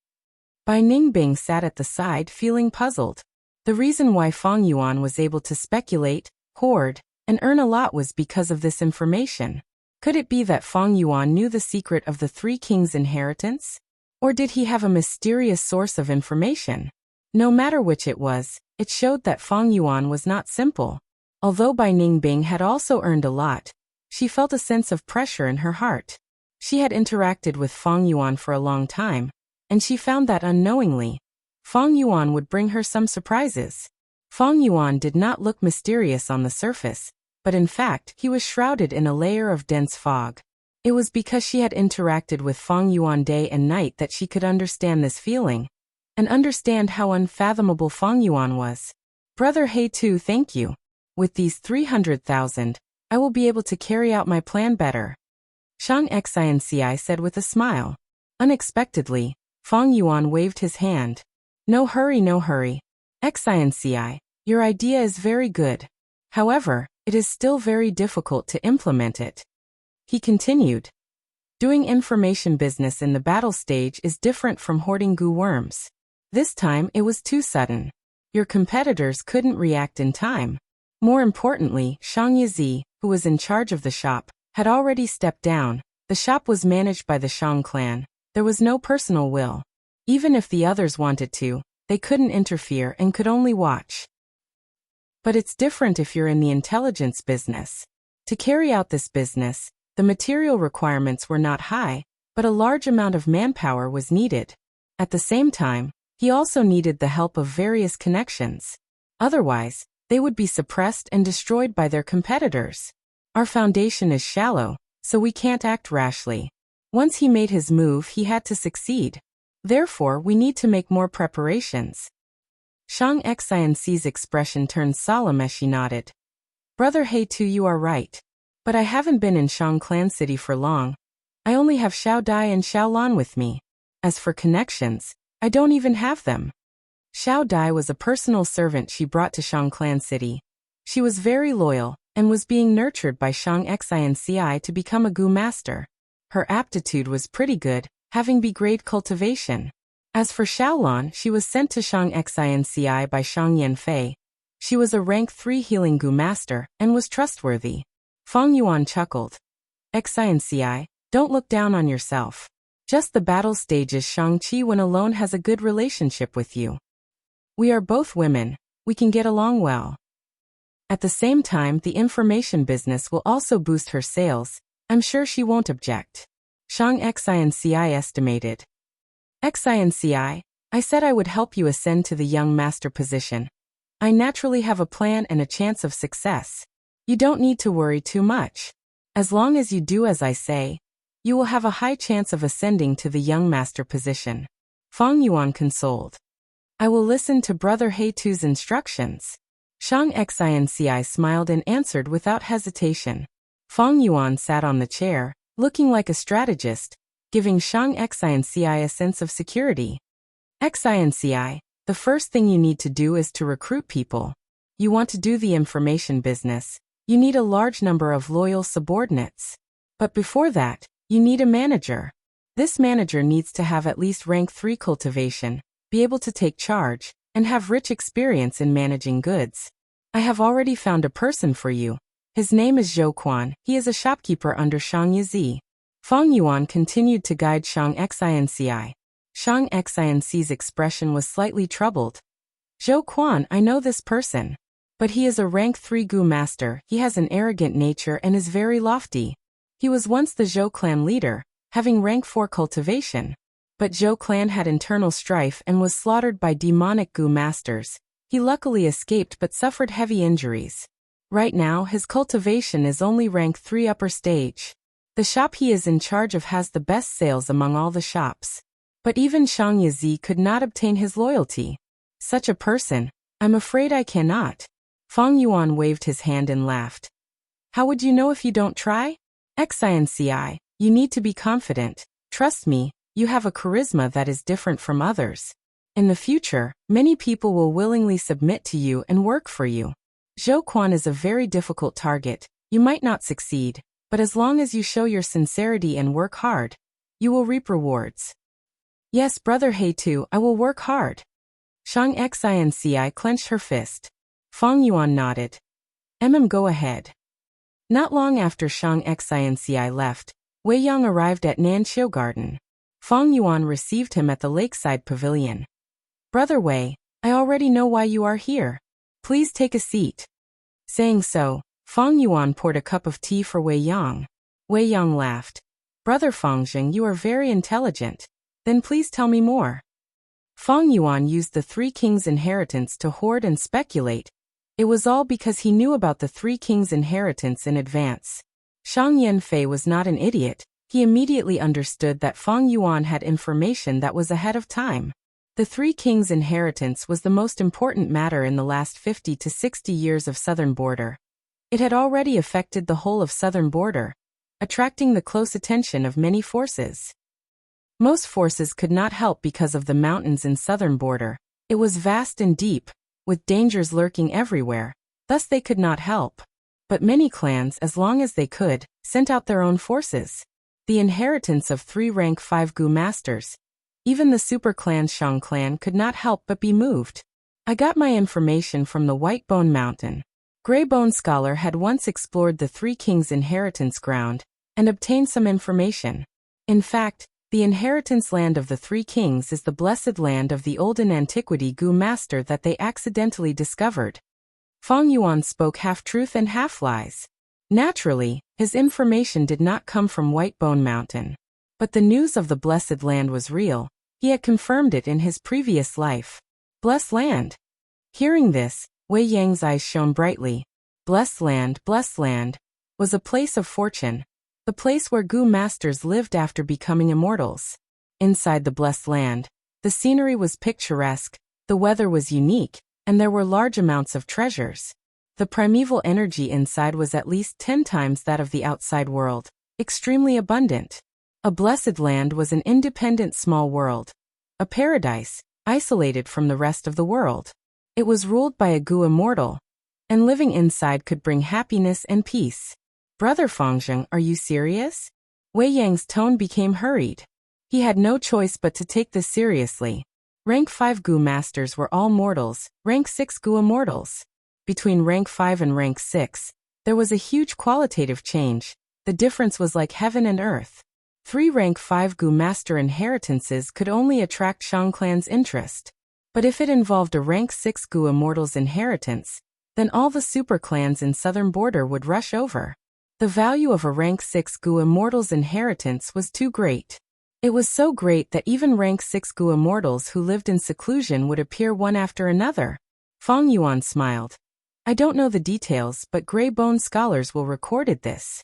Bai Ningbing sat at the side feeling puzzled. The reason why Fang Yuan was able to speculate, hoard, and earn a lot was because of this information. Could it be that Fang Yuan knew the secret of the 3 kings' inheritance? Or did he have a mysterious source of information? No matter which it was, it showed that Fang Yuan was not simple. Although Bai Ningbing had also earned a lot, she felt a sense of pressure in her heart. She had interacted with Fang Yuan for a long time, and she found that unknowingly, Fang Yuan would bring her some surprises. Fang Yuan did not look mysterious on the surface, but in fact, he was shrouded in a layer of dense fog. It was because she had interacted with Fang Yuan day and night that she could understand this feeling, and understand how unfathomable Fang Yuan was. Brother He Tu, thank you. With these 300,000, I will be able to carry out my plan better. Shang Xianci said with a smile. Unexpectedly, Fang Yuan waved his hand. No hurry, no hurry. Xianci, your idea is very good. However, it is still very difficult to implement it. He continued. Doing information business in the battle stage is different from hoarding goo worms. This time it was too sudden. Your competitors couldn't react in time. More importantly, Shang Yizi, who was in charge of the shop, had already stepped down. The shop was managed by the Shang clan. There was no personal will. Even if the others wanted to, they couldn't interfere and could only watch. But it's different if you're in the intelligence business. To carry out this business, the material requirements were not high, but a large amount of manpower was needed. At the same time, he also needed the help of various connections. Otherwise, they would be suppressed and destroyed by their competitors. Our foundation is shallow, so we can't act rashly. Once he made his move, he had to succeed. Therefore, we need to make more preparations. Shang Xianci's expression turned solemn as she nodded. Brother He Tu, you are right. But I haven't been in Shang Clan City for long. I only have Xiao Dai and Xiao Lan with me. As for connections, I don't even have them. Xiao Dai was a personal servant she brought to Shang Clan City. She was very loyal, and was being nurtured by Shang Xianci to become a goo master. Her aptitude was pretty good, having B-grade cultivation. As for Xiao Lan, she was sent to Shang Xianci by Shang Yanfei. She was a rank 3 healing goo master, and was trustworthy. Fang Yuan chuckled. Xianci, don't look down on yourself. Just the battle stages Shang-Chi when alone has a good relationship with you. We are both women, we can get along well. At the same time, the information business will also boost her sales. I'm sure she won't object. Shang Xianci estimated. Xianci, I said I would help you ascend to the young master position. I naturally have a plan and a chance of success. You don't need to worry too much. As long as you do as I say, you will have a high chance of ascending to the young master position. Fang Yuan consoled. I will listen to Brother He Tu's instructions. Shang Xianci smiled and answered without hesitation. Fang Yuan sat on the chair, looking like a strategist, giving Shang Xianci a sense of security. Xianci, the first thing you need to do is to recruit people. You want to do the information business. You need a large number of loyal subordinates. But before that, you need a manager. This manager needs to have at least rank 3 cultivation, be able to take charge, and have rich experience in managing goods. I have already found a person for you. His name is Zhou Quan. He is a shopkeeper under Shang Yizi. Fang Yuan continued to guide Shang Xianci. Shang Xianci's expression was slightly troubled. Zhou Quan, I know this person. But he is a rank 3 goo master. He has an arrogant nature and is very lofty. He was once the Zhou clan leader, having rank 4 cultivation. But Zhou clan had internal strife and was slaughtered by demonic goo masters. He luckily escaped but suffered heavy injuries. Right now, his cultivation is only rank 3 upper stage. The shop he is in charge of has the best sales among all the shops. But even Shang Yizi could not obtain his loyalty. Such a person, I'm afraid I cannot. Fang Yuan waved his hand and laughed. How would you know if you don't try? Xianci, you need to be confident. Trust me, you have a charisma that is different from others. In the future, many people will willingly submit to you and work for you. Zhou Quan is a very difficult target. You might not succeed, but as long as you show your sincerity and work hard, you will reap rewards. Yes, Brother He Tu, I will work hard. Shang Xianci clenched her fist. Fang Yuan nodded. Go ahead. Not long after Shang Xianci left, Wei Yang arrived at Nanqiu Garden. Fang Yuan received him at the lakeside pavilion. Brother Wei, I already know why you are here. Please take a seat. Saying so, Fang Yuan poured a cup of tea for Wei Yang. Wei Yang laughed. Brother Fangjing, you are very intelligent. Then please tell me more. Fang Yuan used the 3 kings' inheritance to hoard and speculate. It was all because he knew about the three kings' inheritance in advance. Shang Yanfei was not an idiot. He immediately understood that Feng Yuan had information that was ahead of time. The three kings' inheritance was the most important matter in the last 50 to 60 years of southern border. It had already affected the whole of southern border, attracting the close attention of many forces. Most forces could not help because of the mountains in southern border. It was vast and deep, with dangers lurking everywhere, thus they could not help. But many clans, as long as they could, sent out their own forces. The inheritance of 3 rank 5 Gu masters. Even the super clan Shang clan could not help but be moved. I got my information from the White Bone Mountain. Grey Bone Scholar had once explored the Three Kings' inheritance ground and obtained some information. In fact, the inheritance land of the Three Kings is the blessed land of the olden antiquity Gu master that they accidentally discovered. Feng Yuan spoke half-truth and half-lies. Naturally, his information did not come from White Bone Mountain. But the news of the blessed land was real. He had confirmed it in his previous life. Blessed land. Hearing this, Wei Yang's eyes shone brightly. Blessed land was a place of fortune, the place where Gu masters lived after becoming immortals. Inside the blessed land, the scenery was picturesque, the weather was unique, and there were large amounts of treasures. The primeval energy inside was at least 10 times that of the outside world, extremely abundant. A blessed land was an independent small world, a paradise, isolated from the rest of the world. It was ruled by a Gu immortal, and living inside could bring happiness and peace. Brother Fangzheng, are you serious? Wei Yang's tone became hurried. He had no choice but to take this seriously. Rank 5 Gu masters were all mortals, rank 6 Gu immortals. Between rank 5 and rank 6, there was a huge qualitative change. The difference was like heaven and earth. 3 rank 5 Gu master inheritances could only attract Shang clan's interest. But if it involved a rank 6 Gu immortal's inheritance, then all the super clans in southern border would rush over. The value of a rank 6 Gu immortal's inheritance was too great. It was so great that even rank 6 Gu immortals who lived in seclusion would appear one after another. Feng Yuan smiled. I don't know the details, but Grey Bone scholars will recorded this.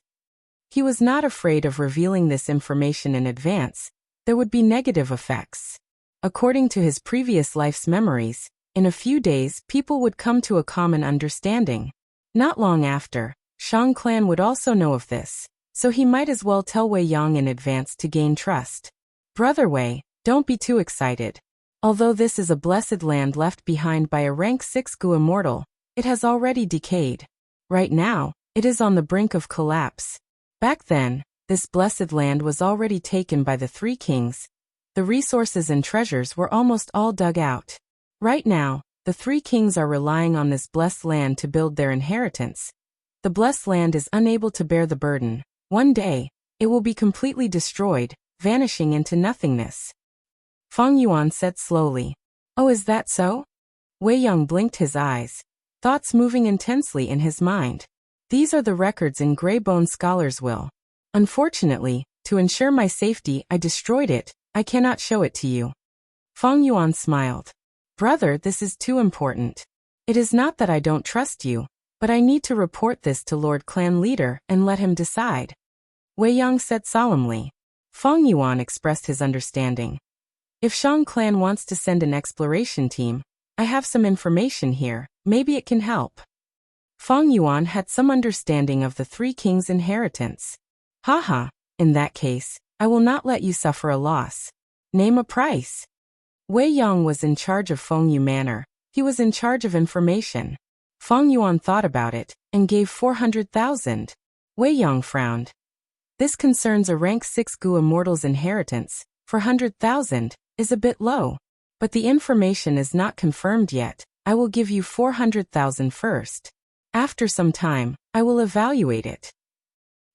He was not afraid of revealing this information in advance. There would be negative effects. According to his previous life's memories, in a few days people would come to a common understanding. Not long after, Shang clan would also know of this, so he might as well tell Wei Yang in advance to gain trust. Brother Wei, don't be too excited. Although this is a blessed land left behind by a rank 6 Gu immortal, it has already decayed. Right now, it is on the brink of collapse. Back then, this blessed land was already taken by the Three Kings. The resources and treasures were almost all dug out. Right now, the Three Kings are relying on this blessed land to build their inheritance. The blessed land is unable to bear the burden. One day, it will be completely destroyed, vanishing into nothingness. Feng Yuan said slowly. Oh, is that so? Wei Yang blinked his eyes, thoughts moving intensely in his mind. These are the records in Grey Bone Scholar's will. Unfortunately, to ensure my safety, I destroyed it. I cannot show it to you. Feng Yuan smiled. Brother, this is too important. It is not that I don't trust you, but I need to report this to Lord Clan Leader and let him decide. Wei Yang said solemnly. Feng Yuan expressed his understanding. If Shang Clan wants to send an exploration team, I have some information here, maybe it can help. Feng Yuan had some understanding of the Three Kings' inheritance. Haha, in that case, I will not let you suffer a loss. Name a price. Wei Yang was in charge of Feng Yu Manor. He was in charge of information. Feng Yuan thought about it, and gave 400,000. Wei Yang frowned. This concerns a rank 6 Gu immortal's inheritance. 400,000 is a bit low. But the information is not confirmed yet. I will give you 400,000 first. After some time, I will evaluate it.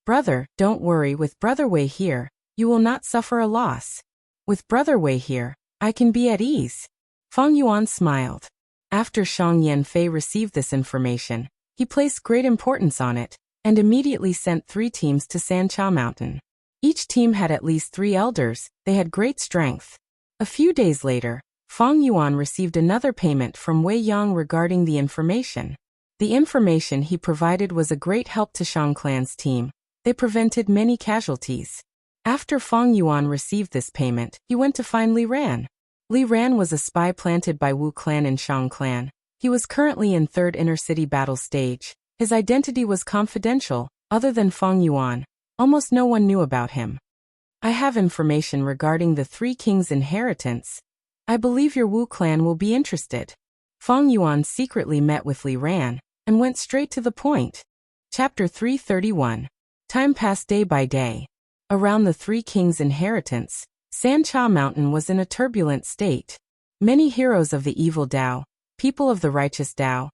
Brother, don't worry, with Brother Wei here, you will not suffer a loss. With Brother Wei here, I can be at ease. Feng Yuan smiled. After Shang Yanfei received this information, he placed great importance on it, and immediately sent 3 teams to Sancha Mountain. Each team had at least 3 elders, they had great strength. A few days later, Feng Yuan received another payment from Wei Yang regarding the information. The information he provided was a great help to Shang Clan's team. They prevented many casualties. After Fang Yuan received this payment, he went to find Li Ran. Li Ran was a spy planted by Wu Clan and Shang Clan. He was currently in 3rd inner-city battle stage. His identity was confidential. Other than Fang Yuan, almost no one knew about him. I have information regarding the Three Kings' inheritance. I believe your Wu Clan will be interested. Fang Yuan secretly met with Li Ran and went straight to the point. Chapter 331. Time passed day by day. Around the Three Kings' inheritance, Sancha Mountain was in a turbulent state. Many heroes of the evil Tao, people of the righteous Tao,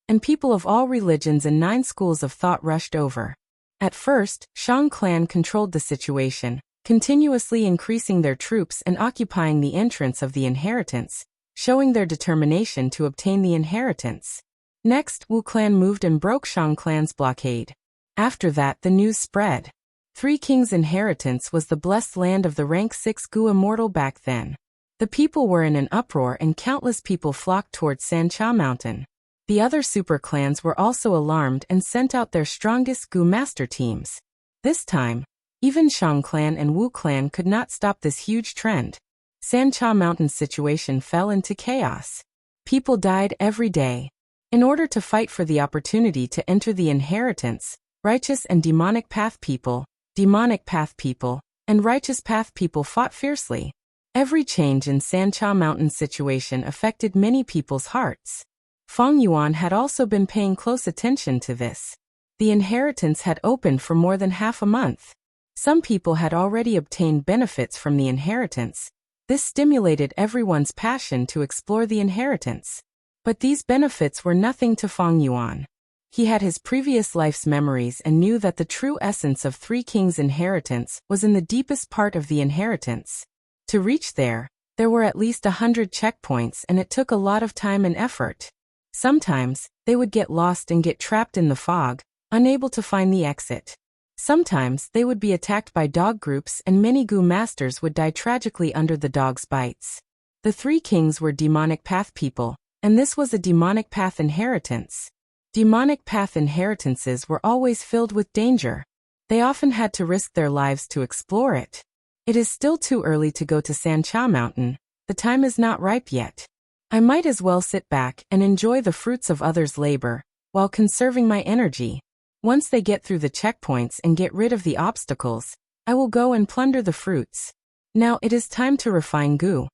and people of all religions and 9 schools of thought rushed over. At first, Shang Clan controlled the situation, continuously increasing their troops and occupying the entrance of the inheritance, showing their determination to obtain the inheritance. Next, Wu Clan moved and broke Shang Clan's blockade. After that, the news spread. Three Kings' inheritance was the blessed land of the rank 6 Gu immortal back then. The people were in an uproar and countless people flocked towards Sancha Mountain. The other super clans were also alarmed and sent out their strongest Gu master teams. This time, even Shang Clan and Wu Clan could not stop this huge trend. Sancha Mountain's situation fell into chaos. People died every day. In order to fight for the opportunity to enter the inheritance, righteous and demonic path people, and righteous path people fought fiercely. Every change in Sancha Mountain's situation affected many people's hearts. Fang Yuan had also been paying close attention to this. The inheritance had opened for more than half a month. Some people had already obtained benefits from the inheritance. This stimulated everyone's passion to explore the inheritance. But these benefits were nothing to Fang Yuan. He had his previous life's memories and knew that the true essence of Three Kings' inheritance was in the deepest part of the inheritance. To reach there were at least 100 checkpoints and it took a lot of time and effort. Sometimes, they would get lost and get trapped in the fog, unable to find the exit. Sometimes, they would be attacked by dog groups and many Gu masters would die tragically under the dogs' bites. The Three Kings were demonic path people, and this was a demonic path inheritance. Demonic path inheritances were always filled with danger. They often had to risk their lives to explore it. It is still too early to go to Sancha Mountain. The time is not ripe yet. I might as well sit back and enjoy the fruits of others' labor, while conserving my energy. Once they get through the checkpoints and get rid of the obstacles, I will go and plunder the fruits. Now it is time to refine Gu.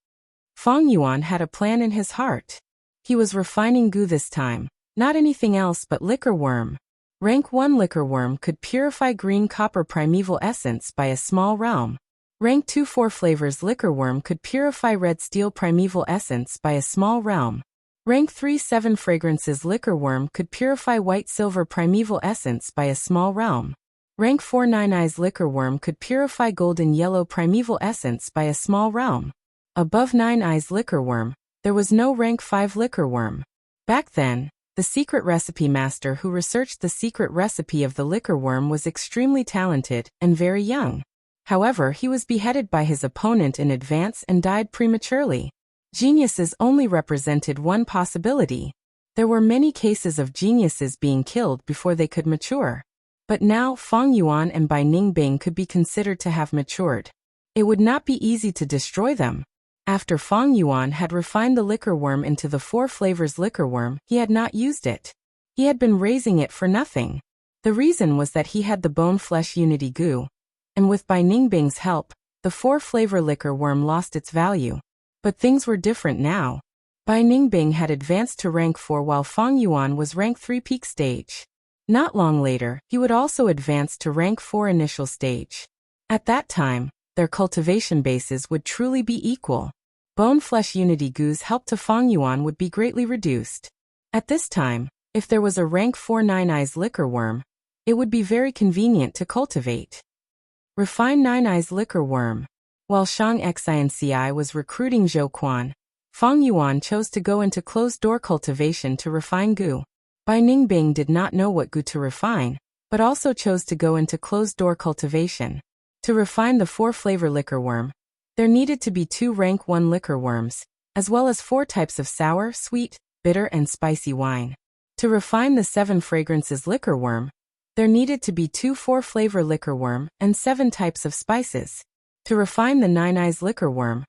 Fang Yuan had a plan in his heart. He was refining Gu this time, not anything else but liquor worm. Rank 1 liquor worm could purify green copper primeval essence by a small realm. Rank 2 4 flavors liquor worm could purify red steel primeval essence by a small realm. Rank 3 7 fragrances liquor worm could purify white silver primeval essence by a small realm. Rank 4 9 eyes liquor worm could purify golden yellow primeval essence by a small realm. Above 9 eyes liquor worm, there was no rank 5 liquor worm. Back then, the secret recipe master who researched the secret recipe of the liquor worm was extremely talented and very young. However, he was beheaded by his opponent in advance and died prematurely. Geniuses only represented one possibility. There were many cases of geniuses being killed before they could mature. But now Fang Yuan and Bai Ningbing could be considered to have matured. It would not be easy to destroy them. After Fang Yuan had refined the liquor worm into the 4 flavors liquor worm, he had not used it. He had been raising it for nothing. The reason was that he had the bone flesh unity Gu. And with Bai Ningbing's help, the 4 flavor liquor worm lost its value. But things were different now. Bai Ningbing had advanced to rank 4 while Fang Yuan was rank 3 peak stage. Not long later, he would also advance to rank 4 initial stage. At that time, their cultivation bases would truly be equal. Bone flesh unity Gu's help to Fang Yuan would be greatly reduced. At this time, if there was a rank 4 9 eyes liquor worm, it would be very convenient to cultivate. Refine 9 eyes liquor worm. While Shang Xinci was recruiting Zhou Quan, Fang Yuan chose to go into closed-door cultivation to refine Gu. Bai Ningbing did not know what Gu to refine, but also chose to go into closed-door cultivation. To refine the 4 flavor liquor worm, there needed to be 2 rank 1 liquor worms, as well as 4 types of sour, sweet, bitter and spicy wine. To refine the 7 fragrances liquor worm, there needed to be 2 4-flavor liquor worm and 7 types of spices. To refine the 9 eyes liquor worm,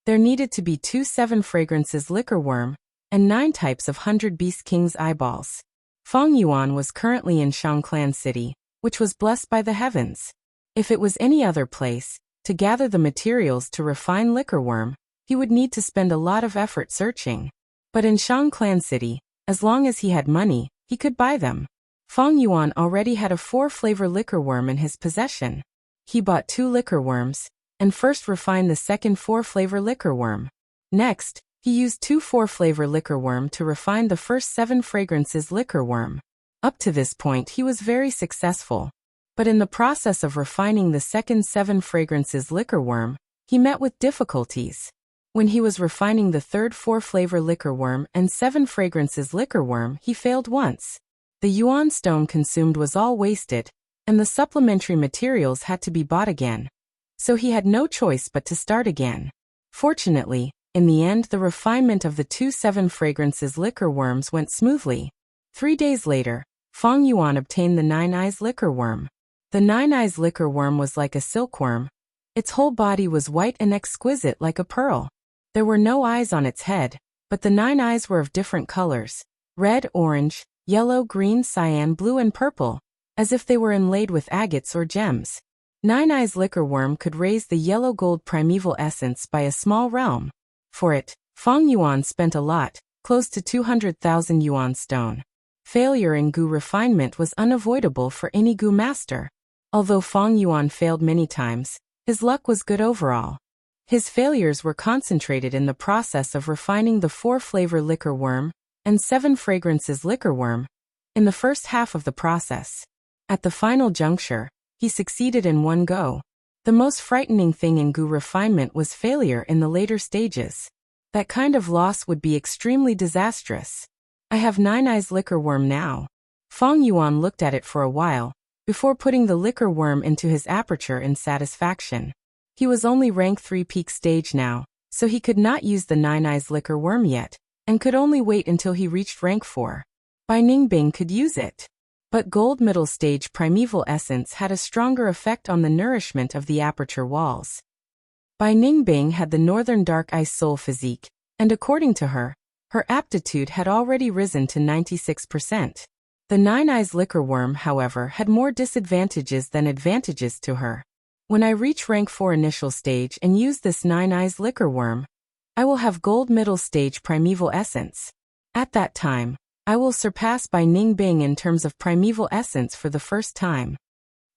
there needed to be 2 7 fragrances liquor worm and 9 types of 100 Beast King's eyeballs. Feng Yuan was currently in Shangclan City, which was blessed by the heavens. If it was any other place, to gather the materials to refine liquor worm, he would need to spend a lot of effort searching. But in Shangclan City, as long as he had money, he could buy them. Feng Yuan already had a 4-flavor liquor worm in his possession. He bought 2 liquor worms, and first refined the second 4-flavor liquor worm. Next, he used 2 4-flavor liquor worm to refine the first 7 fragrances liquor worm. Up to this point he was very successful. But in the process of refining the second 7 fragrances liquor worm, he met with difficulties. When he was refining the third 4-flavor liquor worm and 7 fragrances liquor worm, he failed once. The yuan stone consumed was all wasted, and the supplementary materials had to be bought again. So he had no choice but to start again. Fortunately, in the end the refinement of the 2 7 fragrances liquor worms went smoothly. 3 days later, Feng Yuan obtained the 9 eyes liquor worm. The 9 eyes liquor worm was like a silkworm. Its whole body was white and exquisite like a pearl. There were no eyes on its head, but the 9 eyes were of different colors: red, orange, yellow, green, cyan, blue and purple, as if they were inlaid with agates or gems. 9 eyes liquor worm could raise the yellow gold primeval essence by a small realm. For it, Feng Yuan spent a lot, close to 200,000 yuan stone. Failure in gu refinement was unavoidable for any gu master. Although Feng Yuan failed many times, his luck was good overall. His failures were concentrated in the process of refining the 4-flavor liquor worm and 7 fragrances liquor worm in the first half of the process. At the final juncture, he succeeded in one go. The most frightening thing in gu refinement was failure in the later stages. That kind of loss would be extremely disastrous. I have 9 eyes liquor worm now. Feng Yuan looked at it for a while, before putting the liquor worm into his aperture in satisfaction. He was only rank 3 peak stage now, so he could not use the 9 eyes liquor worm yet, and could only wait until he reached rank 4. Bai Ningbing could use it. But gold middle stage primeval essence had a stronger effect on the nourishment of the aperture walls. Bai Ningbing had the northern dark ice soul physique, and according to her, her aptitude had already risen to 96%. The 9 eyes liquor worm, however, had more disadvantages than advantages to her. When I reach rank 4 initial stage and use this 9 eyes liquor worm, I will have gold middle stage primeval essence. At that time, I will surpass Bai Ningbing in terms of primeval essence for the first time.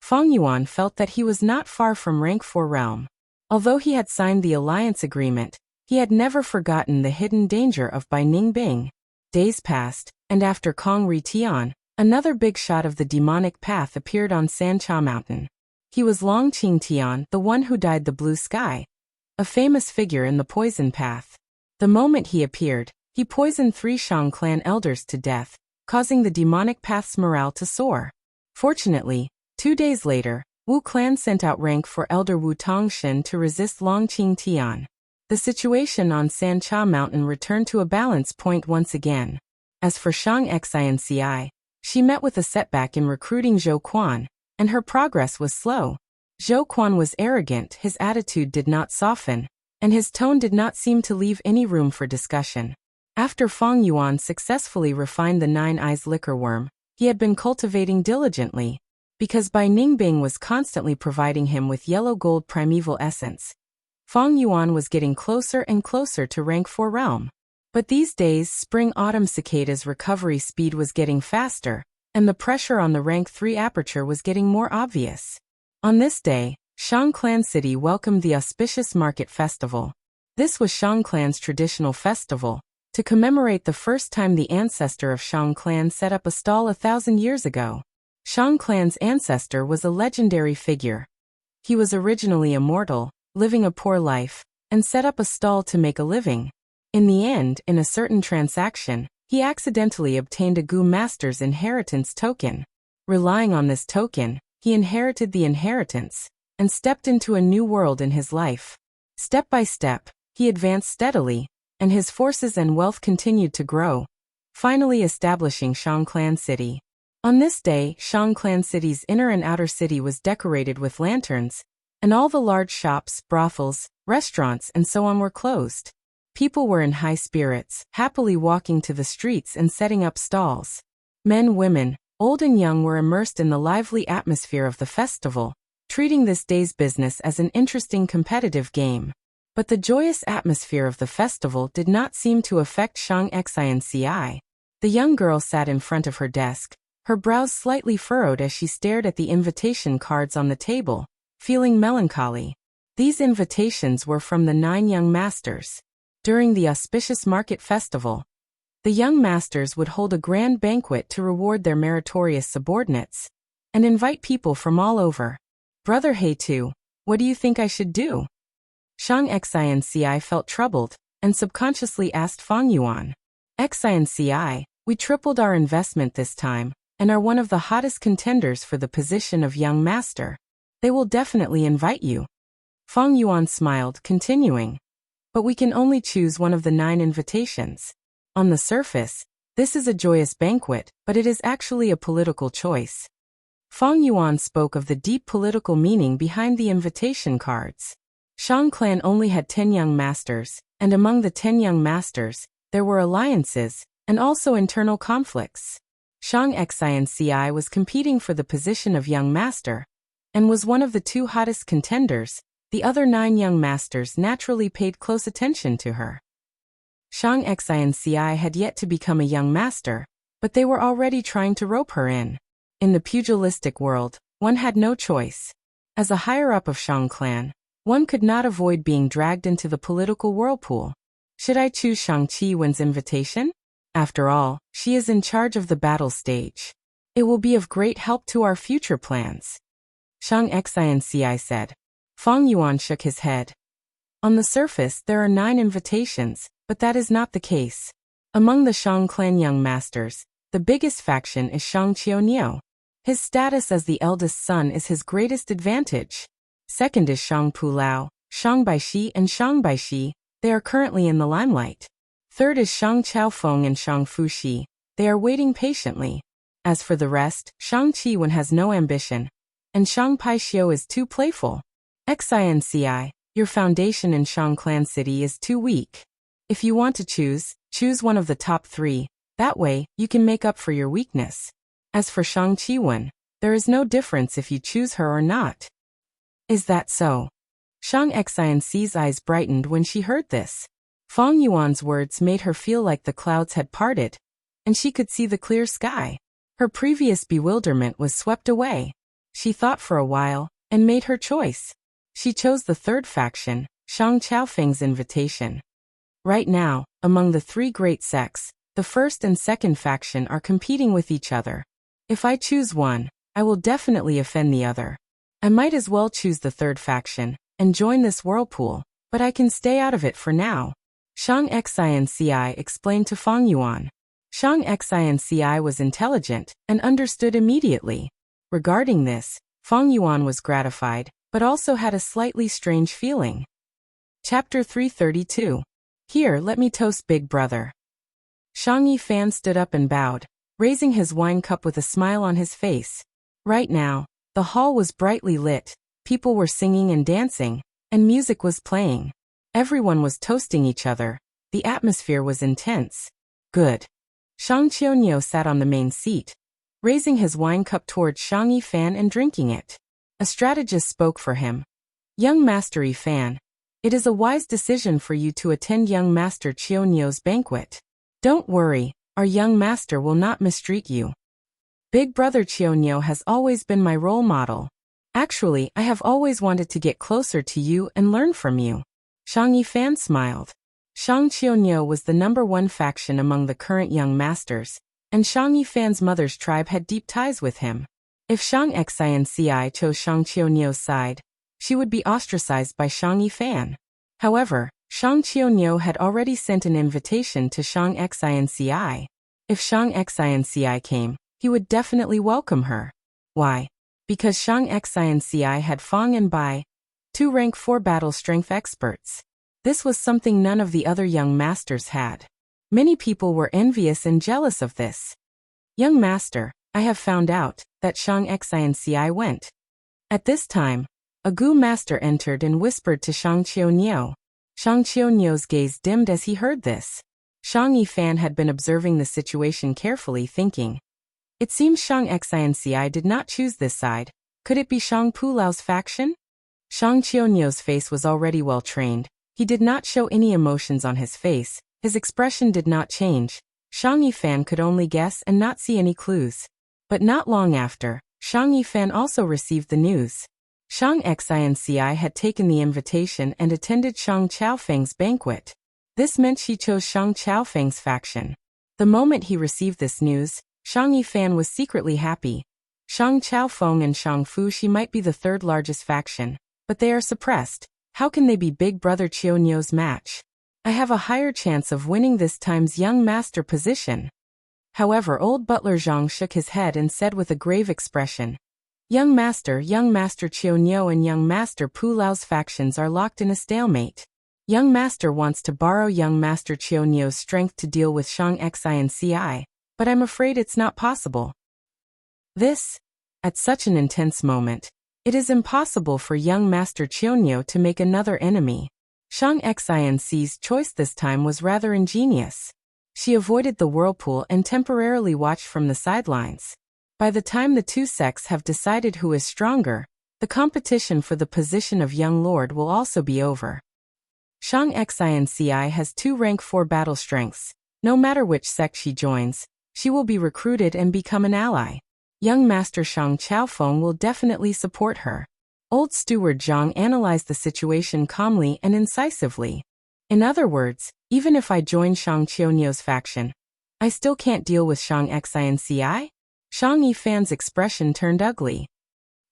Feng Yuan felt that he was not far from rank 4 realm. Although he had signed the alliance agreement, he had never forgotten the hidden danger of Bai Ningbing. Days passed, and after Kong Ri Tian, another big shot of the demonic path appeared on Sancha Mountain. He was Long Qing Tian, the one who dyed the blue sky, a famous figure in the poison path. The moment he appeared, he poisoned 3 Shang clan elders to death, causing the demonic path's morale to soar. Fortunately, 2 days later, Wu clan sent out rank 4 elder Wu Tongshin to resist Long Qing Tian. The situation on Sancha Mountain returned to a balance point once again. As for Shang Xinci, she met with a setback in recruiting Zhou Quan, and her progress was slow. Zhou Quan was arrogant, his attitude did not soften, and his tone did not seem to leave any room for discussion. After Feng Yuan successfully refined the 9 eyes liquor worm, he had been cultivating diligently, because Bai Ningbing was constantly providing him with yellow gold primeval essence. Feng Yuan was getting closer and closer to rank 4 realm. But these days spring-autumn cicada's recovery speed was getting faster, and the pressure on the rank 3 aperture was getting more obvious. On this day, Shangclan City welcomed the auspicious market festival. This was Shangclan's traditional festival, to commemorate the first time the ancestor of Shangclan set up a stall 1,000 years ago. Shangclan's ancestor was a legendary figure. He was originally immortal, living a poor life, and set up a stall to make a living. In the end, in a certain transaction, he accidentally obtained a gu master's inheritance token. Relying on this token, he inherited the inheritance, and stepped into a new world in his life. Step by step, he advanced steadily, and his forces and wealth continued to grow. finally establishing Shang Clan City. On this day, Shang Clan City's inner and outer city was decorated with lanterns, and all the large shops, brothels, restaurants, and so on were closed. People were in high spirits, happily walking to the streets and setting up stalls. Men, women, old and young were immersed in the lively atmosphere of the festival, treating this day's business as an interesting competitive game. But the joyous atmosphere of the festival did not seem to affect Shang Xinci. The young girl sat in front of her desk, her brows slightly furrowed as she stared at the invitation cards on the table, feeling melancholy. These invitations were from the 9 young masters. During the auspicious market festival, the young masters would hold a grand banquet to reward their meritorious subordinates and invite people from all over. Brother Heitu, what do you think I should do? Shang Xinci felt troubled and subconsciously asked Fang Yuan. Xinci, we tripled our investment this time and are one of the hottest contenders for the position of young master. They will definitely invite you. Fang Yuan smiled, continuing. But we can only choose one of the 9 invitations. On the surface, this is a joyous banquet, but it is actually a political choice. Fang Yuan spoke of the deep political meaning behind the invitation cards. Shang Clan only had 10 young masters, and among the 10 young masters, there were alliances, and also internal conflicts. Shang Xinci was competing for the position of young master, and was one of the 2 hottest contenders. The other 9 young masters naturally paid close attention to her. Shang Xinci had yet to become a young master, but they were already trying to rope her in. In the pugilistic world, one had no choice. As a higher-up of Shang Clan, one could not avoid being dragged into the political whirlpool. Should I choose Shang Qi-wen's invitation? After all, she is in charge of the battle stage. It will be of great help to our future plans. Shang Xinci said. Fang Yuan shook his head. On the surface, there are 9 invitations, but that is not the case. Among the Shang Clan young masters, the biggest faction is Shang Qioniu. His status as the eldest son is his greatest advantage. Second is Shang Pulao, Shang Baishi and Shang Baishi. They are currently in the limelight. Third is Shang Chaofeng and Shang Fuxi. They are waiting patiently. As for the rest, Shang Qiwen has no ambition, and Shang Paixiu is too playful. Xinci, your foundation in Shang Clan City is too weak. If you want to choose one of the top 3. That way, you can make up for your weakness. As for Shang Qiwen, there is no difference if you choose her or not. Is that so? Shang Xinci's eyes brightened when she heard this. Fang Yuan's words made her feel like the clouds had parted, and she could see the clear sky. Her previous bewilderment was swept away. She thought for a while, and made her choice. She chose the 3rd faction, Shang Chaofeng's invitation. Right now, among the 3 great sects, the 1st and 2nd faction are competing with each other. If I choose one, I will definitely offend the other. I might as well choose the 3rd faction and join this whirlpool, but I can stay out of it for now. Shang Xinci explained to Fang Yuan. Shang Xinci was intelligent and understood immediately. Regarding this, Fang Yuan was gratified, but also had a slightly strange feeling. Chapter 332. Here, let me toast Big Brother. Shang Yifan stood up and bowed, raising his wine cup with a smile on his face. Right now, the hall was brightly lit, people were singing and dancing, and music was playing. Everyone was toasting each other. The atmosphere was intense. Good. Shang Qioniu sat on the main seat, raising his wine cup towards Shang Yifan and drinking it. A strategist spoke for him. Young Master Yifan, it is a wise decision for you to attend young Master Qioniu's banquet. Don't worry, our young master will not mistreat you. Big Brother Qioniu has always been my role model. Actually, I have always wanted to get closer to you and learn from you. Shang Yifan smiled. Shang Qioniu was the #1 faction among the current young masters, and Shang Yifan's mother's tribe had deep ties with him. If Shang Xinci chose Shang Qioniu's side, she would be ostracized by Shang Yifan. However, Shang Qioniu had already sent an invitation to Shang Xinci. If Shang Xinci came, he would definitely welcome her. Why? Because Shang Xinci had Fang and Bai, 2 rank 4 battle strength experts. This was something none of the other young masters had. Many people were envious and jealous of this. Young master, I have found out that Shang Xinci went. At this time, a Gu master entered and whispered to Shang Qiuniu. Shang Qiuniu's gaze dimmed as he heard this. Shang Yifan had been observing the situation carefully, thinking. It seems Shang Xinci did not choose this side. Could it be Shang Pulau's faction? Shang Qiuniu's face was already well trained. He did not show any emotions on his face. His expression did not change. Shang Yifan could only guess and not see any clues. But not long after, Shang Yifan also received the news. Shang Xinci had taken the invitation and attended Shang Qiaofeng's banquet. This meant she chose Shang Qiaofeng's faction. The moment he received this news, Shang Yifan was secretly happy. Shang Qiaofeng and Shang Fuxi might be the third largest faction, but they are suppressed. How can they be Big Brother Qiuniu's match? I have a higher chance of winning this time's young master position. However, old butler Zhang shook his head and said with a grave expression, Young master Qiuniu and young master Pulau's factions are locked in a stalemate. Young master wants to borrow young master Qiuniu's strength to deal with Shang Xinci, but I'm afraid it's not possible. At such an intense moment, it is impossible for young master Qiuniu to make another enemy. Shang Xinci's choice this time was rather ingenious. She avoided the whirlpool and temporarily watched from the sidelines. By the time the two sects have decided who is stronger, the competition for the position of young lord will also be over. Shang Xinci has 2 rank 4 battle strengths. No matter which sect she joins, she will be recruited and become an ally. Young master Shang Qiaofeng will definitely support her. Old steward Zhang analyzed the situation calmly and incisively. In other words, even if I join Shang Qiuniu's faction, I still can't deal with Shang Xinci? Shang Yifan's expression turned ugly.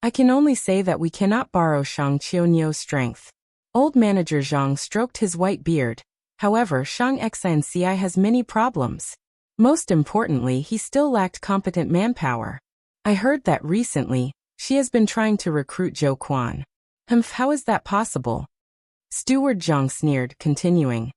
I can only say that we cannot borrow Shang Qiuniu's strength. Old manager Zhang stroked his white beard. However, Shang Xinci has many problems. Most importantly, he still lacked competent manpower. I heard that recently, she has been trying to recruit Zhou Quan. How is that possible? Steward Zhang sneered, continuing.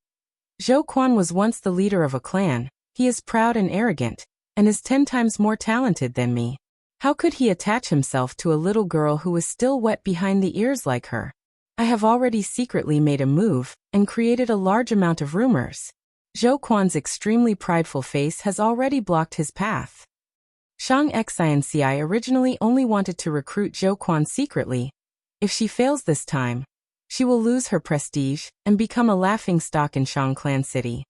Zhou Quan was once the leader of a clan. He is proud and arrogant, and is 10 times more talented than me. How could he attach himself to a little girl who is still wet behind the ears like her? I have already secretly made a move, and created a large amount of rumors. Zhou Quan's extremely prideful face has already blocked his path. Shang Xinci originally only wanted to recruit Zhou Quan secretly. If she fails this time, she will lose her prestige and become a laughingstock in Shang Clan City.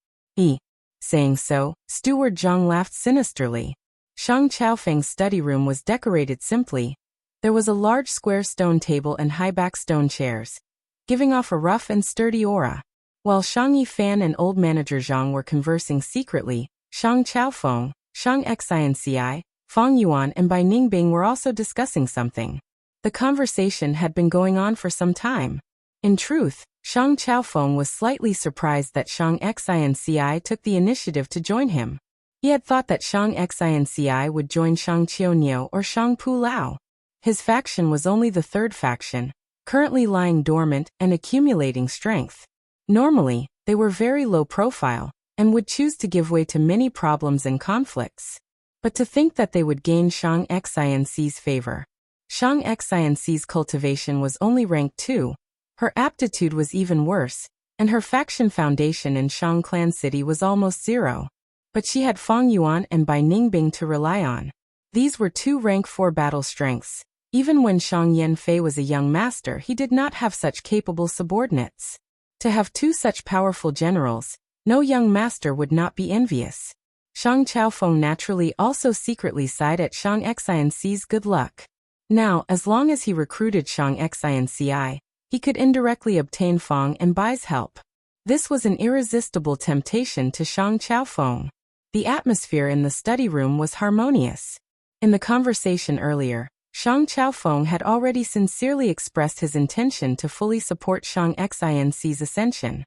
Saying so, Steward Zhang laughed sinisterly. Shang Qiaofeng's study room was decorated simply. There was a large square stone table and high-back stone chairs, giving off a rough and sturdy aura. While Shang Yifan and old manager Zhang were conversing secretly, Shang Qiaofeng, Shang Xinci, Fang Yuan and Bai Ningbing were also discussing something. The conversation had been going on for some time. In truth, Shang Qiaofeng was slightly surprised that Shang Xinci took the initiative to join him. He had thought that Shang Xinci would join Shang Qiuniu or Shang Pulao. His faction was only the third faction, currently lying dormant and accumulating strength. Normally, they were very low profile, and would choose to give way to many problems and conflicts. But to think that they would gain Shang Xinci's favor. Shang Xinci's cultivation was only rank 2. Her aptitude was even worse, and her faction foundation in Shang Clan City was almost 0. But she had Fang Yuan and Bai Ningbing to rely on. These were 2 rank 4 battle strengths. Even when Shang Yanfei was a young master, he did not have such capable subordinates. To have 2 such powerful generals, no young master would not be envious. Shang Qiaofeng naturally also secretly sighed at Shang Xinci's good luck. Now, as long as he recruited Shang Xinci, he could indirectly obtain Fang and Bai's help. This was an irresistible temptation to Shang Qiaofeng. The atmosphere in the study room was harmonious. In the conversation earlier, Shang Qiaofeng had already sincerely expressed his intention to fully support Shang Xinci's ascension.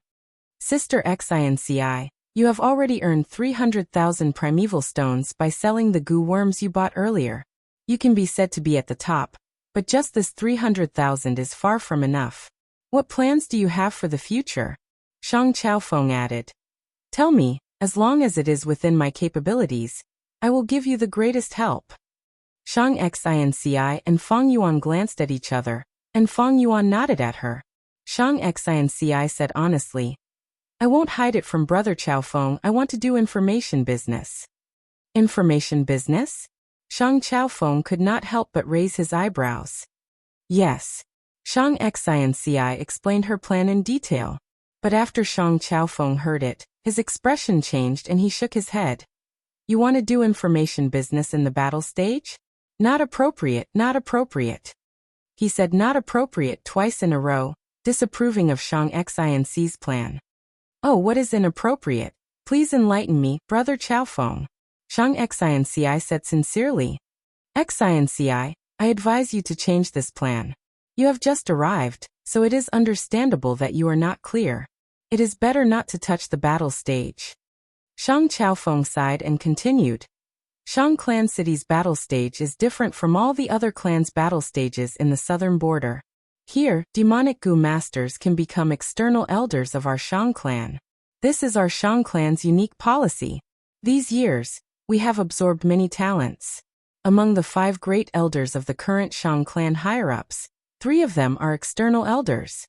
Sister Xinci, you have already earned 300,000 primeval stones by selling the goo worms you bought earlier. You can be said to be at the top, but just this 300,000 is far from enough. What plans do you have for the future? Shang Qiaofeng added. Tell me, As long as it is within my capabilities, I will give you the greatest help. Shang Xinci and Fang Yuan glanced at each other, and Fang Yuan nodded at her. Shang Xinci said honestly, I won't hide it from Brother Chao Feng, I want to do information business. Information business? Shang Chao Feng could not help but raise his eyebrows. Yes. Shang Xinci explained her plan in detail. But after Shang Chao Feng heard it, his expression changed and he shook his head. You want to do information business in the battle stage? Not appropriate, not appropriate. He said not appropriate twice in a row, disapproving of Shang Xinci's plan. Oh, what is inappropriate? Please enlighten me, Brother Chao Feng. Shang Xinci said sincerely. Xinci, I advise you to change this plan. You have just arrived, so it is understandable that you are not clear. It is better not to touch the battle stage. Shang Chao Feng sighed and continued. Shang Clan City's battle stage is different from all the other clans' battle stages in the southern border. Here, demonic Gu masters can become external elders of our Shang clan. This is our Shang clan's unique policy. These years, we have absorbed many talents. Among the 5 great elders of the current Shang clan higher-ups, 3 of them are external elders.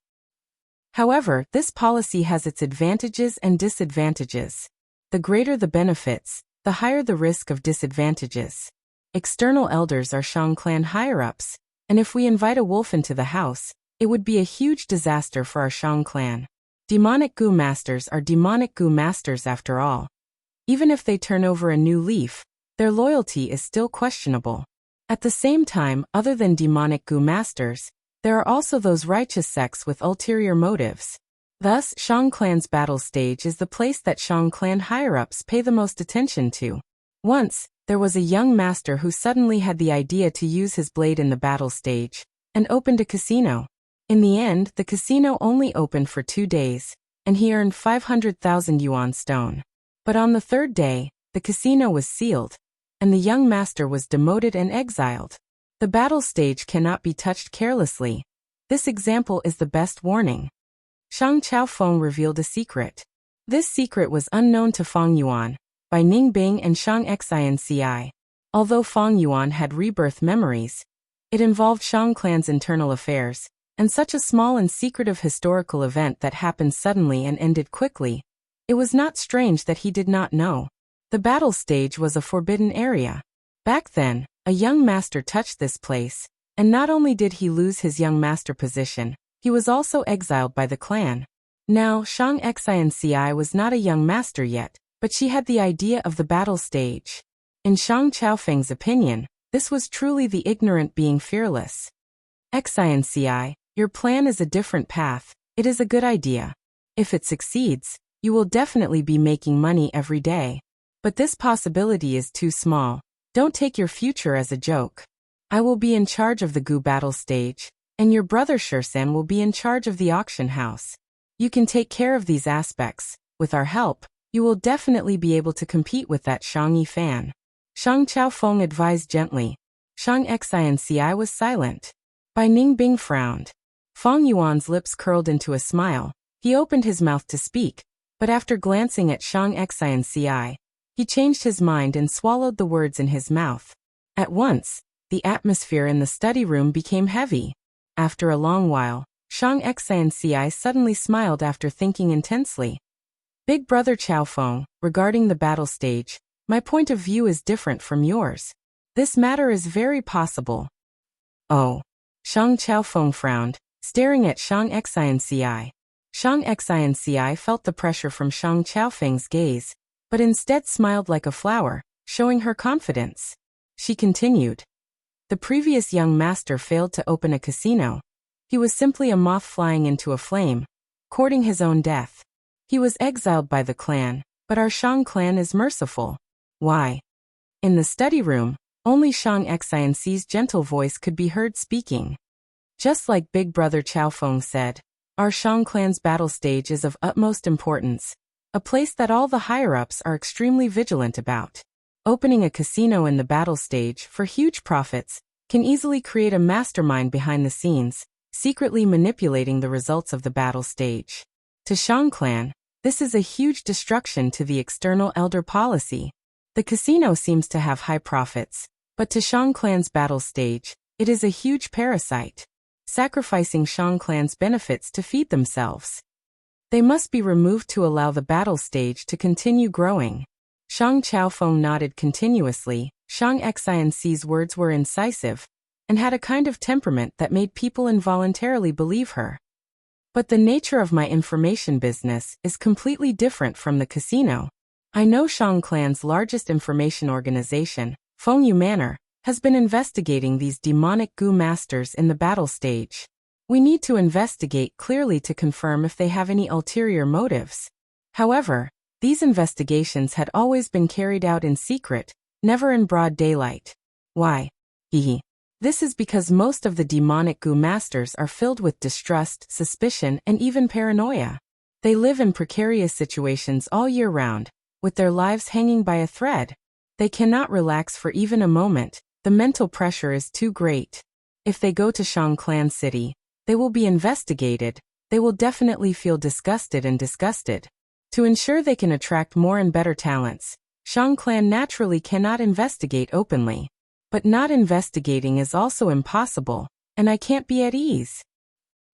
However, this policy has its advantages and disadvantages. The greater the benefits, the higher the risk of disadvantages. External elders are Shang clan higher-ups, and if we invite a wolf into the house, it would be a huge disaster for our Shang clan. Demonic Gu masters are demonic Gu masters after all. Even if they turn over a new leaf, their loyalty is still questionable. At the same time, other than demonic Gu masters, there are also those righteous sects with ulterior motives. Thus, Shang clan's battle stage is the place that Shang clan higher-ups pay the most attention to. Once, there was a young master who suddenly had the idea to use his blade in the battle stage, and opened a casino. In the end, the casino only opened for 2 days, and he earned 500,000 yuan stone. But on the 3rd day, the casino was sealed, and the young master was demoted and exiled. The battle stage cannot be touched carelessly. This example is the best warning. Shang Chao Feng revealed a secret. This secret was unknown to Fang Yuan, by Ning Bing and Shang Xinci. Although Fang Yuan had rebirth memories, it involved Shang clan's internal affairs, and such a small and secretive historical event that happened suddenly and ended quickly. It was not strange that he did not know. The battle stage was a forbidden area. Back then, a young master touched this place, and not only did he lose his young master position, he was also exiled by the clan. Now, Shang Xinci was not a young master yet, but she had the idea of the battle stage. In Shang Chaofeng's opinion, this was truly the ignorant being fearless. Xinci, your plan is a different path. It is a good idea. If it succeeds, you will definitely be making money every day. But this possibility is too small. Don't take your future as a joke. I will be in charge of the Gu battle stage, and your brother Shursan will be in charge of the auction house. You can take care of these aspects. With our help, you will definitely be able to compete with that Shang Yi fan. Shang Chaofeng advised gently. Shang Xinci was silent. Bai Ningbing frowned. Fang Yuan's lips curled into a smile. He opened his mouth to speak, but after glancing at Shang Xinci, he changed his mind and swallowed the words in his mouth. At once, the atmosphere in the study room became heavy. After a long while, Shang Xinci suddenly smiled after thinking intensely. Big Brother Chaofeng, regarding the battle stage, my point of view is different from yours. This matter is very possible. Oh. Shang Chaofeng frowned, staring at Shang Xinci. Shang Xinci felt the pressure from Shang Chaofeng's gaze, but instead smiled like a flower, showing her confidence. She continued. The previous young master failed to open a casino. He was simply a moth flying into a flame, courting his own death. He was exiled by the clan, but our Shang clan is merciful. Why? In the study room, only Shang Xinci's gentle voice could be heard speaking. Just like Big Brother Chaofeng said, our Shang clan's battle stage is of utmost importance, a place that all the higher-ups are extremely vigilant about. Opening a casino in the battle stage for huge profits can easily create a mastermind behind the scenes, secretly manipulating the results of the battle stage. To Shang clan, This is a huge destruction to the external elder policy. The casino seems to have high profits, but to Shang clan's battle stage, it is a huge parasite, sacrificing Shang clan's benefits to feed themselves. They must be removed to allow the battle stage to continue growing. Shang Chaofeng nodded continuously. Shang Xianxi's words were incisive, and had a kind of temperament that made people involuntarily believe her. But the nature of my information business is completely different from the casino. I know Shang clan's largest information organization, Fengyu Manor, has been investigating these demonic Gu masters in the battle stage. We need to investigate clearly to confirm if they have any ulterior motives. However, these investigations had always been carried out in secret, never in broad daylight. Why? This is because most of the demonic Gu masters are filled with distrust, suspicion, and even paranoia. They live in precarious situations all year round, with their lives hanging by a thread. They cannot relax for even a moment. The mental pressure is too great. If they go to Shang Clan City, they will be investigated. They will definitely feel disgusted and disgusted. To ensure they can attract more and better talents, Shang Clan naturally cannot investigate openly. But not investigating is also impossible, and I can't be at ease.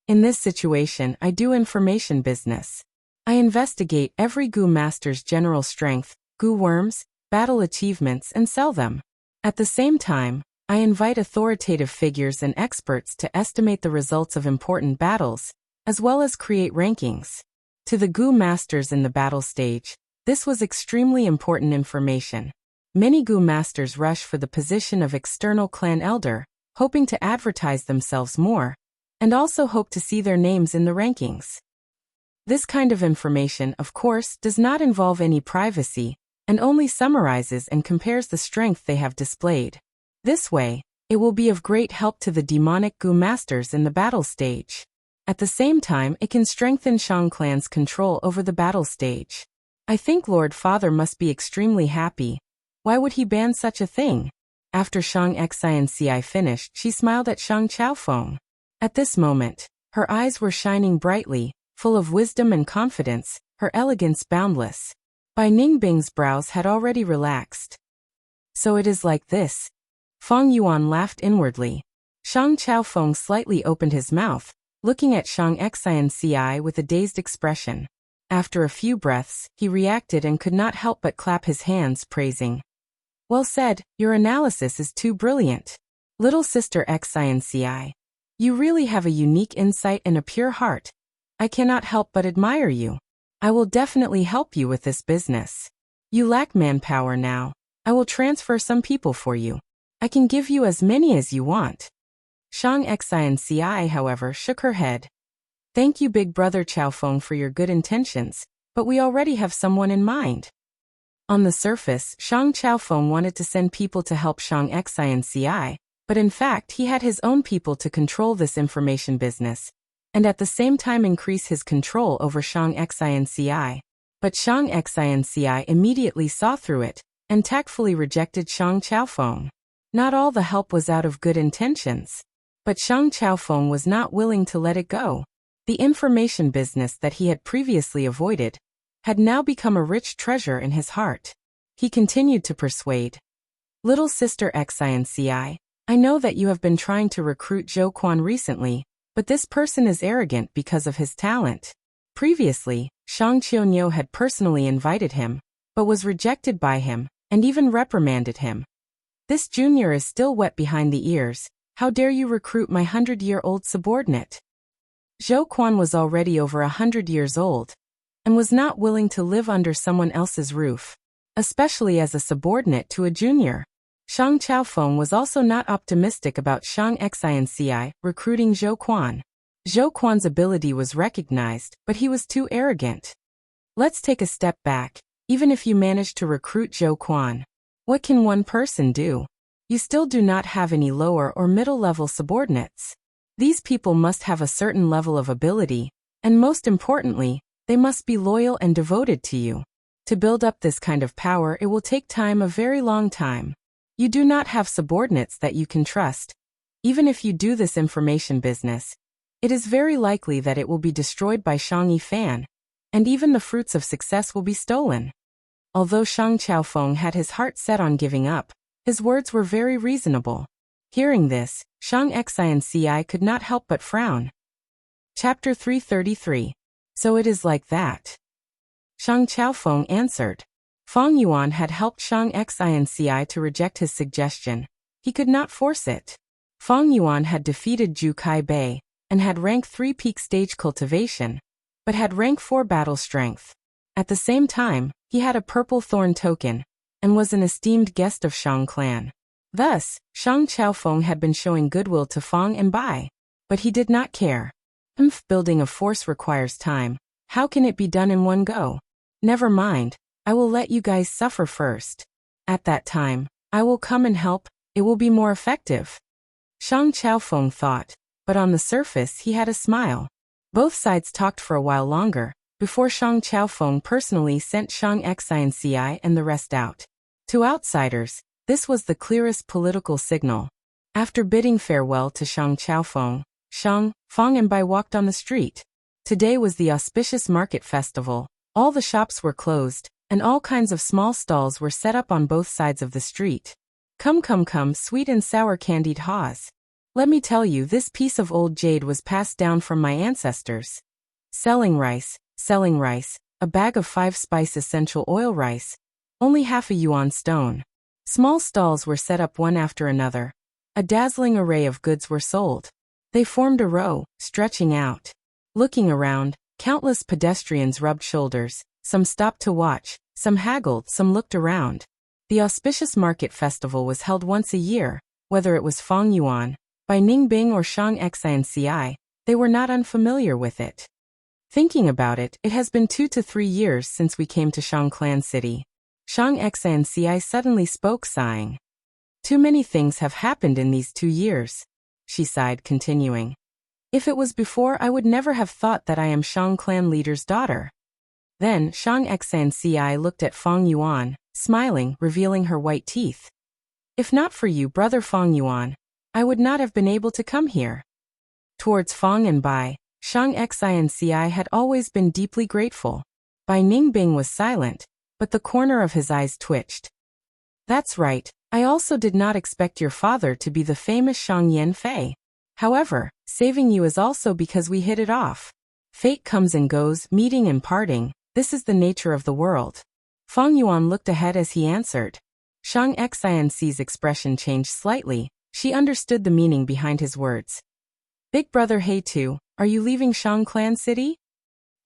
In this situation, I do information business. I investigate every Gu master's general strength, Gu worms, battle achievements, and sell them. At the same time, I invite authoritative figures and experts to estimate the results of important battles, as well as create rankings. To the Gu masters in the battle stage, this was extremely important information. Many Gu masters rush for the position of external clan elder, hoping to advertise themselves more, and also hope to see their names in the rankings. This kind of information, of course, does not involve any privacy, and only summarizes and compares the strength they have displayed. This way, it will be of great help to the demonic Gu masters in the battle stage. At the same time, it can strengthen Shang clan's control over the battle stage. I think Lord Father must be extremely happy. Why would he ban such a thing? After Shang Xianxi finished, she smiled at Shang Chaofeng. At this moment, her eyes were shining brightly, full of wisdom and confidence, her elegance boundless. Bai Ningbing's brows had already relaxed. So it is like this. Feng Yuan laughed inwardly. Shang Chaofeng slightly opened his mouth, looking at Shang Xianxi with a dazed expression. After a few breaths, he reacted and could not help but clap his hands, praising. Well said, your analysis is too brilliant. Little sister Xianxi, you really have a unique insight and a pure heart. I cannot help but admire you. I will definitely help you with this business. You lack manpower now. I will transfer some people for you. I can give you as many as you want. Shang Xianxi, however, shook her head. Thank you, big brother Chaofeng, for your good intentions, but we already have someone in mind. On the surface, Shang Chaofeng wanted to send people to help Shang Xianxi, but in fact he had his own people to control this information business, and at the same time increase his control over Shang Xianxi. But Shang Xianxi immediately saw through it, and tactfully rejected Shang Chaofeng. Not all the help was out of good intentions. But Shang Chaofeng was not willing to let it go. The information business that he had previously avoided had now become a rich treasure in his heart. He continued to persuade. Little sister Xianxi, I know that you have been trying to recruit Zhou Quan recently, but this person is arrogant because of his talent. Previously, Shang Qianyo had personally invited him, but was rejected by him, and even reprimanded him. This junior is still wet behind the ears. How dare you recruit my 100-year-old subordinate? Zhou Quan was already over 100 years old, and was not willing to live under someone else's roof, especially as a subordinate to a junior. Shang Chaofeng was also not optimistic about Shang Xianxi recruiting Zhou Quan. Zhou Quan's ability was recognized, but he was too arrogant. Let's take a step back. Even if you manage to recruit Zhou Quan, what can one person do? You still do not have any lower or middle-level subordinates. These people must have a certain level of ability, and most importantly, they must be loyal and devoted to you. To build up this kind of power, it will take time, a very long time. You do not have subordinates that you can trust. Even if you do this information business, it is very likely that it will be destroyed by Shang Yifan. and even the fruits of success will be stolen. Although Shang Chaofeng had his heart set on giving up, his words were very reasonable. Hearing this, Shang Xianci could not help but frown. Chapter 333. So it is like that. Shang Chaofeng answered. Fang Yuan had helped Shang Xianci to reject his suggestion. He could not force it. Fang Yuan had defeated Zhu Kai Bei, and had rank 3 peak stage cultivation, but had rank 4 battle strength. At the same time, he had a purple thorn token, and was an esteemed guest of Shang clan. Thus, Shang Chaofeng had been showing goodwill to Fang and Bai. But he did not care. Building a force requires time. How can it be done in one go? Never mind, I will let you guys suffer first. At that time, I will come and help, it will be more effective. Shang Chaofeng thought, but on the surface he had a smile. Both sides talked for a while longer, before Shang Chaofeng personally sent Shang Xianci and the rest out. To outsiders, this was the clearest political signal. After bidding farewell to Shang Chaofeng, Shang, Fang and Bai walked on the street. Today was the auspicious market festival. All the shops were closed, and all kinds of small stalls were set up on both sides of the street. Come, sweet and sour candied haws. Let me tell you, this piece of old jade was passed down from my ancestors. Selling rice, a bag of 5-spice essential oil rice, only half a yuan stone. Small stalls were set up one after another. A dazzling array of goods were sold. They formed a row, stretching out. Looking around, countless pedestrians rubbed shoulders, some stopped to watch, some haggled, some looked around. The auspicious market festival was held once a year, whether it was Fang Yuan, Bai Ningbing or Shang Xianci, they were not unfamiliar with it. Thinking about it, it has been 2 to 3 years since we came to Shang Clan City. Shang Xianci suddenly spoke, sighing. Too many things have happened in these 2 years. She sighed, continuing. If it was before, I would never have thought that I am Shang Clan leader's daughter. Then Shang Xianci looked at Fang Yuan, smiling, revealing her white teeth. If not for you, brother Fang Yuan, I would not have been able to come here. Towards Fang and Bai, Shang Xianci had always been deeply grateful. Bai Ningbing was silent, but the corner of his eyes twitched. That's right, I also did not expect your father to be the famous Shang Yanfei. However, saving you is also because we hit it off. Fate comes and goes, meeting and parting, this is the nature of the world. Fang Yuan looked ahead as he answered. Shang Xianci's expression changed slightly, she understood the meaning behind his words. Big brother He Tu, are you leaving Shang Clan City?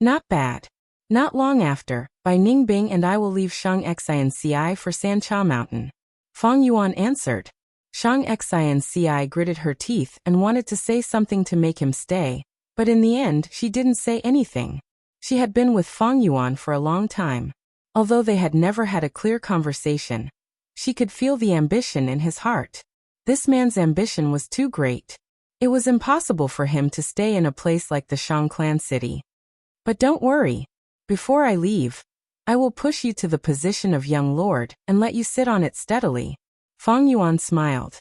Not bad. Not long after, Bai Ningbing and I will leave Shang Xianci for Sancha Mountain. Fang Yuan answered. Shang Xianci gritted her teeth and wanted to say something to make him stay, but in the end she didn't say anything. She had been with Fang Yuan for a long time. Although they had never had a clear conversation, she could feel the ambition in his heart. This man's ambition was too great. It was impossible for him to stay in a place like the Shang Clan City. But don't worry. Before I leave, I will push you to the position of young lord and let you sit on it steadily. Fang Yuan smiled.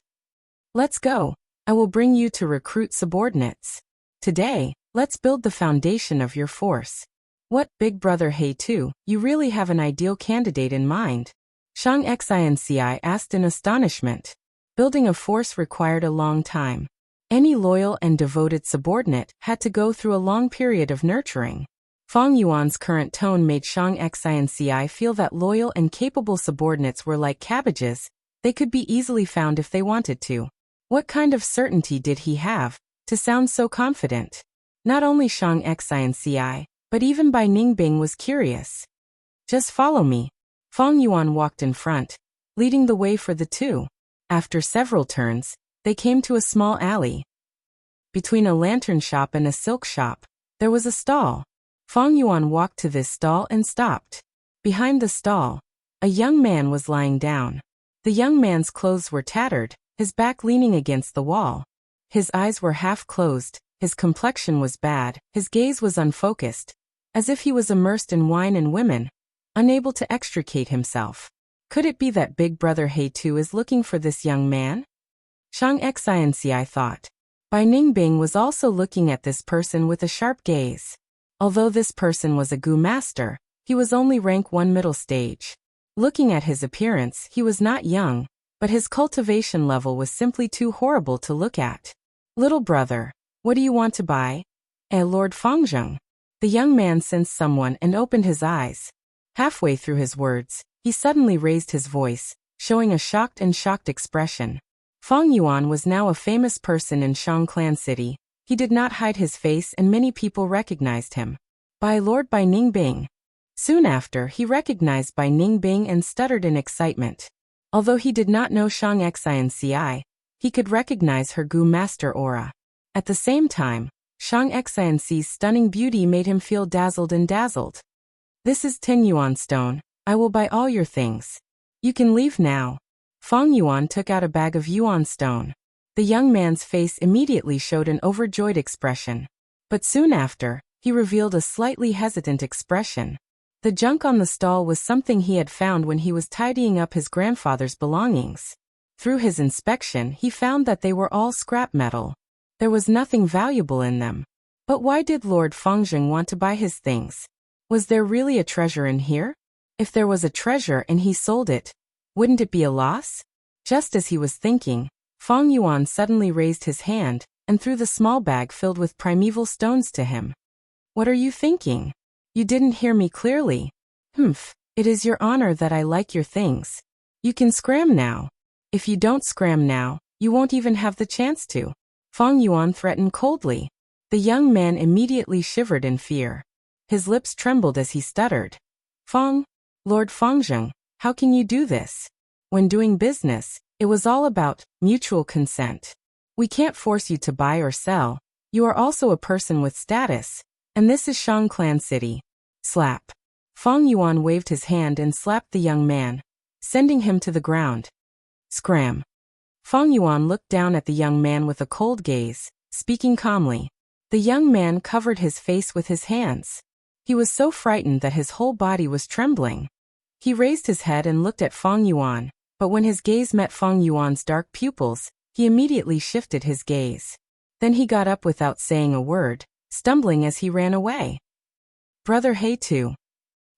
Let's go. I will bring you to recruit subordinates. Today, let's build the foundation of your force. What, big brother He Tu, you really have an ideal candidate in mind? Shang Xianci asked in astonishment. Building a force required a long time. Any loyal and devoted subordinate had to go through a long period of nurturing. Fang Yuan's current tone made Shang Xianci feel that loyal and capable subordinates were like cabbages, they could be easily found if they wanted to. What kind of certainty did he have, to sound so confident? Not only Shang Xianci, but even Bai Ningbing was curious. Just follow me. Fang Yuan walked in front, leading the way for the two. After several turns, they came to a small alley. Between a lantern shop and a silk shop, there was a stall. Fang Yuan walked to this stall and stopped. Behind the stall, a young man was lying down. The young man's clothes were tattered, his back leaning against the wall. His eyes were half closed, his complexion was bad, his gaze was unfocused, as if he was immersed in wine and women, unable to extricate himself. Could it be that big brother He Tu is looking for this young man? Shang Xianci thought. Bai Ningbing was also looking at this person with a sharp gaze. Although this person was a Gu master, he was only rank 1 middle stage. Looking at his appearance, he was not young, but his cultivation level was simply too horrible to look at. Little brother, what do you want to buy? Lord Fangzheng. The young man sensed someone and opened his eyes. Halfway through his words, he suddenly raised his voice, showing a shocked expression. Fang Yuan was now a famous person in Shang Clan City. He did not hide his face and many people recognized him. By Ningbing. Soon after, he recognized Bai Ningbing and stuttered in excitement. Although he did not know Shang Xianci, he could recognize her Gu master aura. At the same time, Shang Xianci's stunning beauty made him feel dazzled. This is 10 yuan stone. I will buy all your things. You can leave now. Fang Yuan took out a bag of yuan stone. The young man's face immediately showed an overjoyed expression. But soon after, he revealed a slightly hesitant expression. The junk on the stall was something he had found when he was tidying up his grandfather's belongings. Through his inspection, he found that they were all scrap metal. There was nothing valuable in them. But why did Lord Fangzheng want to buy his things? Was there really a treasure in here? If there was a treasure and he sold it, wouldn't it be a loss? Just as he was thinking, Fang Yuan suddenly raised his hand and threw the small bag filled with primeval stones to him. What are you thinking? You didn't hear me clearly. It is your honor that I like your things. You can scram now. If you don't scram now, you won't even have the chance to. Fang Yuan threatened coldly. The young man immediately shivered in fear. His lips trembled as he stuttered. Lord Fangzheng, how can you do this? When doing business, it was all about mutual consent. We can't force you to buy or sell. You are also a person with status. And this is Shang Clan City. Slap. Fang Yuan waved his hand and slapped the young man, sending him to the ground. Scram. Fang Yuan looked down at the young man with a cold gaze, speaking calmly. The young man covered his face with his hands. He was so frightened that his whole body was trembling. He raised his head and looked at Fang Yuan, but when his gaze met Fang Yuan's dark pupils, he immediately shifted his gaze. Then he got up without saying a word, stumbling as he ran away. Brother He too.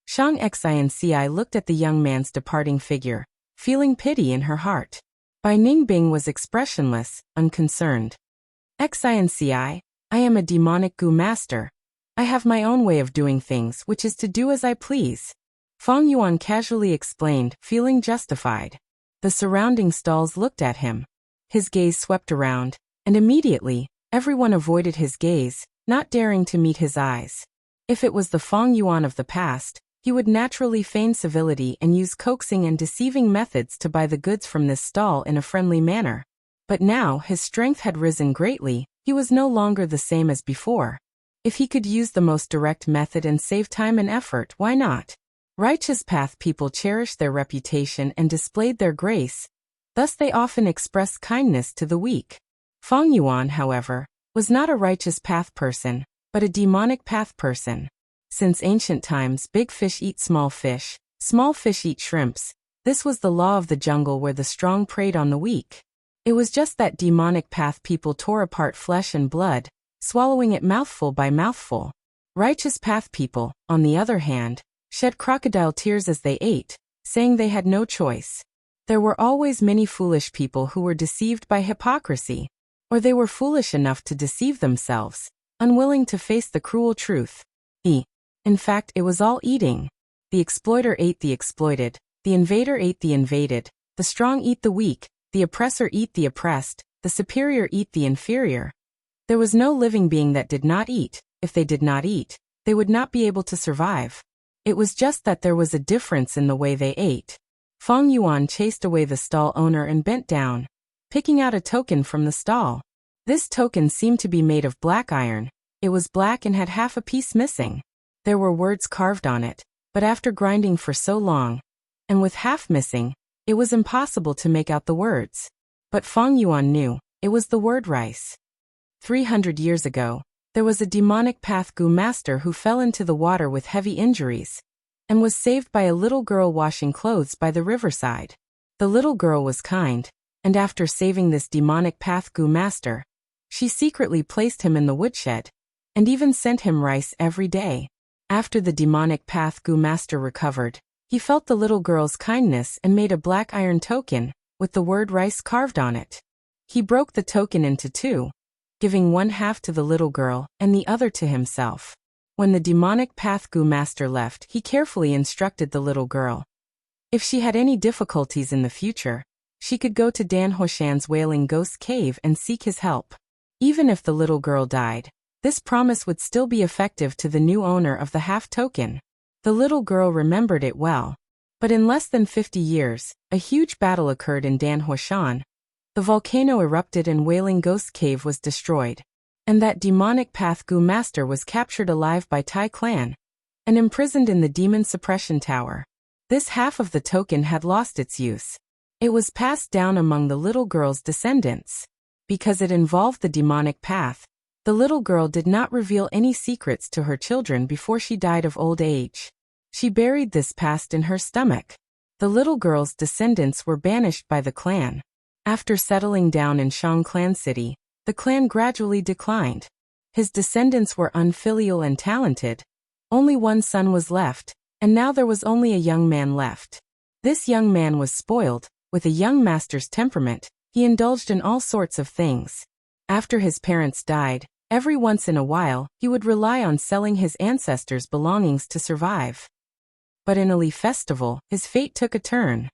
Shang Xianci looked at the young man's departing figure, feeling pity in her heart. Bai Ningbing was expressionless, unconcerned. Xianci, I am a demonic Gu master. I have my own way of doing things, which is to do as I please. Fang Yuan casually explained, feeling justified. The surrounding stalls looked at him. His gaze swept around, and immediately, everyone avoided his gaze, not daring to meet his eyes. If it was the Fang Yuan of the past, he would naturally feign civility and use coaxing and deceiving methods to buy the goods from this stall in a friendly manner. But now his strength had risen greatly, he was no longer the same as before. If he could use the most direct method and save time and effort, why not? Righteous path people cherished their reputation and displayed their grace. Thus they often expressed kindness to the weak. Fang Yuan, however, was not a righteous path person, but a demonic path person. Since ancient times, big fish eat small fish eat shrimps. This was the law of the jungle where the strong preyed on the weak. It was just that demonic path people tore apart flesh and blood, swallowing it mouthful by mouthful. Righteous path people, on the other hand, shed crocodile tears as they ate, saying they had no choice. There were always many foolish people who were deceived by hypocrisy. Or they were foolish enough to deceive themselves, unwilling to face the cruel truth. In fact, it was all eating. The exploiter ate the exploited, the invader ate the invaded, the strong eat the weak, the oppressor eat the oppressed, the superior eat the inferior. There was no living being that did not eat. If they did not eat, they would not be able to survive. It was just that there was a difference in the way they ate. Fang Yuan chased away the stall owner and bent down, picking out a token from the stall. This token seemed to be made of black iron. It was black and had half a piece missing. There were words carved on it, but after grinding for so long, and with half missing, it was impossible to make out the words. But Fang Yuan knew, it was the word rice. 300 years ago, there was a demonic path Gu master who fell into the water with heavy injuries, and was saved by a little girl washing clothes by the riverside. The little girl was kind, and after saving this demonic path Gu master, she secretly placed him in the woodshed. and even sent him rice every day. After the demonic path Gu master recovered, he felt the little girl's kindness and made a black iron token, with the word rice carved on it. He broke the token into two, giving one half to the little girl and the other to himself. When the demonic path Gu master left, he carefully instructed the little girl. If she had any difficulties in the future, she could go to Dan Hoshan's Wailing Ghost Cave and seek his help. Even if the little girl died, this promise would still be effective to the new owner of the half token. The little girl remembered it well. But in less than 50 years, a huge battle occurred in Dan Hoshan. The volcano erupted and Wailing Ghost Cave was destroyed. And that demonic path Gu master was captured alive by Tai clan and imprisoned in the demon suppression tower. This half of the token had lost its use. It was passed down among the little girl's descendants. Because it involved the demonic path, the little girl did not reveal any secrets to her children before she died of old age. She buried this past in her stomach. The little girl's descendants were banished by the clan. After settling down in Shang Clan City, the clan gradually declined. His descendants were unfilial and talented. Only one son was left, and now there was only a young man left. This young man was spoiled. With a young master's temperament, he indulged in all sorts of things. After his parents died, every once in a while, he would rely on selling his ancestors' belongings to survive. But in a leaf festival, his fate took a turn.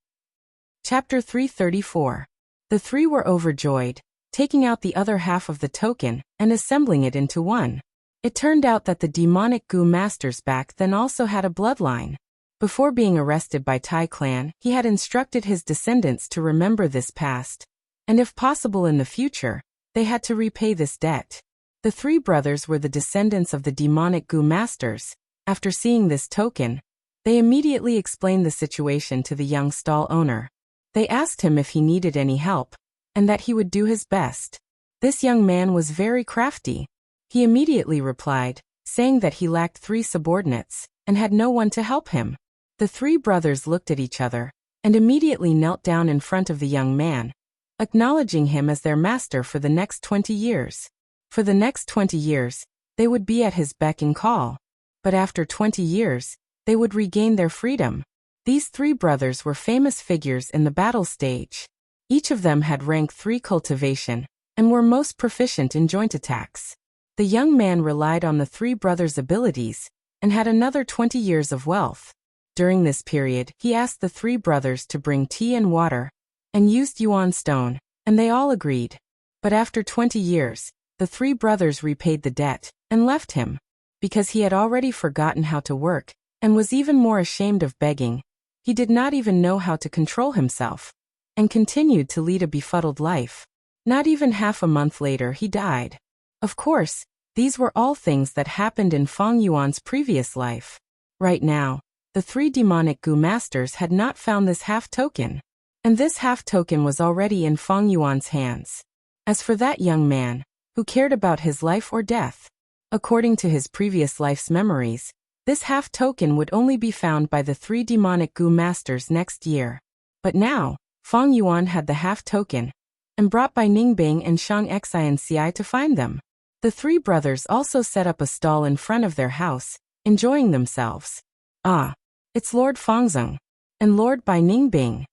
Chapter 334. The three were overjoyed, taking out the other half of the token and assembling it into one. It turned out that the demonic Gu masters back then also had a bloodline. Before being arrested by Tai clan, he had instructed his descendants to remember this past, and if possible in the future, they had to repay this debt. The three brothers were the descendants of the demonic Gu masters. After seeing this token, they immediately explained the situation to the young stall owner. They asked him if he needed any help, and that he would do his best. This young man was very crafty. He immediately replied, saying that he lacked 3 subordinates, and had no one to help him. The 3 brothers looked at each other, and immediately knelt down in front of the young man, acknowledging him as their master for the next 20 years. For the next 20 years, they would be at his beck and call. But after 20 years, they would regain their freedom. These 3 brothers were famous figures in the battle stage. Each of them had rank 3 cultivation, and were most proficient in joint attacks. The young man relied on the 3 brothers' abilities, and had another 20 years of wealth. During this period, he asked the 3 brothers to bring tea and water, and used yuan stone, and they all agreed. But after 20 years, the 3 brothers repaid the debt, and left him. Because he had already forgotten how to work, and was even more ashamed of begging, he did not even know how to control himself, and continued to lead a befuddled life. Not even half a month later he died. Of course, these were all things that happened in Feng Yuan's previous life. Right now, the 3 demonic Gu masters had not found this half token, and this half token was already in Feng Yuan's hands. As for that young man, who cared about his life or death, according to his previous life's memories, this half token would only be found by the 3 demonic Gu masters next year. But now, Feng Yuan had the half token, and brought by Ningbing and Shang Xianci to find them. The 3 brothers also set up a stall in front of their house, enjoying themselves. Ah, it's Lord Fengzeng, and Lord Bai Ningbing.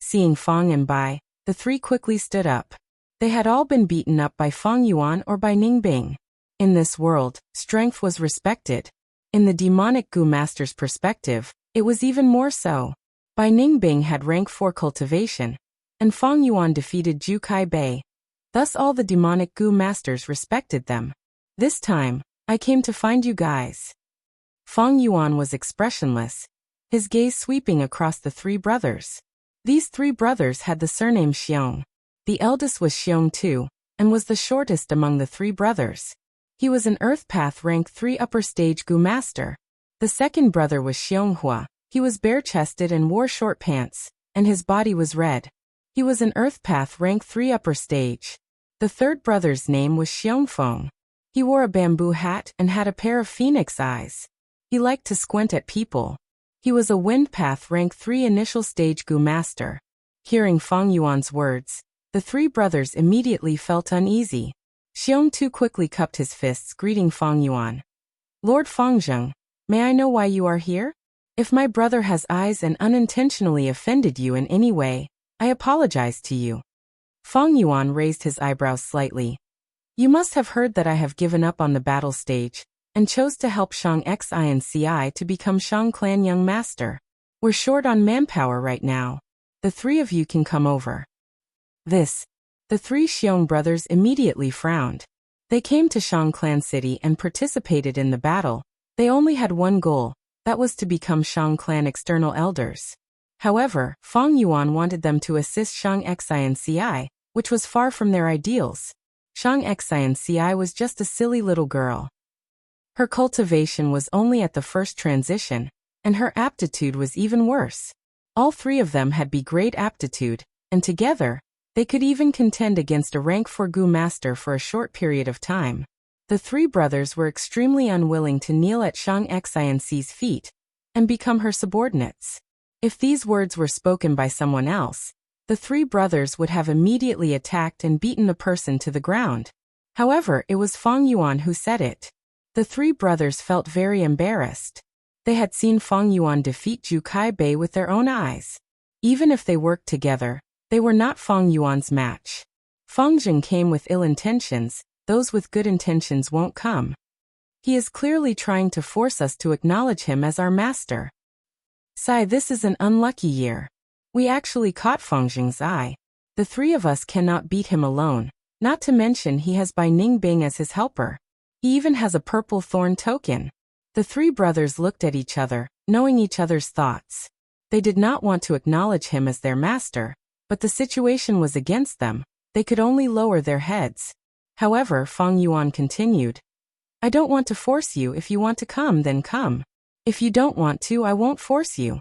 Seeing Feng and Bai, the 3 quickly stood up. They had all been beaten up by Feng Yuan or by Ningbing. In this world, strength was respected. In the demonic Gu master's perspective, it was even more so. Bai Ningbing had rank 4 cultivation, and Feng Yuan defeated Ju Kai Bei. Thus all the demonic Gu masters respected them. This time, I came to find you guys. Feng Yuan was expressionless, his gaze sweeping across the 3 brothers. These 3 brothers had the surname Xiong. The eldest was Xiong too, and was the shortest among the 3 brothers. He was an Earth Path rank 3 upper stage Gu master. The second brother was Xiong Hua. He was bare-chested and wore short pants, and his body was red. He was an Earth Path rank 3 upper stage. The third brother's name was Xiong Feng. He wore a bamboo hat and had a pair of phoenix eyes. He liked to squint at people. He was a Wind Path rank 3 initial stage Gu master. Hearing Feng Yuan's words, the 3 brothers immediately felt uneasy. Xiong Tu quickly cupped his fists, greeting Fang Yuan. Lord Fangzheng, may I know why you are here? If my brother has eyes and unintentionally offended you in any way, I apologize to you. Fang Yuan raised his eyebrows slightly. You must have heard that I have given up on the battle stage, and chose to help Shang Xinci to become Shang Clan Young Master. We're short on manpower right now. The three of you can come over. The three Xiong brothers immediately frowned. They came to Shang Clan City and participated in the battle. They only had one goal, that was to become Shang Clan external elders. However, Fang Yuan wanted them to assist Shang Xinci, which was far from their ideals. Shang Xinci was just a silly little girl. Her cultivation was only at the first transition, and her aptitude was even worse. All three of them had great aptitude, and together, they could even contend against a rank 4 Gu master for a short period of time. The three brothers were extremely unwilling to kneel at Shang Xinci's feet and become her subordinates. If these words were spoken by someone else, the three brothers would have immediately attacked and beaten the person to the ground. However, it was Fang Yuan who said it. The three brothers felt very embarrassed. They had seen Fang Yuan defeat Zhu Kaibei with their own eyes. Even if they worked together, they were not Fang Yuan's match. Fang Zheng came with ill intentions, those with good intentions won't come. He is clearly trying to force us to acknowledge him as our master. Sai, this is an unlucky year. We actually caught Fang Zheng's eye. The three of us cannot beat him alone, not to mention he has Bai Ningbing as his helper. He even has a purple thorn token. The three brothers looked at each other, knowing each other's thoughts. They did not want to acknowledge him as their master, but the situation was against them. They could only lower their heads. However, Fang Yuan continued. I don't want to force you. If you want to come, then come. If you don't want to, I won't force you.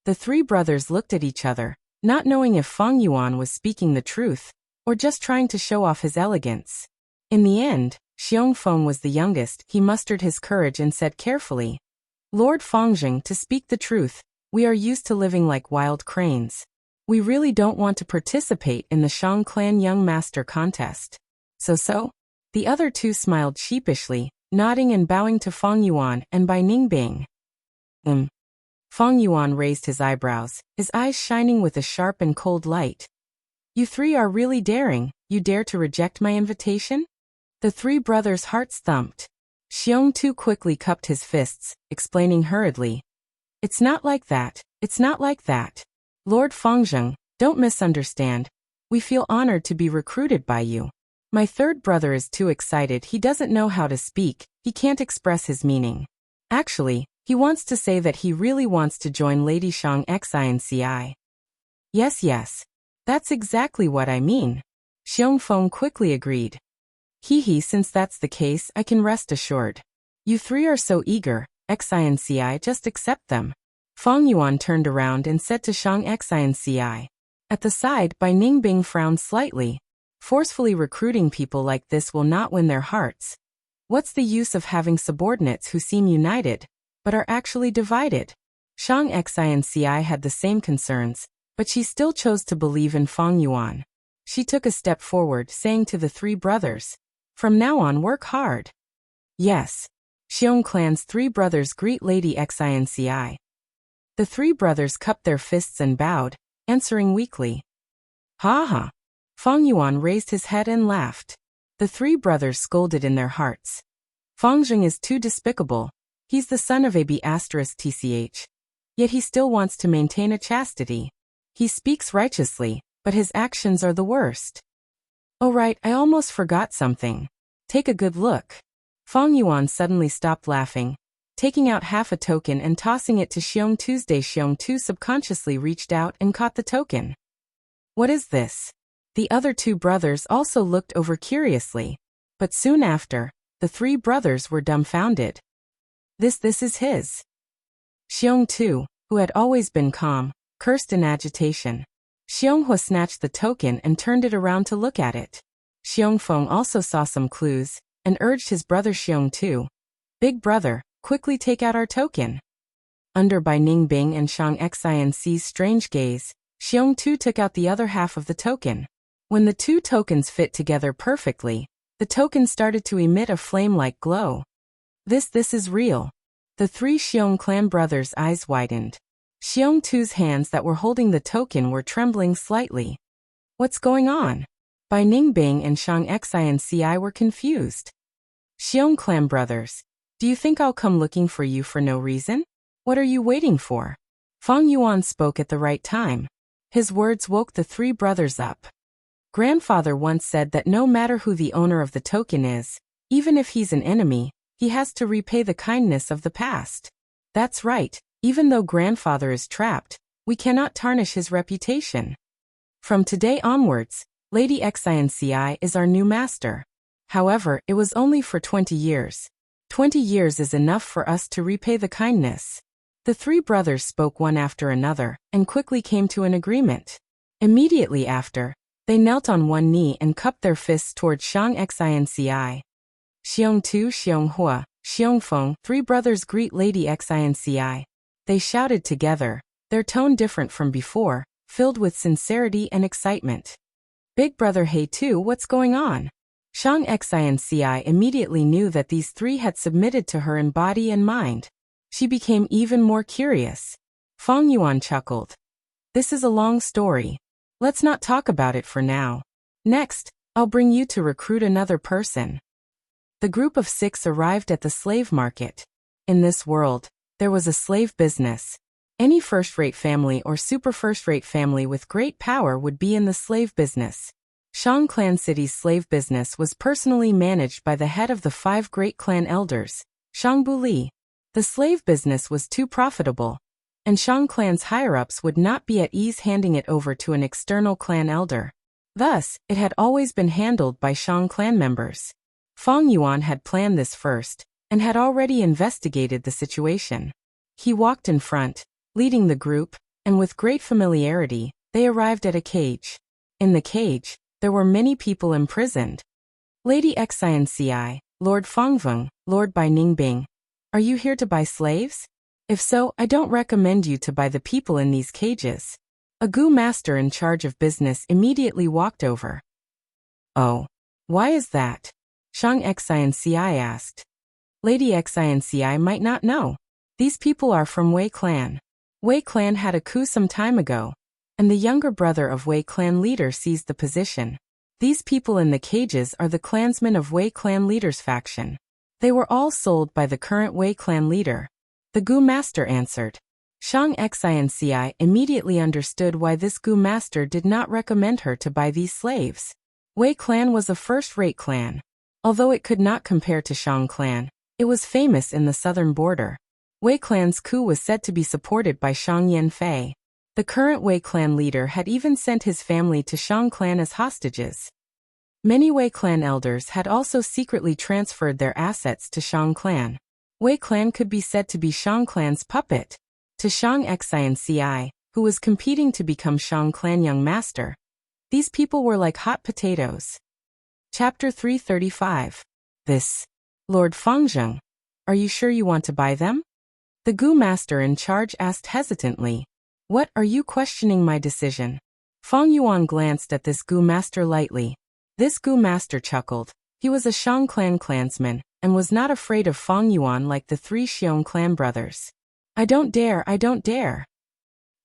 The three brothers looked at each other, not knowing if Fang Yuan was speaking the truth, or just trying to show off his elegance. In the end, Xiong Feng was the youngest. He mustered his courage and said carefully, Lord Fangzheng, to speak the truth, we are used to living like wild cranes. We really don't want to participate in the Shang Clan Young Master contest. So? The other two smiled sheepishly, nodding and bowing to Fang Yuan and Bai Ningbing. Fang Yuan raised his eyebrows, his eyes shining with a sharp and cold light. You three are really daring. You dare to reject my invitation? The three brothers' hearts thumped. Xiong Tu quickly cupped his fists, explaining hurriedly. It's not like that. It's not like that. Lord Fangzheng, don't misunderstand. We feel honored to be recruited by you. My third brother is too excited. He doesn't know how to speak. He can't express his meaning. Actually, he wants to say that he really wants to join Lady Shang Xinci. Yes. That's exactly what I mean. Xiong Feng quickly agreed. Since that's the case, I can rest assured. You three are so eager, Xinci, just accept them. Fang Yuan turned around and said to Shang Xinci. At the side, Bai Ningbing frowned slightly. Forcefully recruiting people like this will not win their hearts. What's the use of having subordinates who seem united, but are actually divided? Shang Xinci had the same concerns, but she still chose to believe in Fang Yuan. She took a step forward, saying to the three brothers, from now on, work hard. Yes. Xiong Clan's three brothers greet Lady Xinci. The three brothers cupped their fists and bowed, answering weakly. Ha. Fang Yuan raised his head and laughed. The three brothers scolded in their hearts. Fangzheng is too despicable. He's the son of AB*TCH. Yet he still wants to maintain a chastity. He speaks righteously, but his actions are the worst. Oh right, I almost forgot something. Take a good look. Fang Yuan suddenly stopped laughing, taking out half a token and tossing it to Xiong Tuesday. Xiong Tu subconsciously reached out and caught the token. What is this? The other two brothers also looked over curiously, but soon after, the three brothers were dumbfounded. This is his. Xiong Tu, who had always been calm, cursed in agitation. Xiong Hua snatched the token and turned it around to look at it. Xiong Feng also saw some clues, and urged his brother Xiong Tu. Big brother, quickly take out our token. Under Bai Ningbing and Shang Xinci's strange gaze, Xiong Tu took out the other half of the token. When the two tokens fit together perfectly, The token started to emit a flame-like glow. This is real. The three Xiong clan brothers' eyes widened. Xiong Tu's hands that were holding the token were trembling slightly. What's going on? Bai Ningbing and Shang Xinci were confused. Xiong clan brothers, do you think I'll come looking for you for no reason? What are you waiting for? Fang Yuan spoke at the right time. His words woke the three brothers up. Grandfather once said that no matter who the owner of the token is, even if he's an enemy, he has to repay the kindness of the past. That's right, even though grandfather is trapped, we cannot tarnish his reputation. From today onwards, Lady Xinci is our new master. However, it was only for 20 years. 20 years is enough for us to repay the kindness. The three brothers spoke one after another, and quickly came to an agreement. Immediately after, they knelt on one knee and cupped their fists towards Shang Xinci. Xiong Tu, Xiong Hua, Xiong Feng, three brothers greet Lady Xinci. They shouted together, their tone different from before, filled with sincerity and excitement. Big brother He Tu, what's going on? Shang Xinci immediately knew that these three had submitted to her in body and mind. She became even more curious. Fang Yuan chuckled. This is a long story. Let's not talk about it for now. Next, I'll bring you to recruit another person. The group of 6 arrived at the slave market. In this world, there was a slave business. Any first-rate family or super first-rate family with great power would be in the slave business. Shang Clan City's slave business was personally managed by the head of the 5 great clan elders, Shang Buli. The slave business was too profitable, and Shang Clan's higher-ups would not be at ease handing it over to an external clan elder. Thus, it had always been handled by Shang Clan members. Fang Yuan had planned this first, and had already investigated the situation. He walked in front, leading the group, and with great familiarity, they arrived at a cage. In the cage, there were many people imprisoned. Lady Xinci, Lord Fangfeng, Lord Bai Ningbing, are you here to buy slaves? If so, I don't recommend you to buy the people in these cages. A Gu master in charge of business immediately walked over. Oh, why is that? Shang Xinci asked. Lady Xinci might not know. These people are from Wei Clan. Wei Clan had a coup some time ago, and the younger brother of Wei Clan leader seized the position. These people in the cages are the clansmen of Wei Clan leader's faction. They were all sold by the current Wei Clan leader. The Gu master answered. Shang Xinci immediately understood why this Gu master did not recommend her to buy these slaves. Wei Clan was a first-rate clan. Although it could not compare to Shang Clan, it was famous in the southern border. Wei Clan's coup was said to be supported by Shang Yanfei. The current Wei Clan leader had even sent his family to Shang Clan as hostages. Many Wei Clan elders had also secretly transferred their assets to Shang Clan. Wei Clan could be said to be Shang Clan's puppet. To Shang Xinci, who was competing to become Shang Clan young master, these people were like hot potatoes. Chapter 335. This. Lord Fangzheng, are you sure you want to buy them? The Gu master in charge asked hesitantly. What, are you questioning my decision? Fang Yuan glanced at this Gu master lightly. This Gu master chuckled. He was a Shang Clan clansman, and was not afraid of Fang Yuan like the 3 Xiong clan brothers. I don't dare, I don't dare.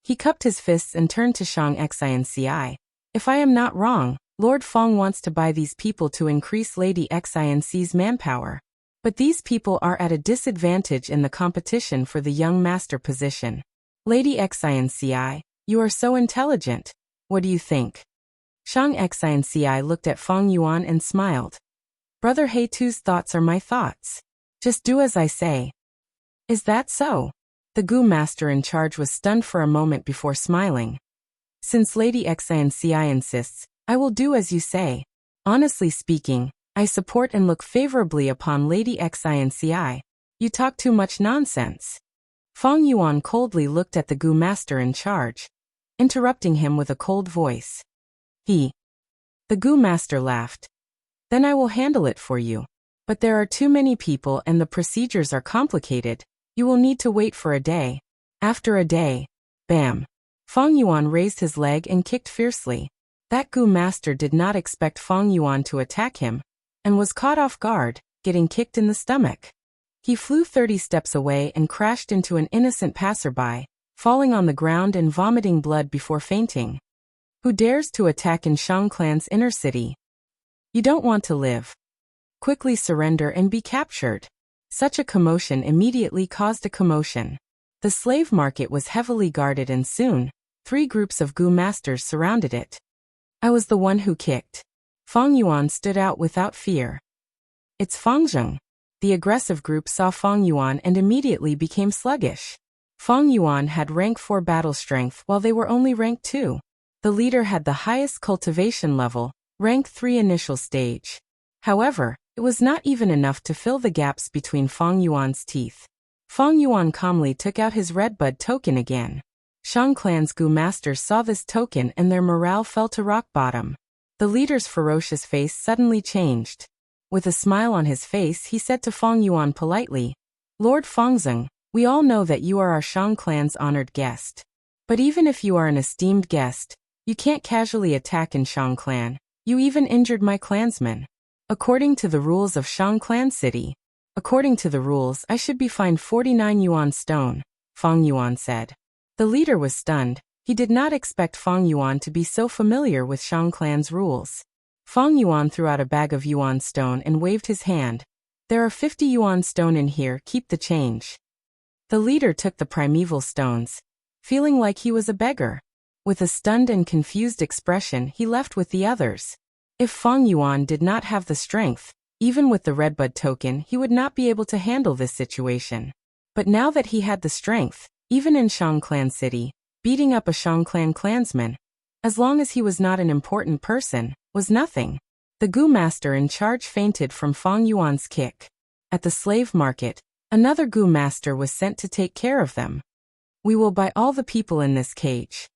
He cupped his fists and turned to Shang Xinci. If I am not wrong, Lord Fang wants to buy these people to increase Lady Xinci's manpower. But these people are at a disadvantage in the competition for the young master position. Lady Xinci, you are so intelligent. What do you think? Shang Xinci looked at Fang Yuan and smiled. Brother He Tu's thoughts are my thoughts. Just do as I say. Is that so? The Gu master in charge was stunned for a moment before smiling. Since Lady Xinci insists, I will do as you say. Honestly speaking, I support and look favorably upon Lady Xinci. You talk too much nonsense. Fang Yuan coldly looked at the Gu master in charge, interrupting him with a cold voice. The Gu master laughed. Then I will handle it for you. But there are too many people and the procedures are complicated. You will need to wait for a day. After a day, bam. Fang Yuan raised his leg and kicked fiercely. That Gu master did not expect Fang Yuan to attack him. and was caught off guard, getting kicked in the stomach. He flew 30 steps away and crashed into an innocent passerby, falling on the ground and vomiting blood before fainting. Who dares to attack in Shang clan's inner city? You don't want to live. Quickly surrender and be captured. Such a commotion immediately caused a commotion. The slave market was heavily guarded and soon, 3 groups of Gu masters surrounded it. I was the one who kicked. Fang Yuan stood out without fear. It's Fang Zheng. The aggressive group saw Fang Yuan and immediately became sluggish. Fang Yuan had rank 4 battle strength while they were only rank 2. The leader had the highest cultivation level, rank 3 initial stage. However, it was not even enough to fill the gaps between Fang Yuan's teeth. Fang Yuan calmly took out his redbud token again. Shang clan's Gu masters saw this token and their morale fell to rock bottom. The leader's ferocious face suddenly changed. With a smile on his face, he said to Fang Yuan politely, Lord Fangzeng, we all know that you are our Shang clan's honored guest. But even if you are an esteemed guest, you can't casually attack in Shang clan. You even injured my clansmen. According to the rules of Shang clan city. According to the rules, I should be fined 49 yuan stone, Fang Yuan said. The leader was stunned. He did not expect Fang Yuan to be so familiar with Shang clan's rules. Fang Yuan threw out a bag of yuan stone and waved his hand. There are 50 yuan stone in here, keep the change. The leader took the primeval stones, feeling like he was a beggar. With a stunned and confused expression, he left with the others. If Fang Yuan did not have the strength, even with the redbud token, he would not be able to handle this situation. But now that he had the strength, even in Shang clan city, beating up a Shang clan clansman, as long as he was not an important person, was nothing. The Gu master in charge fainted from Fang Yuan's kick. At the slave market, another Gu master was sent to take care of them. We will buy all the people in this cage.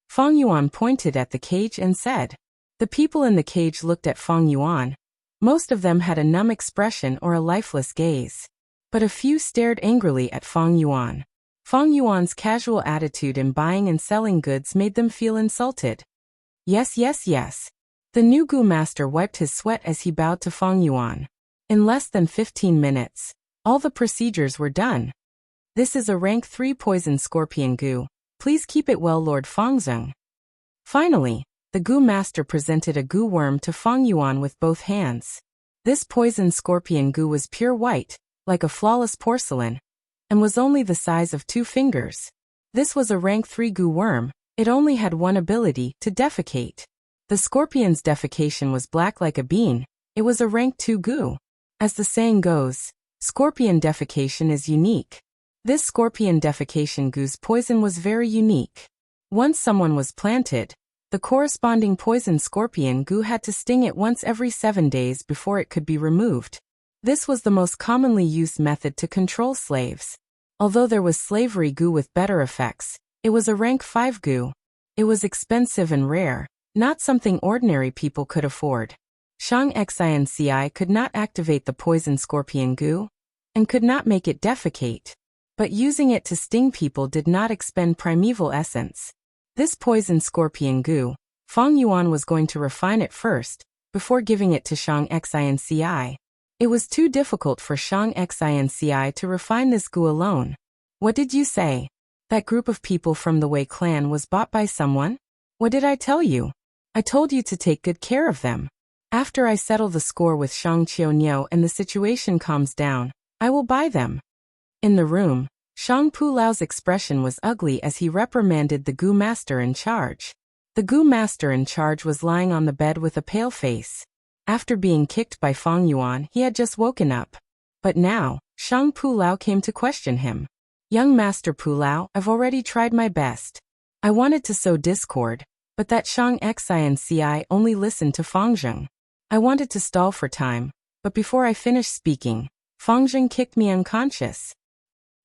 Fang Yuan pointed at the cage and said. The people in the cage looked at Fang Yuan. Most of them had a numb expression or a lifeless gaze. But a few stared angrily at Fang Yuan. Fang Yuan's casual attitude in buying and selling goods made them feel insulted. Yes, yes, yes. The new Gu master wiped his sweat as he bowed to Fang Yuan. In less than 15 minutes, all the procedures were done. This is a rank 3 poison scorpion Gu. Please keep it well, Lord Fangzeng. Finally, the Gu master presented a Gu worm to Fang Yuan with both hands. This poison scorpion Gu was pure white, like a flawless porcelain, and was only the size of 2 fingers. This was a rank 3 Gu worm. It only had one ability, to defecate. The scorpion's defecation was black like a bean. It was a rank 2 Gu. As the saying goes, scorpion defecation is unique. This scorpion defecation Gu's poison was very unique. Once someone was planted, the corresponding poison scorpion Gu had to sting it once every 7 days before it could be removed. This was the most commonly used method to control slaves. Although there was slavery Gu with better effects, it was a rank 5 Gu. It was expensive and rare, not something ordinary people could afford. Shang Xinci could not activate the poison scorpion Gu, and could not make it defecate. But using it to sting people did not expend primeval essence. This poison scorpion Gu, Fang Yuan was going to refine it first, before giving it to Shang Xinci. It was too difficult for Shang Xinci to refine this Gu alone. What did you say? That group of people from the Wei clan was bought by someone? What did I tell you? I told you to take good care of them. After I settle the score with Shang Qiuniu and the situation calms down, I will buy them. In the room, Shang Pulao's expression was ugly as he reprimanded the Gu master in charge. The Gu master in charge was lying on the bed with a pale face. After being kicked by Fang Yuan, he had just woken up. But now, Shang Pulao came to question him. Young Master Pulao, I've already tried my best. I wanted to sow discord, but that Shang Xinci only listened to Fang Zheng. I wanted to stall for time, but before I finished speaking, Fang Zheng kicked me unconscious.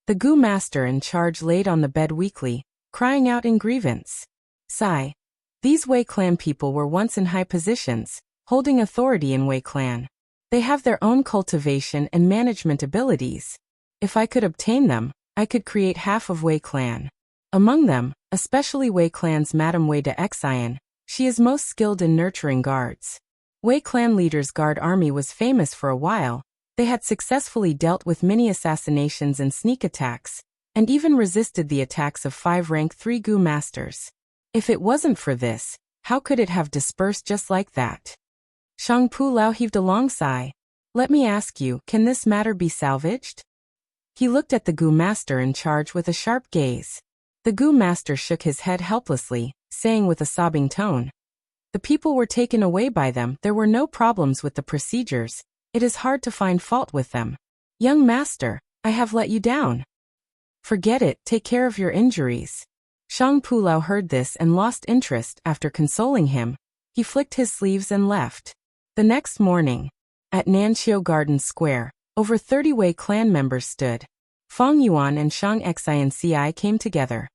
The Gu master in charge laid on the bed weakly, crying out in grievance. Sigh. These Wei clan people were once in high positions, holding authority in Wei clan. They have their own cultivation and management abilities. If I could obtain them, I could create half of Wei clan. Among them, especially Wei clan's Madame Wei de Xian, she is most skilled in nurturing guards. Wei clan leader's guard army was famous for a while. They had successfully dealt with many assassinations and sneak attacks, and even resisted the attacks of 5 rank 3 Gu masters. If it wasn't for this, how could it have dispersed just like that? Shang Pu Lao heaved a long sigh. Let me ask you, can this matter be salvaged? He looked at the Gu master in charge with a sharp gaze. The Gu master shook his head helplessly, saying with a sobbing tone, the people were taken away by them, there were no problems with the procedures, it is hard to find fault with them. Young master, I have let you down. Forget it, take care of your injuries. Shang Pu Lao heard this and lost interest. After consoling him, he flicked his sleeves and left. The next morning, at Nanqiu Garden Square, over 30 Wei clan members stood. Fang Yuan and Shang Xianci came together.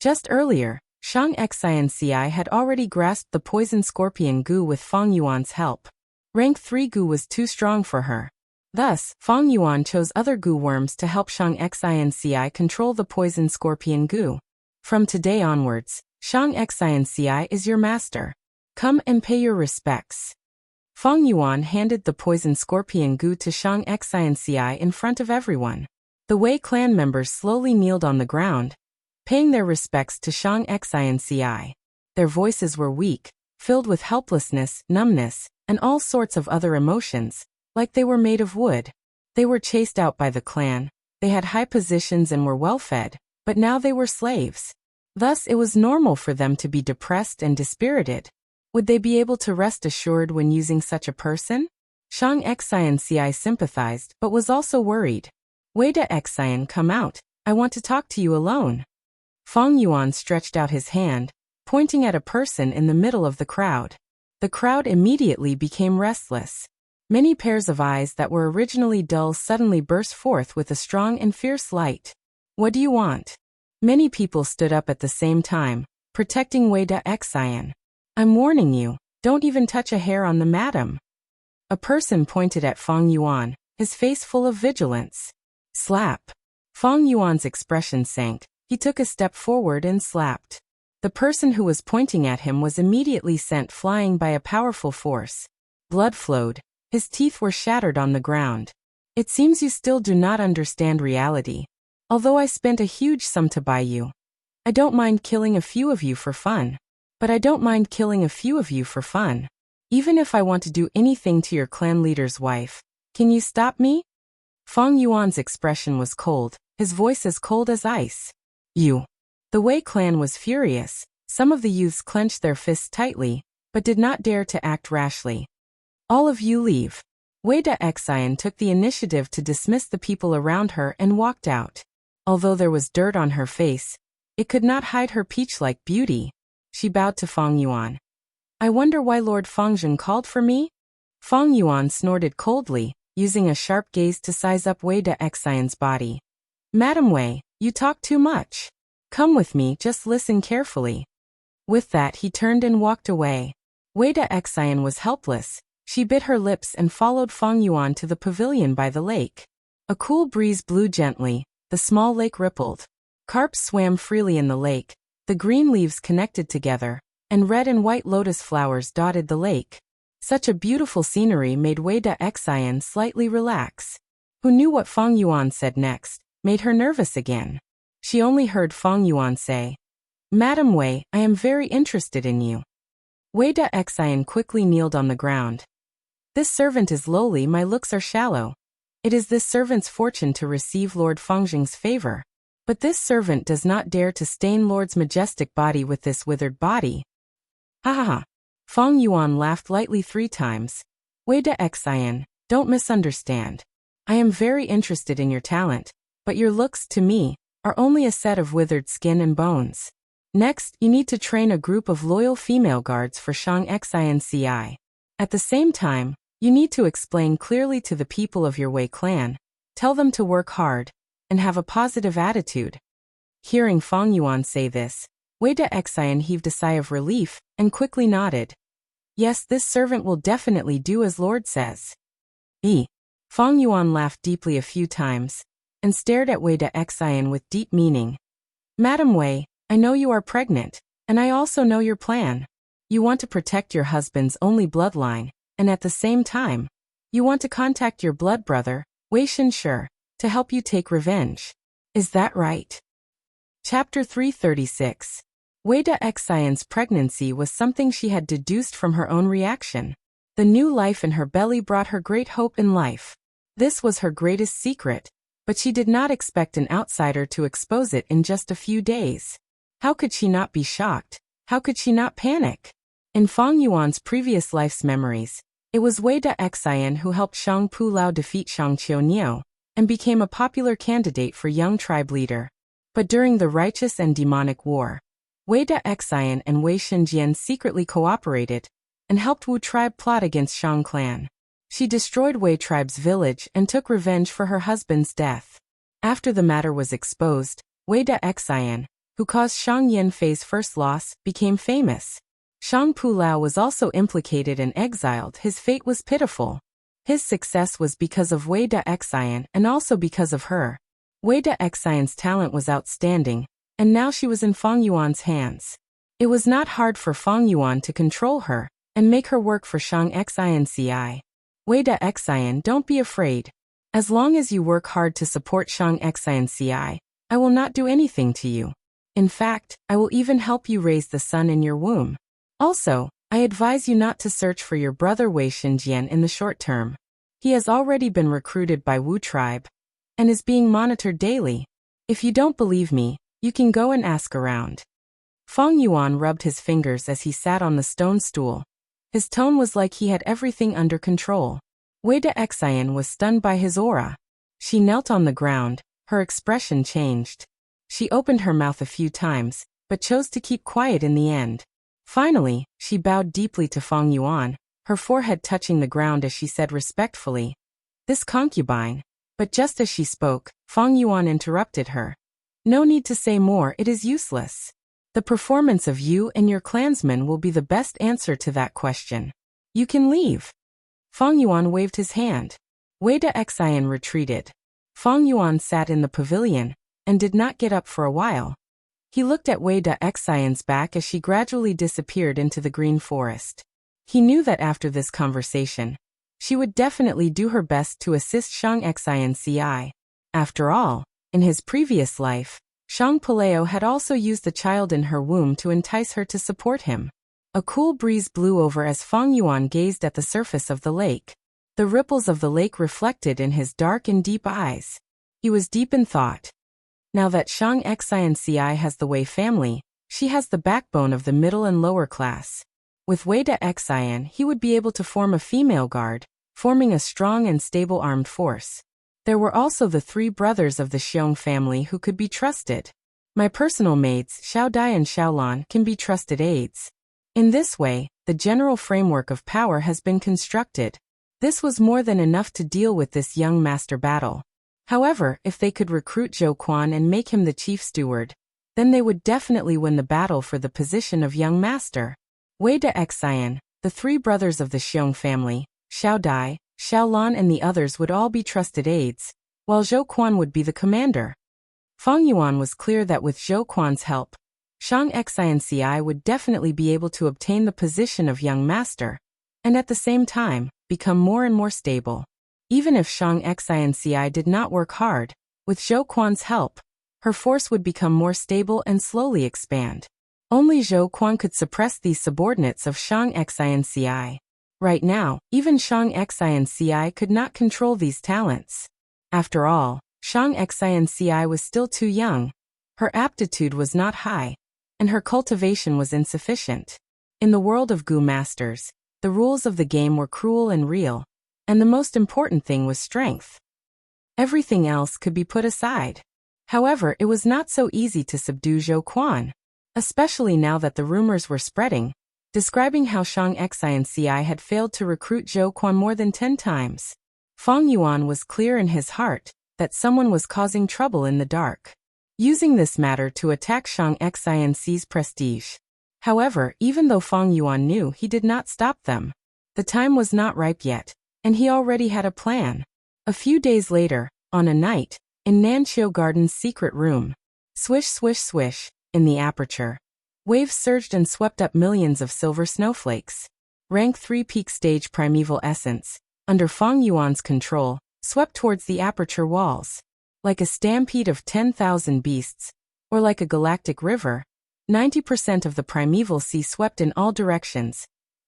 Just earlier, Shang Xianci had already grasped the poison scorpion Gu with Fang Yuan's help. Rank 3 Gu was too strong for her. Thus, Fang Yuan chose other Gu worms to help Shang Xianci control the poison scorpion Gu. From today onwards, Shang Xianci is your master. Come and pay your respects. Fang Yuan handed the poison scorpion Gu to Shang Xianci in front of everyone. The Wei clan members slowly kneeled on the ground, paying their respects to Shang Xianci. Their voices were weak, filled with helplessness, numbness, and all sorts of other emotions, like they were made of wood. They were chased out by the clan, they had high positions and were well fed, but now they were slaves. Thus it was normal for them to be depressed and dispirited. Would they be able to rest assured when using such a person? Shang Xianci sympathized but was also worried. Wei de Xian, come out, I want to talk to you alone. Fang Yuan stretched out his hand, pointing at a person in the middle of the crowd. The crowd immediately became restless. Many pairs of eyes that were originally dull suddenly burst forth with a strong and fierce light. What do you want? Many people stood up at the same time, protecting Wei de Xian. I'm warning you, don't even touch a hair on the madam. A person pointed at Fang Yuan, his face full of vigilance. Slap. Fang Yuan's expression sank. He took a step forward and slapped. The person who was pointing at him was immediately sent flying by a powerful force. Blood flowed. His teeth were shattered on the ground. It seems you still do not understand reality. Although I spent a huge sum to buy you. I don't mind killing a few of you for fun. But I don't mind killing a few of you for fun. Even if I want to do anything to your clan leader's wife, can you stop me? Fang Yuan's expression was cold, his voice as cold as ice. You. The Wei clan was furious. Some of the youths clenched their fists tightly, but did not dare to act rashly. All of you leave. Wei de Xian took the initiative to dismiss the people around her and walked out. Although there was dirt on her face, it could not hide her peach-like beauty. She bowed to Fang Yuan. I wonder why Lord Fangjun called for me? Fang Yuan snorted coldly, using a sharp gaze to size up Wei de Xian's body. Madam Wei, you talk too much. Come with me, just listen carefully. With that he turned and walked away. Wei de Xian was helpless. She bit her lips and followed Fang Yuan to the pavilion by the lake. A cool breeze blew gently, the small lake rippled. Carps swam freely in the lake, the green leaves connected together, and red and white lotus flowers dotted the lake. Such a beautiful scenery made Wei de Xian slightly relax. Who knew what Fang Yuan said next, made her nervous again. She only heard Fang Yuan say, Madam Wei, I am very interested in you. Wei de Xian quickly kneeled on the ground. This servant is lowly, my looks are shallow. It is this servant's fortune to receive Lord Fangjing's favor. But this servant does not dare to stain Lord's majestic body with this withered body. Ha ha ha. Fang Yuan laughed lightly 3 times. Wei de Xian, don't misunderstand. I am very interested in your talent, but your looks, to me, are only a set of withered skin and bones. Next, you need to train a group of loyal female guards for Shang Xianci. At the same time, you need to explain clearly to the people of your Wei clan, tell them to work hard, and have a positive attitude. Hearing Fang Yuan say this, Wei de Xian heaved a sigh of relief, and quickly nodded. Yes, this servant will definitely do as Lord says. Fang Yuan laughed deeply a few times, and stared at Wei de Xian with deep meaning. Madam Wei, I know you are pregnant, and I also know your plan. You want to protect your husband's only bloodline, and at the same time, you want to contact your blood brother, Wei Shenshi, to help you take revenge. Is that right? Chapter 336. Wei Daxian's pregnancy was something she had deduced from her own reaction. The new life in her belly brought her great hope in life. This was her greatest secret, but she did not expect an outsider to expose it in just a few days. How could she not be shocked? How could she not panic? In Fang Yuan's previous life's memories, it was Wei Daxian who helped Shang Pu Lao defeat Shang Qiuniu and became a popular candidate for young tribe leader. But during the Righteous and Demonic War, Wei Daxian and Wei Xinjian secretly cooperated and helped Wu tribe plot against Shang clan. She destroyed Wei tribe's village and took revenge for her husband's death. After the matter was exposed, Wei Daxian, who caused Shang Yanfei's first loss, became famous. Shang Pu Lao was also implicated and exiled. His fate was pitiful. His success was because of Wei Daxian and also because of her. Wei Daxian's talent was outstanding, and now she was in Fang Yuan's hands. It was not hard for Fang Yuan to control her and make her work for Shang Xinci. Wei Daxian, don't be afraid. As long as you work hard to support Shang Xinci, I will not do anything to you. In fact, I will even help you raise the son in your womb. Also, I advise you not to search for your brother Wei Xinjian in the short term. He has already been recruited by Wu tribe and is being monitored daily. If you don't believe me, you can go and ask around. Fang Yuan rubbed his fingers as he sat on the stone stool. His tone was like he had everything under control. Wei Daxian was stunned by his aura. She knelt on the ground, her expression changed. She opened her mouth a few times, but chose to keep quiet in the end. Finally, she bowed deeply to Fang Yuan, her forehead touching the ground as she said respectfully, "This concubine." But just as she spoke, Fang Yuan interrupted her. "No need to say more, it is useless. The performance of you and your clansmen will be the best answer to that question. You can leave." Fang Yuan waved his hand. Wei Daxian retreated. Fang Yuan sat in the pavilion and did not get up for a while. He looked at Wei Daxian's back as she gradually disappeared into the green forest. He knew that after this conversation, she would definitely do her best to assist Shang Xinci. After all, in his previous life, Shang Paleo had also used the child in her womb to entice her to support him. A cool breeze blew over as Fang Yuan gazed at the surface of the lake. The ripples of the lake reflected in his dark and deep eyes. He was deep in thought. Now that Shang Xinci has the Wei family, she has the backbone of the middle and lower class. With Wei Daxian, he would be able to form a female guard, forming a strong and stable armed force. There were also the three brothers of the Xiong family who could be trusted. My personal maids, Xiao Dai and Xiaolan, can be trusted aides. In this way, the general framework of power has been constructed. This was more than enough to deal with this young master battle. However, if they could recruit Zhou Quan and make him the chief steward, then they would definitely win the battle for the position of young master. Wei Daxian, the three brothers of the Xiong family, Xiao Dai, Xiaolan and the others would all be trusted aides, while Zhou Quan would be the commander. Fang Yuan was clear that with Zhou Quan's help, Shang Xinci would definitely be able to obtain the position of young master, and at the same time, become more and more stable. Even if Shang Xinci did not work hard, with Zhou Quan's help, her force would become more stable and slowly expand. Only Zhou Quan could suppress these subordinates of Shang Xinci. Right now, even Shang Xinci could not control these talents. After all, Shang Xinci was still too young, her aptitude was not high, and her cultivation was insufficient. In the world of Gu masters, the rules of the game were cruel and real, and the most important thing was strength. Everything else could be put aside. However, it was not so easy to subdue Zhou Quan, especially now that the rumors were spreading, describing how Shang Xinci had failed to recruit Zhou Quan more than 10 times. Fang Yuan was clear in his heart that someone was causing trouble in the dark, using this matter to attack Shang Xinci's prestige. However, even though Fang Yuan knew, he did not stop them. The time was not ripe yet, and he already had a plan. A few days later, on a night, in Nanqiu Garden's secret room, swish swish swish, in the aperture, waves surged and swept up millions of silver snowflakes. Rank 3 Peak Stage Primeval Essence, under Fang Yuan's control, swept towards the aperture walls. Like a stampede of 10,000 beasts, or like a galactic river, 90% of the primeval sea swept in all directions,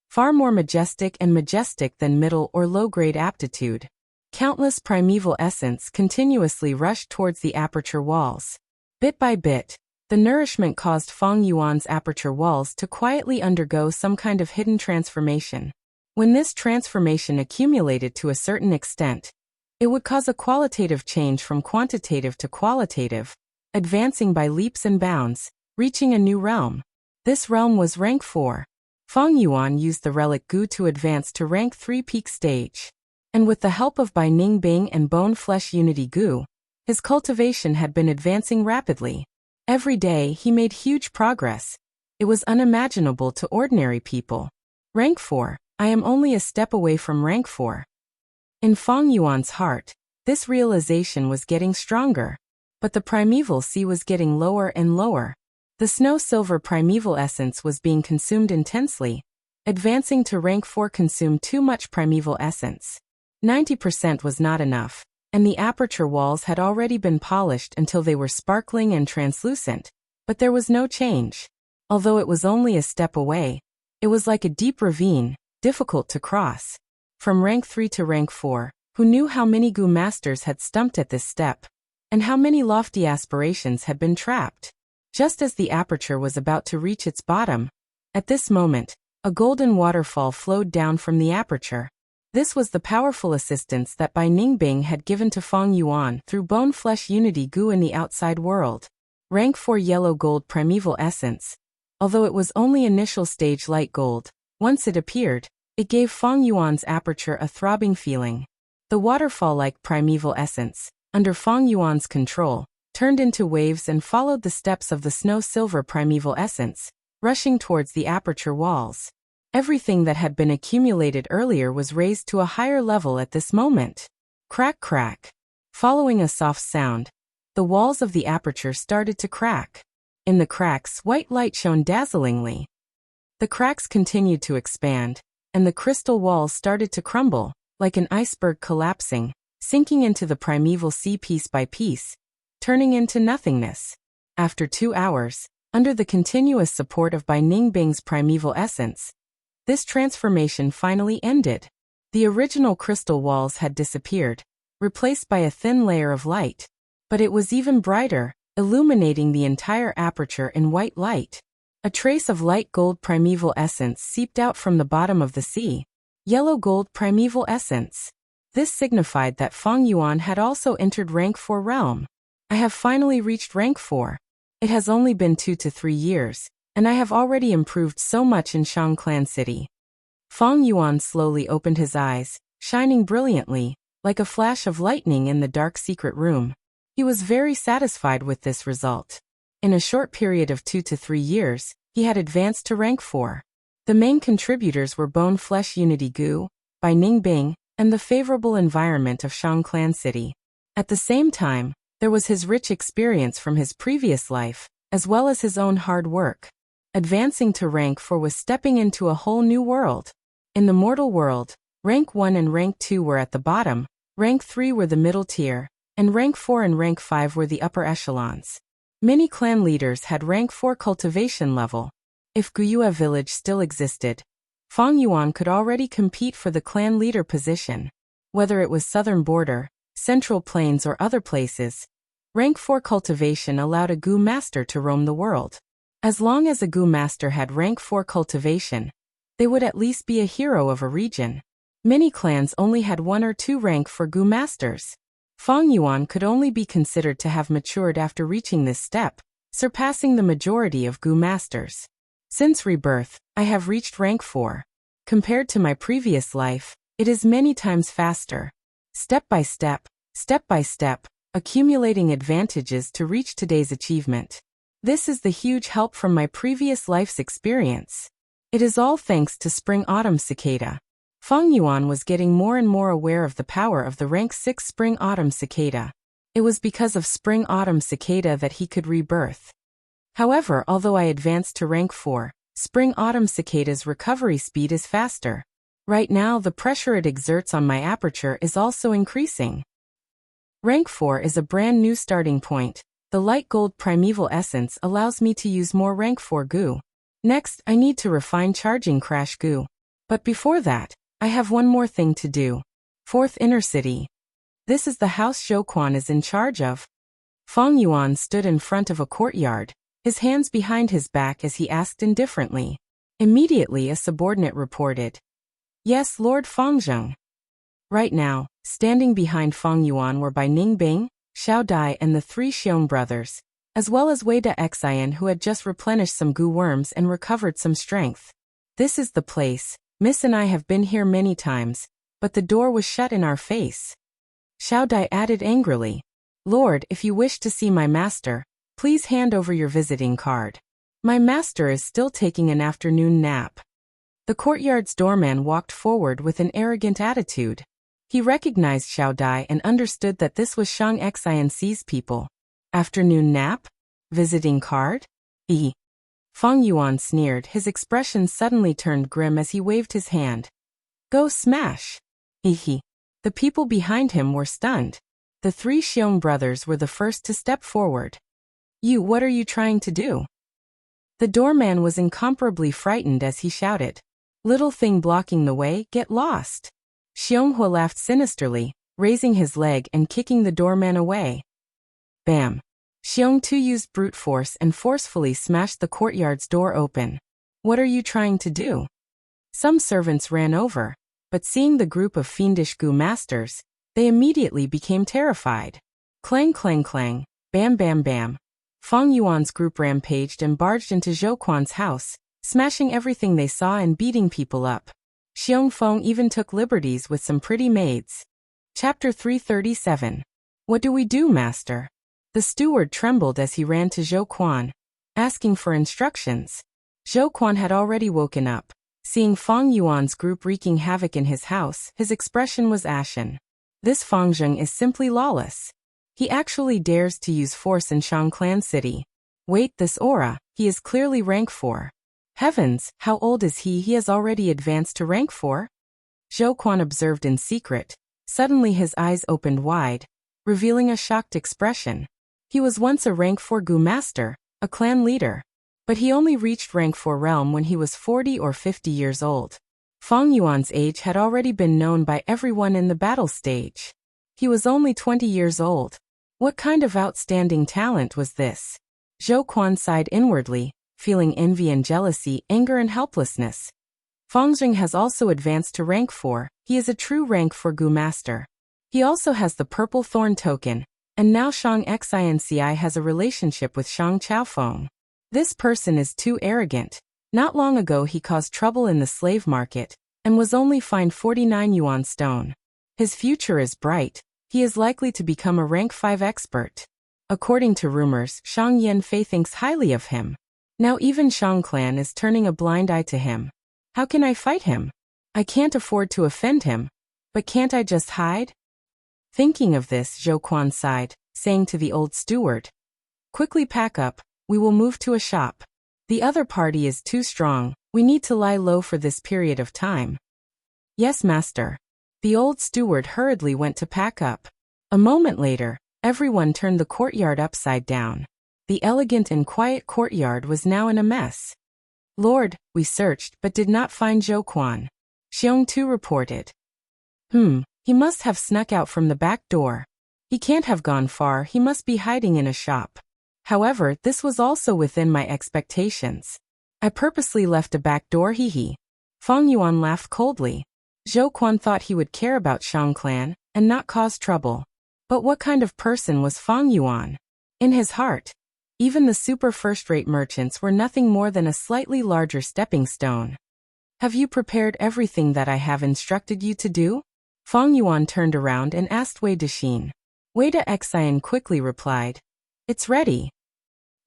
far more majestic than middle or low-grade aptitude. Countless primeval essence continuously rushed towards the aperture walls. Bit by bit, the nourishment caused Fang Yuan's aperture walls to quietly undergo some kind of hidden transformation. When this transformation accumulated to a certain extent, it would cause a qualitative change from quantitative to qualitative, advancing by leaps and bounds, reaching a new realm. This realm was rank 4. Fang Yuan used the relic Gu to advance to rank 3 peak stage. And with the help of Bai Ning Bing and Bone Flesh Unity Gu, his cultivation had been advancing rapidly. Every day he made huge progress. It was unimaginable to ordinary people. Rank 4, I am only a step away from rank 4. In Fang Yuan's heart, this realization was getting stronger. But the primeval sea was getting lower and lower. The snow-silver primeval essence was being consumed intensely. Advancing to rank 4 consumed too much primeval essence. 90% was not enough, and the aperture walls had already been polished until they were sparkling and translucent, but there was no change. Although it was only a step away, it was like a deep ravine, difficult to cross. From rank 3 to rank 4, who knew how many Gu masters had stumped at this step, and how many lofty aspirations had been trapped. Just as the aperture was about to reach its bottom, at this moment, a golden waterfall flowed down from the aperture. This was the powerful assistance that Bai Ningbing had given to Fang Yuan through Bone Flesh Unity Gu in the outside world. Rank 4 Yellow Gold Primeval Essence. Although it was only initial stage light gold, once it appeared, it gave Fang Yuan's aperture a throbbing feeling. The waterfall-like primeval essence, under Fang Yuan's control, turned into waves and followed the steps of the snow-silver primeval essence, rushing towards the aperture walls. Everything that had been accumulated earlier was raised to a higher level at this moment. Crack, crack. Following a soft sound, the walls of the aperture started to crack. In the cracks, white light shone dazzlingly. The cracks continued to expand, and the crystal walls started to crumble, like an iceberg collapsing, sinking into the primeval sea piece by piece, turning into nothingness. After 2 hours, under the continuous support of Bai Ningbing's primeval essence, this transformation finally ended. The original crystal walls had disappeared, replaced by a thin layer of light. But it was even brighter, illuminating the entire aperture in white light. A trace of light gold primeval essence seeped out from the bottom of the sea. Yellow gold primeval essence. This signified that Fang Yuan had also entered rank 4 realm. I have finally reached rank 4. It has only been 2 to 3 years, and I have already improved so much in Shangclan City. Fang Yuan slowly opened his eyes, shining brilliantly, like a flash of lightning in the dark secret room. He was very satisfied with this result. In a short period of 2 to 3 years, he had advanced to rank 4. The main contributors were Bone Flesh Unity Gu, Bai Ningbing, and the favorable environment of Shangclan City. At the same time, there was his rich experience from his previous life, as well as his own hard work. Advancing to rank 4 was stepping into a whole new world. In the mortal world, rank 1 and rank 2 were at the bottom, rank 3 were the middle tier, and rank 4 and rank 5 were the upper echelons. Many clan leaders had rank 4 cultivation level. If Guyue village still existed, Fang Yuan could already compete for the clan leader position. Whether it was southern border, central plains or other places, rank 4 cultivation allowed a Gu master to roam the world. As long as a Gu master had rank 4 cultivation, they would at least be a hero of a region. Many clans only had 1 or 2 rank 4 Gu masters. Fang Yuan could only be considered to have matured after reaching this step, surpassing the majority of Gu masters. Since rebirth, I have reached rank 4. Compared to my previous life, it is many times faster. Step by step, accumulating advantages to reach today's achievement. This is the huge help from my previous life's experience. It is all thanks to Spring-Autumn Cicada. Fang Yuan was getting more and more aware of the power of the rank 6 Spring-Autumn Cicada. It was because of Spring-Autumn Cicada that he could rebirth. However, although I advanced to rank 4, Spring-autumn cicada's recovery speed is faster. Right now the pressure it exerts on my aperture is also increasing. Rank 4 is a brand new starting point. The light gold primeval essence allows me to use more rank 4 goo. Next, I need to refine charging crash goo. But before that, I have one more thing to do. 4th Inner City. This is the house Zhou Quan is in charge of. Feng Yuan stood in front of a courtyard, his hands behind his back as he asked indifferently. Immediately a subordinate reported. Yes, Lord Fengzheng. Right now, standing behind Feng Yuan were Bai Ningbing, Xiao Dai and the 3 Xiong brothers, as well as Wei Da Xian who had just replenished some goo worms and recovered some strength. This is the place. Miss and I have been here many times, but the door was shut in our face. Xiao Dai added angrily. Lord, if you wish to see my master, please hand over your visiting card. My master is still taking an afternoon nap. The courtyard's doorman walked forward with an arrogant attitude. He recognized Xiao Dai and understood that this was Shang Xian's people. Afternoon nap? Visiting card? Feng Yuan sneered, his expression suddenly turned grim as he waved his hand. Go smash! The people behind him were stunned. The 3 Xiong brothers were the first to step forward. What are you trying to do? The doorman was incomparably frightened as he shouted. Little thing blocking the way, get lost. Xionghua laughed sinisterly, raising his leg and kicking the doorman away. Bam! Xiong Tu used brute force and forcefully smashed the courtyard's door open. What are you trying to do? Some servants ran over, but seeing the group of fiendish goo masters, they immediately became terrified. Clang clang clang, bam bam bam. Feng Yuan's group rampaged and barged into Zhou Quan's house, smashing everything they saw and beating people up. Xiong Feng even took liberties with some pretty maids. Chapter 337. What do we do, master? The steward trembled as he ran to Zhou Quan, asking for instructions. Zhou Quan had already woken up. Seeing Feng Yuan's group wreaking havoc in his house, his expression was ashen. This Fengzheng is simply lawless. He actually dares to use force in Shang Clan City. Wait, this aura, he is clearly rank 4. Heavens, how old is he? He has already advanced to rank 4? Zhou Quan observed in secret. Suddenly his eyes opened wide, revealing a shocked expression. He was once a rank 4 goo master, a clan leader. But he only reached rank 4 realm when he was 40 or 50 years old. Feng Yuan's age had already been known by everyone in the battle stage. He was only 20 years old. What kind of outstanding talent was this? Zhou Quan sighed inwardly, feeling envy and jealousy, anger and helplessness. Fengzheng has also advanced to rank 4, he is a true rank 4 goo master. He also has the purple thorn token, and now Shang Xianci has a relationship with Shang Chaofeng. This person is too arrogant. Not long ago he caused trouble in the slave market, and was only fined 49 yuan stone. His future is bright, he is likely to become a rank 5 expert. According to rumors, Shang Yanfei thinks highly of him. Now even Shang Clan is turning a blind eye to him. How can I fight him? I can't afford to offend him. But can't I just hide? Thinking of this, Zhou Quan sighed, saying to the old steward, quickly pack up, we will move to a shop. The other party is too strong, we need to lie low for this period of time. Yes, master. The old steward hurriedly went to pack up. A moment later, everyone turned the courtyard upside down. The elegant and quiet courtyard was now in a mess. Lord, we searched but did not find Zhou Quan. Xiong Tu reported. He must have snuck out from the back door. He can't have gone far, he must be hiding in a shop. However, this was also within my expectations. I purposely left a back door, Feng Yuan laughed coldly. Zhou Quan thought he would care about Shang Clan, and not cause trouble. But what kind of person was Feng Yuan? In his heart, even the super first-rate merchants were nothing more than a slightly larger stepping stone. Have you prepared everything that I have instructed you to do? Feng Yuan turned around and asked Wei Dexin. Wei Da Xian quickly replied. It's ready.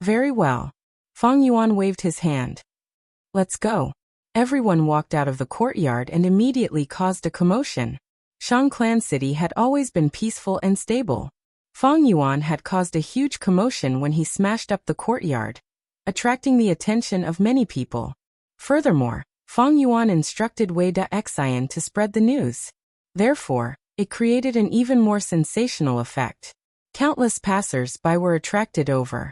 Very well. Feng Yuan waved his hand. Let's go. Everyone walked out of the courtyard and immediately caused a commotion. Shang Clan City had always been peaceful and stable. Feng Yuan had caused a huge commotion when he smashed up the courtyard, attracting the attention of many people. Furthermore, Fang Yuan instructed Wei Xian to spread the news. Therefore, it created an even more sensational effect. Countless passers-by were attracted over.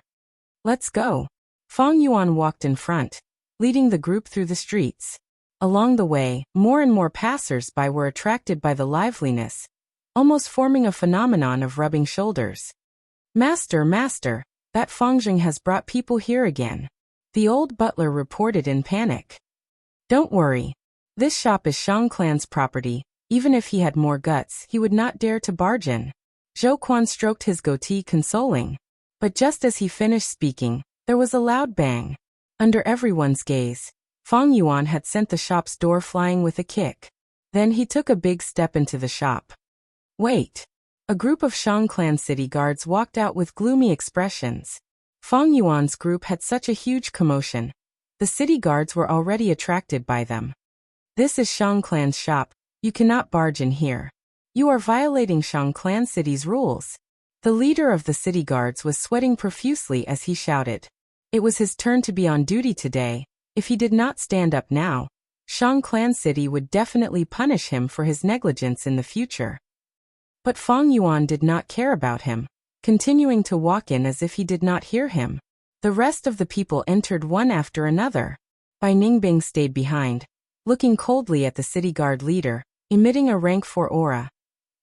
Let's go. Fang Yuan walked in front, leading the group through the streets. Along the way, more and more passers-by were attracted by the liveliness, almost forming a phenomenon of rubbing shoulders. Master, master, that Fangjing has brought people here again. The old butler reported in panic. Don't worry. This shop is Shang clan's property. Even if he had more guts, he would not dare to barge in. Zhou Quan stroked his goatee, consoling. But just as he finished speaking, there was a loud bang. Under everyone's gaze, Fang Yuan had sent the shop's door flying with a kick. Then he took a big step into the shop. Wait! A group of Shang clan city guards walked out with gloomy expressions. Fang Yuan's group had such a huge commotion. The city guards were already attracted by them. This is Shang clan's shop. You cannot barge in here. You are violating Shang clan city's rules. The leader of the city guards was sweating profusely as he shouted. It was his turn to be on duty today. If he did not stand up now, Shang clan city would definitely punish him for his negligence in the future. But Fang Yuan did not care about him, continuing to walk in as if he did not hear him. The rest of the people entered one after another. Bai Ningbing stayed behind, looking coldly at the city guard leader, emitting a rank 4 aura.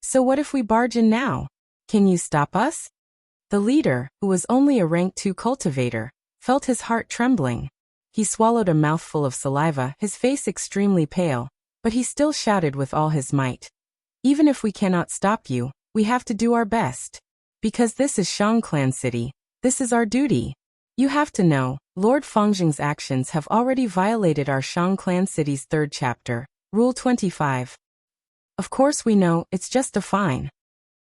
So what if we barge in now? Can you stop us? The leader, who was only a rank 2 cultivator, felt his heart trembling. He swallowed a mouthful of saliva, his face extremely pale, but he still shouted with all his might. Even if we cannot stop you, we have to do our best. Because this is Shang clan city, this is our duty. You have to know, Lord Fangjing's actions have already violated our Shang clan city's 3rd chapter, Rule 25. Of course we know, it's just a fine.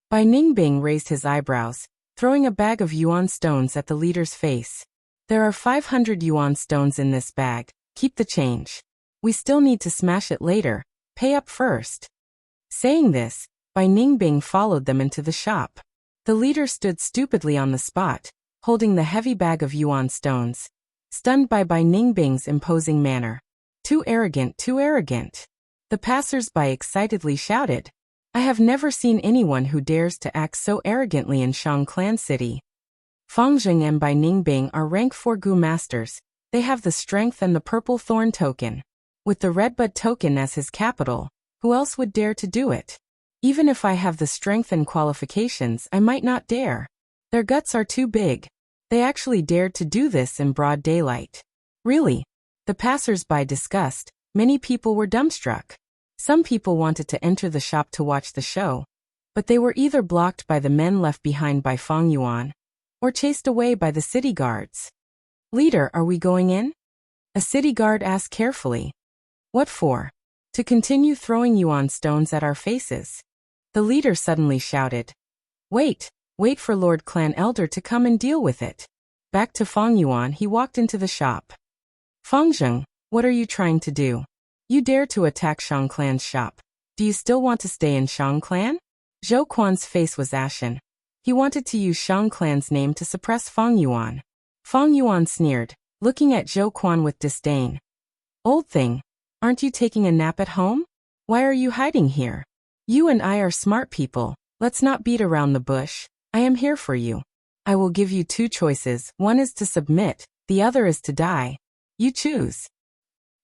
Bai Ningbing raised his eyebrows, throwing a bag of yuan stones at the leader's face. There are 500 yuan stones in this bag, keep the change. We still need to smash it later, pay up first. Saying this, Bai Ningbing followed them into the shop. The leader stood stupidly on the spot, holding the heavy bag of yuan stones, stunned by Bai Ningbing's imposing manner. Too arrogant, too arrogant. The passers-by excitedly shouted. I have never seen anyone who dares to act so arrogantly in Shang clan city. Fangjing and Bai Ningbing are rank 4 Gu masters. They have the strength and the purple thorn token. With the redbud token as his capital, who else would dare to do it? Even if I have the strength and qualifications, I might not dare. Their guts are too big. They actually dared to do this in broad daylight. Really? The passers-by discussed. Many people were dumbstruck. Some people wanted to enter the shop to watch the show, but they were either blocked by the men left behind by Fang Yuan, or chased away by the city guards. Leader, are we going in? A city guard asked carefully. What for? To continue throwing yuan stones at our faces. The leader suddenly shouted. Wait for Lord Clan Elder to come and deal with it. Back to Fang Yuan, he walked into the shop. Fangjing, what are you trying to do? You dare to attack Shang Clan's shop. Do you still want to stay in Shang Clan? Zhou Quan's face was ashen. He wanted to use Shang Clan's name to suppress Fang Yuan. Fang Yuan sneered, looking at Zhou Quan with disdain. Old thing, aren't you taking a nap at home? Why are you hiding here? You and I are smart people. Let's not beat around the bush. I am here for you. I will give you 2 choices. One is to submit, the other is to die. You choose.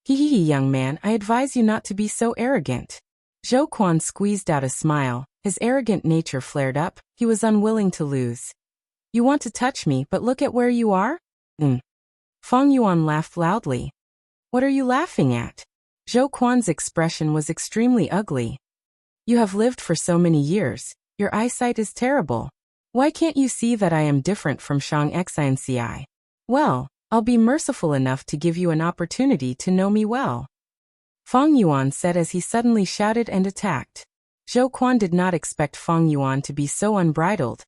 Hee, young man, I advise you not to be so arrogant. Zhou Quan squeezed out a smile. His arrogant nature flared up. He was unwilling to lose. You want to touch me, but look at where you are? Fang Yuan laughed loudly. What are you laughing at? Zhou Quan's expression was extremely ugly. You have lived for so many years. Your eyesight is terrible. Why can't you see that I am different from Shang Xianci? Well, I'll be merciful enough to give you an opportunity to know me well. Fang Yuan said as he suddenly shouted and attacked. Zhou Quan did not expect Fang Yuan to be so unbridled.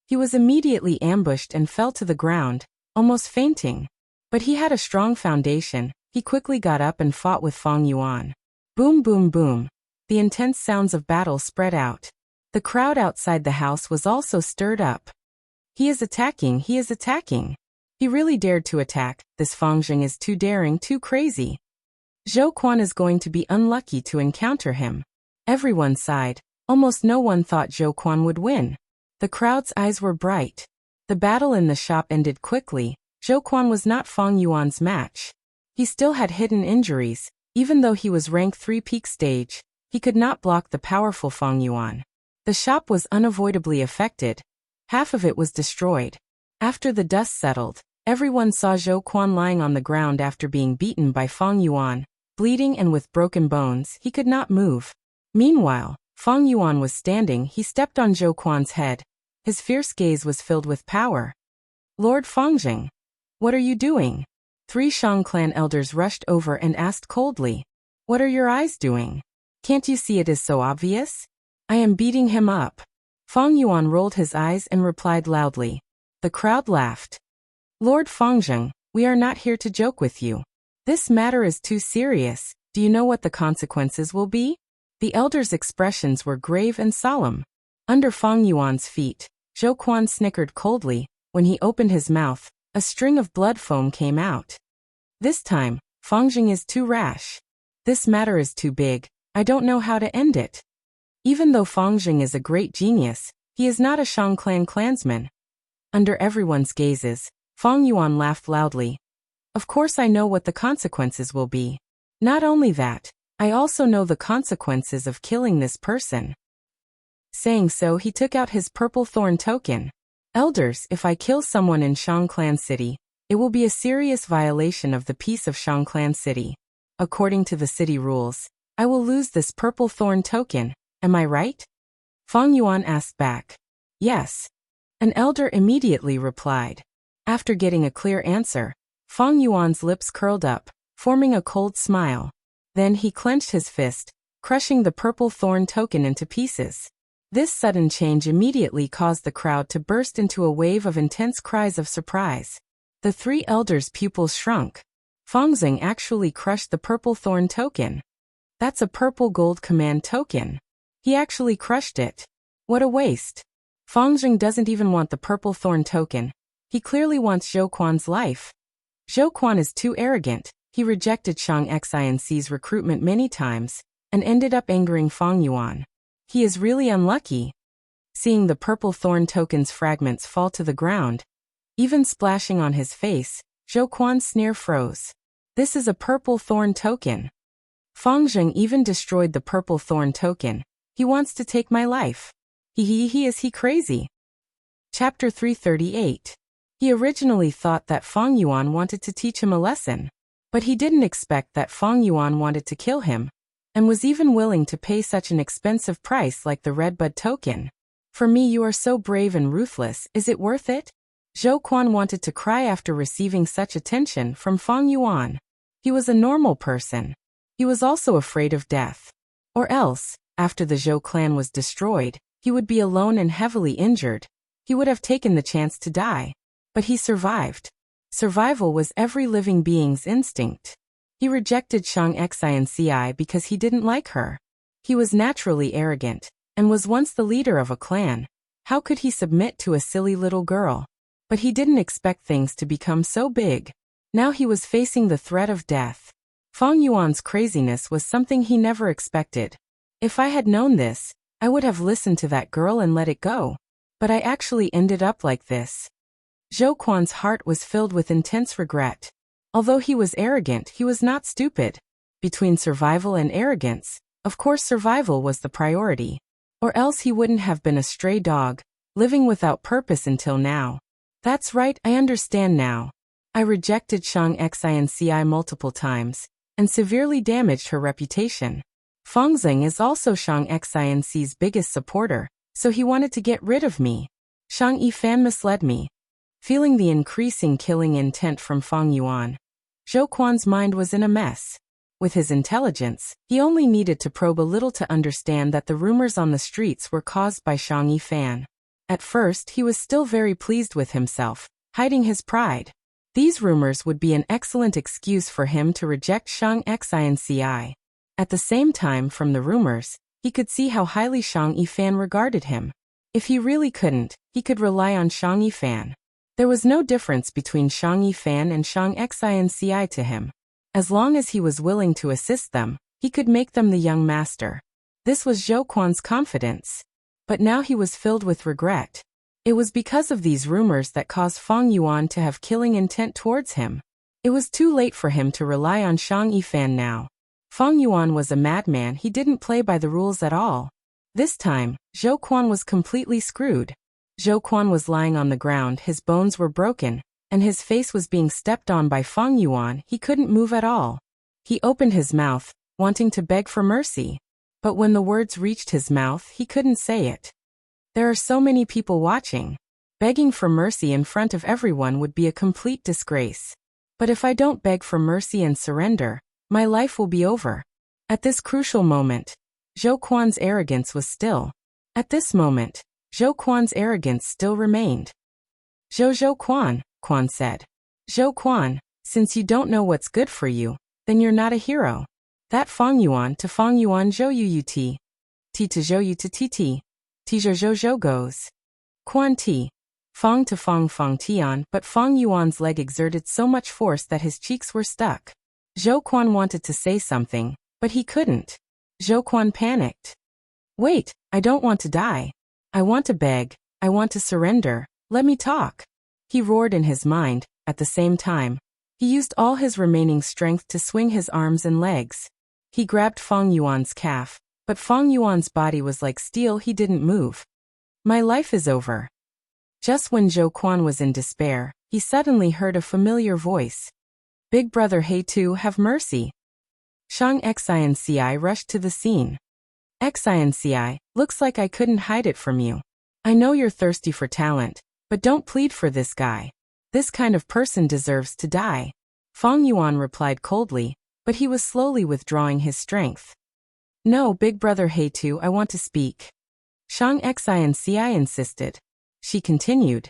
He was immediately ambushed and fell to the ground, almost fainting. But he had a strong foundation. He quickly got up and fought with Fang Yuan. Boom, boom, boom. The intense sounds of battle spread out. The crowd outside the house was also stirred up. He is attacking, he is attacking. He really dared to attack. This Fangjing is too daring, too crazy. Zhou Quan is going to be unlucky to encounter him. Everyone sighed. Almost no one thought Zhou Quan would win. The crowd's eyes were bright. The battle in the shop ended quickly. Zhou Quan was not Fang Yuan's match. He still had hidden injuries. Even though he was rank 3 peak stage, he could not block the powerful Fang Yuan. The shop was unavoidably affected. Half of it was destroyed. After the dust settled, everyone saw Zhou Quan lying on the ground after being beaten by Fang Yuan. Bleeding and with broken bones, he could not move. Meanwhile, Fang Yuan was standing. He stepped on Zhou Quan's head. His fierce gaze was filled with power. Lord Fangjing, what are you doing? 3 Shang clan elders rushed over and asked coldly. What are your eyes doing? Can't you see it is so obvious? I am beating him up. Fang Yuan rolled his eyes and replied loudly. The crowd laughed. Lord Fangjing, we are not here to joke with you. This matter is too serious. Do you know what the consequences will be? The elders' expressions were grave and solemn. Under Fang Yuan's feet, Zhou Quan snickered coldly. When he opened his mouth, a string of blood foam came out. This time, Fangjing is too rash. This matter is too big. I don't know how to end it. Even though Fangjing is a great genius, he is not a Shang clan clansman. Under everyone's gazes, Fang Yuan laughed loudly. Of course I know what the consequences will be. Not only that, I also know the consequences of killing this person. Saying so, he took out his purple thorn token. Elders, if I kill someone in Shang Clan City, it will be a serious violation of the peace of Shang Clan City. According to the city rules, I will lose this purple thorn token, am I right? Fang Yuan asked back. Yes. An elder immediately replied. After getting a clear answer, Fang Yuan's lips curled up, forming a cold smile. Then he clenched his fist, crushing the purple thorn token into pieces. This sudden change immediately caused the crowd to burst into a wave of intense cries of surprise. The 3 elders' pupils shrunk. Fangjing actually crushed the purple thorn token. That's a purple gold command token. He actually crushed it. What a waste. Fangjing doesn't even want the purple thorn token. He clearly wants Zhou Quan's life. Zhou Quan is too arrogant. He rejected Shang Xinc's recruitment many times, and ended up angering Fang Yuan. He is really unlucky. Seeing the purple thorn token's fragments fall to the ground, even splashing on his face, Zhou Quan's sneer froze. This is a purple thorn token. Fangjing even destroyed the purple thorn token. He wants to take my life. Is he crazy? Chapter 338. He originally thought that Fang Yuan wanted to teach him a lesson, but he didn't expect that Fang Yuan wanted to kill him, and was even willing to pay such an expensive price like the Redbud token. For me, you are so brave and ruthless, is it worth it? Zhou Quan wanted to cry after receiving such attention from Fang Yuan. He was a normal person. He was also afraid of death. Or else, after the Zhou clan was destroyed, he would be alone and heavily injured. He would have taken the chance to die. But he survived. Survival was every living being's instinct. He rejected Shang Xinci because he didn't like her. He was naturally arrogant, and was once the leader of a clan. How could he submit to a silly little girl? But he didn't expect things to become so big. Now he was facing the threat of death. Fang Yuan's craziness was something he never expected. If I had known this, I would have listened to that girl and let it go. But I actually ended up like this. Zhou Quan's heart was filled with intense regret. Although he was arrogant, he was not stupid. Between survival and arrogance, of course survival was the priority. Or else he wouldn't have been a stray dog, living without purpose until now. That's right, I understand now. I rejected Shang Xinci multiple times, and severely damaged her reputation. Fangjing is also Shang Xinc's biggest supporter, so he wanted to get rid of me. Shang Yifan misled me. Feeling the increasing killing intent from Fang Yuan, Zhou Quan's mind was in a mess. With his intelligence, he only needed to probe a little to understand that the rumors on the streets were caused by Shang Yifan. At first, he was still very pleased with himself, hiding his pride. These rumors would be an excellent excuse for him to reject Shang Xinci. At the same time, from the rumors, he could see how highly Shang Yifan regarded him. If he really couldn't, he could rely on Shang Yifan. There was no difference between Shang Yifan and Shang Xinci to him. As long as he was willing to assist them, he could make them the young master. This was Zhou Quan's confidence. But now he was filled with regret. It was because of these rumors that caused Fang Yuan to have killing intent towards him. It was too late for him to rely on Shang Yifan now. Fang Yuan was a madman, he didn't play by the rules at all. This time, Zhou Quan was completely screwed. Zhou Quan was lying on the ground, his bones were broken, and his face was being stepped on by Fang Yuan. He couldn't move at all. He opened his mouth, wanting to beg for mercy. But when the words reached his mouth, he couldn't say it. There are so many people watching. Begging for mercy in front of everyone would be a complete disgrace. But if I don't beg for mercy and surrender, my life will be over. At this crucial moment, Zhou Quan's arrogance was still. At this moment, Zhou Quan's arrogance still remained. Zhou Quan, Quan said. Zhou Quan, since you don't know what's good for you, then you're not a hero. That Fang Yuan to Fang Yuan Zhou Yu Ti. Ti to Zhou Yu to Ti Ti. Ti Zhou goes. Quan Ti. Fang to Fang Tian, but Fang Yuan's leg exerted so much force that his cheeks were stuck. Zhou Quan wanted to say something, but he couldn't. Zhou Quan panicked. Wait, I don't want to die. I want to beg, I want to surrender, let me talk. He roared in his mind. At the same time, he used all his remaining strength to swing his arms and legs. He grabbed Fang Yuan's calf, but Fang Yuan's body was like steel, he didn't move. My life is over. Just when Zhou Quan was in despair, he suddenly heard a familiar voice. Big brother Hey Tu, have mercy. Shang Xianci rushed to the scene. Xianci, looks like I couldn't hide it from you. I know you're thirsty for talent, but don't plead for this guy. This kind of person deserves to die. Fang Yuan replied coldly, but he was slowly withdrawing his strength. No, big brother Hey Tu, I want to speak. Shang Xianci insisted. She continued.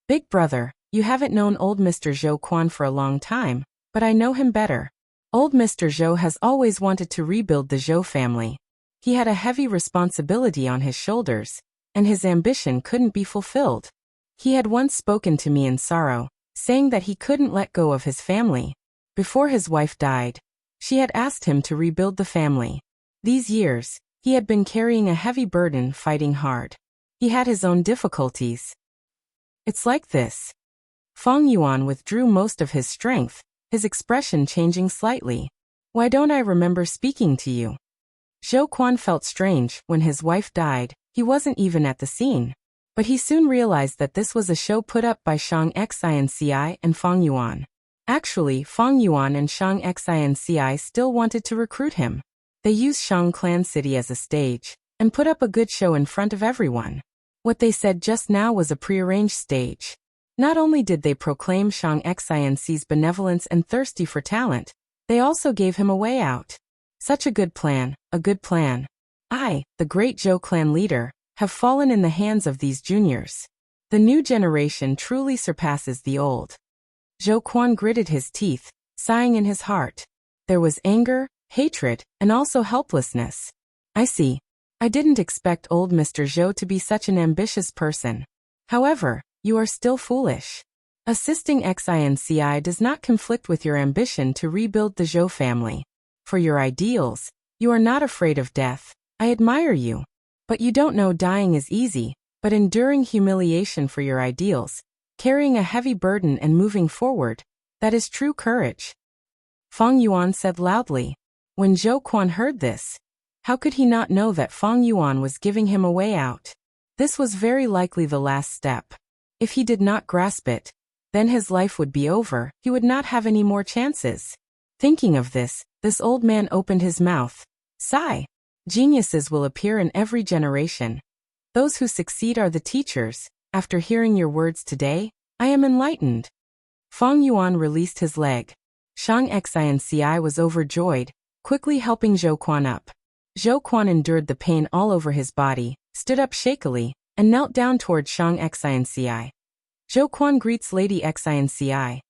Big brother, you haven't known old Mr. Zhou Quan for a long time, but I know him better. Old Mr. Zhou has always wanted to rebuild the Zhou family. He had a heavy responsibility on his shoulders, and his ambition couldn't be fulfilled. He had once spoken to me in sorrow, saying that he couldn't let go of his family. Before his wife died, she had asked him to rebuild the family. These years, he had been carrying a heavy burden, fighting hard. He had his own difficulties. It's like this. Fang Yuan withdrew most of his strength, his expression changing slightly. Why don't I remember speaking to you? Zhou Quan felt strange. When his wife died, he wasn't even at the scene. But he soon realized that this was a show put up by Shang Xianci and Fang Yuan. Actually, Fang Yuan and Shang Xianci still wanted to recruit him. They used Shang Clan City as a stage, and put up a good show in front of everyone. What they said just now was a prearranged stage. Not only did they proclaim Shang Xianci's benevolence and thirsty for talent, they also gave him a way out. Such a good plan, a good plan. I, the great Zhou clan leader, have fallen in the hands of these juniors. The new generation truly surpasses the old. Zhou Quan gritted his teeth, sighing in his heart. There was anger, hatred, and also helplessness. I see. I didn't expect old Mr. Zhou to be such an ambitious person. However, you are still foolish. Assisting Xinci does not conflict with your ambition to rebuild the Zhou family. For your ideals, you are not afraid of death. I admire you. But you don't know dying is easy, but enduring humiliation for your ideals, carrying a heavy burden and moving forward, that is true courage. Fang Yuan said loudly. When Zhou Quan heard this, how could he not know that Fang Yuan was giving him a way out? This was very likely the last step. If he did not grasp it, then his life would be over, he would not have any more chances. Thinking of this old man opened his mouth. Sigh. Geniuses will appear in every generation. Those who succeed are the teachers. After hearing your words today, I am enlightened. Fang Yuan released his leg. Shang Xianci was overjoyed, quickly helping Zhou Quan up. Zhou Quan endured the pain all over his body, stood up shakily, and knelt down toward Shang Xianci. Zhou Quan greets Lady Xianci.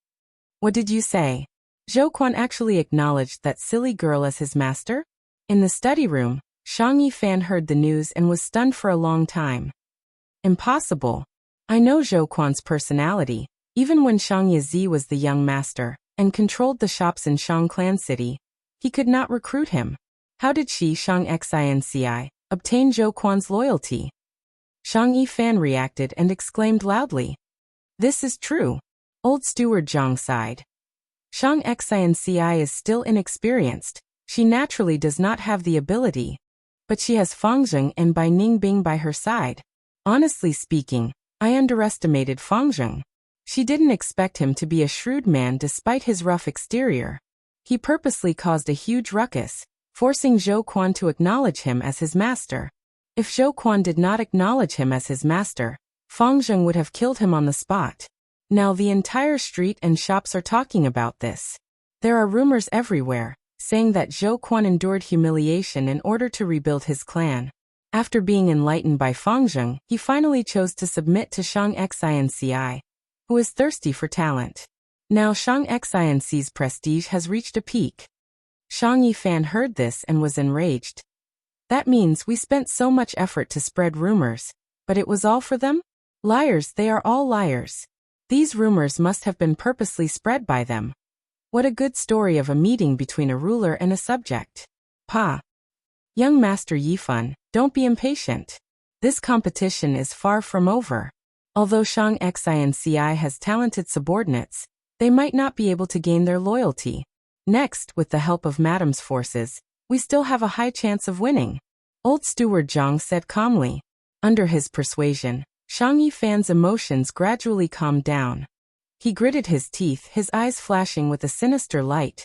What did you say? Zhou Quan actually acknowledged that silly girl as his master? In the study room, Shang Yifan heard the news and was stunned for a long time. Impossible. I know Zhou Quan's personality. Even when Shang Yizi was the young master, and controlled the shops in Shang Clan City. He could not recruit him. How did Shang Xinci obtain Zhou Quan's loyalty? Shang Yifan reacted and exclaimed loudly. This is true. Old steward Zhang sighed. Shang Xinci is still inexperienced. She naturally does not have the ability. But she has Fang Zheng and Bai Ningbing by her side. Honestly speaking, I underestimated Fang Zheng. She didn't expect him to be a shrewd man despite his rough exterior. He purposely caused a huge ruckus, forcing Zhou Quan to acknowledge him as his master. If Zhou Quan did not acknowledge him as his master, Fang Zheng would have killed him on the spot. Now the entire street and shops are talking about this. There are rumors everywhere, saying that Zhou Quan endured humiliation in order to rebuild his clan. After being enlightened by Fang Zheng, he finally chose to submit to Shang Xinci, who is thirsty for talent. Now Shang Xinci's prestige has reached a peak. Shang Yifan heard this and was enraged. That means we spent so much effort to spread rumors, but it was all for them? Liars, they are all liars. These rumors must have been purposely spread by them. What a good story of a meeting between a ruler and a subject. Pa. Young Master Yifan, don't be impatient. This competition is far from over. Although Shang Xinci has talented subordinates, they might not be able to gain their loyalty. Next, with the help of Madam's forces, we still have a high chance of winning. Old Steward Zhang said calmly. Under his persuasion, Shang Yifan's emotions gradually calmed down. He gritted his teeth, his eyes flashing with a sinister light.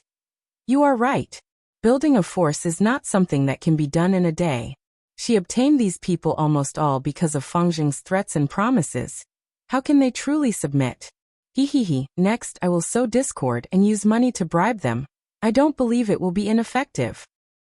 You are right. Building a force is not something that can be done in a day. She obtained these people almost all because of Fang Zheng's threats and promises. How can they truly submit? Next I will sow discord and use money to bribe them. I don't believe it will be ineffective.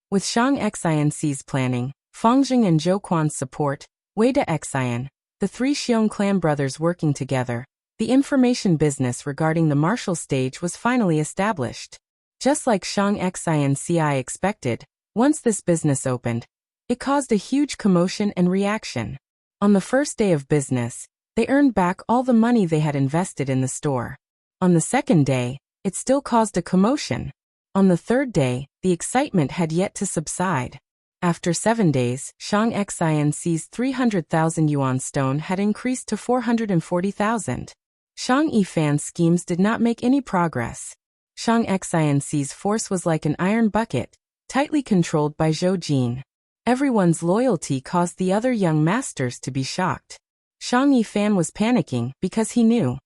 With Shang Xinci's planning, Fang Zheng and Zhou Quan's support, Wei De Xian, the three Xiong clan brothers working together, the information business regarding the martial stage was finally established. Just like Shang Xinci expected, once this business opened, it caused a huge commotion and reaction. On the first day of business, they earned back all the money they had invested in the store. On the second day, it still caused a commotion. On the third day, the excitement had yet to subside. After 7 days, Shang Xinci's 300,000 yuan stone had increased to 440,000. Shang Yifan's schemes did not make any progress. Shang Xinci's force was like an iron bucket, tightly controlled by Zhou Jin. Everyone's loyalty caused the other young masters to be shocked. Shang Yifan was panicking because he knew.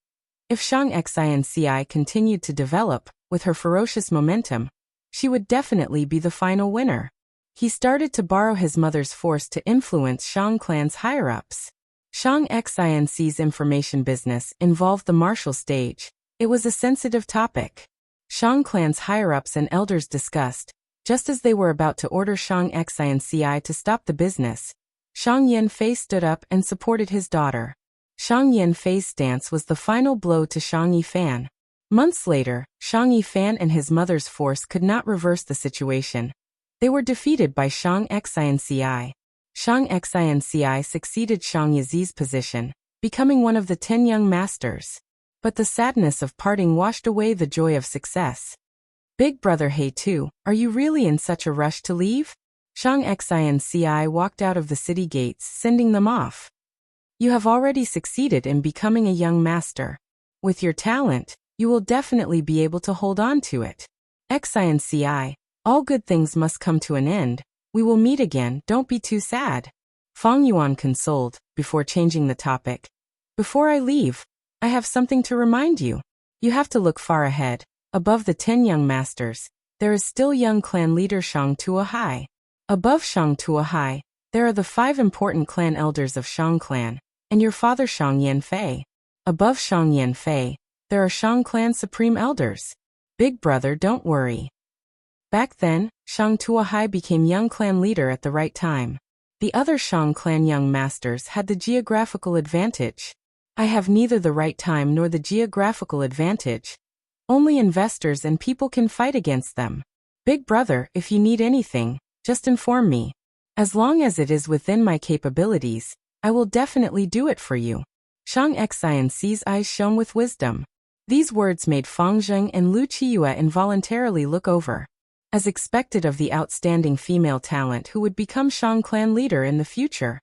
If Shang Xinci continued to develop, with her ferocious momentum, she would definitely be the final winner. He started to borrow his mother's force to influence Shang Clan's higher-ups. Shang Xinci's information business involved the martial stage. It was a sensitive topic. Shang Clan's higher-ups and elders discussed, just as they were about to order Shang Xinci to stop the business. Shang Yanfei stood up and supported his daughter. Shang Yanfei's stance was the final blow to Shang Yifan. Months later, Shang Yifan and his mother's force could not reverse the situation. They were defeated by Shang Xinci. Shang Xinci succeeded Shang Yizi's position, becoming one of the 10 young masters. But the sadness of parting washed away the joy of success. Big brother He Tu, are you really in such a rush to leave? Shang Xinci walked out of the city gates, sending them off. You have already succeeded in becoming a young master. With your talent, you will definitely be able to hold on to it. Xinci, all good things must come to an end. We will meet again, don't be too sad. Fang Yuan consoled, before changing the topic. Before I leave, I have something to remind you. You have to look far ahead. Above the 10 young masters, there is still young clan leader Shang Tuahai. Above Shang Tuahai, there are the 5 important clan elders of Shang clan, and your father Shang Yanfei. Above Shang Yanfei, there are Shang clan supreme elders. Big brother, don't worry. Back then, Shang Tuahai became young clan leader at the right time. The other Shang clan young masters had the geographical advantage. I have neither the right time nor the geographical advantage. Only investors and people can fight against them. Big brother, if you need anything, just inform me. As long as it is within my capabilities, I will definitely do it for you. Shang Xinci's eyes shone with wisdom. These words made Fang Zheng and Lu Qiyu involuntarily look over. As expected of the outstanding female talent who would become Shang clan leader in the future.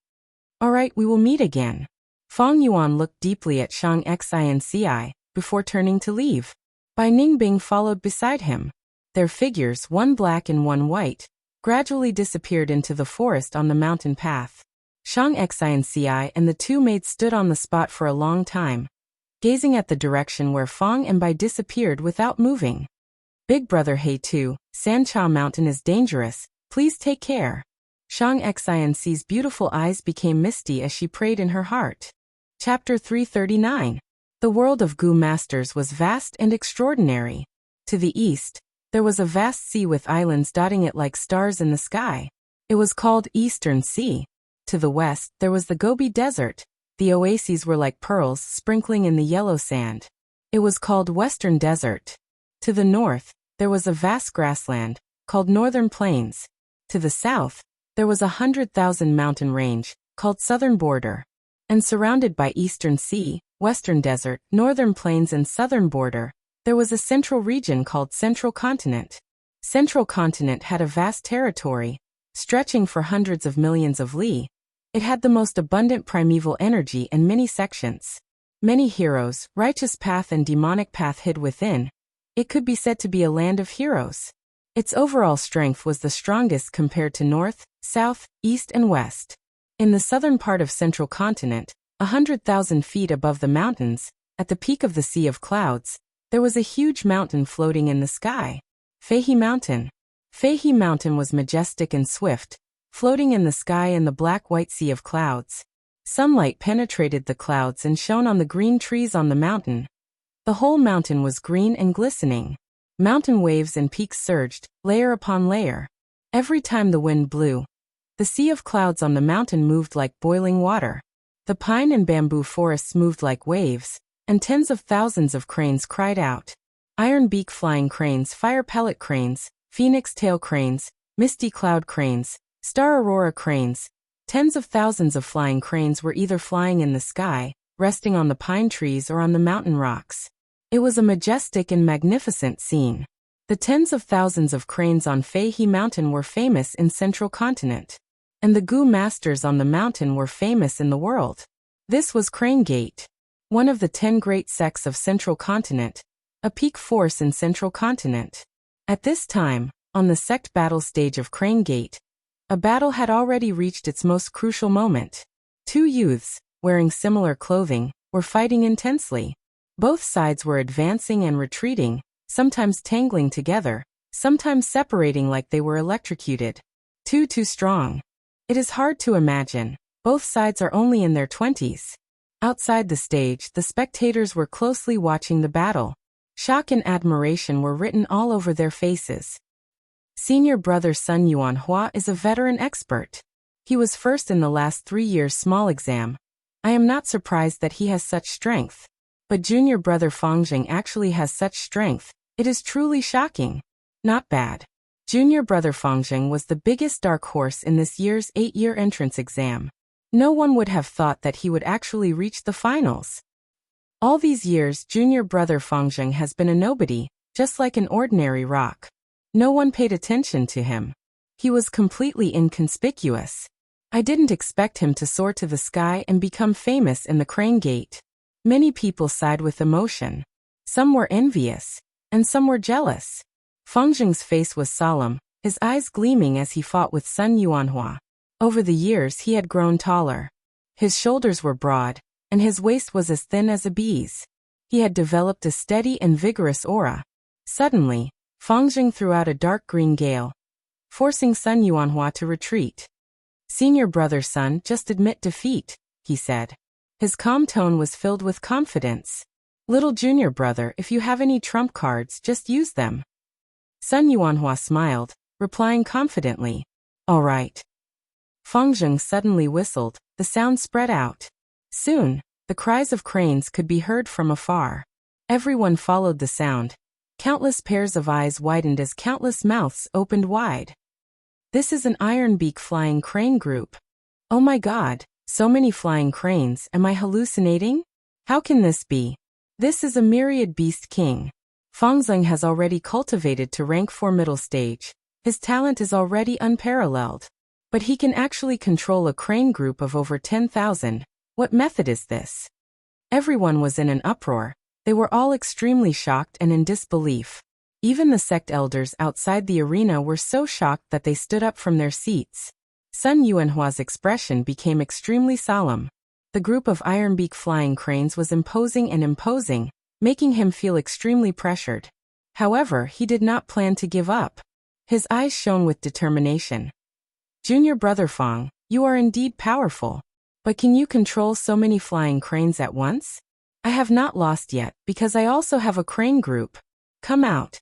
Alright, we will meet again. Fang Yuan looked deeply at Shang Xinci, before turning to leave. Bai Ningbing followed beside him. Their figures, one black and one white, gradually disappeared into the forest on the mountain path. Shang Xinci and the two maids stood on the spot for a long time, gazing at the direction where Fang and Bai disappeared without moving. Big brother He Tu, Sancha Mountain is dangerous, please take care. Shang Xinci's beautiful eyes became misty as she prayed in her heart. Chapter 339. The world of Gu Masters was vast and extraordinary. To the east, there was a vast sea with islands dotting it like stars in the sky. It was called Eastern Sea. To the west, there was the Gobi Desert. The oases were like pearls sprinkling in the yellow sand. It was called Western Desert. To the north, there was a vast grassland, called Northern Plains. To the south, there was 100,000 mountain range, called Southern Border. And surrounded by Eastern Sea, Western Desert, Northern Plains and Southern Border, there was a central region called Central Continent. Central Continent had a vast territory, stretching for hundreds of millions of li. It had the most abundant primeval energy and many sections. Many heroes, righteous path and demonic path hid within. It could be said to be a land of heroes. Its overall strength was the strongest compared to north, south, east and west. In the southern part of Central Continent, 100,000 feet above the mountains, at the peak of the Sea of Clouds, there was a huge mountain floating in the sky. Feihe Mountain. Feihe Mountain was majestic and swift, floating in the sky in the black-white sea of clouds. Sunlight penetrated the clouds and shone on the green trees on the mountain. The whole mountain was green and glistening. Mountain waves and peaks surged, layer upon layer. Every time the wind blew, the sea of clouds on the mountain moved like boiling water. The pine and bamboo forests moved like waves, and tens of thousands of cranes cried out. Iron beak flying cranes, fire pellet cranes, phoenix tail cranes, misty cloud cranes, star aurora cranes. Tens of thousands of flying cranes were either flying in the sky, resting on the pine trees or on the mountain rocks. It was a majestic and magnificent scene. The tens of thousands of cranes on Feihe Mountain were famous in Central Continent. And the Gu Masters on the mountain were famous in the world. This was Crane Gate, one of the 10 great sects of Central Continent, a peak force in Central Continent. At this time, on the sect battle stage of Crane Gate, a battle had already reached its most crucial moment. Two youths, wearing similar clothing, were fighting intensely. Both sides were advancing and retreating, sometimes tangling together, sometimes separating like they were electrocuted. Too strong. It is hard to imagine. Both sides are only in their 20s. Outside the stage, the spectators were closely watching the battle. Shock and admiration were written all over their faces. Senior brother Sun Yuanhua is a veteran expert. He was first in the last 3 years' small exam. I am not surprised that he has such strength. But junior brother Fang Zheng actually has such strength. It is truly shocking. Not bad. Junior brother Fang Zheng was the biggest dark horse in this year's 8-year entrance exam. No one would have thought that he would actually reach the finals. All these years, junior brother Fang Zheng has been a nobody, just like an ordinary rock. No one paid attention to him. He was completely inconspicuous. I didn't expect him to soar to the sky and become famous in the Crane Gate. Many people sighed with emotion. Some were envious, and some were jealous. Fang Zheng's face was solemn, his eyes gleaming as he fought with Sun Yuanhua. Over the years he had grown taller. His shoulders were broad, and his waist was as thin as a bee's. He had developed a steady and vigorous aura. Suddenly, Fang Zheng threw out a dark green gale, forcing Sun Yuanhua to retreat. Senior brother Sun, just admit defeat, he said. His calm tone was filled with confidence. Little junior brother, if you have any trump cards, just use them. Sun Yuanhua smiled, replying confidently, all right. Fang Zheng suddenly whistled, the sound spread out. Soon, the cries of cranes could be heard from afar. Everyone followed the sound. Countless pairs of eyes widened as countless mouths opened wide. This is an iron beak flying crane group. Oh my god, so many flying cranes, am I hallucinating? How can this be? This is a myriad beast king. Fang Zheng has already cultivated to rank 4 middle stage. His talent is already unparalleled. But he can actually control a crane group of over 10,000. What method is this? Everyone was in an uproar. They were all extremely shocked and in disbelief. Even the sect elders outside the arena were so shocked that they stood up from their seats. Sun Yuanhua's expression became extremely solemn. The group of iron-beak flying cranes was imposing and imposing, making him feel extremely pressured. However, he did not plan to give up. His eyes shone with determination. Junior brother Fang, you are indeed powerful. But can you control so many flying cranes at once? I have not lost yet, because I also have a crane group. Come out.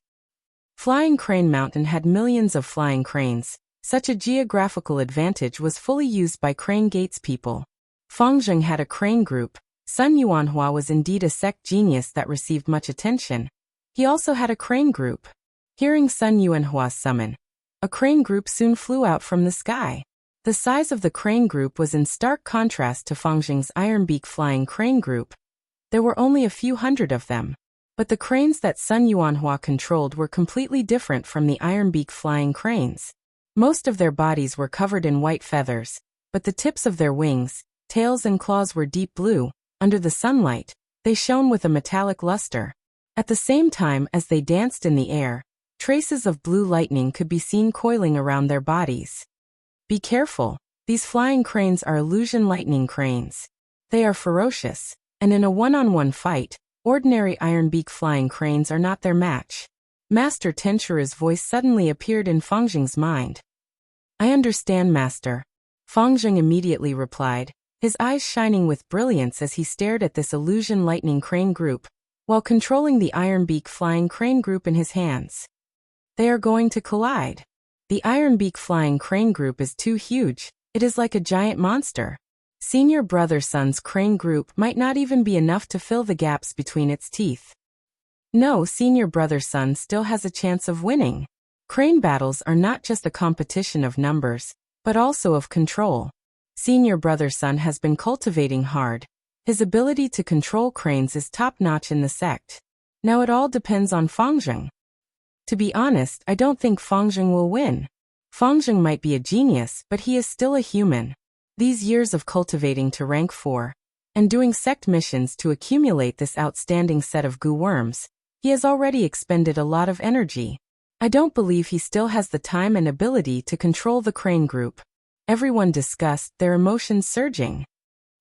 Flying Crane Mountain had millions of flying cranes. Such a geographical advantage was fully used by Crane Gates people. Fang Zheng had a crane group. Sun Yuanhua was indeed a sect genius that received much attention. He also had a crane group. Hearing Sun Yuanhua's summon, a crane group soon flew out from the sky. The size of the crane group was in stark contrast to Fang Zheng's iron-beak flying crane group. There were only a few hundred of them. But the cranes that Sun Yuanhua controlled were completely different from the iron-beak flying cranes. Most of their bodies were covered in white feathers, but the tips of their wings, tails and claws were deep blue. Under the sunlight, they shone with a metallic luster. At the same time as they danced in the air, traces of blue lightning could be seen coiling around their bodies. Be careful, these flying cranes are illusion lightning cranes. They are ferocious, and in a one-on-one fight, ordinary iron-beak flying cranes are not their match. Master Tenchuru's voice suddenly appeared in Fang Zheng's mind. I understand, Master. Fang Zheng immediately replied, his eyes shining with brilliance as he stared at this illusion lightning crane group, while controlling the iron-beak flying crane group in his hands. They are going to collide. The iron-beak flying crane group is too huge. It is like a giant monster. Senior brother Sun's crane group might not even be enough to fill the gaps between its teeth. No, senior brother Sun still has a chance of winning. Crane battles are not just a competition of numbers, but also of control. Senior brother Sun has been cultivating hard. His ability to control cranes is top-notch in the sect. Now it all depends on Fang Zheng. To be honest, I don't think Fang Zheng will win. Fang Zheng might be a genius, but he is still a human. These years of cultivating to rank 4, and doing sect missions to accumulate this outstanding set of goo worms, he has already expended a lot of energy. I don't believe he still has the time and ability to control the crane group. Everyone discussed, their emotions surging.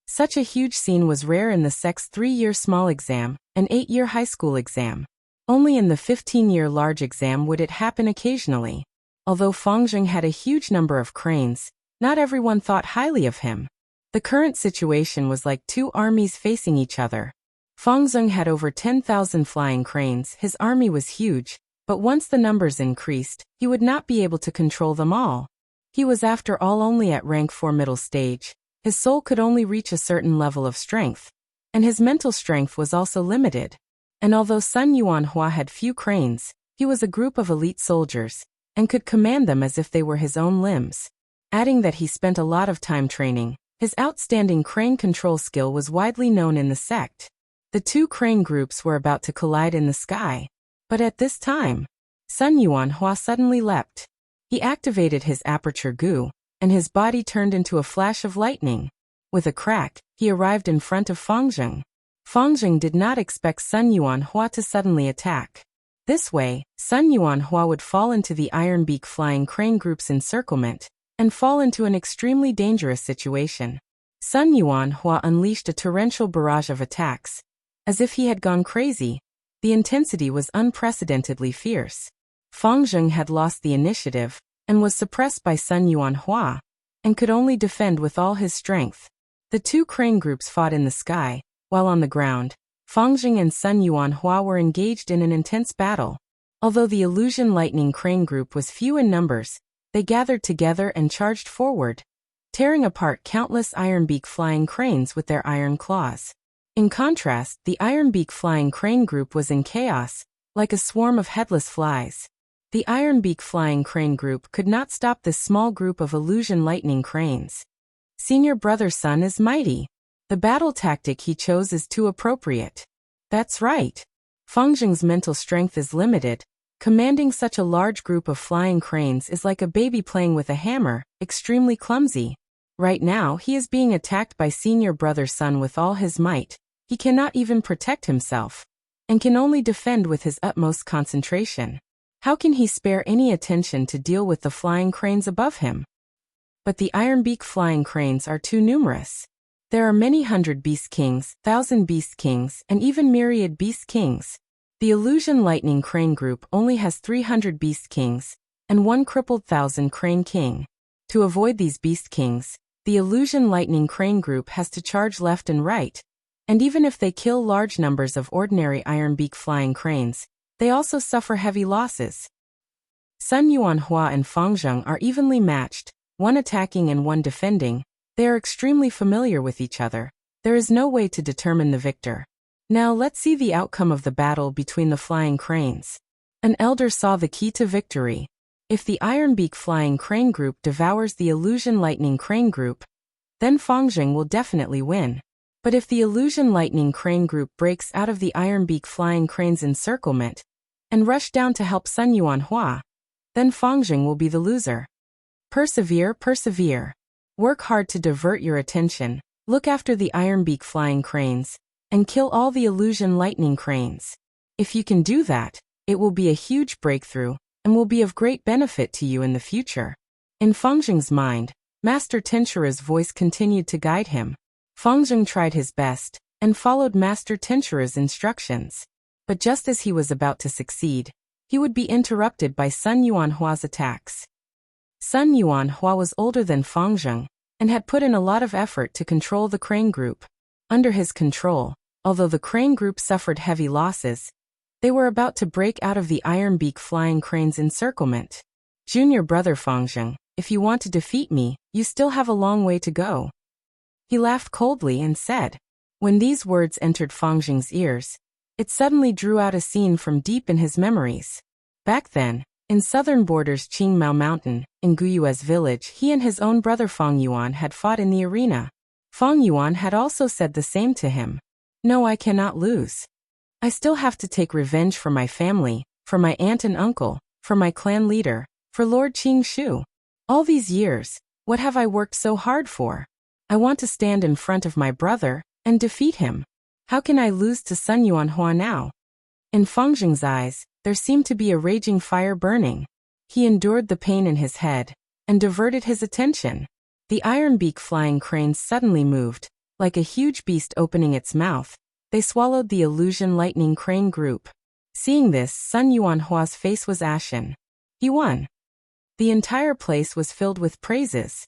Such a huge scene was rare in the sect's 3-year small exam, and 8-year high school exam. Only in the 15-year large exam would it happen occasionally. Although Fang Zheng had a huge number of cranes, not everyone thought highly of him. The current situation was like two armies facing each other. Fang Zheng had over 10,000 flying cranes. His army was huge, but once the numbers increased, he would not be able to control them all. He was after all only at rank 4 middle stage. His soul could only reach a certain level of strength, and his mental strength was also limited. And although Sun Yuanhua had few cranes, he was a group of elite soldiers, and could command them as if they were his own limbs. Adding that he spent a lot of time training, his outstanding crane control skill was widely known in the sect. The two crane groups were about to collide in the sky. But at this time, Sun Yuanhua suddenly leapt. He activated his aperture goo, and his body turned into a flash of lightning. With a crack, he arrived in front of Fang Zheng. Fang Zheng did not expect Sun Yuanhua to suddenly attack. This way, Sun Yuanhua would fall into the iron-beak flying crane group's encirclement, and fall into an extremely dangerous situation. Sun Yuanhua unleashed a torrential barrage of attacks. As if he had gone crazy, the intensity was unprecedentedly fierce. Fang Zheng had lost the initiative, and was suppressed by Sun Yuanhua, and could only defend with all his strength. The two crane groups fought in the sky, while on the ground, Fang Zheng and Sun Yuanhua were engaged in an intense battle. Although the illusion lightning crane group was few in numbers, they gathered together and charged forward, tearing apart countless iron-beak flying cranes with their iron claws. In contrast, the iron-beak flying crane group was in chaos, like a swarm of headless flies. The iron-beak flying crane group could not stop this small group of illusion lightning cranes. Senior brother Sun is mighty. The battle tactic he chose is too appropriate. That's right. Fangzheng's mental strength is limited. Commanding such a large group of flying cranes is like a baby playing with a hammer, extremely clumsy. Right now, he is being attacked by senior brother Sun with all his might. He cannot even protect himself, and can only defend with his utmost concentration. How can he spare any attention to deal with the flying cranes above him? But the Ironbeak flying cranes are too numerous. There are many hundred Beast Kings, 1,000 Beast Kings, and even myriad Beast Kings. The Illusion Lightning Crane Group only has 300 Beast Kings, and one crippled 1,000 Crane King. To avoid these Beast Kings, the Illusion Lightning Crane Group has to charge left and right, and even if they kill large numbers of ordinary Ironbeak flying cranes, they also suffer heavy losses. Sun Yuanhua and Fangzheng are evenly matched, one attacking and one defending. They are extremely familiar with each other. There is no way to determine the victor. Now let's see the outcome of the battle between the flying cranes. An elder saw the key to victory. If the Ironbeak flying crane group devours the Illusion Lightning Crane Group, then Fangzheng will definitely win. But if the Illusion Lightning Crane Group breaks out of the Ironbeak flying crane's encirclement and rush down to help Sun Yuanhua, then Fangzheng will be the loser. Persevere, persevere. Work hard to divert your attention, look after the Ironbeak flying cranes, and kill all the Illusion Lightning cranes. If you can do that, it will be a huge breakthrough, and will be of great benefit to you in the future. In Fangzheng's mind, Master Tenshira's voice continued to guide him. Fangzheng tried his best, and followed Master Tenshira's instructions. But just as he was about to succeed, he would be interrupted by Sun Yuanhua's attacks. Sun Yuanhua was older than Fangzheng, and had put in a lot of effort to control the crane group. Under his control, although the crane group suffered heavy losses, they were about to break out of the Ironbeak flying crane's encirclement. Junior brother Fangzheng, if you want to defeat me, you still have a long way to go. He laughed coldly and said. When these words entered Fangzheng's ears, it suddenly drew out a scene from deep in his memories. Back then, in southern borders Qingmao Mountain, in Guyue's village, he and his own brother Fang Yuan had fought in the arena. Fang Yuan had also said the same to him. No, I cannot lose. I still have to take revenge for my family, for my aunt and uncle, for my clan leader, for Lord Qing Shu. All these years, what have I worked so hard for? I want to stand in front of my brother and defeat him. How can I lose to Sun Yuanhua now? In Fangzheng's eyes, there seemed to be a raging fire burning. He endured the pain in his head and diverted his attention. The Ironbeak flying cranes suddenly moved, like a huge beast opening its mouth. They swallowed the Illusion Lightning Crane Group. Seeing this, Sun Yuanhua's face was ashen. He won. The entire place was filled with praises.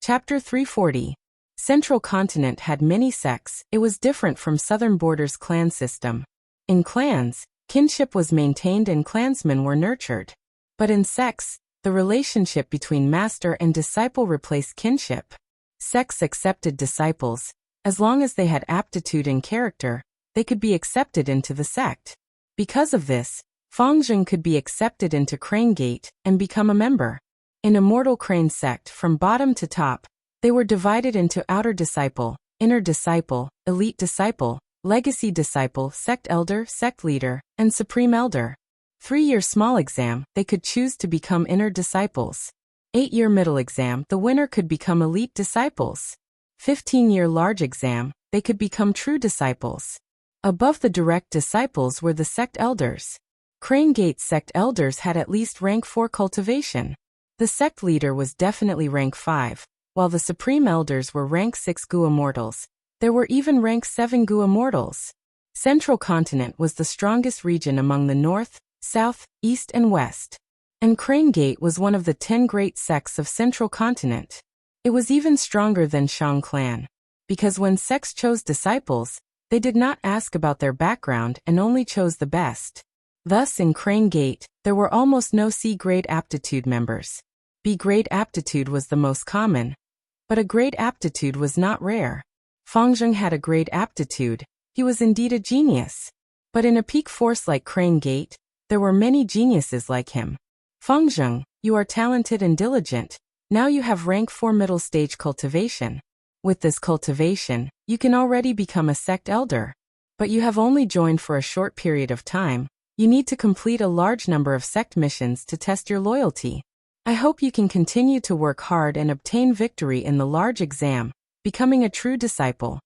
Chapter 340. Central Continent had many sects. It was different from Southern Borders' clan system. In clans, kinship was maintained and clansmen were nurtured. But in sects, the relationship between master and disciple replaced kinship. Sects accepted disciples. As long as they had aptitude and character, they could be accepted into the sect. Because of this, Fangzheng could be accepted into Crane Gate and become a member. In Immortal Crane sect, from bottom to top, they were divided into Outer Disciple, Inner Disciple, Elite Disciple, Legacy Disciple, Sect Elder, Sect Leader, and Supreme Elder. 3-year small exam, they could choose to become Inner Disciples. 8-year middle exam, the winner could become Elite Disciples. 15-year large exam, they could become True Disciples. Above the direct disciples were the Sect Elders. Crane Gate Sect Elders had at least rank 4 cultivation. The Sect Leader was definitely rank 5, while the Supreme Elders were rank 6 Gu Immortals. There were even rank 7 Gu Immortals. Central Continent was the strongest region among the North, South, East and West. And Crane Gate was one of the 10 great sects of Central Continent. It was even stronger than Shang Clan. Because when sects chose disciples, they did not ask about their background and only chose the best. Thus in Crane Gate, there were almost no C-grade aptitude members. B-grade aptitude was the most common. But a grade aptitude was not rare. Fangzheng had a grade aptitude. He was indeed a genius. But in a peak force like Crane Gate, there were many geniuses like him. Fangzheng, you are talented and diligent. Now you have rank 4 middle stage cultivation. With this cultivation, you can already become a sect elder. But you have only joined for a short period of time. You need to complete a large number of sect missions to test your loyalty. I hope you can continue to work hard and obtain victory in the large exam, becoming a true disciple.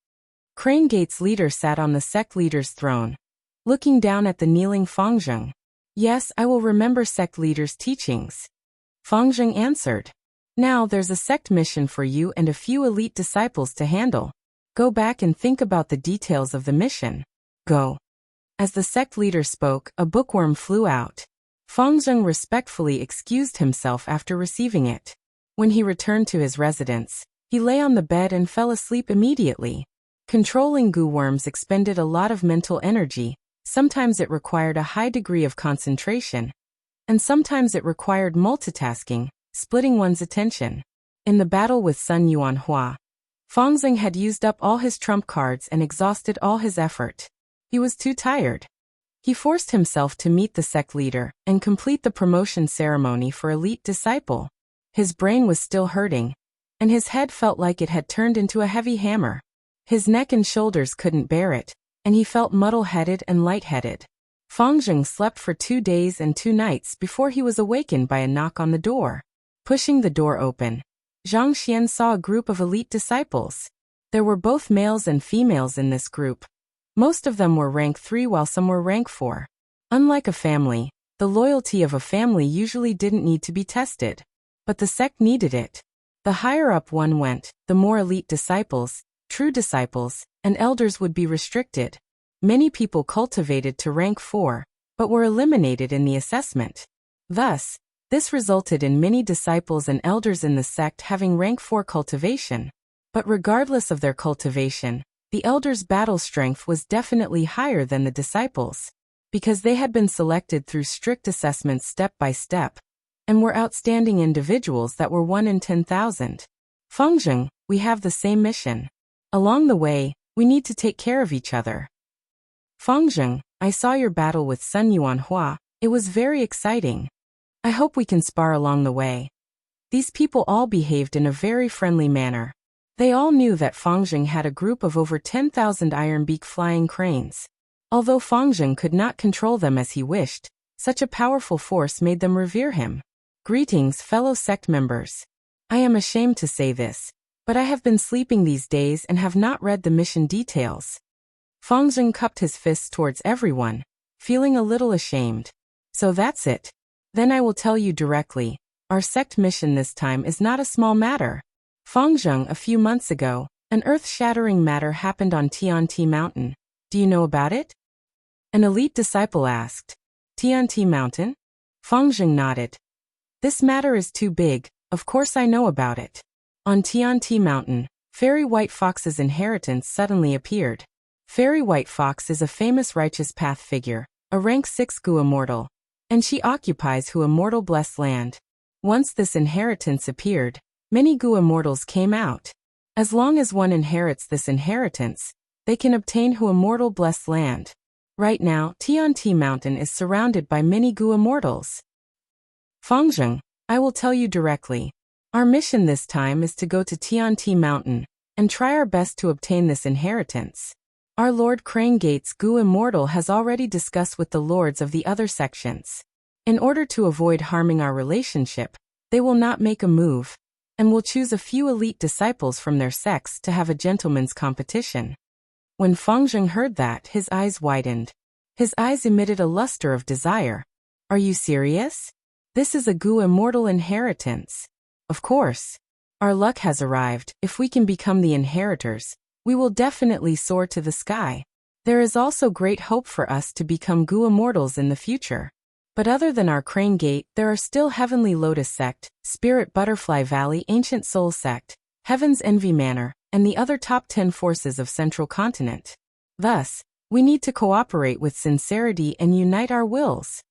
Crane Gate's leader sat on the sect leader's throne, looking down at the kneeling Fangzheng. Yes, I will remember sect leader's teachings. Fangzheng answered. Now there's a sect mission for you and a few elite disciples to handle. Go back and think about the details of the mission. Go. As the sect leader spoke, a bookworm flew out. Fangzheng respectfully excused himself after receiving it. When he returned to his residence, he lay on the bed and fell asleep immediately. Controlling goo worms expended a lot of mental energy. Sometimes it required a high degree of concentration, and sometimes it required multitasking, splitting one's attention. In the battle with Sun Yuanhua, Fangzheng had used up all his trump cards and exhausted all his effort. He was too tired. He forced himself to meet the sect leader and complete the promotion ceremony for elite disciple. His brain was still hurting, and his head felt like it had turned into a heavy hammer. His neck and shoulders couldn't bear it, and he felt muddle-headed and lightheaded. Fangzheng slept for 2 days and 2 nights before he was awakened by a knock on the door. Pushing the door open, Zhang Xian saw a group of elite disciples. There were both males and females in this group. Most of them were rank 3 while some were rank 4. Unlike a family, the loyalty of a family usually didn't need to be tested. But the sect needed it. The higher up one went, the more elite disciples, true disciples, and elders would be restricted. Many people cultivated to rank 4, but were eliminated in the assessment. Thus, this resulted in many disciples and elders in the sect having rank 4 cultivation. But regardless of their cultivation, the elders' battle strength was definitely higher than the disciples, because they had been selected through strict assessments step by step, and were outstanding individuals that were 1 in 10,000. Fangzheng, we have the same mission. Along the way, we need to take care of each other. Fangzheng, I saw your battle with Sun Yuanhua. It was very exciting. I hope we can spar along the way. These people all behaved in a very friendly manner. They all knew that Fangzheng had a group of over 10,000 ironbeak flying cranes. Although Fangzheng could not control them as he wished, such a powerful force made them revere him. Greetings, fellow sect members. I am ashamed to say this, but I have been sleeping these days and have not read the mission details. Fangzheng cupped his fists towards everyone, feeling a little ashamed. So that's it. Then I will tell you directly. Our sect mission this time is not a small matter. Fangzheng, a few months ago, an earth-shattering matter happened on Tianti Mountain. Do you know about it? An elite disciple asked. Tianti Mountain? Fangzheng nodded. This matter is too big, of course I know about it. On Tianti Mountain, Fairy White Fox's inheritance suddenly appeared. Fairy White Fox is a famous righteous path figure, a rank 6 Gu immortal, and she occupies Hu immortal blessed land. Once this inheritance appeared, many Gu immortals came out. As long as one inherits this inheritance, they can obtain Hu immortal blessed land. Right now, Tianti Mountain is surrounded by many Gu immortals. Fangzheng, I will tell you directly. Our mission this time is to go to Tianti Mountain and try our best to obtain this inheritance. Our Lord Crane Gate's Gu Immortal has already discussed with the lords of the other sections. In order to avoid harming our relationship, they will not make a move, and will choose a few elite disciples from their sects to have a gentleman's competition. When Fangzheng heard that, his eyes widened. His eyes emitted a luster of desire. Are you serious? This is a Gu Immortal inheritance. Of course. Our luck has arrived. If we can become the inheritors, we will definitely soar to the sky. There is also great hope for us to become Gu Immortals in the future. But other than our Crane Gate, there are still Heavenly Lotus Sect, Spirit Butterfly Valley Ancient Soul Sect, Heaven's Envy Manor, and the other top 10 forces of Central Continent. Thus, we need to cooperate with sincerity and unite our wills.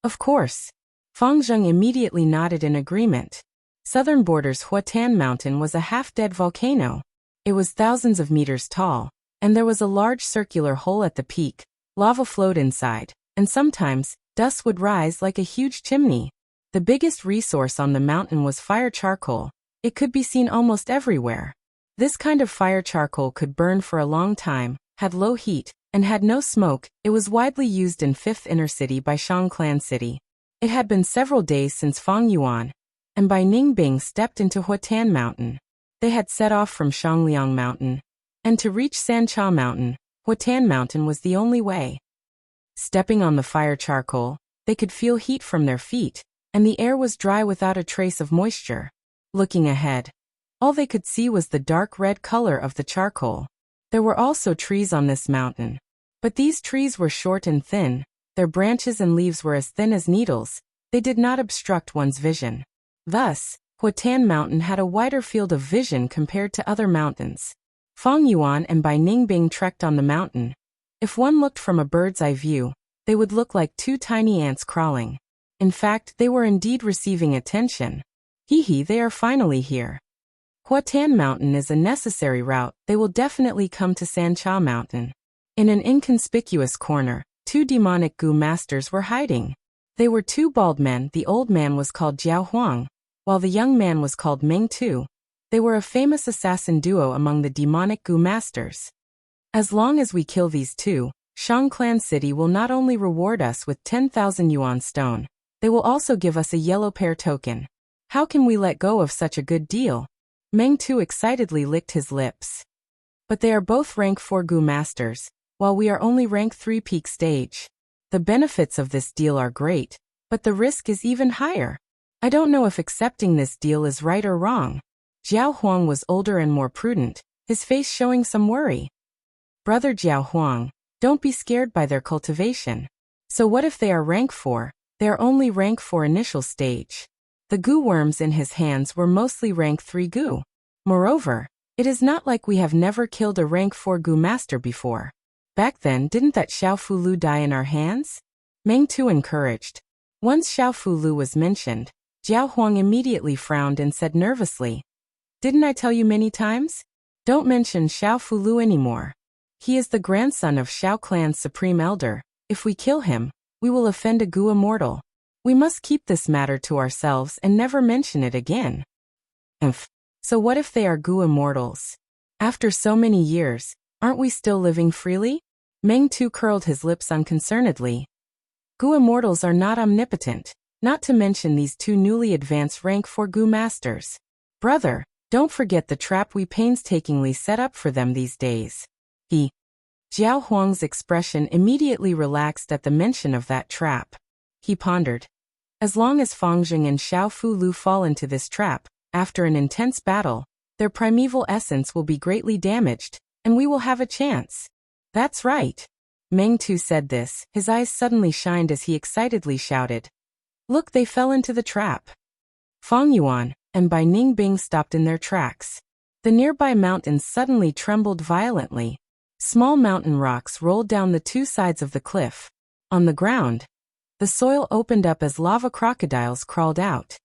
Of course. Fangzheng immediately nodded in agreement. Southern Border's Huatan Mountain was a half-dead volcano. It was thousands of meters tall, and there was a large circular hole at the peak. Lava flowed inside, and sometimes, dust would rise like a huge chimney. The biggest resource on the mountain was fire charcoal. It could be seen almost everywhere. This kind of fire charcoal could burn for a long time, had low heat, and had no smoke. It was widely used in 5th Inner City by Shang Clan City. It had been several days since Fang Yuan and Bai Ningbing stepped into Huatan Mountain. They had set off from Shangliang Mountain, and to reach Sancha Mountain, Huatan Mountain was the only way. Stepping on the fire charcoal, they could feel heat from their feet, and the air was dry without a trace of moisture. Looking ahead, all they could see was the dark red color of the charcoal. There were also trees on this mountain, but these trees were short and thin. Their branches and leaves were as thin as needles. They did not obstruct one's vision. Thus, Huatan Mountain had a wider field of vision compared to other mountains. Fang Yuan and Bai Ningbing trekked on the mountain. If one looked from a bird's eye view, they would look like two tiny ants crawling. In fact, they were indeed receiving attention. Hee, they are finally here. Huatan Mountain is a necessary route. They will definitely come to Sancha Mountain. In an inconspicuous corner, two demonic Gu masters were hiding. They were two bald men. The old man was called Jiao Huang, while the young man was called Meng Tu. They were a famous assassin duo among the demonic Gu masters. As long as we kill these two, Shang Clan City will not only reward us with 10,000 yuan stone, they will also give us a yellow pear token. How can we let go of such a good deal? Meng Tu excitedly licked his lips. But they are both rank 4 Gu masters, while we are only rank 3 peak stage. The benefits of this deal are great, but the risk is even higher. I don't know if accepting this deal is right or wrong. Jiao Huang was older and more prudent, his face showing some worry. Brother Jiao Huang, don't be scared by their cultivation. So what if they are rank 4? They are only rank 4 initial stage. The Gu worms in his hands were mostly rank 3 Gu. Moreover, it is not like we have never killed a rank 4 Gu master before. Back then, didn't that Xiaofu Lu die in our hands? Meng Tu encouraged. Once Xiaofu Lu was mentioned, Jiao Huang immediately frowned and said nervously, "Didn't I tell you many times? Don't mention Xiaofu Lu anymore. He is the grandson of Xiao Clan's supreme elder. If we kill him, we will offend a Gu immortal. We must keep this matter to ourselves and never mention it again." So what if they are Gu immortals? After so many years, aren't we still living freely? Meng Tu curled his lips unconcernedly. Gu immortals are not omnipotent, not to mention these two newly advanced rank 4 Gu masters. Brother, don't forget the trap we painstakingly set up for them these days. Jiao Huang's expression immediately relaxed at the mention of that trap. He pondered. As long as Fangjing and Xiaofu Lu fall into this trap, after an intense battle, their primeval essence will be greatly damaged, and we will have a chance. That's right. Meng Tu said this, his eyes suddenly shined as he excitedly shouted. Look, they fell into the trap. Fang Yuan and Bai Ningbing stopped in their tracks. The nearby mountains suddenly trembled violently. Small mountain rocks rolled down the two sides of the cliff. On the ground, the soil opened up as lava crocodiles crawled out.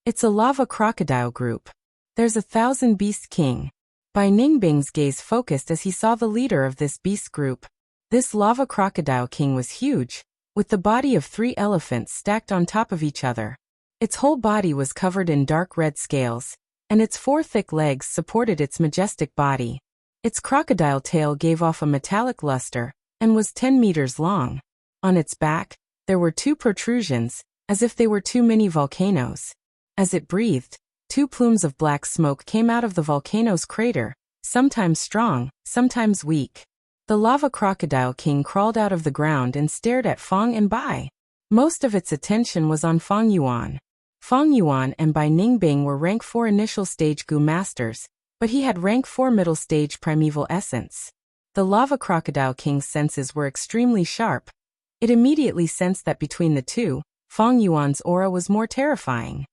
It's a lava crocodile group. There's 1,000 beast king. Bai Ningbing's gaze focused as he saw the leader of this beast group. This lava crocodile king was huge, with the body of 3 elephants stacked on top of each other. Its whole body was covered in dark red scales, and its 4 thick legs supported its majestic body. Its crocodile tail gave off a metallic luster, and was 10 meters long. On its back, there were 2 protrusions, as if they were 2 mini volcanoes. As it breathed, 2 plumes of black smoke came out of the volcano's crater, sometimes strong, sometimes weak. The lava crocodile king crawled out of the ground and stared at Fang and Bai. Most of its attention was on Fang Yuan. Fang Yuan and Bai Ningbing were rank 4 initial stage Gu masters, but he had rank 4 middle stage primeval essence. The lava crocodile king's senses were extremely sharp. It immediately sensed that between the two, Fang Yuan's aura was more terrifying.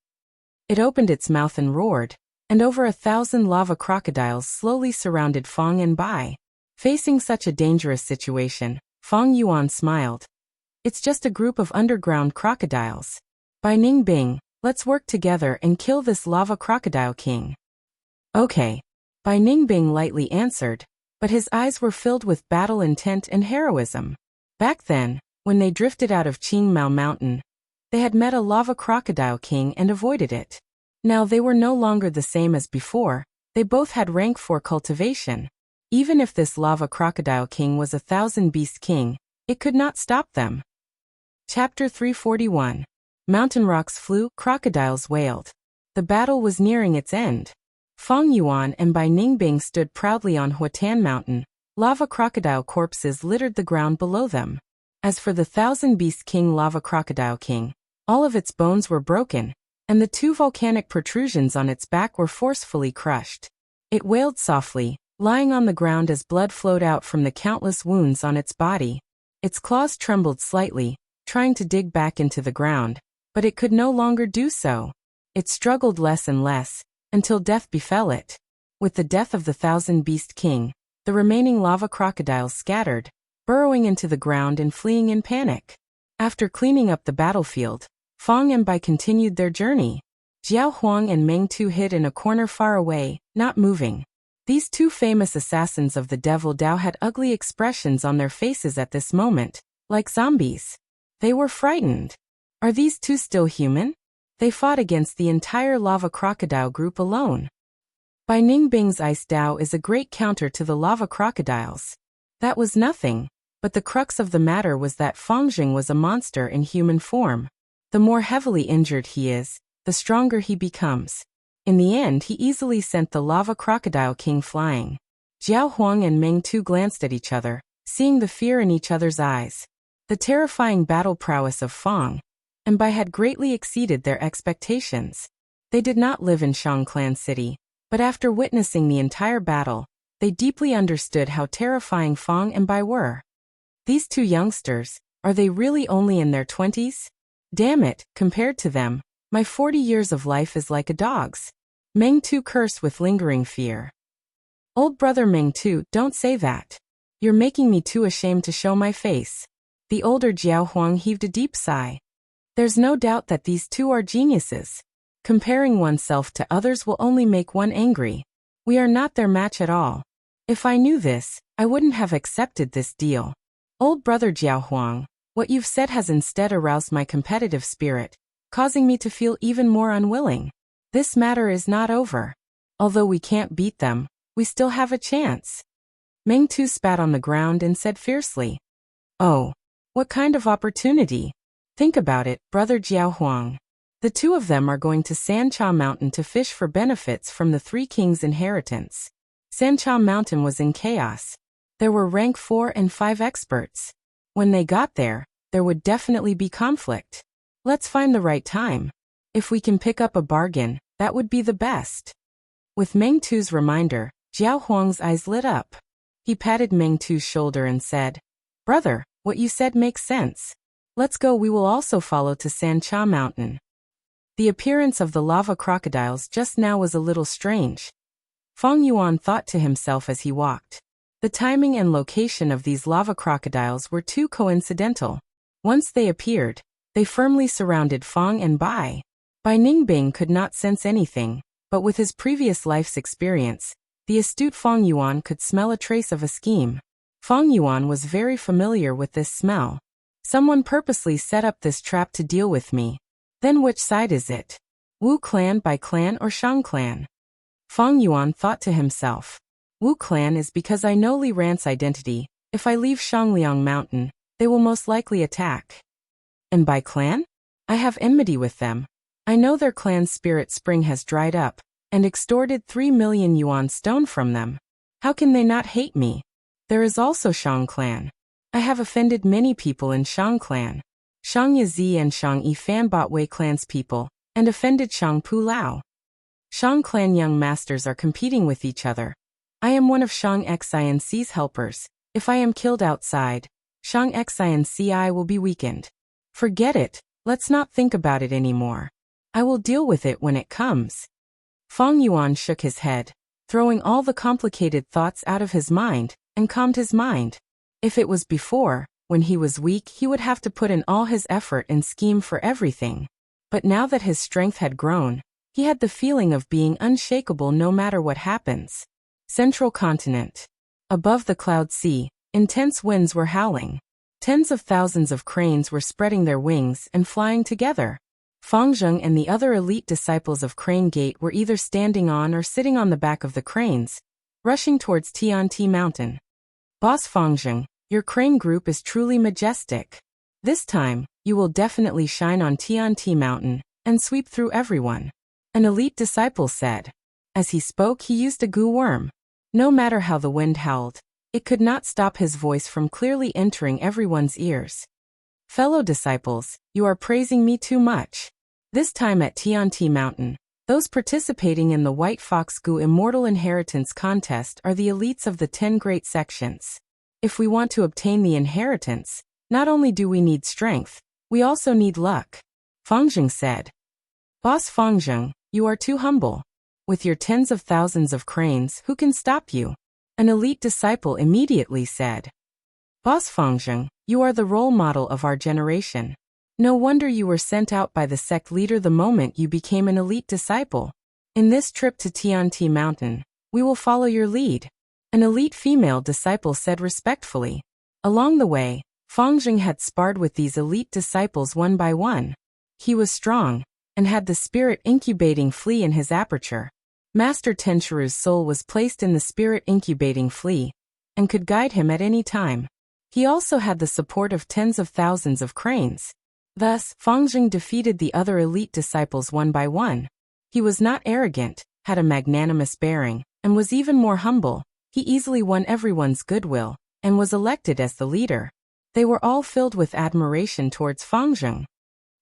It opened its mouth and roared, and over 1,000 lava crocodiles slowly surrounded Fang and Bai. Facing such a dangerous situation, Fang Yuan smiled. It's just a group of underground crocodiles. Bai Ningbing, let's work together and kill this lava crocodile king. Okay. Bai Ningbing lightly answered, but his eyes were filled with battle intent and heroism. Back then, when they drifted out of Qingmao Mountain, they had met a lava crocodile king and avoided it. Now they were no longer the same as before, they both had rank 4 cultivation. Even if this lava crocodile king was a 1,000-beast king, it could not stop them. Chapter 341. Mountain rocks flew, crocodiles wailed. The battle was nearing its end. Fang Yuan and Bai Ningbing stood proudly on Huatan Mountain. Lava crocodile corpses littered the ground below them. As for the 1,000-beast king lava crocodile king, all of its bones were broken, and the 2 volcanic protrusions on its back were forcefully crushed. It wailed softly, lying on the ground as blood flowed out from the countless wounds on its body. Its claws trembled slightly, trying to dig back into the ground, but it could no longer do so. It struggled less and less, until death befell it. With the death of the 1,000-beast king, the remaining lava crocodiles scattered, burrowing into the ground and fleeing in panic. After cleaning up the battlefield, Fang and Bai continued their journey. Jiao Huang and Meng Tu hid in a corner far away, not moving. These 2 famous assassins of the devil Dao had ugly expressions on their faces at this moment, like zombies. They were frightened. Are these 2 still human? They fought against the entire lava crocodile group alone. Bai Ningbing's ice Dao is a great counter to the lava crocodiles. That was nothing, but the crux of the matter was that Fang Jing was a monster in human form. The more heavily injured he is, the stronger he becomes. In the end, he easily sent the lava crocodile king flying. Jiao Huang and Meng Tu glanced at each other, seeing the fear in each other's eyes. The terrifying battle prowess of Fang and Bai had greatly exceeded their expectations. They did not live in Shangclan City, but after witnessing the entire battle, they deeply understood how terrifying Fang and Bai were. These 2 youngsters, are they really only in their 20s? Damn it, compared to them, my 40 years of life is like a dog's. Meng Tu cursed with lingering fear. Old brother Meng Tu, don't say that. You're making me too ashamed to show my face. The older Jiao Huang heaved a deep sigh. There's no doubt that these 2 are geniuses. Comparing oneself to others will only make one angry. We are not their match at all. If I knew this, I wouldn't have accepted this deal. Old brother Jiao Huang, what you've said has instead aroused my competitive spirit, causing me to feel even more unwilling. This matter is not over. Although we can't beat them, we still have a chance. Meng Tu spat on the ground and said fiercely. Oh, what kind of opportunity? Think about it, brother Jiao Huang. The 2 of them are going to Sancha Mountain to fish for benefits from the 3 kings' inheritance. Sancha Mountain was in chaos. There were rank 4 and 5 experts. When they got there, there would definitely be conflict. Let's find the right time. If we can pick up a bargain, that would be the best. With Meng Tu's reminder, Jiao Huang's eyes lit up. He patted Meng Tu's shoulder and said, Brother, what you said makes sense. Let's go, we will also follow to Sancha Mountain. The appearance of the lava crocodiles just now was a little strange. Fang Yuan thought to himself as he walked. The timing and location of these lava crocodiles were too coincidental. Once they appeared, they firmly surrounded Fang and Bai. Bai Ningbing could not sense anything, but with his previous life's experience, the astute Fang Yuan could smell a trace of a scheme. Fang Yuan was very familiar with this smell. Someone purposely set up this trap to deal with me. Then which side is it? Wu clan, Bai clan, or Shang clan? Fang Yuan thought to himself. Wu clan is because I know Li Ran's identity. If I leave Shangliang Mountain, they will most likely attack. And Bai clan? I have enmity with them. I know their clan's spirit spring has dried up, and extorted 3 million yuan stone from them. How can they not hate me? There is also Shang clan. I have offended many people in Shang clan. Shang Yazi and Shang Yifan bought Wei clan's people, and offended Shang Pu Lao. Shang clan young masters are competing with each other. I am one of Shang Xinc's helpers. If I am killed outside, Shang Xinci will be weakened. Forget it, let's not think about it anymore. I will deal with it when it comes. Fang Yuan shook his head, throwing all the complicated thoughts out of his mind, and calmed his mind. If it was before, when he was weak, he would have to put in all his effort and scheme for everything. But now that his strength had grown, he had the feeling of being unshakable no matter what happens. Central Continent. Above the cloud sea, intense winds were howling. Tens of thousands of cranes were spreading their wings and flying together. Fang Zheng and the other elite disciples of Crane Gate were either standing on or sitting on the back of the cranes, rushing towards Tianti Mountain. Boss Fangzheng, your crane group is truly majestic. This time, you will definitely shine on Tianti Mountain and sweep through everyone, an elite disciple said. As he spoke, he used a goo worm. No matter how the wind howled, it could not stop his voice from clearly entering everyone's ears. Fellow disciples, you are praising me too much. This time at Tianti Mountain, those participating in the White Fox Goo Immortal Inheritance Contest are the elites of the 10 great sections. If we want to obtain the inheritance, not only do we need strength, we also need luck, Fangzheng said. Boss Fangzheng, you are too humble. With your tens of thousands of cranes, who can stop you? An elite disciple immediately said. Boss Fangzheng, you are the role model of our generation. No wonder you were sent out by the sect leader the moment you became an elite disciple. In this trip to Tianti Mountain, we will follow your lead, an elite female disciple said respectfully. Along the way, Fangzheng had sparred with these elite disciples one by one. He was strong, and had the spirit incubating flea in his aperture. Master Tenshiru's soul was placed in the spirit incubating flea, and could guide him at any time. He also had the support of tens of thousands of cranes. Thus, Fangzheng defeated the other elite disciples one by one. He was not arrogant, had a magnanimous bearing, and was even more humble. He easily won everyone's goodwill, and was elected as the leader. They were all filled with admiration towards Fangzheng.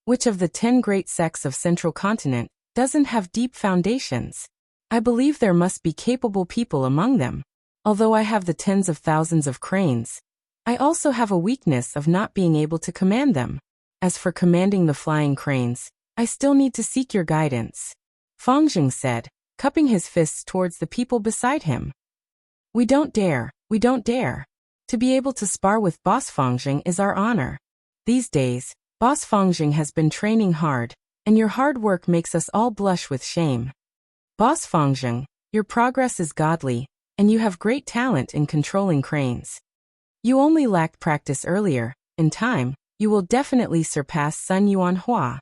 Which of the 10 great sects of Central Continent doesn't have deep foundations? I believe there must be capable people among them. Although I have the tens of thousands of cranes, I also have a weakness of not being able to command them. As for commanding the flying cranes, I still need to seek your guidance, Fangzheng said, cupping his fists towards the people beside him. We don't dare. To be able to spar with Boss Fangzheng is our honor. These days, Boss Fangzheng has been training hard, and your hard work makes us all blush with shame. Boss Fangzheng, your progress is godly, and you have great talent in controlling cranes. You only lacked practice earlier. In time, you will definitely surpass Sun Yuanhua.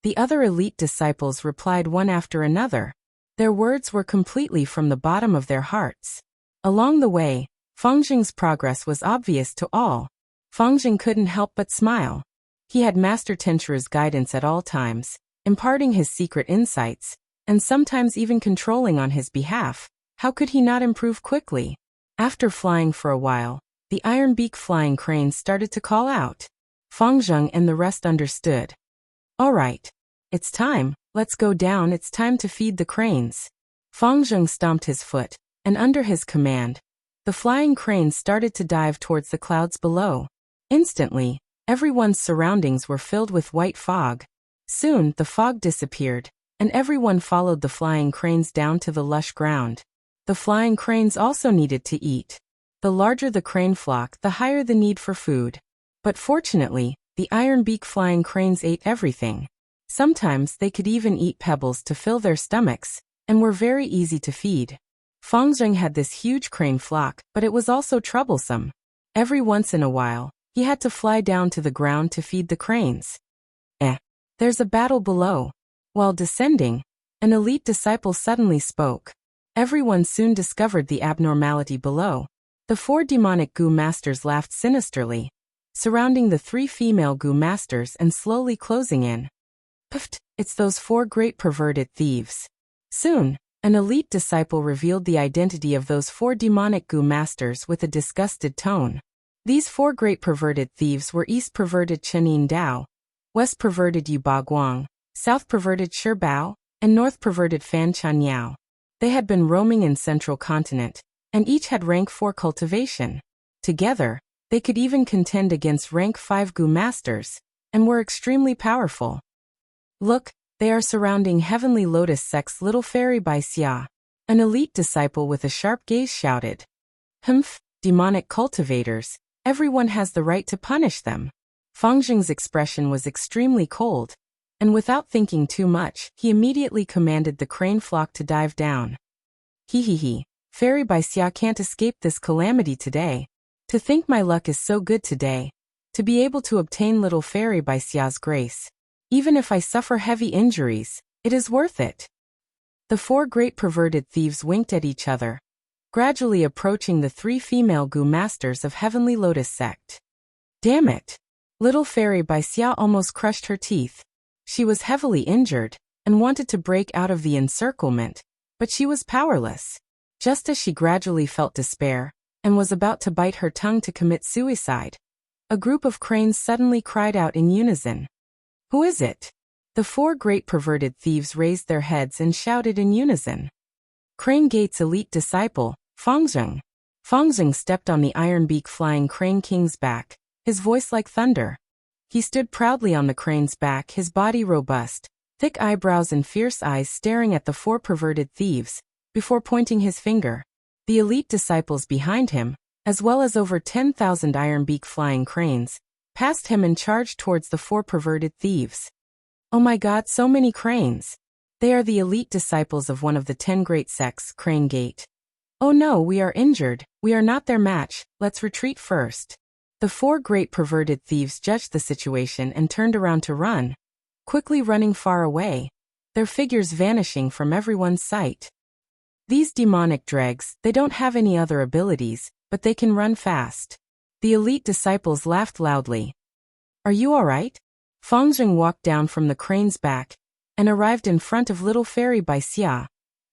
The other elite disciples replied one after another. Their words were completely from the bottom of their hearts. Along the way, Fangzheng's progress was obvious to all. Fangzheng couldn't help but smile. He had Master Tenshiru's guidance at all times, imparting his secret insights, and sometimes even controlling on his behalf. How could he not improve quickly? After flying for a while, the iron beak flying cranes started to call out. Fangzheng and the rest understood. All right. It's time, let's go down, it's time to feed the cranes. Fangzheng stomped his foot, and under his command, the flying cranes started to dive towards the clouds below. Instantly, everyone's surroundings were filled with white fog. Soon, the fog disappeared, and everyone followed the flying cranes down to the lush ground. The flying cranes also needed to eat. The larger the crane flock, the higher the need for food. But fortunately, the iron beak flying cranes ate everything. Sometimes they could even eat pebbles to fill their stomachs, and were very easy to feed. Fangzheng had this huge crane flock, but it was also troublesome. Every once in a while, he had to fly down to the ground to feed the cranes. There's a battle below. While descending, an elite disciple suddenly spoke. Everyone soon discovered the abnormality below. The 4 demonic Goo Masters laughed sinisterly, surrounding the 3 female Goo Masters and slowly closing in. Pfft, it's those 4 great perverted thieves. Soon, an elite disciple revealed the identity of those 4 demonic Goo Masters with a disgusted tone. These 4 great perverted thieves were East perverted Chenin Dao, West perverted Yu Ba Guang, South perverted Shi Bao, and North perverted Fan Chanyao. They had been roaming in Central Continent, and each had rank 4 cultivation. Together, they could even contend against rank 5 Goo Masters, and were extremely powerful. Look, they are surrounding Heavenly Lotus Sect's little fairy by Xia. An elite disciple with a sharp gaze shouted. Humph, demonic cultivators, everyone has the right to punish them. Fangzheng's expression was extremely cold, and without thinking too much, he immediately commanded the crane flock to dive down. He, Fairy by Xia can't escape this calamity today. To think my luck is so good today. To be able to obtain little Fairy by Xia's grace. Even if I suffer heavy injuries, it is worth it. The 4 great perverted thieves winked at each other. gradually approaching the 3 female Gu masters of Heavenly Lotus sect. Damn it! Little Fairy Bai Xia almost crushed her teeth. She was heavily injured and wanted to break out of the encirclement, but she was powerless. Just as she gradually felt despair and was about to bite her tongue to commit suicide, a group of cranes suddenly cried out in unison. Who is it? The 4 great perverted thieves raised their heads and shouted in unison. Crane Gate's elite disciple, Fangzheng. Fangzheng stepped on the Iron Beak Flying Crane King's back, his voice like thunder. He stood proudly on the crane's back, his body robust, thick eyebrows and fierce eyes staring at the 4 perverted thieves, before pointing his finger. The elite disciples behind him, as well as over 10,000 Iron Beak Flying Cranes, passed him and charged towards the 4 perverted thieves. Oh my god, so many cranes! They are the elite disciples of one of the 10 great sects, Crane Gate. Oh no, we are injured, we are not their match, let's retreat first. The 4 great perverted thieves judged the situation and turned around to run, quickly running far away, their figures vanishing from everyone's sight. These demonic dregs, they don't have any other abilities, but they can run fast. The elite disciples laughed loudly. Are you alright? Fangzheng walked down from the crane's back and arrived in front of little Fairy Bai Xia,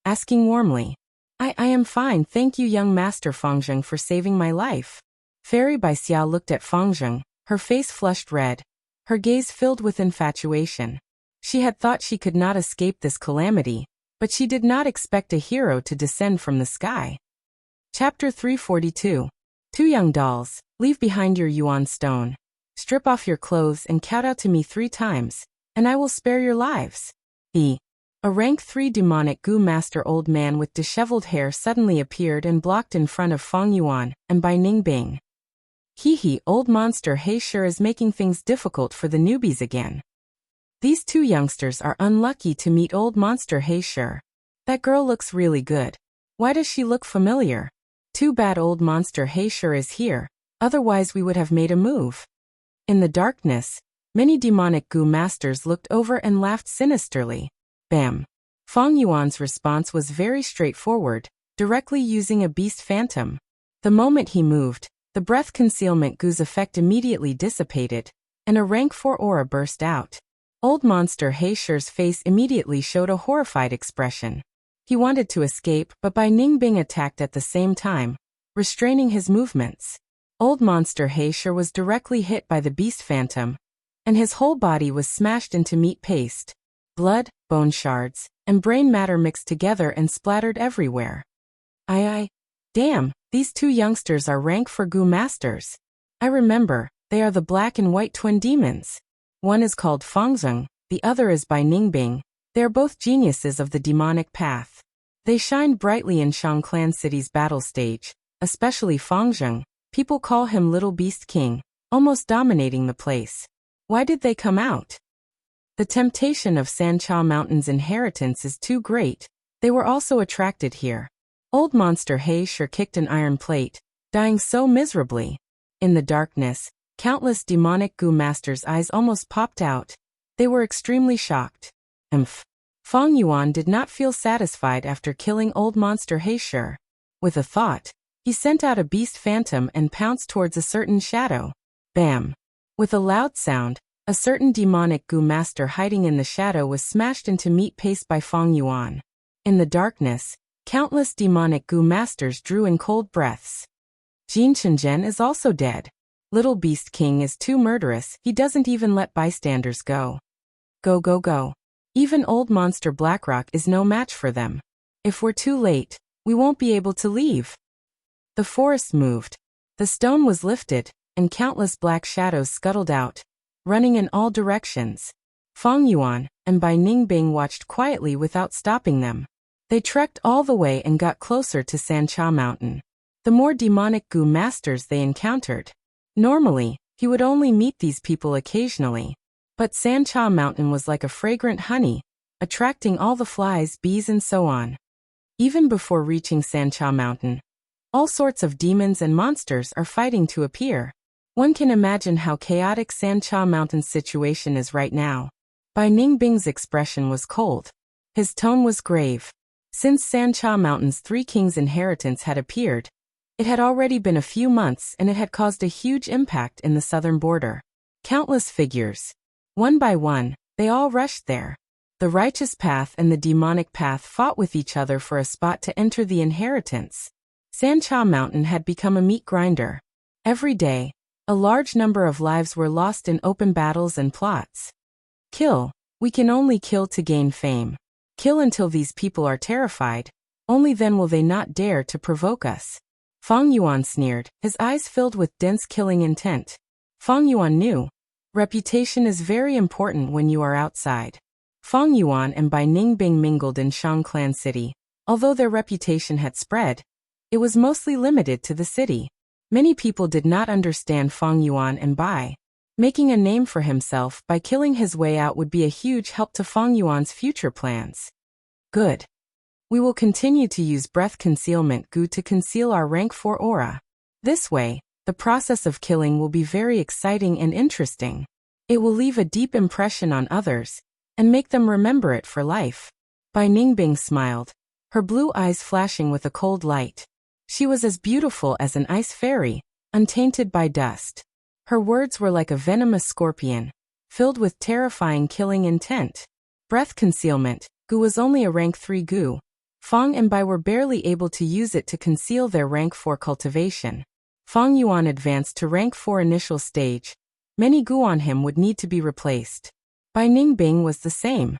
asking warmly, I am fine, thank you young master Fangzheng for saving my life. Fairy Bai Xia looked at Fangzheng, her face flushed red, her gaze filled with infatuation. She had thought she could not escape this calamity, but she did not expect a hero to descend from the sky. Chapter 342. 2 young dolls, leave behind your yuan stone. Strip off your clothes and kowtow to me 3 times, and I will spare your lives. A rank 3 demonic Gu master old man with disheveled hair suddenly appeared and blocked in front of Fang Yuan and Bai Ningbing. Old monster He sure is making things difficult for the newbies again. These 2 youngsters are unlucky to meet old monster He sure. That girl looks really good. Why does she look familiar? Too bad old monster He sure is here, otherwise we would have made a move. In the darkness, many demonic Gu masters looked over and laughed sinisterly. Bam! Fang Yuan's response was very straightforward, directly using a beast phantom. The moment he moved, the breath concealment Gu's effect immediately dissipated, and a rank 4 aura burst out. Old monster He sure's face immediately showed a horrified expression. He wanted to escape, but Bai Ningbing attacked at the same time, restraining his movements. Old monster He sure was directly hit by the beast phantom, and his whole body was smashed into meat paste. Blood, bone shards, and brain matter mixed together and splattered everywhere. Damn, these 2 youngsters are rank 4 Gu masters. I remember, they are the black and white twin demons. One is called Fangzheng, the other is Bai Ningbing. They are both geniuses of the demonic path. They shine brightly in Shangclan City's battle stage, especially Fangzheng. People call him Little Beast King, almost dominating the place. Why did they come out? The temptation of Sancha Mountain's inheritance is too great. They were also attracted here. Old monster He sure kicked an iron plate, dying so miserably. In the darkness, countless demonic Gu masters' eyes almost popped out. They were extremely shocked. Fang Yuan did not feel satisfied after killing old monster He sure. With a thought, he sent out a beast phantom and pounced towards a certain shadow. Bam! With a loud sound, a certain demonic Gu master hiding in the shadow was smashed into meat paste by Fang Yuan. In the darkness, countless demonic Gu masters drew in cold breaths. Jin Chenzhen is also dead. Little Beast King is too murderous, he doesn't even let bystanders go. Go. Even old monster Blackrock is no match for them. If we're too late, we won't be able to leave. The forest moved. The stone was lifted, and countless black shadows scuttled out, running in all directions. Fang Yuan and Bai Ningbing watched quietly without stopping them. They trekked all the way and got closer to Sancha Mountain. The more demonic Gu masters they encountered. Normally, he would only meet these people occasionally. But Sancha Mountain was like a fragrant honey, attracting all the flies, bees and so on. Even before reaching Sancha Mountain, all sorts of demons and monsters are fighting to appear. One can imagine how chaotic Sancha Mountain's situation is right now. Bai Ningbing's expression was cold. His tone was grave. Since Sancha Mountain's Three Kings' inheritance had appeared, it had already been a few months and it had caused a huge impact in the southern border. Countless figures. One by one, they all rushed there. The righteous path and the demonic path fought with each other for a spot to enter the inheritance. Sancha Mountain had become a meat grinder. Every day, a large number of lives were lost in open battles and plots. Kill. We can only kill to gain fame. Kill until these people are terrified. Only then will they not dare to provoke us. Fang Yuan sneered, his eyes filled with dense killing intent. Fang Yuan knew. Reputation is very important when you are outside. Fang Yuan and Bai Ningbing mingled in Shang Clan City. Although their reputation had spread, it was mostly limited to the city. Many people did not understand Fang Yuan and Bai. Making a name for himself by killing his way out would be a huge help to Fang Yuan's future plans. Good. We will continue to use breath concealment goo to conceal our rank 4 aura. This way, the process of killing will be very exciting and interesting. It will leave a deep impression on others, and make them remember it for life. Bai Ningbing smiled, her blue eyes flashing with a cold light. She was as beautiful as an ice fairy, untainted by dust. Her words were like a venomous scorpion, filled with terrifying killing intent. Breath concealment goo was only a rank 3 goo. Fang and Bai were barely able to use it to conceal their rank 4 cultivation. Fang Yuan advanced to rank 4 initial stage. Many goo on him would need to be replaced. Bai Ningbing was the same.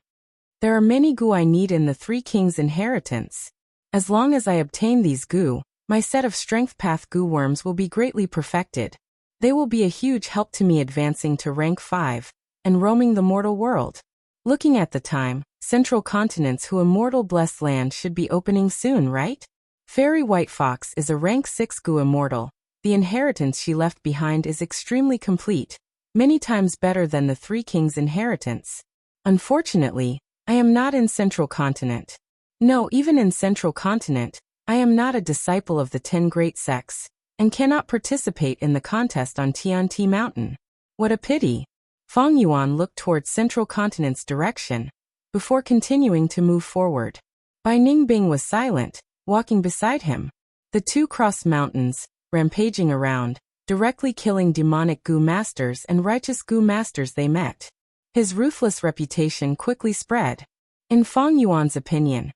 There are many goo I need in the Three Kings' inheritance. As long as I obtain these goo, my set of strength path goo worms will be greatly perfected. They will be a huge help to me advancing to rank 5 and roaming the mortal world. Looking at the time, Central Continent's Who Immortal Blessed Land should be opening soon, right? Fairy White Fox is a rank 6 goo immortal. The inheritance she left behind is extremely complete, many times better than the Three Kings' inheritance. Unfortunately, I am not in Central Continent. No, even in Central Continent, I am not a disciple of the 10 Great Sects, and cannot participate in the contest on Tianti Mountain. What a pity. Fang Yuan looked towards Central Continent's direction, before continuing to move forward. Bai Ningbing was silent, walking beside him. The two crossed mountains, rampaging around, directly killing demonic goo masters and righteous goo masters they met. His ruthless reputation quickly spread. In Fang Yuan's opinion,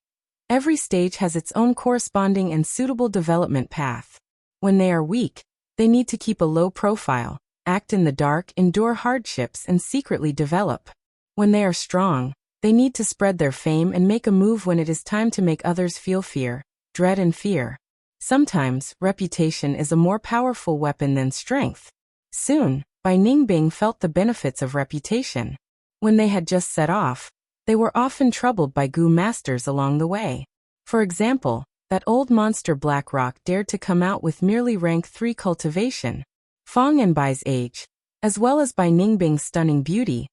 every stage has its own corresponding and suitable development path. When they are weak, they need to keep a low profile, act in the dark, endure hardships, and secretly develop. When they are strong, they need to spread their fame and make a move when it is time to make others feel fear, dread and fear. Sometimes, reputation is a more powerful weapon than strength. Soon, Bai Ningbing felt the benefits of reputation. When they had just set off, they were often troubled by goo masters along the way. For example, that old monster Blackrock dared to come out with merely rank 3 cultivation. Fang and Bai's age, as well as Bai Ningbing's stunning beauty,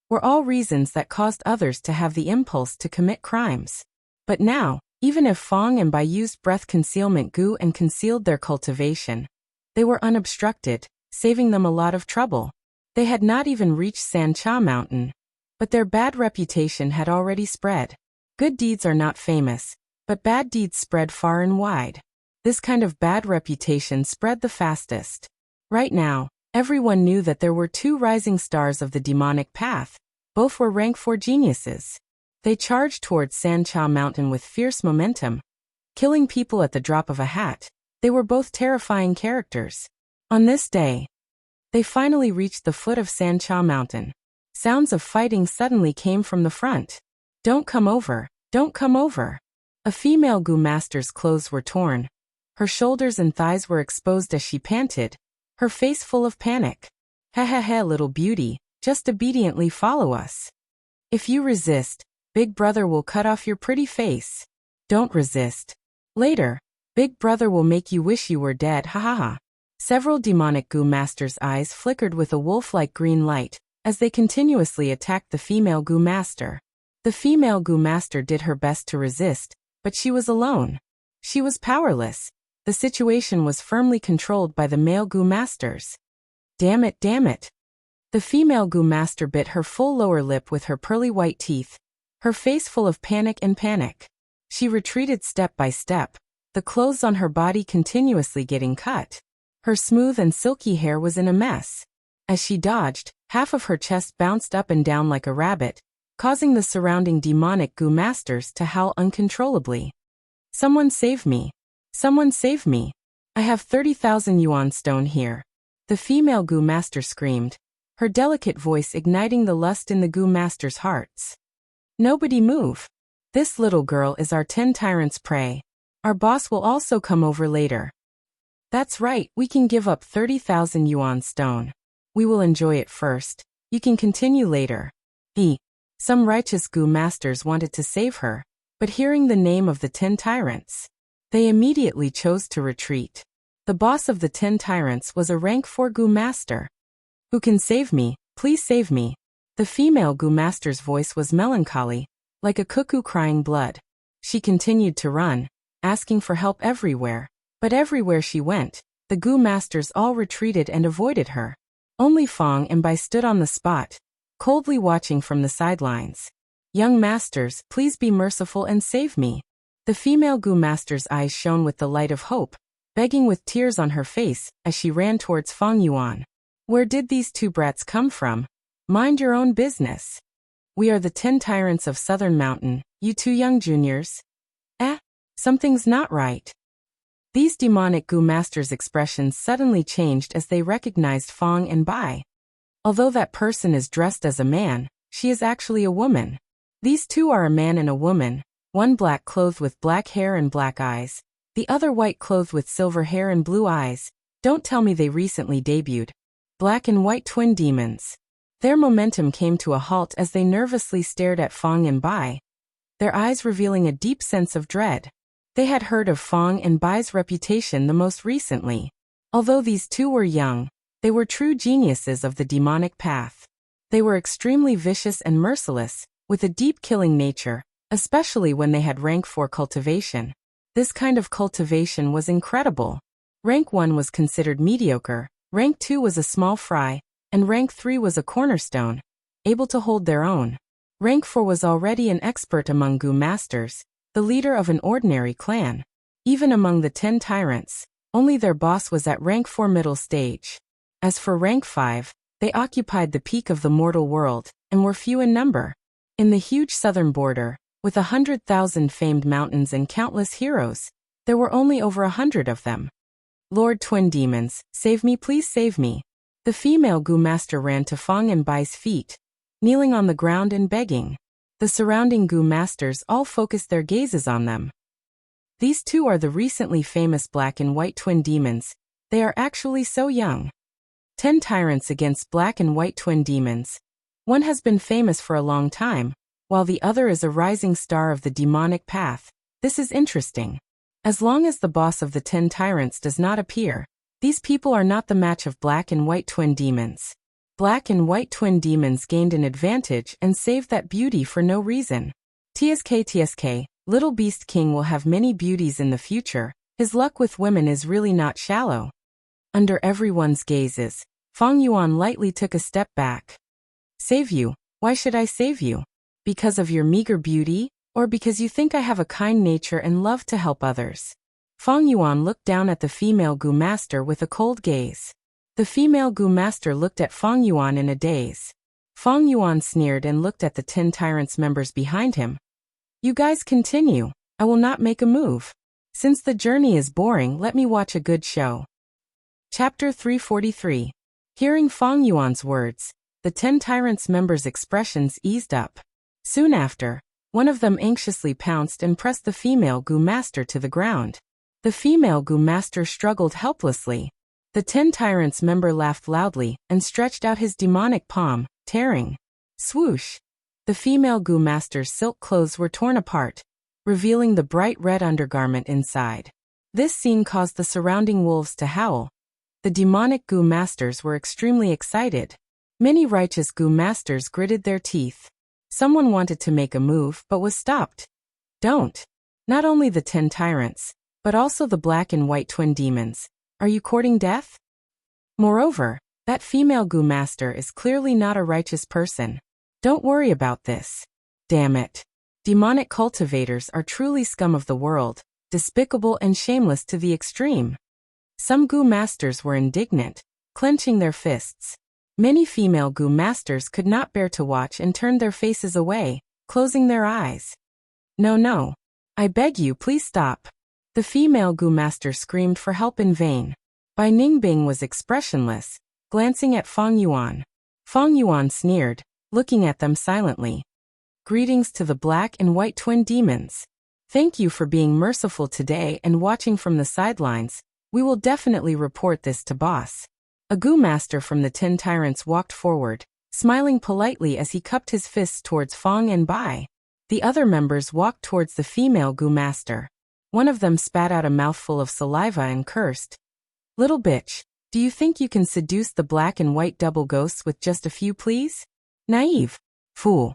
were all reasons that caused others to have the impulse to commit crimes. But now, even if Fang and Bai used breath concealment goo and concealed their cultivation, they were unobstructed, saving them a lot of trouble. They had not even reached Sancha Mountain, but their bad reputation had already spread. Good deeds are not famous, but bad deeds spread far and wide. This kind of bad reputation spread the fastest. Right now, everyone knew that there were 2 rising stars of the demonic path. Both were rank 4 geniuses. They charged towards Sancha Mountain with fierce momentum, killing people at the drop of a hat. They were both terrifying characters. On this day, they finally reached the foot of Sancha Mountain. Sounds of fighting suddenly came from the front. Don't come over, don't come over. A female goo master's clothes were torn. Her shoulders and thighs were exposed as she panted, her face full of panic. Ha ha ha, little beauty, just obediently follow us. If you resist, Big Brother will cut off your pretty face. Don't resist. Later, Big Brother will make you wish you were dead, ha ha ha. Several demonic goo masters' eyes flickered with a wolf-like green light, as they continuously attacked the female goo master. The female goo master did her best to resist, but she was alone. She was powerless. The situation was firmly controlled by the male goo masters. Damn it, damn it. The female goo master bit her full lower lip with her pearly white teeth, her face full of panic and panic. She retreated step by step, the clothes on her body continuously getting cut. Her smooth and silky hair was in a mess. As she dodged, half of her chest bounced up and down like a rabbit, causing the surrounding demonic goo masters to howl uncontrollably. Someone save me! Someone save me! I have 30,000 yuan stone here. The female goo master screamed, her delicate voice igniting the lust in the goo master's hearts. Nobody move! This little girl is our 10 tyrants' prey. Our boss will also come over later. That's right, we can give up 30,000 yuan stone. We will enjoy it first. You can continue later. Some righteous goo masters wanted to save her, but hearing the name of the 10 tyrants, they immediately chose to retreat. The boss of the 10 tyrants was a rank 4 goo master. Who can save me? Please save me. The female goo master's voice was melancholy, like a cuckoo crying blood. She continued to run, asking for help everywhere, but everywhere she went, the goo masters all retreated and avoided her. Only Fong and Bai stood on the spot, coldly watching from the sidelines. Young masters, please be merciful and save me. The female goo master's eyes shone with the light of hope, begging with tears on her face as she ran towards Fong Yuan. Where did these two brats come from? Mind your own business. We are the 10 tyrants of Southern Mountain, you two young juniors. Something's not right. These demonic goo masters' expressions suddenly changed as they recognized Fong and Bai. Although that person is dressed as a man, she is actually a woman. These two are a man and a woman, one black clothed with black hair and black eyes, the other white clothed with silver hair and blue eyes. Don't tell me they recently debuted. Black and white twin demons. Their momentum came to a halt as they nervously stared at Fong and Bai, their eyes revealing a deep sense of dread. They had heard of Fong and Bai's reputation the most recently. Although these two were young, they were true geniuses of the demonic path. They were extremely vicious and merciless, with a deep killing nature, especially when they had rank 4 cultivation. This kind of cultivation was incredible. Rank 1 was considered mediocre, rank 2 was a small fry, and rank 3 was a cornerstone, able to hold their own. Rank 4 was already an expert among goo masters, the leader of an ordinary clan. Even among the 10 tyrants, only their boss was at rank 4 middle stage. As for rank 5, they occupied the peak of the mortal world, and were few in number. In the huge southern border, with 100,000 famed mountains and countless heroes, there were only over 100 of them. Lord Twin Demons, save me, please save me. The female goo master ran to Fong and Bai's feet, kneeling on the ground and begging. The surrounding goo masters all focused their gazes on them. These two are the recently famous black and white twin demons. They are actually so young. 10 tyrants against black and white twin demons. One has been famous for a long time, while the other is a rising star of the demonic path. This is interesting. As long as the boss of the 10 tyrants does not appear, these people are not the match of black and white twin demons. Black and white twin demons gained an advantage and saved that beauty for no reason. TSK, Little Beast King will have many beauties in the future. His luck with women is really not shallow. Under everyone's gazes, Fong Yuan lightly took a step back. Save you? Why should I save you? Because of your meager beauty, or because you think I have a kind nature and love to help others? Fong Yuan looked down at the female goo master with a cold gaze. The female goo master looked at Fong Yuan in a daze. Fong Yuan sneered and looked at the 10 tyrants members behind him. You guys continue. I will not make a move. Since the journey is boring, let me watch a good show. Chapter 343. Hearing Fong Yuan's words, the 10 tyrants members' expressions eased up. Soon after, one of them anxiously pounced and pressed the female goo master to the ground. The female goo master struggled helplessly. The 10 tyrants member laughed loudly and stretched out his demonic palm, tearing. Swoosh! The female goo master's silk clothes were torn apart, revealing the bright red undergarment inside. This scene caused the surrounding wolves to howl. The demonic goo masters were extremely excited. Many righteous goo masters gritted their teeth. Someone wanted to make a move but was stopped. Don't. Not only the 10 tyrants, but also the black and white twin demons. Are you courting death? Moreover, that female goo master is clearly not a righteous person. Don't worry about this. Damn it. Demonic cultivators are truly scum of the world, despicable and shameless to the extreme. Some goo masters were indignant, clenching their fists. Many female goo masters could not bear to watch and turned their faces away, closing their eyes. No, no. I beg you, please stop. The female goo master screamed for help in vain. Bai Ningbing was expressionless, glancing at Fang Yuan. Fang Yuan sneered, looking at them silently. Greetings to the black and white twin demons. Thank you for being merciful today and watching from the sidelines. We will definitely report this to boss. A goo master from the 10 tyrants walked forward, smiling politely as he cupped his fists towards Fang and Bai. The other members walked towards the female goo master. One of them spat out a mouthful of saliva and cursed. Little bitch, do you think you can seduce the black and white double ghosts with just a few pleas? Naive. Fool.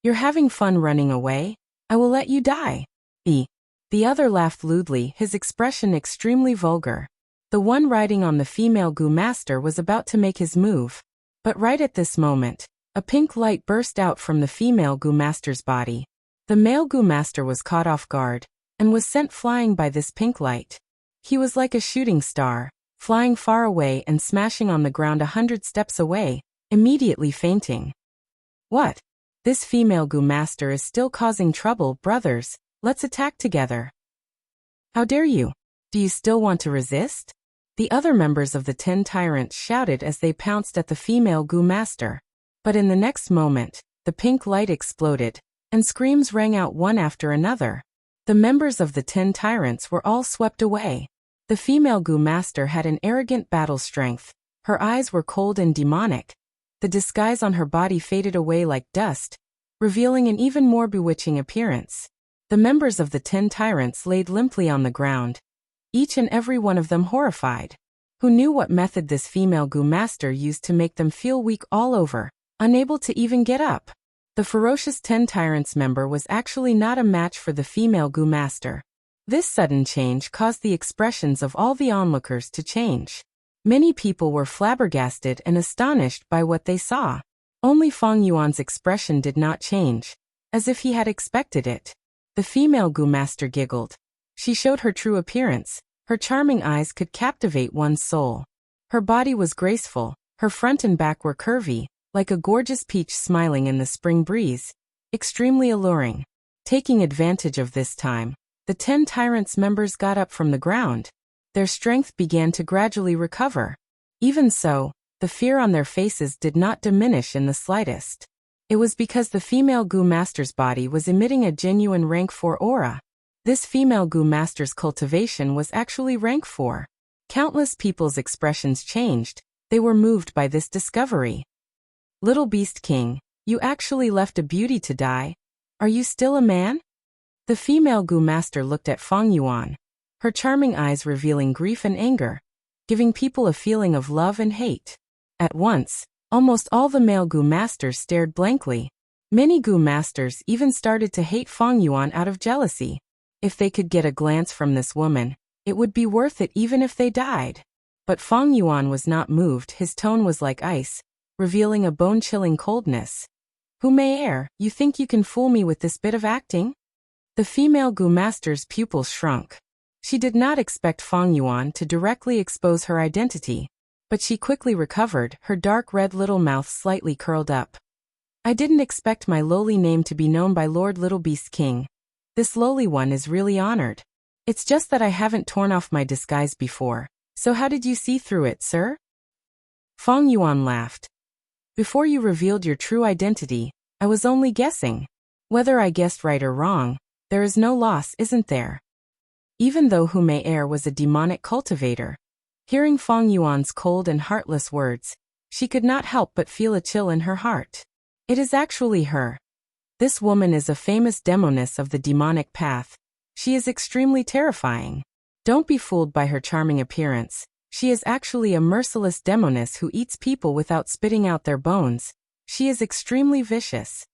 You're having fun running away? I will let you die. The other laughed lewdly, his expression extremely vulgar. The one riding on the female goo master was about to make his move. But right at this moment, a pink light burst out from the female goo master's body. The male goo master was caught off guard, and was sent flying by this pink light. He was like a shooting star, flying far away and smashing on the ground 100 steps away, immediately fainting. What? This female goo master is still causing trouble, brothers. Let's attack together. How dare you? Do you still want to resist? The other members of the 10 tyrants shouted as they pounced at the female goo master. But in the next moment, the pink light exploded, and screams rang out one after another. The members of the 10 tyrants were all swept away. The female goo master had an arrogant battle strength. Her eyes were cold and demonic. The disguise on her body faded away like dust, revealing an even more bewitching appearance. The members of the 10 tyrants laid limply on the ground, each and every one of them horrified. Who knew what method this female goo master used to make them feel weak all over, unable to even get up? The ferocious 10 tyrants member was actually not a match for the female goo master. This sudden change caused the expressions of all the onlookers to change. Many people were flabbergasted and astonished by what they saw. Only Fang Yuan's expression did not change, as if he had expected it. The female goo master giggled. She showed her true appearance. Her charming eyes could captivate one's soul. Her body was graceful, her front and back were curvy, like a gorgeous peach smiling in the spring breeze, extremely alluring. Taking advantage of this time, the 10 tyrants members got up from the ground. Their strength began to gradually recover. Even so, the fear on their faces did not diminish in the slightest. It was because the female goo master's body was emitting a genuine rank 4 aura. This female goo master's cultivation was actually rank 4. Countless people's expressions changed. They were moved by this discovery. Little Beast King, you actually left a beauty to die. Are you still a man? The female goo master looked at Fang Yuan, her charming eyes revealing grief and anger, giving people a feeling of love and hate. At once, almost all the male goo masters stared blankly. Many goo masters even started to hate Fang Yuan out of jealousy. If they could get a glance from this woman, it would be worth it even if they died. But Fang Yuan was not moved. His tone was like ice, revealing a bone-chilling coldness. Who may err, you think you can fool me with this bit of acting? The female goo master's pupils shrunk. She did not expect Fang Yuan to directly expose her identity, but she quickly recovered, her dark red little mouth slightly curled up. I didn't expect my lowly name to be known by Lord Little Beast King. This lowly one is really honored. It's just that I haven't torn off my disguise before, so how did you see through it, sir? Fang Yuan laughed. Before you revealed your true identity, I was only guessing. Whether I guessed right or wrong, there is no loss, isn't there? Even though Hu Mei Er was a demonic cultivator, hearing Fang Yuan's cold and heartless words, she could not help but feel a chill in her heart. It is actually her. This woman is a famous demoness of the demonic path. She is extremely terrifying. Don't be fooled by her charming appearance. She is actually a merciless demoness who eats people without spitting out their bones. She is extremely vicious.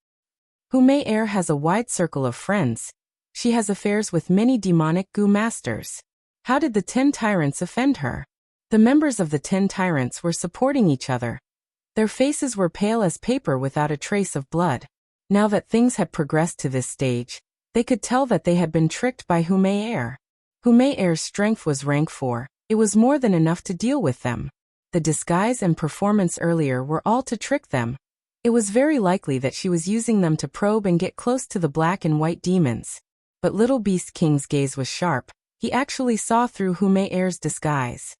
Hu Mei Er has a wide circle of friends. She has affairs with many demonic goo masters. How did the 10 tyrants offend her? The members of the 10 tyrants were supporting each other. Their faces were pale as paper without a trace of blood. Now that things had progressed to this stage, they could tell that they had been tricked by Humayr. Humayr's strength was rank 4, it was more than enough to deal with them. The disguise and performance earlier were all to trick them. It was very likely that she was using them to probe and get close to the black and white demons. But Little Beast King's gaze was sharp. He actually saw through Humayr's disguise.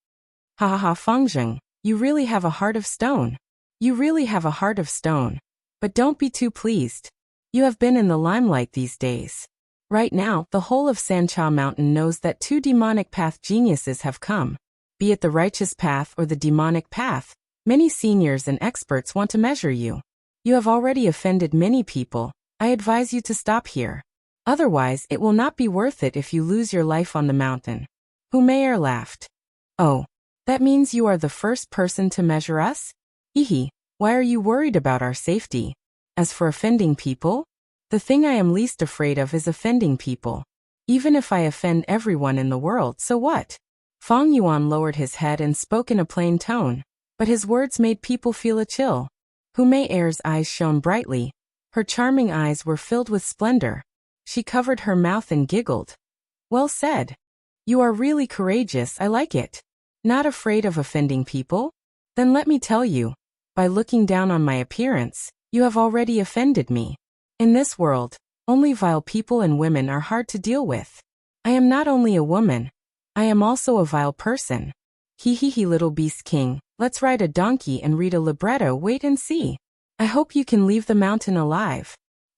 Ha ha ha, Fangjing, you really have a heart of stone. You really have a heart of stone. But don't be too pleased. You have been in the limelight these days. Right now, the whole of Sancha Mountain knows that 2 demonic path geniuses have come. Be it the righteous path or the demonic path, many seniors and experts want to measure you. You have already offended many people. I advise you to stop here. Otherwise, it will not be worth it if you lose your life on the mountain. Humayr laughed. Oh, that means you are the first person to measure us? Hehe, why are you worried about our safety? As for offending people, the thing I am least afraid of is offending people. Even if I offend everyone in the world, so what? Fang Yuan lowered his head and spoke in a plain tone, but his words made people feel a chill. Humayr's eyes shone brightly. Her charming eyes were filled with splendor. She covered her mouth and giggled. Well said. You are really courageous, I like it. Not afraid of offending people? Then let me tell you, by looking down on my appearance, you have already offended me. In this world, only vile people and women are hard to deal with. I am not only a woman, I am also a vile person. He, Little Beast King, let's ride a donkey and read a libretto, wait and see. I hope you can leave the mountain alive.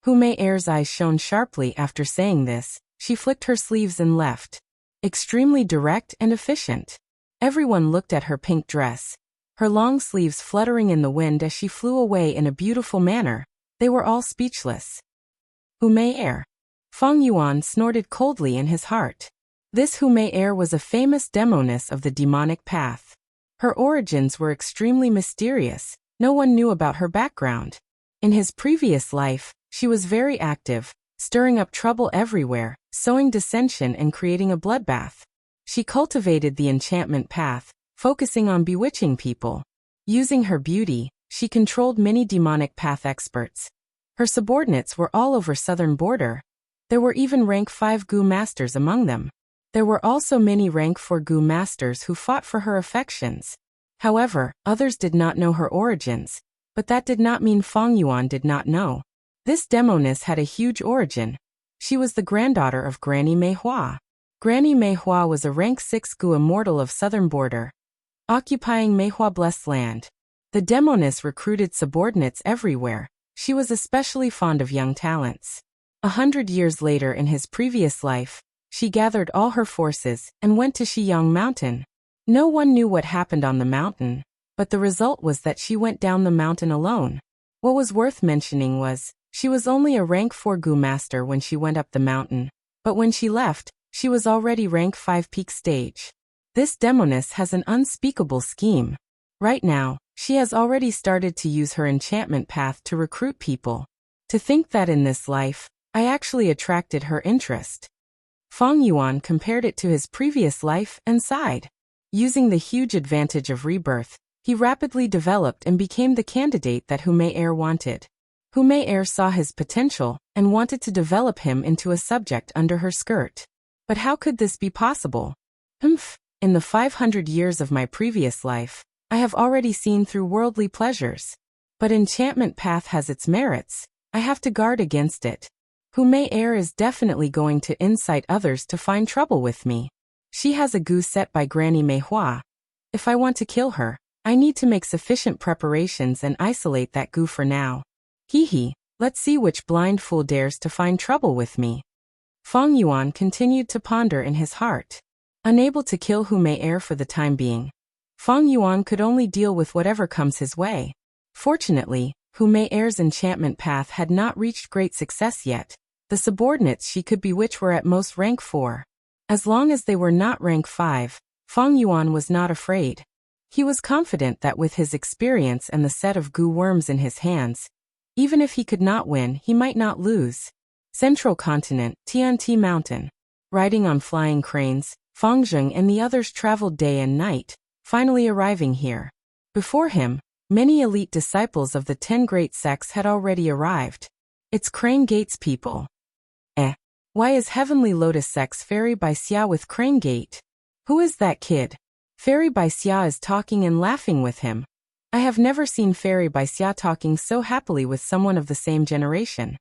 Humayr's eyes shone sharply after saying this. She flicked her sleeves and left. Extremely direct and efficient. Everyone looked at her pink dress, her long sleeves fluttering in the wind as she flew away in a beautiful manner. They were all speechless. Humayr. Fang Yuan snorted coldly in his heart. This Humayr was a famous demoness of the demonic path. Her origins were extremely mysterious. No one knew about her background. In his previous life, she was very active, stirring up trouble everywhere, sowing dissension and creating a bloodbath. She cultivated the enchantment path, focusing on bewitching people. Using her beauty, she controlled many demonic path experts. Her subordinates were all over southern border. There were even rank 5 Gu masters among them. There were also many rank 4 Gu masters who fought for her affections. However, others did not know her origins, but that did not mean Fang Yuan did not know. This demoness had a huge origin. She was the granddaughter of Granny Meihua. Granny Meihua was a rank 6 Gu immortal of southern border, occupying Meihua blessed land. The demoness recruited subordinates everywhere. She was especially fond of young talents. 100 years later in his previous life, she gathered all her forces and went to Xiyang Mountain. No one knew what happened on the mountain, but the result was that she went down the mountain alone. What was worth mentioning was, she was only a rank 4 Gu master when she went up the mountain, but when she left, she was already rank 5 peak stage. This demoness has an unspeakable scheme. Right now, she has already started to use her enchantment path to recruit people. To think that in this life, I actually attracted her interest. Fang Yuan compared it to his previous life and sighed. Using the huge advantage of rebirth, he rapidly developed and became the candidate that Humayr wanted. Humayr saw his potential and wanted to develop him into a subject under her skirt. But how could this be possible? In the 500 years of my previous life, I have already seen through worldly pleasures. But enchantment path has its merits. I have to guard against it. Humayr is definitely going to incite others to find trouble with me. She has a Gu set by Granny Meihua. If I want to kill her, I need to make sufficient preparations and isolate that Gu for now. Let's see which blind fool dares to find trouble with me. Fang Yuan continued to ponder in his heart. Unable to kill Humayr for the time being, Fang Yuan could only deal with whatever comes his way. Fortunately, Humayr's enchantment path had not reached great success yet. The subordinates she could bewitch were at most rank 4. As long as they were not rank 5, Fang Yuan was not afraid. He was confident that with his experience and the set of Gu worms in his hands, even if he could not win, he might not lose. Central Continent, Tianti Mountain. Riding on flying cranes, Fangjing and the others traveled day and night, finally arriving here. Before him, many elite disciples of the 10 great sects had already arrived. It's Crane Gate's people. Why is Heavenly Lotus Sex Fairy by Xia with Crane Gate? Who is that kid? Fairy by Xia is talking and laughing with him. I have never seen Fairy by Xia talking so happily with someone of the same generation.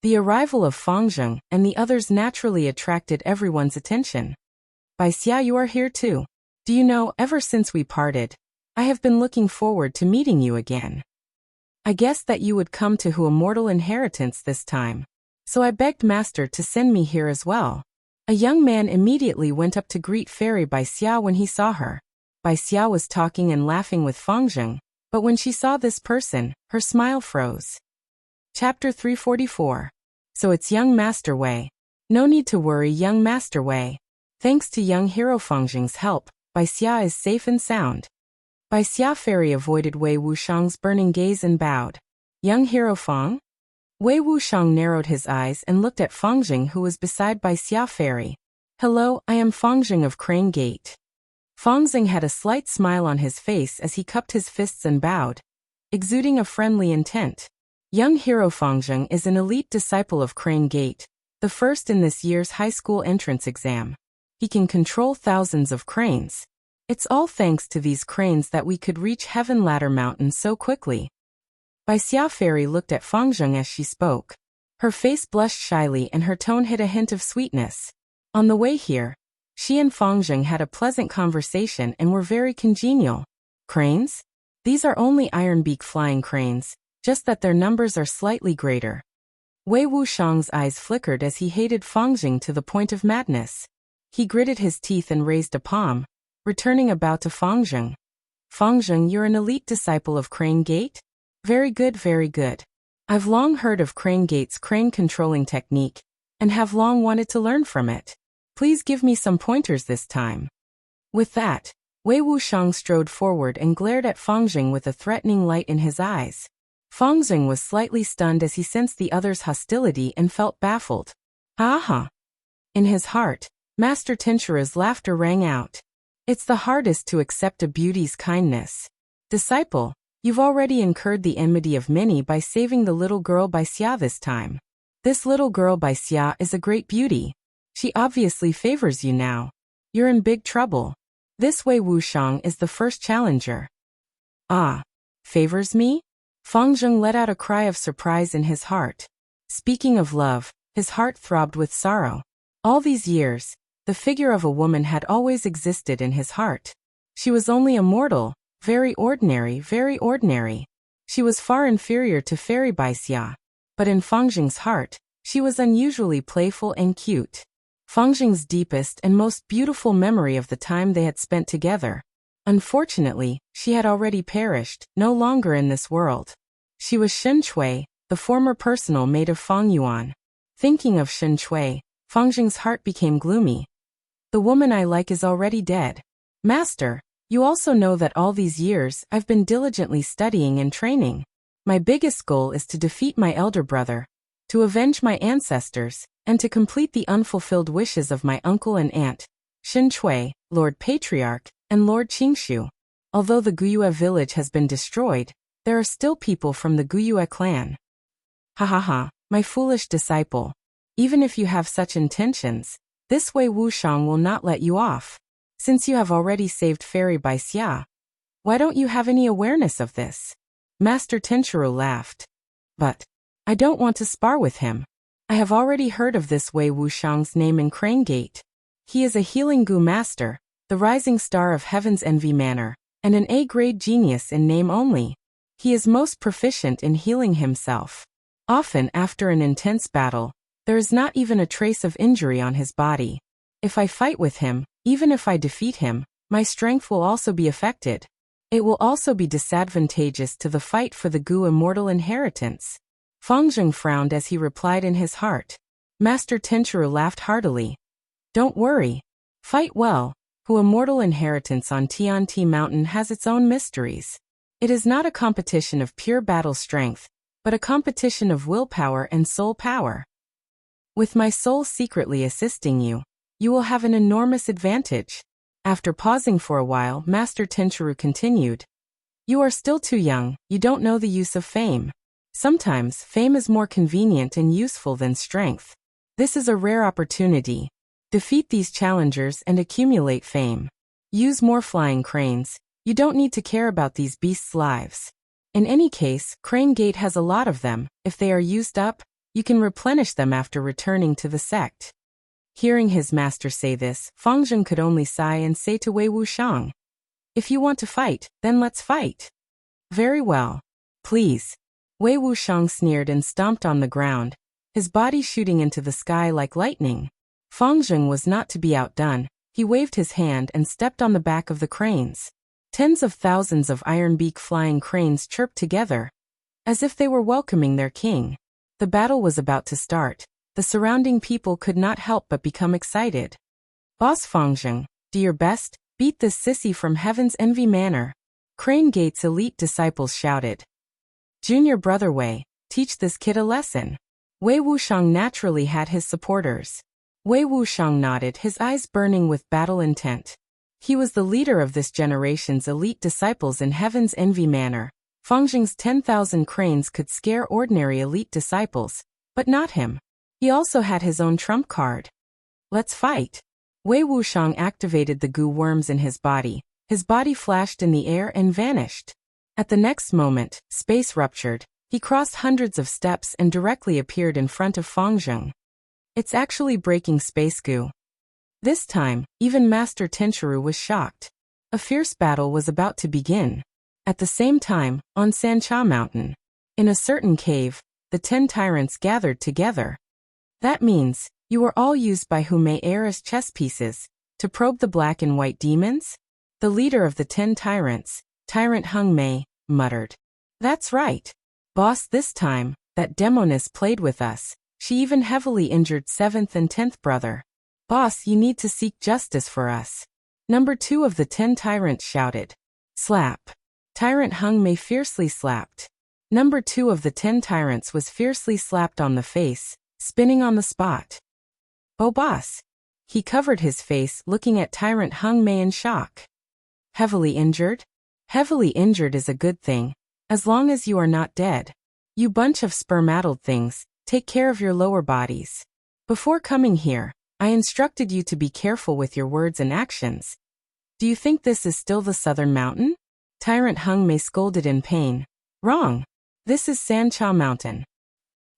The arrival of Fangzheng and the others naturally attracted everyone's attention. By Xia, you are here too. Do you know, ever since we parted, I have been looking forward to meeting you again. I guessed that you would come to Hu Immortal Inheritance this time, so I begged Master to send me here as well. A young man immediately went up to greet Fairy by Xia when he saw her. Bai Xia was talking and laughing with Fangzheng, but when she saw this person, her smile froze. Chapter 344. So it's young Master Wei. No need to worry, young Master Wei. Thanks to young hero Fangzheng's help, Bai Xia is safe and sound. Bai Xia Fairy avoided Wei Wushang's burning gaze and bowed. Young hero Fang? Wei Wushang narrowed his eyes and looked at Fangzheng, who was beside Bai Xia Fairy. Hello, I am Fangzheng of Crane Gate. Fangzheng had a slight smile on his face as he cupped his fists and bowed, exuding a friendly intent. Young hero Fangzheng is an elite disciple of Crane Gate, the first in this year's high school entrance exam. He can control thousands of cranes. It's all thanks to these cranes that we could reach Heaven Ladder Mountain so quickly. Bai Xia Fairy looked at Fangzheng as she spoke. Her face blushed shyly and her tone hid a hint of sweetness. On the way here, she and Fangzheng had a pleasant conversation and were very congenial. Cranes? These are only ironbeak flying cranes, just that their numbers are slightly greater. Wei Wushang's eyes flickered as he hated Fangzheng to the point of madness. He gritted his teeth and raised a palm, returning a bow to Fangzheng. Fangzheng, you're an elite disciple of Crane Gate? Very good, very good. I've long heard of Crane Gate's crane controlling technique, and have long wanted to learn from it. Please give me some pointers this time. With that, Wei Wushang strode forward and glared at Fangzheng with a threatening light in his eyes. Fangzheng was slightly stunned as he sensed the other's hostility and felt baffled. Ha. In his heart, Master Tenshira's laughter rang out. It's the hardest to accept a beauty's kindness. Disciple, you've already incurred the enmity of many by saving the little girl Bai Xia this time. This little girl Bai Xia is a great beauty. She obviously favors you now. You're in big trouble. This Wei Wushang is the first challenger. Ah, favors me? Fangzheng let out a cry of surprise in his heart. Speaking of love, his heart throbbed with sorrow. All these years, the figure of a woman had always existed in his heart. She was only a mortal, very ordinary, very ordinary. She was far inferior to Fairy Bai Xia. But in Fangzheng's heart, she was unusually playful and cute. Fangzheng's deepest and most beautiful memory of the time they had spent together. Unfortunately, she had already perished, no longer in this world. She was Shen Chui, the former personal maid of Fang Yuan. Thinking of Shen Chui, Fangzheng's heart became gloomy. The woman I like is already dead. Master, you also know that all these years I've been diligently studying and training. My biggest goal is to defeat my elder brother, to avenge my ancestors, and to complete the unfulfilled wishes of my uncle and aunt, Shen Chui, Lord Patriarch, and Lord Qingshu. Although the Guyue village has been destroyed, there are still people from the Guyue clan. Ha, my foolish disciple. Even if you have such intentions, this Wei Wushang will not let you off. Since you have already saved Fairy Bai Xia, why don't you have any awareness of this? Master Tenshiro laughed. But I don't want to spar with him. I have already heard of this Wei Wushang's name in Crane Gate. He is a healing Gu master, the rising star of Heaven's Envy Manor, and an A-grade genius in name only. He is most proficient in healing himself. Often after an intense battle, there is not even a trace of injury on his body. If I fight with him, even if I defeat him, my strength will also be affected. It will also be disadvantageous to the fight for the Gu immortal inheritance. Fangzheng frowned as he replied in his heart. Master Tenshiro laughed heartily. Don't worry. Fight well. Gu immortal inheritance on Tianti Mountain has its own mysteries. It is not a competition of pure battle strength, but a competition of willpower and soul power. With my soul secretly assisting you, you will have an enormous advantage. After pausing for a while, Master Tenshiro continued. You are still too young, you don't know the use of fame. Sometimes, fame is more convenient and useful than strength. This is a rare opportunity. Defeat these challengers and accumulate fame. Use more flying cranes. You don't need to care about these beasts' lives. In any case, Crane Gate has a lot of them. If they are used up, you can replenish them after returning to the sect. Hearing his master say this, Fang Zheng could only sigh and say to Wei Wuxiang, "If you want to fight, then let's fight." "Very well. Please." Wei Wuxiang sneered and stomped on the ground, his body shooting into the sky like lightning. Fang Zheng was not to be outdone. He waved his hand and stepped on the back of the cranes. Tens of thousands of iron-beak flying cranes chirped together, as if they were welcoming their king. The battle was about to start. The surrounding people could not help but become excited. "Boss Fang Zheng, do your best, beat this sissy from Heaven's Envy Manor." Crane Gate's elite disciples shouted. "Junior brother Wei, teach this kid a lesson." Wei Wuxiang naturally had his supporters. Wei Wuxiang nodded, his eyes burning with battle intent. He was the leader of this generation's elite disciples in Heaven's Envy Manor. Fang Zheng's 10,000 cranes could scare ordinary elite disciples, but not him. He also had his own trump card. "Let's fight." Wei Wuxiang activated the goo worms in his body. His body flashed in the air and vanished. At the next moment, space ruptured. He crossed hundreds of steps and directly appeared in front of Fang Zheng. "It's actually breaking space goo." This time, even Master Tenchiru was shocked. A fierce battle was about to begin. At the same time, on Sancha Mountain, in a certain cave, the 10 tyrants gathered together. That means, you were all used by Humei Air as chess pieces, to probe the black and white demons? The leader of the 10 tyrants, Tyrant Hung Mei, muttered. "That's right. Boss, this time, that demoness played with us. She even heavily injured 7th and 10th brother. Boss, you need to seek justice for us." Number 2 of the 10 tyrants shouted. Slap. Tyrant Hung Mei fiercely slapped. Number 2 of the 10 tyrants was fiercely slapped on the face, spinning on the spot. "Oh boss." He covered his face, looking at Tyrant Hung Mei in shock. "Heavily injured?" "Heavily injured is a good thing, as long as you are not dead. You bunch of sperm-addled things, take care of your lower bodies. Before coming here, I instructed you to be careful with your words and actions. Do you think this is still the Southern Mountain?" Tyrant Hung Mei scolded in pain. "Wrong. This is Sancha Mountain.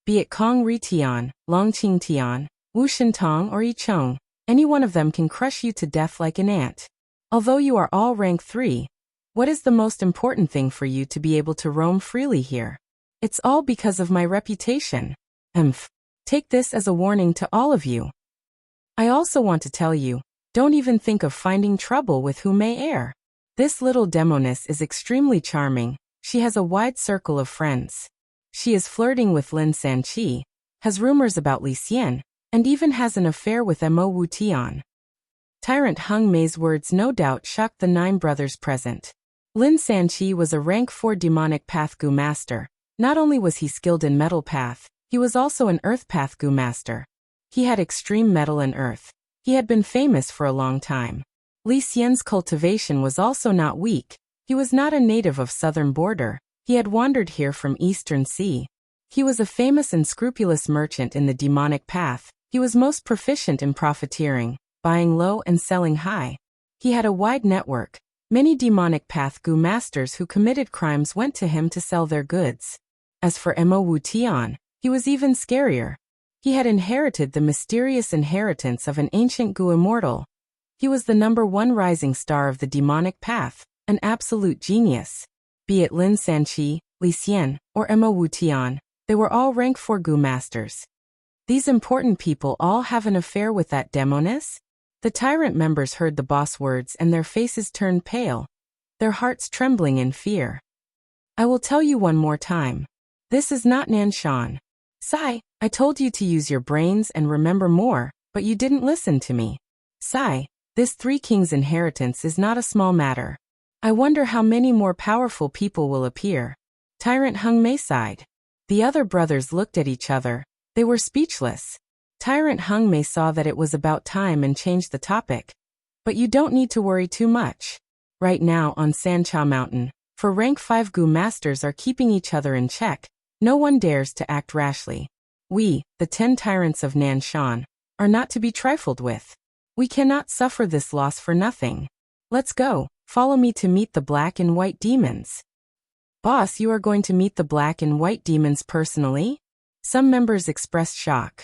Be it Kong Ri Tian, Longqing Tian, Wu Shintong or Yichong, any one of them can crush you to death like an ant. Although you are all rank 3, what is the most important thing for you to be able to roam freely here? It's all because of my reputation. Take this as a warning to all of you. I also want to tell you, don't even think of finding trouble with Humei Air. This little demoness is extremely charming. She has a wide circle of friends. She is flirting with Lin Sanqi, has rumors about Li Xian, and even has an affair with Mo Wu Tian. Tyrant Hung Mei's words no doubt shocked the 9 brothers present. Lin Sanqi was a rank 4 demonic path Gu master. Not only was he skilled in metal path, he was also an earth path Gu master. He had extreme metal and earth. He had been famous for a long time. Li Xian's cultivation was also not weak. He was not a native of southern border. He had wandered here from Eastern Sea. He was a famous and scrupulous merchant in the demonic path. He was most proficient in profiteering, buying low and selling high. He had a wide network. Many demonic path Gu masters who committed crimes went to him to sell their goods. As for Mo Wu Tian, he was even scarier. He had inherited the mysterious inheritance of an ancient Gu immortal. He was the number 1 rising star of the demonic path, an absolute genius. Be it Lin Sanqi, Li Xian, or Mo Wu Tian, they were all rank 4 Gu masters. These important people all have an affair with that demoness? The tyrant members heard the boss words and their faces turned pale, their hearts trembling in fear. I will tell you one more time. This is not Nanshan. Sai, I told you to use your brains and remember more, but you didn't listen to me. Sai, this 3 kings' inheritance is not a small matter. I wonder how many more powerful people will appear. Tyrant Hung Mei sighed. The other brothers looked at each other. They were speechless. Tyrant Hung Mei saw that it was about time and changed the topic. But you don't need to worry too much. Right now on Sancha Mountain, for rank 5 Gu masters are keeping each other in check. No one dares to act rashly. We, the 10 tyrants of Nanshan, are not to be trifled with. We cannot suffer this loss for nothing. Let's go. Follow me to meet the black and white demons. Boss, you are going to meet the black and white demons personally? Some members expressed shock.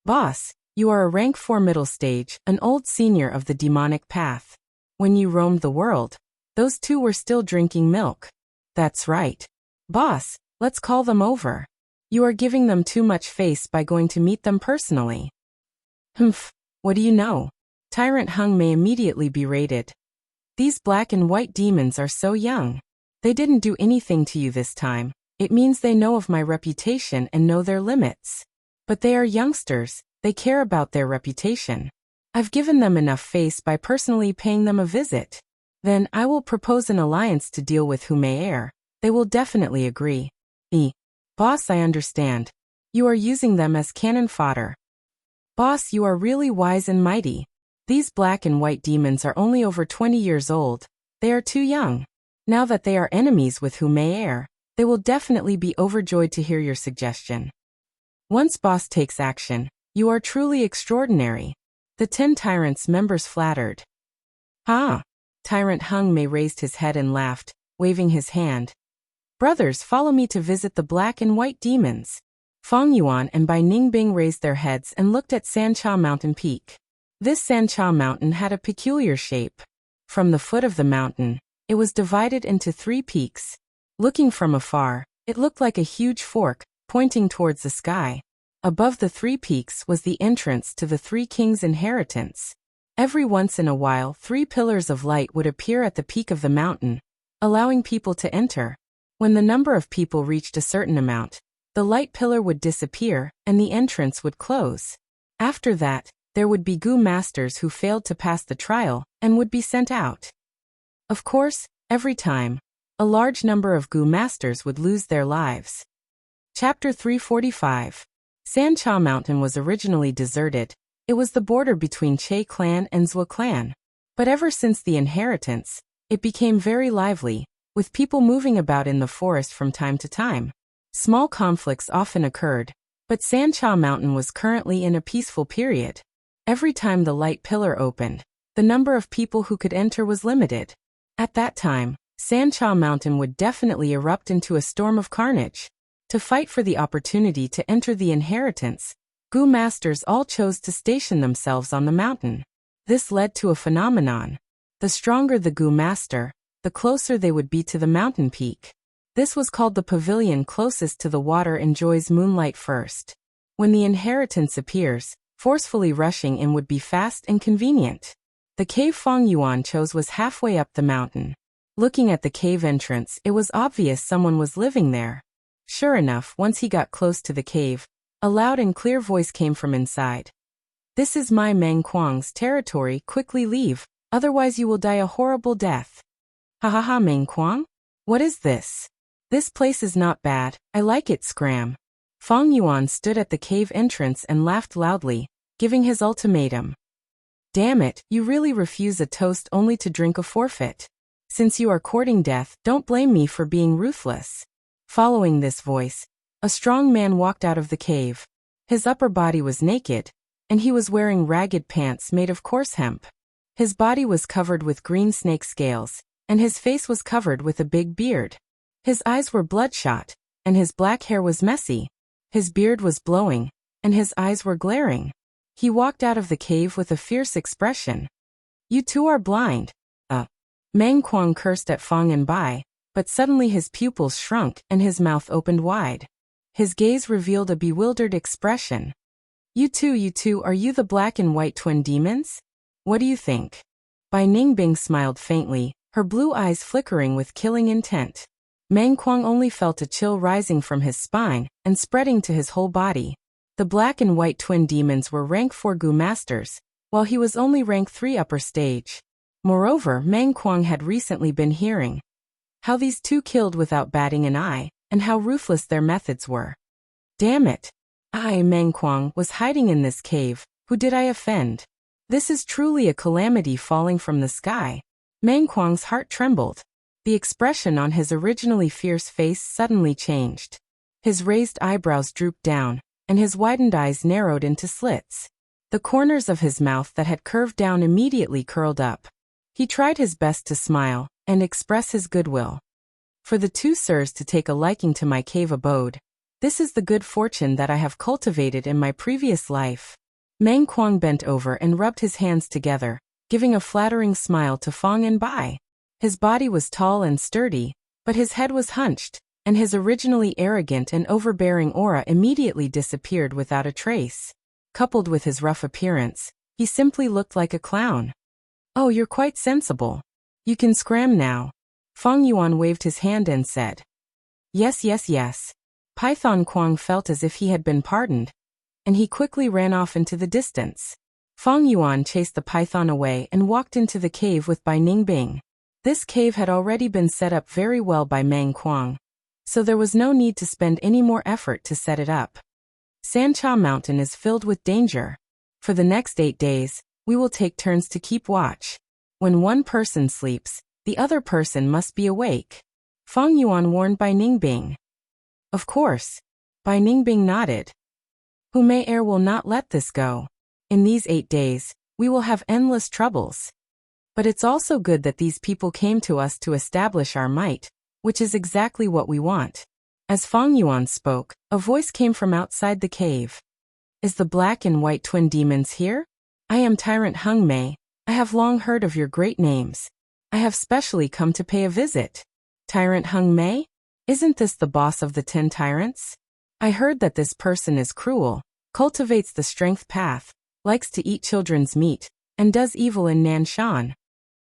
Boss, you are a rank 4 middle stage, an old senior of the demonic path. When you roamed the world, those two were still drinking milk. That's right. Boss, let's call them over. You are giving them too much face by going to meet them personally. Humph, what do you know? Tyrant Hung may immediately be raided. These black and white demons are so young. They didn't do anything to you this time. It means they know of my reputation and know their limits. But they are youngsters, they care about their reputation. I've given them enough face by personally paying them a visit. Then I will propose an alliance to deal with Humayer. They will definitely agree. Boss, I understand. You are using them as cannon fodder. Boss, you are really wise and mighty. These black and white demons are only over 20 years old. They are too young. Now that they are enemies with Humayer, they will definitely be overjoyed to hear your suggestion. Once boss takes action, you are truly extraordinary. The 10 tyrants members flattered. Ha! Tyrant Hung Mei raised his head and laughed, waving his hand. Brothers, follow me to visit the black and white demons. Fang Yuan and Bai Ningbing raised their heads and looked at Sancha Mountain Peak. This Sancha Mountain had a peculiar shape. From the foot of the mountain, it was divided into 3 peaks. Looking from afar, it looked like a huge fork, pointing towards the sky. Above the 3 peaks was the entrance to the 3 kings' inheritance. Every once in a while 3 pillars of light would appear at the peak of the mountain, allowing people to enter. When the number of people reached a certain amount, the light pillar would disappear and the entrance would close. After that, there would be Gu masters who failed to pass the trial and would be sent out. Of course, every time, a large number of Gu masters would lose their lives. Chapter 345. Sancha Mountain was originally deserted. It was the border between Che clan and Zhua clan. But ever since the inheritance, it became very lively, with people moving about in the forest from time to time. Small conflicts often occurred, but Sancha Mountain was currently in a peaceful period. Every time the light pillar opened, the number of people who could enter was limited. At that time, Sancha Mountain would definitely erupt into a storm of carnage. To fight for the opportunity to enter the inheritance, Gu masters all chose to station themselves on the mountain. This led to a phenomenon. The stronger the Gu master, the closer they would be to the mountain peak. This was called the pavilion closest to the water enjoys moonlight first. When the inheritance appears, forcefully rushing in would be fast and convenient. The cave Fang Yuan chose was halfway up the mountain. Looking at the cave entrance, it was obvious someone was living there. Sure enough, once he got close to the cave, a loud and clear voice came from inside. This is my Meng Kuang's territory, quickly leave, otherwise you will die a horrible death. Ha ha ha, Meng Kuang? What is this? This place is not bad, I like it, scram. Fang Yuan stood at the cave entrance and laughed loudly, giving his ultimatum. Damn it, you really refuse a toast only to drink a forfeit. Since you are courting death, don't blame me for being ruthless. Following this voice, a strong man walked out of the cave. His upper body was naked, and he was wearing ragged pants made of coarse hemp. His body was covered with green snake scales, and his face was covered with a big beard. His eyes were bloodshot, and his black hair was messy. His beard was blowing, and his eyes were glaring. He walked out of the cave with a fierce expression. You two are blind. Meng Kuang cursed at Fang and Bai, but suddenly his pupils shrunk and his mouth opened wide. His gaze revealed a bewildered expression. You two, are you the black and white twin demons? What do you think? Bai Ningbing smiled faintly, her blue eyes flickering with killing intent. Meng Kuang only felt a chill rising from his spine and spreading to his whole body. The black and white twin demons were rank 4 Gu masters, while he was only rank 3 upper stage. Moreover, Meng Kuang had recently been hearing how these two killed without batting an eye, and how ruthless their methods were. Damn it! I, Meng Kuang, was hiding in this cave. Who did I offend? This is truly a calamity falling from the sky. Meng Kuang's heart trembled. The expression on his originally fierce face suddenly changed. His raised eyebrows drooped down, and his widened eyes narrowed into slits. The corners of his mouth that had curved down immediately curled up. He tried his best to smile and express his goodwill. For the two sirs to take a liking to my cave abode, this is the good fortune that I have cultivated in my previous life. Meng Kuang bent over and rubbed his hands together, giving a flattering smile to Fong and Bai. His body was tall and sturdy, but his head was hunched, and his originally arrogant and overbearing aura immediately disappeared without a trace. Coupled with his rough appearance, he simply looked like a clown. "Oh, you're quite sensible. You can scram now." Fong Yuan waved his hand and said, "Yes, yes, yes." Python Kuang felt as if he had been pardoned, and he quickly ran off into the distance. Fong Yuan chased the python away and walked into the cave with Bai Ningbing. This cave had already been set up very well by Meng Kuang, so there was no need to spend any more effort to set it up. Sancha Mountain is filled with danger. For the next 8 days, we will take turns to keep watch. When one person sleeps, the other person must be awake. Fong Yuan warned Bai Ningbing. Of course. Bai Ningbing nodded. Humei Air will not let this go. In these 8 days, we will have endless troubles. But it's also good that these people came to us to establish our might, which is exactly what we want. As Fong Yuan spoke, a voice came from outside the cave. "Is the black and white twin demons here? I am Tyrant Hung Mei. I have long heard of your great names. I have specially come to pay a visit." "Tyrant Hung Mei? Isn't this the boss of the 10 tyrants? I heard that this person is cruel, cultivates the strength path, likes to eat children's meat, and does evil in Nanshan."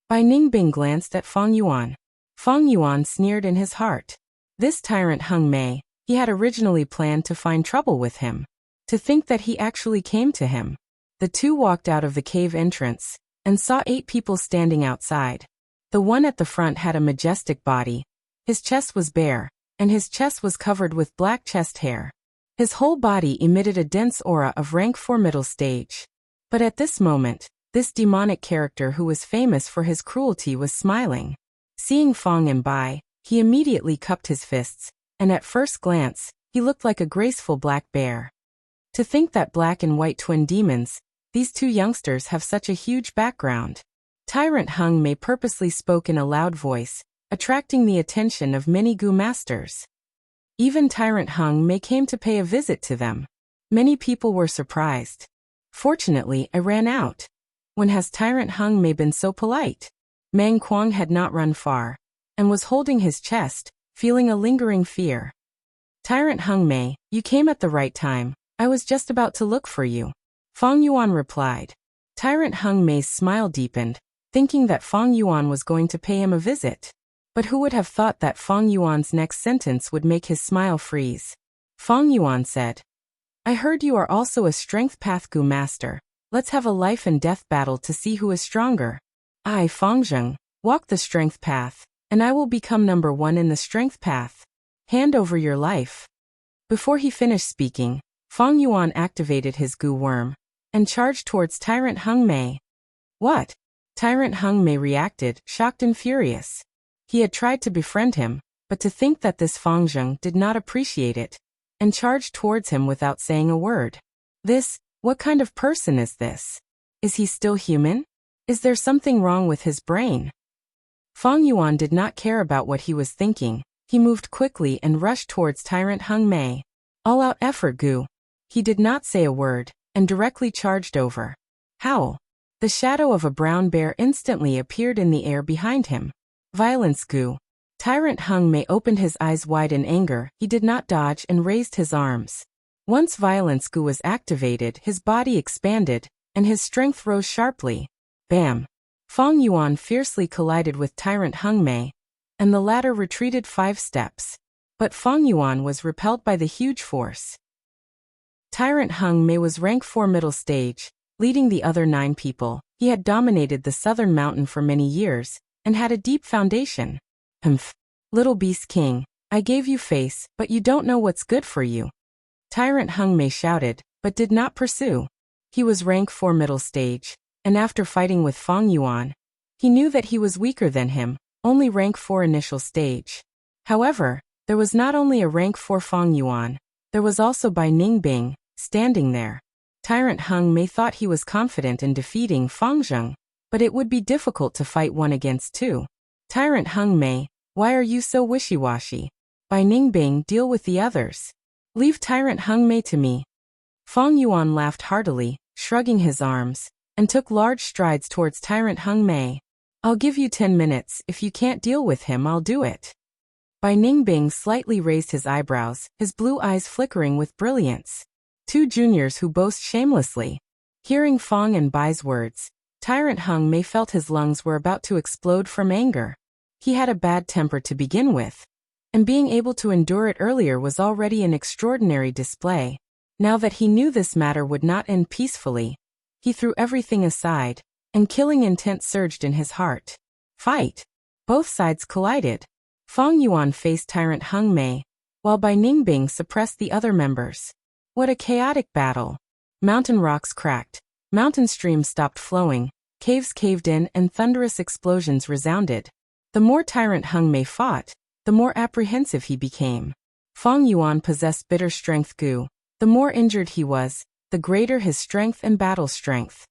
Bai Ningbing glanced at Fong Yuan. Fong Yuan sneered in his heart. This Tyrant Hung Mei, he had originally planned to find trouble with him. To think that he actually came to him. The two walked out of the cave entrance, and saw 8 people standing outside. The one at the front had a majestic body. His chest was bare, and his chest was covered with black chest hair. His whole body emitted a dense aura of rank 4 middle stage. But at this moment, this demonic character who was famous for his cruelty was smiling. Seeing Fong and Bai, he immediately cupped his fists, and at first glance, he looked like a graceful black bear. To think that black and white twin demons, these two youngsters have such a huge background. Tyrant Hung Mei purposely spoke in a loud voice, attracting the attention of many Gu masters. Even Tyrant Hung Mei came to pay a visit to them. Many people were surprised. Fortunately, I ran out. When has Tyrant Hung Mei been so polite? Meng Kuang had not run far, and was holding his chest, feeling a lingering fear. "Tyrant Hung Mei, you came at the right time. I was just about to look for you." Fong Yuan replied. Tyrant Hung Mei's smile deepened, thinking that Fong Yuan was going to pay him a visit. But who would have thought that Fong Yuan's next sentence would make his smile freeze? Fong Yuan said, "I heard you are also a strength path Gu master. Let's have a life and death battle to see who is stronger. I, Fong Zheng, walk the strength path, and I will become number 1 in the strength path. Hand over your life." Before he finished speaking, Fong Yuan activated his Gu worm, and charged towards Tyrant Hung Mei. "What?" Tyrant Hung Mei reacted, shocked and furious. He had tried to befriend him, but to think that this Fong Zheng did not appreciate it, and charged towards him without saying a word. What kind of person is this? Is he still human? Is there something wrong with his brain? Fong Yuan did not care about what he was thinking. He moved quickly and rushed towards Tyrant Hung Mei. All-out effort Gu. He did not say a word, and directly charged over. Howl. The shadow of a brown bear instantly appeared in the air behind him. Violence Gu. Tyrant Hung Mei opened his eyes wide in anger. He did not dodge and raised his arms. Once Violence Gu was activated, his body expanded, and his strength rose sharply. Bam! Fong Yuan fiercely collided with Tyrant Hung Mei, and the latter retreated 5 steps. But Fong Yuan was repelled by the huge force. Tyrant Hung Mei was rank 4 middle stage, leading the other 9 people. He had dominated the southern mountain for many years, and had a deep foundation. Humph. Little Beast King, I gave you face, but you don't know what's good for you. Tyrant Hung Mei shouted, but did not pursue. He was rank 4 middle stage, and after fighting with Fong Yuan, he knew that he was weaker than him, only rank 4 initial stage. However, There was not only a rank 4 Fang Yuan, there was also Bai Ningbing, standing there. Tyrant Hung Mei thought he was confident in defeating Fang Zheng, but it would be difficult to fight 1 against 2. Tyrant Hung Mei, why are you so wishy-washy? Bai Ningbing, deal with the others. Leave Tyrant Hung Mei to me. Fang Yuan laughed heartily, shrugging his arms, and took large strides towards Tyrant Hung Mei. I'll give you 10 minutes, if you can't deal with him I'll do it. Bai Ningbing slightly raised his eyebrows, his blue eyes flickering with brilliance. 2 juniors who boast shamelessly. Hearing Fang and Bai's words, Tyrant Hung Mei felt his lungs were about to explode from anger. He had a bad temper to begin with, and being able to endure it earlier was already an extraordinary display. Now that he knew this matter would not end peacefully, he threw everything aside, and killing intent surged in his heart. Fight! Both sides collided. Fang Yuan faced Tyrant Hung Mei, while Bai Ningbing suppressed the other members. What a chaotic battle! Mountain rocks cracked, mountain streams stopped flowing, caves caved in and thunderous explosions resounded. The more Tyrant Hung Mei fought, the more apprehensive he became. Fang Yuan possessed bitter strength Gu. The more injured he was, the greater his strength and battle strength.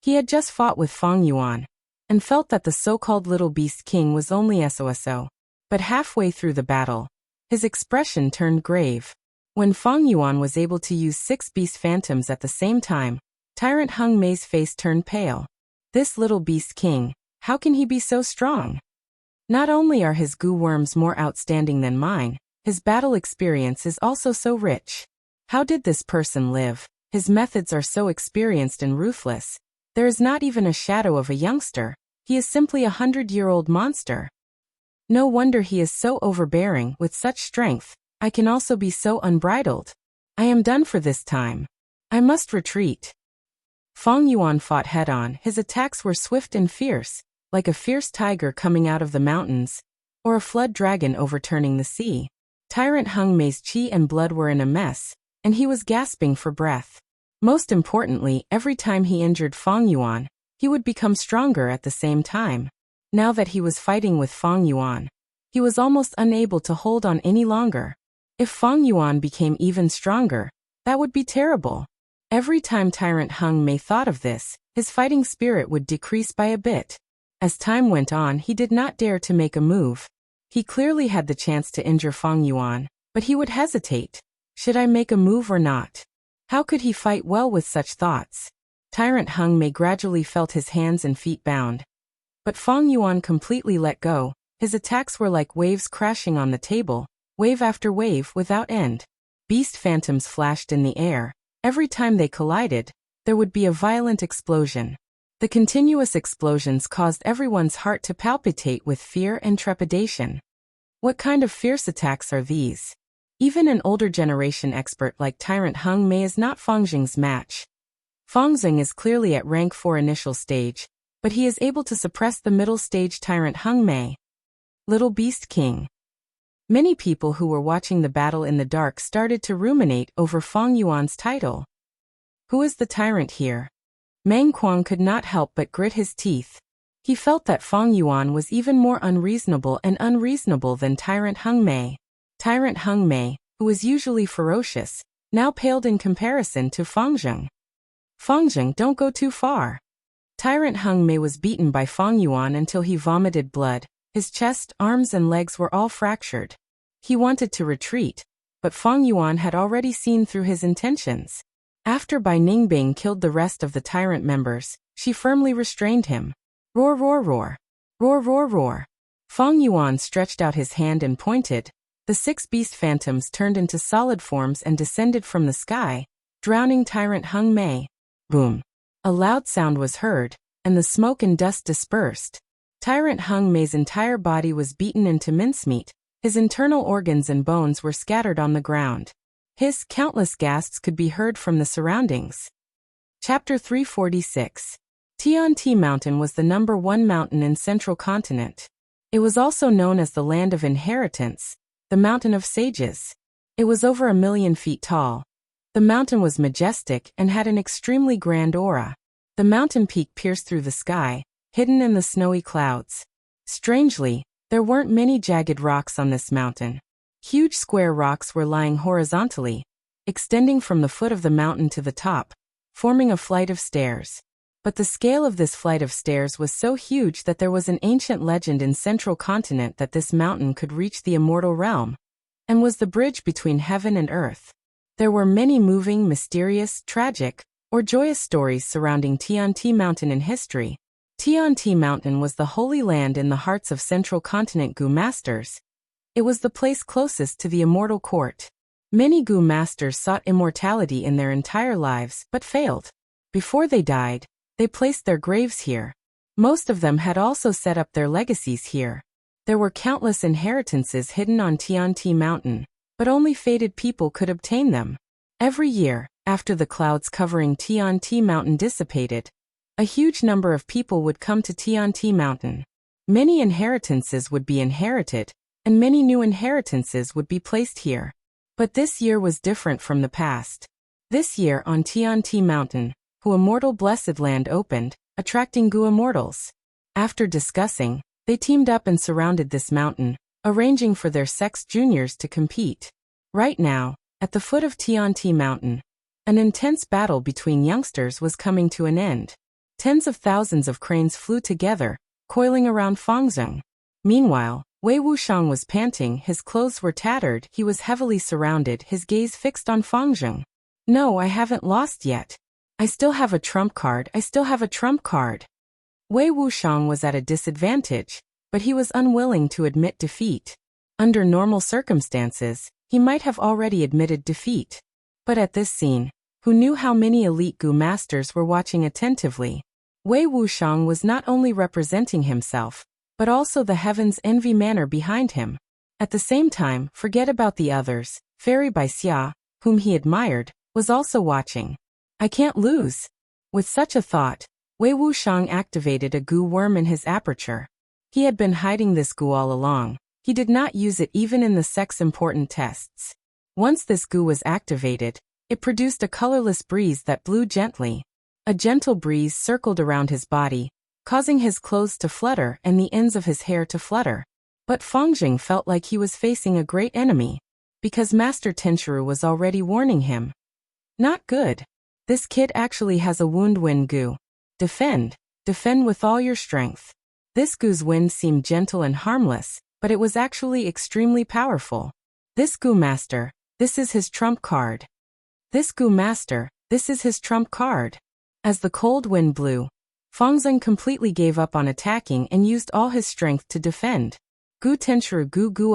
He had just fought with Fang Yuan, and felt that the so-called Little Beast King was only SOSO. But halfway through the battle, his expression turned grave. When Fang Yuan was able to use 6 beast phantoms at the same time, Tyrant Hung Mei's face turned pale. This Little Beast King, how can he be so strong? Not only are his goo worms more outstanding than mine, his battle experience is also so rich. How did this person live? His methods are so experienced and ruthless. There is not even a shadow of a youngster. He is simply a 100-year-old monster. No wonder he is so overbearing. With such strength, I can also be so unbridled. I am done for this time. I must retreat. Fang Yuan fought head-on. His attacks were swift and fierce, like a fierce tiger coming out of the mountains, or a flood dragon overturning the sea. Tyrant Hung Mei's qi and blood were in a mess, and he was gasping for breath. Most importantly, every time he injured Fang Yuan, he would become stronger at the same time. Now that he was fighting with Fang Yuan, he was almost unable to hold on any longer. If Fang Yuan became even stronger, that would be terrible. Every time Tyrant Hung Mei thought of this, his fighting spirit would decrease by a bit. As time went on, he did not dare to make a move. He clearly had the chance to injure Fang Yuan, but he would hesitate. Should I make a move or not? How could he fight well with such thoughts? Tyrant Hung Mei gradually felt his hands and feet bound. But Fang Yuan completely let go. His attacks were like waves crashing on the table, wave after wave without end. Beast phantoms flashed in the air. Every time they collided, there would be a violent explosion. The continuous explosions caused everyone's heart to palpitate with fear and trepidation. What kind of fierce attacks are these? Even an older generation expert like Tyrant Hung Mei is not Fang Zheng's match. Fang Zheng is clearly at rank 4 initial stage, but he is able to suppress the middle stage Tyrant Hung Mei. Little Beast King. Many people who were watching the battle in the dark started to ruminate over Fang Yuan's title. Who is the tyrant here? Meng Kuang could not help but grit his teeth. He felt that Fang Yuan was even more unreasonable than Tyrant Hung Mei. Tyrant Hung Mei, who was usually ferocious, now paled in comparison to Fang Zheng. Fang Zheng, don't go too far. Tyrant Hung Mei was beaten by Fang Yuan until he vomited blood. His chest, arms and legs were all fractured. He wanted to retreat, but Fang Yuan had already seen through his intentions. After Bai Ningbing killed the rest of the tyrant members, she firmly restrained him. Roar, roar, roar. Roar, roar, roar. Fang Yuan stretched out his hand and pointed. The 6 beast phantoms turned into solid forms and descended from the sky, drowning Tyrant Hung Mei. Boom. A loud sound was heard, and the smoke and dust dispersed. Tyrant Hung Mei's entire body was beaten into mincemeat. His internal organs and bones were scattered on the ground. His countless gasps could be heard from the surroundings. Chapter 346. Tian-Ti Mountain was the #1 mountain in Central Continent. It was also known as the Land of Inheritance, the Mountain of Sages. It was over 1,000,000 feet tall. The mountain was majestic and had an extremely grand aura. The mountain peak pierced through the sky, hidden in the snowy clouds. Strangely, there weren't many jagged rocks on this mountain. Huge square rocks were lying horizontally, extending from the foot of the mountain to the top, forming a flight of stairs. But the scale of this flight of stairs was so huge that there was an ancient legend in Central Continent that this mountain could reach the immortal realm, and was the bridge between heaven and earth. There were many moving, mysterious, tragic, or joyous stories surrounding Tianti Mountain in history. Tianti Mountain was the holy land in the hearts of Central Continent Gu masters. It was the place closest to the immortal court. Many Gu masters sought immortality in their entire lives but failed. Before they died, they placed their graves here. Most of them had also set up their legacies here. There were countless inheritances hidden on Tianti Mountain, but only fated people could obtain them. Every year, after the clouds covering Tianti Mountain dissipated, a huge number of people would come to Tianti Mountain. Many inheritances would be inherited, and many new inheritances would be placed here. But this year was different from the past. This year on Tianti Mountain, Gu Immortal Blessed Land opened, attracting Gu Immortals. After discussing, they teamed up and surrounded this mountain, arranging for their sex juniors to compete. Right now, at the foot of Tianti Mountain, an intense battle between youngsters was coming to an end. Tens of thousands of cranes flew together, coiling around Fangzheng. Meanwhile, Wei Wuxiang was panting, his clothes were tattered, he was heavily surrounded, his gaze fixed on Fangzheng. No, I haven't lost yet. I still have a trump card, I still have a trump card. Wei Wuxiang was at a disadvantage, but he was unwilling to admit defeat. Under normal circumstances, he might have already admitted defeat. But at this scene, who knew how many elite Gu masters were watching attentively? Wei Wuxiang was not only representing himself, but also the heaven's envy manner behind him. At the same time, forget about the others, Fairy Bai Xia, whom he admired, was also watching. I can't lose. With such a thought, Wei Wuxiang activated a Gu worm in his aperture. He had been hiding this Gu all along. He did not use it even in the sex-important tests. Once this Gu was activated, it produced a colorless breeze that blew gently. A gentle breeze circled around his body, causing his clothes to flutter and the ends of his hair to flutter. But Fangzheng felt like he was facing a great enemy, because Master Tenshuru was already warning him. Not good. This kid actually has a wound wind Gu. Defend. Defend with all your strength. This Gu's wind seemed gentle and harmless, but it was actually extremely powerful. This Gu master, this is his trump card. This Gu master, this is his trump card. As the cold wind blew, Fangzheng completely gave up on attacking and used all his strength to defend. Gu Tenshuru Gu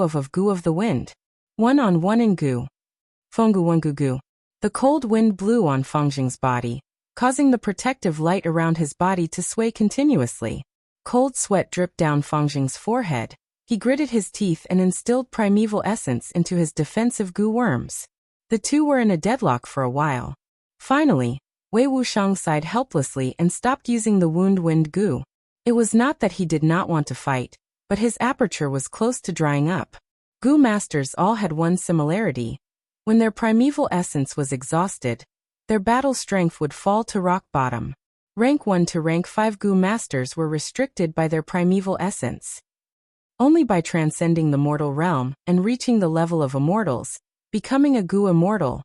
of the wind. 1-on-1 in Gu. Fenggu 1 Gu. The cold wind blew on Fangzheng's body, causing the protective light around his body to sway continuously. Cold sweat dripped down Fangzheng's forehead. He gritted his teeth and instilled primeval essence into his defensive Gu worms. The two were in a deadlock for a while. Finally, Wei Wuxiang sighed helplessly and stopped using the wound wind Gu. It was not that he did not want to fight, but his aperture was close to drying up. Gu masters all had one similarity. When their primeval essence was exhausted, their battle strength would fall to rock bottom. Rank 1 to rank 5 Gu masters were restricted by their primeval essence. Only by transcending the mortal realm and reaching the level of immortals, becoming a Gu immortal,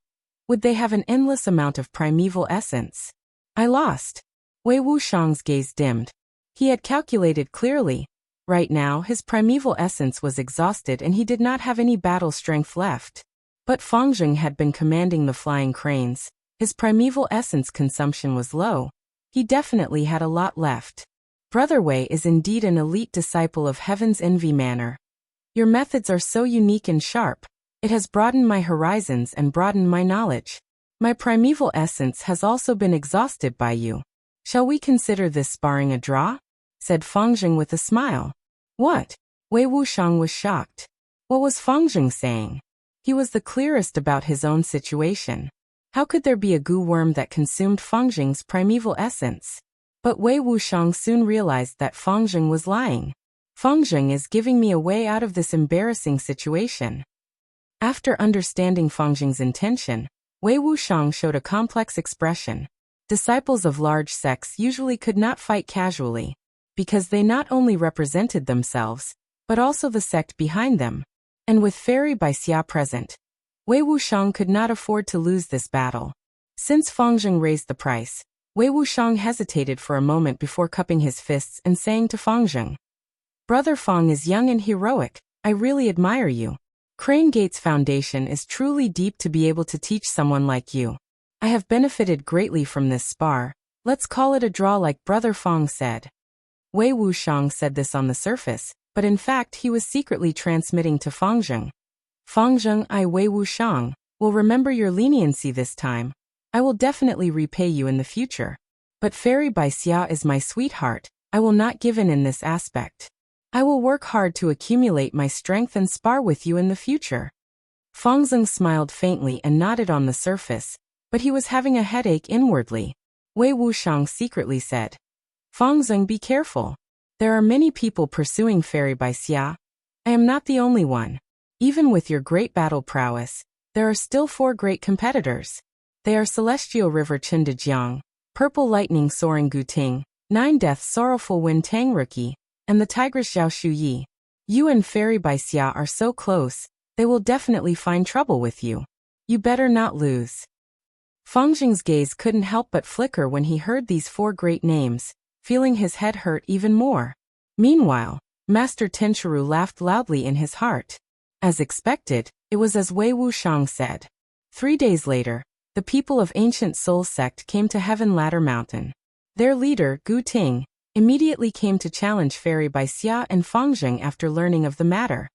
would they have an endless amount of primeval essence. I lost. Wei Wuxiang's gaze dimmed. He had calculated clearly. Right now his primeval essence was exhausted and he did not have any battle strength left. But Fangzheng had been commanding the flying cranes. His primeval essence consumption was low. He definitely had a lot left. Brother Wei is indeed an elite disciple of Heaven's Envy manner. Your methods are so unique and sharp. It has broadened my horizons and broadened my knowledge. My primeval essence has also been exhausted by you. Shall we consider this sparring a draw? Said Fangzheng with a smile. What? Wei Wuxiang was shocked. What was Fangzheng saying? He was the clearest about his own situation. How could there be a Gu worm that consumed Fangzheng's primeval essence? But Wei Wuxiang soon realized that Fangzheng was lying. Fangzheng is giving me a way out of this embarrassing situation. After understanding Fangzheng's intention, Wei Wuxiang showed a complex expression. Disciples of large sects usually could not fight casually, because they not only represented themselves, but also the sect behind them. And with Fairy by Xia present, Wei Wuxiang could not afford to lose this battle. Since Fang Zheng raised the price, Wei Wuxiang hesitated for a moment before cupping his fists and saying to Fang Zheng, "Brother Fang is young and heroic, I really admire you. Crane Gate's foundation is truly deep to be able to teach someone like you. I have benefited greatly from this spar, let's call it a draw like Brother Fang said." Wei Wuxiang said this on the surface, but in fact he was secretly transmitting to Fang Zheng. "Fang Zheng, I Wei Wuxiang will remember your leniency this time. I will definitely repay you in the future. But Fairy by Xia is my sweetheart, I will not give in this aspect. I will work hard to accumulate my strength and spar with you in the future." Fang Zheng smiled faintly and nodded on the surface, but he was having a headache inwardly. Wei Wuxiang secretly said, "Fang Zheng, be careful. There are many people pursuing Fairy by Xia. I am not the only one. Even with your great battle prowess, there are still 4 great competitors. They are Celestial River Chen Dejiang, Purple Lightning Soaring Gu Ting, 9 Death Sorrowful Wind Tang Rookie, and the Tigress Zhao Shu Yi. You and Fairy by Xia are so close, they will definitely find trouble with you. You better not lose." Fang Zheng's gaze couldn't help but flicker when he heard these 4 great names, feeling his head hurt even more. Meanwhile, Master Tenchiru laughed loudly in his heart. As expected, it was as Wei Wuxiang said. 3 days later, the people of Ancient Soul Sect came to Heaven Ladder Mountain. Their leader, Gu Ting, immediately came to challenge Fairy by Xia and Fang Zheng after learning of the matter.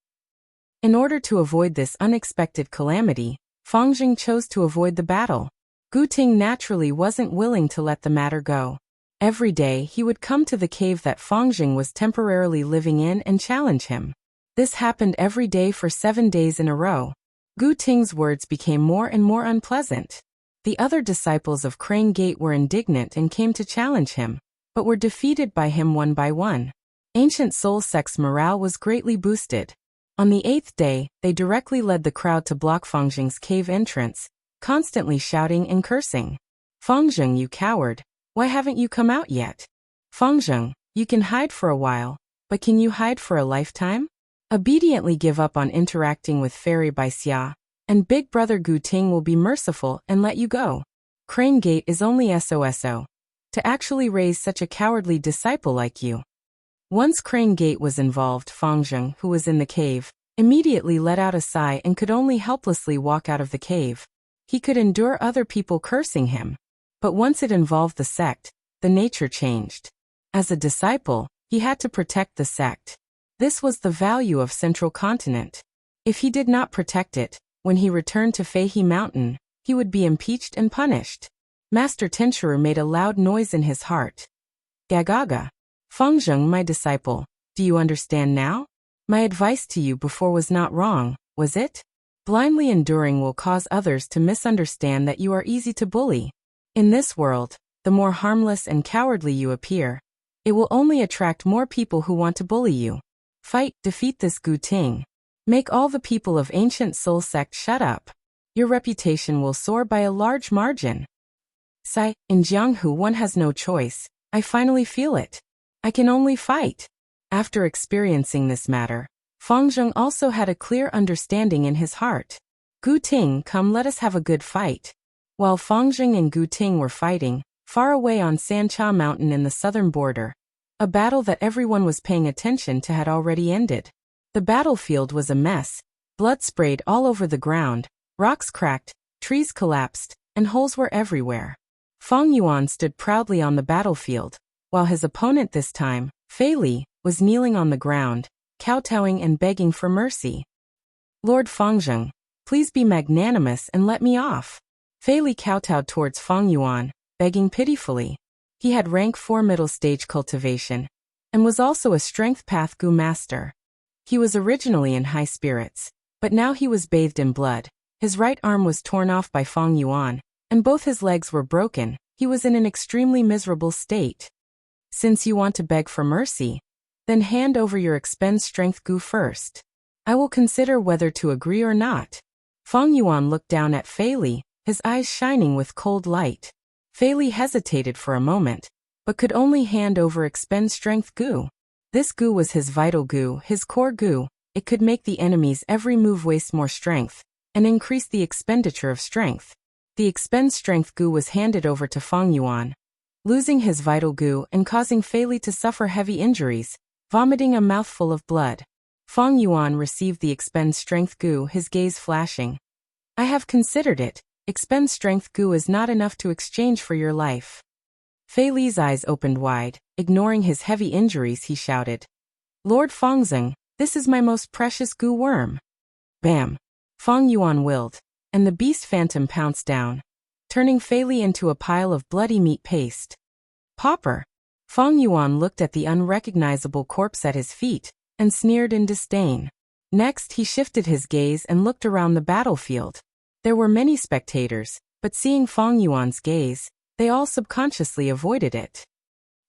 In order to avoid this unexpected calamity, Fang Zheng chose to avoid the battle. Gu Ting naturally wasn't willing to let the matter go. Every day he would come to the cave that Fang Zheng was temporarily living in and challenge him. This happened every day for 7 days in a row. Gu Ting's words became more and more unpleasant. The other disciples of Crane Gate were indignant and came to challenge him, but were defeated by him one by one. Ancient Soul Sect's morale was greatly boosted. On the 8th day, they directly led the crowd to block Fang Zheng's cave entrance, constantly shouting and cursing. "Fang Zheng, you coward, why haven't you come out yet? Fang Zheng, you can hide for a while, but can you hide for a lifetime? Obediently give up on interacting with Fairy by Xia, and Big Brother Gu Ting will be merciful and let you go. Crane Gate is only SOSO. To actually raise such a cowardly disciple like you." Once Crane Gate was involved, Fang Zheng, who was in the cave, immediately let out a sigh and could only helplessly walk out of the cave. He could endure other people cursing him, but once it involved the sect, the nature changed. As a disciple, he had to protect the sect. This was the value of Central Continent. If he did not protect it, when he returned to Feihe Mountain, he would be impeached and punished. Master Tenchiru made a loud noise in his heart. "Gagaga. Fang Zheng, my disciple, do you understand now? My advice to you before was not wrong, was it? Blindly enduring will cause others to misunderstand that you are easy to bully. In this world, the more harmless and cowardly you appear, it will only attract more people who want to bully you. Fight, defeat this Gu Ting. Make all the people of Ancient Soul Sect shut up. Your reputation will soar by a large margin." "Sai, in Jianghu one has no choice, I finally feel it. I can only fight." After experiencing this matter, Fang Zheng also had a clear understanding in his heart. "Gu Ting, come, let us have a good fight." While Fang Zheng and Gu Ting were fighting, far away on Sancha Mountain in the southern border, a battle that everyone was paying attention to had already ended. The battlefield was a mess, blood sprayed all over the ground, rocks cracked, trees collapsed, and holes were everywhere. Fang Yuan stood proudly on the battlefield, while his opponent this time, Fei Li, was kneeling on the ground, kowtowing and begging for mercy. "Lord Fang Zheng, please be magnanimous and let me off." Fei Li kowtowed towards Fang Yuan, begging pitifully. He had rank 4 middle stage cultivation, and was also a strength path Gu master. He was originally in high spirits, but now he was bathed in blood. His right arm was torn off by Fang Yuan, and both his legs were broken. He was in an extremely miserable state. "Since you want to beg for mercy, then hand over your expend strength Gu first. I will consider whether to agree or not." Fang Yuan looked down at Fei Li, his eyes shining with cold light. Fei Li hesitated for a moment, but could only hand over expend strength Gu. This Gu was his vital Gu, his core Gu. it could make the enemy's every move waste more strength, and increase the expenditure of strength. The expend strength goo was handed over to Feng Yuan, losing his vital goo and causing Fei Li to suffer heavy injuries, vomiting a mouthful of blood. Feng Yuan received the expend strength goo, his gaze flashing. I have considered it. Expend strength goo is not enough to exchange for your life. Fei Li's eyes opened wide. Ignoring his heavy injuries, he shouted, Lord Fengzeng, this is my most precious goo worm. Bam! Feng Yuan willed, and the beast phantom pounced down, turning Fei Li into a pile of bloody meat paste. Pauper! Feng Yuan looked at the unrecognizable corpse at his feet, and sneered in disdain. Next he shifted his gaze and looked around the battlefield. There were many spectators, but seeing Feng Yuan's gaze, they all subconsciously avoided it.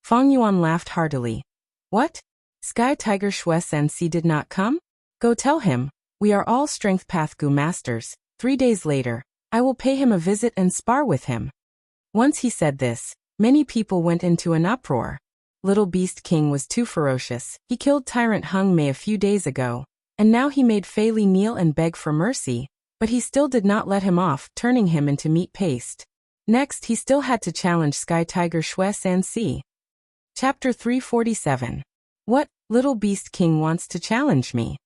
Feng Yuan laughed heartily. What? Sky Tiger Shui Sensi did not come? Go tell him, we are all Strength Path Gu Masters. 3 days later, I will pay him a visit and spar with him. Once he said this, many people went into an uproar. Little Beast King was too ferocious. He killed Tyrant Hung Mei a few days ago, and now he made Fei Li kneel and beg for mercy, but he still did not let him off, turning him into meat paste. Next, he still had to challenge Sky Tiger Shui Sensi. Chapter 347. What? Little Beast King wants to challenge me.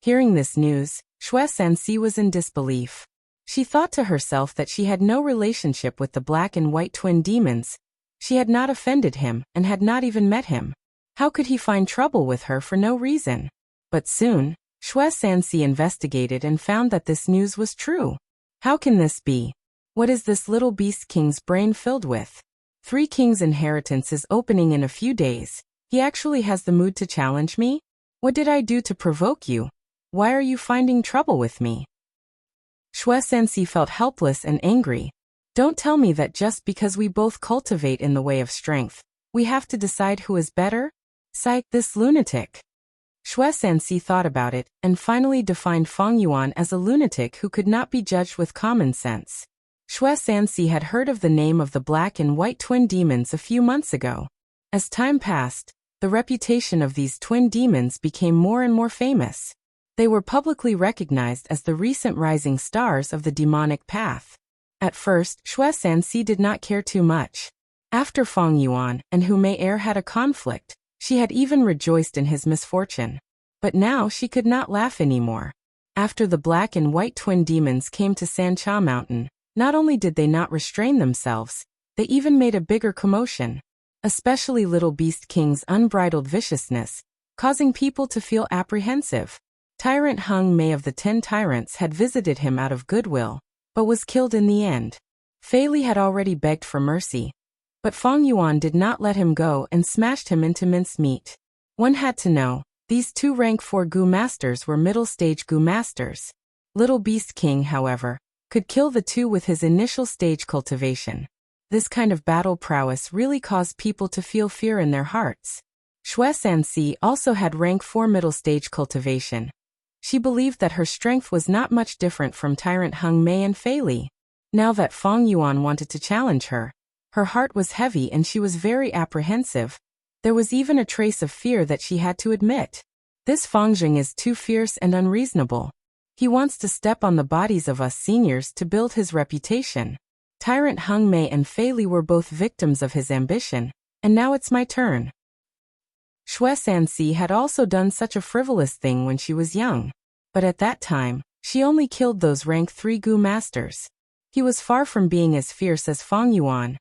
Hearing this news, Shui Sensi was in disbelief. She thought to herself that she had no relationship with the black and white twin demons. She had not offended him and had not even met him. How could he find trouble with her for no reason? But soon, Shui Sensi investigated and found that this news was true. How can this be? What is this Little Beast King's brain filled with? 3 Kings' inheritance is opening in a few days. He actually has the mood to challenge me? What did I do to provoke you? Why are you finding trouble with me? Shui Sensi felt helpless and angry. Don't tell me that just because we both cultivate in the way of strength, we have to decide who is better? Psych, this lunatic. Shui Sensi thought about it and finally defined Feng Yuan as a lunatic who could not be judged with common sense. Shui Sensi had heard of the name of the black and white twin demons a few months ago. As time passed, the reputation of these twin demons became more and more famous. They were publicly recognized as the recent rising stars of the demonic path. At first, Shui Sensi did not care too much. After Feng Yuan and Hu Mei Er had a conflict, she had even rejoiced in his misfortune. But now she could not laugh anymore. After the black and white twin demons came to Sancha Mountain, not only did they not restrain themselves, they even made a bigger commotion. Especially Little Beast King's unbridled viciousness, causing people to feel apprehensive. Tyrant Hung Mei of the 10 Tyrants had visited him out of goodwill, but was killed in the end. Fei Li had already begged for mercy, but Feng Yuan did not let him go and smashed him into mincemeat. One had to know, these 2 rank 4 Gu Masters were middle-stage Gu Masters. Little Beast King, however, could kill the 2 with his initial stage cultivation. This kind of battle prowess really caused people to feel fear in their hearts. Shui Sensi also had rank 4 middle stage cultivation. She believed that her strength was not much different from Tyrant Hung Mei and Fei Li. Now that Feng Yuan wanted to challenge her, her heart was heavy and she was very apprehensive. There was even a trace of fear that she had to admit. This Fengzheng is too fierce and unreasonable. He wants to step on the bodies of us seniors to build his reputation. Tyrant Hung Mei and Fei Li were both victims of his ambition, and now it's my turn. Shui Sensi had also done such a frivolous thing when she was young. But at that time, she only killed those rank 3 Gu Masters. He was far from being as fierce as Feng Yuan,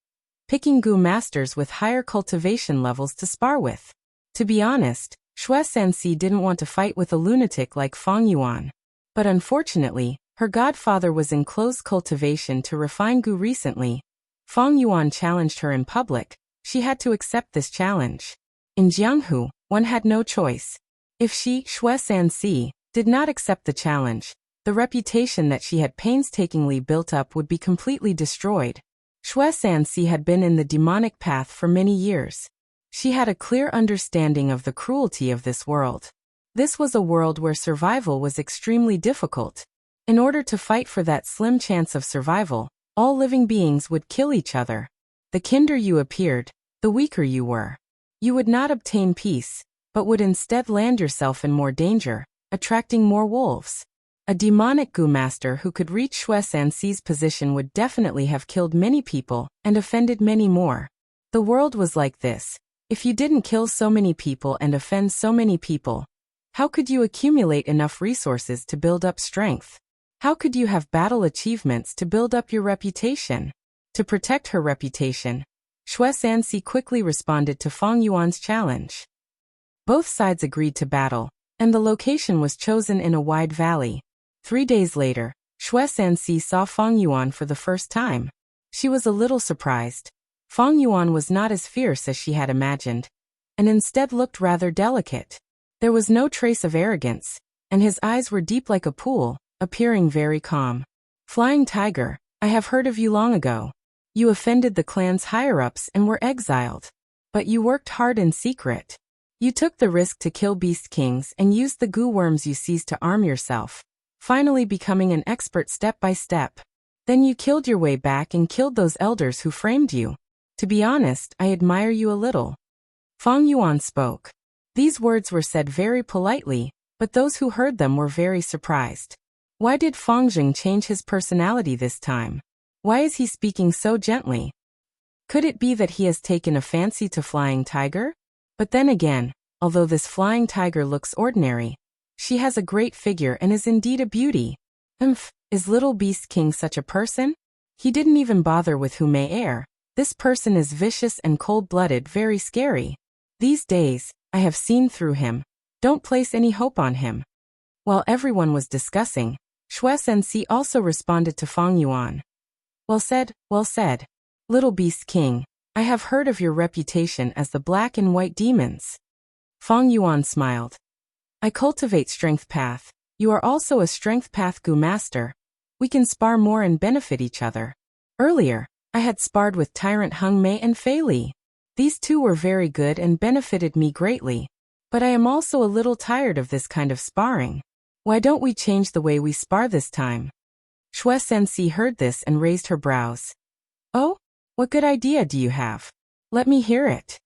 picking Gu Masters with higher cultivation levels to spar with. To be honest, Shui Sensi didn't want to fight with a lunatic like Feng Yuan. But unfortunately, her godfather was in close cultivation to refine Gu recently. Feng Yuan challenged her in public. She had to accept this challenge. In Jianghu, one had no choice. If she, Shui Sensi, did not accept the challenge, the reputation that she had painstakingly built up would be completely destroyed. Shui Sensi had been in the demonic path for many years. She had a clear understanding of the cruelty of this world. This was a world where survival was extremely difficult. In order to fight for that slim chance of survival, all living beings would kill each other. The kinder you appeared, the weaker you were. You would not obtain peace, but would instead land yourself in more danger. attracting more wolves. A demonic Gu master who could reach Shui Sanxi's position would definitely have killed many people and offended many more. The world was like this. If you didn't kill so many people and offend so many people, how could you accumulate enough resources to build up strength? How could you have battle achievements to build up your reputation? To protect her reputation, Shui Sanxi quickly responded to Fang Yuan's challenge. Both sides agreed to battle, and the location was chosen in a wide valley. 3 days later, Shui Sanxi saw Fang Yuan for the first time. She was a little surprised. Fang Yuan was not as fierce as she had imagined, and instead looked rather delicate. There was no trace of arrogance, and his eyes were deep like a pool, appearing very calm. Flying Tiger, I have heard of you long ago. You offended the clan's higher-ups and were exiled. But you worked hard in secret. You took the risk to kill beast kings and used the goo worms you seized to arm yourself, finally becoming an expert step by step. Then you killed your way back and killed those elders who framed you. To be honest, I admire you a little. Fang Yuan spoke. These words were said very politely, but those who heard them were very surprised. Why did Fang Jing change his personality this time? Why is he speaking so gently? Could it be that he has taken a fancy to Flying Tiger? But then again, although this Flying Tiger looks ordinary, she has a great figure and is indeed a beauty. Is Little Beast King such a person? He didn't even bother with who may err. This person is vicious and cold-blooded, very scary. These days, I have seen through him. Don't place any hope on him. While everyone was discussing, Shui Sanxi also responded to Fang Yuan. Well said, well said. Little Beast King, I have heard of your reputation as the black and white demons. Fang Yuan smiled. I cultivate Strength Path. You are also a Strength Path Gu master. We can spar more and benefit each other. Earlier, I had sparred with Tyrant Hung Mei and Fei Li. These two were very good and benefited me greatly. But I am also a little tired of this kind of sparring. Why don't we change the way we spar this time? Shui Sanxi heard this and raised her brows. Oh? What good idea do you have? Let me hear it.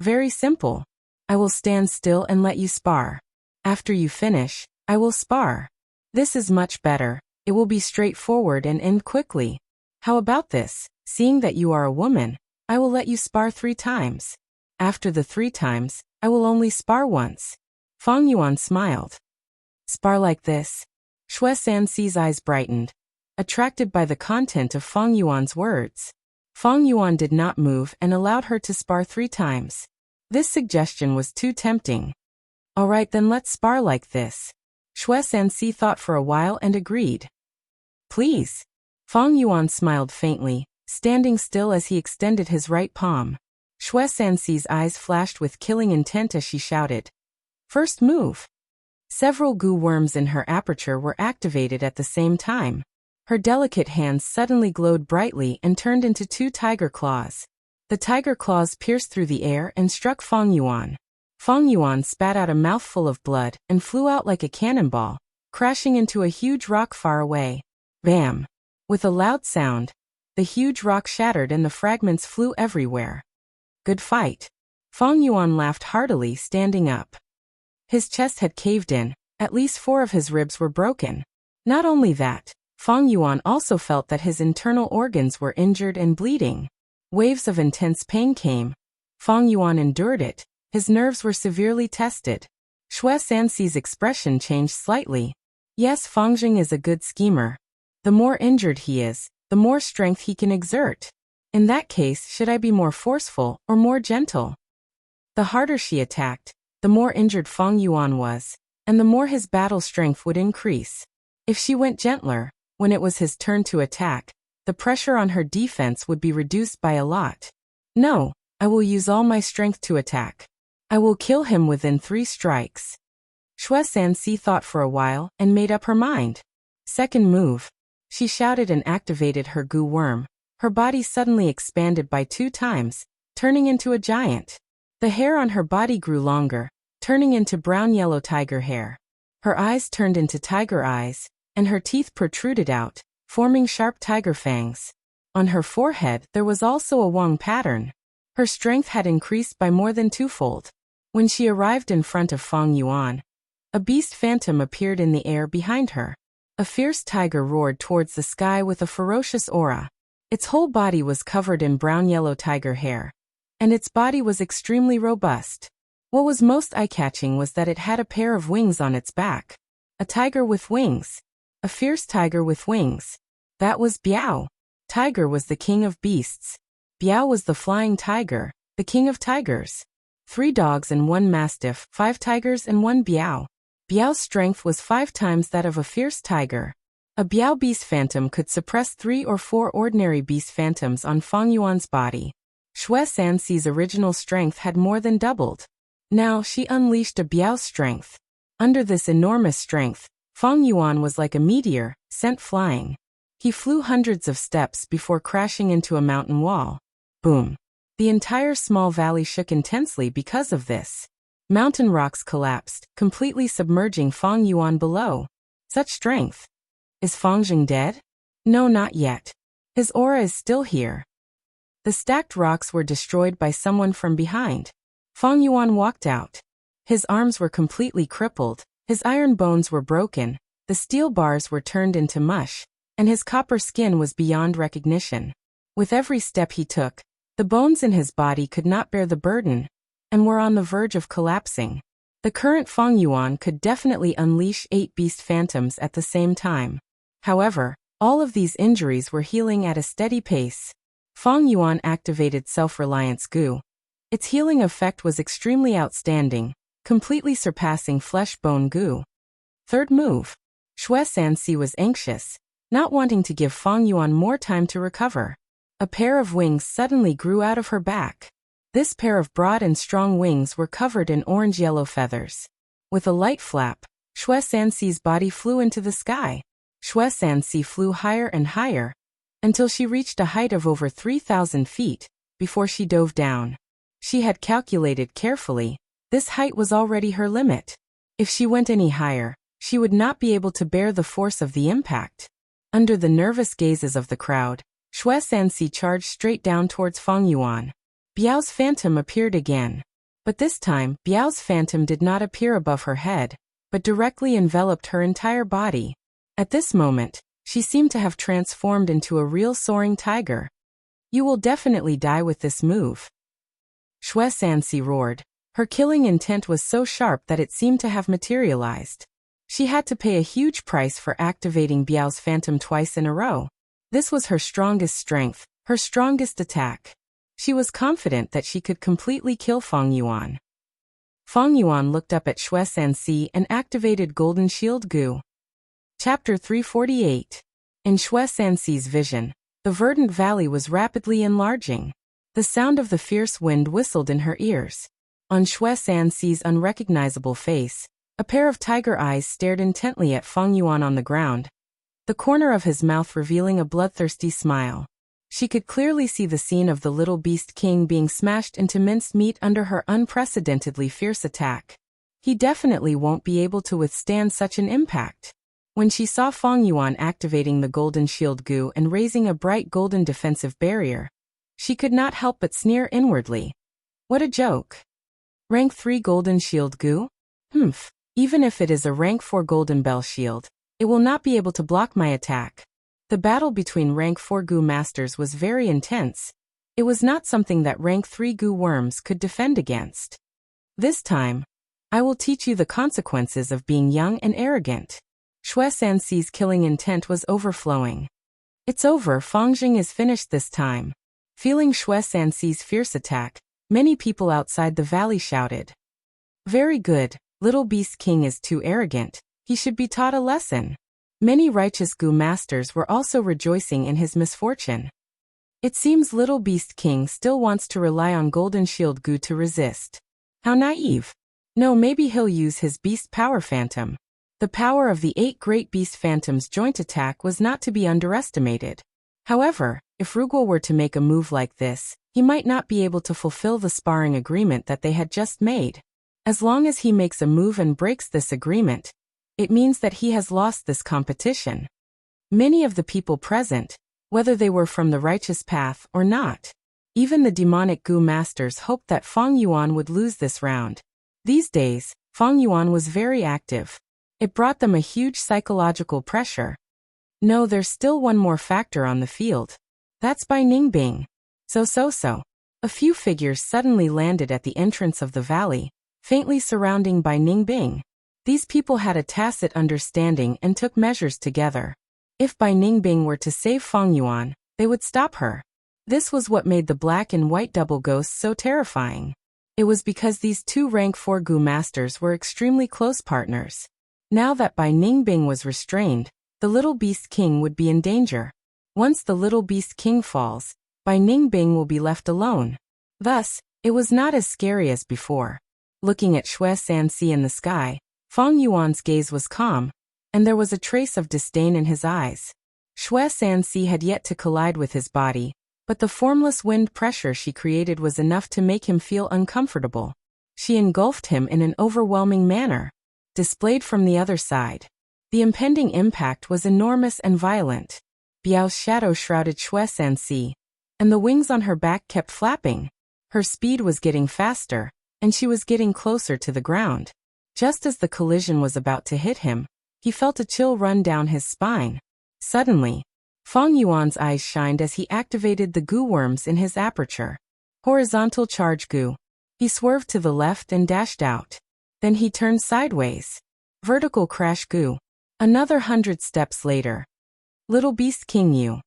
Very simple. I will stand still and let you spar. After you finish, I will spar. This is much better. It will be straightforward and end quickly. How about this? Seeing that you are a woman, I will let you spar 3 times. After the 3 times, I will only spar once. Fang Yuan smiled. Spar like this? Shui Sanxi's eyes brightened, attracted by the content of Fang Yuan's words. Fang Yuan did not move and allowed her to spar 3 times. This suggestion was too tempting. All right, then let's spar like this. Shui Sanxi thought for a while and agreed. Please. Fang Yuan smiled faintly, standing still as he extended his right palm. Shui Sanxi's eyes flashed with killing intent as she shouted. First move. Several goo worms in her aperture were activated at the same time. Her delicate hands suddenly glowed brightly and turned into 2 tiger claws. The tiger claws pierced through the air and struck Fang Yuan. Fang Yuan spat out a mouthful of blood and flew out like a cannonball, crashing into a huge rock far away. Bam! With a loud sound, the huge rock shattered and the fragments flew everywhere. Good fight. Fang Yuan laughed heartily, standing up. His chest had caved in, at least 4 of his ribs were broken. Not only that, Fang Yuan also felt that his internal organs were injured and bleeding. Waves of intense pain came. Fang Yuan endured it. His nerves were severely tested. Shui Sanxi's expression changed slightly. Yes, Fang Jing is a good schemer. The more injured he is, the more strength he can exert. In that case, should I be more forceful or more gentle? The harder she attacked, the more injured Fang Yuan was, and the more his battle strength would increase. If she went gentler, when it was his turn to attack, the pressure on her defense would be reduced by a lot. No, I will use all my strength to attack. I will kill him within 3 strikes. Shui Sanxi thought for a while and made up her mind. Second move. She shouted and activated her goo worm. Her body suddenly expanded by 2 times, turning into a giant. The hair on her body grew longer, turning into brown-yellow tiger hair. Her eyes turned into tiger eyes, and her teeth protruded out, forming sharp tiger fangs. On her forehead there was also a wong pattern. Her strength had increased by more than 2-fold. When she arrived in front of Fang Yuan, A beast phantom appeared in the air behind her. A fierce tiger roared towards the sky with a ferocious aura. Its whole body was covered in brown-yellow tiger hair, and its body was extremely robust. What was most eye-catching was that it had a pair of wings on its back. A tiger with wings. A fierce tiger with wings. That was Biao. Tiger was the king of beasts. Biao was the flying tiger, the king of tigers. 3 dogs and 1 mastiff, 5 tigers and 1 Biao. Biao's strength was 5 times that of a fierce tiger. A Biao beast phantom could suppress 3 or 4 ordinary beast phantoms on Fang Yuan's body. Xue Sanxi's original strength had more than doubled. Now she unleashed a Biao strength. Under this enormous strength, Fang Yuan was like a meteor, sent flying. He flew hundreds of steps before crashing into a mountain wall. Boom! The entire small valley shook intensely because of this. Mountain rocks collapsed, completely submerging Fang Yuan below. Such strength! Is Fang Jing dead? No, not yet. His aura is still here. The stacked rocks were destroyed by someone from behind. Fang Yuan walked out. His arms were completely crippled, his iron bones were broken, the steel bars were turned into mush, and his copper skin was beyond recognition. With every step he took, the bones in his body could not bear the burden, and were on the verge of collapsing. The current Fang Yuan could definitely unleash 8 beast phantoms at the same time. However, all of these injuries were healing at a steady pace. Fang Yuan activated self-reliance goo. Its healing effect was extremely outstanding, completely surpassing flesh-bone goo. Third move. Xue Sanxi was anxious, not wanting to give Fang Yuan more time to recover. A pair of wings suddenly grew out of her back. This pair of broad and strong wings were covered in orange-yellow feathers. With a light flap, Xue Sanxi's body flew into the sky. Xue Sanxi flew higher and higher, until she reached a height of over 3,000 feet, before she dove down. She had calculated carefully. This height was already her limit. If she went any higher, she would not be able to bear the force of the impact. Under the nervous gazes of the crowd, Xue Sanxi charged straight down towards Fang Yuan. Biao's phantom appeared again. But this time, Biao's phantom did not appear above her head, but directly enveloped her entire body. At this moment, she seemed to have transformed into a real soaring tiger. You will definitely die with this move. Xue Sanxi roared. Her killing intent was so sharp that it seemed to have materialized. She had to pay a huge price for activating Biao's phantom twice in a row. This was her strongest strength, her strongest attack. She was confident that she could completely kill Fang Yuan. Fang Yuan looked up at Xue Sanxi and activated Golden Shield Goo. Chapter 348. In Xue Sanxi's vision, the verdant valley was rapidly enlarging. The sound of the fierce wind whistled in her ears. On Xue Sanxi's unrecognizable face, a pair of tiger eyes stared intently at Fang Yuan on the ground, the corner of his mouth revealing a bloodthirsty smile. She could clearly see the scene of the little beast king being smashed into minced meat under her unprecedentedly fierce attack. He definitely won't be able to withstand such an impact. When she saw Fang Yuan activating the Golden Shield Goo and raising a bright golden defensive barrier, she could not help but sneer inwardly. What a joke. Rank 3 Golden Shield Goo? Even if it is a rank 4 Golden Bell Shield, it will not be able to block my attack. The battle between rank 4 Goo Masters was very intense. It was not something that rank 3 Goo Worms could defend against. This time, I will teach you the consequences of being young and arrogant. Xue Sanxi's killing intent was overflowing. It's over, Fang Jing is finished this time. Feeling Xue Sanxi's fierce attack, many people outside the valley shouted. Very good, Little Beast King is too arrogant, he should be taught a lesson. Many righteous Goo Masters were also rejoicing in his misfortune. It seems Little Beast King still wants to rely on Golden Shield Goo to resist. How naive. No, maybe he'll use his Beast Power Phantom. The power of the 8 Great Beast Phantoms' joint attack was not to be underestimated. However, if Ruguo were to make a move like this, he might not be able to fulfill the sparring agreement that they had just made. As long as he makes a move and breaks this agreement, it means that he has lost this competition. Many of the people present, whether they were from the righteous path or not, even the demonic Goo Masters hoped that Fang Yuan would lose this round. These days, Fang Yuan was very active. It brought them a huge psychological pressure. No, there's still one more factor on the field. That's Bai Ningbing. So. A few figures suddenly landed at the entrance of the valley, faintly surrounding Bai Ningbing. These people had a tacit understanding and took measures together. If Bai Ningbing were to save Fang Yuan, they would stop her. This was what made the black and white double ghosts so terrifying. It was because these two rank 4 Gu masters were extremely close partners. Now that Bai Ningbing was restrained, the Little Beast King would be in danger. Once the Little Beast King falls, Bai Ningbing will be left alone. Thus, it was not as scary as before. Looking at Xue Sanxi in the sky, Fang Yuan's gaze was calm, and there was a trace of disdain in his eyes. Xue Sanxi had yet to collide with his body, but the formless wind pressure she created was enough to make him feel uncomfortable. She engulfed him in an overwhelming manner. Displayed from the other side, the impending impact was enormous and violent. Biao's shadow shrouded Xue Sanxi, and the wings on her back kept flapping. Her speed was getting faster, and she was getting closer to the ground. Just as the collision was about to hit him, he felt a chill run down his spine. Suddenly, Fang Yuan's eyes shined as he activated the Gu worms in his aperture. Horizontal charge Gu. He swerved to the left and dashed out. Then he turned sideways. Vertical crash Gu. Another 100 steps later. Little Beast King Yu.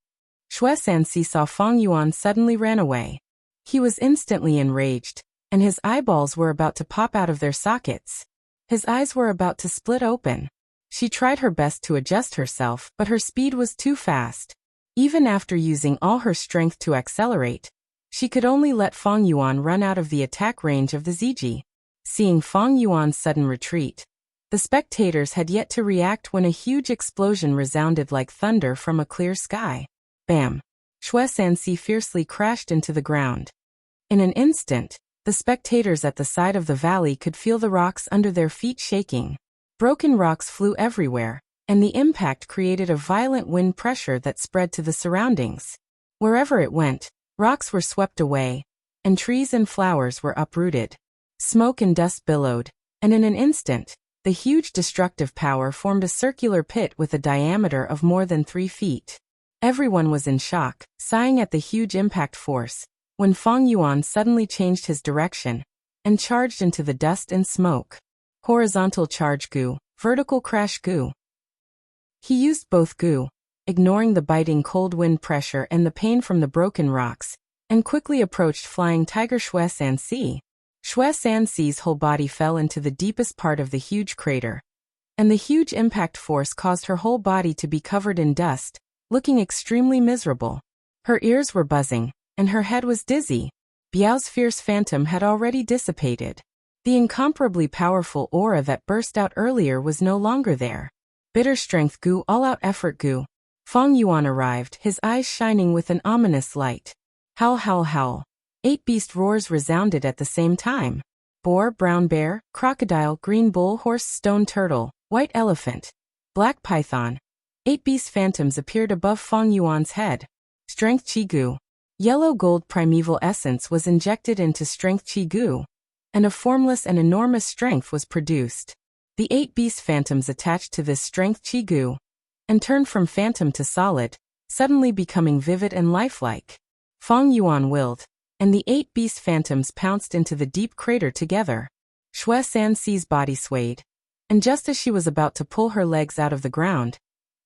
Xue Sanxi saw Fang Yuan suddenly ran away. He was instantly enraged, and his eyeballs were about to pop out of their sockets. His eyes were about to split open. She tried her best to adjust herself, but her speed was too fast. Even after using all her strength to accelerate, she could only let Fang Yuan run out of the attack range of the Ziji. Seeing Fang Yuan's sudden retreat, the spectators had yet to react when a huge explosion resounded like thunder from a clear sky. Bam! Xue Sanxi fiercely crashed into the ground. In an instant, the spectators at the side of the valley could feel the rocks under their feet shaking. Broken rocks flew everywhere, and the impact created a violent wind pressure that spread to the surroundings. Wherever it went, rocks were swept away, and trees and flowers were uprooted. Smoke and dust billowed, and in an instant, the huge destructive power formed a circular pit with a diameter of more than 3 feet. Everyone was in shock, sighing at the huge impact force, when Fang Yuan suddenly changed his direction and charged into the dust and smoke. Horizontal charge Gu, vertical crash Gu. He used both Gu, ignoring the biting cold wind pressure and the pain from the broken rocks, and quickly approached flying tiger Xue Sanxi. Xue Sanxi's whole body fell into the deepest part of the huge crater, and the huge impact force caused her whole body to be covered in dust, looking extremely miserable. Her ears were buzzing, and her head was dizzy. Biao's fierce phantom had already dissipated. The incomparably powerful aura that burst out earlier was no longer there. Bitter strength Gu, all-out effort Gu. Fang Yuan arrived, his eyes shining with an ominous light. Howl, howl, howl. 8 beast roars resounded at the same time. Boar, brown bear, crocodile, green bull, horse, stone turtle, white elephant, black python. 8 beast phantoms appeared above Fang Yuan's head. Strength Qi Gu. Yellow gold primeval essence was injected into Strength Qi Gu, and a formless and enormous strength was produced. The 8 beast phantoms attached to this Strength Qi Gu, and turned from phantom to solid, suddenly becoming vivid and lifelike. Fang Yuan willed, and the 8 beast phantoms pounced into the deep crater together. Xue Sanxi's body swayed, and just as she was about to pull her legs out of the ground,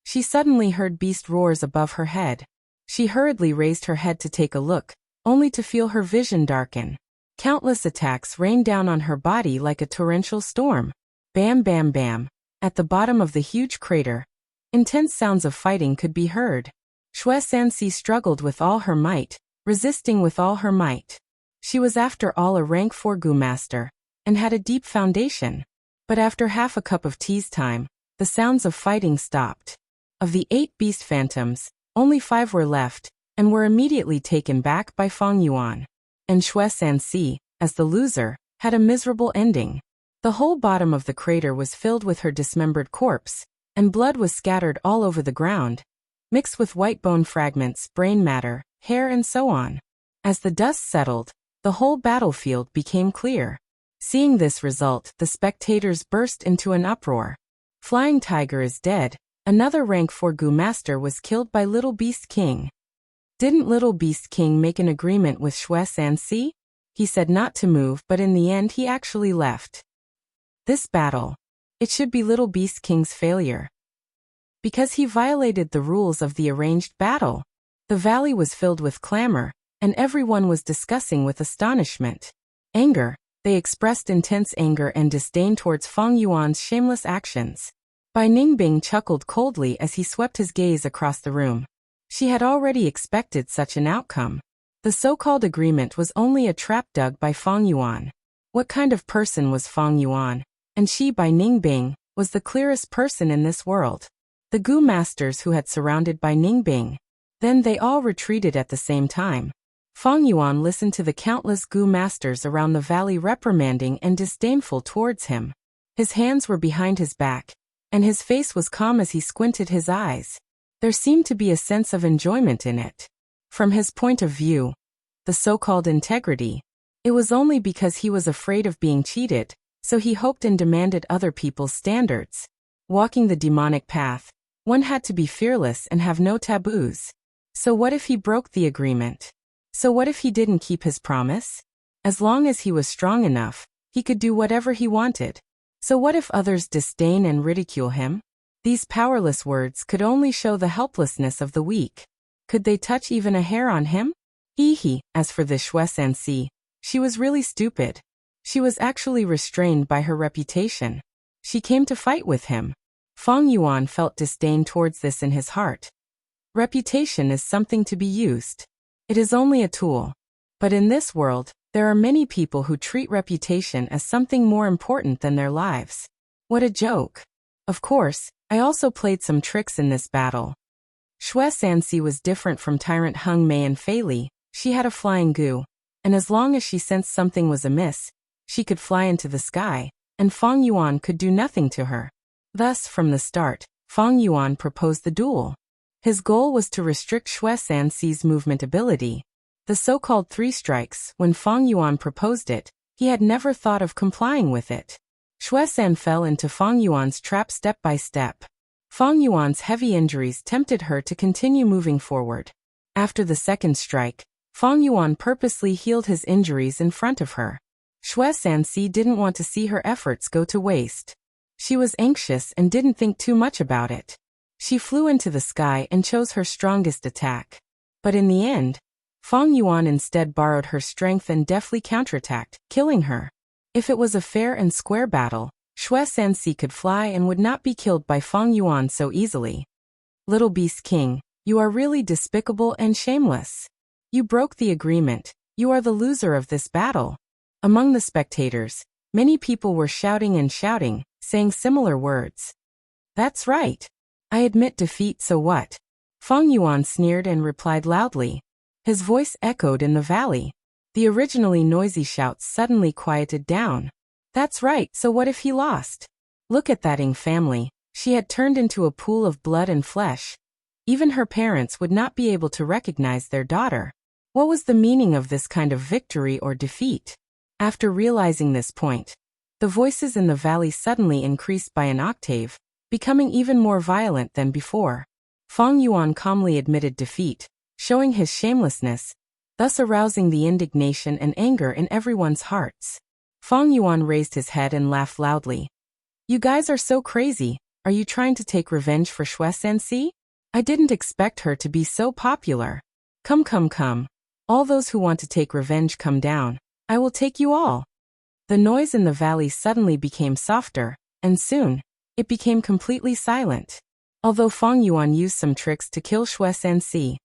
she suddenly heard beast roars above her head. She hurriedly raised her head to take a look, only to feel her vision darken. Countless attacks rained down on her body like a torrential storm. Bam, bam, bam. At the bottom of the huge crater, intense sounds of fighting could be heard. Xue Sanxi struggled with all her might, resisting with all her might. She was after all a rank 4 Gu master, and had a deep foundation. But after half a cup of tea's time, the sounds of fighting stopped. Of the 8 beast phantoms, only 5 were left, and were immediately taken back by Fang Yuan. And Xue Sanxi, as the loser, had a miserable ending. The whole bottom of the crater was filled with her dismembered corpse, and blood was scattered all over the ground, mixed with white bone fragments, brain matter, hair and so on. As the dust settled, the whole battlefield became clear. Seeing this result, the spectators burst into an uproar. Flying Tiger is dead. Another rank 4 Gu master was killed by Little Beast King. Didn't Little Beast King make an agreement with Shui Sansi? He said not to move, but in the end he actually left. This battle. It should be Little Beast King's failure. Because he violated the rules of the arranged battle. The valley was filled with clamor, and everyone was discussing with astonishment. Anger. They expressed intense anger and disdain towards Fang Yuan's shameless actions. Bai Ningbing chuckled coldly as he swept his gaze across the room. She had already expected such an outcome. The so-called agreement was only a trap dug by Fang Yuan. What kind of person was Fang Yuan? And she, Bai Ningbing, was the clearest person in this world. The Gu masters who had surrounded Bai Ningbing. Then they all retreated at the same time. Fang Yuan listened to the countless Gu masters around the valley reprimanding and disdainful towards him. His hands were behind his back, and his face was calm as he squinted his eyes. There seemed to be a sense of enjoyment in it. From his point of view, the so-called integrity, it was only because he was afraid of being cheated, so he hoped and demanded other people's standards. Walking the demonic path, one had to be fearless and have no taboos. So what if he broke the agreement? So what if he didn't keep his promise? As long as he was strong enough, he could do whatever he wanted. So what if others disdain and ridicule him? These powerless words could only show the helplessness of the weak. Could they touch even a hair on him? As for the Shui Sansi, she was really stupid. She was actually restrained by her reputation. She came to fight with him. Fang Yuan felt disdain towards this in his heart. Reputation is something to be used. It is only a tool. But in this world, there are many people who treat reputation as something more important than their lives. What a joke. Of course, I also played some tricks in this battle. Shui Sansi was different from Tyrant Hung Mei and Fei Li. She had a flying Gu, and as long as she sensed something was amiss, she could fly into the sky, and Fang Yuan could do nothing to her. Thus, from the start, Fang Yuan proposed the duel. His goal was to restrict Shui Sansi's movement ability. The so-called 3 strikes, when Fang Yuan proposed it, he had never thought of complying with it. Shui San fell into Fang Yuan's trap step by step. Fang Yuan's heavy injuries tempted her to continue moving forward. After the second strike, Fang Yuan purposely healed his injuries in front of her. Shui Sansi didn't want to see her efforts go to waste. She was anxious and didn't think too much about it. She flew into the sky and chose her strongest attack. But in the end, Fang Yuan instead borrowed her strength and deftly counterattacked, killing her. If it was a fair and square battle, Shui Sansi could fly and would not be killed by Fang Yuan so easily. Little Beast King, you are really despicable and shameless. You broke the agreement. You are the loser of this battle. Among the spectators, many people were shouting and shouting, saying similar words. That's right. I admit defeat, so what? Fang Yuan sneered and replied loudly. His voice echoed in the valley. The originally noisy shouts suddenly quieted down. That's right, so what if he lost? Look at that Ing family. She had turned into a pool of blood and flesh. Even her parents would not be able to recognize their daughter. What was the meaning of this kind of victory or defeat? After realizing this point, the voices in the valley suddenly increased by an octave, becoming even more violent than before. Fang Yuan calmly admitted defeat, showing his shamelessness, thus arousing the indignation and anger in everyone's hearts. Fang Yuan raised his head and laughed loudly. You guys are so crazy. Are you trying to take revenge for Shui Sansi? I didn't expect her to be so popular. Come. All those who want to take revenge, come down. I will take you all. The noise in the valley suddenly became softer, and soon, it became completely silent. Although Fang Yuan used some tricks to kill Shui Sansi.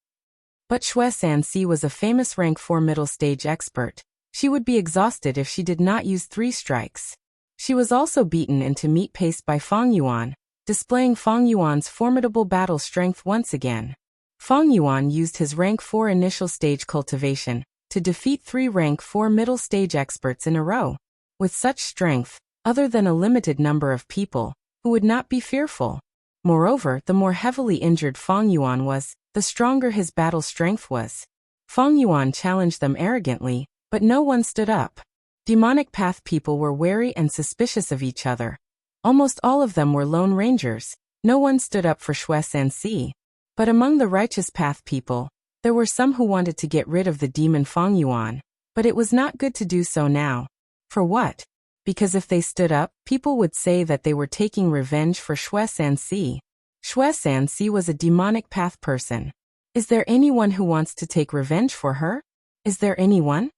But Shui Sansi was a famous rank 4 middle stage expert. She would be exhausted if she did not use 3 strikes. She was also beaten into meat paste by Fang Yuan, displaying Fang Yuan's formidable battle strength once again. Fang Yuan used his rank 4 initial stage cultivation to defeat 3 rank 4 middle stage experts in a row. With such strength, other than a limited number of people, who would not be fearful. Moreover, the more heavily injured Fang Yuan was, the stronger his battle strength was. Fang Yuan challenged them arrogantly, but no one stood up. Demonic path people were wary and suspicious of each other. Almost all of them were lone rangers. No one stood up for Shui Sanxi. But among the righteous path people, there were some who wanted to get rid of the demon Fang Yuan. But it was not good to do so now. For what? Because if they stood up, people would say that they were taking revenge for Shui Sanxi. Shui Sanxi was a demonic path person. Is there anyone who wants to take revenge for her? Is there anyone?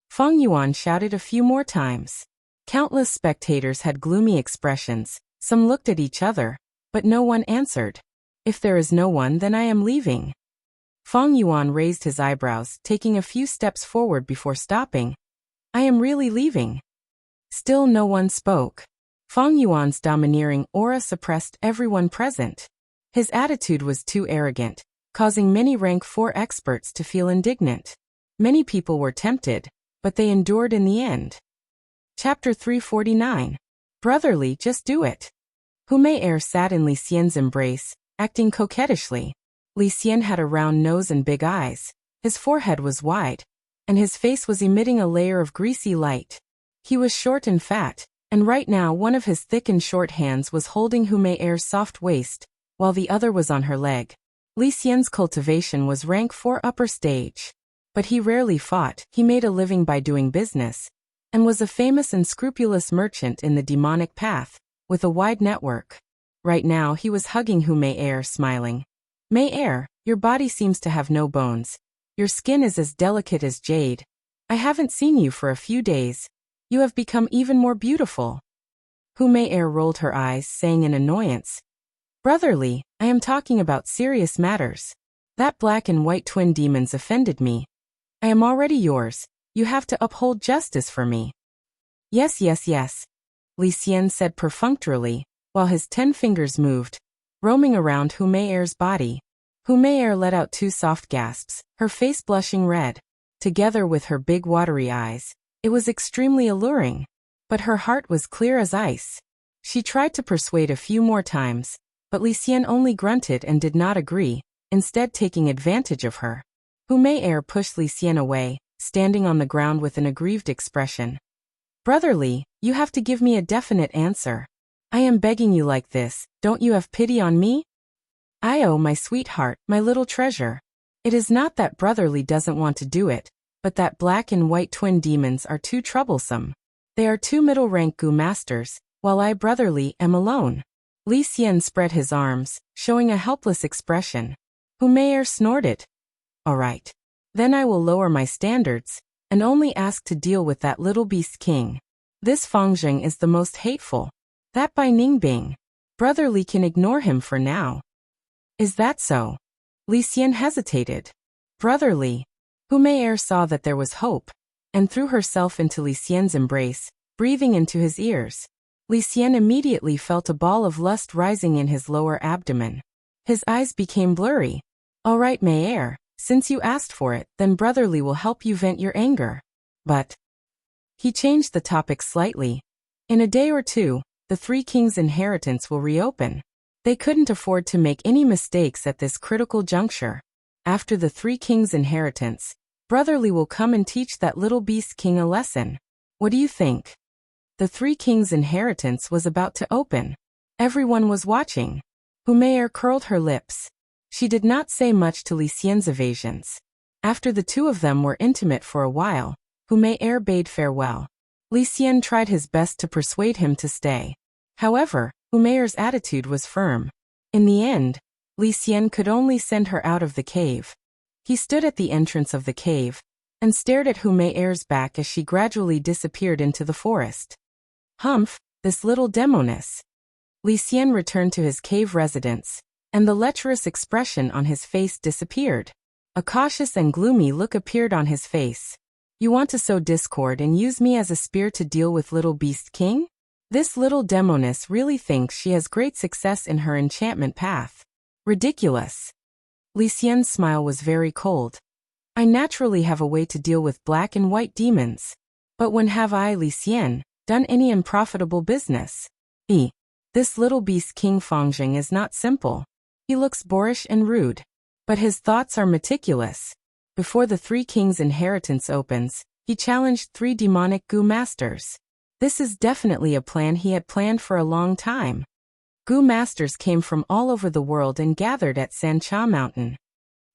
Fang Yuan shouted a few more times. Countless spectators had gloomy expressions. Some looked at each other, but no one answered. If there is no one, then I am leaving. Fang Yuan raised his eyebrows, taking a few steps forward before stopping. I am really leaving. Still no one spoke. Fang Yuan's domineering aura suppressed everyone present. His attitude was too arrogant, causing many rank 4 experts to feel indignant. Many people were tempted, but they endured in the end. Chapter 349. Brotherly, just do it. Hu Mei sat in Li Xian's embrace, acting coquettishly. Li Xian had a round nose and big eyes. His forehead was wide, and his face was emitting a layer of greasy light. He was short and fat, and right now one of his thick and short hands was holding Hu Mei's soft waist, while the other was on her leg. Li Xian's cultivation was rank 4 upper stage. But he rarely fought. He made a living by doing business, and was a famous and scrupulous merchant in the demonic path, with a wide network. Right now he was hugging Hu Mei, smiling. Mei, your body seems to have no bones. Your skin is as delicate as jade. I haven't seen you for a few days. You have become even more beautiful. Hu Mei rolled her eyes, saying in annoyance, Brotherly, I am talking about serious matters. That black and white twin demons offended me. I am already yours. You have to uphold justice for me. Yes, yes, yes. Li Xian said perfunctorily, while his 10 fingers moved, roaming around Hu Mei's body. Hu Mei let out 2 soft gasps, her face blushing red. Together with her big watery eyes, it was extremely alluring. But her heart was clear as ice. She tried to persuade a few more times, but Li Xian only grunted and did not agree, instead taking advantage of her. Hu Mei pushed Li Xian away, standing on the ground with an aggrieved expression. Brotherly, you have to give me a definite answer. I am begging you like this, don't you have pity on me? Io, my sweetheart, my little treasure. It is not that Brotherly doesn't want to do it, but that black and white twin demons are too troublesome. They are 2 middle-rank Gu masters, while I, Brotherly, am alone. Li Xian spread his arms, showing a helpless expression. Hu Mei snorted. All right. Then I will lower my standards, and only ask to deal with that little beast king. This Fangjing is the most hateful. That Bai Ningbing. Brotherly can ignore him for now. Is that so? Li Xian hesitated. Brotherly. Hu Mei saw that there was hope, and threw herself into Li Xian's embrace, breathing into his ears. Li Xian immediately felt a ball of lust rising in his lower abdomen. His eyes became blurry. All right, Mei, since you asked for it, then Brotherly will help you vent your anger. But he changed the topic slightly. In a day or 2, the 3 kings' inheritance will reopen. They couldn't afford to make any mistakes at this critical juncture. After the 3 kings' inheritance, Brotherly will come and teach that little beast king a lesson. What do you think? The 3 kings' inheritance was about to open. Everyone was watching. Hu Mei curled her lips. She did not say much to Li Xian's evasions. After the 2 of them were intimate for a while, Hu Mei bade farewell. Li Xian tried his best to persuade him to stay. However, Hu Mei's attitude was firm. In the end, Li Xian could only send her out of the cave. He stood at the entrance of the cave, and stared at Hu Mei's back as she gradually disappeared into the forest. Humph, this little demoness. Li Xian returned to his cave residence, and the lecherous expression on his face disappeared. A cautious and gloomy look appeared on his face. You want to sow discord and use me as a spear to deal with little beast king? This little demoness really thinks she has great success in her enchantment path. Ridiculous. Li Xian's smile was very cold. I naturally have a way to deal with black and white demons. But when have I, Li Xian, done any unprofitable business? This little beast king Fangjing is not simple. He looks boorish and rude. But his thoughts are meticulous. Before the 3 kings' inheritance opens, He challenged 3 demonic Gu masters. This is definitely a plan he had planned for a long time. Gu masters came from all over the world and gathered at Sancha Mountain.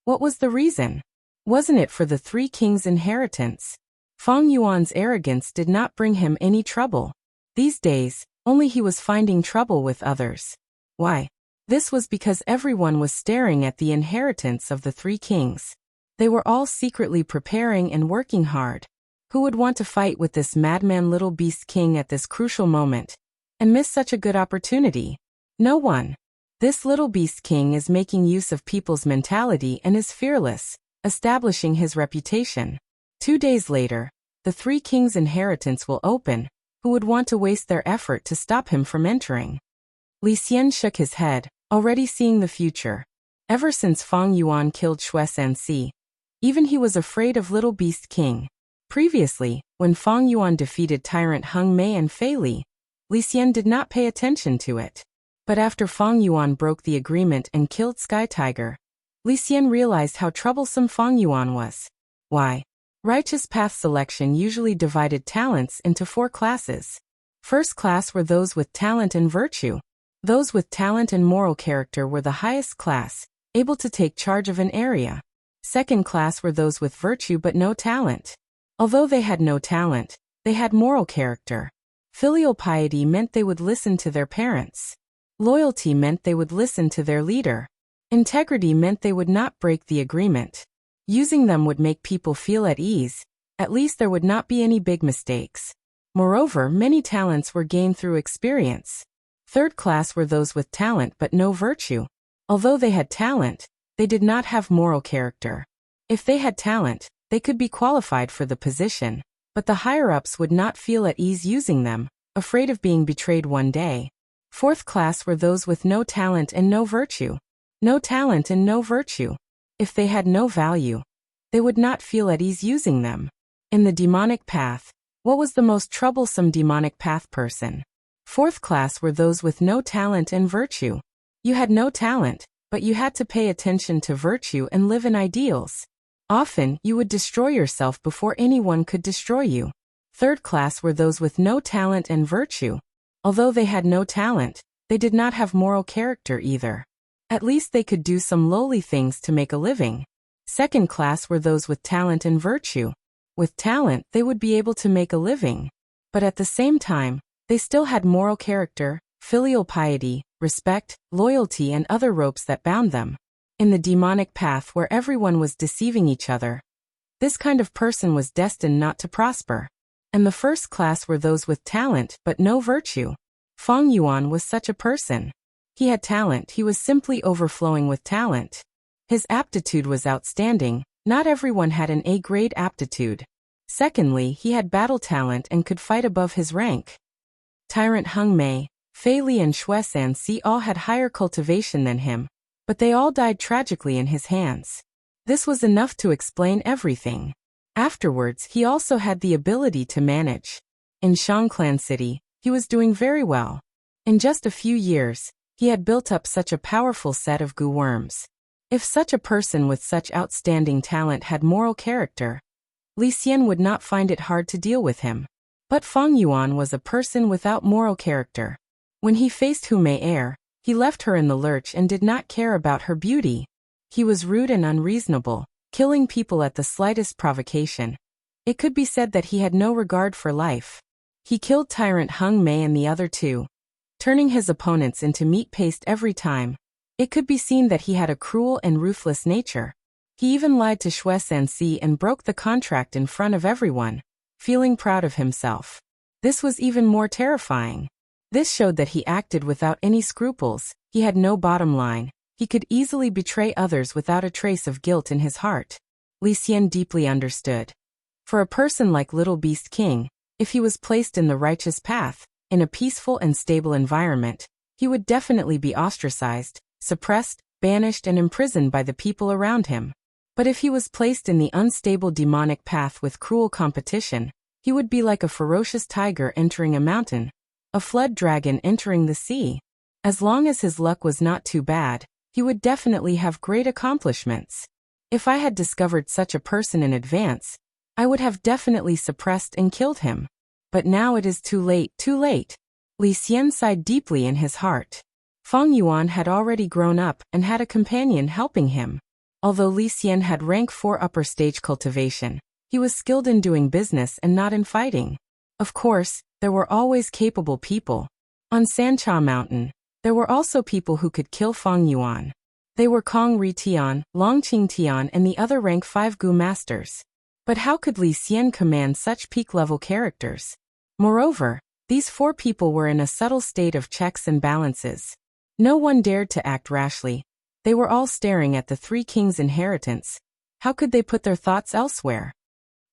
What was the reason? Wasn't it for the 3 kings' inheritance? Feng Yuan's arrogance did not bring him any trouble. These days, only he was finding trouble with others. Why? This was because everyone was staring at the inheritance of the 3 kings. They were all secretly preparing and working hard. Who would want to fight with this madman little beast king at this crucial moment and miss such a good opportunity? No one. This little beast king is making use of people's mentality and is fearless, establishing his reputation. 2 days later, the 3 kings' inheritance will open. Who would want to waste their effort to stop him from entering? Li Xian shook his head, already seeing the future. Ever since Feng Yuan killed Xue Sanxi, even he was afraid of Little Beast King. Previously, when Feng Yuan defeated Tyrant Hung Mei and Fei Li Xian did not pay attention to it. But after Feng Yuan broke the agreement and killed Sky Tiger, Li Xian realized how troublesome Feng Yuan was. Why? Righteous path selection usually divided talents into 4 classes. First class were those with talent and virtue. Those with talent and moral character were the highest class, able to take charge of an area. Second class were those with virtue but no talent. Although they had no talent, they had moral character. Filial piety meant they would listen to their parents. Loyalty meant they would listen to their leader. Integrity meant they would not break the agreement. Using them would make people feel at ease. At least there would not be any big mistakes. Moreover, many talents were gained through experience. Third class were those with talent but no virtue. Although they had talent, they did not have moral character. If they had talent, they could be qualified for the position, but the higher-ups would not feel at ease using them, afraid of being betrayed one day. Fourth class were those with no talent and no virtue. No talent and no virtue. If they had no value, they would not feel at ease using them. In the demonic path, what was the most troublesome demonic path person? Fourth class were those with no talent and virtue. You had no talent, but you had to pay attention to virtue and live in ideals. Often, you would destroy yourself before anyone could destroy you. Third class were those with no talent and virtue. Although they had no talent, they did not have moral character either. At least they could do some lowly things to make a living. Second class were those with talent and virtue. With talent, they would be able to make a living. But at the same time, they still had moral character, filial piety, respect, loyalty and other ropes that bound them. In the demonic path where everyone was deceiving each other, this kind of person was destined not to prosper. And the first class were those with talent but no virtue. Feng Yuan was such a person. He had talent, he was simply overflowing with talent. His aptitude was outstanding, not everyone had an A-grade aptitude. Secondly, he had battle talent and could fight above his rank. Tyrant Hung Mei, Fei Li and Xue Sanxi all had higher cultivation than him, but they all died tragically in his hands. This was enough to explain everything. Afterwards, he also had the ability to manage. In Shangclan City, he was doing very well. In just a few years, he had built up such a powerful set of Gu worms. If such a person with such outstanding talent had moral character, Li Xian would not find it hard to deal with him. But Feng Yuan was a person without moral character. When he faced Hu Mei Er, he left her in the lurch and did not care about her beauty. He was rude and unreasonable, killing people at the slightest provocation. It could be said that he had no regard for life. He killed Tyrant Hung Mei and the other 2, turning his opponents into meat paste every time. It could be seen that he had a cruel and ruthless nature. He even lied to Xue Sanxi and broke the contract in front of everyone, feeling proud of himself. This was even more terrifying. This showed that he acted without any scruples, he had no bottom line, he could easily betray others without a trace of guilt in his heart. Li Xian deeply understood. For a person like Little Beast King, if he was placed in the righteous path, in a peaceful and stable environment, he would definitely be ostracized, suppressed, banished and imprisoned by the people around him. But if he was placed in the unstable demonic path with cruel competition, he would be like a ferocious tiger entering a mountain, a flood dragon entering the sea. As long as his luck was not too bad, he would definitely have great accomplishments. If I had discovered such a person in advance, I would have definitely suppressed and killed him. But now it is too late, too late. Li Xian sighed deeply in his heart. Fang Yuan had already grown up and had a companion helping him. Although Li Xian had rank 4 upper stage cultivation, he was skilled in doing business and not in fighting. Of course, there were always capable people. On Sancha Mountain, there were also people who could kill Fang Yuan. They were Kong Ri Tian, Long Qing Tian and the other rank 5 Gu masters. But how could Li Xian command such peak-level characters? Moreover, these 4 people were in a subtle state of checks and balances. No one dared to act rashly. They were all staring at the 3 kings' inheritance. How could they put their thoughts elsewhere?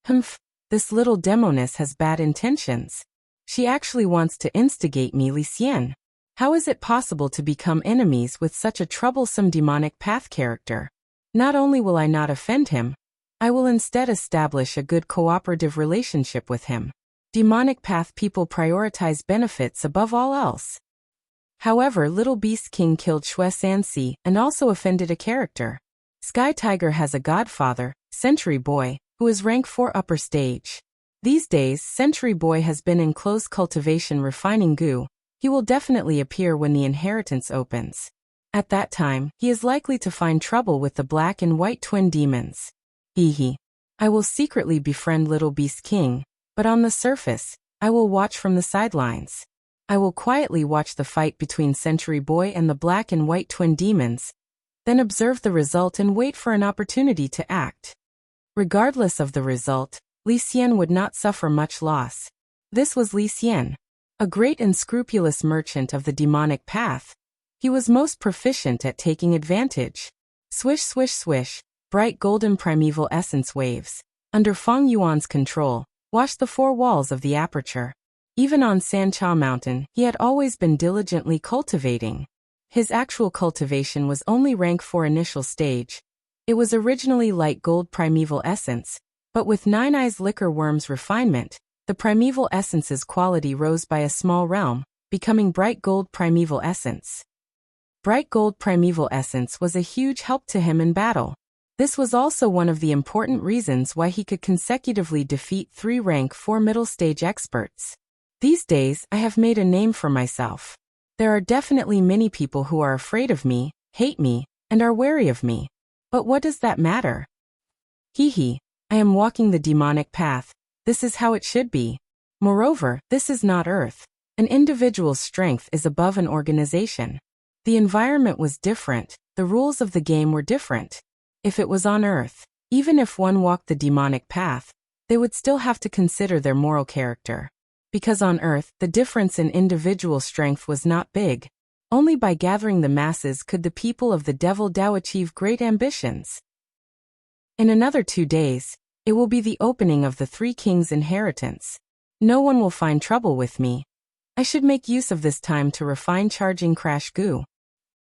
Humph, this little demoness has bad intentions. She actually wants to instigate me, Li Xian. How is it possible to become enemies with such a troublesome demonic path character? Not only will I not offend him, I will instead establish a good cooperative relationship with him. Demonic path people prioritize benefits above all else. However, Little Beast King killed Xue Sanxi and also offended a character. Sky Tiger has a godfather, Century Boy, who is rank 4 upper stage. These days, Century Boy has been in close cultivation refining Gu. He will definitely appear when the inheritance opens. At that time, he is likely to find trouble with the black and white twin demons. Hehe. I will secretly befriend Little Beast King, but on the surface, I will watch from the sidelines. I will quietly watch the fight between Century Boy and the black and white twin demons, then observe the result and wait for an opportunity to act. Regardless of the result, Li Xian would not suffer much loss. This was Li Xian, a great and scrupulous merchant of the demonic path. He was most proficient at taking advantage. Swish swish swish, bright golden primeval essence waves, under Fang Yuan's control, washed the 4 walls of the aperture. Even on Sancha Mountain, he had always been diligently cultivating. His actual cultivation was only rank 4 initial stage. It was originally light gold primeval essence, but with 9 Eyes Liquor Worm's refinement, the primeval essence's quality rose by a small realm, becoming bright gold primeval essence. Bright gold primeval essence was a huge help to him in battle. This was also one of the important reasons why he could consecutively defeat 3 rank 4 middle stage experts. These days, I have made a name for myself. There are definitely many people who are afraid of me, hate me, and are wary of me. But what does that matter? Hehe, I am walking the demonic path. This is how it should be. Moreover, this is not Earth. An individual's strength is above an organization. The environment was different, the rules of the game were different. If it was on Earth, even if one walked the demonic path, they would still have to consider their moral character. Because on Earth, the difference in individual strength was not big. Only by gathering the masses could the people of the Devil Dao achieve great ambitions. In another 2 days, it will be the opening of the 3 kings' inheritance. No one will find trouble with me. I should make use of this time to refine Charging Crash Gu.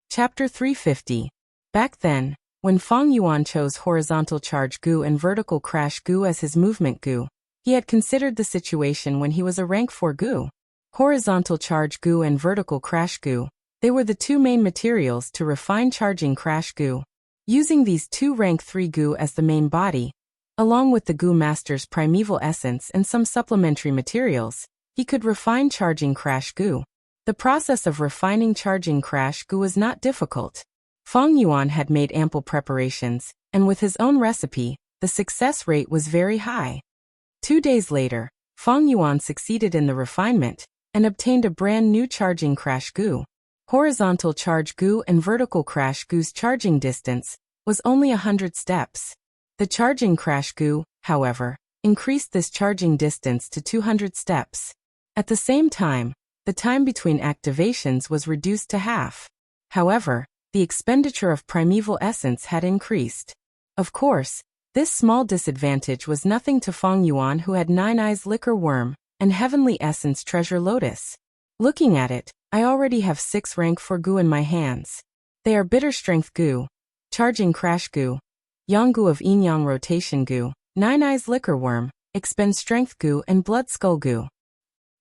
Chapter 350. Back then, when Fang Yuan chose Horizontal Charge Gu and Vertical Crash Gu as his movement Gu, he had considered the situation when he was a rank 4 Gu. Horizontal Charge Gu and Vertical Crash Gu, they were the 2 main materials to refine Charging Crash Gu. Using these 2 rank 3 Gu as the main body, along with the Gu Master's primeval essence and some supplementary materials, he could refine Charging Crash Gu. The process of refining Charging Crash Gu was not difficult. Fang Yuan had made ample preparations, and with his own recipe, the success rate was very high. 2 days later, Fang Yuan succeeded in the refinement and obtained a brand new Charging Crash Gu. Horizontal Charge Gu and Vertical Crash Gu's charging distance was only 100 steps. The Charging Crash Gu, however, increased this charging distance to 200 steps. At the same time, the time between activations was reduced to half. However, the expenditure of primeval essence had increased. Of course, this small disadvantage was nothing to Fang Yuan, who had 9 Eyes Liquor Worm and Heavenly Essence Treasure Lotus. Looking at it, I already have 6 rank 4 Gu in my hands. They are Bitter Strength Gu, Charging Crash Gu, Yang Gu of Yin Yang Rotation Gu, 9 Eyes Liquor Worm, Expend Strength Gu and Blood Skull Gu.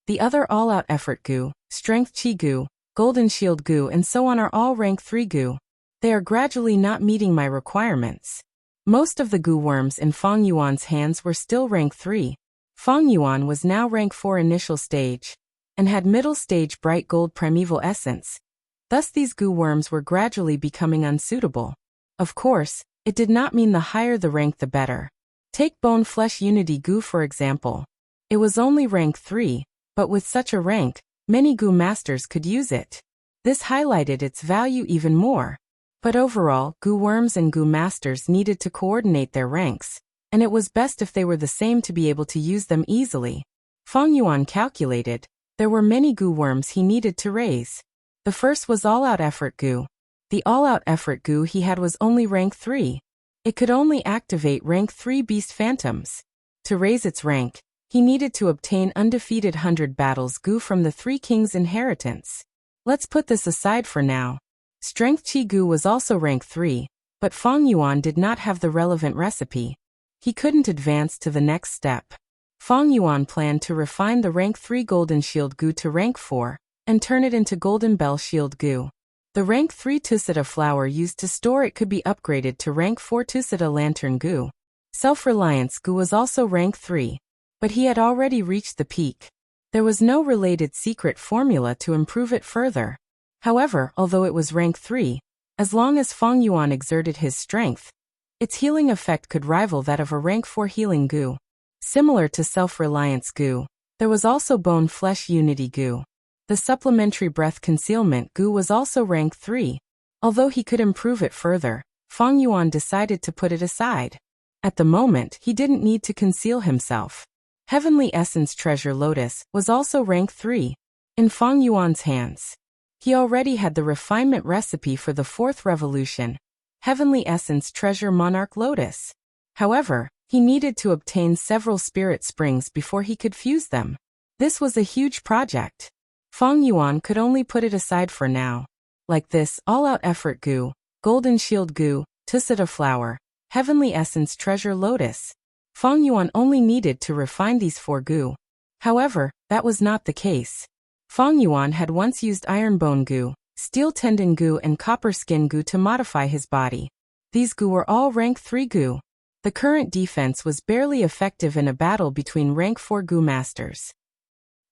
The other All-Out Effort Gu, Strength Chi Gu, Golden Shield Gu and so on are all rank 3 Gu. They are gradually not meeting my requirements. Most of the goo worms in Fang Yuan's hands were still rank 3. Fang Yuan was now rank 4 initial stage, and had middle stage bright gold primeval essence. Thus these goo worms were gradually becoming unsuitable. Of course, it did not mean the higher the rank the better. Take Bone Flesh Unity Goo for example. It was only rank 3, but with such a rank, many goo masters could use it. This highlighted its value even more. But overall, goo worms and goo masters needed to coordinate their ranks, and it was best if they were the same to be able to use them easily. Fang Yuan calculated, there were many goo worms he needed to raise. The first was All-Out Effort Goo. The All-Out Effort Goo he had was only rank 3. It could only activate rank 3 Beast Phantoms. To raise its rank, he needed to obtain Undefeated 100 Battles Goo from the Three Kings' Inheritance. Let's put this aside for now. Strength Chi Goo was also rank 3, but Fang Yuan did not have the relevant recipe. He couldn't advance to the next step. Fang Yuan planned to refine the rank 3 Golden Shield Goo to rank 4, and turn it into Golden Bell Shield Goo. The rank 3 Tusita flower used to store it could be upgraded to rank 4 Tusita Lantern Goo. Self-Reliance Goo was also rank 3, but he had already reached the peak. There was no related secret formula to improve it further. However, although it was rank 3, as long as Fang Yuan exerted his strength, its healing effect could rival that of a rank 4 Healing Goo. Similar to Self-Reliance Goo, there was also Bone Flesh Unity Goo. The Supplementary Breath Concealment Goo was also rank 3. Although he could improve it further, Fang Yuan decided to put it aside. At the moment, he didn't need to conceal himself. Heavenly Essence Treasure Lotus was also rank 3. In Fang Yuan's hands, he already had the refinement recipe for the 4th revolution, Heavenly Essence Treasure Monarch Lotus. However, he needed to obtain several spirit springs before he could fuse them. This was a huge project. Fang Yuan could only put it aside for now. Like this, All-Out Effort Goo, Golden Shield Goo, Tusita Flower, Heavenly Essence Treasure Lotus. Fang Yuan only needed to refine these 4 goo. However, that was not the case. Fang Yuan had once used Iron Bone Goo, Steel Tendon Goo and Copper Skin Goo to modify his body. These goo were all rank 3 goo. The current defense was barely effective in a battle between rank 4 goo masters.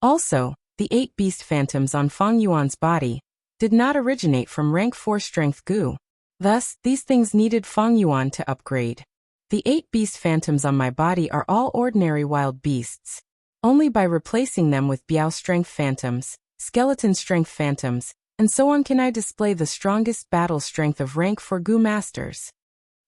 Also, the 8 Beast Phantoms on Fang Yuan's body did not originate from rank 4 Strength Goo. Thus, these things needed Fang Yuan to upgrade. The 8 Beast Phantoms on my body are all ordinary wild beasts. Only by replacing them with Biao Strength Phantoms, Skeleton Strength Phantoms, and so on can I display the strongest battle strength of rank 4 Goo Masters.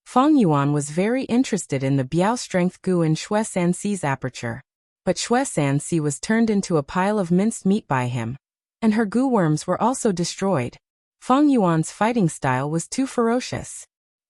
Fang Yuan was very interested in the Biao Strength Goo in Xue Sanxi's aperture. But Xue Sanxi was turned into a pile of minced meat by him, and her goo worms were also destroyed. Fang Yuan's fighting style was too ferocious.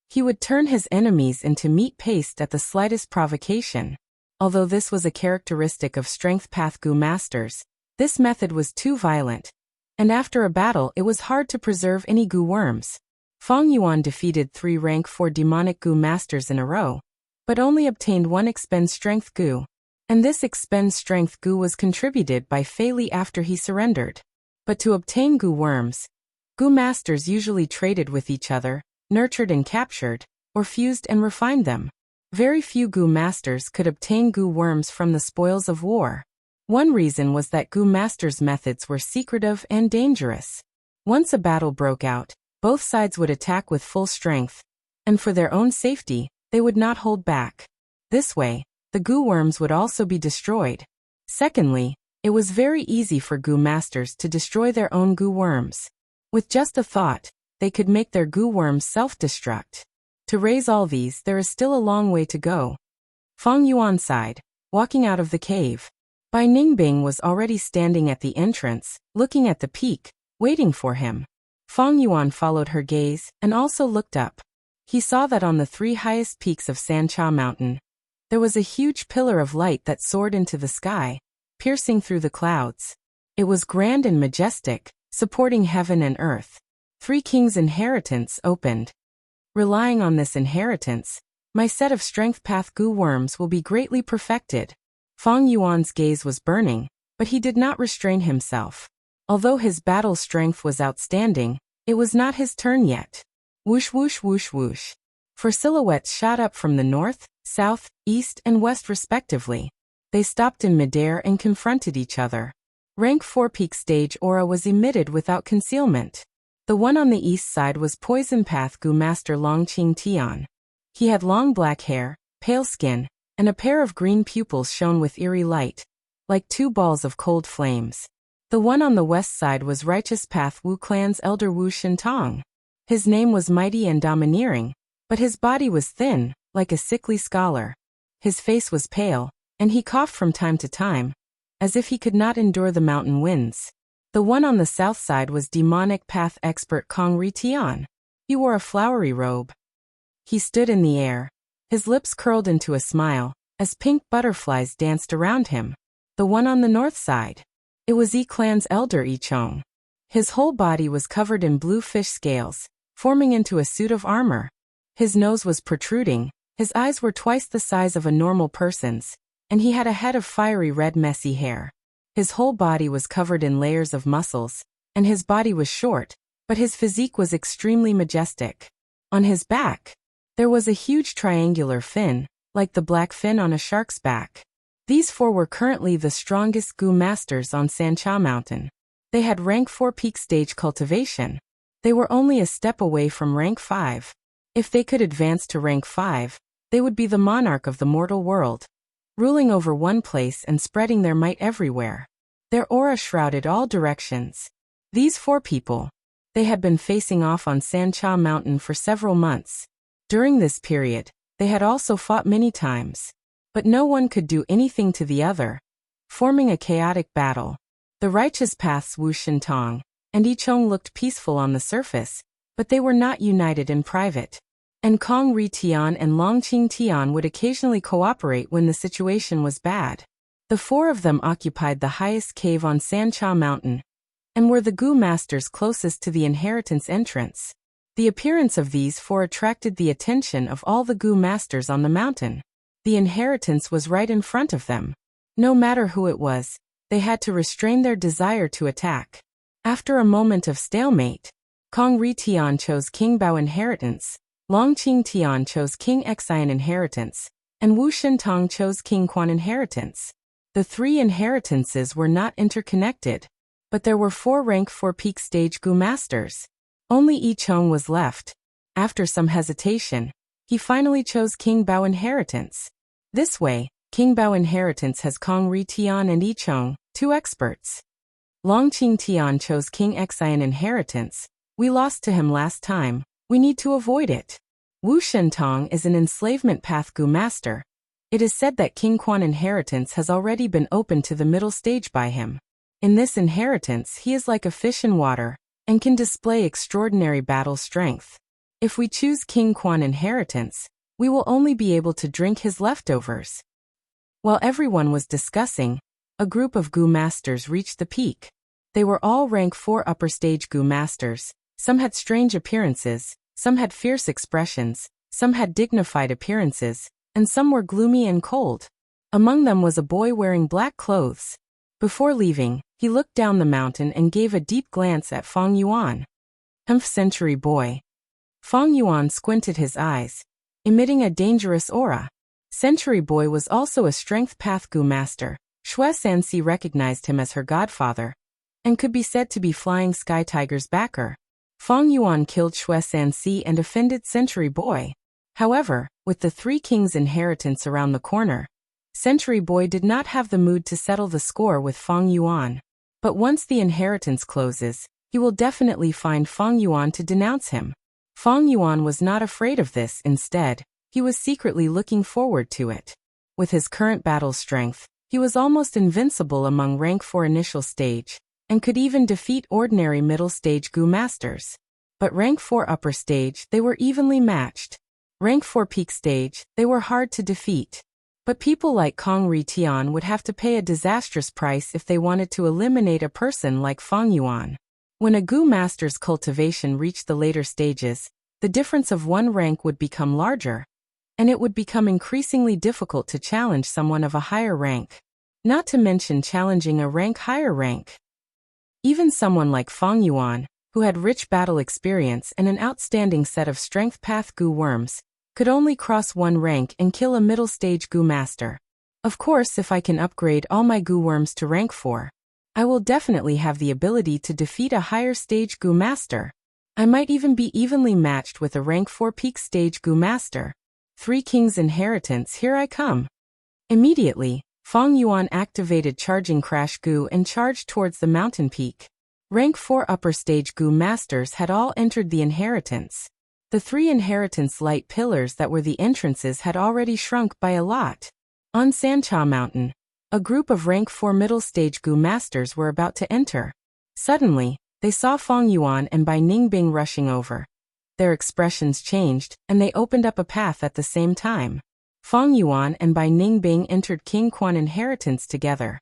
He would turn his enemies into meat paste at the slightest provocation. Although this was a characteristic of Strength Path Goo Masters, this method was too violent, and after a battle it was hard to preserve any goo worms. Fang Yuan defeated 3 rank 4 demonic goo masters in a row, but only obtained 1 Expend Strength Goo. And this Expend Strength Goo was contributed by Fei Li after he surrendered. But to obtain goo worms, goo masters usually traded with each other, nurtured and captured, or fused and refined them. Very few goo masters could obtain goo worms from the spoils of war. One reason was that goo masters' methods were secretive and dangerous. Once a battle broke out, both sides would attack with full strength, and for their own safety, they would not hold back. This way, the goo worms would also be destroyed. Secondly, it was very easy for goo masters to destroy their own goo worms. With just a thought, they could make their goo worms self-destruct. To raise all these, there is still a long way to go. Fang Yuan sighed, walking out of the cave. Bai Ningbing was already standing at the entrance, looking at the peak, waiting for him. Fang Yuan followed her gaze and also looked up. He saw that on the 3 highest peaks of Sancha Mountain, there was a huge pillar of light that soared into the sky, piercing through the clouds. It was grand and majestic, supporting heaven and earth. 3 Kings' Inheritance opened. Relying on this inheritance, my set of Strength Path Goo worms will be greatly perfected. Fang Yuan's gaze was burning, but he did not restrain himself. Although his battle strength was outstanding, it was not his turn yet. Whoosh whoosh whoosh whoosh. Four silhouettes shot up from the north, south, east, and west respectively. They stopped in midair and confronted each other. Rank 4 peak stage aura was emitted without concealment. The one on the east side was Poison Path Gu Master Longqing Tian. He had long black hair, pale skin, and a pair of green pupils shone with eerie light, like two balls of cold flames. The one on the west side was Righteous Path Wu Clan's elder Wu Shintong. His name was mighty and domineering, but his body was thin, like a sickly scholar. His face was pale, and he coughed from time to time, as if he could not endure the mountain winds. The one on the south side was Demonic Path expert Kong Ri Tian. He wore a flowery robe. He stood in the air, his lips curled into a smile, as pink butterflies danced around him. The one on the north side. It was Yi Clan's elder Yi Chong. His whole body was covered in blue fish scales, forming into a suit of armor. His nose was protruding, his eyes were twice the size of a normal person's, and he had a head of fiery red messy hair. His whole body was covered in layers of muscles, and his body was short, but his physique was extremely majestic. On his back, there was a huge triangular fin, like the black fin on a shark's back. These four were currently the strongest Gu masters on Sancha Mountain. They had rank 4 peak stage cultivation. They were only a step away from rank 5. If they could advance to rank 5, they would be the monarch of the mortal world, ruling over one place and spreading their might everywhere. Their aura shrouded all directions. These four people, they had been facing off on Sancha Mountain for several months. During this period, they had also fought many times. But no one could do anything to the other, forming a chaotic battle. The Righteous Path's Wu Shintong and Yi Chong looked peaceful on the surface, but they were not united in private. And Kong Ri Tian and Longqing Tian would occasionally cooperate when the situation was bad. The four of them occupied the highest cave on Sancha Mountain, and were the Gu masters closest to the inheritance entrance. The appearance of these four attracted the attention of all the Gu masters on the mountain. The inheritance was right in front of them. No matter who it was, they had to restrain their desire to attack. After a moment of stalemate, Kong Ri Tian chose King Bao inheritance, Longqing Tian chose King Xian inheritance, and Wu Shintong chose King Quan inheritance. The three inheritances were not interconnected, but there were 4 rank 4 peak stage Gu masters. Only Yi Chong was left. After some hesitation, he finally chose King Bao inheritance. This way, King Bao inheritance has Kong Ri Tian and Yi Chong, 2 experts. Longqing Tian chose King Xian inheritance. We lost to him last time. We need to avoid it. Wu Shintong is an enslavement path Gu master. It is said that King Quan inheritance has already been opened to the middle stage by him. In this inheritance he is like a fish in water, and can display extraordinary battle strength. If we choose King Quan inheritance, we will only be able to drink his leftovers. While everyone was discussing, a group of Gu masters reached the peak. They were all rank 4 upper stage Gu masters. Some had strange appearances, some had fierce expressions, some had dignified appearances, and some were gloomy and cold. Among them was a boy wearing black clothes. Before leaving, he looked down the mountain and gave a deep glance at Feng Yuan. Century boy. Feng Yuan squinted his eyes, emitting a dangerous aura. Century boy was also a strength path Gu master. Xue Sanxi recognized him as her godfather, and could be said to be Flying Sky Tiger's backer. Feng Yuan killed Xue Sanxi and offended Century boy. However, with the 3 kings' inheritance around the corner, Century boy did not have the mood to settle the score with Feng Yuan. But once the inheritance closes, he will definitely find Feng Yuan to denounce him. Feng Yuan was not afraid of this. Instead, he was secretly looking forward to it. With his current battle strength, he was almost invincible among rank 4 initial stage, and could even defeat ordinary middle stage Gu masters. But rank 4 upper stage, they were evenly matched. Rank 4 peak stage, they were hard to defeat. But people like Kong Ri Tian would have to pay a disastrous price if they wanted to eliminate a person like Feng Yuan. When a Gu master's cultivation reached the later stages, the difference of 1 rank would become larger, and it would become increasingly difficult to challenge someone of a higher rank, not to mention challenging a rank higher rank. Even someone like Feng Yuan, who had rich battle experience and an outstanding set of strength path Gu worms, could only cross one rank and kill a middle-stage goo master. Of course, if I can upgrade all my goo worms to rank 4, I will definitely have the ability to defeat a higher stage goo master. I might even be evenly matched with a rank 4 peak stage goo master. 3 Kings Inheritance, here I come. Immediately, Feng Yuan activated Charging Crash Goo and charged towards the mountain peak. Rank 4 upper stage goo masters had all entered the inheritance. The 3 inheritance light pillars that were the entrances had already shrunk by a lot. On Sancha Mountain, a group of rank 4 middle stage goo masters were about to enter. Suddenly, they saw Feng Yuan and Bai Ningbing rushing over. Their expressions changed, and they opened up a path at the same time. Feng Yuan and Bai Ningbing entered King Quan inheritance together.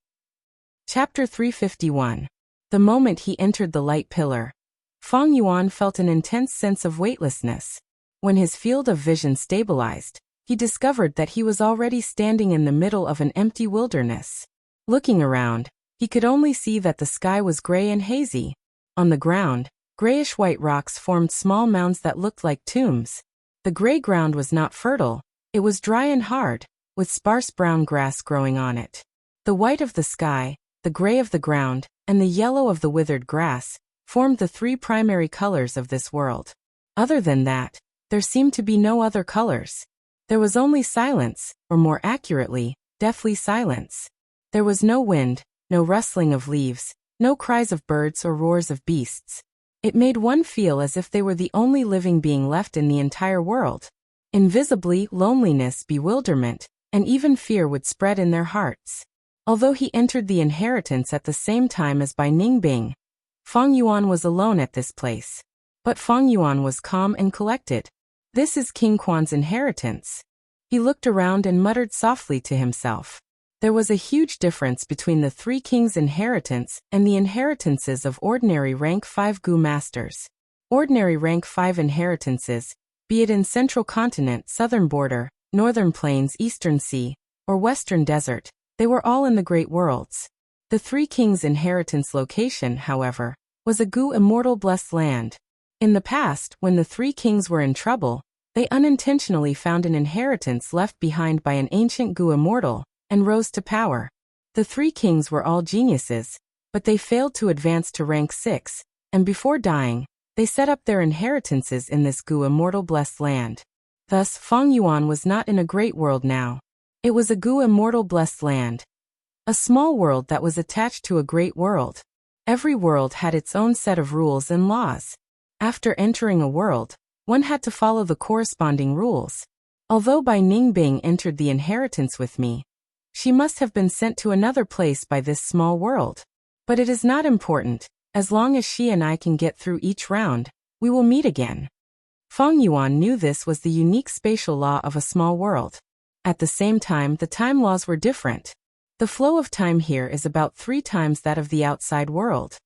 Chapter 351. The moment he entered the light pillar, Feng Yuan felt an intense sense of weightlessness. When his field of vision stabilized, he discovered that he was already standing in the middle of an empty wilderness. Looking around, he could only see that the sky was gray and hazy. On the ground, grayish-white rocks formed small mounds that looked like tombs. The gray ground was not fertile. It was dry and hard, with sparse brown grass growing on it. The white of the sky, the gray of the ground, and the yellow of the withered grass formed the 3 primary colors of this world. Other than that, there seemed to be no other colors. There was only silence, or more accurately, deathly silence. There was no wind, no rustling of leaves, no cries of birds or roars of beasts. It made one feel as if they were the only living being left in the entire world. Invisibly, loneliness, bewilderment, and even fear would spread in their hearts. Although he entered the inheritance at the same time as Bai Ningbing, Feng Yuan was alone at this place. But Feng Yuan was calm and collected. This is King Quan's inheritance. He looked around and muttered softly to himself. There was a huge difference between the 3 Kings inheritance and the inheritances of ordinary rank 5 goo masters. Ordinary rank 5 inheritances, be it in Central Continent, Southern Border, Northern Plains, Eastern Sea, or Western Desert, they were all in the Great Worlds. The 3 Kings inheritance location, however, was a goo immortal blessed land. In the past, when the 3 kings were in trouble, they unintentionally found an inheritance left behind by an ancient goo immortal, and rose to power. The 3 kings were all geniuses, but they failed to advance to rank 6, and before dying, they set up their inheritances in this goo immortal blessed land. Thus, Feng Yuan was not in a great world now. It was a goo immortal blessed land. A small world that was attached to a great world. Every world had its own set of rules and laws. After entering a world, one had to follow the corresponding rules. Although Bai Ningbing entered the inheritance with me, she must have been sent to another place by this small world. But it is not important. As long as she and I can get through each round, we will meet again. Feng Yuan knew this was the unique spatial law of a small world. At the same time, the time laws were different. The flow of time here is about 3 times that of the outside world.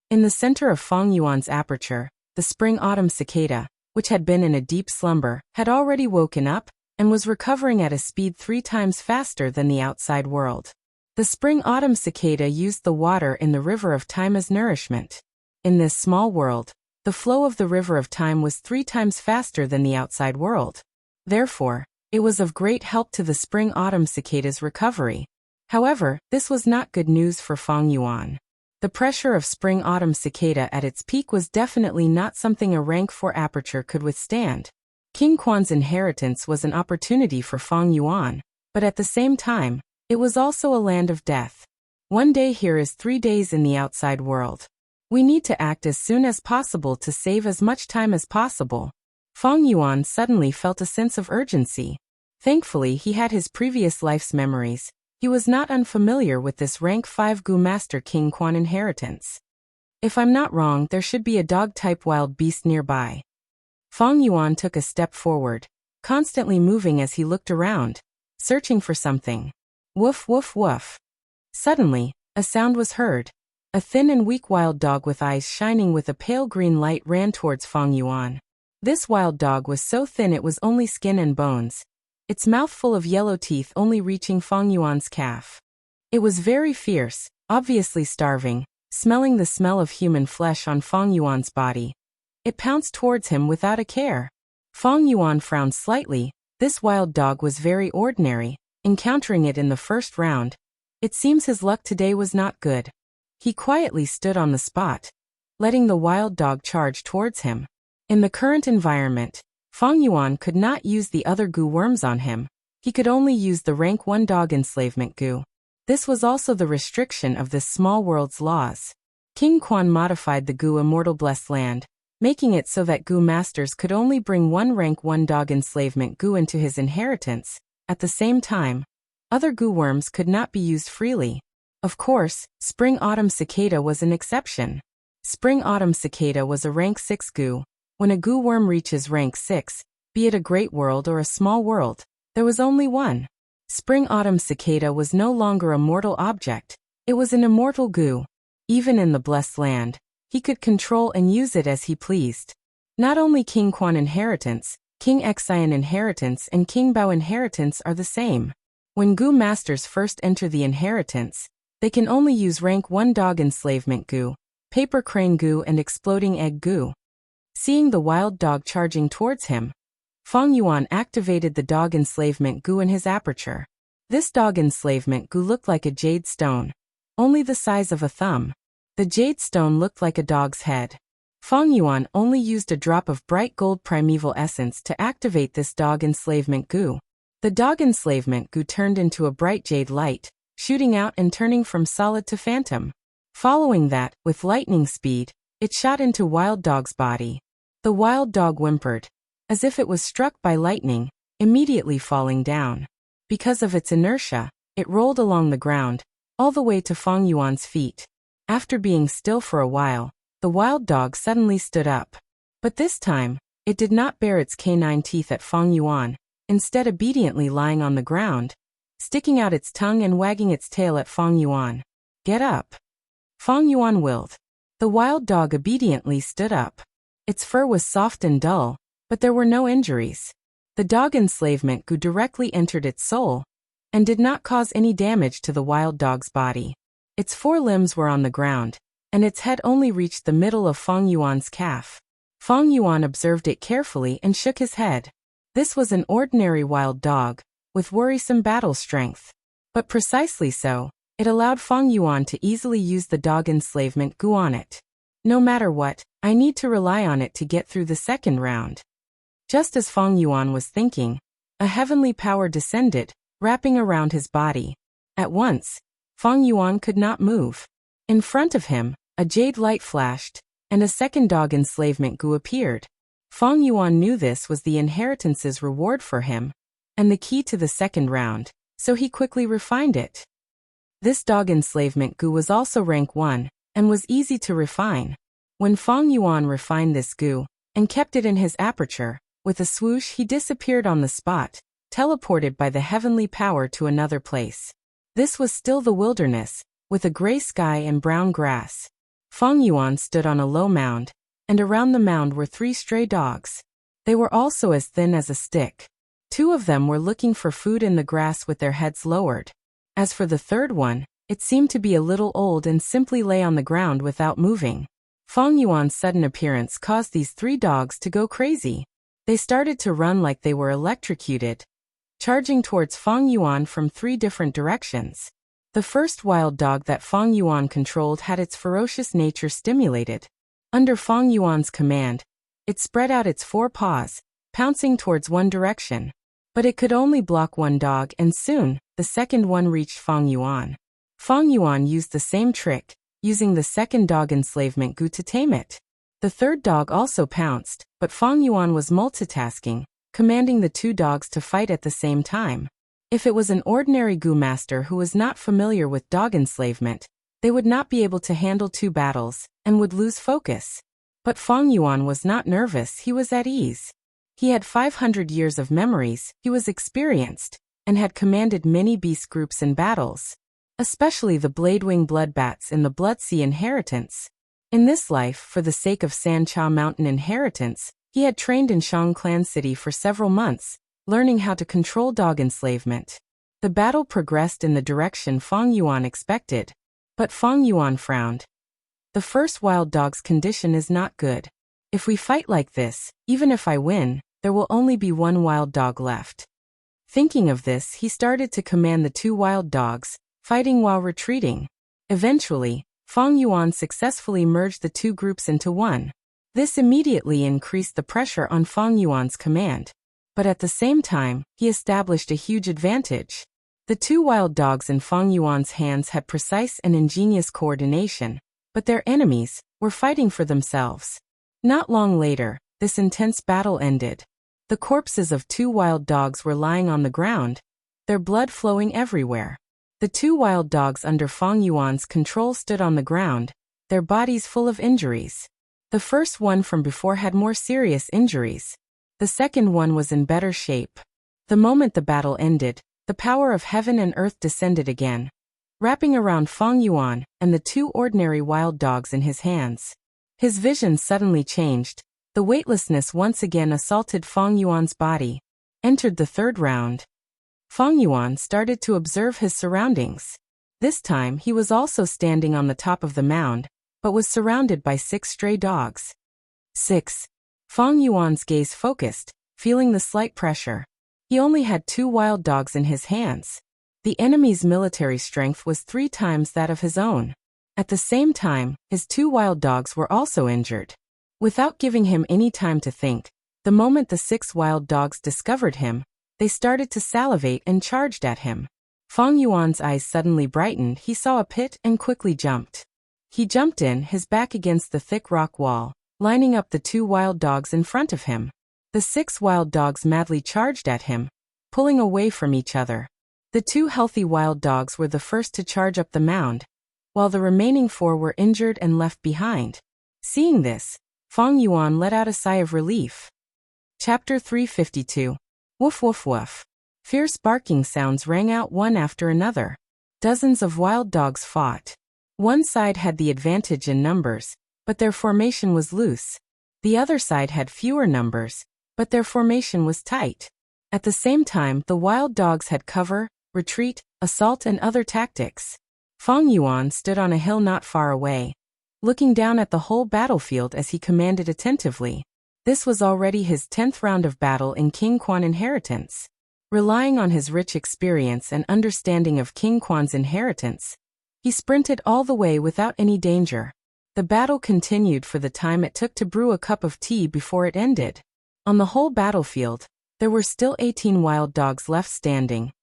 In the center of Feng Yuan's aperture, the spring-autumn cicada, which had been in a deep slumber, had already woken up and was recovering at a speed 3 times faster than the outside world. The spring-autumn cicada used the water in the river of time as nourishment. In this small world, the flow of the river of time was 3 times faster than the outside world. Therefore, it was of great help to the spring-autumn cicada's recovery. However, this was not good news for Feng Yuan. The pressure of spring-autumn cicada at its peak was definitely not something a rank 4 aperture could withstand. King Quan's inheritance was an opportunity for Feng Yuan, but at the same time, it was also a land of death. 1 day here is 3 days in the outside world. We need to act as soon as possible to save as much time as possible. Feng Yuan suddenly felt a sense of urgency. Thankfully, he had his previous life's memories. He was not unfamiliar with this rank 5 goo master King Quan inheritance. If I'm not wrong, there should be a dog-type wild beast nearby. Feng Yuan took a step forward, constantly moving as he looked around, searching for something. Woof woof woof. Suddenly, a sound was heard. A thin and weak wild dog with eyes shining with a pale green light ran towards Feng Yuan. This wild dog was so thin it was only skin and bones, its mouth full of yellow teeth only reaching Feng Yuan's calf. It was very fierce, obviously starving, smelling the smell of human flesh on Feng Yuan's body. It pounced towards him without a care. Fang Yuan frowned slightly. This wild dog was very ordinary. Encountering it in the first round, it seems his luck today was not good. He quietly stood on the spot, letting the wild dog charge towards him. In the current environment, Fang Yuan could not use the other goo worms on him. He could only use the rank 1 dog enslavement goo. This was also the restriction of this small world's laws. King Quan modified the goo immortal blessed land, making it so that goo masters could only bring one rank 1 dog enslavement goo into his inheritance. At the same time, other goo worms could not be used freely. Of course, Spring Autumn Cicada was an exception. Spring Autumn Cicada was a rank 6 goo. When a goo worm reaches rank 6, be it a great world or a small world, there was only one. Spring Autumn Cicada was no longer a mortal object, it was an immortal goo. Even in the blessed land, he could control and use it as he pleased. Not only King Quan inheritance, King Xian inheritance and King Bao inheritance are the same. When goo masters first enter the inheritance, they can only use rank 1 dog enslavement goo, paper crane goo and exploding egg goo. Seeing the wild dog charging towards him, Fang Yuan activated the dog enslavement goo in his aperture. This dog enslavement goo looked like a jade stone, only the size of a thumb. The jade stone looked like a dog's head. Fang Yuan only used a drop of bright gold primeval essence to activate this dog enslavement goo. The dog enslavement goo turned into a bright jade light, shooting out and turning from solid to phantom. Following that, with lightning speed, it shot into wild dog's body. The wild dog whimpered, as if it was struck by lightning, immediately falling down. Because of its inertia, it rolled along the ground, all the way to Fang Yuan's feet. After being still for a while, the wild dog suddenly stood up. But this time, it did not bare its canine teeth at Fang Yuan, instead obediently lying on the ground, sticking out its tongue and wagging its tail at Fang Yuan. "Get up!" Fang Yuan willed. The wild dog obediently stood up. Its fur was soft and dull, but there were no injuries. The dog enslavement goo directly entered its soul, and did not cause any damage to the wild dog's body. Its 4 limbs were on the ground, and its head only reached the middle of Fang Yuan's calf. Fang Yuan observed it carefully and shook his head. This was an ordinary wild dog, with worrisome battle strength. But precisely so, it allowed Fang Yuan to easily use the dog enslavement goo on it. No matter what, I need to rely on it to get through the second round. Just as Fang Yuan was thinking, a heavenly power descended, wrapping around his body. At once, Fang Yuan could not move. In front of him, a jade light flashed, and a second dog enslavement goo appeared. Fang Yuan knew this was the inheritance's reward for him, and the key to the second round, so he quickly refined it. This dog enslavement goo was also rank 1, and was easy to refine. When Fang Yuan refined this goo, and kept it in his aperture, with a swoosh he disappeared on the spot, teleported by the heavenly power to another place. This was still the wilderness, with a gray sky and brown grass. Fang Yuan stood on a low mound, and around the mound were 3 stray dogs. They were also as thin as a stick. 2 of them were looking for food in the grass with their heads lowered. As for the third one, it seemed to be a little old and simply lay on the ground without moving. Fang Yuan's sudden appearance caused these 3 dogs to go crazy. They started to run like they were electrocuted, charging towards Fang Yuan from 3 different directions. The first wild dog that Fang Yuan controlled had its ferocious nature stimulated. Under Fang Yuan's command, it spread out its 4 paws, pouncing towards one direction. But it could only block 1 dog, and soon, the second one reached Fang Yuan. Fang Yuan used the same trick, using the second dog enslavement goo to tame it. The third dog also pounced, but Fang Yuan was multitasking, commanding the 2 dogs to fight at the same time. If it was an ordinary goo master who was not familiar with dog enslavement, they would not be able to handle 2 battles, and would lose focus. But Fang Yuan was not nervous, he was at ease. He had 500 years of memories, he was experienced, and had commanded many beast groups in battles, especially the Bladewing Bloodbats in the Bloodsea inheritance. In this life, for the sake of Sancha Mountain inheritance, he had trained in Shang Clan City for several months, learning how to control dog enslavement. The battle progressed in the direction Fang Yuan expected, but Fang Yuan frowned. The first wild dog's condition is not good. If we fight like this, even if I win, there will only be one wild dog left. Thinking of this, he started to command the two wild dogs, fighting while retreating. Eventually, Feng Yuan successfully merged the two groups into one. This immediately increased the pressure on Feng Yuan's command. But at the same time, he established a huge advantage. The two wild dogs in Feng Yuan's hands had precise and ingenious coordination, but their enemies were fighting for themselves. Not long later, this intense battle ended. The corpses of two wild dogs were lying on the ground, their blood flowing everywhere. The two wild dogs under Feng Yuan's control stood on the ground, their bodies full of injuries. The first one from before had more serious injuries. The second one was in better shape. The moment the battle ended, the power of heaven and earth descended again, wrapping around Feng Yuan and the two ordinary wild dogs in his hands. His vision suddenly changed. The weightlessness once again assaulted Feng Yuan's body. Entered the third round. Feng Yuan started to observe his surroundings. This time he was also standing on the top of the mound, but was surrounded by 6 stray dogs. 6. Feng Yuan's gaze focused, feeling the slight pressure. He only had 2 wild dogs in his hands. The enemy's military strength was 3 times that of his own. At the same time, his 2 wild dogs were also injured. Without giving him any time to think, the moment the 6 wild dogs discovered him, they started to salivate and charged at him. Feng Yuan's eyes suddenly brightened. He saw a pit and quickly jumped. He jumped in, his back against the thick rock wall, lining up the 2 wild dogs in front of him. The 6 wild dogs madly charged at him, pulling away from each other. The 2 healthy wild dogs were the first to charge up the mound, while the remaining 4 were injured and left behind. Seeing this, Feng Yuan let out a sigh of relief. Chapter 352. Woof woof woof. Fierce barking sounds rang out one after another. Dozens of wild dogs fought. One side had the advantage in numbers, but their formation was loose. The other side had fewer numbers, but their formation was tight. At the same time, the wild dogs had cover, retreat, assault and other tactics. Feng Yuan stood on a hill not far away, looking down at the whole battlefield as he commanded attentively. This was already his 10th round of battle in King Quan inheritance. Relying on his rich experience and understanding of King Quan's inheritance, he sprinted all the way without any danger. The battle continued for the time it took to brew a cup of tea before it ended. On the whole battlefield, there were still 18 wild dogs left standing.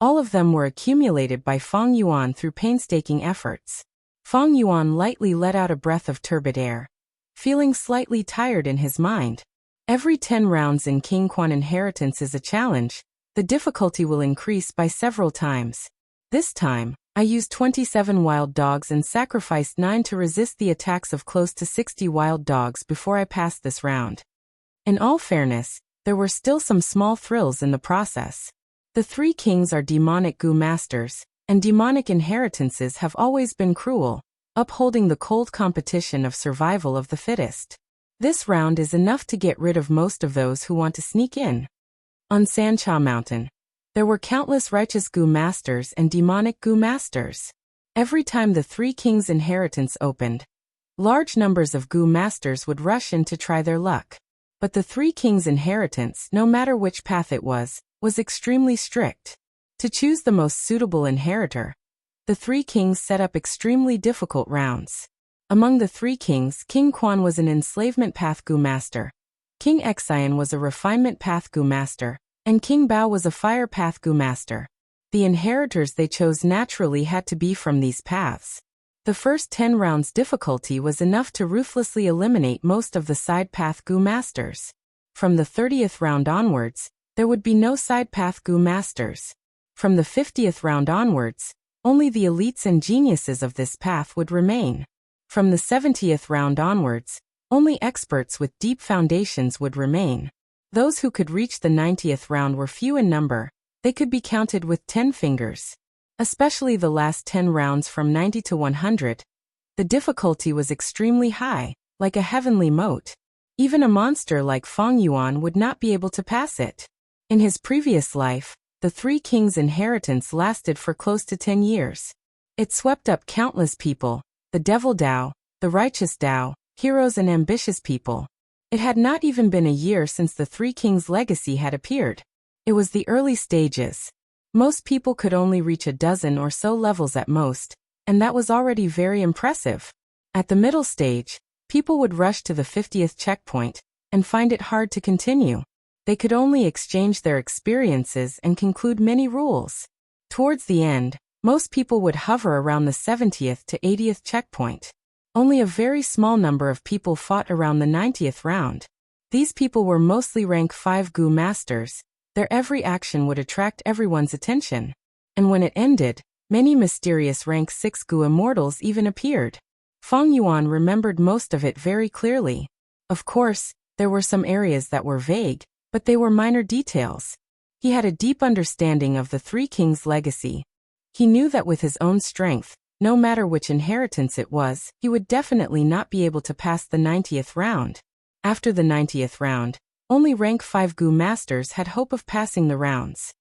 All of them were accumulated by Feng Yuan through painstaking efforts. Feng Yuan lightly let out a breath of turbid air, feeling slightly tired in his mind. Every 10 rounds in King Quan inheritance is a challenge. The difficulty will increase by several times. This time, I used 27 wild dogs and sacrificed 9 to resist the attacks of close to 60 wild dogs before I passed this round. In all fairness, there were still some small thrills in the process. The 3 kings are demonic Gu masters, and demonic inheritances have always been cruel, upholding the cold competition of survival of the fittest. This round is enough to get rid of most of those who want to sneak in. On Sancha Mountain, there were countless righteous Gu masters and demonic Gu masters. Every time the 3 kings' inheritance opened, large numbers of Gu masters would rush in to try their luck. But the 3 kings' inheritance, no matter which path it was extremely strict. To choose the most suitable inheritor, the 3 kings set up extremely difficult rounds. Among the 3 kings, King Quan was an enslavement path Gu master, King Xian was a refinement path Gu master, and King Bao was a fire path Gu master. The inheritors they chose naturally had to be from these paths. The first 10 rounds difficulty was enough to ruthlessly eliminate most of the side path Gu masters. From the 30th round onwards, there would be no side path Gu masters. From the 50th round onwards, only the elites and geniuses of this path would remain. From the 70th round onwards, only experts with deep foundations would remain. Those who could reach the 90th round were few in number. They could be counted with 10 fingers. Especially the last 10 rounds from 90 to 100. The difficulty was extremely high, like a heavenly moat. Even a monster like Feng Yuan would not be able to pass it. In his previous life, the 3 kings' inheritance lasted for close to 10 years. It swept up countless people, the devil Dao, the righteous Dao, heroes and ambitious people. It had not even been a year since the Three Kings legacy had appeared. It was the early stages. Most people could only reach a dozen or so levels at most, and that was already very impressive. At the middle stage, people would rush to the 50th checkpoint and find it hard to continue. They could only exchange their experiences and conclude many rules. Towards the end, most people would hover around the 70th to 80th checkpoint. Only a very small number of people fought around the 90th round. These people were mostly rank 5 Gu masters. Their every action would attract everyone's attention. And when it ended, many mysterious rank 6 Gu immortals even appeared. Feng Yuan remembered most of it very clearly. Of course, there were some areas that were vague, but they were minor details. He had a deep understanding of the Three Kings legacy. He knew that with his own strength, no matter which inheritance it was, he would definitely not be able to pass the 90th round. After the 90th round, only rank 5 Gu masters had hope of passing the rounds.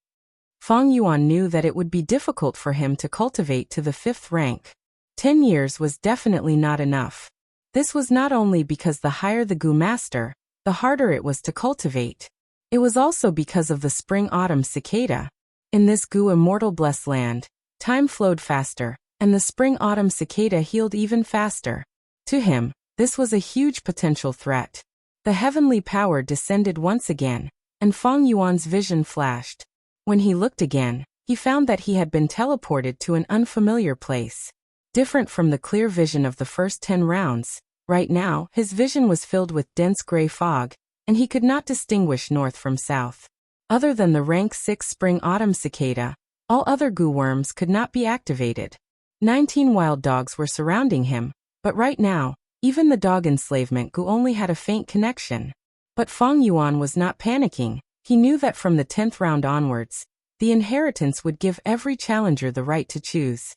Feng Yuan knew that it would be difficult for him to cultivate to the 5th rank. 10 years was definitely not enough. This was not only because the higher the Gu master, the harder it was to cultivate. It was also because of the spring-autumn cicada. In this Gu immortal blessed land, time flowed faster, and the spring-autumn cicada healed even faster. To him, this was a huge potential threat. The heavenly power descended once again, and Feng Yuan's vision flashed. When he looked again, he found that he had been teleported to an unfamiliar place. Different from the clear vision of the first 10 rounds, right now his vision was filled with dense gray fog, and he could not distinguish north from south. Other than the rank 6 spring-autumn cicada, all other Gu worms could not be activated. 19 wild dogs were surrounding him, but right now, even the dog enslavement Gu only had a faint connection. But Feng Yuan was not panicking. He knew that from the 10th round onwards, the inheritance would give every challenger the right to choose.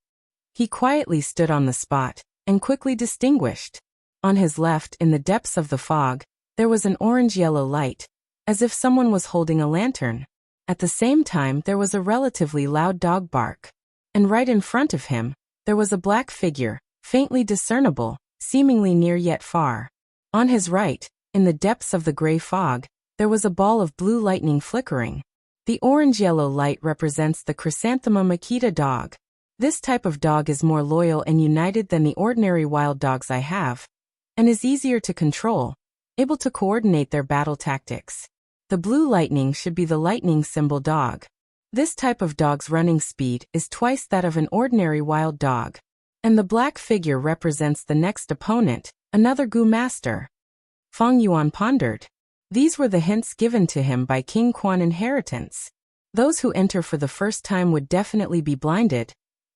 He quietly stood on the spot, and quickly distinguished. On his left, in the depths of the fog, there was an orange-yellow light, as if someone was holding a lantern. At the same time, there was a relatively loud dog bark. And right in front of him, there was a black figure, faintly discernible, seemingly near yet far. On his right, in the depths of the gray fog, there was a ball of blue lightning flickering. The orange-yellow light represents the Chrysanthema Makita dog. This type of dog is more loyal and united than the ordinary wild dogs I have, and is easier to control, able to coordinate their battle tactics. The blue lightning should be the lightning symbol dog. This type of dog's running speed is twice that of an ordinary wild dog. And the black figure represents the next opponent, another Gu master. Feng Yuan pondered. These were the hints given to him by King Quan inheritance. Those who enter for the first time would definitely be blinded,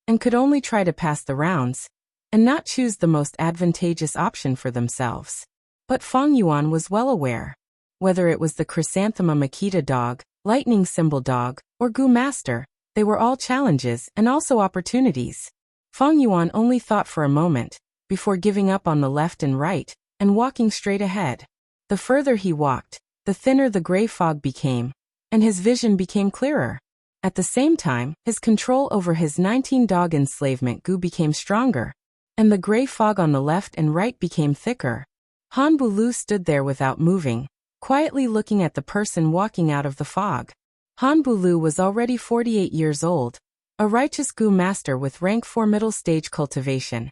and could only try to pass the rounds, and not choose the most advantageous option for themselves. But Feng Yuan was well aware. Whether it was the Chrysanthema Makita dog, lightning symbol dog, or Gu master, they were all challenges and also opportunities. Feng Yuan only thought for a moment, before giving up on the left and right, and walking straight ahead. The further he walked, the thinner the gray fog became, and his vision became clearer. At the same time, his control over his 19-dog enslavement Gu became stronger, and the gray fog on the left and right became thicker. Han Bulu stood there without moving, quietly looking at the person walking out of the fog. Han Bulu was already 48 years old, a righteous Gu master with rank 4 middle stage cultivation,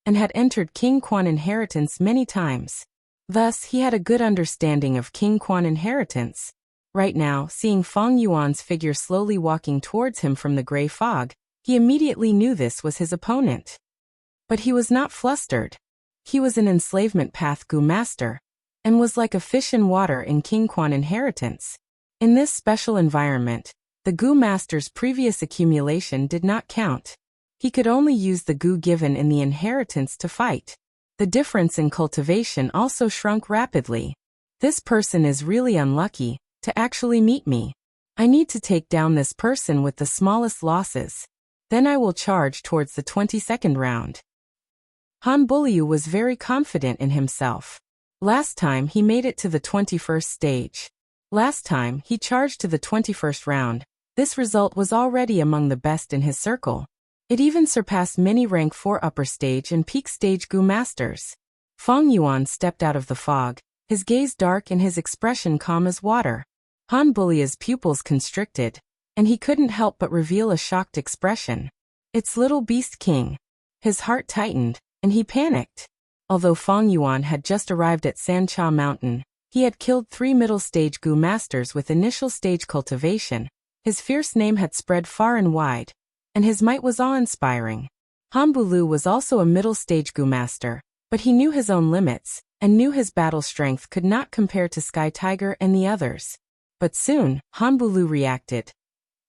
and had entered King Quan inheritance many times. Thus, he had a good understanding of King Quan inheritance. Right now, seeing Feng Yuan's figure slowly walking towards him from the gray fog, he immediately knew this was his opponent. But he was not flustered. He was an enslavement path Gu master, and was like a fish in water in King Quan inheritance. In this special environment, the Gu master's previous accumulation did not count. He could only use the Gu given in the inheritance to fight. The difference in cultivation also shrunk rapidly. This person is really unlucky to actually meet me. I need to take down this person with the smallest losses. Then I will charge towards the 22nd round. Han Buliu was very confident in himself. Last time he made it to the 21st stage. Last time he charged to the 21st round. This result was already among the best in his circle. It even surpassed many rank 4 upper stage and peak stage Gu masters. Feng Yuan stepped out of the fog, his gaze dark and his expression calm as water. Han Bulia's pupils constricted, and he couldn't help but reveal a shocked expression. "It's Little Beast King." His heart tightened, and he panicked. Although Feng Yuan had just arrived at Sancha Mountain, he had killed 3 middle-stage Gu masters with initial-stage cultivation. His fierce name had spread far and wide, and his might was awe-inspiring. Han Bulu was also a middle-stage Gu master, but he knew his own limits, and knew his battle strength could not compare to Sky Tiger and the others. But soon, Han Bulu reacted.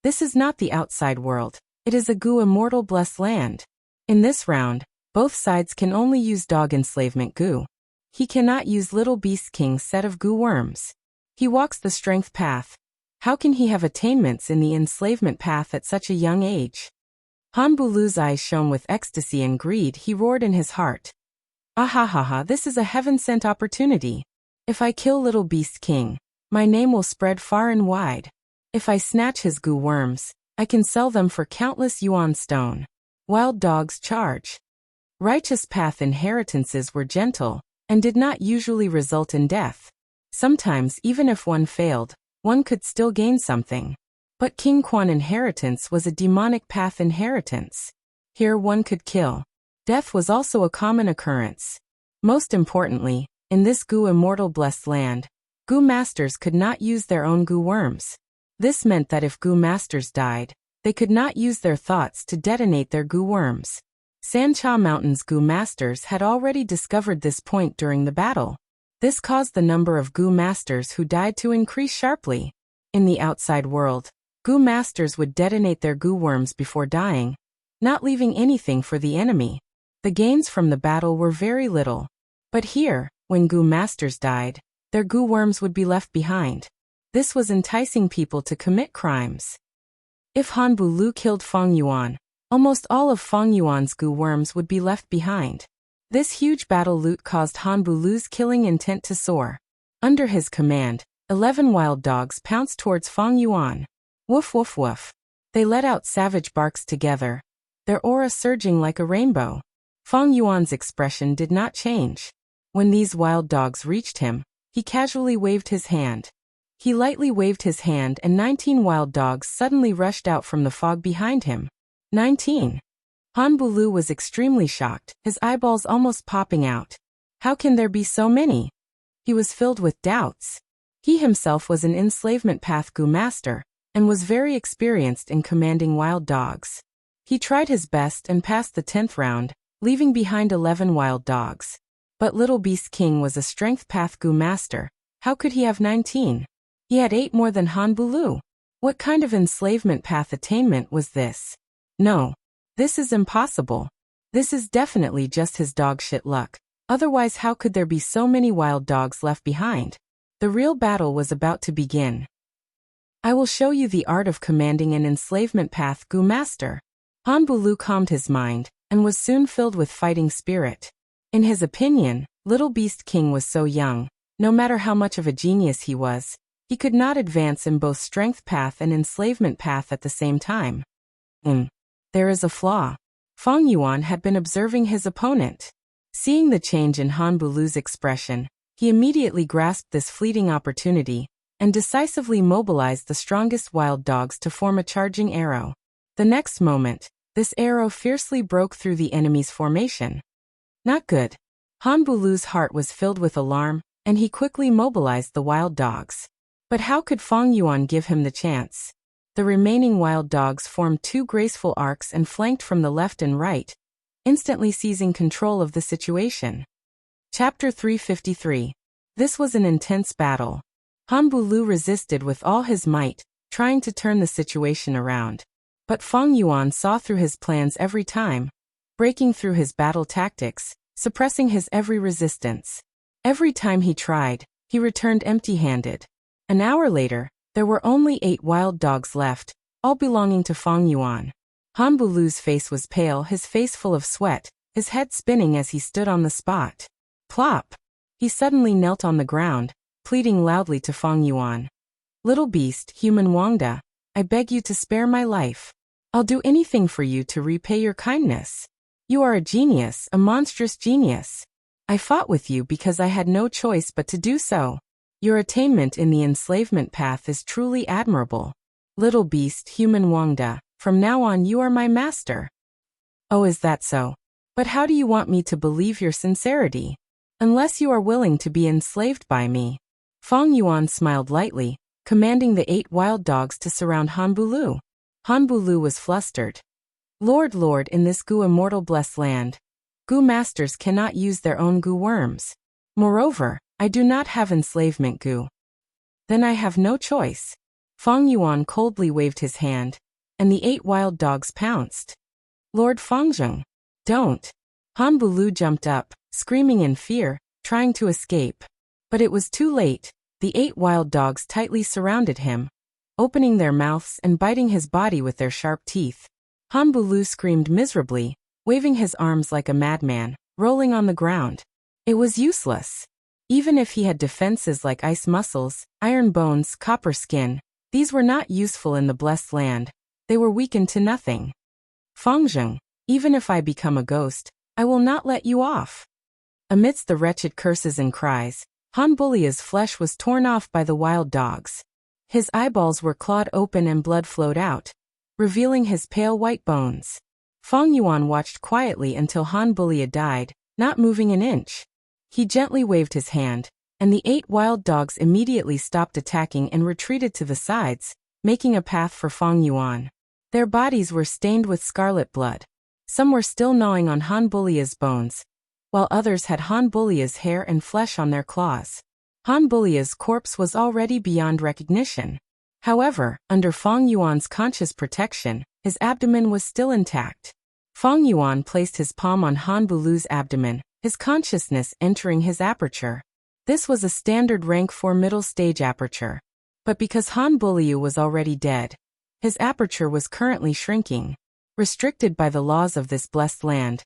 "This is not the outside world, it is a Gu immortal blessed land. In this round, both sides can only use dog enslavement Gu. He cannot use Little Beast King's set of Gu worms. He walks the strength path. How can he have attainments in the enslavement path at such a young age?" Han Bulu's eyes shone with ecstasy and greed. He roared in his heart. "Ahahaha, this is a heaven-sent opportunity. If I kill Little Beast King, my name will spread far and wide. If I snatch his Gu worms, I can sell them for countless yuan stone. Wild dogs charge." Righteous path inheritances were gentle, and did not usually result in death. Sometimes even if one failed, one could still gain something. But King Quan inheritance was a demonic path inheritance. Here one could kill. Death was also a common occurrence. Most importantly, in this Gu immortal blessed land, Gu masters could not use their own Gu worms. This meant that if Gu masters died, they could not use their thoughts to detonate their Gu worms. Sancha Mountain's Gu masters had already discovered this point during the battle. This caused the number of Gu masters who died to increase sharply. In the outside world, Gu masters would detonate their Gu worms before dying, not leaving anything for the enemy. The gains from the battle were very little. But here, when Gu masters died, their Gu worms would be left behind. This was enticing people to commit crimes. If Han Bulu killed Feng Yuan, almost all of Feng Yuan's Gu worms would be left behind. This huge battle loot caused Han Bulu's killing intent to soar. Under his command, 11 wild dogs pounced towards Feng Yuan. Woof woof woof. They let out savage barks together, their aura surging like a rainbow. Feng Yuan's expression did not change. When these wild dogs reached him, he casually waved his hand. He lightly waved his hand and 19 wild dogs suddenly rushed out from the fog behind him. 19. Han Bulu was extremely shocked, his eyeballs almost popping out. How can there be so many? He was filled with doubts. He himself was an enslavement path Gu master, and was very experienced in commanding wild dogs. He tried his best and passed the 10th round, leaving behind 11 wild dogs. But Little Beast King was a strength path Gu master. How could he have 19? He had 8 more than Han Bulu. What kind of enslavement path attainment was this? No. This is impossible. This is definitely just his dog shit luck. Otherwise, how could there be so many wild dogs left behind? The real battle was about to begin. "I will show you the art of commanding an enslavement path Gu master." Han Bulu calmed his mind, and was soon filled with fighting spirit. In his opinion, Little Beast King was so young, no matter how much of a genius he was, he could not advance in both strength path and enslavement path at the same time. There is a flaw. Feng Yuan had been observing his opponent. Seeing the change in Han Bulu's expression, he immediately grasped this fleeting opportunity, and decisively mobilized the strongest wild dogs to form a charging arrow. The next moment, this arrow fiercely broke through the enemy's formation. Not good. Han Bulu's heart was filled with alarm, and he quickly mobilized the wild dogs. But how could Feng Yuan give him the chance? The remaining wild dogs formed 2 graceful arcs and flanked from the left and right, instantly seizing control of the situation. Chapter 353. This was an intense battle. Han Bulu resisted with all his might, trying to turn the situation around. But Feng Yuan saw through his plans every time, breaking through his battle tactics, suppressing his every resistance. Every time he tried, he returned empty-handed. An hour later, there were only 8 wild dogs left, all belonging to Feng Yuan. Han Bulu's face was pale, his face full of sweat, his head spinning as he stood on the spot. Plop! He suddenly knelt on the ground, pleading loudly to Feng Yuan. "Little beast, human Wangda, I beg you to spare my life. I'll do anything for you to repay your kindness. You are a genius, a monstrous genius. I fought with you because I had no choice but to do so. Your attainment in the enslavement path is truly admirable. Little beast human Wangda, from now on you are my master. Oh, is that so? But how do you want me to believe your sincerity? Unless you are willing to be enslaved by me. Fang Yuan smiled lightly, commanding the 8 wild dogs to surround Han Bulu. Han Bulu was flustered. Lord, in this Gu immortal blessed land, Gu masters cannot use their own Gu worms. Moreover, I do not have enslavement Gu. Then I have no choice. Fang Yuan coldly waved his hand, and the 8 wild dogs pounced. Lord Fangjung, don't. Han Bulu jumped up, screaming in fear, trying to escape. But it was too late. The 8 wild dogs tightly surrounded him, opening their mouths and biting his body with their sharp teeth. Han Bulu screamed miserably, waving his arms like a madman, rolling on the ground. It was useless. Even if he had defenses like ice muscles, iron bones, copper skin, these were not useful in the blessed land. They were weakened to nothing. Fangjung, even if I become a ghost, I will not let you off. Amidst the wretched curses and cries, Han Bulia's flesh was torn off by the wild dogs. His eyeballs were clawed open and blood flowed out, revealing his pale white bones. Fang Yuan watched quietly until Han Bulia died, not moving an inch. He gently waved his hand, and the 8 wild dogs immediately stopped attacking and retreated to the sides, making a path for Fang Yuan. Their bodies were stained with scarlet blood. Some were still gnawing on Han Bulia's bones, while others had Han Bulia's hair and flesh on their claws. Han Bulia's corpse was already beyond recognition. However, under Fang Yuan's conscious protection, his abdomen was still intact. Fang Yuan placed his palm on Han Bulu's abdomen, his consciousness entering his aperture. This was a standard rank 4 middle stage aperture. But because Han Buliu was already dead, his aperture was currently shrinking, restricted by the laws of this blessed land.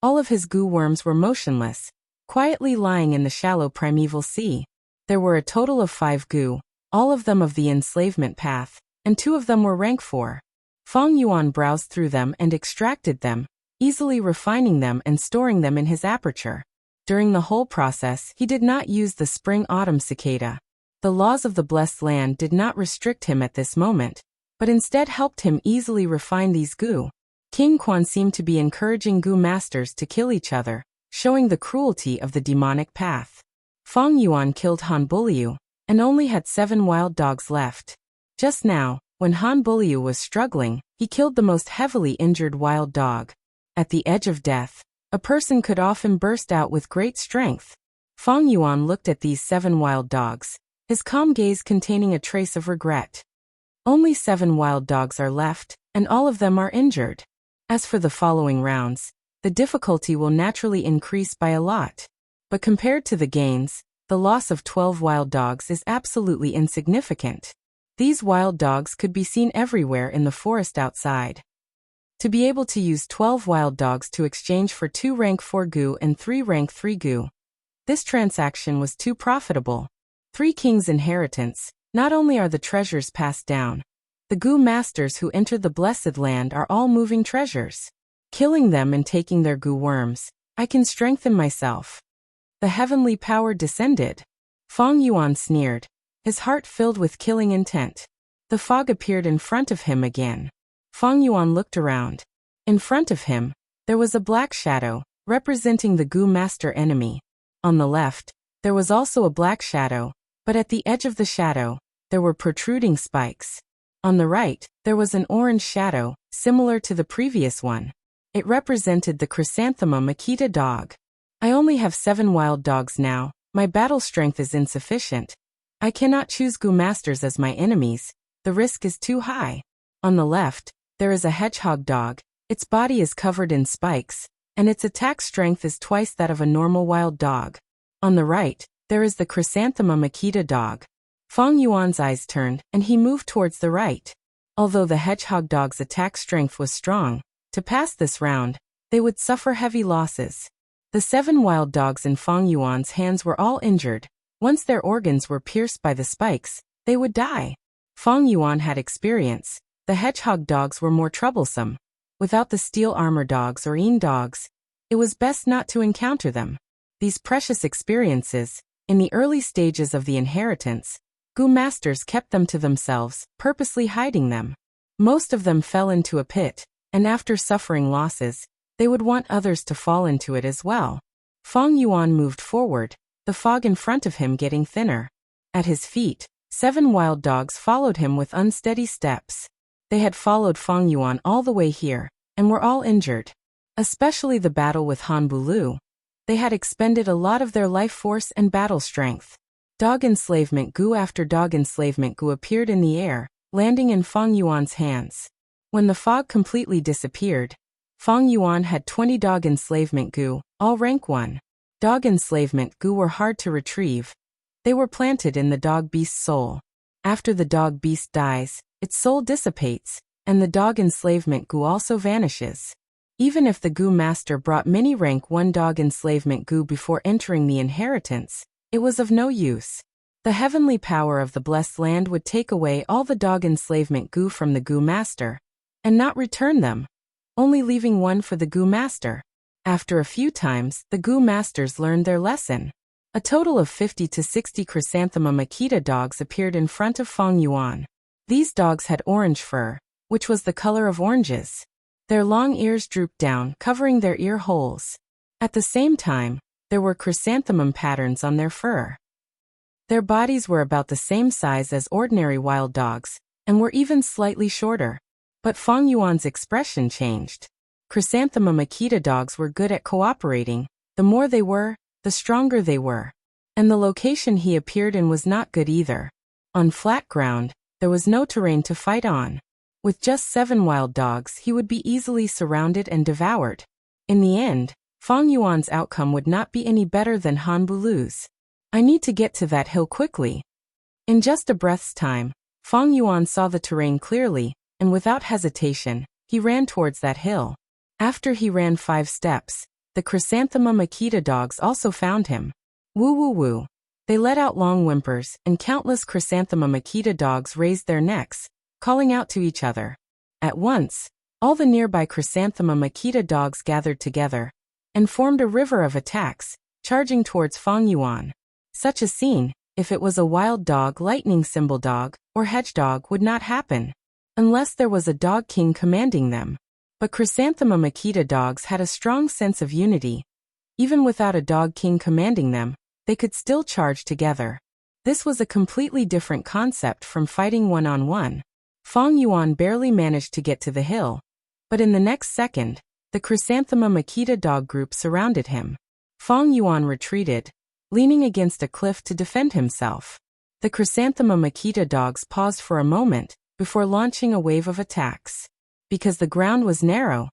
All of his Gu worms were motionless, quietly lying in the shallow primeval sea. There were a total of 5 Gu, all of them of the enslavement path, and 2 of them were rank 4. Fang Yuan browsed through them and extracted them, easily refining them and storing them in his aperture. During the whole process, he did not use the spring-autumn cicada. The laws of the blessed land did not restrict him at this moment, but instead helped him easily refine these Gu. King Quan seemed to be encouraging Gu masters to kill each other, showing the cruelty of the demonic path. Fang Yuan killed Han Buliu, and only had 7 wild dogs left. Just now, when Han Buliu was struggling, he killed the most heavily injured wild dog. At the edge of death, a person could often burst out with great strength. Fang Yuan looked at these 7 wild dogs, his calm gaze containing a trace of regret. Only 7 wild dogs are left, and all of them are injured. As for the following rounds, the difficulty will naturally increase by a lot. But compared to the gains, the loss of 12 wild dogs is absolutely insignificant. These wild dogs could be seen everywhere in the forest outside. To be able to use 12 wild dogs to exchange for 2 rank 4 Gu and 3 rank 3 Gu. This transaction was too profitable. 3 kings' inheritance. Not only are the treasures passed down, the Gu masters who enter the blessed land are all moving treasures. Killing them and taking their Gu worms, I can strengthen myself. The heavenly power descended. Fang Yuan sneered, his heart filled with killing intent. The fog appeared in front of him again. Fang Yuan looked around. In front of him, there was a black shadow, representing the Gu master enemy. On the left, there was also a black shadow, but at the edge of the shadow, there were protruding spikes. On the right, there was an orange shadow, similar to the previous one. It represented the Chrysanthema Makita dog. I only have 7 wild dogs now, my battle strength is insufficient. I cannot choose Gu masters as my enemies, the risk is too high. On the left, there is a hedgehog dog, its body is covered in spikes, and its attack strength is twice that of a normal wild dog. On the right, there is the Chrysanthema Makita dog. Fang Yuan's eyes turned, and he moved towards the right. Although the hedgehog dog's attack strength was strong, to pass this round, they would suffer heavy losses. The 7 wild dogs in Fang Yuan's hands were all injured. Once their organs were pierced by the spikes, they would die. Fang Yuan had experience. The hedgehog dogs were more troublesome. Without the steel armor dogs or yin dogs, it was best not to encounter them. These precious experiences, in the early stages of the inheritance, Gu masters kept them to themselves, purposely hiding them. Most of them fell into a pit, and after suffering losses, they would want others to fall into it as well. Feng Yuan moved forward, the fog in front of him getting thinner. At his feet, 7 wild dogs followed him with unsteady steps. They had followed Feng Yuan all the way here, and were all injured. Especially the battle with Han Bulu. They had expended a lot of their life force and battle strength. Dog enslavement Gu after dog enslavement Gu appeared in the air, landing in Feng Yuan's hands. When the fog completely disappeared, Feng Yuan had 20 dog enslavement Gu, all rank 1. Dog enslavement Gu were hard to retrieve. They were planted in the dog beast's soul. After the dog beast dies, its soul dissipates, and the dog enslavement Gu also vanishes. Even if the Gu master brought many rank 1 dog enslavement Gu before entering the inheritance, it was of no use. The heavenly power of the blessed land would take away all the dog enslavement Gu from the Gu master, and not return them, only leaving 1 for the Gu master. After a few times, the Gu masters learned their lesson. A total of 50 to 60 Chrysanthemum Akita dogs appeared in front of Feng Yuan. These dogs had orange fur, which was the color of oranges. Their long ears drooped down, covering their ear holes. At the same time, there were chrysanthemum patterns on their fur. Their bodies were about the same size as ordinary wild dogs, and were even slightly shorter. But Feng Yuan's expression changed. Chrysanthemum Akita dogs were good at cooperating. The more they were, the stronger they were. And the location he appeared in was not good either. On flat ground, there was no terrain to fight on. With just 7 wild dogs, he would be easily surrounded and devoured. In the end, Feng Yuan's outcome would not be any better than Han Bulu's. I need to get to that hill quickly. In just a breath's time, Feng Yuan saw the terrain clearly, and without hesitation, he ran towards that hill. After he ran 5 steps, the Chrysanthemum Akita dogs also found him. Woo woo woo. They let out long whimpers, and countless Chrysanthemum Akita dogs raised their necks, calling out to each other. At once, all the nearby Chrysanthemum Akita dogs gathered together, and formed a river of attacks, charging towards Feng Yuan. Such a scene, if it was a wild dog, lightning symbol dog, or hedgehog, would not happen, unless there was a dog king commanding them. But Chrysanthemum Akita dogs had a strong sense of unity. Even without a dog king commanding them, they could still charge together. This was a completely different concept from fighting one-on-one. Feng Yuan barely managed to get to the hill, but in the next second, the Chrysanthemum Akita dog group surrounded him. Feng Yuan retreated, leaning against a cliff to defend himself. The Chrysanthemum Akita dogs paused for a moment before launching a wave of attacks. Because the ground was narrow,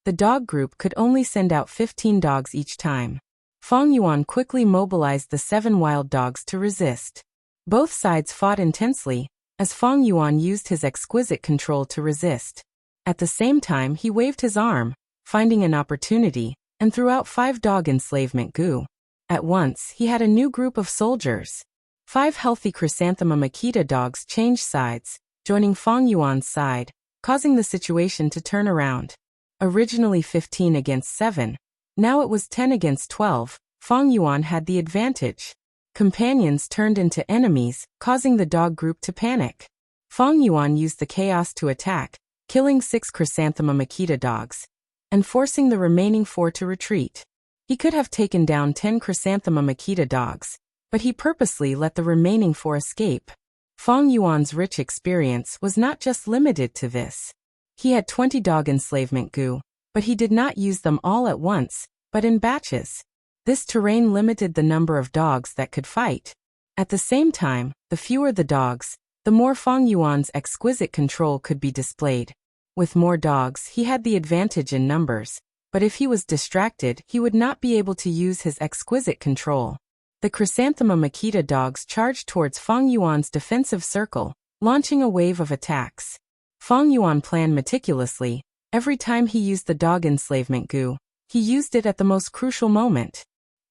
the dog group could only send out 15 dogs each time. Feng Yuan quickly mobilized the 7 wild dogs to resist. Both sides fought intensely, as Feng Yuan used his exquisite control to resist. At the same time, he waved his arm, finding an opportunity, and threw out 5 dog enslavement Gu. At once, he had a new group of soldiers. 5 healthy Chrysanthemum Akita dogs changed sides, joining Feng Yuan's side, causing the situation to turn around. Originally 15 against 7, now it was 10 against 12, Feng Yuan had the advantage. Companions turned into enemies, causing the dog group to panic. Feng Yuan used the chaos to attack, killing 6 Chrysanthemum Akita dogs, and forcing the remaining 4 to retreat. He could have taken down 10 Chrysanthemum Akita dogs, but he purposely let the remaining 4 escape. Feng Yuan's rich experience was not just limited to this. He had 20 dog enslavement Gu, but he did not use them all at once, but in batches. This terrain limited the number of dogs that could fight. At the same time, the fewer the dogs, the more Feng Yuan's exquisite control could be displayed. With more dogs, he had the advantage in numbers, but if he was distracted, he would not be able to use his exquisite control. The Chrysanthemum Akita dogs charged towards Feng Yuan's defensive circle, launching a wave of attacks. Feng Yuan planned meticulously. Every time he used the dog enslavement Gu, he used it at the most crucial moment.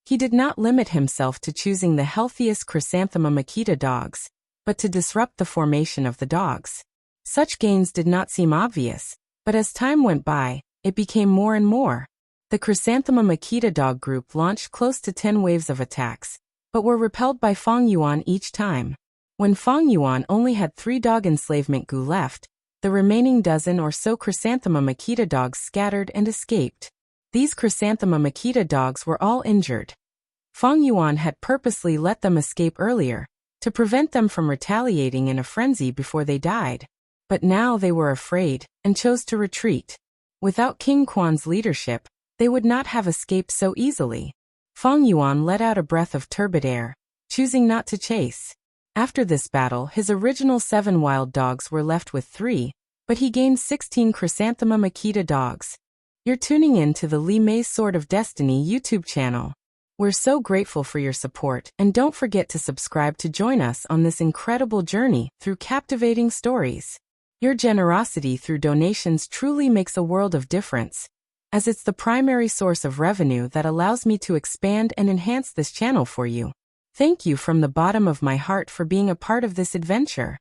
He did not limit himself to choosing the healthiest Chrysanthemum Akita dogs, but to disrupt the formation of the dogs. Such gains did not seem obvious, but as time went by, it became more and more. The Chrysanthema Makita dog group launched close to 10 waves of attacks, but were repelled by Feng Yuan each time. When Feng Yuan only had 3 dog enslavement gu left, the remaining dozen or so Chrysanthema Makita dogs scattered and escaped. These Chrysanthema Makita dogs were all injured. Feng Yuan had purposely let them escape earlier, to prevent them from retaliating in a frenzy before they died. But now they were afraid, and chose to retreat. Without King Quan's leadership, they would not have escaped so easily. Feng Yuan let out a breath of turbid air, choosing not to chase. After this battle, his original 7 wild dogs were left with 3, but he gained 16 Chrysanthema Makita dogs. You're tuning in to the Li Mei's Sword of Destiny YouTube channel. We're so grateful for your support, and don't forget to subscribe to join us on this incredible journey through captivating stories. Your generosity through donations truly makes a world of difference, as it's the primary source of revenue that allows me to expand and enhance this channel for you. Thank you from the bottom of my heart for being a part of this adventure.